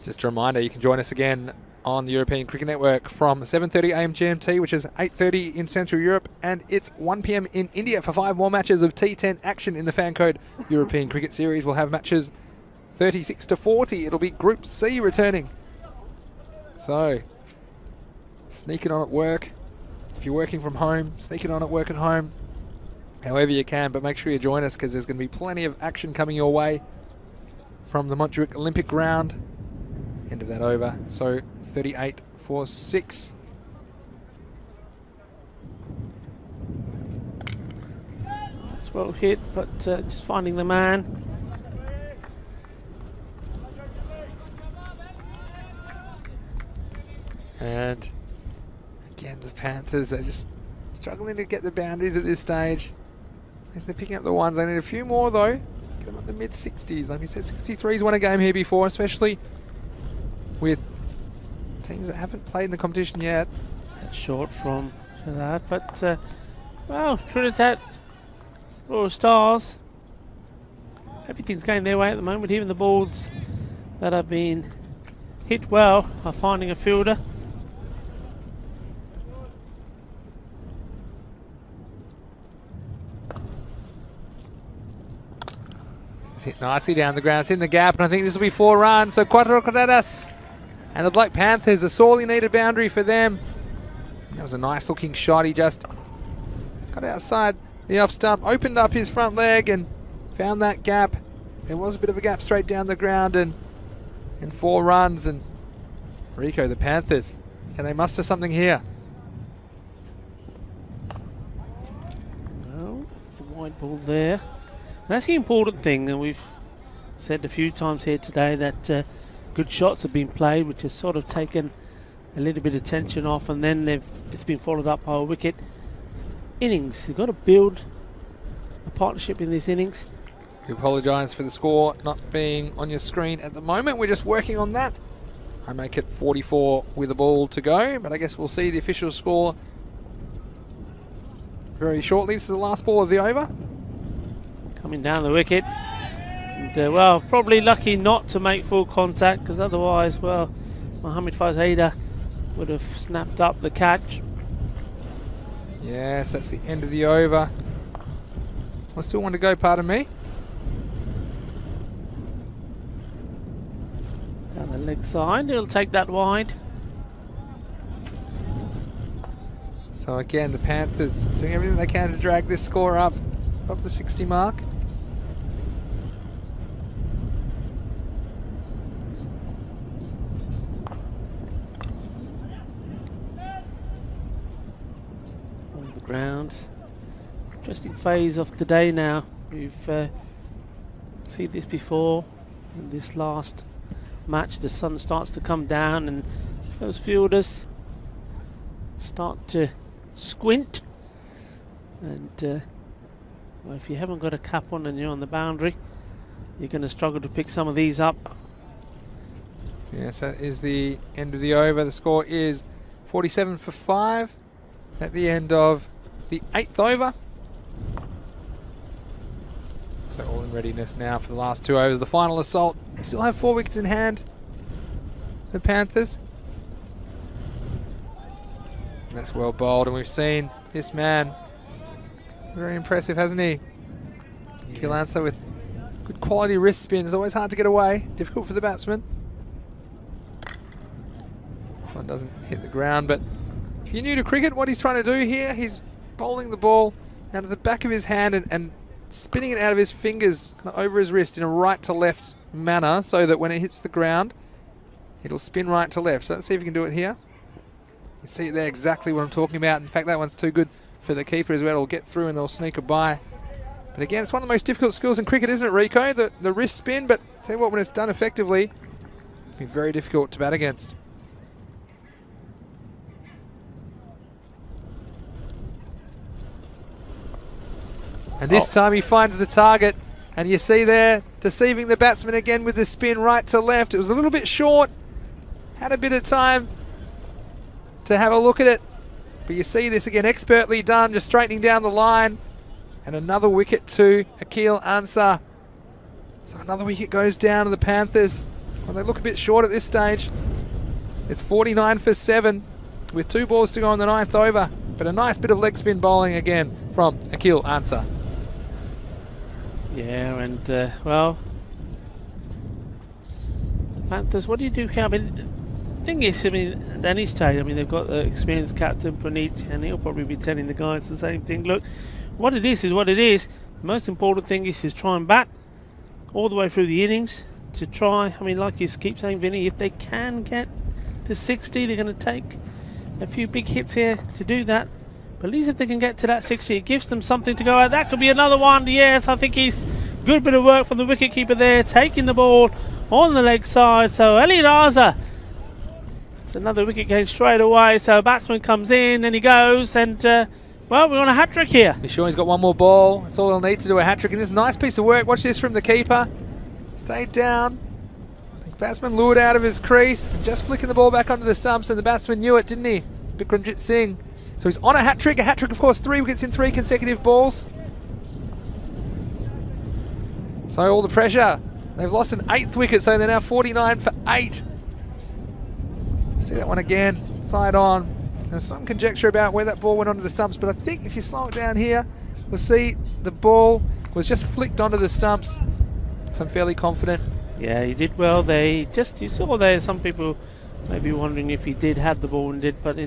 Just a reminder, you can join us again on the European Cricket Network from 7:30 AM GMT, which is 8:30 in Central Europe, and it's 1 PM in India for 5 more matches of T10 action in the Fan Code European Cricket Series. We'll have matches 36 to 40. It'll be Group C returning. So, sneak it on at work. If you're working from home, sneak it on at work at home. However you can, but make sure you join us because there's going to be plenty of action coming your way from the Montjuic Olympic ground. End of that over. So, 38 for 6. It's well hit, but just finding the man. And again, the Panthers are just struggling to get the boundaries at this stage. As they're picking up the ones, they need a few more though. Get them up the mid-60s. Like we said, 63's won a game here before, especially with teams that haven't played in the competition yet. That's short from that, but well, Trinidad Royal Stars, everything's going their way at the moment. Even the balls that have been hit well are finding a fielder. It's hit nicely down the ground. It's in the gap, and I think this will be 4 runs. So Cuatro Carreras. And the Black Panthers, a sorely needed boundary for them. That was a nice looking shot. He just got outside the off stump, opened up his front leg and found that gap. There was a bit of a gap straight down the ground, and 4 runs. And Rico, the Panthers, can they muster something here? Well, it's the wide ball there. That's the important thing, and we've said a few times here today that good shots have been played, which has sort of taken a little bit of tension off, and then it's been followed up by a wicket. Innings, you've got to build a partnership in this innings. We apologise for the score not being on your screen at the moment. We're just working on that. I make it 44 with a ball to go, but I guess we'll see the official score very shortly. This is the last ball of the over. Coming down the wicket. And, well, probably lucky not to make full contact, because otherwise, well, Mohamed Fazeda would have snapped up the catch. Yes, that's the end of the over. I still want to go, pardon me. Down the leg side, it'll take that wide. So again, the Panthers doing everything they can to drag this score up above the 60 mark. ground. Interesting phase of the day now. We've seen this before. In this last match, the sun starts to come down and those fielders start to squint. And well, if you haven't got a cap on and you're on the boundary, you're going to struggle to pick some of these up. Yes, that is the end of the over. The score is 47 for 5 at the end of the 8th over. So all in readiness now for the last 2 overs. The final assault. They still have 4 wickets in hand, the Panthers. And that's well bowled, and we've seen this man. Very impressive, hasn't he? Kilansa with good quality wrist spin. It's always hard to get away. Difficult for the batsman. This one doesn't hit the ground, but if you're new to cricket, what he's trying to do here, he's bowling the ball out of the back of his hand and spinning it out of his fingers kind of over his wrist in a right to left manner, so that when it hits the ground, it'll spin right to left. So let's see if we can do it here. You see there exactly what I'm talking about. In fact, that one's too good for the keeper as well. It'll get through and they'll sneak it by. But again, it's one of the most difficult skills in cricket, isn't it, Rico? The wrist spin, but tell you what, when it's done effectively, it's been very difficult to bat against. And this time he finds the target, and you see there, deceiving the batsman again with the spin right to left. It was a little bit short, had a bit of time to have a look at it, but you see this again, expertly done, just straightening down the line, and another wicket to Akil Ansar. So another wicket goes down to the Panthers. Well, they look a bit short at this stage. It's 49 for 7 with 2 balls to go in the 9th over, but a nice bit of leg spin bowling again from Akil Ansar. Yeah, and well, Panthers, what do you do here? I mean, the thing is, I mean, at any stage, I mean, they've got the experienced captain, Praneet, and he'll probably be telling the guys the same thing. Look, what it is what it is. The most important thing is to try and bat all the way through the innings. To try, I mean, like you keep saying, Vinny, if they can get to 60, they're going to take a few big hits here to do that. But at least if they can get to that 60, it gives them something to go at. That could be another one. Yes, I think he's good bit of work from the wicketkeeper there, taking the ball on the leg side. So Ali Raza, it's another wicket gain straight away. So batsman comes in and he goes, and well, we're on a hat-trick here. Be sure he's got one more ball. That's all he'll need to do a hat-trick. And this is a nice piece of work. Watch this from the keeper. Stayed down. The batsman lured out of his crease, and just flicking the ball back onto the stumps, and the batsman knew it, didn't he? Bikramjit Singh. So he's on a hat-trick. A hat-trick, of course, 3 wickets in 3 consecutive balls. So all the pressure. They've lost an 8th wicket, so they're now 49 for 8. See that one again. Side on. There's some conjecture about where that ball went onto the stumps, but I think if you slow it down here, we'll see the ball was just flicked onto the stumps. So I'm fairly confident. Yeah, he did well. You saw there some people may be wondering if he did have the ball and did, but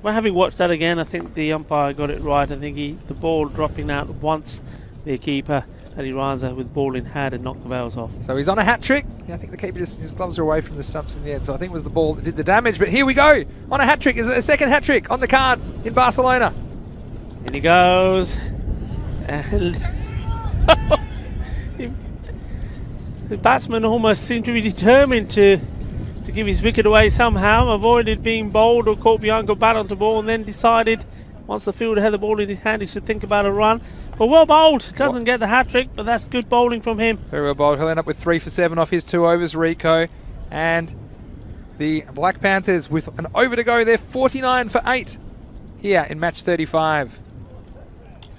well, having watched that again, I think the umpire got it right. I think the ball dropping out once the keeper, Ali Raza, with ball in hand and knocked the bails off. So he's on a hat-trick. Yeah, I think the keeper his gloves are away from the stumps in the end, so I think it was the ball that did the damage. But here we go, on a hat-trick. Is it a second hat-trick on the cards in Barcelona? And he goes. And the batsman almost seemed to be determined to give his wicket away somehow, avoided being bowled or caught behind, got bat onto ball, and then decided once the fielder had the ball in his hand he should think about a run. But well bowled, doesn't get the hat-trick, but that's good bowling from him. Very well bowled. He'll end up with 3 for 7 off his 2 overs, Rico. And the Black Panthers with an over to go, they're 49 for 8 here in match 35.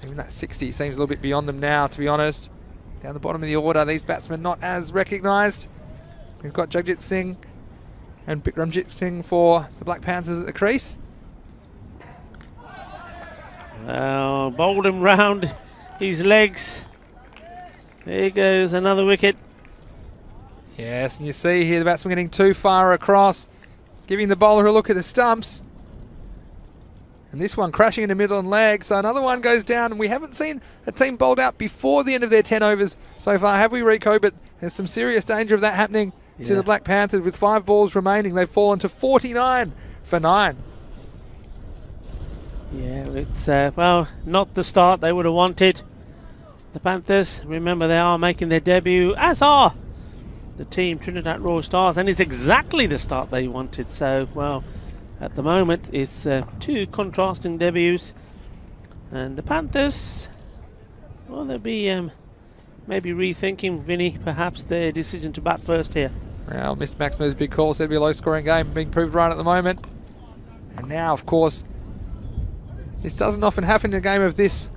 Even that 60 seems a little bit beyond them now, to be honest. Down the bottom of the order, these batsmen not as recognised. We've got Jagjit Singh and Bikramjit Singh for the Black Panthers at the crease. Well, bowled him round his legs. There goes another wicket. Yes, and you see here the batsman getting too far across, giving the bowler a look at the stumps. And this one crashing in the middle and leg, so another one goes down, and we haven't seen a team bowled out before the end of their 10 overs so far, have we, Rico? But there's some serious danger of that happening to the Black Panthers with 5 balls remaining. They've fallen to 49 for 9. Yeah, it's, well, not the start they would have wanted. The Panthers, remember, they are making their debut, as are the team Trinidad Royal Stars, and it's exactly the start they wanted. So, well, at the moment, it's two contrasting debuts. And the Panthers, well, they'll be maybe rethinking, Vinny, perhaps their decision to bat first here. Well, missed Maximo's big call, said it'd be a low-scoring game, being proved right at the moment. And now, of course, this doesn't often happen in a game of this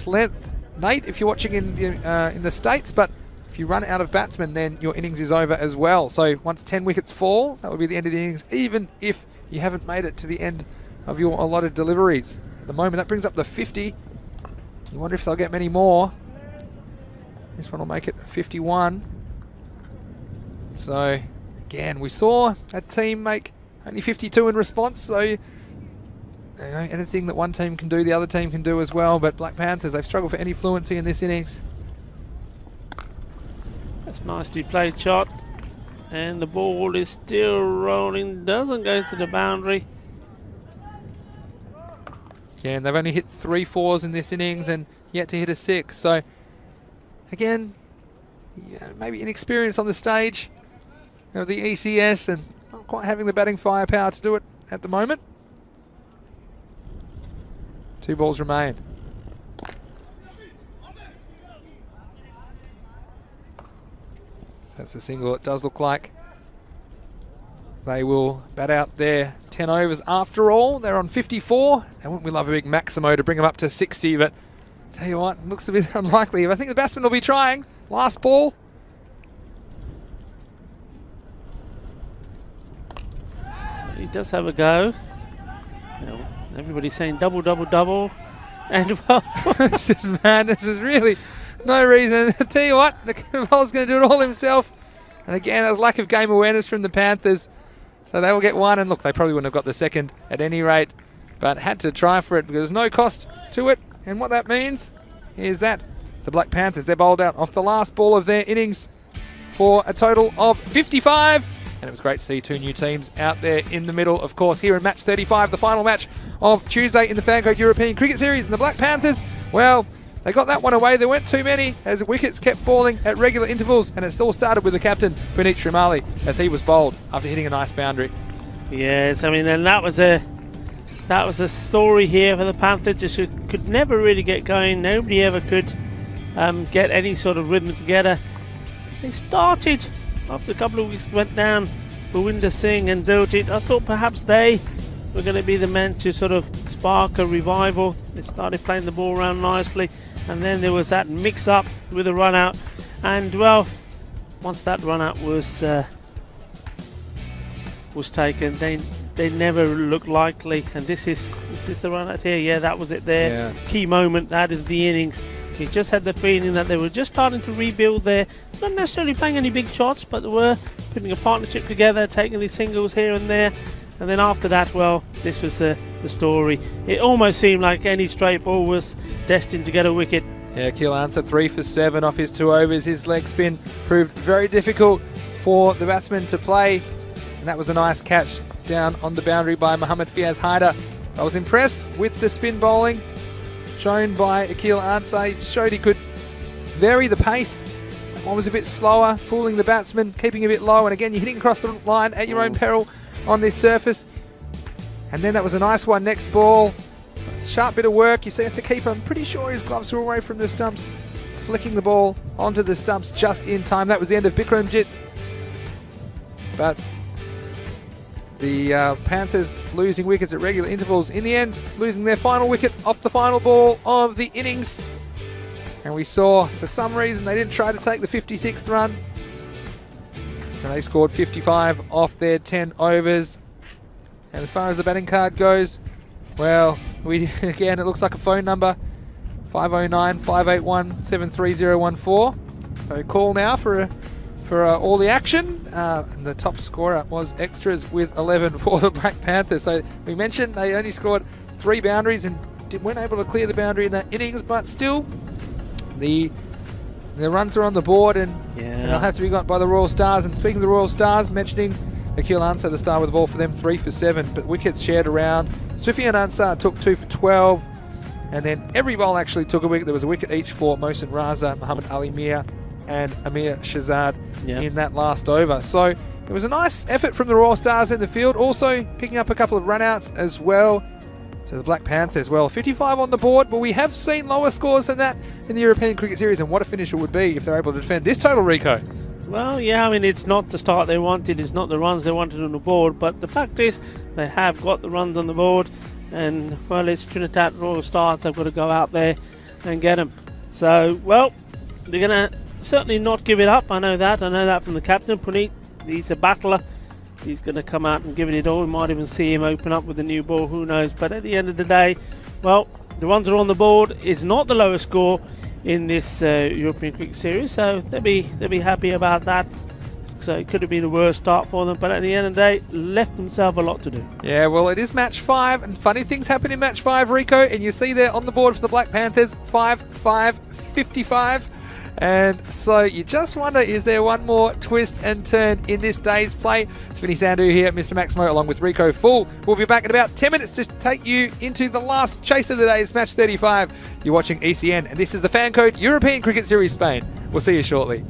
length, Nate, if you're watching in the States, but if you run out of batsmen, then your innings is over as well. So once 10 wickets fall, that would be the end of the innings, even if you haven't made it to the end of your allotted deliveries. At the moment, that brings up the 50. You wonder if they'll get many more. This one will make it 51. So, again, we saw a team make only 52 in response, so you know, anything that one team can do, the other team can do as well. But Black Panthers, they've struggled for any fluency in this innings. That's nicely played shot. And the ball is still rolling, doesn't go to the boundary. Again, they've only hit 3 4s in this innings and yet to hit a 6. So, again, yeah, maybe inexperience on the stage of the ECS and not quite having the batting firepower to do it at the moment. 2 balls remain. That's a single, it does look like. They will bat out their 10 overs after all. They're on 54. And wouldn't we love a big Maximo to bring them up to 60, but tell you what, it looks a bit unlikely. I think the batsman will be trying. Last ball. He does have a go. Now, everybody's saying double, double, double. And well, This is madness. There's really no reason. I tell you what, the bowler's going to do it all himself. And again, that was lack of game awareness from the Panthers. So they will get one. And look, they probably wouldn't have got the second at any rate, but had to try for it because there's no cost to it. And what that means is that the Black Panthers, they're bowled out off the last ball of their innings for a total of 55. And it was great to see 2 new teams out there in the middle, of course, here in match 35, the final match of Tuesday in the Fancode European Cricket Series. And the Black Panthers, well, they got that one away. There weren't too many as wickets kept falling at regular intervals, and it still started with the captain, Puneet Shrimali, as he was bowled after hitting a nice boundary. yes, I mean, and that was a story here for the Panthers. Just could never really get going. Nobody ever could get any sort of rhythm together. They started after a couple of weeks, went down Bhupinder Singh and Dotit. I thought perhaps they were going to be the men to sort of spark a revival. They started playing the ball around nicely, and then there was that mix-up with a run-out. And well, once that run-out was taken, they never looked likely. And is this the run-out here? Yeah, that was it there. Yeah. Key moment, that is the innings. You just had the feeling that they were just starting to rebuild there. Not necessarily playing any big shots, but they were putting a partnership together, taking the singles here and there. And then after that, well, this was the story. It almost seemed like any straight ball was destined to get a wicket. Yeah, Keel answered 3 for 7 off his 2 overs. His leg spin proved very difficult for the batsman to play. And that was a nice catch down on the boundary by Mohammad Fiaz Haider. I was impressed with the spin bowling shown by Akil Ansah. He showed he could vary the pace. One was a bit slower, fooling the batsman, keeping a bit low, and again, you're hitting across the line at your own peril on this surface. And then that was a nice one, next ball. Sharp bit of work. You see at the keeper, I'm pretty sure his gloves were away from the stumps, flicking the ball onto the stumps just in time. That was the end of Bikramjit. But the Panthers losing wickets at regular intervals. In the end, losing their final wicket off the final ball of the innings. And we saw, for some reason, they didn't try to take the 56th run. And they scored 55 off their 10 overs. And as far as the batting card goes, well, again, it looks like a phone number, 509-581-73014. So call now for all the action. And the top scorer was extras with 11 for the Black Panthers. So we mentioned they only scored 3 boundaries and weren't able to clear the boundary in that innings, but still, the runs are on the board and they'll have to be got by the Royal Stars. And speaking of the Royal Stars, mentioning Akil Ansar, the star with the ball for them, 3 for 7, but wickets shared around. Sufyan Ansar took 2 for 12, and then every bowl actually took a wicket. There was a wicket each for Mohsin Raza, Muhammad Ali Mir, and Amir Shahzad in that last over. So it was a nice effort from the Royal Stars in the field, also picking up a couple of runouts as well. So the Black Panthers, well, 55 on the board, but we have seen lower scores than that in the European Cricket Series, and what a finish it would be if they're able to defend this total, Rico. Well, yeah, I mean, it's not the start they wanted, it's not the runs they wanted on the board, but the fact is they have got the runs on the board, and, well, it's Trinidad Royal Stars, they've got to go out there and get them. So, well, they're going to certainly not give it up, I know that from the captain, Puneet. He's a battler. He's going to come out and give it all. We might even see him open up with a new ball, who knows. But at the end of the day, well, the runs are on the board. It's not the lowest score in this European Cricket Series, so they'll be happy about that. So it could have been a worse start for them, but at the end of the day, left themselves a lot to do. Yeah, well, it is match 5, and funny things happen in match 5, Rico, and you see there on the board for the Black Panthers, 5-5, 55. And so you just wonder, is there one more twist and turn in this day's play? It's Vinny Sandhu here, Mr. Maximo, along with Rico Full. We'll be back in about 10 minutes to take you into the last chase of the day. It's match 35. You're watching ECN, and this is the Fan Code European Cricket Series Spain. We'll see you shortly.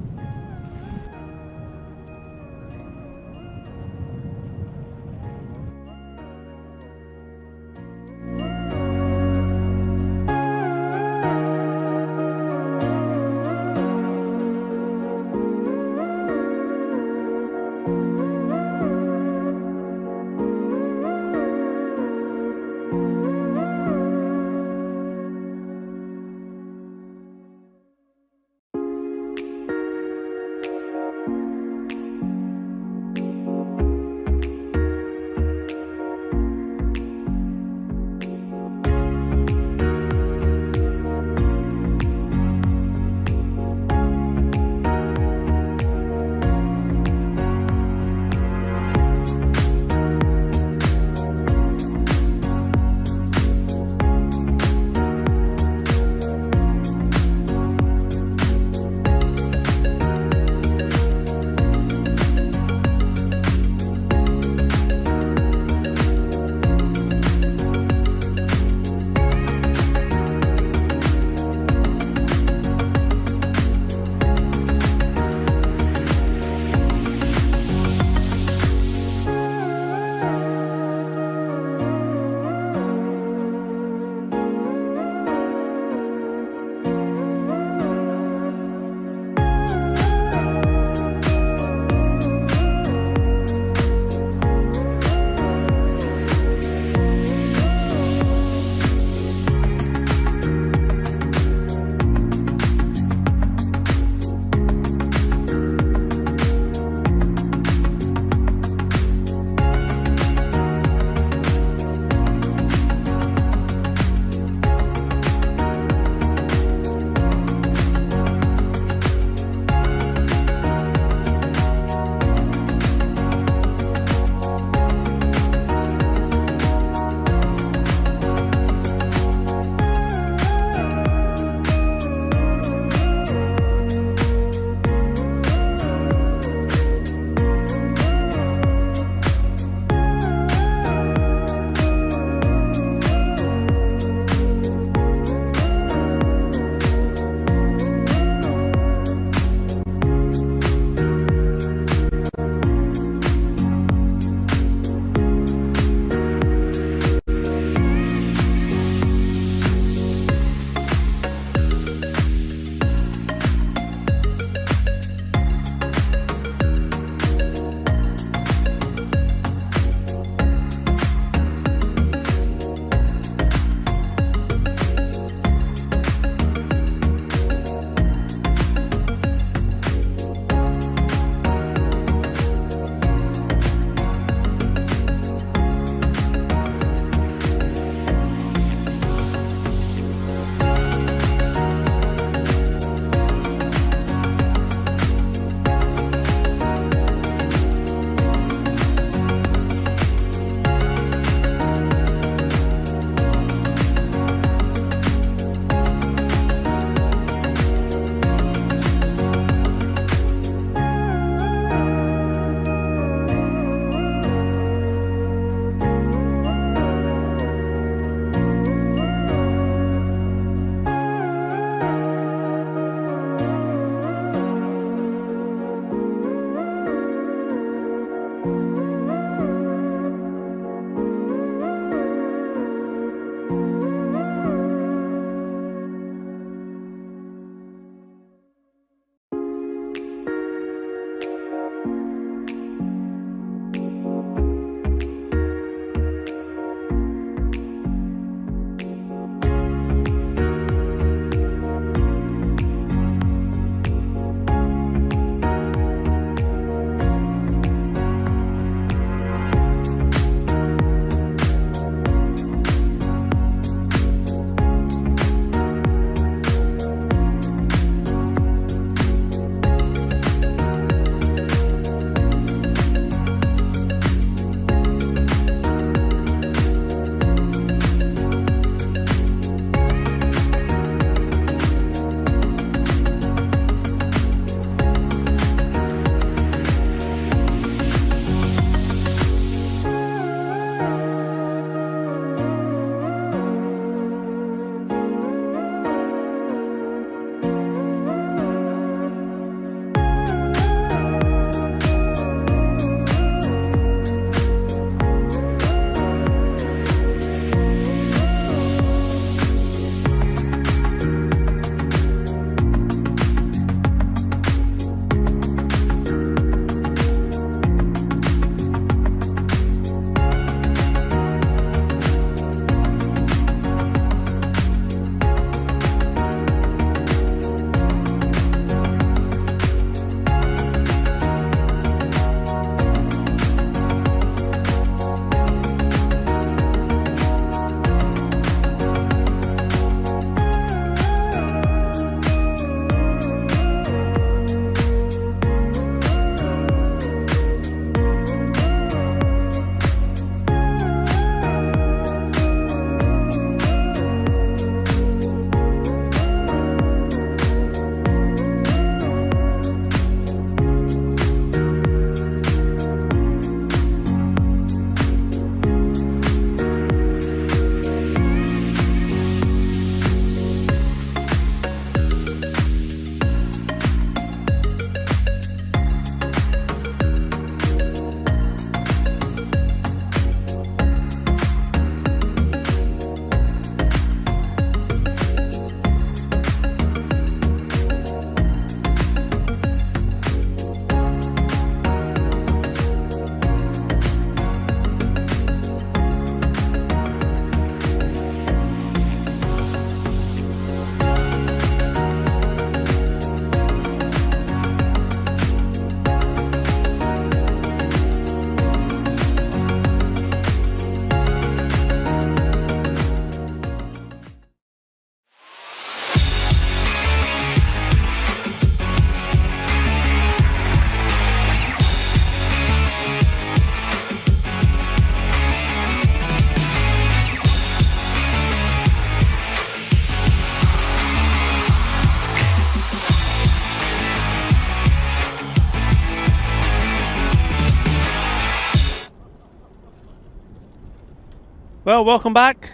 Well, welcome back.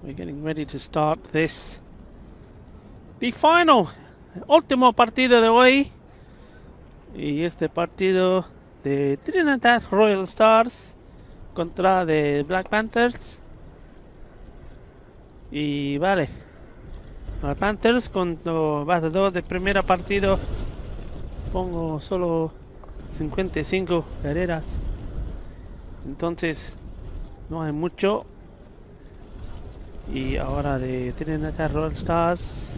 We're getting ready to start this. The final, último partido de hoy. Y este partido de Trinidad Royal Stars contra de Black Panthers. Y vale, Black Panthers con los batedores de primera partido pongo solo 55 carreras. Entonces no hay mucho. Y ahora de Trinidad Royal Stars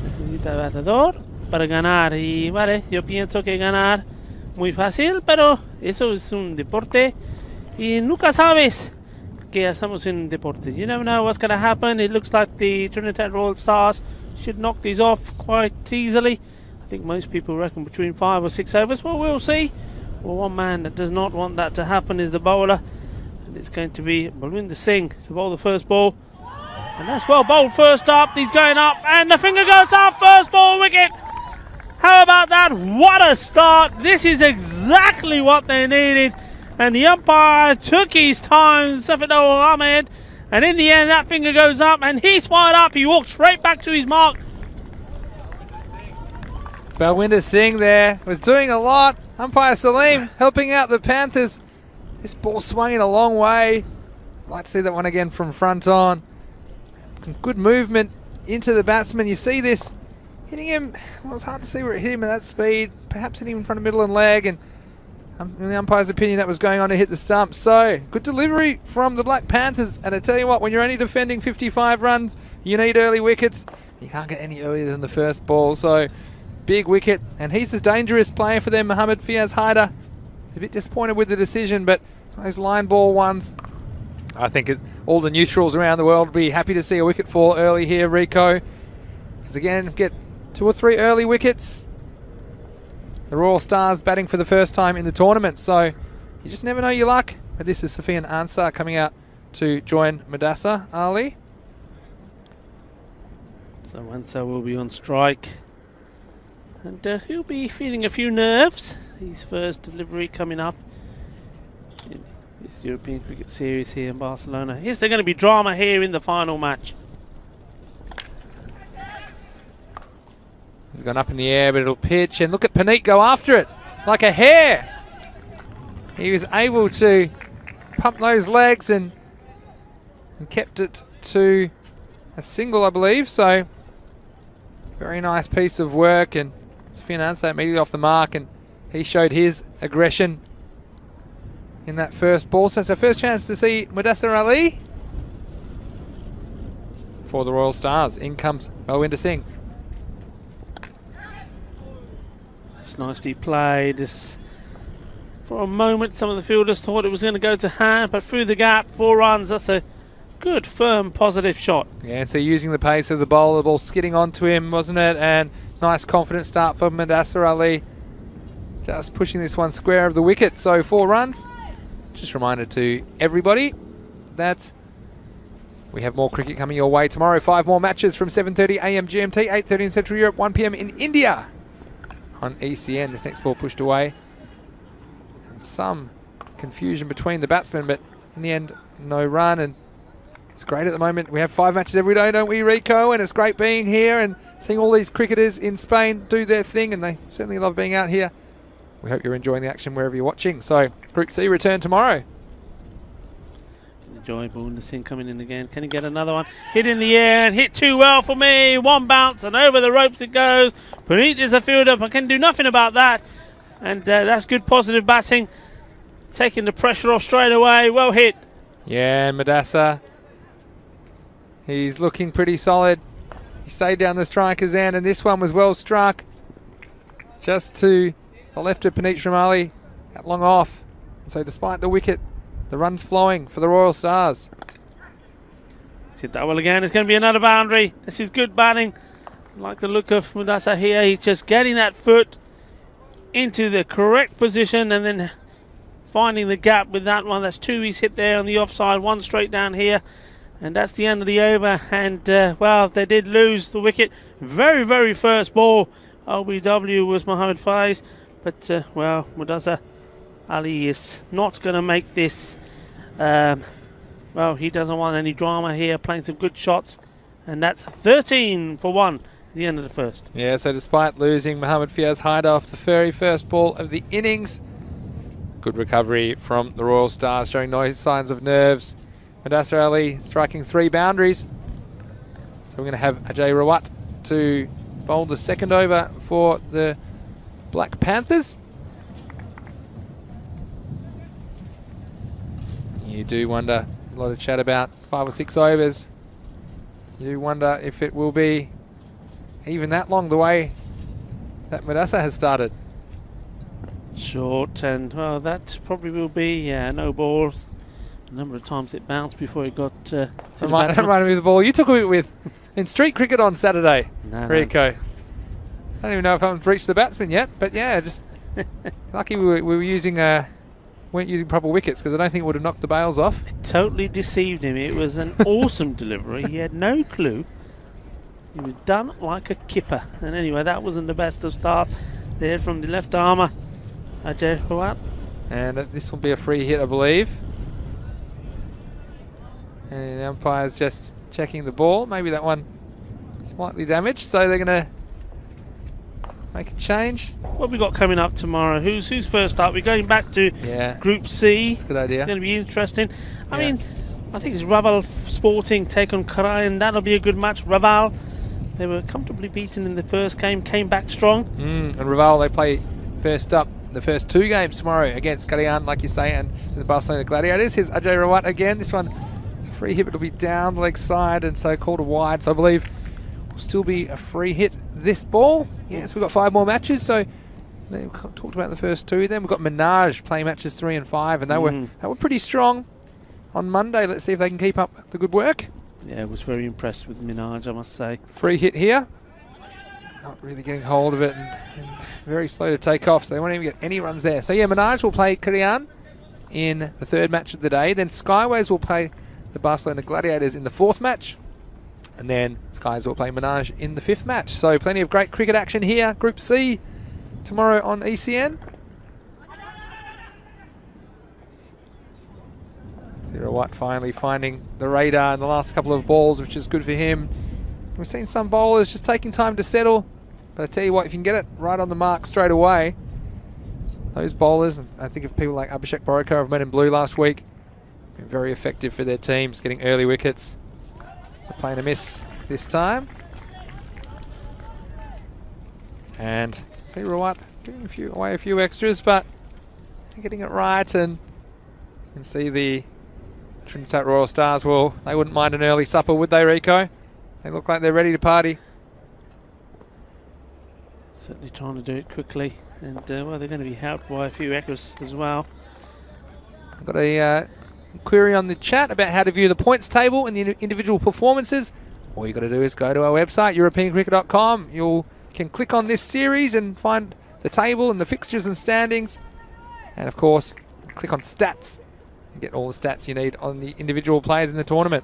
necesita batedor para ganar. Y vale, yo pienso que ganar muy fácil, pero eso es un deporte y nunca sabes qué hacemos en un deporte. You never know what's going to happen. It looks like the Trinidad Royal Stars should knock these off quite easily. I think most people reckon between 5 or 6 overs. Well, we'll see. Well, one man that does not want that to happen is the bowler. And it's going to be Balwinder Singh to bowl the first ball. And that's well bowled first up. He's going up and the finger goes up. First ball wicket. How about that? What a start. This is exactly what they needed. And the umpire took his time, Safidul Ahmed. And in the end, that finger goes up and he's fired up. He walks straight back to his mark. Balwinder Singh there was doing a lot. Umpire Salim helping out the Panthers. This ball swung in a long way. Like to see that one again from front on. Good movement into the batsman. You see this hitting him. Well, it's hard to see where it hit him at that speed. Perhaps hitting him in front of middle and leg. And in the umpire's opinion, that was going on to hit the stump. So good delivery from the Black Panthers. And I tell you what, when you're only defending 55 runs, you need early wickets. You can't get any earlier than the first ball. So big wicket. And he's the dangerous player for them, Mohammad Fiaz Haider. A bit disappointed with the decision, but those line ball ones, I think all the neutrals around the world will be happy to see a wicket fall early here, Rico. Because again, get 2 or 3 early wickets. The Royal Stars batting for the first time in the tournament, so you just never know your luck. But this is Safian Ansar coming out to join Mudassar Ali. So Ansar will be on strike. And he'll be feeling a few nerves. His first delivery coming up in this European Cricket Series here in Barcelona. Is there going to be drama here in the final match? He's gone up in the air, but it'll pitch. And look at Paneet go after it like a hare. He was able to pump those legs and kept it to a single, I believe. So very nice piece of work. And Safian Ansar immediately off the mark, and he showed his aggression in that first ball. So it's our first chance to see Mudassar Ali for the Royal Stars. In comes Balwinder Singh. It's nicely played. For a moment, some of the fielders thought it was going to go to hand, but through the gap, 4 runs. That's a good, firm, positive shot. Yeah, so using the pace of the bowler, the ball skidding onto him, wasn't it? And nice confident start for Mudassar Ali. Just pushing this one square of the wicket. So 4 runs. Just a reminder to everybody that we have more cricket coming your way tomorrow. 5 more matches from 7:30 AM GMT, 8:30 in Central Europe, 1 PM in India on ECN. This next ball pushed away. And some confusion between the batsmen, but in the end, no run. And it's great at the moment. We have 5 matches every day, don't we, Rico? And it's great being here and seeing all these cricketers in Spain do their thing, and they certainly love being out here. We hope you're enjoying the action wherever you're watching. So, Group C return tomorrow. Enjoy Balwinder Singh coming in again. Can he get another one? Hit in the air and hit too well for me. 1 bounce and over the ropes it goes. Paneet is a fielder, but can do nothing about that. And that's good positive batting. Taking the pressure off straight away. Well hit. Yeah, Mudassar. He's looking pretty solid. He stayed down the striker's end, and this one was well struck. Just to the left of Paneet Shamali at long off. And so despite the wicket, the run's flowing for the Royal Stars. He's hit that well again. It's going to be another boundary. This is good batting. I like the look of Mudassar here. He's just getting that foot into the correct position and then finding the gap with that one. That's 2 he's hit there on the offside, 1 straight down here. And that's the end of the over. And, well, they did lose the wicket. Very, very first ball. OBW was Mohammad Faiz. But, well, Mudassar Ali is not going to make this well, he doesn't want any drama here, playing some good shots. And that's 13 for 1 at the end of the first. Yeah, so despite losing, Mohammed Fiaz Haider off the very first ball of the innings. Good recovery from the Royal Stars, showing no signs of nerves. Mudassar Ali striking 3 boundaries. So we're going to have Ajay Rawat to bowl the second over for the Black Panthers. You do wonder, a lot of chat about 5 or 6 overs. You wonder if it will be even that long the way that Mudassar has started. Short, and well, that probably will be, yeah, no balls. A number of times it bounced before it got to the That batsman. reminded me of the ball you took it with in street cricket on Saturday, No, no. Rico. I don't even know if I've reached the batsman yet, but yeah, just lucky we were using weren't using proper wickets, because I don't think it would have knocked the bails off. Totally deceived him. It was an awesome delivery. He had no clue. He was done like a kipper. And anyway, that wasn't the best of start there from the left armour, Ajay Rawat. And this will be a free hit, I believe. And the umpire's just checking the ball. Maybe that one slightly damaged, so they're going to make a change. What have we got coming up tomorrow? Who's first up? We're going back to Yeah, Group C. that's a good idea. It's going to be interesting. I Yeah. mean, I think it's Raval Sporting take on Karayan. That'll be a good match. Raval, they were comfortably beaten in the first game, came back strong. And Raval, they play first up the first 2 games tomorrow against Karayan, like you say, and the Barcelona Gladiators. Here's Ajay Rawat again. This one is a free hit, but it'll be down the leg side, and so called a wide. So I believe will still be a free hit this ball. Yes, we've got 5 more matches, so we talked about the first 2. Then we've got Minaj playing matches 3 and 5, and they were pretty strong on Monday. Let's see if they can keep up the good work. Yeah, I was very impressed with Minaj, I must say. Free hit here. Not really getting hold of it, and very slow to take off, so they won't even get any runs there. So yeah, Minaj will play Karayan in the 3rd match of the day. Then Skyways will play the Barcelona Gladiators in the 4th match. And then Skies will play Minaj in the 5th match. So plenty of great cricket action here. Group C tomorrow on ECN. Zero White finally finding the radar in the last couple of balls, which is good for him. We've seen some bowlers just taking time to settle, but I tell you what, if you can get it right on the mark straight away, those bowlers, and I think of people like Abhishek Borikar, I've met in blue last week, been very effective for their teams, getting early wickets. So playing a miss this time. And see Rawat giving away a few extras, but getting it right, and you can see the Trinitat Royal Stars, well, they wouldn't mind an early supper, would they, Rico? They look like they're ready to party. Certainly trying to do it quickly, and well, they're going to be helped by a few extras as well. I've got a query on the chat about how to view the points table and the individual performances. All you got to do is go to our website, europeancricket.com. You can click on this series and find the table and the fixtures and standings, and of course click on stats and get all the stats you need on the individual players in the tournament.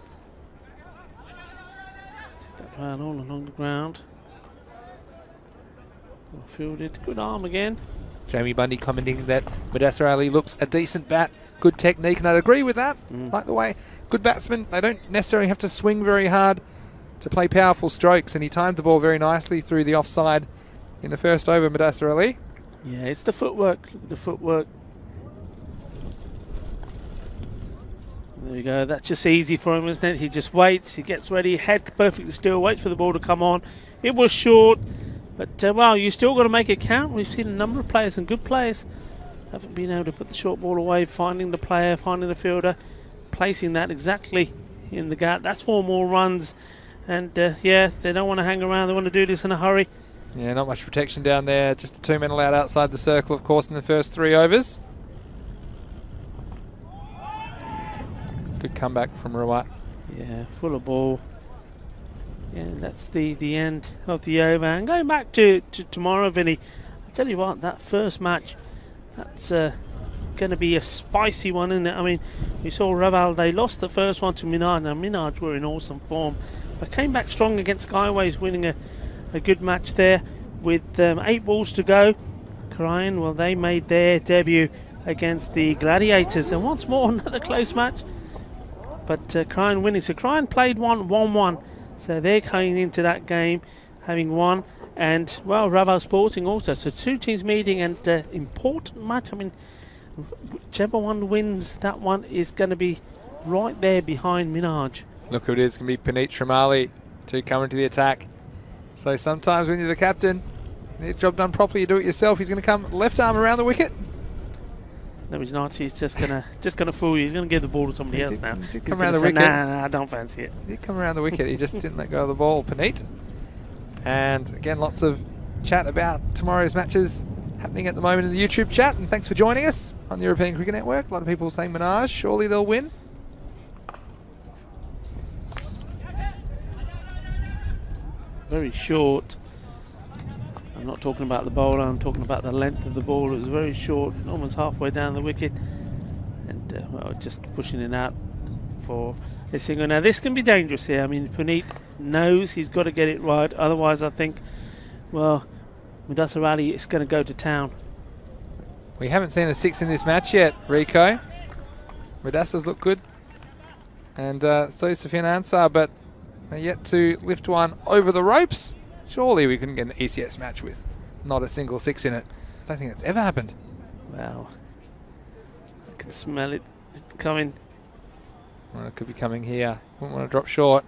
That ran all along the ground. Well fielded, good arm again. Jamie Bundy commenting that Mudassar Ali looks a decent bat, good technique, and I'd agree with that. Like the way good batsmen, they don't necessarily have to swing very hard to play powerful strokes, and he timed the ball very nicely through the offside in the first over, Mudassar Ali. Yeah, it's the footwork. Look at the footwork. There you go. That's just easy for him, isn't it? He just waits. He gets ready. Head perfectly still. Waits for the ball to come on. It was short, but well, you still got to make it count. We've seen a number of players, and good players, haven't been able to put the short ball away. Finding the player, finding the fielder, placing that exactly in the gap. That's 4 more runs, and yeah, they don't want to hang around. They want to do this in a hurry. Yeah, not much protection down there. Just the 2 men allowed outside the circle, of course, in the first 3 overs. Good comeback from Rawat. Yeah, full of ball. Yeah, that's the end of the over. And going back to tomorrow, Vinny, I tell you what, that first match, that's going to be a spicy one, isn't it? I mean, we saw Raval, they lost the first one to Minaj. Now, Minaj were in awesome form, but came back strong against Skyways, winning a good match there with 8 balls to go. Karayan, well, they made their debut against the Gladiators, and once more another close match. but Cryan winning. So Cryan played 1-1, so they're coming into that game having won. And, well, Raval Sporting also. So 2 teams meeting, and important match. I mean, whichever one wins, that one is going to be right there behind Minaj. Look who it is. It's going to be Puneet Trimali to come into the attack. So sometimes when you're the captain, you need the job done properly, you do it yourself. He's going to come left arm around the wicket. No, he's not. He's just gonna fool you. He's gonna give the ball to somebody else now. He did He's come around the say, wicket. Nah, I don't fancy it. He did come around the wicket. He just didn't let go of the ball, Puneet. And again, lots of chat about tomorrow's matches happening at the moment in the YouTube chat. And thanks for joining us on the European Cricket Network. A lot of people saying Minaj, surely they'll win. Very short. I'm not talking about the bowler, I'm talking about the length of the ball. It was very short, almost halfway down the wicket. And, well, just pushing it out for this single. Now, this can be dangerous here. I mean, Puneet knows he's got to get it right. Otherwise, I think, well, Mudassar Ali is going to go to town. We haven't seen a 6 in this match yet, Rico. Mudassar's look good. And so Sufyan Ansar, but they're yet to lift one over the ropes. Surely we couldn't get an ECS match with not a single 6 in it. I don't think that's ever happened. Wow. I can smell it. It's coming. Well, it could be coming here. Wouldn't want to drop short.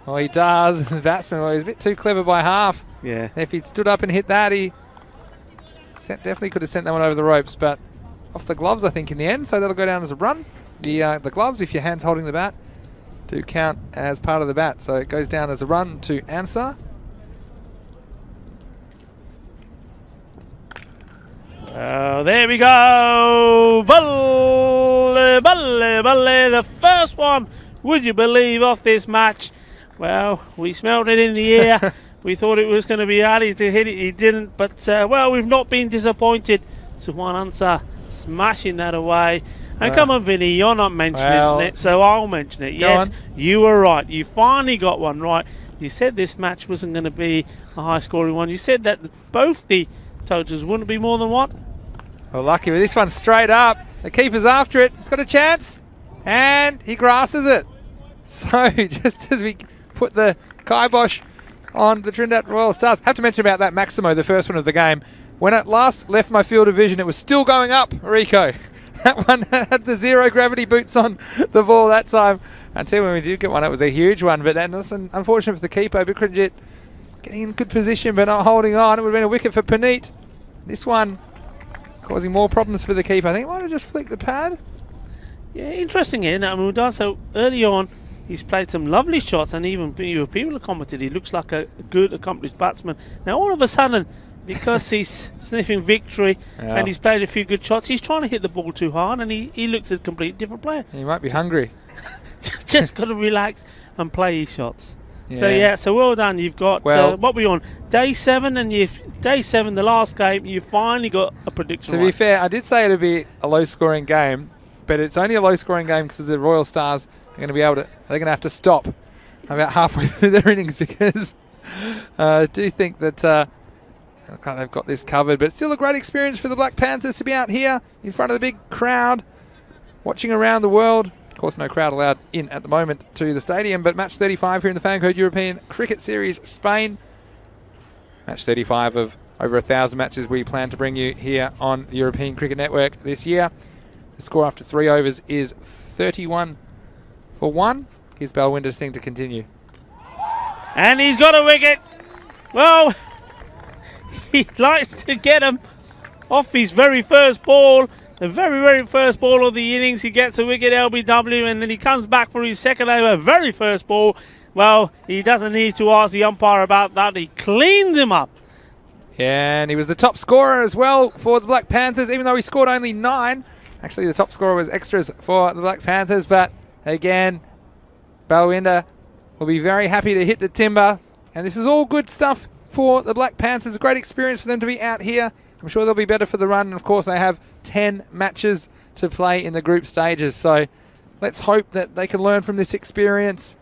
Oh, he does. The batsman, well, he's a bit too clever by half. Yeah. If he'd stood up and hit that, he definitely could have sent that one over the ropes, but off the gloves, I think, in the end. So that'll go down as a run. The gloves, if your hand's holding the bat, do count as part of the bat. So it goes down as a run to Ansar. Oh, there we go. Balle, balle, balle. The first one, would you believe, off this match. Well, we smelled it in the air. We thought it was going to be Ali to hit it. He didn't. But, well, we've not been disappointed. Suhan Ansar smashing that away. And come on, Vinny, you're not mentioning it, so I'll mention it. Yes, you were right. You finally got one right. You said this match wasn't going to be a high-scoring one. You said that both the totals wouldn't be more than what? Well, lucky with this one straight up. The keeper's after it. He's got a chance. And he grasses it. So just as we put the kibosh on the Trinidad Royal Stars. Have to mention about that Maximo, the first one of the game. When it last left my field of vision, it was still going up, Rico. That one had the zero gravity boots on the ball that time. Until when we did get one, it was a huge one. But then, listen, unfortunate for the keeper, Bikranjit getting in good position but not holding on. It would have been a wicket for Puneet. This one causing more problems for the keeper. I think he might have just flicked the pad. Yeah, interesting here. Now, so early on, he's played some lovely shots, and even people have commented he looks like a good, accomplished batsman. Now, all of a sudden, because he's sniffing victory and he's played a few good shots, he's trying to hit the ball too hard, and he looks a completely different player. He might be hungry. Just got to relax and play his shots. Yeah. So well done. You've got what were you on? Day 7, and day 7, the last game. You finally got a prediction. To be fair, I did say it'd be a low-scoring game, but it's only a low-scoring game because the Royal Stars are going to be able to. They're going to have to stop about halfway through their innings because I do think that they've got this covered. But it's still a great experience for the Black Panthers to be out here in front of the big crowd, watching around the world. Of course, no crowd allowed in at the moment to the stadium, but match 35 here in the Fancode European Cricket Series, Spain. Match 35 of over 1,000 matches we plan to bring you here on the European Cricket Network this year. The score after 3 overs is 31 for 1. Here's Balwinder's thing to continue. And he's got a wicket. Well, he likes to get him off his very first ball. The very, very first ball of the innings, he gets a wicket, LBW, and then he comes back for his second over, very first ball. Well, he doesn't need to ask the umpire about that. He cleaned him up. Yeah, and he was the top scorer as well for the Black Panthers, even though he scored only 9. Actually, the top scorer was extras for the Black Panthers, but again, Balwinder will be very happy to hit the timber. And this is all good stuff for the Black Panthers. A great experience for them to be out here. I'm sure they'll be better for the run. And of course, they have 10 matches to play in the group stages. So let's hope that they can learn from this experience.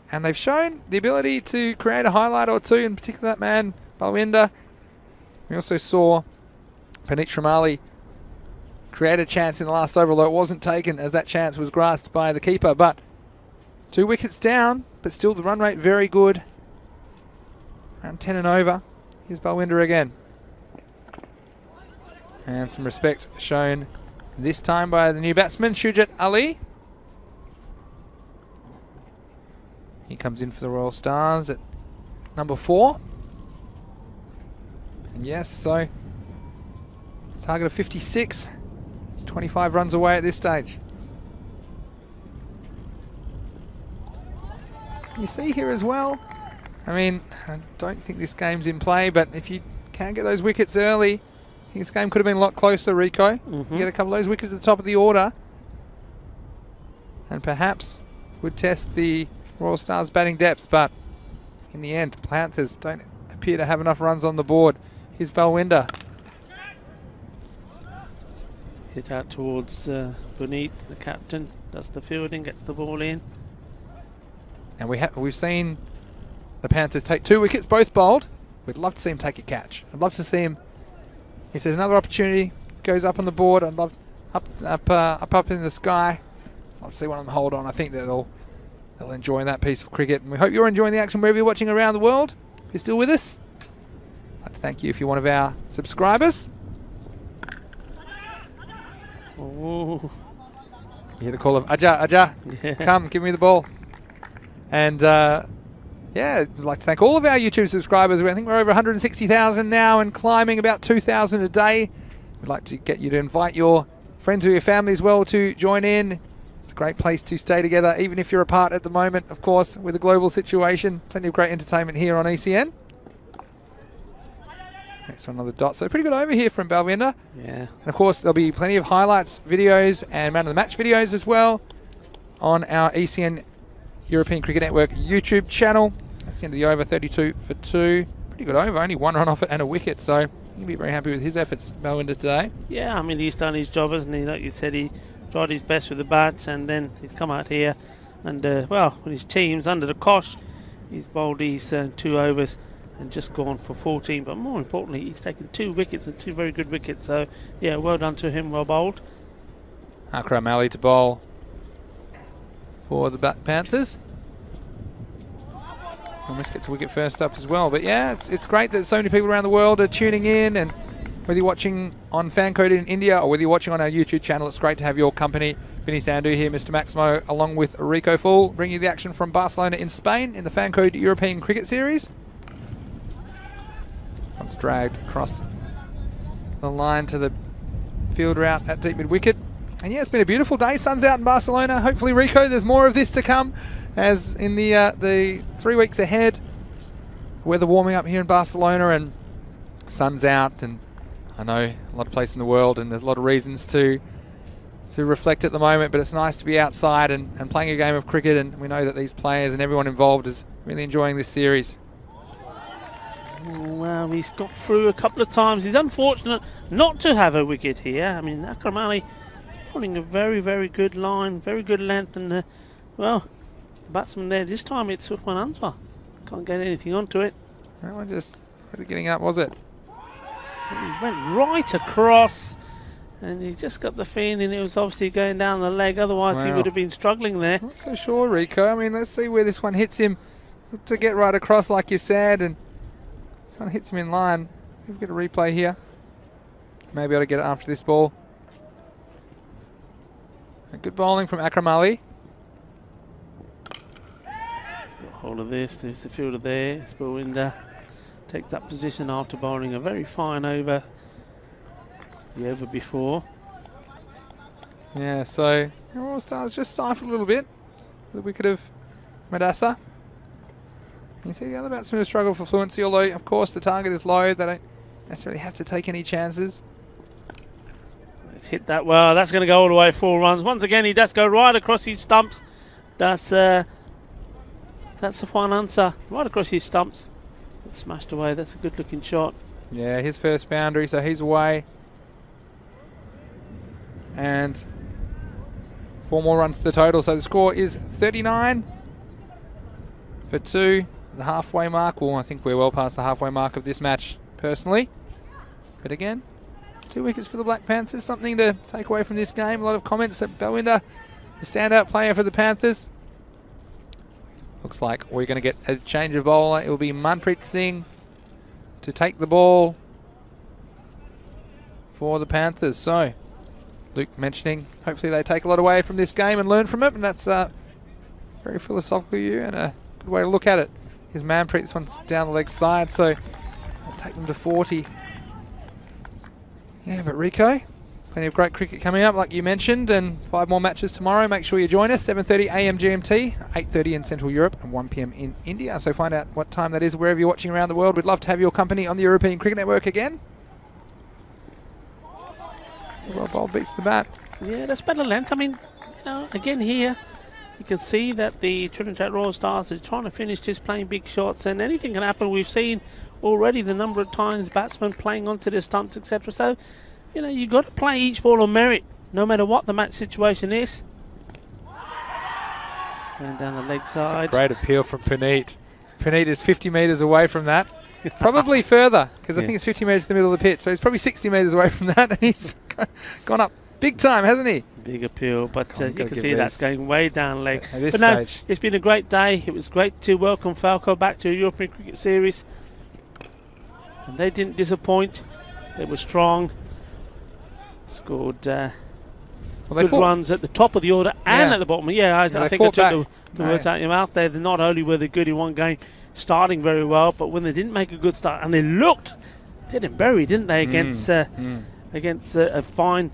And they've shown the ability to create a highlight or two, in particular that man, Balwinder. We also saw Puneet Trimali create a chance in the last over, although it wasn't taken as that chance was grasped by the keeper. But 2 wickets down, but still the run rate very good. Around 10 and over. Here's Balwinder again. And some respect shown this time by the new batsman, Shujat Ali. He comes in for the Royal Stars at number 4. And yes, so target of 56. It's 25 runs away at this stage. You see here as well, I mean, I don't think this game's in play, but if you can get those wickets early, I think this game could have been a lot closer, Rico. Get a couple of those wickets at the top of the order, and perhaps would test the Royal Stars batting depth, but in the end, Panthers don't appear to have enough runs on the board. Here's Balwinder. Hit out towards Puneet, the captain, does the fielding, gets the ball in. And we've seen the Panthers take 2 wickets, both bowled. We'd love to see him take a catch. I'd love to see him, if there's another opportunity, goes up on the board. I'd love up in the sky. I'd love to see one of them hold on. I think that they'll enjoy that piece of cricket. And we hope you're enjoying the action wherever you're watching around the world. If you're still with us, I'd like to thank you if you're one of our subscribers. Oh. You hear the call of Ajah, Yeah. come, give me the ball. And yeah, I'd like to thank all of our YouTube subscribers. I think we're over 160,000 now and climbing about 2,000 a day. We'd like to get you to invite your friends or your family as well to join in. It's a great place to stay together, even if you're apart at the moment, of course, with the global situation. Plenty of great entertainment here on ECN. Next one, another dot. So pretty good over here from Balwinder. Yeah. And of course, there'll be plenty of highlights, videos, and man of the match videos as well on our ECN European Cricket Network YouTube channel. That's the end of the over, 32 for 2. Pretty good over, only 1 run off it and a wicket. So you can be very happy with his efforts, Balwinder, today. Yeah, I mean, he's done his job, hasn't he? Like you said, he tried his best with the bats, and then he's come out here and, well, when his team's under the cosh, he's bowled these 2 overs and just gone for 14. But more importantly, he's taken 2 wickets and 2 very good wickets. So, yeah, well done to him, well bowled. Akram Ali to bowl for the Panthers. Almost gets a wicket first up as well. But yeah, it's great that so many people around the world are tuning in, and whether you're watching on Fancode in India or whether you're watching on our YouTube channel, it's great to have your company. Vinny Sandu here, Mr. Maximo, along with Rico Full, bringing you the action from Barcelona in Spain in the Fancode European Cricket Series. Once dragged across the line to the field route at deep mid wicket. And yeah, it's been a beautiful day. Sun's out in Barcelona. Hopefully, Rico, there's more of this to come as in the 3 weeks ahead. Weather warming up here in Barcelona and sun's out, and I know a lot of places in the world and there's a lot of reasons to reflect at the moment, but it's nice to be outside and playing a game of cricket, and we know that these players and everyone involved is really enjoying this series. Well, he's got through a couple of times. He's unfortunate not to have a wicket here. I mean, Akram Ali is putting a very, very good line, very good length, and well, the batsman there, this time it's with one answer. Can't get anything onto it. That one just really getting up, was it? He went right across, and he just got the feeling it was obviously going down the leg, otherwise he would have been struggling there. Not so sure, Rico. I mean, let's see where this one hits him. To get right across, like you said, and this one hits him in line. We've got a replay here. Maybe I'll get it after this ball. A good bowling from Akram Ali. Got hold of this, there's the fielder there, it's Balwinder. Takes that position after bowling a very fine over the over before. Yeah, so Royal Stars just stifled a little bit with the wicket of Madassa. You see the other batsmen have struggled for fluency, although of course the target is low. They don't necessarily have to take any chances. Let's hit that well. That's going to go all the way 4 runs. Once again, he does go right across his stumps. That's the one answer. Right across his stumps. It's smashed away. That's a good looking shot. Yeah, his first boundary, so he's away. And 4 more runs to the total, so the score is 39 for 2. The halfway mark. Well, I think we're well past the halfway mark of this match, personally. But again, 2 wickets for the Black Panthers. Something to take away from this game. A lot of comments that Belwinder, the standout player for the Panthers. Looks like we're going to get a change of bowler. It will be Manpreet Singh to take the ball for the Panthers. So, Luke mentioning, hopefully they take a lot away from this game and learn from it, and that's very philosophical of you and a good way to look at it. Here's Manpreet, this one's down the leg side, so I'll take them to 40. Yeah, but Rico, plenty of great cricket coming up, like you mentioned, and 5 more matches tomorrow. Make sure you join us, 7:30 AM GMT, 8:30 in Central Europe, and 1 PM in India. So find out what time that is wherever you're watching around the world. We'd love to have your company on the European Cricket Network again. Well, ball beats the bat. Yeah, that's better length. I mean, you know, again here, you can see that the Trinidad Royal Stars is trying to finish just playing big shots, and anything can happen. We've seen already the number of times batsmen playing onto the stumps, etc. So, you know, you've got to play each ball on merit, no matter what the match situation is. It's going down the leg side. Great appeal from Puneet. Puneet is 50 metres away from that. Probably further, because I think it's 50 metres to the middle of the pitch. So he's probably 60 metres away from that, and he's gone up big time, hasn't he? Big appeal, but you can see that's going way down leg. At this but stage. No, it's been a great day. It was great to welcome Falco back to a European Cricket Series. And they didn't disappoint. They were strong. Scored good runs at the top of the order and at the bottom. Yeah, I think I took the words out of your mouth there. They're not only were they good in one game, starting very well, but when they didn't make a good start, and they did it bury, didn't they, against a fine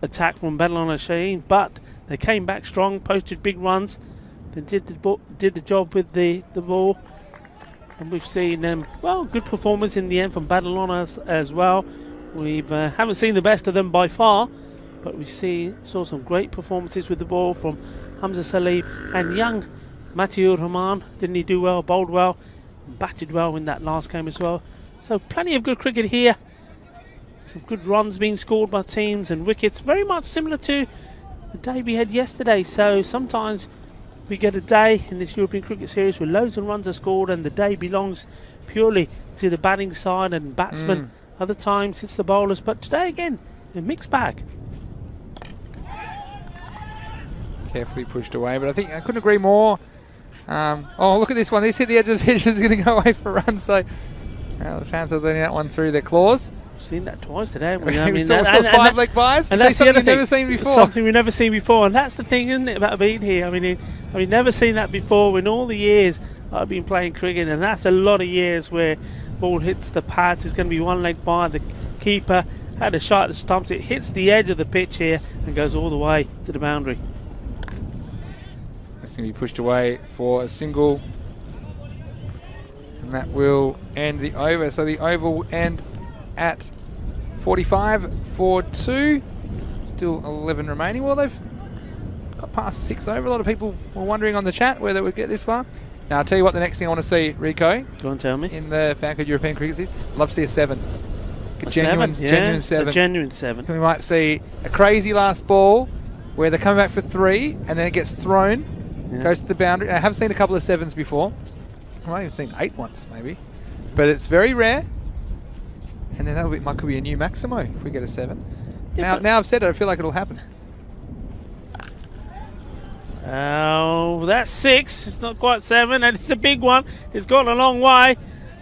attack from Badalona Shaheen, but they came back strong, posted big runs, they did the job with the ball, and we've seen good performance in the end from Badalona as well. We've haven't seen the best of them by far, but we saw some great performances with the ball from Hamza Salim and young Matiur Rahman. Didn't he do well, bowled well, batted well in that last game as well. So plenty of good cricket here. Some good runs being scored by teams and wickets, very much similar to the day we had yesterday. So sometimes we get a day in this European Cricket Series where loads of runs are scored and the day belongs purely to the batting side and batsmen. Other times it's the bowlers, but today again, a mixed bag. Carefully pushed away, but I think I couldn't agree more. Oh, look at this one. This hit the edge of the pitch. It's going to go away for a run. So the Panthers letting that one through their claws. We've seen that twice today, haven't we? We I mean, saw 5 leg buys. And that's something the we've never seen before. Something we've never seen before, and that's the thing, isn't it, about being here? I mean, never seen that before in all the years I've been playing cricket, and that's a lot of years where ball hits the pads. It's going to be 1 leg by the keeper. Had a shot at the stumps. It hits the edge of the pitch here and goes all the way to the boundary. It's going to be pushed away for a single, and that will end the over. So the over will end at 45 for 2. Still 11 remaining. Well, they've got past 6 over. A lot of people were wondering on the chat whether we'd get this far. Now, I'll tell you what the next thing I want to see, Rico. Go on, tell me. In the Fanco European Cricket Series, love to see a 7. A genuine 7. A genuine 7. We might see a crazy last ball where they're coming back for 3 and then it gets thrown, goes to the boundary. I have seen a couple of 7s before. I might have seen 8 once, maybe. But it's very rare. And then that could be a new Maximo if we get a 7. Yeah, now I've said it, I feel like it'll happen. Oh, that's 6. It's not quite 7, and it's a big one. It's gone a long way.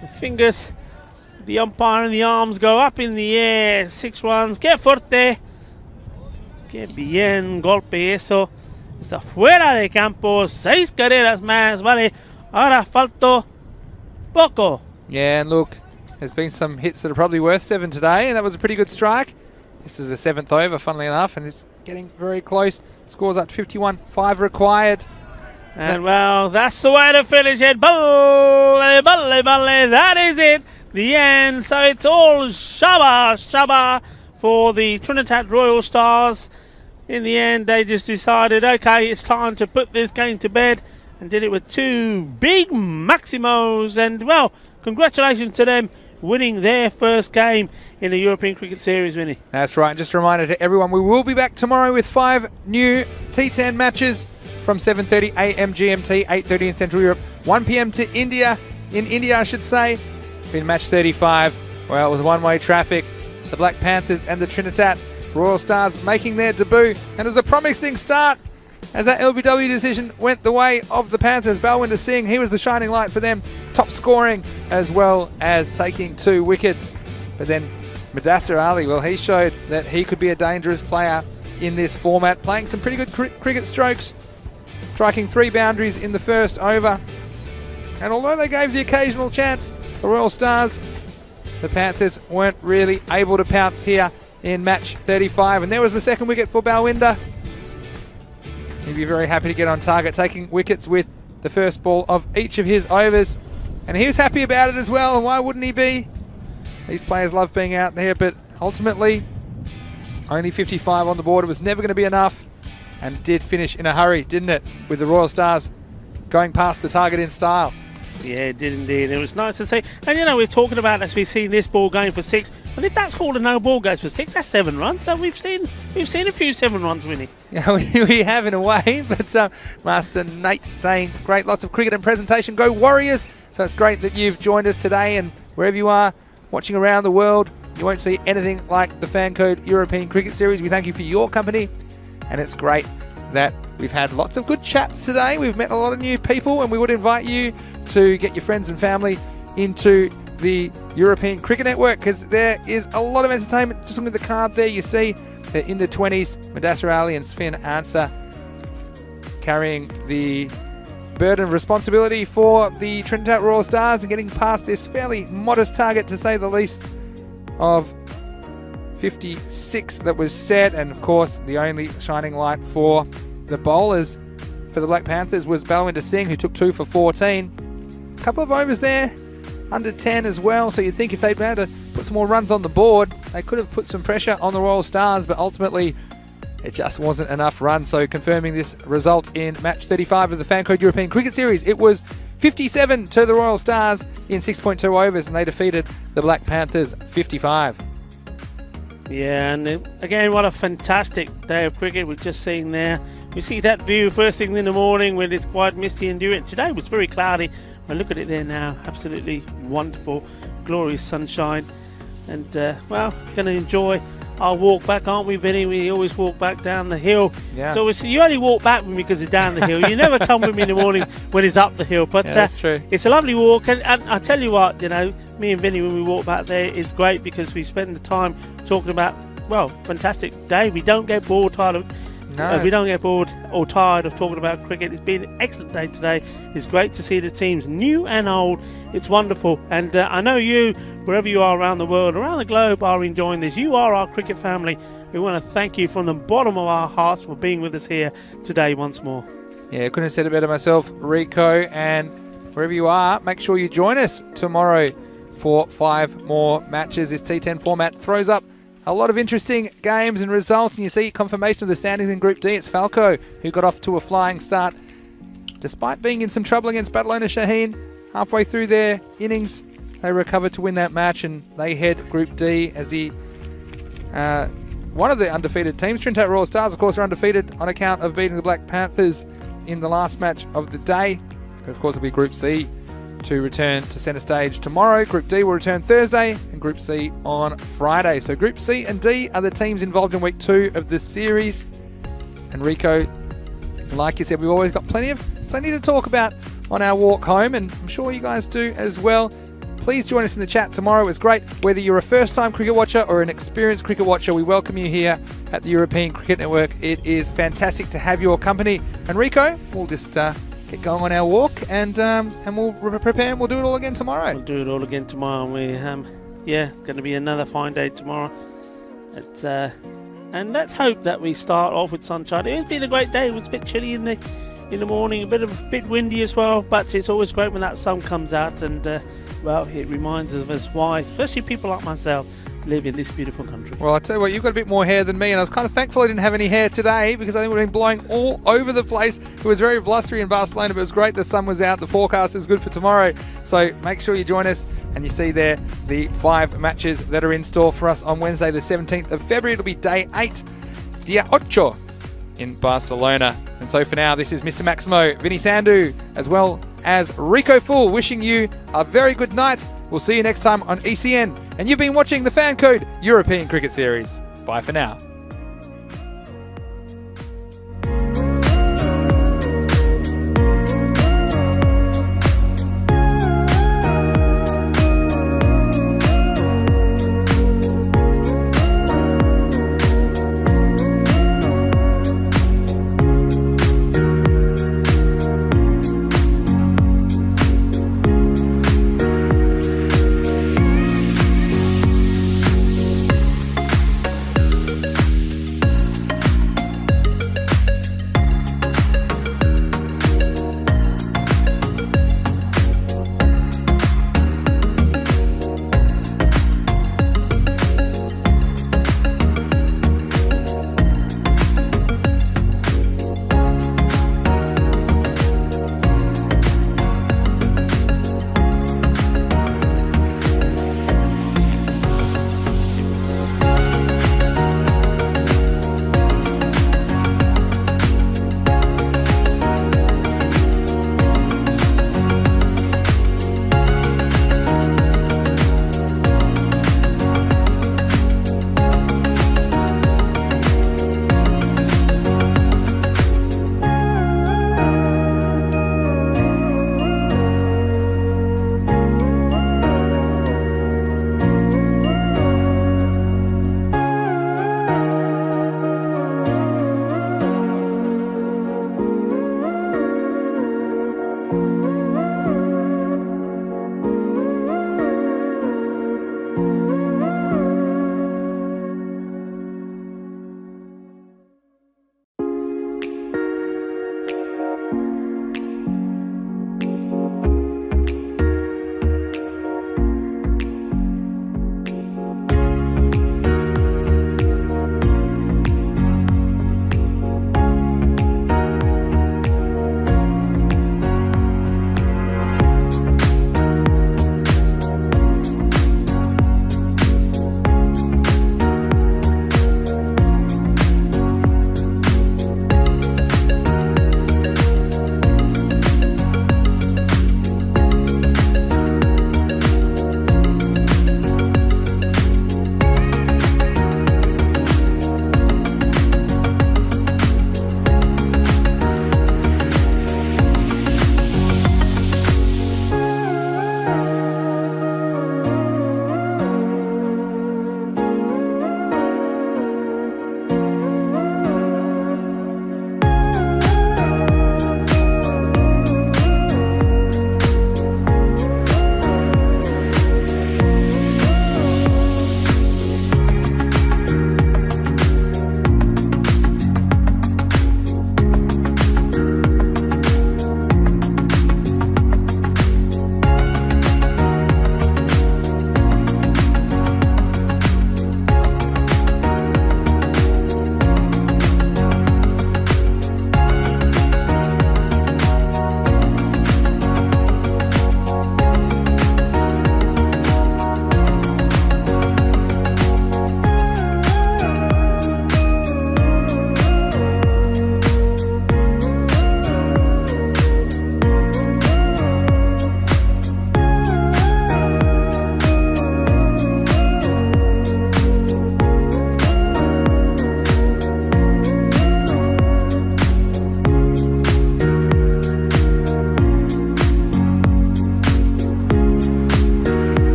The fingers, the umpire and the arms go up in the air. 6 runs. Que fuerte. Que bien golpe eso. Está fuera de campo. 6 carreras más. Vale. Ahora falta poco. Yeah, and look, there's been some hits that are probably worth 7 today, and that was a pretty good strike. This is the 7th over, funnily enough, and it's getting very close. Scores up to 51, 5 required. And well, that's the way to finish it. Balle, balle, balle. That is it. The end. So it's all shaba for the Trinidad Royal Stars. In the end, they just decided, okay, it's time to put this game to bed, and did it with 2 big Maximos. And well, congratulations to them winning their first game in the European Cricket Series, Vinny. That's right. Just a reminder to everyone, we will be back tomorrow with 5 new T10 matches from 7:30 AM GMT, 8:30 in Central Europe, 1 PM to India. In India, I should say. Been match 35. Well, it was one-way traffic. the Black Panthers and the Trinidad Royal Stars making their debut. And it was a promising start as that LBW decision went the way of the Panthers. Balwinder Singh, he was the shining light for them, top scoring as well as taking 2 wickets. But then Mudassir Ali, well, he showed that he could be a dangerous player in this format, playing some pretty good cricket strokes, striking 3 boundaries in the first over. And although they gave the occasional chance, the Royal Stars, the Panthers weren't really able to pounce here in match 35. And there was the second wicket for Balwinder. He'd be very happy to get on target, taking wickets with the first ball of each of his overs. And he was happy about it as well, and why wouldn't he be? These players love being out there, but ultimately, only 55 on the board. It was never going to be enough, and did finish in a hurry, didn't it? With the Royal Stars going past the target in style. Yeah, it did indeed. It was nice to see. And you know, we're talking about, as we've seen this ball going for 6. And if that's called a no ball goes for 6, that's 7 runs. So we've seen a few 7 runs, Winnie. Yeah, we have in a way. But Master Nate saying, great, lots of cricket and presentation. Go Warriors! So it's great that you've joined us today, and wherever you are watching around the world, you won't see anything like the Fancode European Cricket Series. We thank you for your company, and it's great that we've had lots of good chats today. We've met a lot of new people, and we would invite you to get your friends and family into the European Cricket Network, because there is a lot of entertainment. Just looking at the card there, you see that in the 20s, Mudassir Ali and Sven Ansah carrying the burden of responsibility for the Trinidad Royal Stars and getting past this fairly modest target, to say the least, of 56 that was set. And of course, the only shining light for the bowlers for the Black Panthers was Balwinder Singh, who took 2 for 14. A couple of overs there, under 10 as well, so you'd think if they'd been able to put some more runs on the board, they could have put some pressure on the Royal Stars, but ultimately it just wasn't enough runs. So confirming this result in match 35 of the Fancode European Cricket Series, it was 57 to the Royal Stars in 6.2 overs, and they defeated the Black Panthers 55. Yeah, and again, what a fantastic day of cricket we've just seen there. You see that view first thing in the morning when it's quite misty and dewy. Today was very cloudy. I look at it there now, absolutely wonderful, glorious sunshine. And well, going to enjoy our walk back, aren't we, Vinny? We always walk back down the hill. Yeah. So you only walk back with me because it's down the hill. You never come with me in the morning when it's up the hill. But yeah, that's true. It's a lovely walk, and I tell you what, you know, me and Vinny, when we walk back there, it's great because we spend the time talking about, well, fantastic day. We don't get bored, tired of. No. We don't get bored or tired of talking about cricket. It's been an excellent day today. It's great to see the teams, new and old. It's wonderful. And I know you, wherever you are around the world, around the globe, are enjoying this. You are our cricket family. We want to thank you from the bottom of our hearts for being with us here today once more. Yeah, couldn't have said it better myself, Rico. And wherever you are, make sure you join us tomorrow for 5 more matches. This T10 format throws up a lot of interesting games and results, and you see confirmation of the standings in Group D. It's Falco who got off to a flying start despite being in some trouble against Barcelona Shaheen. Halfway through their innings, they recovered to win that match, and they head Group D as the one of the undefeated teams. Trinidad Royal Stars, of course, are undefeated on account of beating the Black Panthers in the last match of the day. And of course, it'll be Group C to return to centre stage tomorrow. Group D will return Thursday, and Group C on Friday. So Group C and D are the teams involved in week 2 of the series. And Rico, like you said, we've always got plenty to talk about on our walk home, and I'm sure you guys do as well. Please join us in the chat tomorrow. It's great whether you're a first-time cricket watcher or an experienced cricket watcher. We welcome you here at the European Cricket Network. It is fantastic to have your company. And Rico, we'll just get going on our walk, and we'll prepare, and we'll do it all again tomorrow. We'll do it all again tomorrow. And yeah, it's going to be another fine day tomorrow. It's and let's hope that we start off with sunshine. It's been a great day. It was a bit chilly in the morning, a bit windy as well, but it's always great when that sun comes out, and well, it reminds us why, especially people like myself, live in this beautiful country. Well, I tell you what, you've got a bit more hair than me, and I was kind of thankful I didn't have any hair today, because I think we've been blowing all over the place. It was very blustery in Barcelona, but it was great the sun was out. The forecast is good for tomorrow, so make sure you join us. And you see there the 5 matches that are in store for us on Wednesday the 17th of February. It'll be day 8, dia 8 in Barcelona. And so for now, this is Mr. Maximo, Vinny Sandhu, as well as Rico Full, wishing you a very good night We'll see you next time on ECN. And you've been watching the Fan Code European Cricket Series. Bye for now.